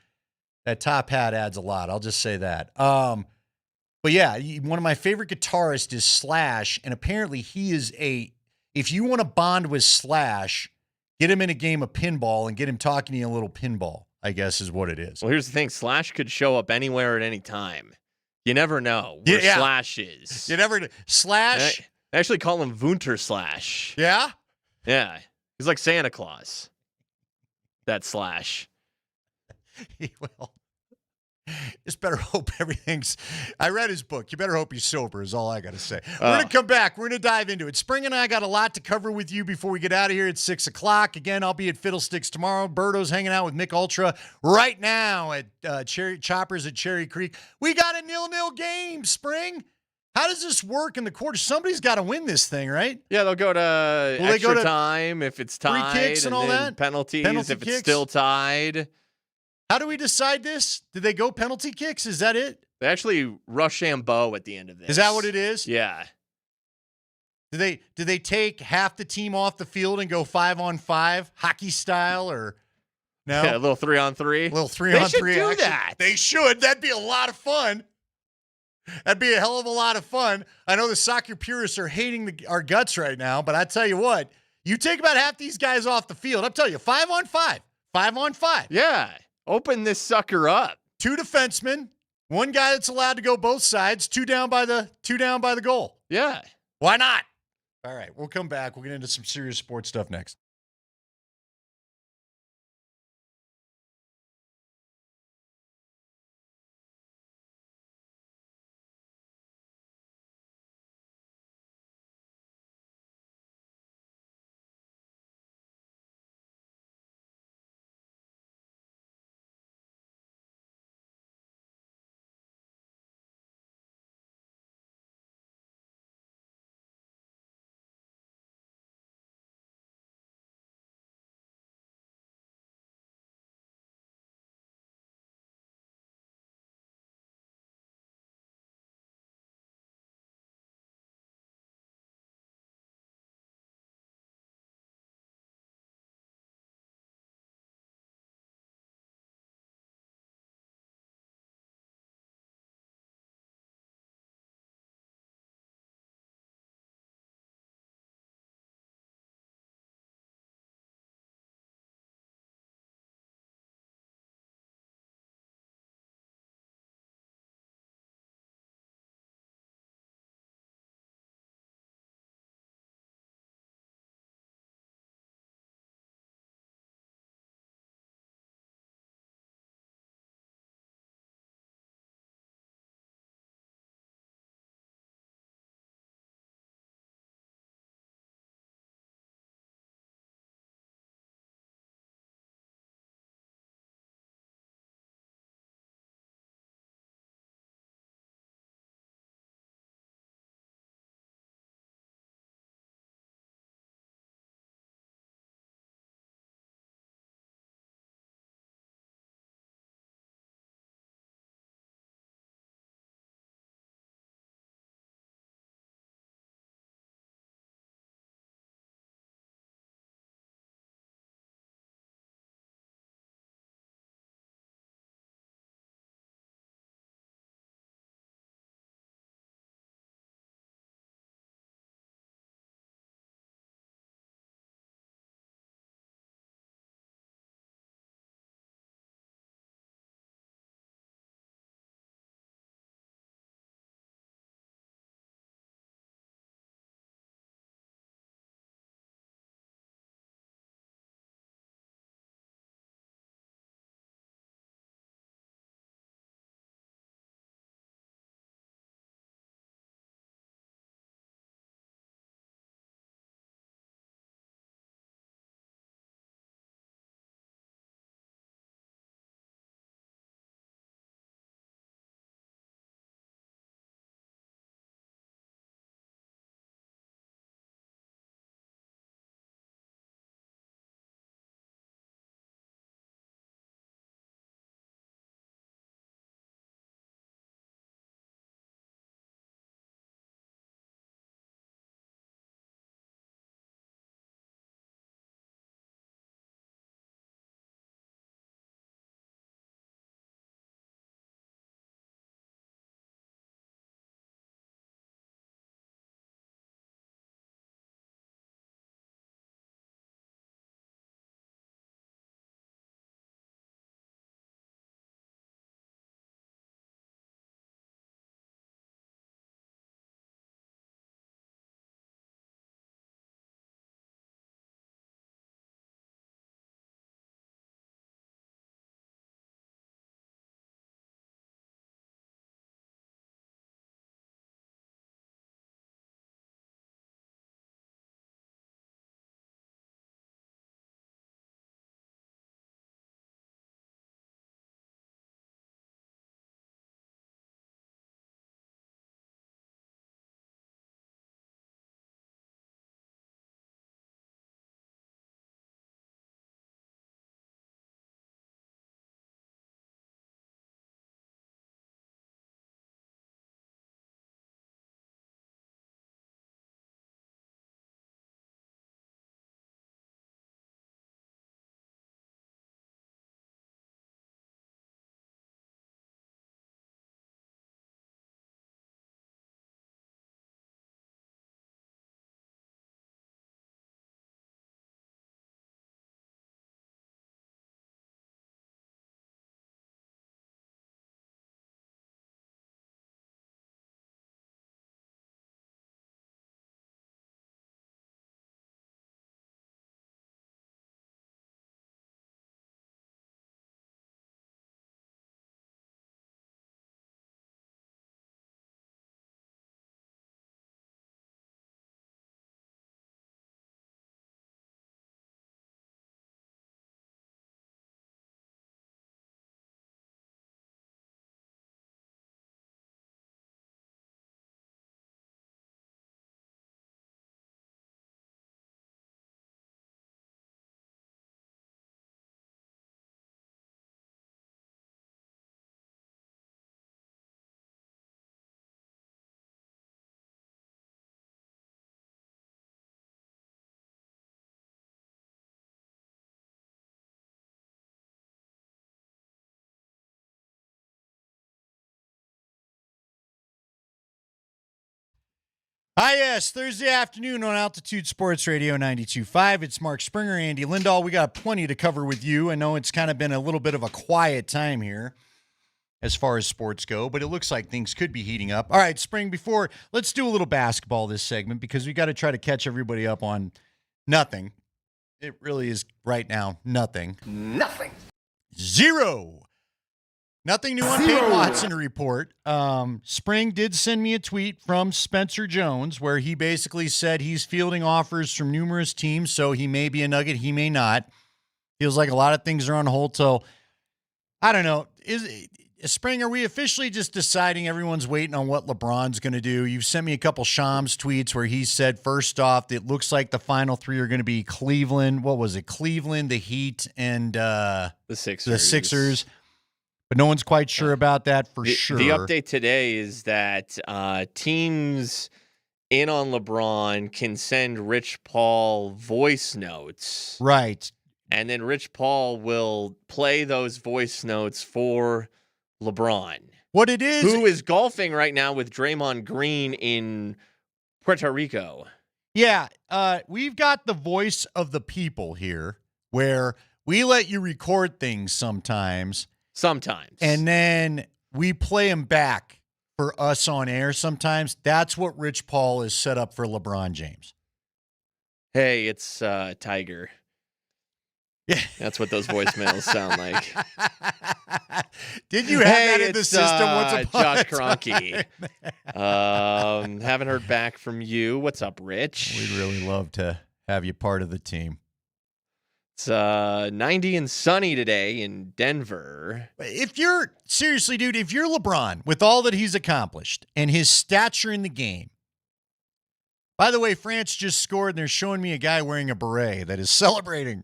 That top hat adds a lot. I'll just say that. But yeah, one of my favorite guitarists is Slash, and apparently he is if you want to bond with Slash, get him in a game of pinball and get him talking to you a little pinball, I guess is what it is. Well, here's the thing. Slash could show up anywhere at any time. You never know where Slash is. You never Slash. They actually call him Wunter Slash. Yeah? Yeah. He's like Santa Claus. That Slash. Well, just better hope everything's. I read his book. You better hope he's sober, is all I got to say. We're going to come back. We're going to dive into it. Spring and I got a lot to cover with you before we get out of here at 6 o'clock. Again, I'll be at Fiddlesticks tomorrow. Berto's hanging out with Mick Ultra right now at Choppers at Cherry Creek. We got a 0-0 game, Spring. How does this work in the quarter? Somebody's got to win this thing, right? Yeah, they'll go to extra time if it's tied. Free kicks and all that? Penalties if kicks? it's still tied. How do we decide this? Did they go penalty kicks? Is that it? They actually Rochambeau at the end of this. Is that what it is? Yeah. Do they take half the team off the field and go 5-on-5 hockey style or no? Yeah, a little 3-on-3. A little 3-on-3 They should do action. that. They should. That'd be a lot of fun. That'd be a hell of a lot of fun. I know the soccer purists are hating our guts right now, but I tell you what, you take about half these guys off the field. I'm telling you, 5-on-5. 5-on-5. Yeah. Open this sucker up. 2 defensemen, 1 guy that's allowed to go both sides, 2 down by the goal. Yeah. Why not? All right, we'll come back. We'll get into some serious sports stuff next. Hi, yes, Thursday afternoon on Altitude Sports Radio 92.5. It's Mark Springer, Andy Lindahl. We got plenty to cover with you. I know it's kind of been a little bit of a quiet time here as far as sports go, but it looks like things could be heating up. All right, Spring, let's do a little basketball this segment because we got to try to catch everybody up on nothing. It really is right now nothing. Nothing. Zero. Nothing new on Peyton Watson to report. Spring did send me a tweet from Spencer Jones where he basically said he's fielding offers from numerous teams, so he may be a Nugget, he may not. Feels like a lot of things are on hold, so I don't know. Spring, are we officially just deciding everyone's waiting on what LeBron's going to do? You've sent me a couple Shams tweets where he said, first off, it looks like the final three are going to be Cleveland. What was it? Cleveland, the Heat, and the Sixers. But no one's quite sure about that for sure. The update today is that teams in on LeBron can send Rich Paul voice notes. Right. And then Rich Paul will play those voice notes for LeBron. What it is... Who is golfing right now with Draymond Green in Puerto Rico. Yeah. We've got the voice of the people here where we let you record things sometimes. And then we play them back for us on air sometimes. That's what Rich Paul is set up for LeBron James. Hey, it's Tiger. Yeah. That's what those voicemails sound like. Did you have that in the system once upon Josh a time? Kroenke. Haven't heard back from you. What's up, Rich? We'd really love to have you part of the team. It's 90 and sunny today in Denver. If you're LeBron, with all that he's accomplished and his stature in the game, by the way, France just scored and they're showing me a guy wearing a beret that is celebrating.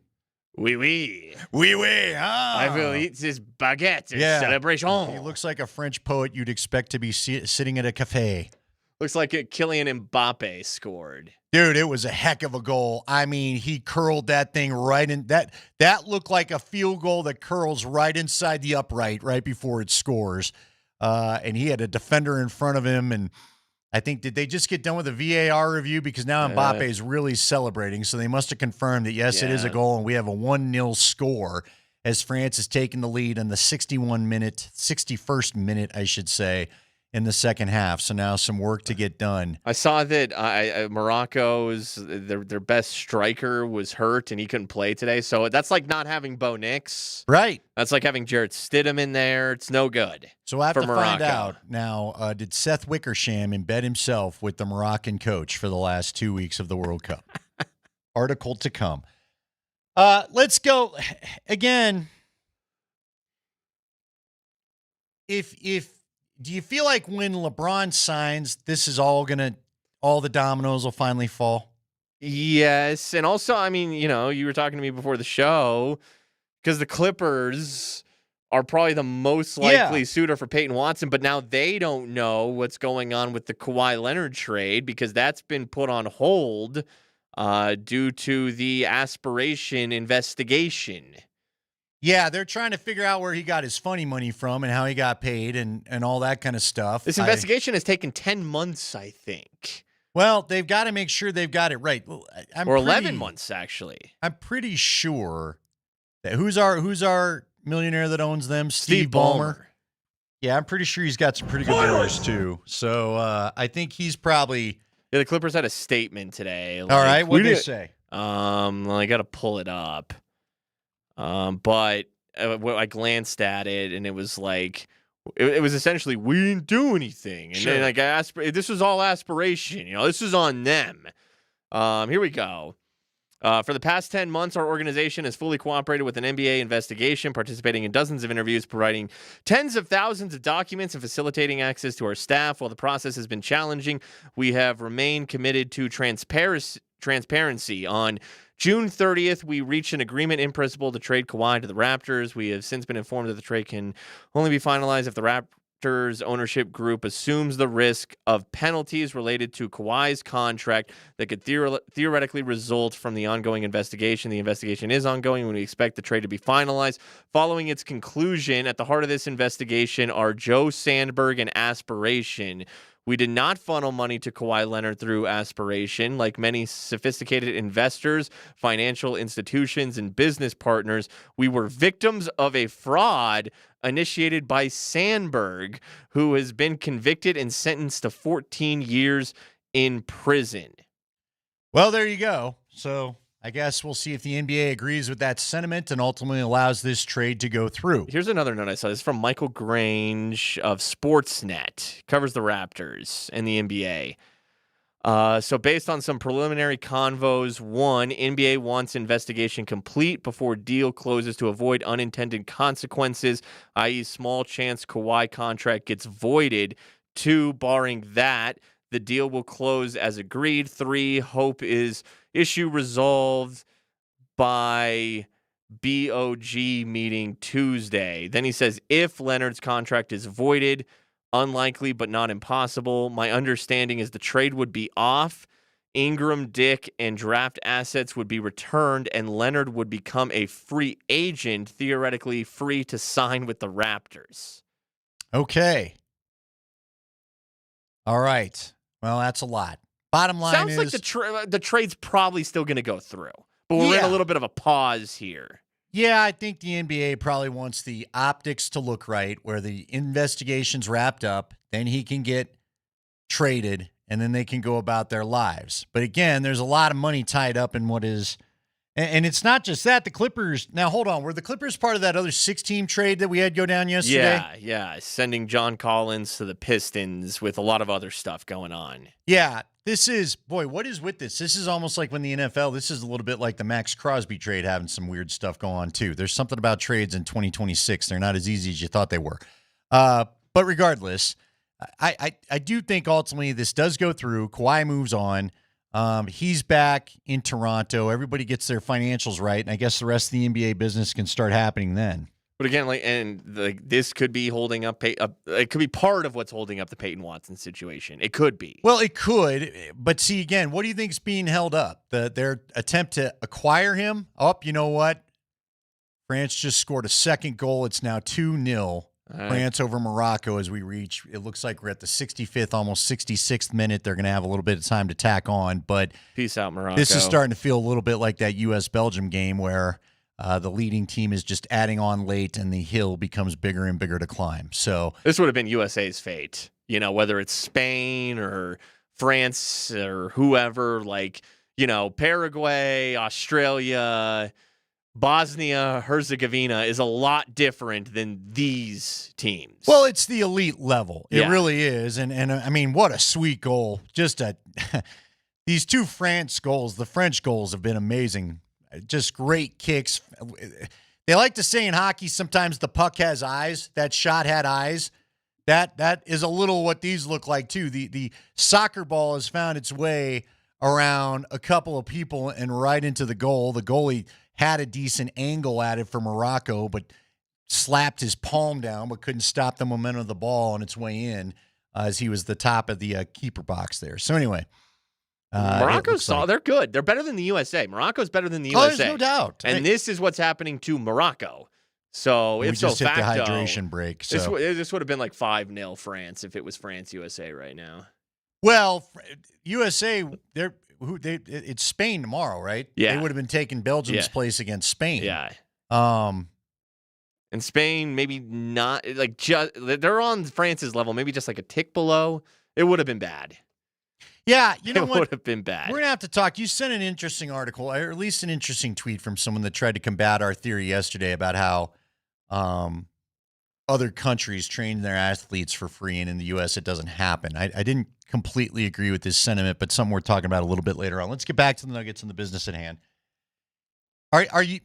Oui, oui. Oui, oui. I will eat this baguette. Celebration. He looks like a French poet you'd expect to be sitting at a cafe. Looks like Kylian Mbappe scored. Dude, it was a heck of a goal. I mean, he curled that thing right in. That looked like a field goal that curls right inside the upright right before it scores. And he had a defender in front of him. And I think, did they just get done with a VAR review? Because now Mbappe is really celebrating. So they must have confirmed that, yes, it is a goal. And we have a 1-0 score as France is taking the lead in the 61st minute, I should say, in the second half. So now some work to get done. I saw that Morocco's their best striker was hurt and he couldn't play today. So that's like not having Bo Nix. Right. That's like having Jarrett Stidham in there. It's no good. So I have to Morocco. find out now, did Seth Wickersham embed himself with the Moroccan coach for the last 2 weeks of the World Cup? Article to come. Let's go again. Do you feel like when LeBron signs, this is all the dominoes will finally fall? Yes. And also, I mean, you were talking to me before the show because the Clippers are probably the most likely suitor for Peyton Watson, but now they don't know what's going on with the Kawhi Leonard trade because that's been put on hold due to the aspiration investigation. Yeah, they're trying to figure out where he got his funny money from and how he got paid and all that kind of stuff. This investigation has taken 10 months, I think. Well, they've got to make sure they've got it right. Or 11 months, actually. I'm pretty sure that who's our millionaire that owns them? Steve Ballmer. Yeah, I'm pretty sure he's got some pretty good lawyers too. So I think he's probably. Yeah, the Clippers had a statement today. All right, what did they say? I got to pull it up. But I glanced at it and it was like, it was essentially, we didn't do anything. And then like this was all aspiration, this is on them. Here we go. For the past 10 months, our organization has fully cooperated with an NBA investigation, participating in dozens of interviews, providing tens of thousands of documents, and facilitating access to our staff. While the process has been challenging, we have remained committed to transparency. On June 30th, we reached an agreement in principle to trade Kawhi to the Raptors. We have since been informed that the trade can only be finalized if the Raptors ownership group assumes the risk of penalties related to Kawhi's contract that could theoretically result from the ongoing investigation. The investigation is ongoing, and we expect the trade to be finalized. Following its conclusion, at the heart of this investigation are Joe Sandberg and Aspiration. We did not funnel money to Kawhi Leonard through Aspiration. Like many sophisticated investors, financial institutions, and business partners, we were victims of a fraud initiated by Sandberg, who has been convicted and sentenced to 14 years in prison. Well, there you go. So I guess we'll see if the NBA agrees with that sentiment and ultimately allows this trade to go through. Here's another note I saw. This is from Michael Grange of Sportsnet. Covers the Raptors and the NBA. So based on some preliminary convos, one, NBA wants investigation complete before deal closes to avoid unintended consequences, i.e. small chance Kawhi contract gets voided. Two, barring that, the deal will close as agreed. Three, hope is issue resolved by BOG meeting Tuesday. Then he says, if Leonard's contract is voided, unlikely but not impossible. My understanding is the trade would be off. Ingram, Dick, and draft assets would be returned, and Leonard would become a free agent, theoretically free to sign with the Raptors. Okay. All right. Well, that's a lot. Bottom line Sounds is... like the trade's probably still going to go through, but we're in a little bit of a pause here. Yeah, I think the NBA probably wants the optics to look right, where the investigation's wrapped up, then he can get traded, and then they can go about their lives. But again, there's a lot of money tied up in what is... And it's not just that. The Clippers... Now, hold on. Were the Clippers part of that other 6-team trade that we had go down yesterday? Yeah. Sending John Collins to the Pistons with a lot of other stuff going on. Yeah. This is... Boy, what is with this? This is almost like when the NFL... This is a little bit like the Max Crosby trade having some weird stuff going on, too. There's something about trades in 2026. They're not as easy as you thought they were. But regardless, I do think ultimately this does go through. Kawhi moves on. He's back in Toronto. Everybody gets their financials right, and I guess the rest of the NBA business can start happening then. But again, this could be holding up. It could be part of what's holding up the Peyton Watson situation. It could be. Well, it could, but see again, what do you think is being held up? Their attempt to acquire him. You know what? France just scored a second goal. It's now 2-0. France over Morocco as we reach. It looks like we're at the 65th, almost 66th minute. They're going to have a little bit of time to tack on, but peace out, Morocco. This is starting to feel a little bit like that U.S.-Belgium game where the leading team is just adding on late and the hill becomes bigger and bigger to climb. So this would have been USA's fate, whether it's Spain or France or whoever, Paraguay, Australia, Bosnia, Herzegovina is a lot different than these teams. Well, it's the elite level. It really is. And I mean, what a sweet goal. Just these two France goals, the French goals have been amazing. Just great kicks. They like to say in hockey sometimes the puck has eyes. That shot had eyes. That is a little what these look like too. The soccer ball has found its way around a couple of people and right into the goal. The goalie had a decent angle at it for Morocco, but slapped his palm down, but couldn't stop the momentum of the ball on its way in as he was the top of the keeper box there. So anyway, Morocco's they're good. They're better than the USA. Morocco's better than the USA. There's no doubt. And this is what's happening to Morocco. So we if just so hit facto, the hydration break. So. This would have been like 5-0 France if it was France-USA right now. Well, USA, it's Spain tomorrow, right? Yeah. They would have been taking Belgium's place against Spain. Yeah. And Spain, maybe not, they're on France's level, maybe just like a tick below. It would have been bad. Yeah, you know it what? would have been bad. We're going to have to talk. You sent an interesting article, or at least an interesting tweet from someone that tried to combat our theory yesterday about how other countries train their athletes for free, and in the U.S. it doesn't happen. I didn't completely agree with this sentiment, but something we're talking about a little bit later on. Let's get back to the Nuggets and the business at hand. Are you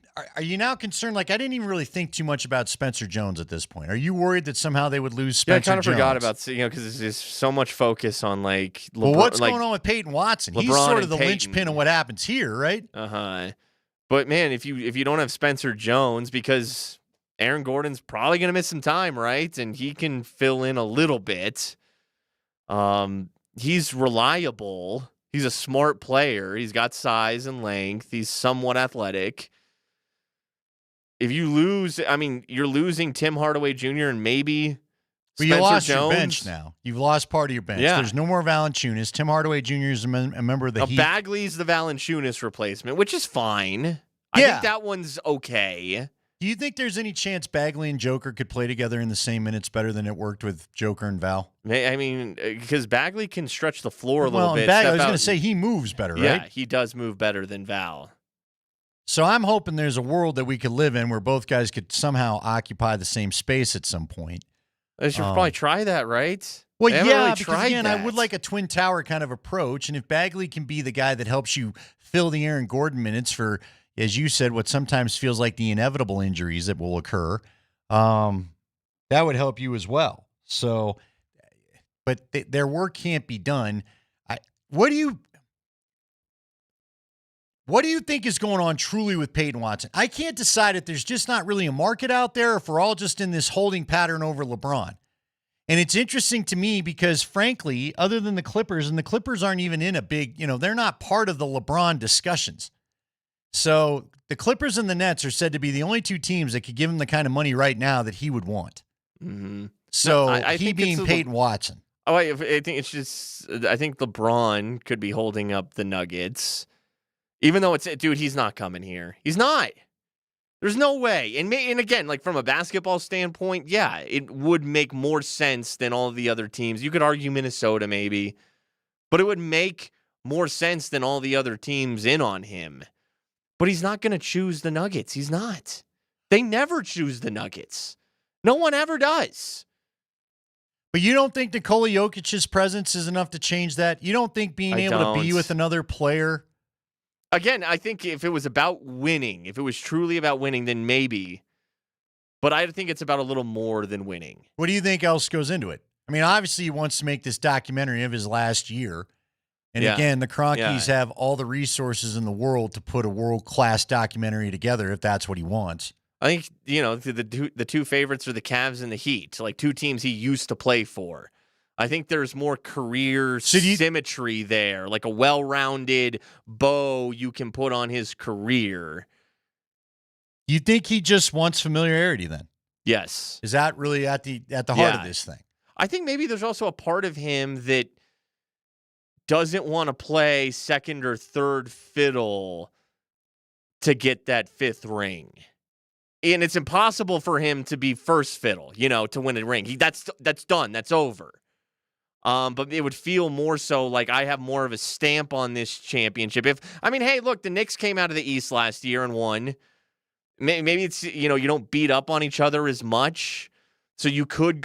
now concerned? I didn't even really think too much about Spencer Jones at this point. Are you worried that somehow they would lose Spencer Jones? I kind of forgot about, because there's just so much focus on LeBron. Well, what's going on with Peyton Watson? LeBron He's sort of the linchpin of what happens here, right? But man, if you don't have Spencer Jones, because Aaron Gordon's probably going to miss some time, right? And he can fill in a little bit. He's reliable. He's a smart player. He's got size and length. He's somewhat athletic. If you lose, I mean, you're losing Tim Hardaway Jr. and maybe Spencer you lost Jones. your bench now. You've lost part of your bench. Yeah. There's no more Valanciunas. Tim Hardaway Jr. is a member of the Heat. Bagley's the Valanciunas replacement, which is fine. I think that one's okay. Do you think there's any chance Bagley and Joker could play together in the same minutes better than it worked with Joker and Val? I mean, because Bagley can stretch the floor a little bit. I was going to say he moves better, right? Yeah, he does move better than Val. So I'm hoping there's a world that we could live in where both guys could somehow occupy the same space at some point. They should probably try that, right? Well, they yeah, really because again, I would like a twin tower kind of approach. And if Bagley can be the guy that helps you fill the Aaron Gordon minutes for, as you said, what sometimes feels like the inevitable injuries that will occur, that would help you as well. So, but their work can't be done. What do you think is going on truly with Peyton Watson? I can't decide if there's just not really a market out there or if we're all just in this holding pattern over LeBron. And it's interesting to me because, frankly, other than the Clippers, and the Clippers aren't even in a big, they're not part of the LeBron discussions. So the Clippers and the Nets are said to be the only two teams that could give him the kind of money right now that he would want. Mm-hmm. So I he think being Peyton Watson. Oh, I think it's just, I think LeBron could be holding up the Nuggets. Even though he's not coming here. He's not. There's no way. And again, like from a basketball standpoint, yeah, it would make more sense than all the other teams. You could argue Minnesota maybe, but it would make more sense than all the other teams in on him. But he's not going to choose the Nuggets. He's not. They never choose the Nuggets. No one ever does. But you don't think Nikola Jokic's presence is enough to change that? You don't think being able to be with another player? Again, I think if it was about winning, if it was truly about winning, then maybe. But I think it's about a little more than winning. What do you think else goes into it? I mean, obviously he wants to make this documentary of his last year. And again, the Cronkies have all the resources in the world to put a world-class documentary together if that's what he wants. I think, the two favorites are the Cavs and the Heat, like two teams he used to play for. I think there's more career symmetry there, like a well-rounded bow you can put on his career. You think he just wants familiarity then? Yes. Is that really at the heart of this thing? I think maybe there's also a part of him that doesn't want to play second or third fiddle to get that fifth ring. And it's impossible for him to be first fiddle, to win a ring. That's done. That's over. But it would feel more so like I have more of a stamp on this championship. Hey, look, the Knicks came out of the East last year and won. Maybe it's, you don't beat up on each other as much. So you could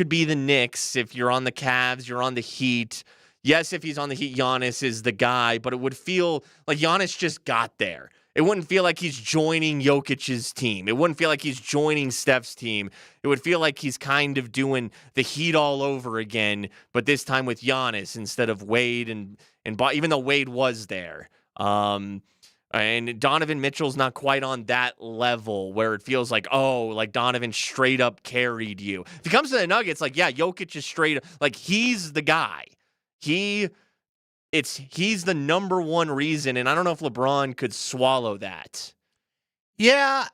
be the Knicks if you're on the Cavs, you're on the Heat. Yes, if he's on the Heat, Giannis is the guy, but it would feel like Giannis just got there. It wouldn't feel like he's joining Jokic's team. It wouldn't feel like he's joining Steph's team. It would feel like he's kind of doing the Heat all over again, but this time with Giannis instead of Wade and even though Wade was there. And Donovan Mitchell's not quite on that level where it feels like, Donovan straight up carried you. If he comes to the Nuggets, Jokic is straight up, he's the guy. He's the number one reason, and I don't know if LeBron could swallow that. Yeah,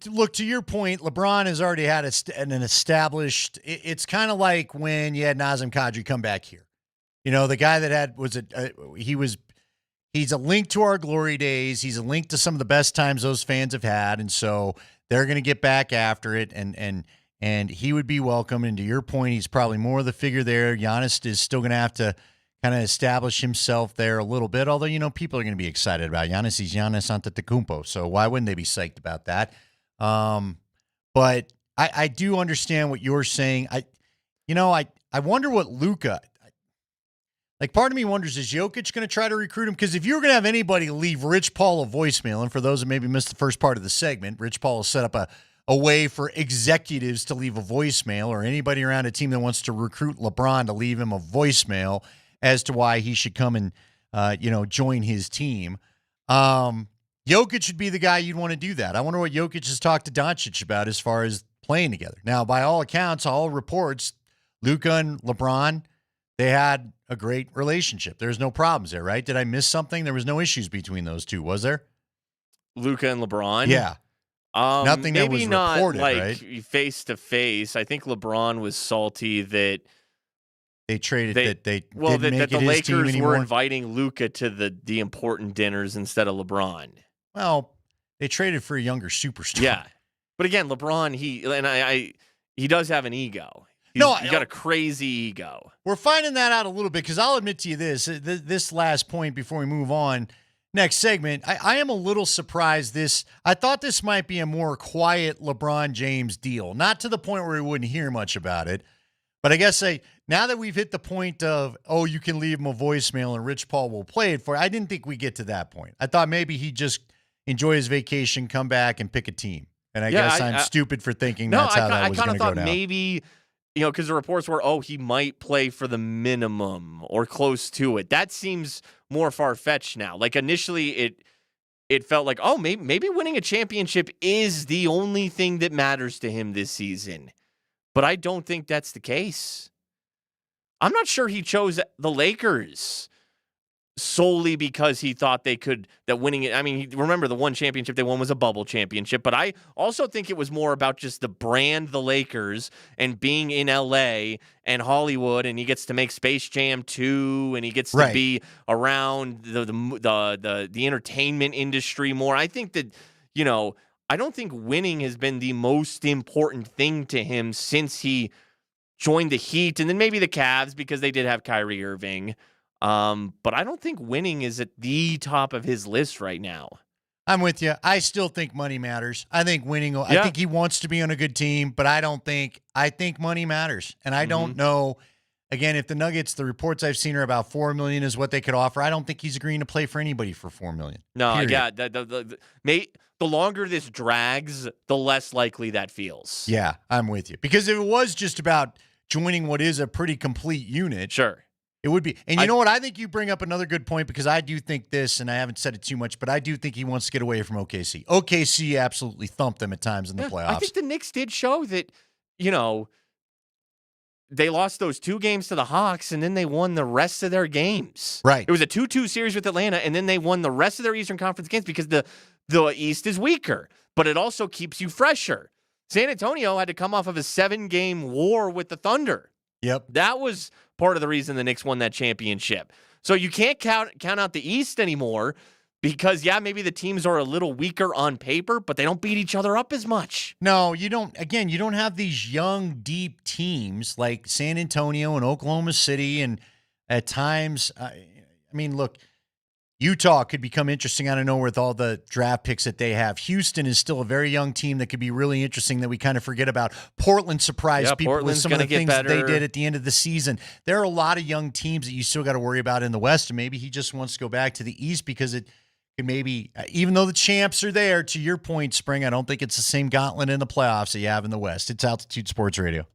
look, to your point, LeBron has already had an established. It's kind of like when you had Nazem Kadri come back here. The guy that he's a link to our glory days. He's a link to some of the best times those fans have had, and so they're going to get back after it, and he would be welcome. And to your point, he's probably more of the figure there. Giannis is still going to have to kind of establish himself there a little bit, although, people are going to be excited about Giannis. He's Giannis Antetokounmpo, so why wouldn't they be psyched about that? But I do understand what you're saying. I wonder what Luka, part of me wonders, is Jokic going to try to recruit him? Because if you're going to have anybody leave Rich Paul a voicemail, and for those that maybe missed the first part of the segment, Rich Paul has set up a way for executives to leave a voicemail, or anybody around a team that wants to recruit LeBron to leave him a voicemail as to why he should come and, join his team. You Jokic should be the guy you'd want to do that. I wonder what Jokic has talked to Doncic about as far as playing together. Now, by all accounts, all reports, Luka and LeBron, they had a great relationship. There's no problems there, right? Did I miss something? There was no issues between those two, was there? Luka and LeBron? Yeah. Nothing that was maybe not reported, like right? face to face. I think LeBron was salty that they traded that that make the it his team Lakers anymore. were inviting Luka to the important dinners instead of LeBron. Well, they traded for a younger superstar. Yeah, but again, LeBron, he does have an ego. He got a crazy ego. We're finding that out a little bit because I'll admit to you this last point before we move on. Next segment, I am a little surprised I thought this might be a more quiet LeBron James deal. Not to the point where we wouldn't hear much about it. But I guess now that we've hit the point of, you can leave him a voicemail and Rich Paul will play it for you, I didn't think we'd get to that point. I thought maybe he'd just enjoy his vacation, come back, and pick a team. And I guess I'm stupid for thinking that's how that was going to go down. I kind of thought maybe, because the reports were, he might play for the minimum or close to it. That seems more far-fetched now. Like initially it felt like, maybe winning a championship is the only thing that matters to him this season. But I don't think that's the case. I'm not sure he chose the Lakers solely because he thought that winning it. I mean, remember the one championship they won was a bubble championship, but I also think it was more about just the brand, the Lakers, and being in LA and Hollywood, and he gets to make Space Jam 2, and he gets to be around the entertainment industry more. I think that, I don't think winning has been the most important thing to him since he joined the Heat and then maybe the Cavs because they did have Kyrie Irving. But I don't think winning is at the top of his list right now. I'm with you. I still think money matters. I think winning, I think he wants to be on a good team, but I think money matters. And I don't know, again, if the Nuggets, the reports I've seen are about $4 million is what they could offer. I don't think he's agreeing to play for anybody for $4 million. No, period. The longer this drags, the less likely that feels. Yeah, I'm with you. Because if it was just about joining what is a pretty complete unit, sure, it would be. And you know what? I think you bring up another good point because I do think this, and I haven't said it too much, but I do think he wants to get away from OKC. OKC absolutely thumped them at times in the playoffs. I think the Knicks did show that, they lost those 2 games to the Hawks, and then they won the rest of their games. Right. It was a 2-2 series with Atlanta, and then they won the rest of their Eastern Conference games because the East is weaker, but it also keeps you fresher. San Antonio had to come off of a 7-game war with the Thunder. Yep. That was part of the reason the Knicks won that championship. So you can't count out the East anymore because, maybe the teams are a little weaker on paper, but they don't beat each other up as much. No, you don't. Again, you don't have these young, deep teams like San Antonio and Oklahoma City. And at times, look, Utah could become interesting out of nowhere with all the draft picks that they have. Houston is still a very young team that could be really interesting that we kind of forget about. Portland surprised people with some of the things that they did at the end of the season. There are a lot of young teams that you still got to worry about in the West, and maybe he just wants to go back to the East because it could maybe, even though the champs are there, to your point, Spring, I don't think it's the same gauntlet in the playoffs that you have in the West. It's Altitude Sports Radio.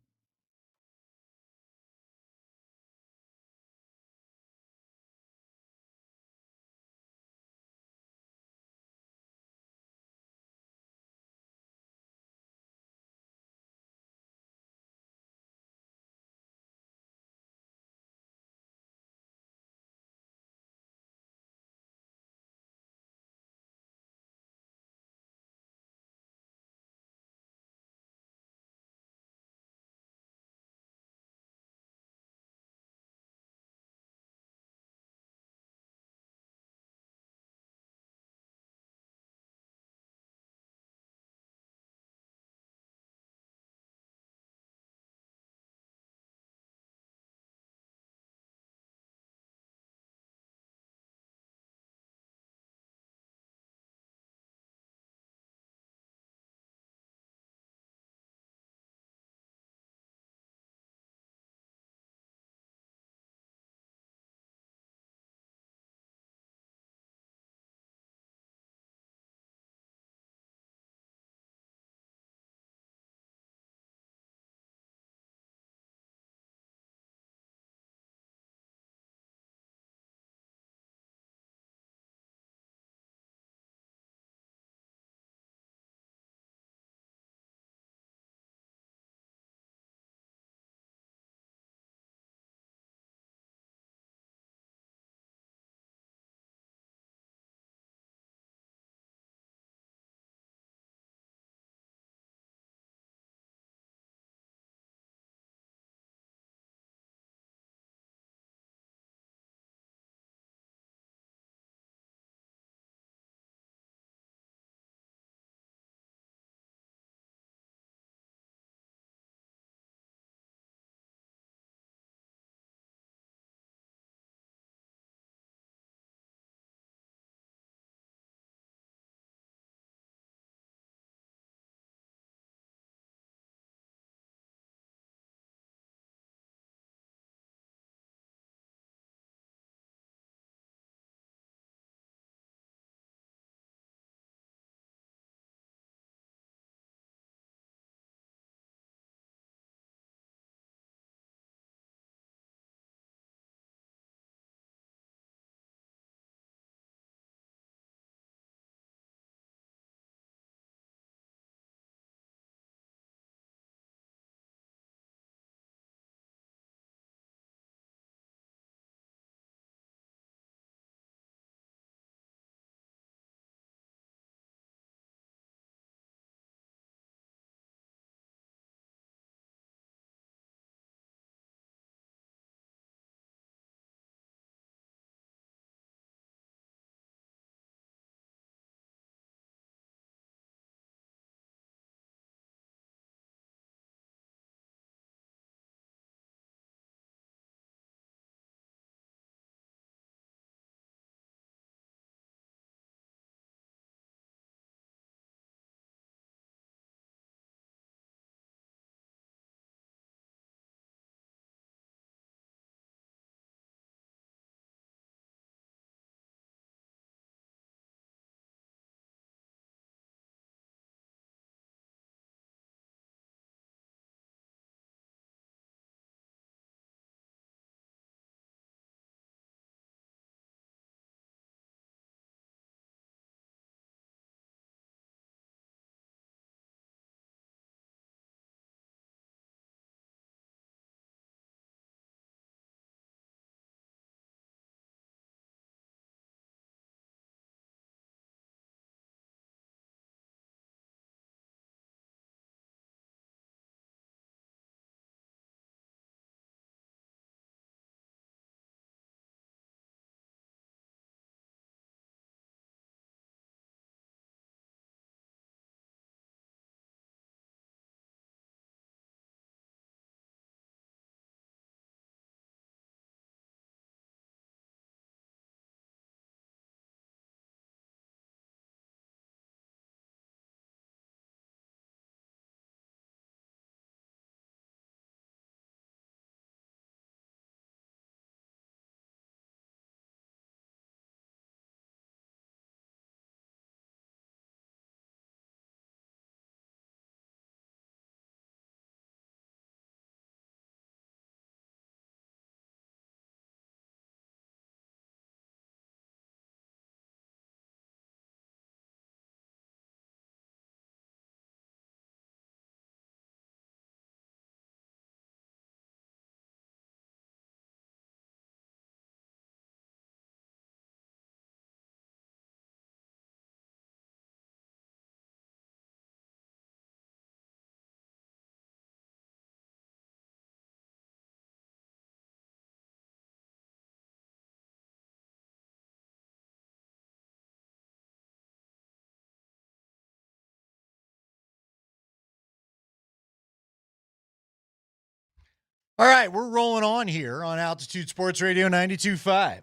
All right, we're rolling on here on Altitude Sports Radio 92.5.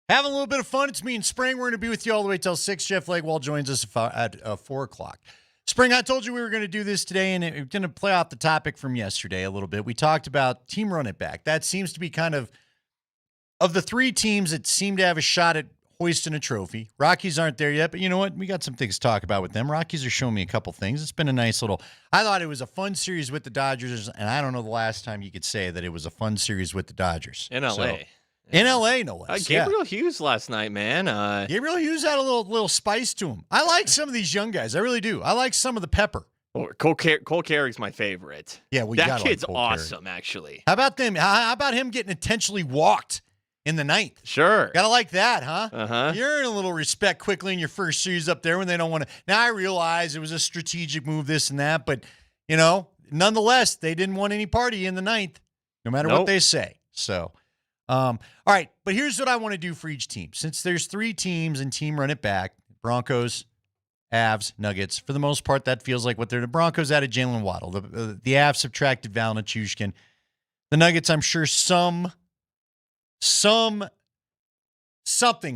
Having a little bit of fun. It's me and Spring. We're going to be with you all the way till 6. Jeff Legwall joins us at 4 o'clock. Spring, I told you we were going to do this today, and we're going to play off the topic from yesterday a little bit. We talked about team run it back. That seems to be kind of the three teams that seem to have a shot at hoisting a trophy. Rockies aren't there yet, but you know what? We got some things to talk about with them. Rockies are showing me a couple things. It's been a nice little – I thought it was a fun series with the Dodgers, and I don't know the last time you could say that it was a fun series with the Dodgers. In L.A. So, in L.A., no less. Gabriel Hughes last night, man. Gabriel Hughes had a little spice to him. I like some of these young guys. I really do. I like some of the pepper. Cole Carrick's my favorite. Yeah, well, that kid's like awesome, actually. How about them? How about him getting intentionally walked in the ninth? Sure. Gotta like that, huh? Uh-huh. You're in a little respect quickly in your first series up there when they don't want to. Now, I realize it was a strategic move, this and that, but, nonetheless, they didn't want any party in the ninth, no matter what they say. So, all right, but here's what I want to do for each team. Since there's 3 teams and team run it back, Broncos, Avs, Nuggets. For the most part, that feels like what they're – the Broncos added Jalen Waddle. The Avs subtracted Val Nichushkin. The Nuggets, I'm sure something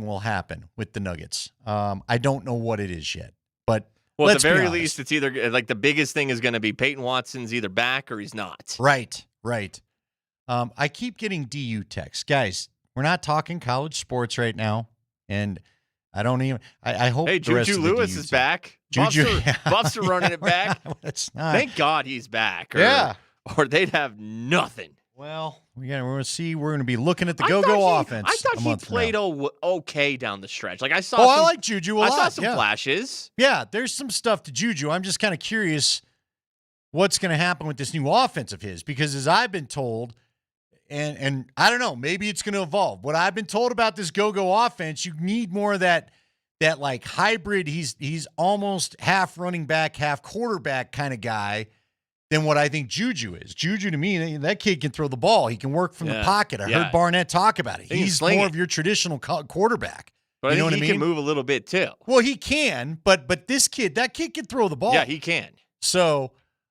will happen with the Nuggets. I don't know what it is yet, but at the very least, it's either like the biggest thing is going to be Peyton Watson's either back or he's not. Right. I keep getting DU texts. Guys, we're not talking college sports right now, and I don't even – I hope the rest Juju of the Lewis DU is back. Buffs are running it back. It's not. Thank God he's back. Or they'd have nothing. Well, we're going to see. We're going to be looking at the go-go offense. I thought he played okay down the stretch. Like I saw. I like Juju a lot. I saw some flashes. Yeah, there's some stuff to Juju. I'm just kind of curious what's going to happen with this new offense of his, because as I've been told, and I don't know, maybe it's going to evolve. What I've been told about this go-go offense, you need more of that like hybrid. He's almost half running back, half quarterback kind of guy than what I think Juju is. Juju, to me, that kid can throw the ball. He can work from the pocket. I heard Barnett talk about it. He's more of your traditional quarterback. But I think he can move a little bit too. Well, he can, but that kid can throw the ball. Yeah, he can. So,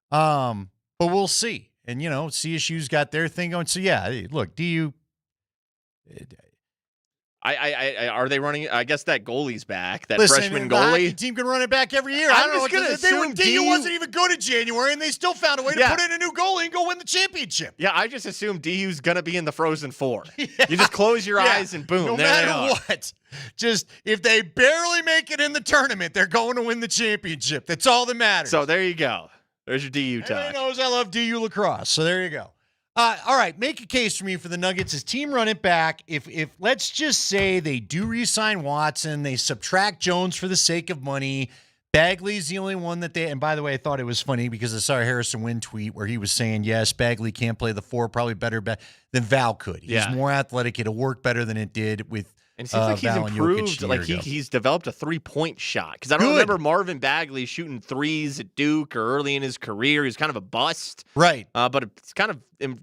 but we'll see. And, CSU's got their thing going. So, yeah, look, DU. Are they running? I guess that goalie's back. That freshman goalie. The team can run it back every year. I don't know what to say. DU wasn't even good in January, and they still found a way to put in a new goalie and go win the championship. Yeah, I just assume DU's going to be in the Frozen Four. You just close your eyes and boom, no there matter they are. What. Just if they barely make it in the tournament, they're going to win the championship. That's all that matters. So there you go. There's your DU talk. Everybody knows I love DU lacrosse. So there you go. All right, make a case for me for the Nuggets as team run it back. If let's just say they do re-sign Watson, they subtract Jones for the sake of money. Bagley's the only one that they – and by the way, I thought it was funny because I saw a Harrison Wynn tweet where he was saying, yes, Bagley can't play the 4 probably better than Val could. He's more athletic. It'll work better than it did with and it seems like he's improved. Like he's developed a 3-point shot. Because I don't remember Marvin Bagley shooting threes at Duke or early in his career. He was kind of a bust. Right. But it's kind of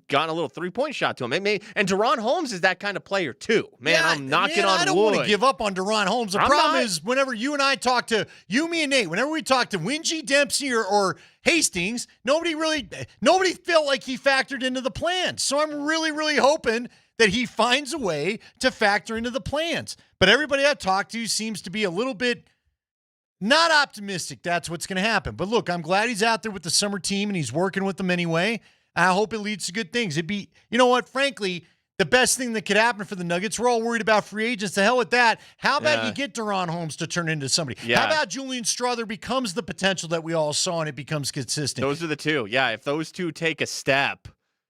gotten a little 3-point shot to him. And Deron Holmes is that kind of player too. Man, I'm knocking on wood. I don't want to give up on Deron Holmes. The problem is whenever you and I talk to – you, me, and Nate, whenever we talk to Wingy, Dempsey, or Hastings, nobody felt like he factored into the plans. So I'm really, really hoping – that he finds a way to factor into the plans. But everybody I've talked to seems to be a little bit not optimistic that's what's going to happen. But look, I'm glad he's out there with the summer team and he's working with them anyway. I hope it leads to good things. It'd be, you know what, frankly, the best thing that could happen for the Nuggets, we're all worried about free agents. To hell with that. How about you get Deron Holmes to turn into somebody? Yeah. How about Julian Strother becomes the potential that we all saw and it becomes consistent? Those are the two. Yeah, if those two take a step,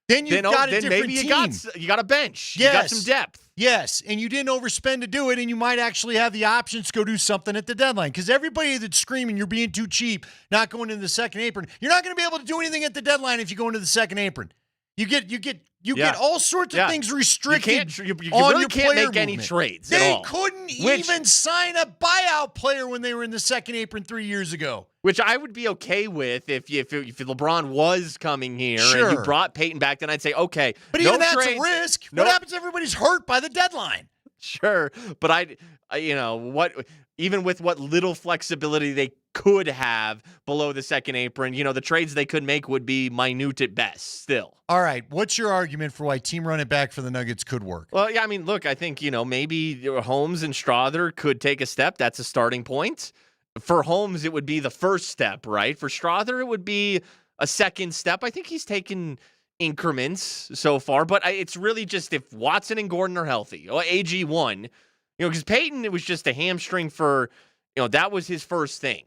then you've got a different maybe team. You got a bench. Yes. You got some depth. Yes, and you didn't overspend to do it, and you might actually have the options to go do something at the deadline. Because everybody that's screaming you're being too cheap, not going into the second apron, you're not going to be able to do anything at the deadline if you go into the second apron. You get all sorts of things restricted. You really can't make any trades at all. They couldn't even sign a buyout player when they were in the second apron 3 years ago. Which I would be okay with if LeBron was coming here and you brought Peyton back, then I'd say, okay. But even that's a risk. What happens if everybody's hurt by the deadline? Sure, but Even with what little flexibility they could have below the second apron, the trades they could make would be minute at best still. All right. What's your argument for why team run it back for the Nuggets could work? Well, yeah, look, I think, maybe Holmes and Strother could take a step. That's a starting point. For Holmes, it would be the first step, right? For Strother, it would be a second step. I think he's taken increments so far, but it's really just if Watson and Gordon are healthy, or AG1, because Peyton, it was just a hamstring for, that was his first thing.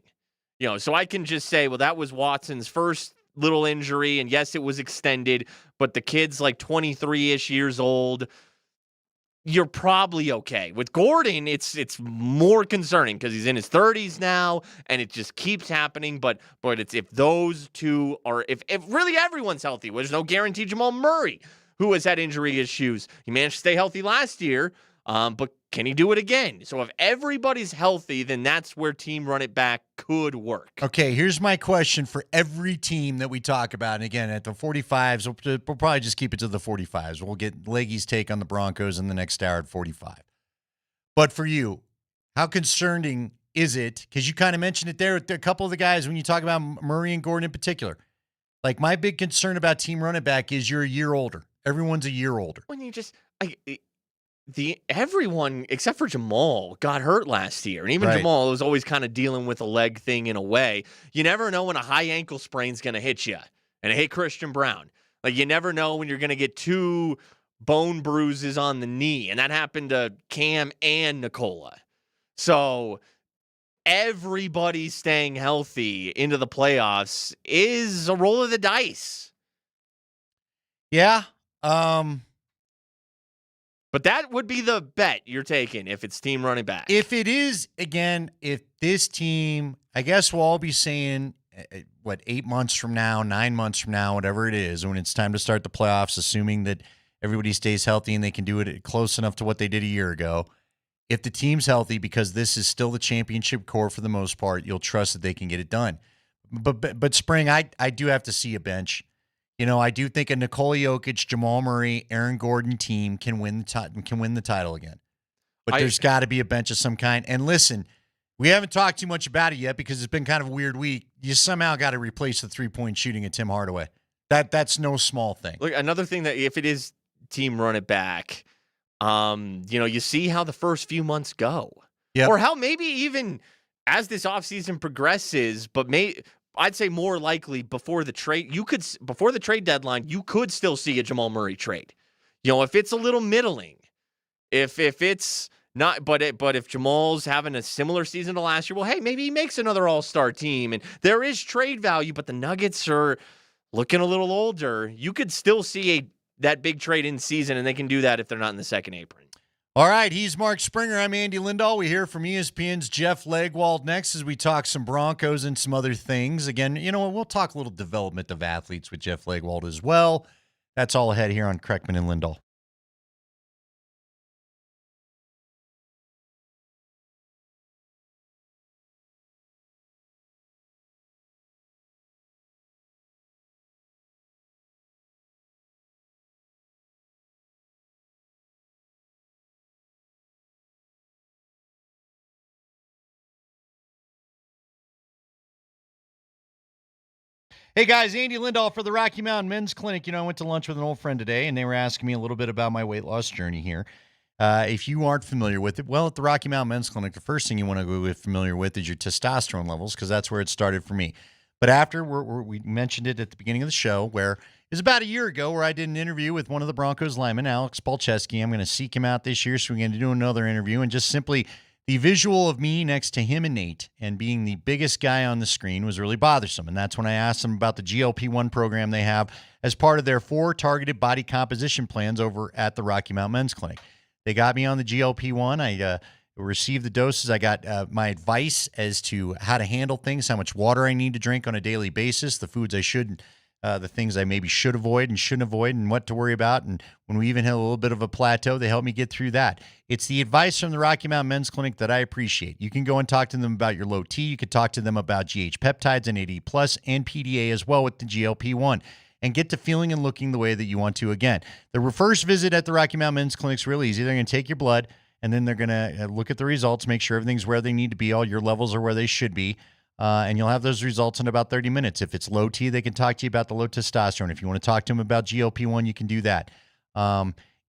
So I can just say, well, that was Watson's first little injury, and yes, it was extended, but the kid's like 23-ish years old. You're probably okay. With Gordon, it's more concerning because he's in his 30s now, and it just keeps happening. But it's if those two are, if really everyone's healthy, there's no guarantee. Jamal Murray, who has had injury issues, he managed to stay healthy last year, but can he do it again? So if everybody's healthy, then that's where team run it back could work. Okay, here's my question for every team that we talk about. And again, at the 45s, we'll probably just keep it to the 45s. We'll get Leggy's take on the Broncos in the next hour at 45. But for you, how concerning is it? Because you kind of mentioned it there with a couple of the guys when you talk about Murray and Gordon in particular. Like, my big concern about team run it back is you're a year older. Everyone's a year older. When you just... everyone except for Jamal got hurt last year. And even Right. Jamal was always kind of dealing with a leg thing in a way. You never know when a high ankle sprain's going to hit you. And it hit Christian Brown. Like, you never know when you're going to get 2 bone bruises on the knee. And that happened to Cam and Nicola. So everybody staying healthy into the playoffs is a roll of the dice. Yeah. But that would be the bet you're taking if it's team running back. If it is, again, if this team, I guess we'll all be saying, 8 months from now, 9 months from now, whatever it is, when it's time to start the playoffs, assuming that everybody stays healthy and they can do it close enough to what they did a year ago. If the team's healthy, because this is still the championship core for the most part, you'll trust that they can get it done. But Spring, I do have to see a bench. I do think a Nikola Jokic, Jamal Murray, Aaron Gordon team can win the title again. But there's got to be a bench of some kind. And listen, we haven't talked too much about it yet because it's been kind of a weird week. You somehow got to replace the 3-point shooting of Tim Hardaway. That's no small thing. Look, another thing that if it is team run it back, you see how the first few months go. Yep. Or how maybe even as this offseason progresses, but I'd say more likely before the trade deadline, you could still see a Jamal Murray trade. If it's a little middling, if it's not, but if Jamal's having a similar season to last year, well, hey, maybe he makes another all-star team, and there is trade value. But the Nuggets are looking a little older. You could still see that big trade in season, and they can do that if they're not in the second apron. All right, he's Mark Springer. I'm Andy Lindahl. We hear from ESPN's Jeff Legwold next as we talk some Broncos and some other things. Again, we'll talk a little development of athletes with Jeff Legwold as well. That's all ahead here on Kreckman and Lindahl. Hey guys, Andy Lindahl for the Rocky Mountain Men's Clinic. I went to lunch with an old friend today, and they were asking me a little bit about my weight loss journey here. If you aren't familiar with it, well, at the Rocky Mountain Men's Clinic, the first thing you want to get familiar with is your testosterone levels, because that's where it started for me. But after, we mentioned it at the beginning of the show, where it was about a year ago where I did an interview with one of the Broncos linemen, Alex Palczewski. I'm going to seek him out this year, so we're going to do another interview, and just simply the visual of me next to him and Nate and being the biggest guy on the screen was really bothersome. And that's when I asked them about the GLP-1 program they have as part of their 4 targeted body composition plans over at the Rocky Mountain Men's Clinic. They got me on the GLP-1. I received the doses. I got my advice as to how to handle things, how much water I need to drink on a daily basis, the foods I should, the things I maybe should avoid and shouldn't avoid, and what to worry about. And when we even hit a little bit of a plateau, they helped me get through that. It's the advice from the Rocky Mountain Men's Clinic that I appreciate. You can go and talk to them about your low T. You could talk to them about GH peptides and AD plus and PDA as well with the GLP-1, and get to feeling and looking the way that you want to again. The first visit at the Rocky Mountain Men's Clinic is real easy. They're going to take your blood, and then they're going to look at the results, make sure everything's where they need to be, all your levels are where they should be, and you'll have those results in about 30 minutes. If it's low T, they can talk to you about the low testosterone. If you want to talk to them about GLP-1, you can do that.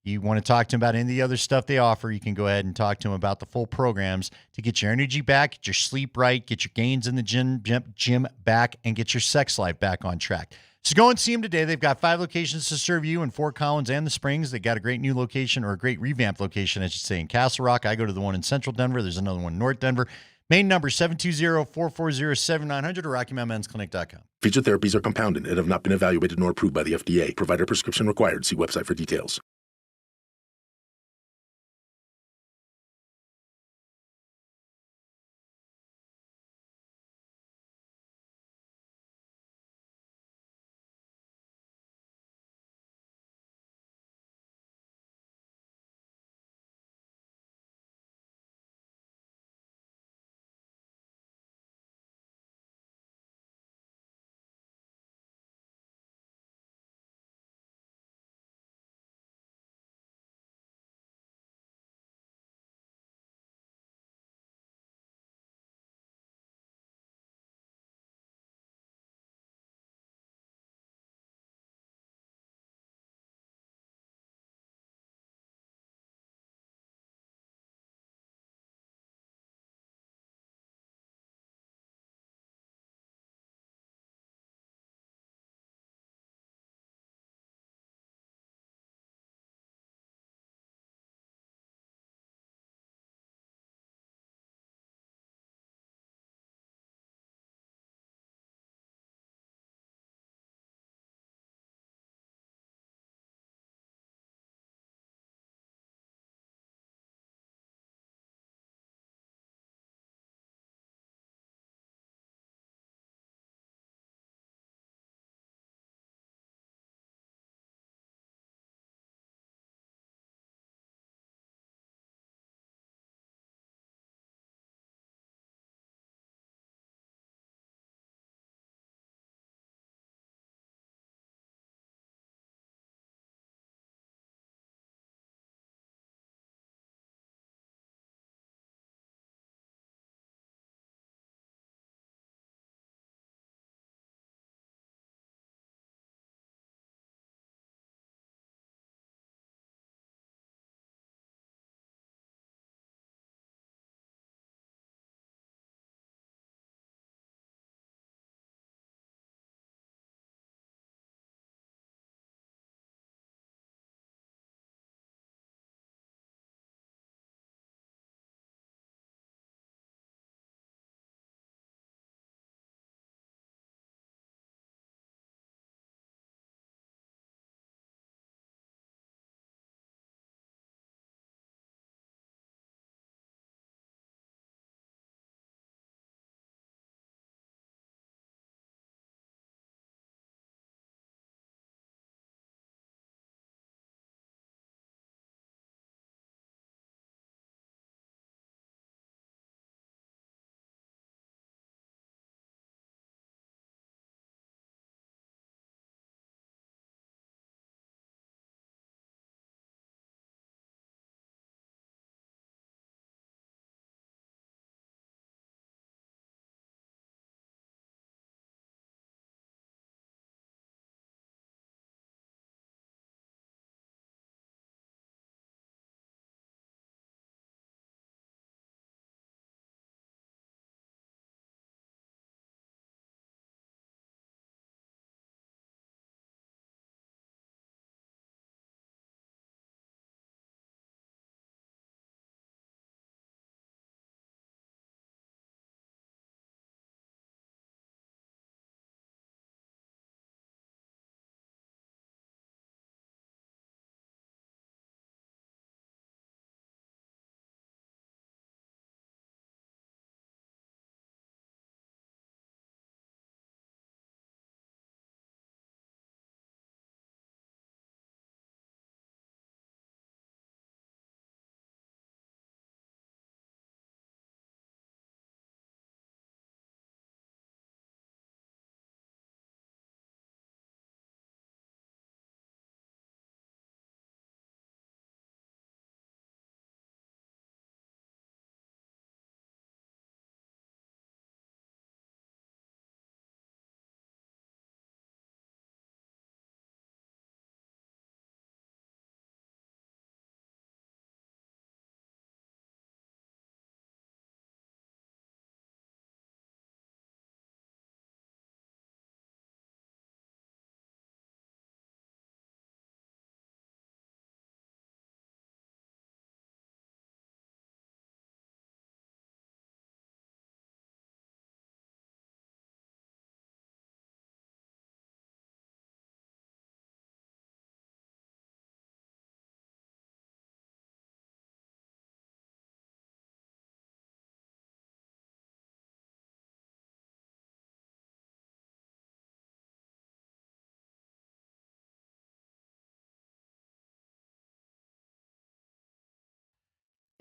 You want to talk to them about any of the other stuff they offer, you can go ahead and talk to them about the full programs to get your energy back, get your sleep right, get your gains in the gym back, and get your sex life back on track. So go and see them today. They've got 5 locations to serve you in Fort Collins and the Springs. They got a great new location, or a great revamped location, I should say, in Castle Rock. I go to the one in Central Denver. There's another one in North Denver. Main number 720-440-7900 or RockyMountainMen'sClinic.com. Featured therapies are compounded and have not been evaluated nor approved by the FDA. Provider prescription required. See website for details.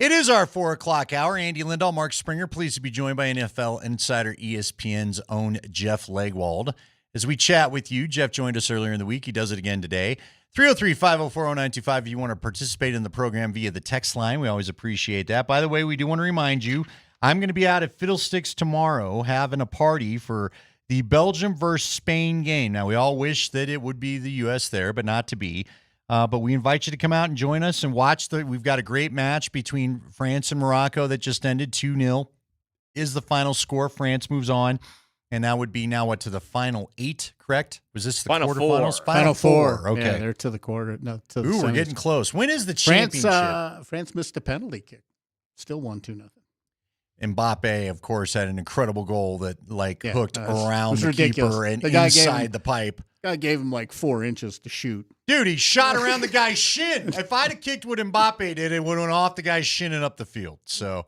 It is our 4 o'clock hour. Andy Lindahl, Mark Springer, pleased to be joined by NFL insider ESPN's own Jeff Legwald. As we chat with you, Jeff joined us earlier in the week. He does it again today. 303-504-0925 if you want to participate in the program via the text line. We always appreciate that. By the way, we do want to remind you, I'm going to be out at Fiddlesticks tomorrow having a party for the Belgium versus Spain game. Now, we all wish that it would be the U.S. there, but not to be. But we invite you to come out and join us and watch. We've got a great match between France and Morocco that just ended 2-0 is the final score. France moves on, and that would be now to the final 8, correct? Was this the quarterfinals? Final four. Okay. Yeah, they're to the quarter. No, to the Ooh, we're semis. getting close. When is the championship? France missed a penalty kick. Still won 2-0. Mbappe, of course, had an incredible goal that hooked around the ridiculous. keeper and the guy inside the pipe. Guy gave him 4 inches to shoot. Dude, he shot around the guy's shin. If I'd have kicked what Mbappe did, it would have went off the guy's shin and up the field. So,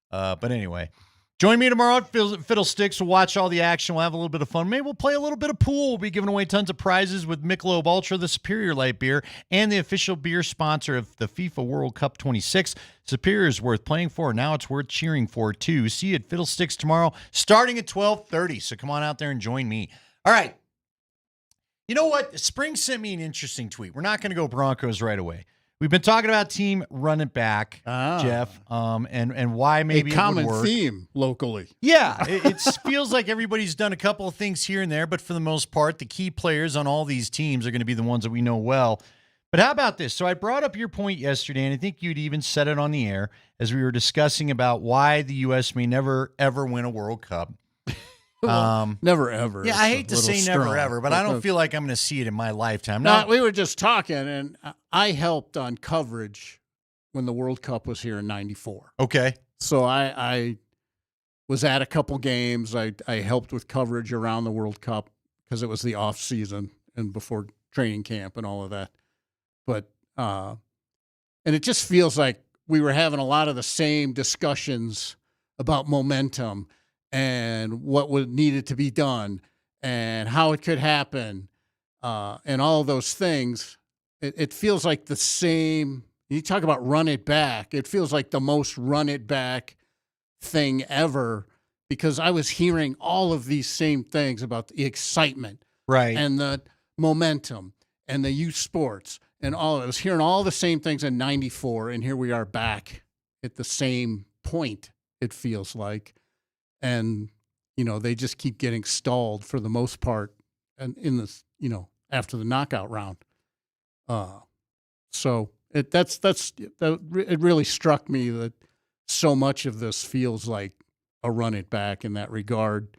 but anyway, join me tomorrow at Fiddlesticks. We'll watch all the action. We'll have a little bit of fun. Maybe we'll play a little bit of pool. We'll be giving away tons of prizes with Michelob Ultra, the Superior Light Beer, and the official beer sponsor of the FIFA World Cup 26. Superior is worth playing for. Now it's worth cheering for, too. See you at Fiddlesticks tomorrow, starting at 12:30. So come on out there and join me. All right. You know what? Spring sent me an interesting tweet. We're not going to go Broncos right away. We've been talking about team running back, Jeff, and why maybe a common it would work. theme locally. Yeah, it feels like everybody's done a couple of things here and there, but for the most part, the key players on all these teams are going to be the ones that we know well. But how about this? So I brought up your point yesterday, and I think you'd even said it on the air as we were discussing about why the U.S. may never, ever win a World Cup. Never ever. Yeah, I hate to say never ever, but I don't feel like I'm going to see it in my lifetime. No, we were just talking, and I helped on coverage when the World Cup was here in '94. Okay. So I was at a couple games. I helped with coverage around the World Cup because it was the off season and before training camp and all of that. But and it just feels like we were having a lot of the same discussions about momentum and what needed to be done and how it could happen and all of those things. It feels like the same. You talk about run it back. It feels like the most run it back thing ever because I was hearing all of these same things about the excitement, right, and the momentum and the youth sports and all of it. I was hearing all the same things in '94, and here we are back at the same point, it feels like. And, they just keep getting stalled for the most part and in this, after the knockout round. So it really struck me that so much of this feels like a run it back in that regard,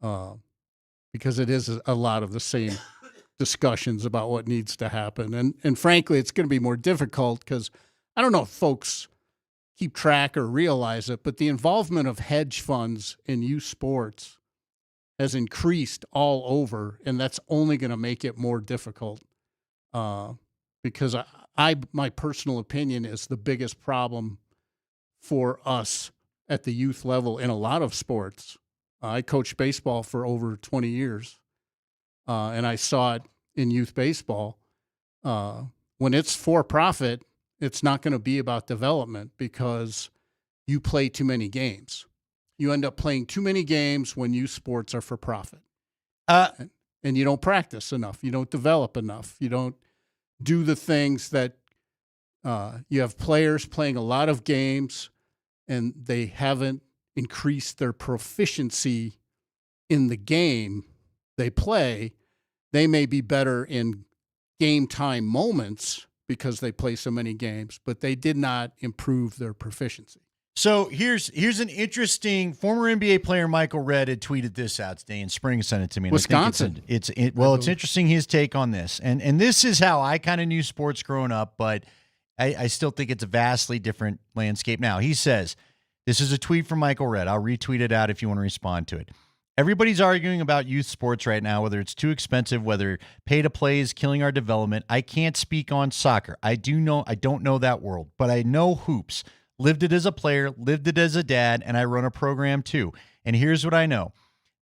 because it is a lot of the same discussions about what needs to happen. And frankly, it's going to be more difficult because I don't know if folks keep track or realize it, but the involvement of hedge funds in youth sports has increased all over, and that's only going to make it more difficult. Because my personal opinion is the biggest problem for us at the youth level in a lot of sports. I coached baseball for over 20 years, and I saw it in youth baseball. When it's for profit, it's not going to be about development because you play too many games. You end up playing too many games when youth sports are for profit. And you don't practice enough. You don't develop enough. You don't do the things that you have players playing a lot of games and they haven't increased their proficiency in the game they play. They may be better in game time moments because they play so many games, but they did not improve their proficiency. So here's an interesting former NBA player. Michael Redd had tweeted this out today, and Spring sent it to me. And Wisconsin. I think it's interesting his take on this, and this is how I kind of knew sports growing up, but I still think it's a vastly different landscape now. He says, this is a tweet from Michael Redd. I'll retweet it out if you want to respond to it. Everybody's arguing about youth sports right now, whether it's too expensive, whether pay to play is killing our development. I can't speak on soccer. I don't know that world, but I know hoops. Lived it as a player, lived it as a dad, and I run a program too. And here's what I know.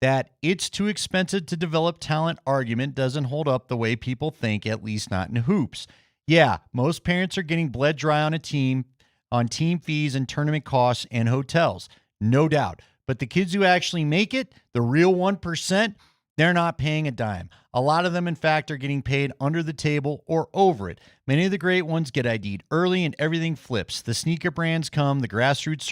That it's too expensive to develop talent argument doesn't hold up the way people think, at least not in hoops. Yeah, most parents are getting bled dry on a team on team fees and tournament costs and hotels. No doubt. But the kids who actually make it, the real 1%, they're not paying a dime. A lot of them, in fact, are getting paid under the table or over it. Many of the great ones get ID'd early and everything flips. The sneaker brands come, the grassroots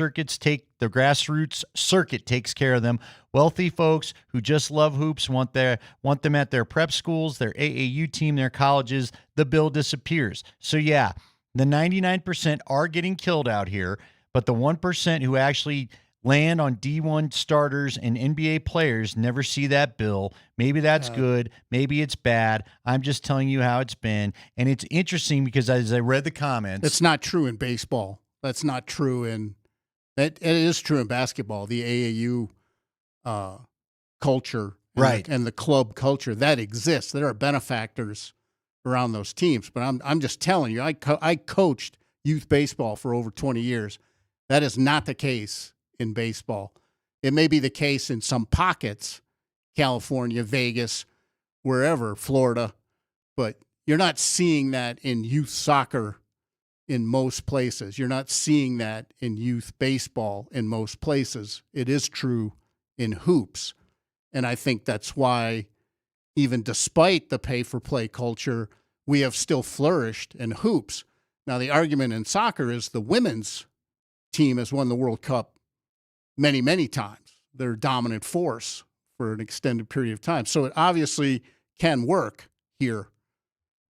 circuit takes care of them. Wealthy folks who just love hoops want them at their prep schools, their AAU team, their colleges. The bill disappears. So yeah, the 99% are getting killed out here, but the 1% who actually land on D1 starters and NBA players never see that bill. Maybe that's good. Maybe it's bad. I'm just telling you how it's been. And it's interesting because as I read the comments. It's not true in baseball. That's not true it is true in basketball. The AAU culture and the club culture, that exists. There are benefactors around those teams. But I'm just telling you, I coached youth baseball for over 20 years. That is not the case in baseball. It may be the case in some pockets, California, Vegas, wherever, Florida, but you're not seeing that in youth soccer in most places. You're not seeing that in youth baseball in most places. It is true in hoops. And I think that's why, even despite the pay-for-play culture, we have still flourished in hoops. Now, the argument in soccer is the women's team has won the World Cup many, many times. They're a dominant force for an extended period of time. So it obviously can work here.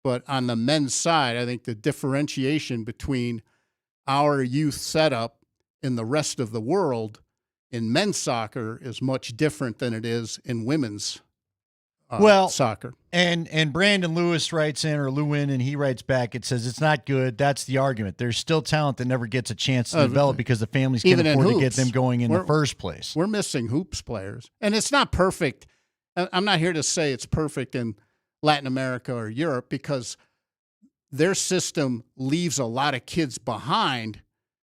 But on the men's side, I think the differentiation between our youth setup and the rest of the world in men's soccer is much different than it is in women's soccer. And Brandon Lewis writes in, or Lewin, and he writes back, it says, it's not good. That's the argument. There's still talent that never gets a chance to develop because the families can't afford to get them going in the first place. We're missing hoops players. And it's not perfect. I'm not here to say it's perfect in Latin America or Europe because their system leaves a lot of kids behind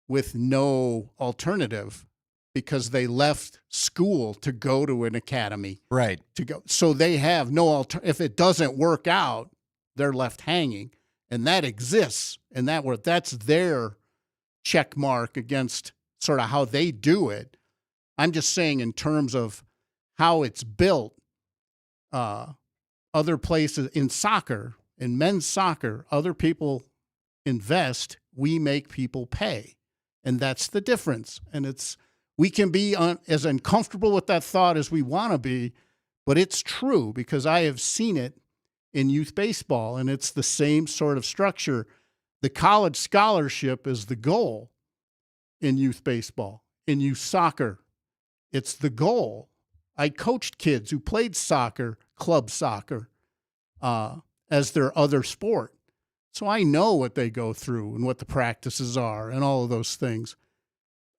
with no alternative because they left school to go to an academy. Right. So they have no if it doesn't work out, they're left hanging. And that exists. And that's their check mark against sort of how they do it. I'm just saying in terms of how it's built, other places in soccer, in men's soccer, other people invest, we make people pay. And that's the difference. And we can be as uncomfortable with that thought as we want to be, but it's true because I have seen it in youth baseball, and it's the same sort of structure. The college scholarship is the goal in youth baseball. In youth soccer, it's the goal. I coached kids who played soccer, club soccer, as their other sport. So I know what they go through and what the practices are and all of those things.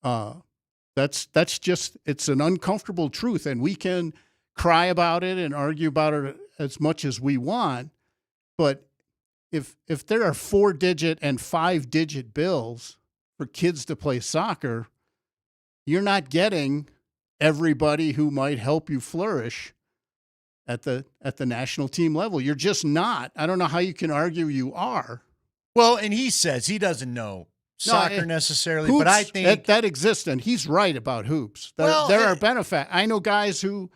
That's just, it's an uncomfortable truth, and we can cry about it and argue about it as much as we want. But if there are 4-digit and 5-digit bills for kids to play soccer, you're not getting everybody who might help you flourish at the national team level. You're just not. I don't know how you can argue you are. Well, and he says he doesn't know soccer necessarily, hoops, but I think that exists, and he's right about hoops. There are benefactors. I know guys who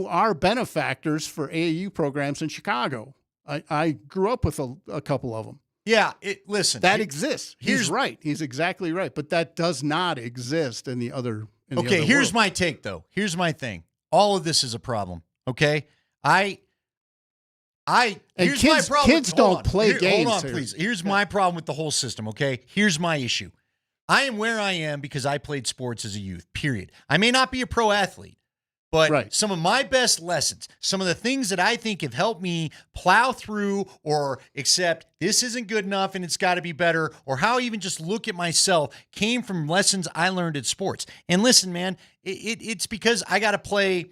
are benefactors for AAU programs in Chicago. I grew up with a couple of them. Yeah, listen, that exists. He's right. He's exactly right. But that does not exist in the other. Okay, here's my take, though. Here's my thing. All of this is a problem. Okay, here's my problem. Kids don't play games. Hold on, please. Here's my problem with the whole system, okay? Here's my issue. I am where I am because I played sports as a youth, period. I may not be a pro athlete, but some of my best lessons, some of the things that I think have helped me plow through or accept this isn't good enough and it's got to be better, or how I even just look at myself, came from lessons I learned at sports. And listen, man, it's because I got to play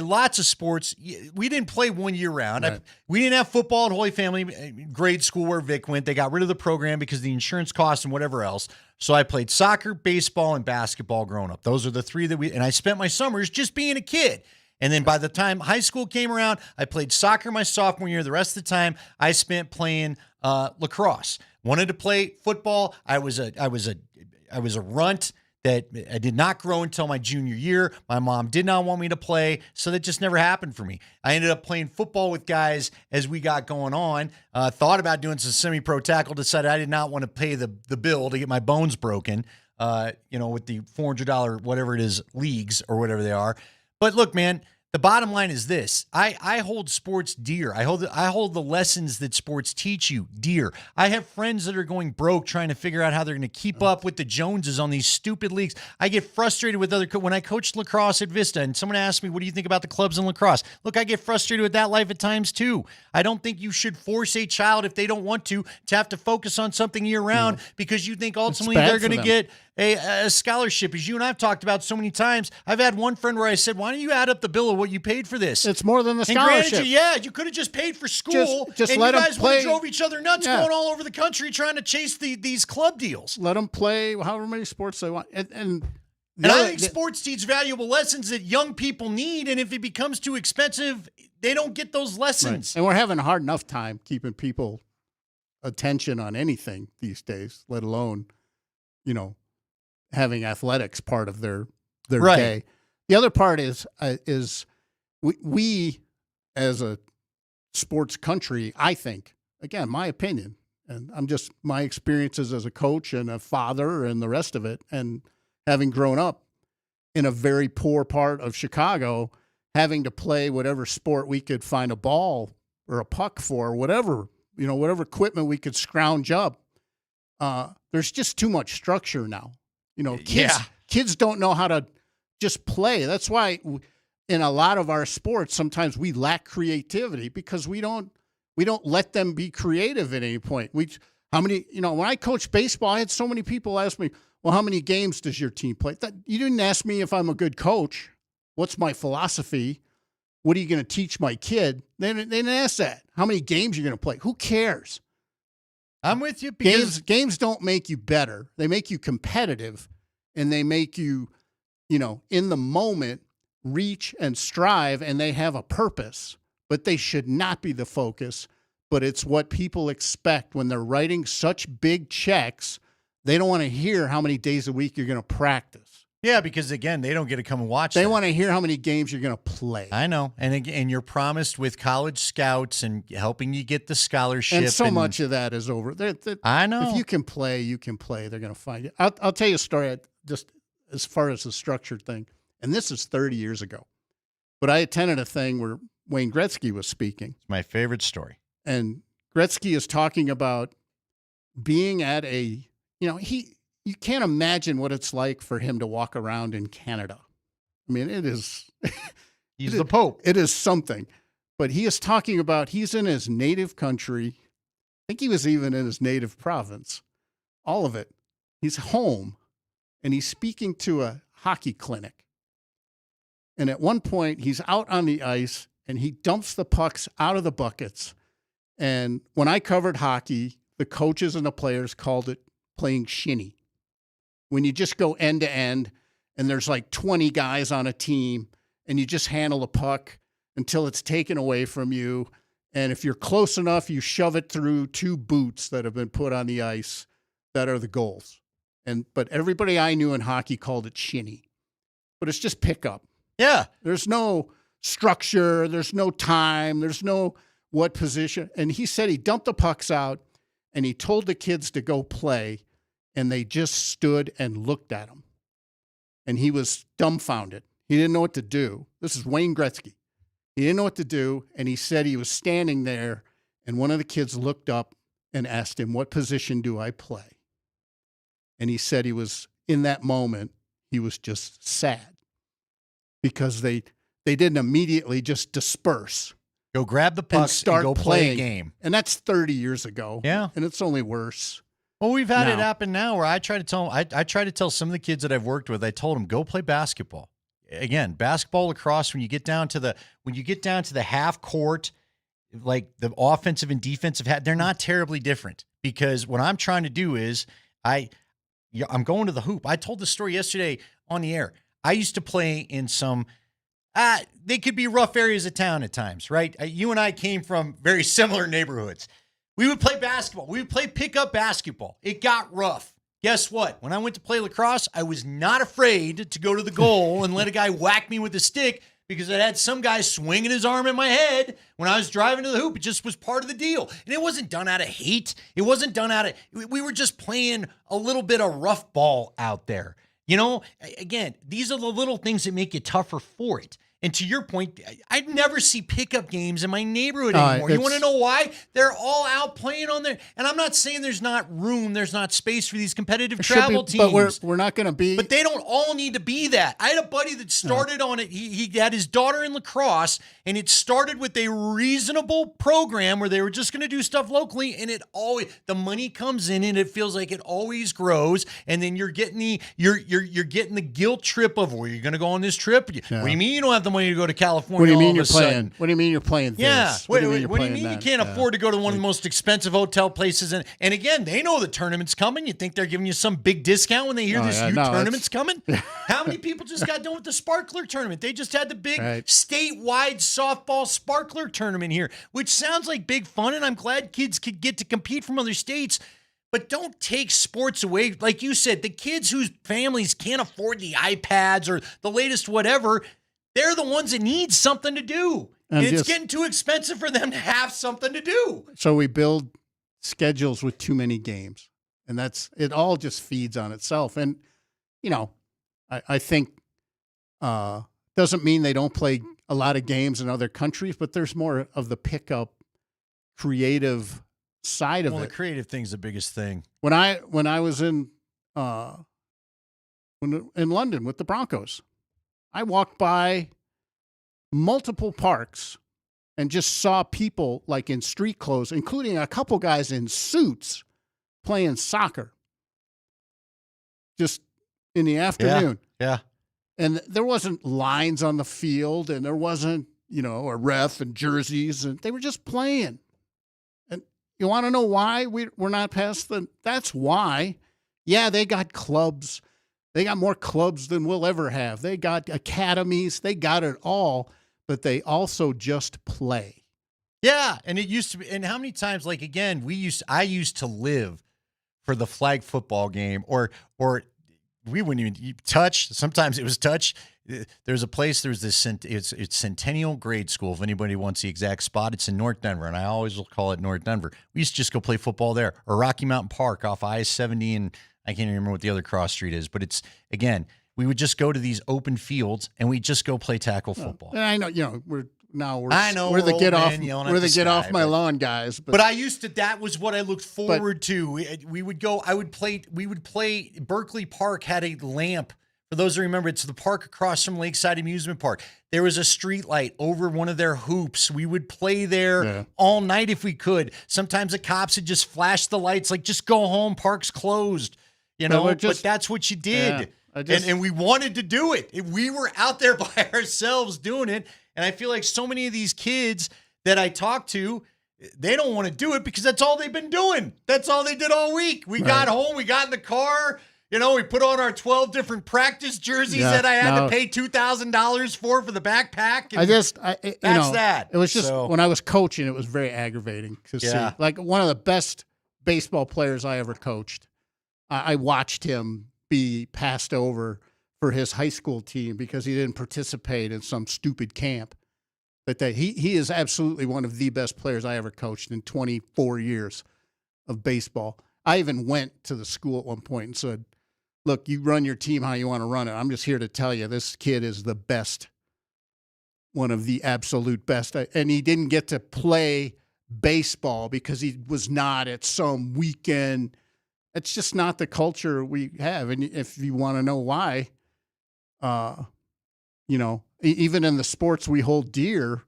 lots of sports. We didn't play one year round. Right. We didn't have football at Holy Family grade school where Vic went. They got rid of the program because of the insurance costs and whatever else. So I played soccer, baseball, and basketball growing up. Those are the three and I spent my summers just being a kid. And then by the time high school came around, I played soccer my sophomore year. The rest of the time I spent playing lacrosse. Wanted to play football. I was a runt that I did not grow until my junior year. My mom did not want me to play, so that just never happened for me. I ended up playing football with guys as we got going on. Thought about doing some semi-pro tackle, decided I did not want to pay the bill to get my bones broken, with the $400, whatever it is, leagues or whatever they are. But look, man, the bottom line is this. I hold sports dear. I hold the lessons that sports teach you dear. I have friends that are going broke trying to figure out how they're going to keep up with the Joneses on these stupid leagues. I get frustrated with when I coached lacrosse at Vista and someone asked me, what do you think about the clubs in lacrosse? Look, I get frustrated with that life at times too. I don't think you should force a child, if they don't want to have to focus on something year round because you think ultimately they're going to get a scholarship. As you and I've talked about so many times, I've had one friend where I said, why don't you add up the bill of what you paid for this? It's more than the And scholarship. granted, you could have just paid for school, Just and let you them guys would have play. drove each other nuts going all over the country trying to chase these club deals. Let them play however many sports they want. And I think sports teach valuable lessons that young people need, and if it becomes too expensive, they don't get those lessons. Right. And we're having a hard enough time keeping people attention on anything these days, let alone, having athletics part of their day. The other part is we as a sports country, I think, again, my opinion, and I'm just my experiences as a coach and a father and the rest of it, and having grown up in a very poor part of Chicago, having to play whatever sport we could find a ball or a puck for, whatever equipment we could scrounge up. There's just too much structure now. Kids don't know how to just play. That's why in a lot of our sports, sometimes we lack creativity because we don't let them be creative at any point. When I coached baseball, I had so many people ask me, well, how many games does your team play? You didn't ask me if I'm a good coach. What's my philosophy? What are you going to teach my kid? They didn't ask that. How many games you're going to play? Who cares? I'm with you because games don't make you better. They make you competitive, and they make you, in the moment, reach and strive, and they have a purpose. But they should not be the focus. But it's what people expect when they're writing such big checks. They don't want to hear how many days a week you're going to practice. Yeah, because again, they don't get to come and watch. They want to hear how many games you're going to play. I know, and you're promised with college scouts and helping you get the scholarship. And so much of that is over. I know. If you can play, you can play. They're going to find you. I'll tell you a story just as far as the structured thing, and this is 30 years ago. But I attended a thing where Wayne Gretzky was speaking. It's my favorite story. And Gretzky is talking about being at you can't imagine what it's like for him to walk around in Canada. I mean, it is. He's the Pope. It is something. But he is talking about he's in his native country. I think he was even in his native province. All of it. He's home, and he's speaking to a hockey clinic. And at one point, he's out on the ice, and he dumps the pucks out of the buckets. And when I covered hockey, the coaches and the players called it playing shinny. When you just go end to end and there's like 20 guys on a team and you just handle the puck until it's taken away from you. And if you're close enough, you shove it through two boots that have been put on the ice that are the goals. But everybody I knew in hockey called it shinny. But it's just pickup. Yeah. There's no structure. There's no time. There's no what position. And he said he dumped the pucks out and he told the kids to go play. And they just stood and looked at him. And he was dumbfounded. He didn't know what to do. This is Wayne Gretzky. He didn't know what to do. And he said he was standing there. And one of the kids looked up and asked him, what position do I play? And he said he was, in that moment, he was just sad. Because they didn't immediately just disperse. Go grab the pucks and go play a game. And that's 30 years ago. Yeah. And it's only worse. Well, we've had it happen now where I try to tell them, I try to tell some of the kids that I've worked with, I told them, go play basketball. Again, basketball, lacrosse, when you get down to the half court, like the offensive and defensive they're not terribly different because what I'm trying to do is I'm going to the hoop. I told the story yesterday on the air. I used to play in some, they could be rough areas of town at times, right? You and I came from very similar neighborhoods. We would play basketball. We would play pickup basketball. It got rough. Guess what? When I went to play lacrosse, I was not afraid to go to the goal and let a guy whack me with a stick because I had some guy swinging his arm in my head when I was driving to the hoop. It just was part of the deal. And it wasn't done out of hate. It wasn't done out of, we were just playing a little bit of rough ball out there. You know, again, these are the little things that make you tougher for it. And to your point, I never see pickup games in my neighborhood anymore. You want to know why? They're all out playing on there. And I'm not saying there's not room, there's not space for these competitive travel teams. But we're not going to be. But they don't all need to be that. I had a buddy that started on it. He had his daughter in lacrosse, and it started with a reasonable program where they were just going to do stuff locally, and it always, the money comes in, and it feels like it always grows. And then you're getting the you're getting the guilt trip of, well, you're going to go on this trip. What do you mean you don't have the money to go to California? What do you mean you're playing? What do you mean you're playing this? Yeah. What do you mean you that? can't afford to go to one of the most expensive hotel places? And again, they know the tournament's coming. You think they're giving you some big discount when they hear tournament's coming? How many people just got done with the Sparkler tournament? They just had the big statewide softball Sparkler tournament here, which sounds like big fun, and I'm glad kids could get to compete from other states. But don't take sports away. Like you said, the kids whose families can't afford the iPads or the latest whatever, they're the ones that need something to do. And it's getting too expensive for them to have something to do. So we build schedules with too many games. And it all just feeds on itself. And, you know, I think doesn't mean they don't play a lot of games in other countries, but there's more of the pickup creative side of it. Well, the creative thing's the biggest thing. When I was in London with the Broncos, I walked by multiple parks and just saw people like in street clothes, including a couple guys in suits playing soccer just in the afternoon. Yeah. And there wasn't lines on the field, and there wasn't, a ref and jerseys, and they were just playing. And you want to know why we're not past that's why. Yeah, they got clubs. They got more clubs than we'll ever have. They got academies. They got it all, but they also just play. Yeah, and it used to be. And how many times, like again, I used to live for the flag football game, or we wouldn't even touch. Sometimes it was touch. There's a place. There's this. It's Centennial Grade School. If anybody wants the exact spot, it's in North Denver, and I always will call it North Denver. We used to just go play football there, or Rocky Mountain Park off I-70 and. I can't even remember what the other cross street is, but it's, again, we would just go to these open fields and we just go play tackle football. And I know, we're the get off my lawn guys. But I used to, that was what I looked forward to. We would play Berkeley Park had a lamp. For those who remember, it's the park across from Lakeside Amusement Park. There was a street light over one of their hoops. We would play there all night if we could. Sometimes the cops would just flash the lights, like, just go home, park's closed. But that's what you did. And we wanted to do it. We were out there by ourselves doing it. And I feel like so many of these kids that I talk to, they don't want to do it because that's all they've been doing. That's all they did all week. We got home, we got in the car, we put on our 12 different practice jerseys that I had to pay $2,000 for the backpack. And that's that. It was just, when I was coaching, it was very aggravating to see. Like one of the best baseball players I ever coached, I watched him be passed over for his high school team because he didn't participate in some stupid camp. But he is absolutely one of the best players I ever coached in 24 years of baseball. I even went to the school at one point and said, look, you run your team how you want to run it. I'm just here to tell you this kid is the best, one of the absolute best. And he didn't get to play baseball because he was not at some weekend. It's just not the culture we have. And if you want to know why, even in the sports we hold dear,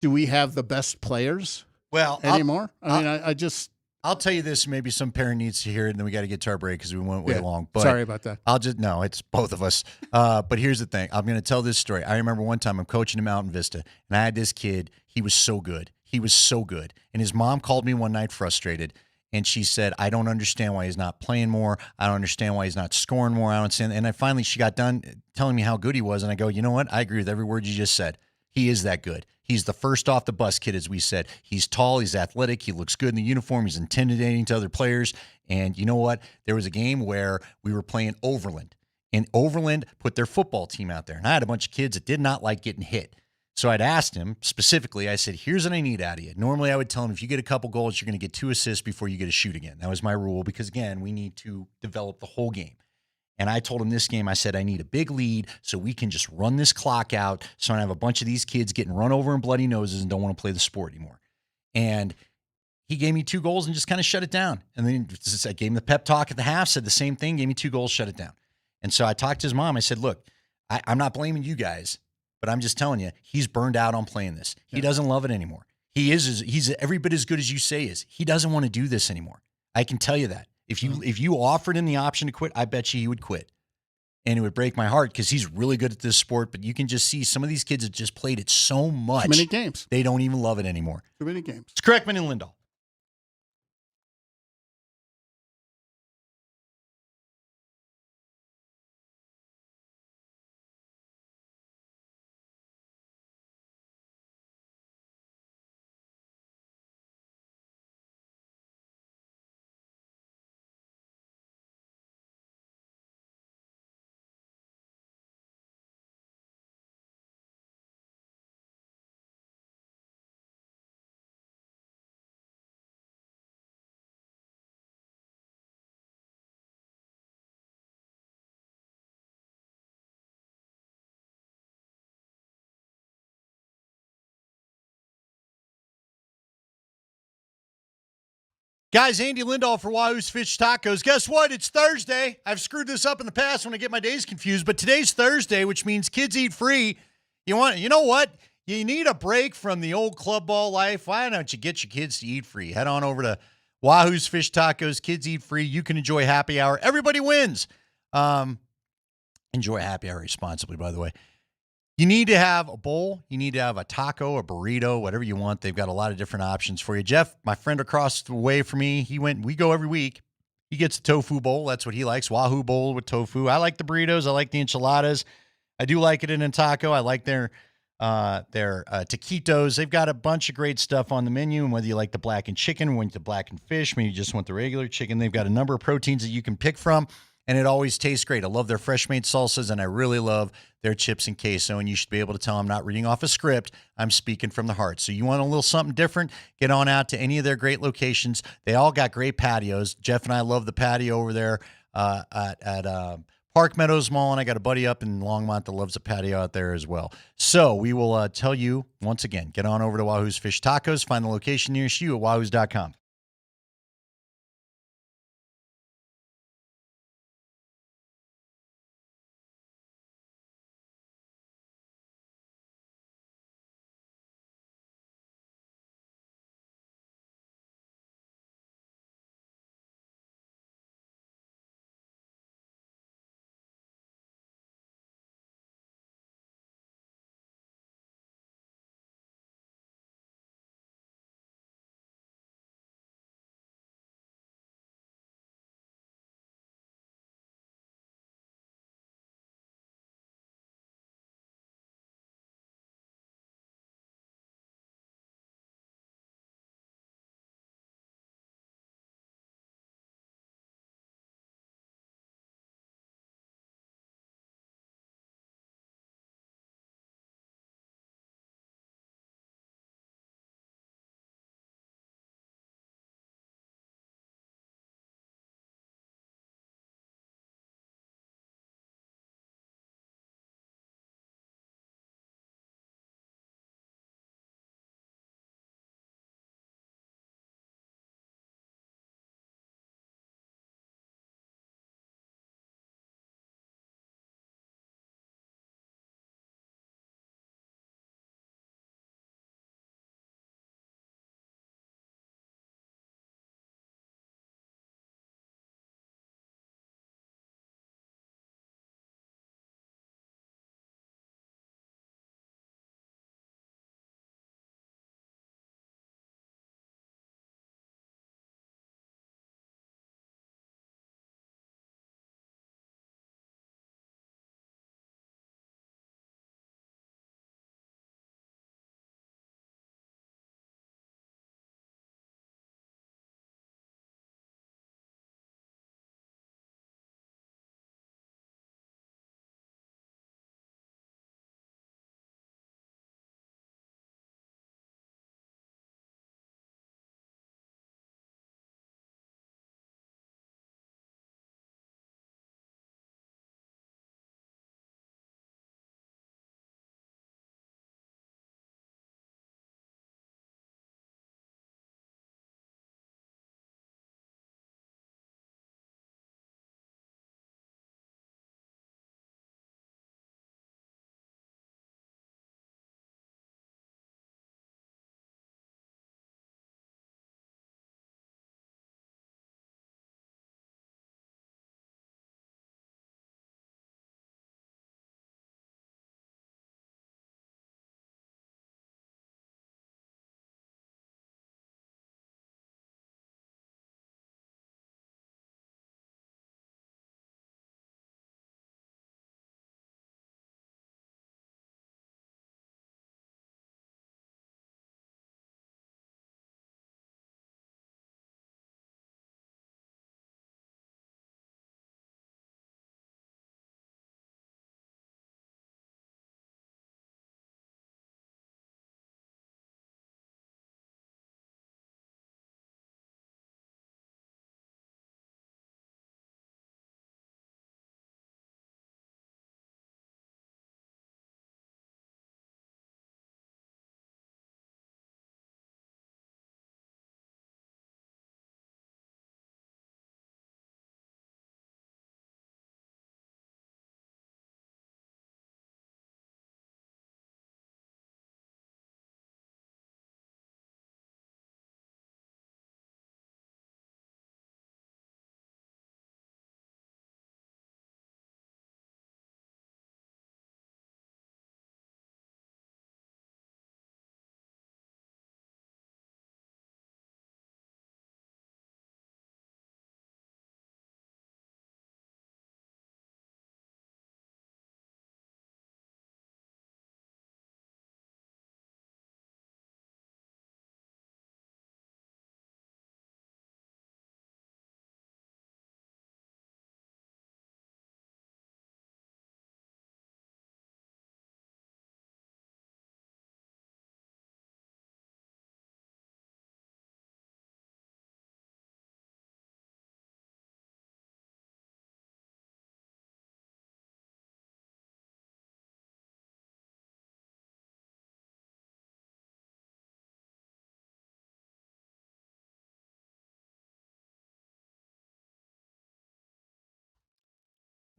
do we have the best players anymore? I'll tell you this, maybe some parent needs to hear it, and then we got to get to our break because we went way long. But sorry about that. It's both of us. But here's the thing. I'm going to tell this story. I remember one time I'm coaching in Mountain Vista, and I had this kid. He was so good. And his mom called me one night frustrated, and she said, I don't understand why he's not playing more. I don't understand why he's not scoring more. I don't understand. And she got done telling me how good he was, and I go, you know what? I agree with every word you just said. He is that good. He's the first off the bus kid, as we said. He's tall, he's athletic, he looks good in the uniform, he's intimidating to other players. And you know what? There was a game where we were playing Overland, and Overland put their football team out there. And I had a bunch of kids that did not like getting hit. So I'd asked him specifically, I said, here's what I need out of you. Normally I would tell him, if you get a couple goals, you're going to get 2 assists before you get a shoot again. That was my rule because, again, we need to develop the whole game. And I told him this game, I said, I need a big lead so we can just run this clock out so I don't have a bunch of these kids getting run over and bloody noses and don't want to play the sport anymore. And he gave me 2 goals and just kind of shut it down. And then I gave him the pep talk at the half, said the same thing, gave me 2 goals, shut it down. And so I talked to his mom. I said, look, I'm not blaming you guys, but I'm just telling you, he's burned out on playing this. He doesn't love it anymore. He's every bit as good as you say is. He doesn't want to do this anymore. I can tell you that. If you offered him the option to quit, I bet you he would quit. And it would break my heart because he's really good at this sport, but you can just see some of these kids have just played it so much. Too many games. They don't even love it anymore. Too many games. It's Kreckman and Lindahl. Guys, Andy Lindahl for Wahoo's Fish Tacos. Guess what? It's Thursday. I've screwed this up in the past when I get my days confused, but today's Thursday, which means kids eat free. You know what? You need a break from the old club ball life. Why don't you get your kids to eat free? Head on over to Wahoo's Fish Tacos. Kids eat free. You can enjoy happy hour. Everybody wins. Enjoy happy hour responsibly, by the way. You need to have a bowl. You need to have a taco, a burrito, whatever you want. They've got a lot of different options for you. Jeff, my friend across the way from me, we go every week. He gets a tofu bowl. That's what he likes. Wahoo bowl with tofu. I like the burritos. I like the enchiladas. I do like it in a taco. I like their taquitos. They've got a bunch of great stuff on the menu. And whether you like the blackened chicken, or the blackened fish, maybe you just want the regular chicken, they've got a number of proteins that you can pick from. And it always tastes great. I love their fresh made salsas, and I really love their chips and queso. And you should be able to tell I'm not reading off a script. I'm speaking from the heart. So you want a little something different, get on out to any of their great locations. They all got great patios. Jeff and I love the patio over there at Park Meadows Mall, and I got a buddy up in Longmont that loves a patio out there as well. So we will tell you, once again, get on over to Wahoo's Fish Tacos. Find the location nearest you at wahoos.com.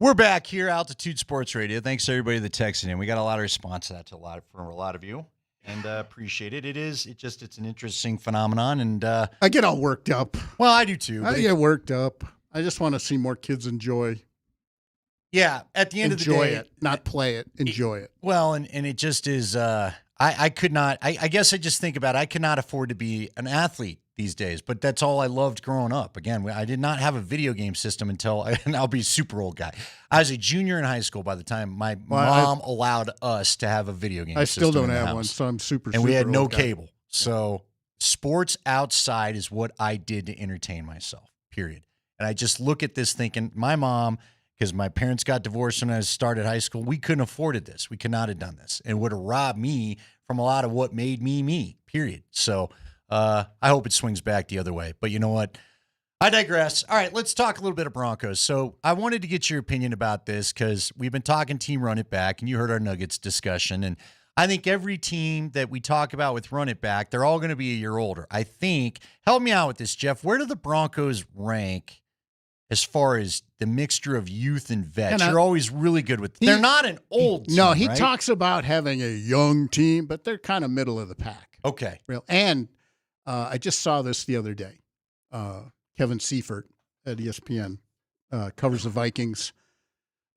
We're back here, Altitude Sports Radio. Thanks to everybody that texted in. We got a lot of response to that from a lot of you, and appreciate it. It's an interesting phenomenon, and I get all worked up. Well, I do too. I get worked up. I just want to see more kids enjoy. Yeah, at the end of the day, enjoy it, not play it. Enjoy it. Well, and it just is. I could not. I guess I just think about it. I could not afford to be an athlete these days, but that's all I loved growing up. Again, I did not have a video game system until, and I'll be a super old guy. I was a junior in high school by the time my mom allowed us to have a video game system. I still don't in the have house. one, so I'm super. And we had no old guy. cable, so sports outside is what I did to entertain myself. Period. And I just look at this thinking, my mom, because my parents got divorced when I started high school, we couldn't have afforded this. We could not have done this. It would have robbed me from a lot of what made me me, period. So I hope it swings back the other way. But you know what? I digress. All right, let's talk a little bit of Broncos. So I wanted to get your opinion about this because we've been talking team run it back, and you heard our Nuggets discussion. And I think every team that we talk about with run it back, they're all going to be a year older. I think, help me out with this, Jeff. Where do the Broncos rank as far as the mixture of youth and vets? You're always really good with. They're not an old team. No, he right? talks about having a young team, but they're kind of middle of the pack. Okay. And I just saw this the other day. Kevin Seifert at ESPN covers the Vikings,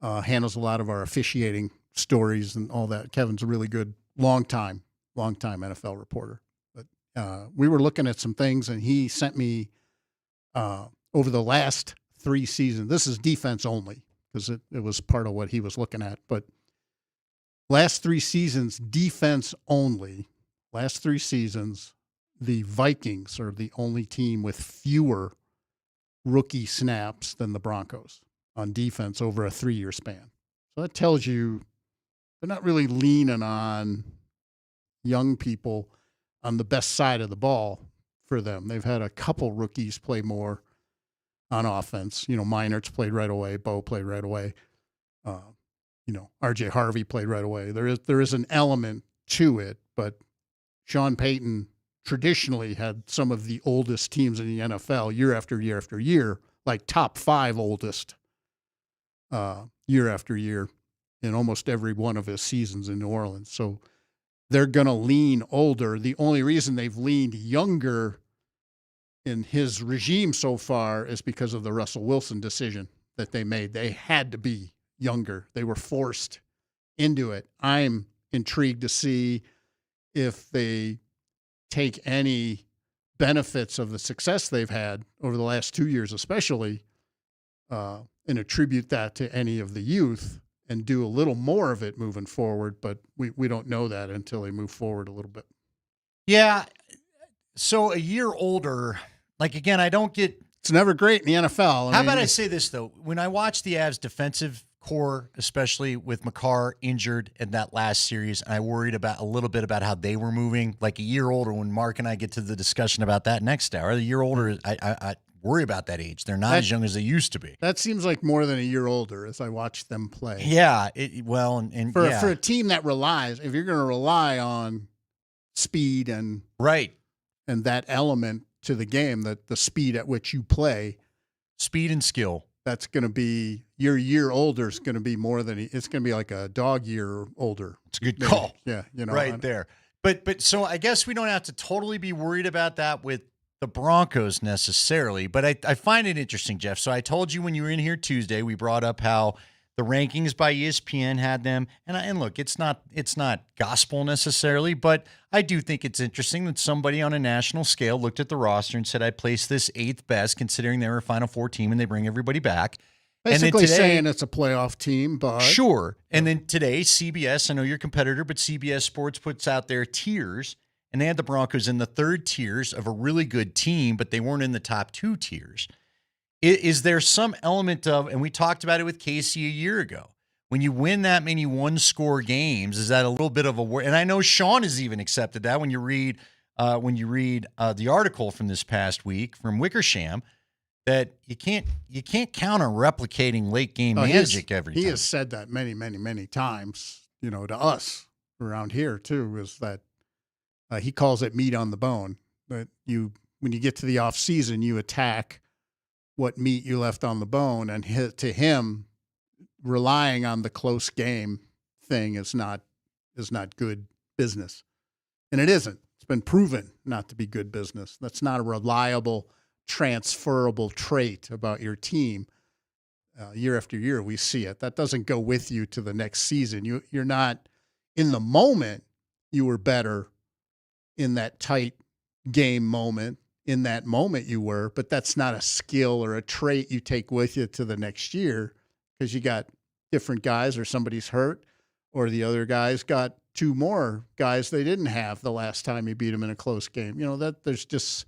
handles a lot of our officiating stories and all that. Kevin's a really good, long-time NFL reporter. But we were looking at some things, and he sent me over the last 3 seasons. This is defense only because it was part of what he was looking at. But last 3 seasons, defense only. Last 3 seasons, the Vikings are the only team with fewer rookie snaps than the Broncos on defense over a 3-year span. So that tells you they're not really leaning on young people on the best side of the ball for them. They've had a couple rookies play more on offense. Meinert's played right away. Bo played right away. R.J. Harvey played right away. There is an element to it, but Sean Payton traditionally had some of the oldest teams in the NFL year after year after year, like top 5 oldest year after year in almost every one of his seasons in New Orleans. So they're going to lean older. The only reason they've leaned younger in his regime so far is because of the Russell Wilson decision that they made. They had to be younger. They were forced into it. I'm intrigued to see if they take any benefits of the success they've had over the last 2 years, especially, and attribute that to any of the youth and do a little more of it moving forward. But we don't know that until they move forward a little bit. Yeah. So a year older, like, again, I don't get. It's never great in the NFL. How about I say this, though? When I watch the Avs defensive core, especially with McCarr injured in that last series, and I worried about a little bit about how they were moving, like a year older. When Mark and I get to the discussion about that next hour, the year older, I worry about that age. They're not as young as they used to be. That seems like more than a year older as I watch them play. Yeah. For a team that relies, if you're going to rely on speed and right and that element to the game, that the speed at which you play, speed and skill, that's going to be your year older is going to be more than it's going to be like a dog year older. It's a good call. Yeah, right there. But so I guess we don't have to totally be worried about that with the Broncos necessarily. But I find it interesting, Jeff. So I told you when you were in here Tuesday, we brought up how the rankings by ESPN had them, and look, it's not gospel necessarily, but I do think it's interesting that somebody on a national scale looked at the roster and said, I placed this 8th best, considering they were a Final Four team and they bring everybody back. Basically saying it's a playoff team, but sure. And then today, CBS, I know your competitor, but CBS Sports puts out their tiers, and they had the Broncos in the 3rd tiers of a really good team, but they weren't in the top 2 tiers. Is there some element of, and we talked about it with Casey a year ago, when you win that many 1-score games, is that a little bit of a worry? And I know Sean has even accepted that when you read the article from this past week from Wickersham, that you can't count on replicating late game magic every time. He has said that many, many, many times, to us around here too, is that he calls it meat on the bone. That when you get to the off season, you attack what meat you left on the bone, and to him, relying on the close game thing is not good business. And it isn't. It's been proven not to be good business. That's not a reliable, transferable trait about your team. Year after year, we see it. That doesn't go with you to the next season. You're not in the moment. You were better in that tight game moment. In that moment you were, but that's not a skill or a trait you take with you to the next year because you got different guys or somebody's hurt or the other guys got two more guys they didn't have the last time you beat them in a close game. That there's just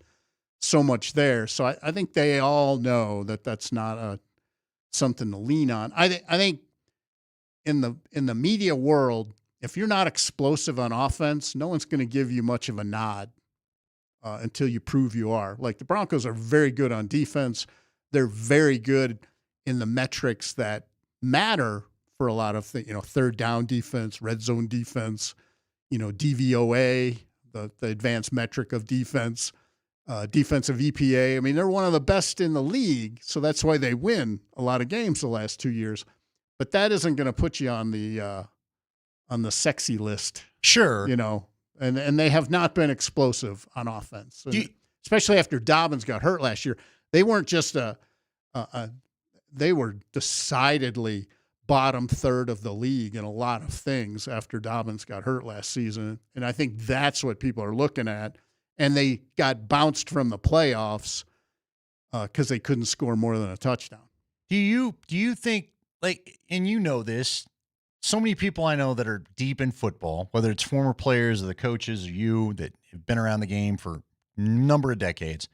so much there. So I think they all know that that's not something to lean on. I think in the media world, if you're not explosive on offense, no one's going to give you much of a nod until you prove you are. Like the Broncos are very good on defense. They're very good in the metrics that matter for a lot of things, third down defense, red zone defense, DVOA, the advanced metric of defense, defensive EPA. I mean, they're one of the best in the league, so that's why they win a lot of games the last 2 years. But that isn't going to put you on the sexy list. Sure. And they have not been explosive on offense, especially after Dobbins got hurt last year. They weren't just they were decidedly bottom third of the league in a lot of things after Dobbins got hurt last season. And I think that's what people are looking at. And they got bounced from the playoffs because they couldn't score more than a touchdown. Do you think, and this, so many people I know that are deep in football, whether it's former players or the coaches or you that have been around the game for a number of decades,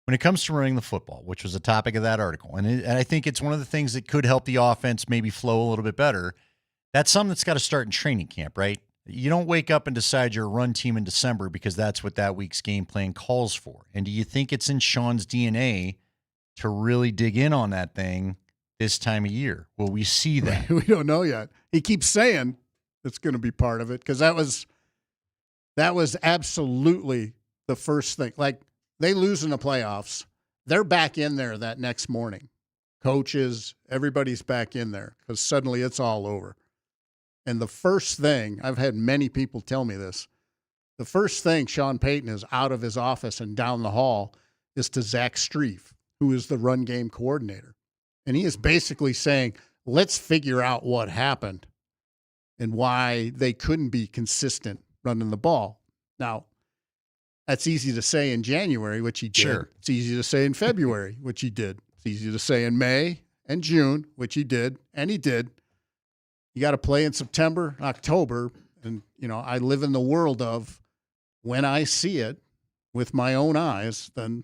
when it comes to running the football, which was the topic of that article, and I think it's one of the things that could help the offense maybe flow a little bit better, that's something that's got to start in training camp, right? You don't wake up and decide you're a run team in December because that's what that week's game plan calls for. And do you think it's in Sean's DNA to really dig in on that thing this time of year? Will we see that? We don't know yet. He keeps saying it's going to be part of it because that was absolutely the first thing. Like, they lose in the playoffs. They're back in there that next morning. Coaches, everybody's back in there because suddenly it's all over. And the first thing, I've had many people tell me this, the first thing Sean Payton is out of his office and down the hall is to Zach Strief, who is the run game coordinator. And he is basically saying, let's figure out what happened and why they couldn't be consistent running the ball. Now, that's easy to say in January, which he did. Sure. It's easy to say in February, which he did. It's easy to say in May and June, which he did, and he did. You got to play in September, October, and, I live in the world of when I see it with my own eyes, then,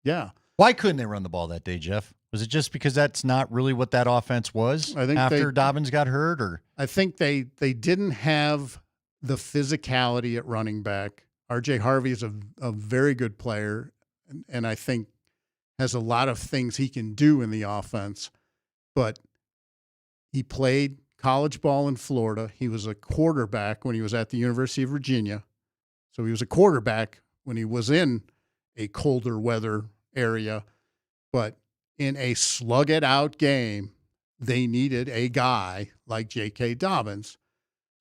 yeah. Why couldn't they run the ball that day, Jeff? Was it just because that's not really what that offense was after Dobbins got hurt? Or I think they didn't have the physicality at running back. R.J. Harvey is a very good player, and I think has a lot of things he can do in the offense. But he played college ball in Florida. He was a quarterback when he was at the University of Virginia. So he was a quarterback when he was in a colder weather area. But in a slug-it-out game, they needed a guy like J.K. Dobbins.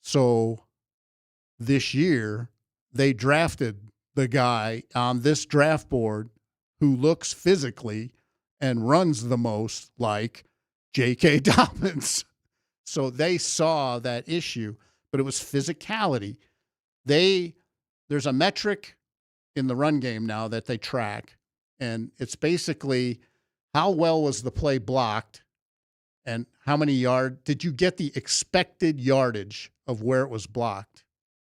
So this year, they drafted the guy on this draft board who looks physically and runs the most like J.K. Dobbins. So they saw that issue, but it was physicality. There's a metric in the run game now that they track, and it's basically how well was the play blocked and how many yards did you get the expected yardage of where it was blocked.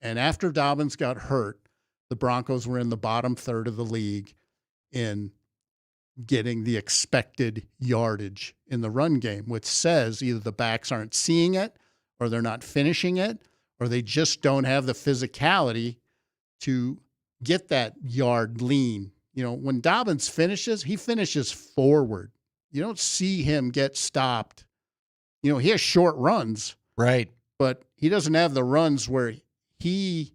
And after Dobbins got hurt, the Broncos were in the bottom third of the league in getting the expected yardage in the run game, which says either the backs aren't seeing it or they're not finishing it or they just don't have the physicality to get that yard lean. When Dobbins finishes, he finishes forward. You don't see him get stopped. He has short runs. Right. But he doesn't have the runs where he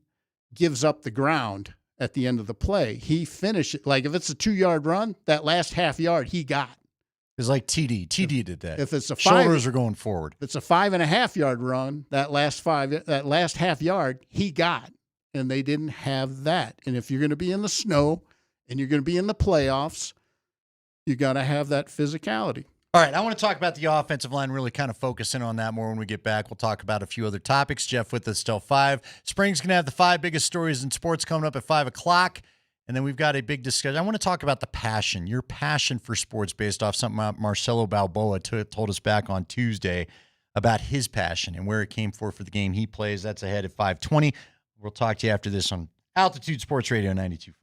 gives up the ground at the end of the play. He finishes, like if it's a 2-yard run, that last half yard he got. It's like TD. TD did that. If it's a shoulders are going forward. If it's a 5.5 yard run, that last half yard, he got, and they didn't have that. And if you're going to be in the snow and you're going to be in the playoffs, you got to have that physicality. All right, I want to talk about the offensive line, really kind of focus in on that more when we get back. We'll talk about a few other topics. Jeff with us till 5. Spring's going to have the 5 biggest stories in sports coming up at 5 o'clock. And then we've got a big discussion. I want to talk about the passion, your passion for sports based off something Marcelo Balboa told us back on Tuesday about his passion and where it came for the game he plays. That's ahead at 5:20. We'll talk to you after this on Altitude Sports Radio 92.5.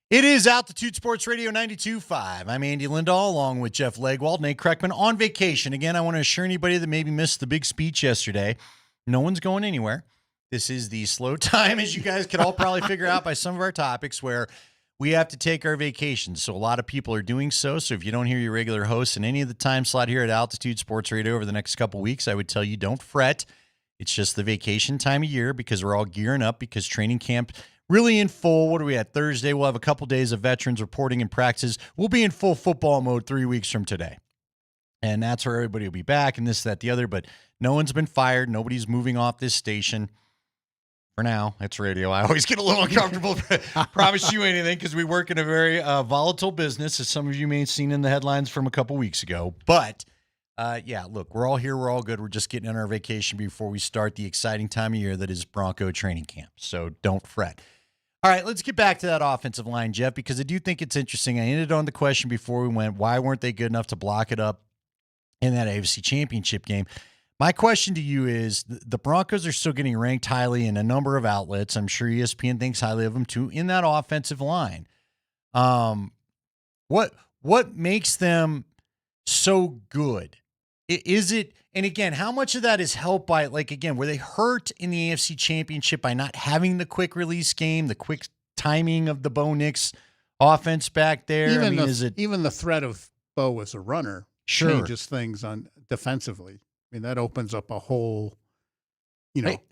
It is Altitude Sports Radio 92.5. I'm Andy Lindahl along with Jeff Legwald, Nate Kreckman on vacation. Again, I want to assure anybody that maybe missed the big speech yesterday, no one's going anywhere. This is the slow time, as you guys can all probably figure out by some of our topics, where we have to take our vacations. So a lot of people are doing so. So if you don't hear your regular hosts in any of the time slot here at Altitude Sports Radio over the next couple weeks, I would tell you don't fret. It's just the vacation time of year because we're all gearing up because training camp really in full. What are we at? Thursday. We'll have a couple days of veterans reporting and practices. We'll be in full football mode 3 weeks from today. And that's where everybody will be back and this, that, the other. But no one's been fired. Nobody's moving off this station. For now, it's radio. I always get a little uncomfortable. Promise you anything because we work in a very volatile business, as some of you may have seen in the headlines from a couple weeks ago. But, yeah, look, we're all here. We're all good. We're just getting on our vacation before we start the exciting time of year that is Bronco training camp. So don't fret. All right, let's get back to that offensive line, Jeff, because I do think it's interesting. I ended on the question before we went, why weren't they good enough to block it up in that AFC Championship game? My question to you is, the Broncos are still getting ranked highly in a number of outlets. I'm sure ESPN thinks highly of them, too, in that offensive line. What makes them so good? Is it, and again, how much of that is helped by, like, again, were they hurt in the AFC Championship by not having the quick release game, the quick timing of the Bo Nix offense back there? Even the threat of Bo as a runner changes things on defensively. I mean, that opens up a whole,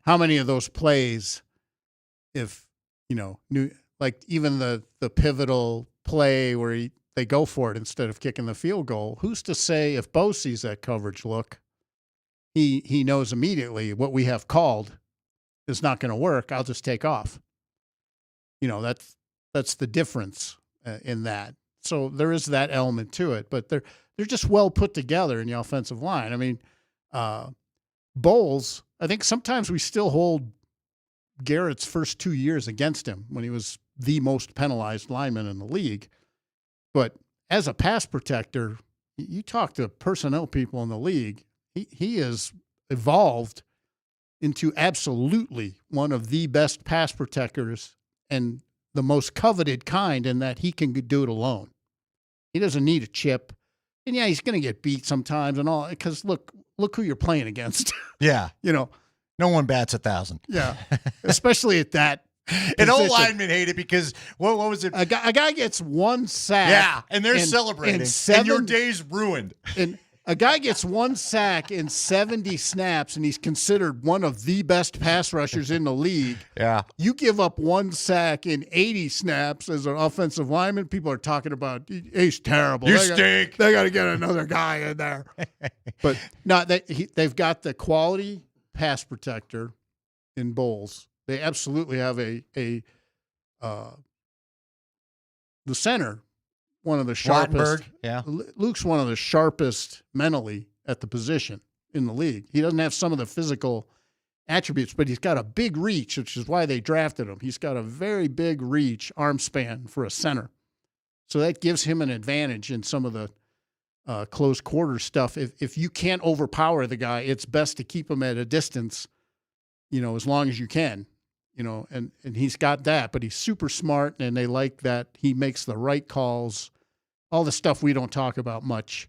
how many of those plays, if, like even the pivotal play where they go for it instead of kicking the field goal, who's to say if Bo sees that coverage look, he knows immediately what we have called is not going to work. I'll just take off. That's the difference in that. So there is that element to it, but they're just well put together in the offensive line. I mean, Bowles, I think sometimes we still hold Garrett's first 2 years against him when he was the most penalized lineman in the league. But as a pass protector, you talk to personnel people in the league, he has evolved into absolutely one of the best pass protectors and the most coveted kind in that he can do it alone. He doesn't need a chip. And, yeah, he's going to get beat sometimes and all because, look who you're playing against. Yeah. No one bats 1,000. Yeah. Especially at that And old linemen hate it because what was it? A guy gets one sack. Yeah, and they're celebrating. And your day's ruined. And a guy gets one sack in 70 snaps, and he's considered one of the best pass rushers in the league. Yeah. You give up one sack in 80 snaps as an offensive lineman, people are talking about, he's terrible. You stink. They got to get another guy in there. But no, they've got the quality pass protector in Bowles. They absolutely have the center, one of the sharpest. Yeah. Luke's one of the sharpest mentally at the position in the league. He doesn't have some of the physical attributes, but he's got a big reach, which is why they drafted him. He's got a very big reach, arm span for a center. So that gives him an advantage in some of the close quarter stuff. If you can't overpower the guy, it's best to keep him at a distance, as long as you can. And he's got that, but he's super smart, and they like that he makes the right calls, all the stuff we don't talk about much.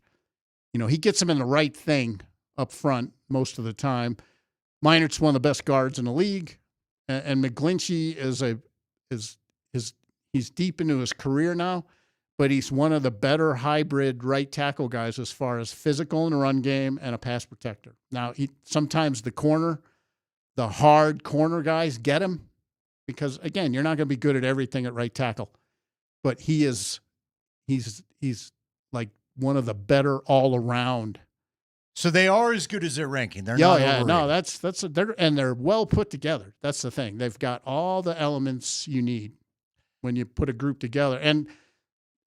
He gets them in the right thing up front most of the time. Meinert's one of the best guards in the league, and McGlinchey he's deep into his career now, but he's one of the better hybrid right tackle guys as far as physical in the run game and a pass protector. Now, sometimes the hard corner guys get him because, again, you're not going to be good at everything at right tackle. But he's like one of the better all around. So they are as good as their ranking. They're not overrated. No, they're well put together. That's the thing. They've got all the elements you need when you put a group together. And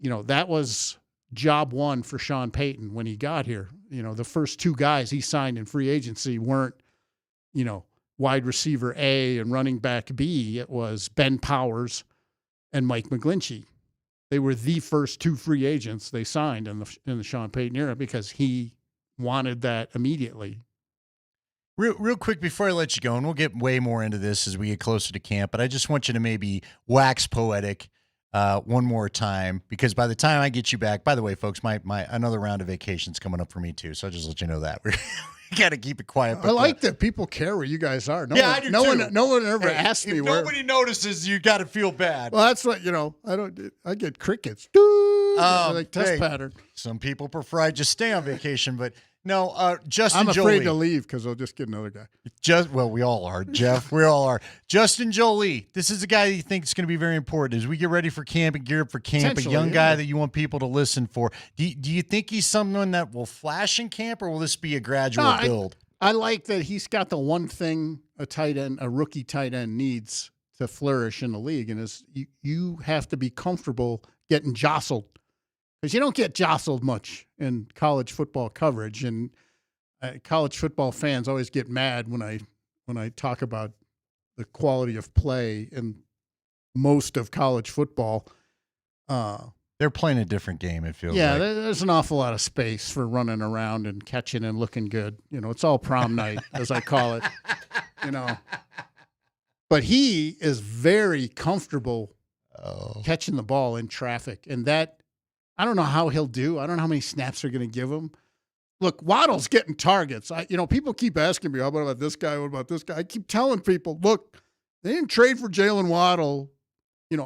that was job one for Sean Payton when he got here. The first two guys he signed in free agency weren't, wide receiver A and running back B. It was Ben Powers and Mike McGlinchey. They were the first two free agents they signed in the Sean Payton era because he wanted that immediately. Real quick before I let you go, and we'll get way more into this as we get closer to camp, but I just want you to maybe wax poetic one more time, because by the time I get you back, by the way, folks, my another round of vacation's coming up for me too. So I'll just let you know that. We got to keep it quiet. I like that people care where you guys are. I do too. No one ever asked me where. Nobody notices, you got to feel bad. Well, that's what, I get crickets. Like test pattern. Some people prefer I just stay on vacation, but no, Justin I'm Jolie. afraid to leave because I'll just get another guy. Well, we all are, Jeff. We all are. Justin Jolie. This is a guy that you think is going to be very important as we get ready for camp and gear up for camp. A young guy that you want people to listen for. Do you think he's someone that will flash in camp, or will this be a gradual build? I like that he's got the one thing a rookie tight end needs to flourish in the league, and is you have to be comfortable getting jostled. Because you don't get jostled much in college football coverage, and college football fans always get mad when I talk about the quality of play in most of college football. They're playing a different game, it feels like. Yeah, there's an awful lot of space for running around and catching and looking good. It's all prom night, as I call it. But he is very comfortable catching the ball in traffic, and that. I don't know how he'll do. I don't know how many snaps they're going to give him. Look, Waddle's getting targets. People keep asking me, what about this guy? What about this guy? I keep telling people, look, they didn't trade for Jalen Waddle.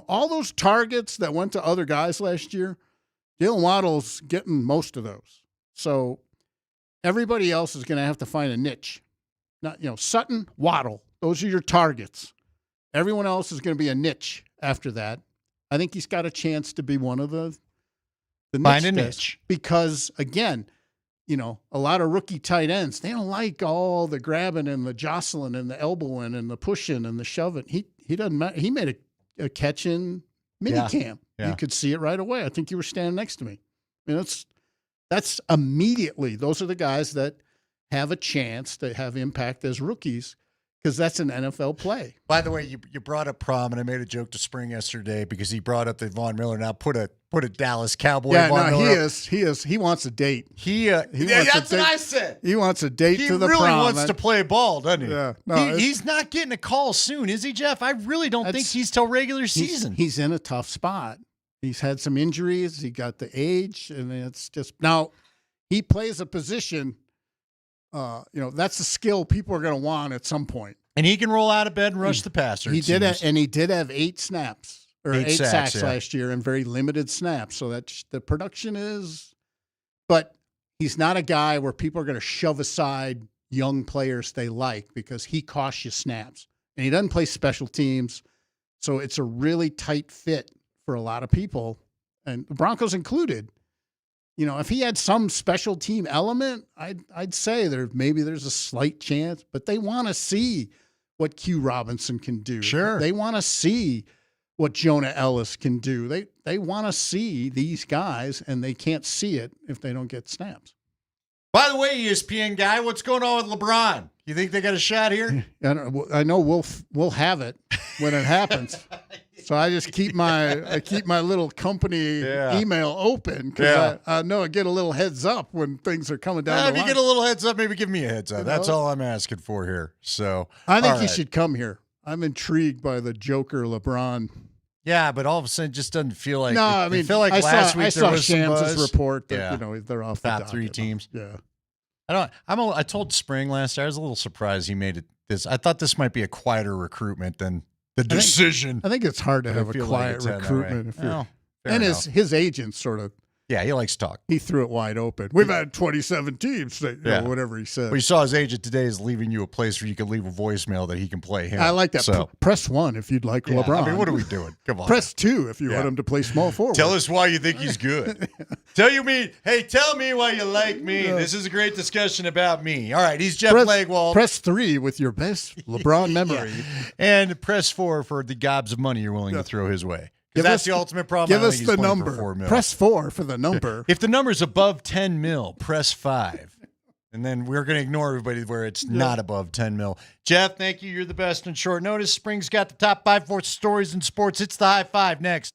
All those targets that went to other guys last year, Jalen Waddle's getting most of those. So everybody else is going to have to find a niche. Sutton, Waddle, those are your targets. Everyone else is going to be a niche after that. I think he's got a chance to be one of the find a niche. Because, again, a lot of rookie tight ends, they don't like all the grabbing and the jostling and the elbowing and the pushing and the shoving. He doesn't matter. He made a catch in minicamp. Yeah. You could see it right away. I think you were standing next to me. That's immediately. Those are the guys that have a chance to have impact as rookies, because that's an NFL play. By the way, you brought up prom, and I made a joke to Spring yesterday because he brought up the Von Miller. Now put a Dallas Cowboy. Yeah, Von Miller. He is. He wants a date. That's what I said. He wants a date to the prom. He really wants to play ball, doesn't he? Yeah. No, he's not getting a call soon, is he, Jeff? I really don't think he's till regular season. He's in a tough spot. He's had some injuries. He got the age, and it's just now he plays a position. That's a skill people are going to want at some point. And he can roll out of bed and rush the passer. He did have 8 snaps or 8 sacks yeah. last year and very limited snaps. So that's the production is, but he's not a guy where people are going to shove aside young players they like because he costs you snaps. And he doesn't play special teams. So it's a really tight fit for a lot of people, and the Broncos included. If he had some special team element, I'd say there's a slight chance, but they want to see what Q Robinson can do. Sure. They want to see what Jonah Ellis can do. They want to see these guys, and they can't see it if they don't get snaps. By the way, ESPN guy, what's going on with LeBron? You think they got a shot here? I know we'll have it when it happens. So I just keep my little company email open because I know I get a little heads up when things are coming down the line. If you get a little heads up, maybe give me a heads up. That's all I'm asking for here. So I think you should come here. I'm intrigued by the Joker LeBron. Yeah, but all of a sudden it just doesn't feel like. No, I mean, it felt like last week there was Shams' some buzz. report that they're off top the 3 teams. Yeah. I told Spring last year, I was a little surprised he made it this. I thought this might be a quieter recruitment than the decision. I think it's hard to have a quiet recruitment. His agent sort of. Yeah, he likes to talk. He threw it wide open. We've had 27 teams, whatever he said. Well, you saw his agent today is leaving you a place where you can leave a voicemail that he can play him. I like that. So. Press 1 if you'd like LeBron. I mean, what are we doing? Come on. Press 2 if you want him to play small forward. Tell us why you think he's good. Tell me why you like me. This is a great discussion about me. All right, he's Jeff Legwald. Press 3 with your best LeBron memory. And press 4 for the gobs of money you're willing to throw his way. That's the ultimate problem. Give us the number. Press 4 for the number. If the number's above 10 mil, press 5. And then we're going to ignore everybody where it's not above 10 mil. Jeff, thank you. You're the best on short notice. Spring's got the top 5 stories in sports. It's the high 5 next.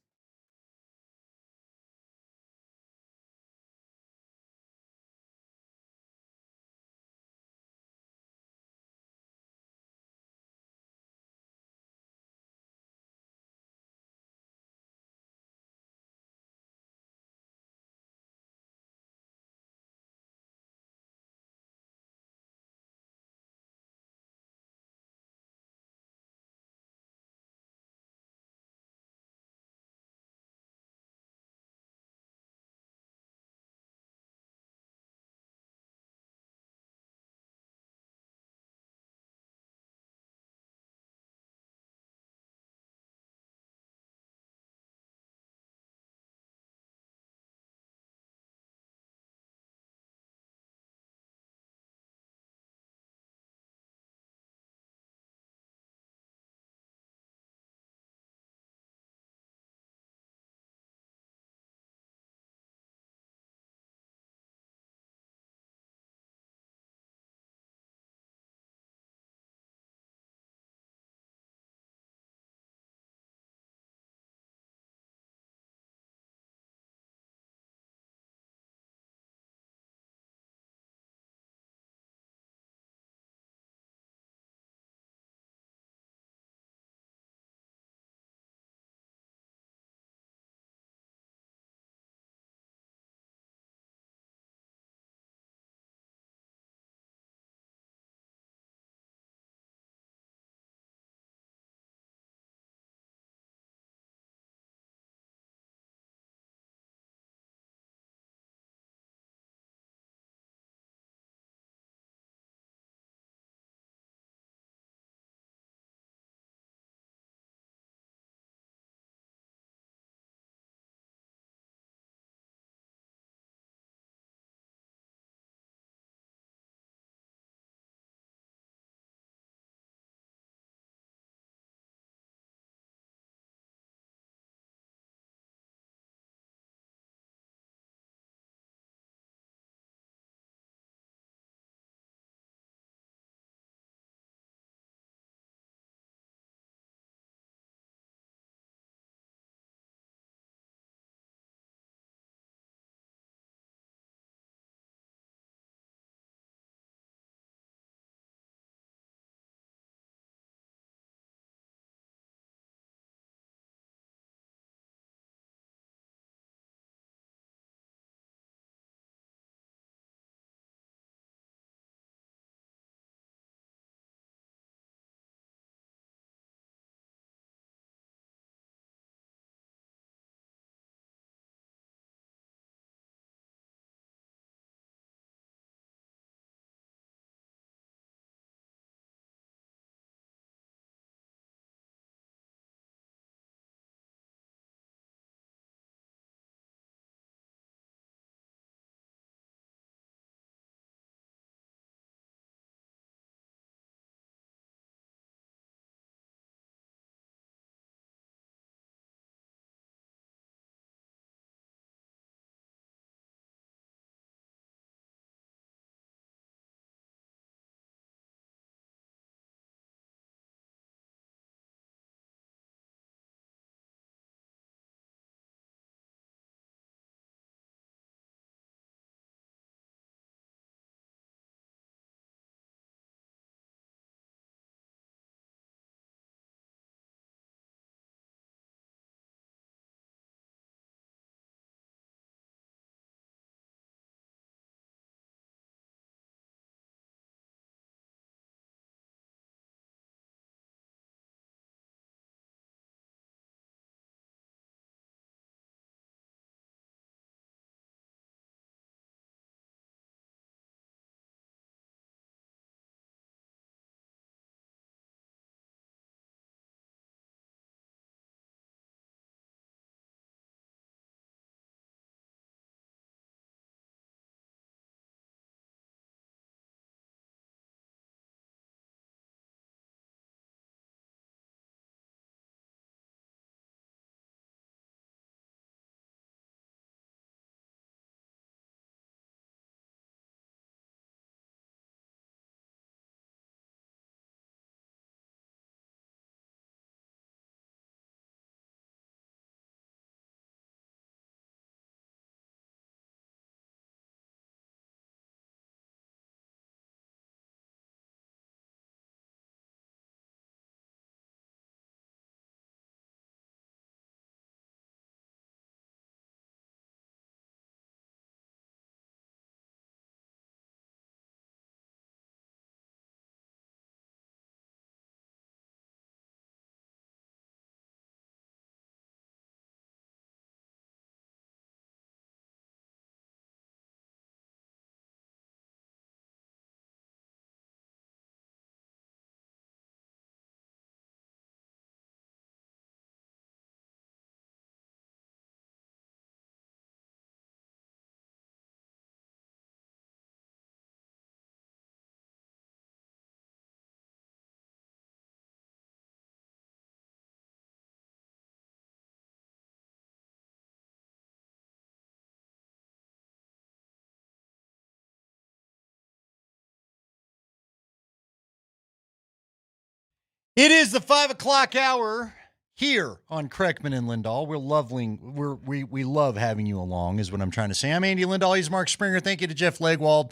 It is the 5 o'clock hour here on Kreckman and Lindahl. We love having you along, is what I'm trying to say. I'm Andy Lindahl. He's Mark Springer. Thank you to Jeff Legwald.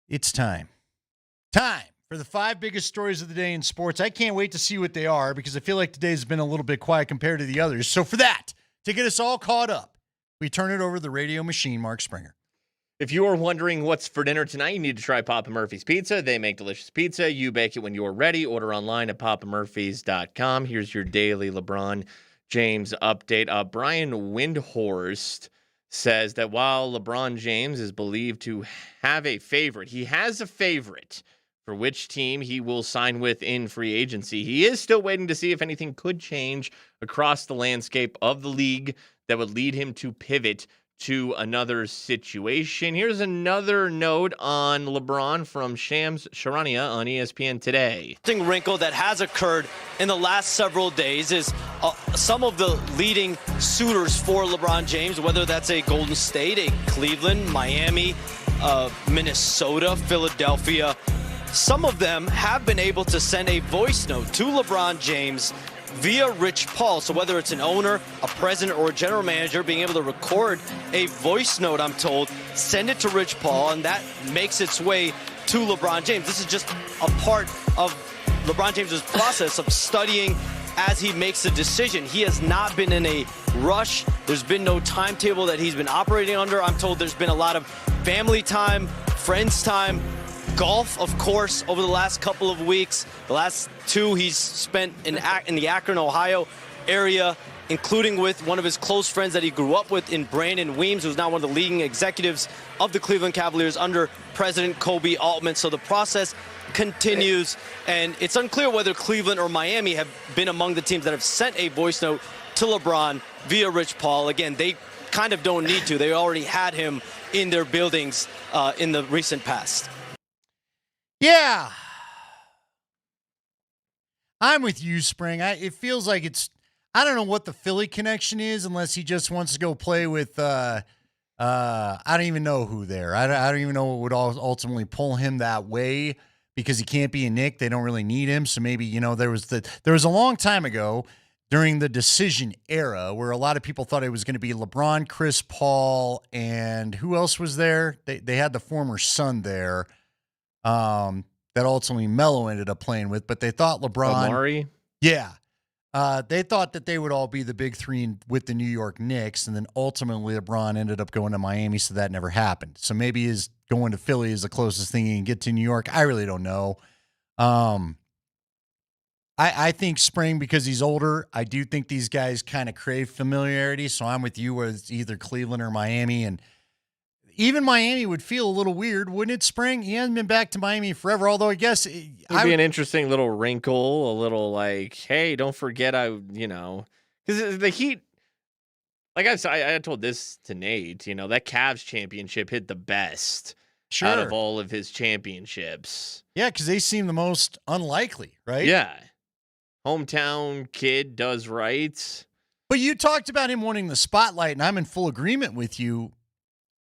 It's time. Time for the 5 biggest stories of the day in sports. I can't wait to see what they are because I feel like today's been a little bit quiet compared to the others. So for that, to get us all caught up, we turn it over to the radio machine, Mark Springer. If you are wondering what's for dinner tonight, you need to try Papa Murphy's Pizza. They make delicious pizza. You bake it when you're ready. Order online at papamurphys.com. Here's your daily LeBron James update. Brian Windhorst says that while LeBron James is believed to have a favorite, he has a favorite for which team he will sign with in free agency. He is still waiting to see if anything could change across the landscape of the league that would lead him to pivot to another situation. Here's another note on LeBron from Shams Charania on ESPN today. Wrinkle that has occurred in the last several days is some of the leading suitors for LeBron James, whether that's a Golden State, a Cleveland, Miami, Minnesota, Philadelphia. Some of them have been able to send a voice note to LeBron James via Rich Paul. So whether it's an owner, a president, or a general manager being able to record a voice note, I'm told, send it to Rich Paul, and that makes its way to LeBron James. This is just a part of LeBron James's process of studying as he makes a decision. He has not been in a rush. There's been no timetable that he's been operating under. I'm told there's been a lot of family time, friends time, golf, of course, over the last couple of weeks. The last 2 he's spent in the Akron, Ohio area, including with one of his close friends that he grew up with in Brandon Weems, who's now one of the leading executives of the Cleveland Cavaliers under President Kobe Altman. So the process continues, and it's unclear whether Cleveland or Miami have been among the teams that have sent a voice note to LeBron via Rich Paul. Again, they kind of don't need to. They already had him in their buildings in the recent past. Yeah. I'm with you, Spring. It feels like I don't know what the Philly connection is unless he just wants to go play with, I don't even know who there. I don't even know what would ultimately pull him that way because he can't be a Knick. They don't really need him. So maybe, there was a long time ago during the decision era where a lot of people thought it was going to be LeBron, Chris Paul, and who else was there? They had the former Sun there. That ultimately Melo ended up playing with, but they thought LeBron. Murray? Yeah. They thought that they would all be the big 3 with the New York Knicks, and then ultimately LeBron ended up going to Miami, so that never happened. So maybe his going to Philly is the closest thing he can get to New York. I really don't know. I think Spring, because he's older, I do think these guys kind of crave familiarity, so I'm with you where it's either Cleveland or Miami, and even Miami would feel a little weird, wouldn't it, Spring? He hasn't been back to Miami forever, although I guess it would be an interesting little wrinkle, a little like, hey, don't forget because the Heat, like I told this to Nate, that Cavs championship hit the best out of all of his championships. Yeah, because they seem the most unlikely, right? Yeah. Hometown kid does right. But you talked about him wanting the spotlight, and I'm in full agreement with you.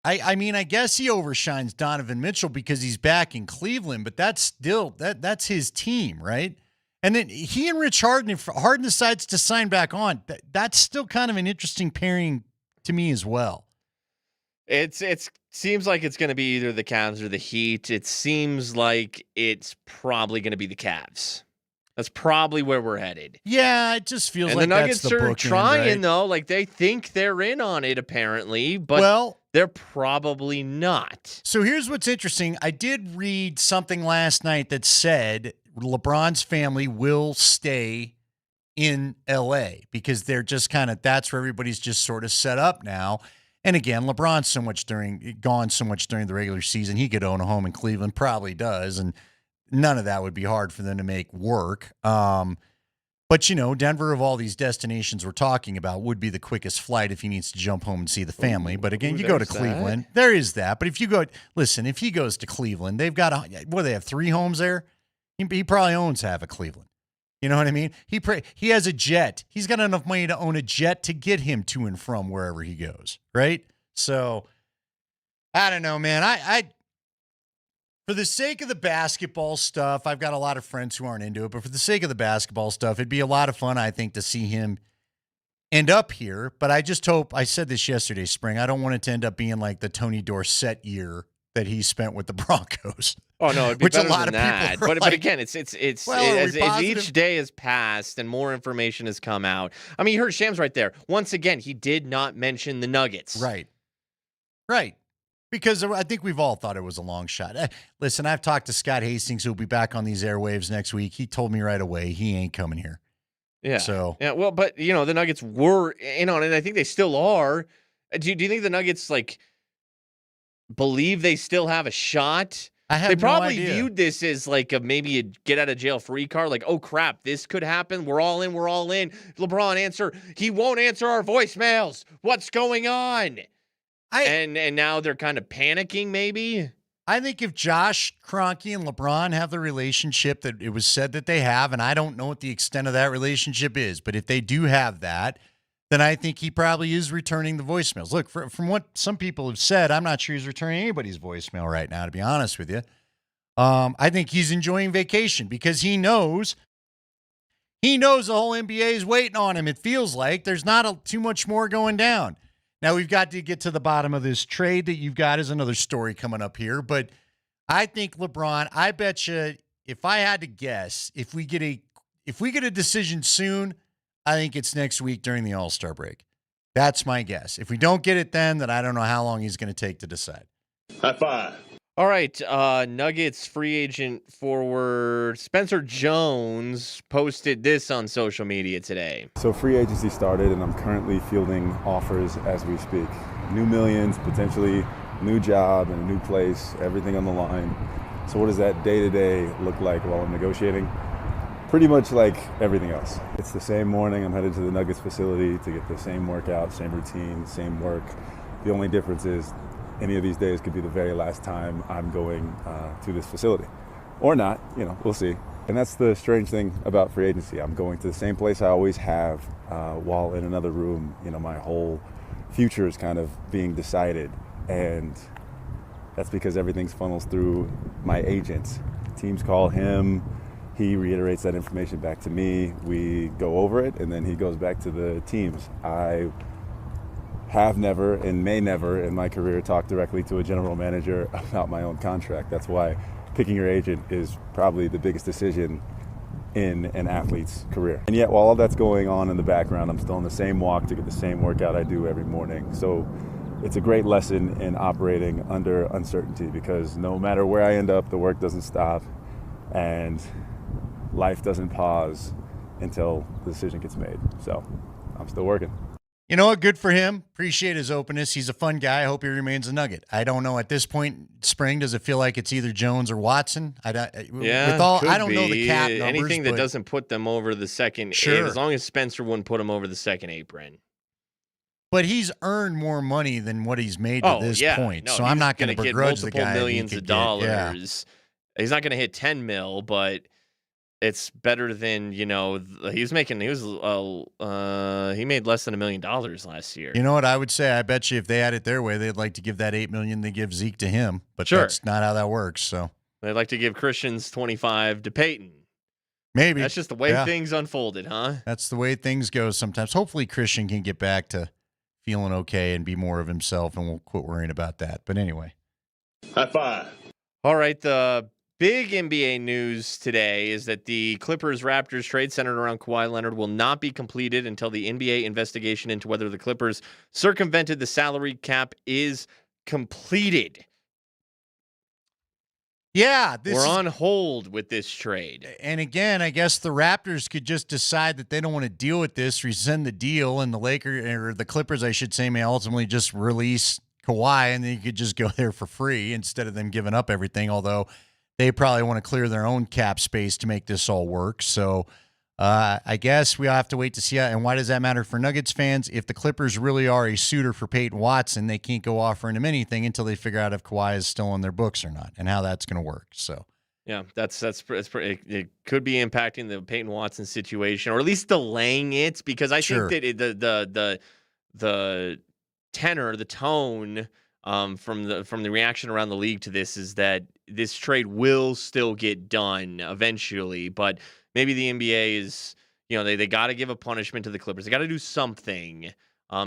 I mean, I guess he overshines Donovan Mitchell because he's back in Cleveland, but that's still that's his team, right? And then he and Rich Harden, if Harden decides to sign back on, that's still kind of an interesting pairing to me as well. It seems like it's going to be either the Cavs or the Heat. It seems like it's probably going to be the Cavs. That's probably where we're headed. Yeah, it just feels like the Nuggets that's the are bookend, trying, right? though. Like, they think they're in on it, apparently, but they're probably not. So here's what's interesting. I did read something last night that said LeBron's family will stay in L.A. because they're just that's where everybody's just sort of set up now. And again, LeBron's gone so much during the regular season. He could own a home in Cleveland, probably does, and none of that would be hard for them to make work. But, Denver, of all these destinations we're talking about, would be the quickest flight if he needs to jump home and see the family. But again, you go to Cleveland. There is that. But if he goes to Cleveland, they've got, they have 3 homes there? He probably owns half of Cleveland. You know what I mean? He has a jet. He's got enough money to own a jet to get him to and from wherever he goes, right? So, I don't know, man. For the sake of the basketball stuff, I've got a lot of friends who aren't into it, but for the sake of the basketball stuff, it'd be a lot of fun, I think, to see him end up here. But I just hope, I said this yesterday, Spring, I don't want it to end up being like the Tony Dorsett year that he spent with the Broncos. Oh no, it'd be better than that. But again, it's well, as each day has passed and more information has come out. I mean, you heard Shams right there. Once again, he did not mention the Nuggets. Right. Because I think we've all thought it was a long shot. Listen, I've talked to Scott Hastings, who'll be back on these airwaves next week. He told me right away he ain't coming here. Yeah. So well, but the Nuggets were in on it. I think they still are. Do you think the Nuggets believe they still have a shot? They probably viewed this as maybe a get out of jail free card. Like, oh crap, this could happen. We're all in. LeBron answer. He won't answer our voicemails. What's going on? And now they're kind of panicking. Maybe. I think if Josh Kroenke and LeBron have the relationship that it was said that they have, and I don't know what the extent of that relationship is, but if they do have that, then I think he probably is returning the voicemails. Look, from what some people have said, I'm not sure he's returning anybody's voicemail right now, to be honest with you. I think he's enjoying vacation because he knows the whole NBA is waiting on him. It feels like there's not too much more going down. Now, we've got to get to the bottom of this trade that you've got is another story coming up here. But I think LeBron, I bet you, if I had to guess, if we get a decision soon, I think it's next week during the All-Star break. That's my guess. If we don't get it then I don't know how long he's going to take to decide. High five. All right, Nuggets free agent forward Spencer Jones posted this on social media today. So free agency started, and I'm currently fielding offers as we speak. New millions, potentially new job and a new place, everything on the line. So what does that day-to-day look like while I'm negotiating? Pretty much like everything else. It's the same morning. I'm headed to the Nuggets facility to get the same workout, same routine, same work. The only difference is any of these days could be the very last time I'm going to this facility. Or not, we'll see. And that's the strange thing about free agency. I'm going to the same place I always have while in another room. My whole future is kind of being decided. And that's because everything's funnels through my agent. Teams call him. He reiterates that information back to me. We go over it, and then he goes back to the teams. I have never and may never in my career talk directly to a general manager about my own contract. That's why picking your agent is probably the biggest decision in an athlete's career. And yet, while all that's going on in the background, I'm still on the same walk to get the same workout I do every morning. So it's a great lesson in operating under uncertainty, because no matter where I end up, the work doesn't stop and life doesn't pause until the decision gets made. So I'm still working. You know what? Good for him. Appreciate his openness. He's a fun guy. I hope he remains a Nugget. I don't know at this point, Spring, does it feel like it's either Jones or Watson? I don't know the cap numbers. Anything that doesn't put them over the second eight, as long as Spencer wouldn't put him over the second apron. But he's earned more money than what he's made to this point. So I'm not going to begrudge the guy. Millions of dollars. Yeah. He's not going to hit 10 mil, but it's better than, he made less than $1 million last year. You know what I would say? I bet you if they had it their way, they'd like to give that $8 million they give Zeke to him, but that's not how that works. So they'd like to give Christian's 25 to Peyton. Maybe that's just the way things unfolded, huh? That's the way things go sometimes. Hopefully Christian can get back to feeling okay and be more of himself, and we'll quit worrying about that. But anyway. High five. All right, the big NBA news today is that the Clippers-Raptors trade centered around Kawhi Leonard will not be completed until the NBA investigation into whether the Clippers circumvented the salary cap is completed. Yeah. We're on hold with this trade. And again, I guess the Raptors could just decide that they don't want to deal with this, rescind the deal, and the Clippers, I should say, may ultimately just release Kawhi, and then you could just go there for free instead of them giving up everything, although they probably want to clear their own cap space to make this all work. So I guess we'll have to wait to see how. And why does that matter for Nuggets fans? If the Clippers really are a suitor for Peyton Watson, they can't go offering him anything until they figure out if Kawhi is still on their books or not, and how that's going to work. So yeah, that's it could be impacting the Peyton Watson situation, or at least delaying it, because I think that the tenor, the tone from the reaction around the league to this is that this trade will still get done eventually, but maybe the NBA is, they got to give a punishment to the Clippers. They got to do something.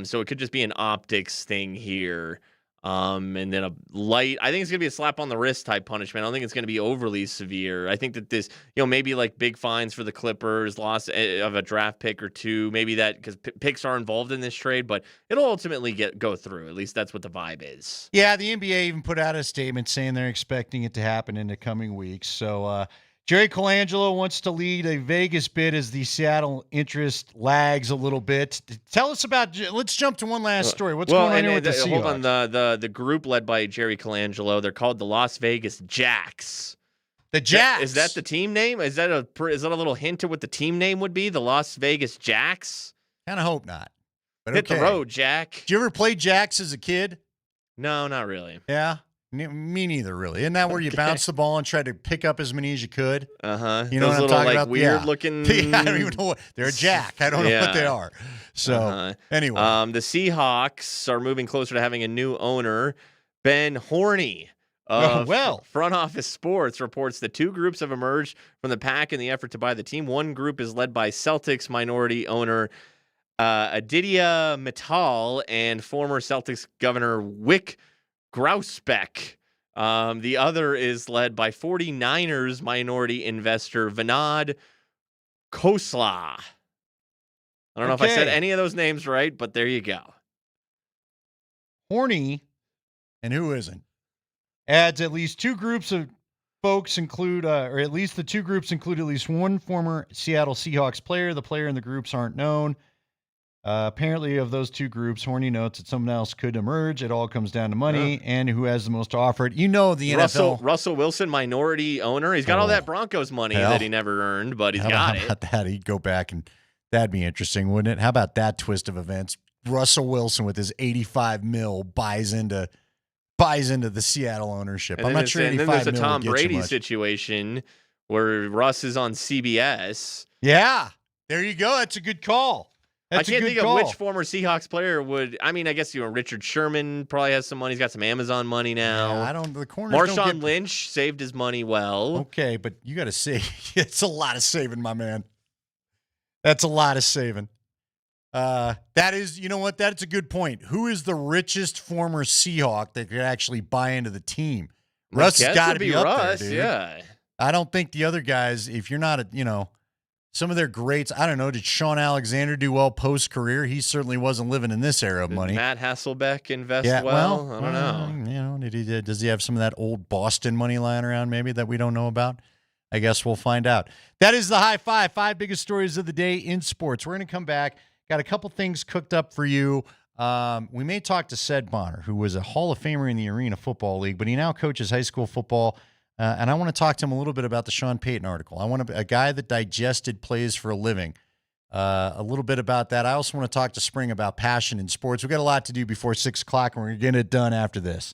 So it could just be an optics thing here. And then I think it's going to be a slap on the wrist type punishment. I don't think it's going to be overly severe. I think that this, maybe like big fines for the Clippers, loss of a draft pick or two, maybe that because picks are involved in this trade, but it'll ultimately go through. At least that's what the vibe is. Yeah, the NBA even put out a statement saying they're expecting it to happen in the coming weeks. So, Jerry Colangelo wants to lead a Vegas bid as the Seattle interest lags a little bit. Tell us about. Let's jump to one last story. What's going on here with the Seahawks? Hold on, the group led by Jerry Colangelo. They're called the Las Vegas Jacks. The Jacks. Is that the team name? Is that a little hint to what the team name would be? The Las Vegas Jacks. Kind of hope not. But hit the road, Jack. Did you ever play Jacks as a kid? No, not really. Yeah. Me neither, really. Isn't that where you bounce the ball and try to pick up as many as you could? Uh-huh. You know those what I'm talking about? Weird looking. Yeah, I don't even know what they're a jack. I don't know what they are. So anyway, the Seahawks are moving closer to having a new owner. Ben Horney of Front Office Sports reports that two groups have emerged from the pack in the effort to buy the team. One group is led by Celtics minority owner Aditya Mittal and former Celtics governor Wick Grousbeck. The other is led by 49ers minority investor Vinod Khosla. I don't know if I said any of those names right, but there you go. Horny, and who isn't, adds at least two groups of folks include, or at least the two groups include at least one former Seattle Seahawks player. The player and the groups aren't known. Apparently, of those two groups, Horny notes that someone else could emerge. It all comes down to money and who has the most to offer it. The NFL. Russell Wilson, minority owner. He's got all that Broncos money that he never earned, but he's got it. How about that? He'd go back and that'd be interesting, wouldn't it? How about that twist of events? Russell Wilson with his $85 million buys into the Seattle ownership. I'm not sure $85 million. And then there's a Tom Brady situation where Russ is on CBS. Yeah, there you go. That's a good call. I can't think of which former Seahawks player would. I mean, I guess Richard Sherman probably has some money. He's got some Amazon money now. Yeah, the corners. Marshawn Lynch saved his money well. Okay, but you got to save. It's a lot of saving, my man. That's a lot of saving. That is, you know what? That's a good point. Who is the richest former Seahawk that could actually buy into the team? Russ has got to be up there, dude. Yeah. I don't think the other guys, if you're not some of their greats, I don't know, did Sean Alexander do well post-career? He certainly wasn't living in this era of money. Matt Hasselbeck invest well? I don't know. Does he have some of that old Boston money lying around maybe that we don't know about? I guess we'll find out. That is the High Five, 5 biggest stories of the day in sports. We're going to come back. Got a couple things cooked up for you. We may talk to Sed Bonner, who was a Hall of Famer in the Arena Football League, but he now coaches high school football. And I want to talk to him a little bit about the Sean Payton article. I want a guy that digested plays for a living. A little bit about that. I also want to talk to Spring about passion in sports. We've got a lot to do before 6 o'clock, and we're going to get it done after this.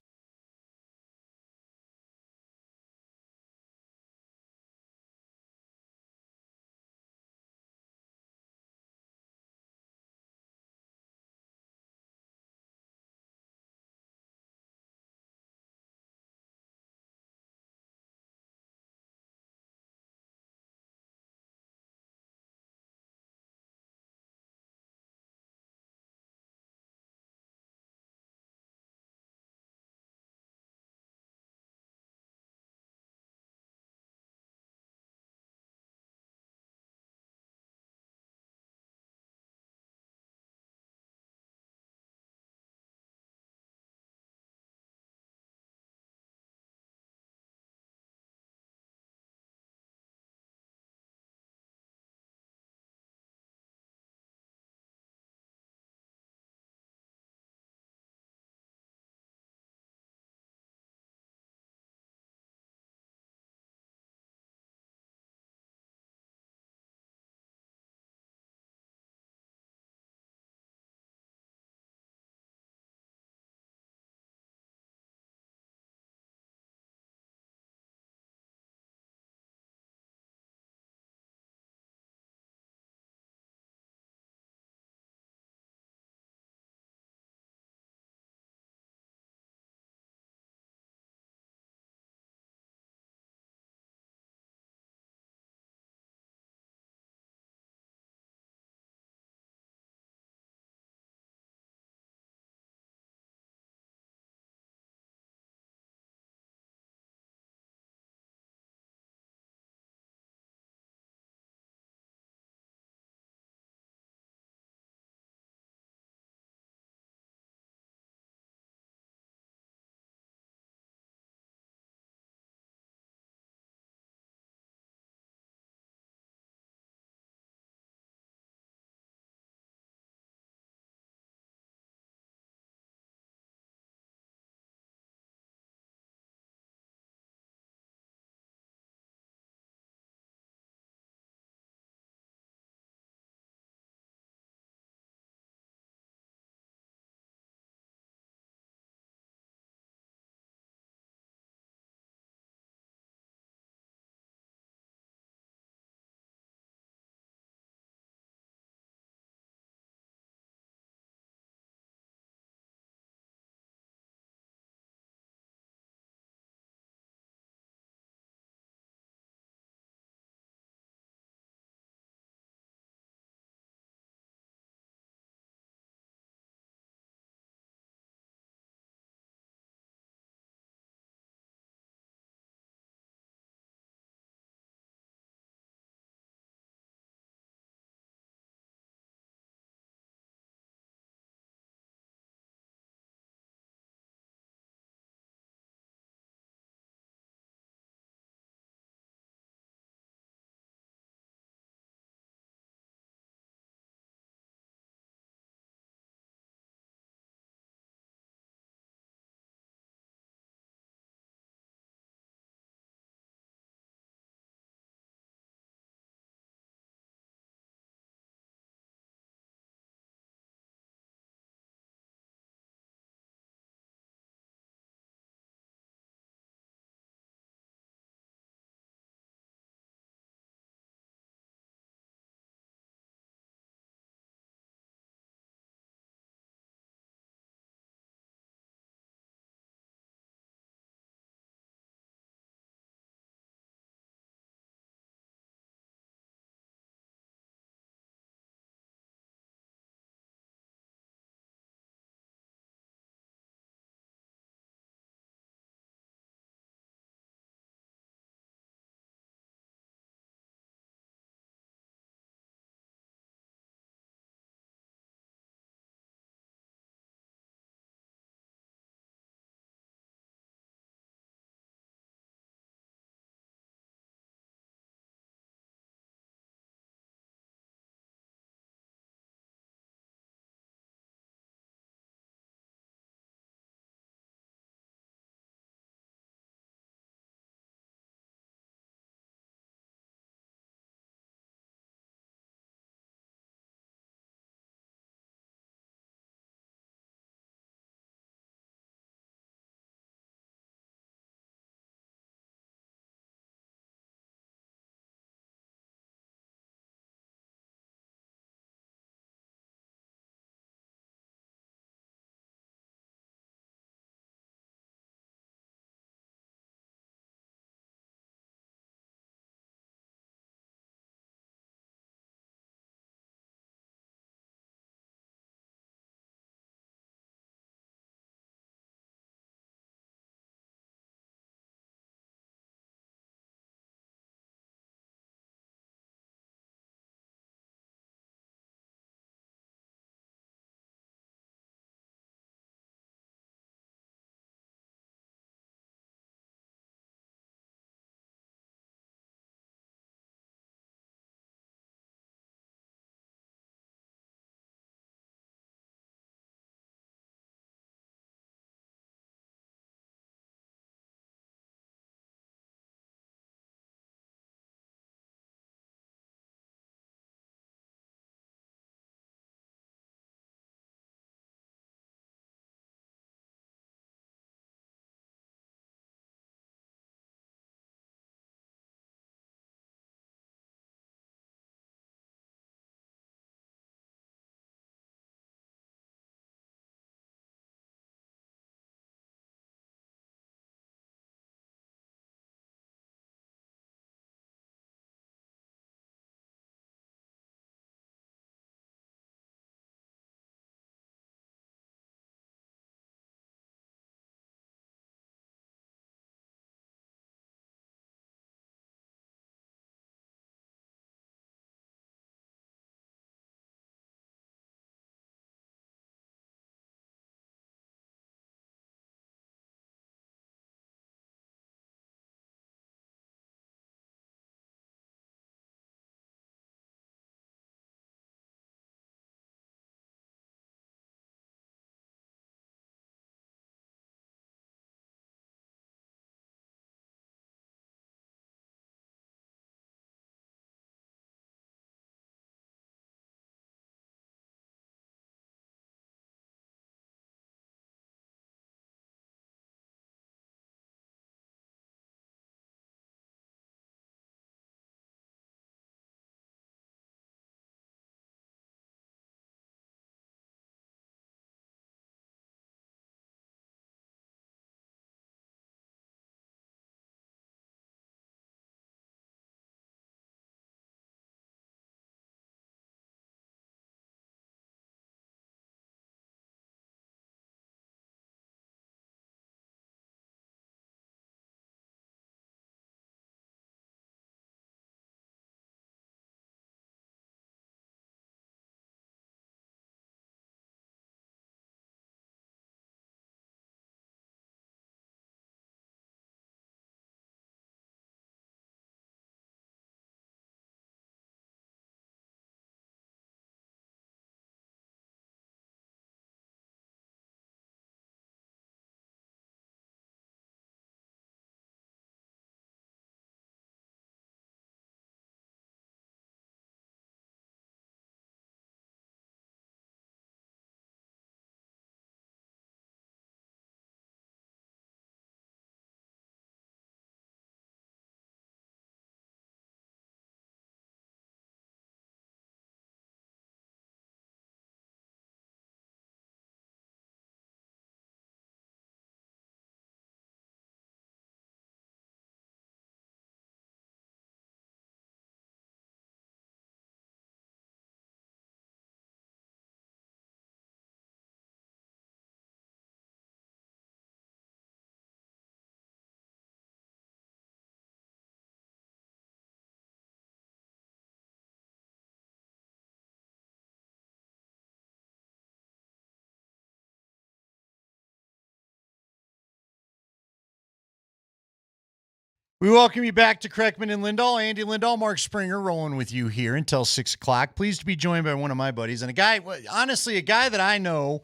We welcome you back to Kreckman and Lindahl. Andy Lindahl, Mark Springer, rolling with you here until 6 o'clock. Pleased to be joined by one of my buddies and a guy that I know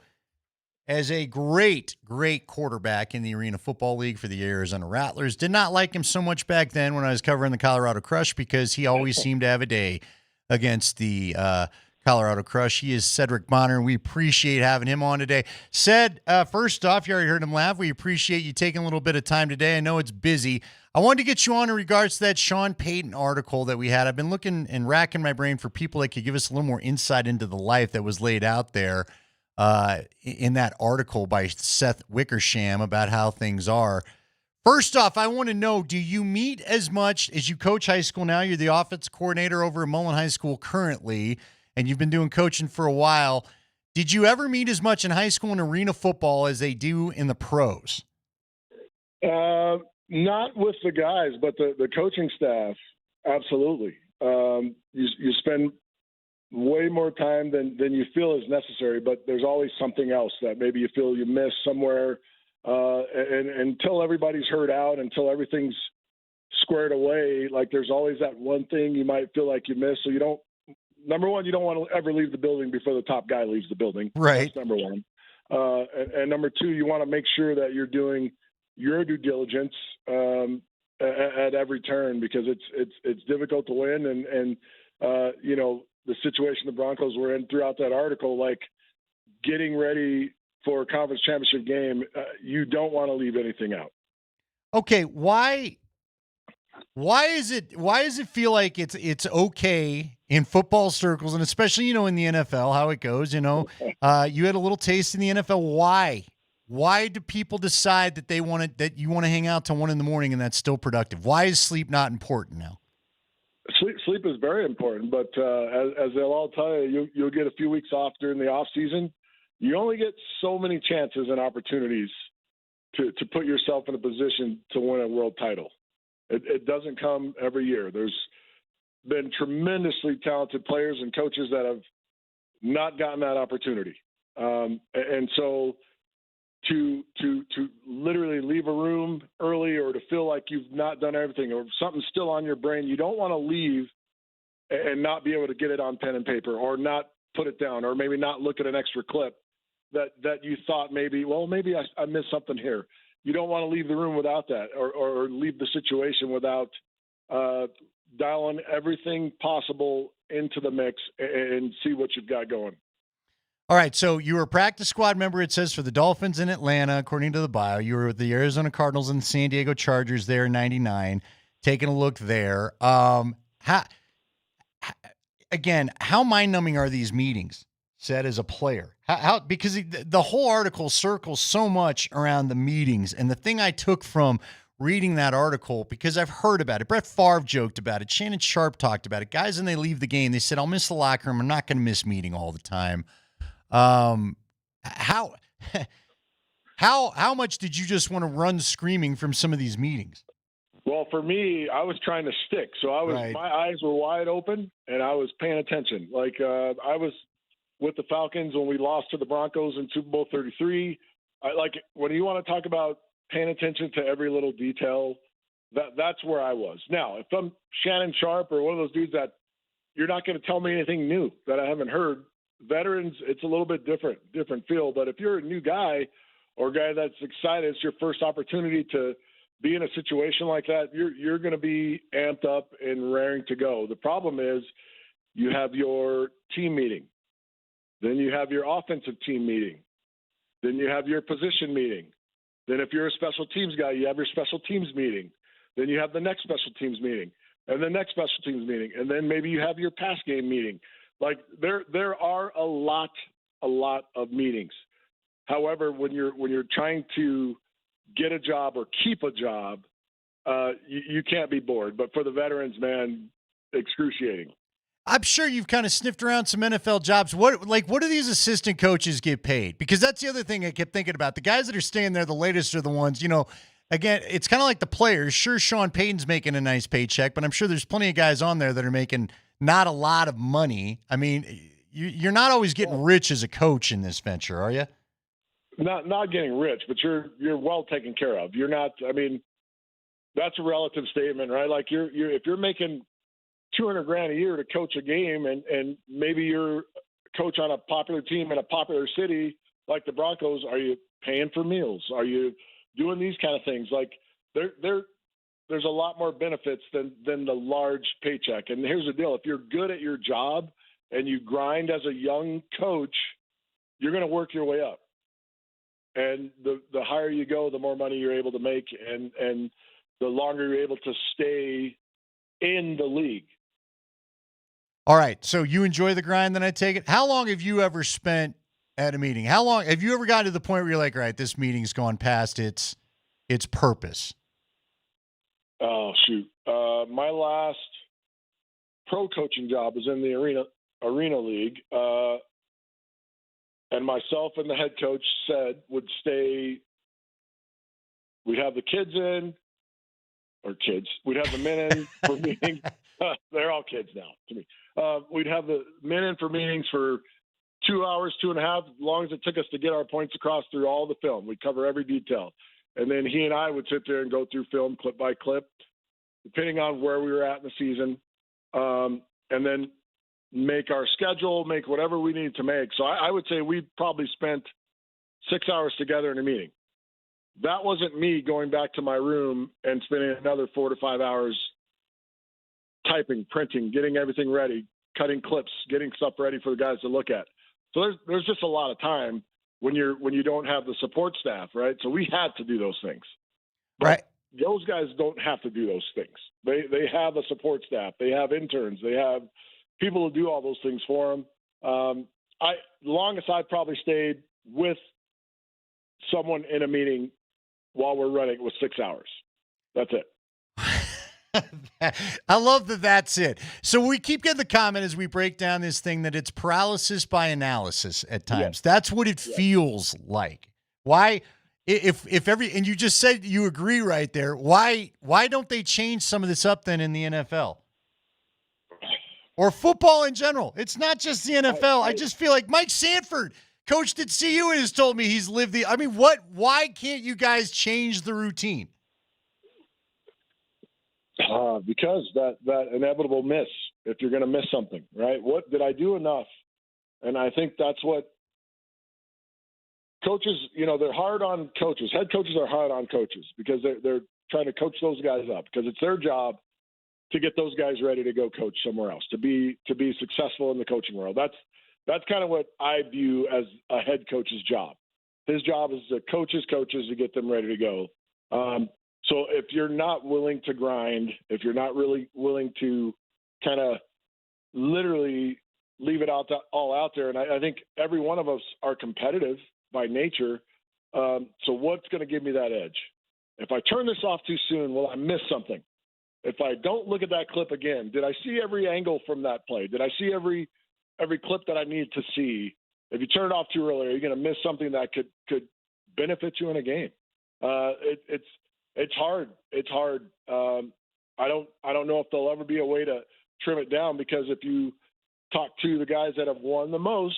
as a great quarterback in the Arena Football League for the Arizona Rattlers. Did not like him so much back then when I was covering the Colorado Crush because he always seemed to have a day against the Colorado Crush. He is Cedric Bonner, and we appreciate having him on today. Ced, first off, you already heard him laugh. We appreciate you taking a little bit of time today. I know it's busy. I wanted to get you on in regards to that Sean Payton article that we had. I've been looking and racking my brain for people that could give us a little more insight into the life that was laid out there in that article by Seth Wickersham about how things are. First off, I want to know, do you meet as much as you coach high school now? You're the offense coordinator over at Mullen High School currently, and you've been doing coaching for a while. Did you ever meet as much in high school and arena football as they do in the pros? Not with the guys, but the coaching staff, absolutely. You spend way more time than you feel is necessary, but there's always something else that maybe you feel you miss somewhere. And until everybody's heard out, until everything's squared away, like there's always that one thing you might feel like you miss. So you don't, number one, you don't want to ever leave the building before the top guy leaves the building. Right. That's number one. And number two, you want to make sure that you're doing your due diligence at every turn, because it's difficult to win. And you know, the situation the Broncos were in throughout that article, like getting ready for a conference championship game, you don't want to leave anything out. Okay, why does it feel like it's okay in football circles, and especially, you know, in the NFL, how it goes, you know, you had a little taste in the NFL. Why do people decide that you want to hang out till 1 a.m. and that's still productive? Why is sleep not important now? Sleep is very important, but as they'll all tell you, you'll get a few weeks off during the off season. You only get so many chances and opportunities to put yourself in a position to win a world title. It doesn't come every year. There's been tremendously talented players and coaches that have not gotten that opportunity. And so to literally leave a room early, or to feel like you've not done everything, or something's still on your brain, you don't want to leave and not be able to get it on pen and paper, or not put it down, or maybe not look at an extra clip that you thought maybe I missed something here. You don't want to leave the room without that, or leave the situation without dialing everything possible into the mix and see what you've got going. All right, so you were a practice squad member, it says, for the Dolphins in Atlanta, according to the bio. You were with the Arizona Cardinals and the San Diego Chargers there in 99, taking a look there. How mind-numbing are these meetings, said as a player? How because the whole article circles so much around the meetings, and the thing I took from reading that article, because I've heard about it, Brett Favre joked about it, Shannon Sharp talked about it, guys, when they leave the game, they said, I'll miss the locker room, I'm not going to miss meeting all the time. How much did you just want to run screaming from some of these meetings? Well, for me, I was trying to stick. So my eyes were wide open and I was paying attention. Like I was with the Falcons when we lost to the Broncos in Super Bowl 33. Like when you want to talk about paying attention to every little detail, that's where I was. Now, if I'm Shannon Sharp or one of those dudes that you're not going to tell me anything new that I haven't heard, veterans, it's a little bit different feel. But if you're a new guy or a guy that's excited, it's your first opportunity to be in a situation like that, you're going to be amped up and raring to go. The problem is you have your team meeting. Then you have your offensive team meeting. Then you have your position meeting. Then if you're a special teams guy, you have your special teams meeting. Then you have the next special teams meeting and the next special teams meeting. And then maybe you have your pass game meeting. Like there are a lot of meetings. However, when you're trying to get a job or keep a job, you can't be bored. But for the veterans, man, excruciating. I'm sure you've kind of sniffed around some NFL jobs. What do these assistant coaches get paid? Because that's the other thing I kept thinking about. The guys that are staying there the latest are the ones, again, it's kind of like the players. Sure, Sean Payton's making a nice paycheck, but I'm sure there's plenty of guys on there that are making not a lot of money. I mean, you're not always getting rich as a coach in this venture, are you? Not getting rich, but you're well taken care of. You're not. I mean, that's a relative statement, right? Like you're if you're making $200,000 a year to coach a game, and maybe you're a coach on a popular team in a popular city like the Broncos, are you paying for meals? Are you doing these kind of things? Like there's a lot more benefits than the large paycheck. And here's the deal: if you're good at your job and you grind as a young coach, you're going to work your way up. And the higher you go, the more money you're able to make, and the longer you're able to stay in the league. All right, so you enjoy the grind, then I take it. How long have you ever spent at a meeting? How long have you ever gotten to the point where you're like, all right, this meeting's gone past its purpose? Oh, shoot. My last pro coaching job was in the arena league. And myself and the head coach would stay. We'd have the kids in, or kids. We'd have the men in for meetings. They're all kids now to me. We'd have the men in for meetings for 2 hours, 2.5, as long as it took us to get our points across through all the film. We'd cover every detail. And then he and I would sit there and go through film clip by clip, depending on where we were at in the season. And then make our schedule, make whatever we needed to make. So I would say we probably spent 6 hours together in a meeting. That wasn't me going back to my room and spending another 4 to 5 hours typing, printing, getting everything ready, cutting clips, getting stuff ready for the guys to look at. So there's just a lot of time when you don't have the support staff, right? So we had to do those things. But right. Those guys don't have to do those things. They have a support staff. They have interns. They have people who do all those things for them. The longest I probably stayed with someone in a meeting while we're running was 6 hours. That's it. I love that that's it. So we keep getting the comment as we break down this thing that it's paralysis by analysis at times. Yes. That's what it feels like. Why, and you just said you agree right there. Why don't they change some of this up then in the NFL? Or football in general. It's not just the NFL. I just feel like Mike Sanford coached at CU and has told me he's lived why can't you guys change the routine? Because that inevitable miss, if you're going to miss something, right? What did I do enough? And I think that's what coaches, they're hard on coaches. Head coaches are hard on coaches because they're trying to coach those guys up because it's their job to get those guys ready to go coach somewhere else, to be successful in the coaching world. That's kind of what I view as a head coach's job. His job is to coach his coaches to get them ready to go. So if you're not willing to grind, if you're not really willing to kind of literally leave it all out there, and I think every one of us are competitive by nature. So what's going to give me that edge? If I turn this off too soon, will I miss something? If I don't look at that clip again, did I see every angle from that play? Did I see every clip that I needed to see? If you turn it off too early, are you going to miss something that could benefit you in a game? It's hard. It's hard. I don't know if there'll ever be a way to trim it down because if you talk to the guys that have won the most,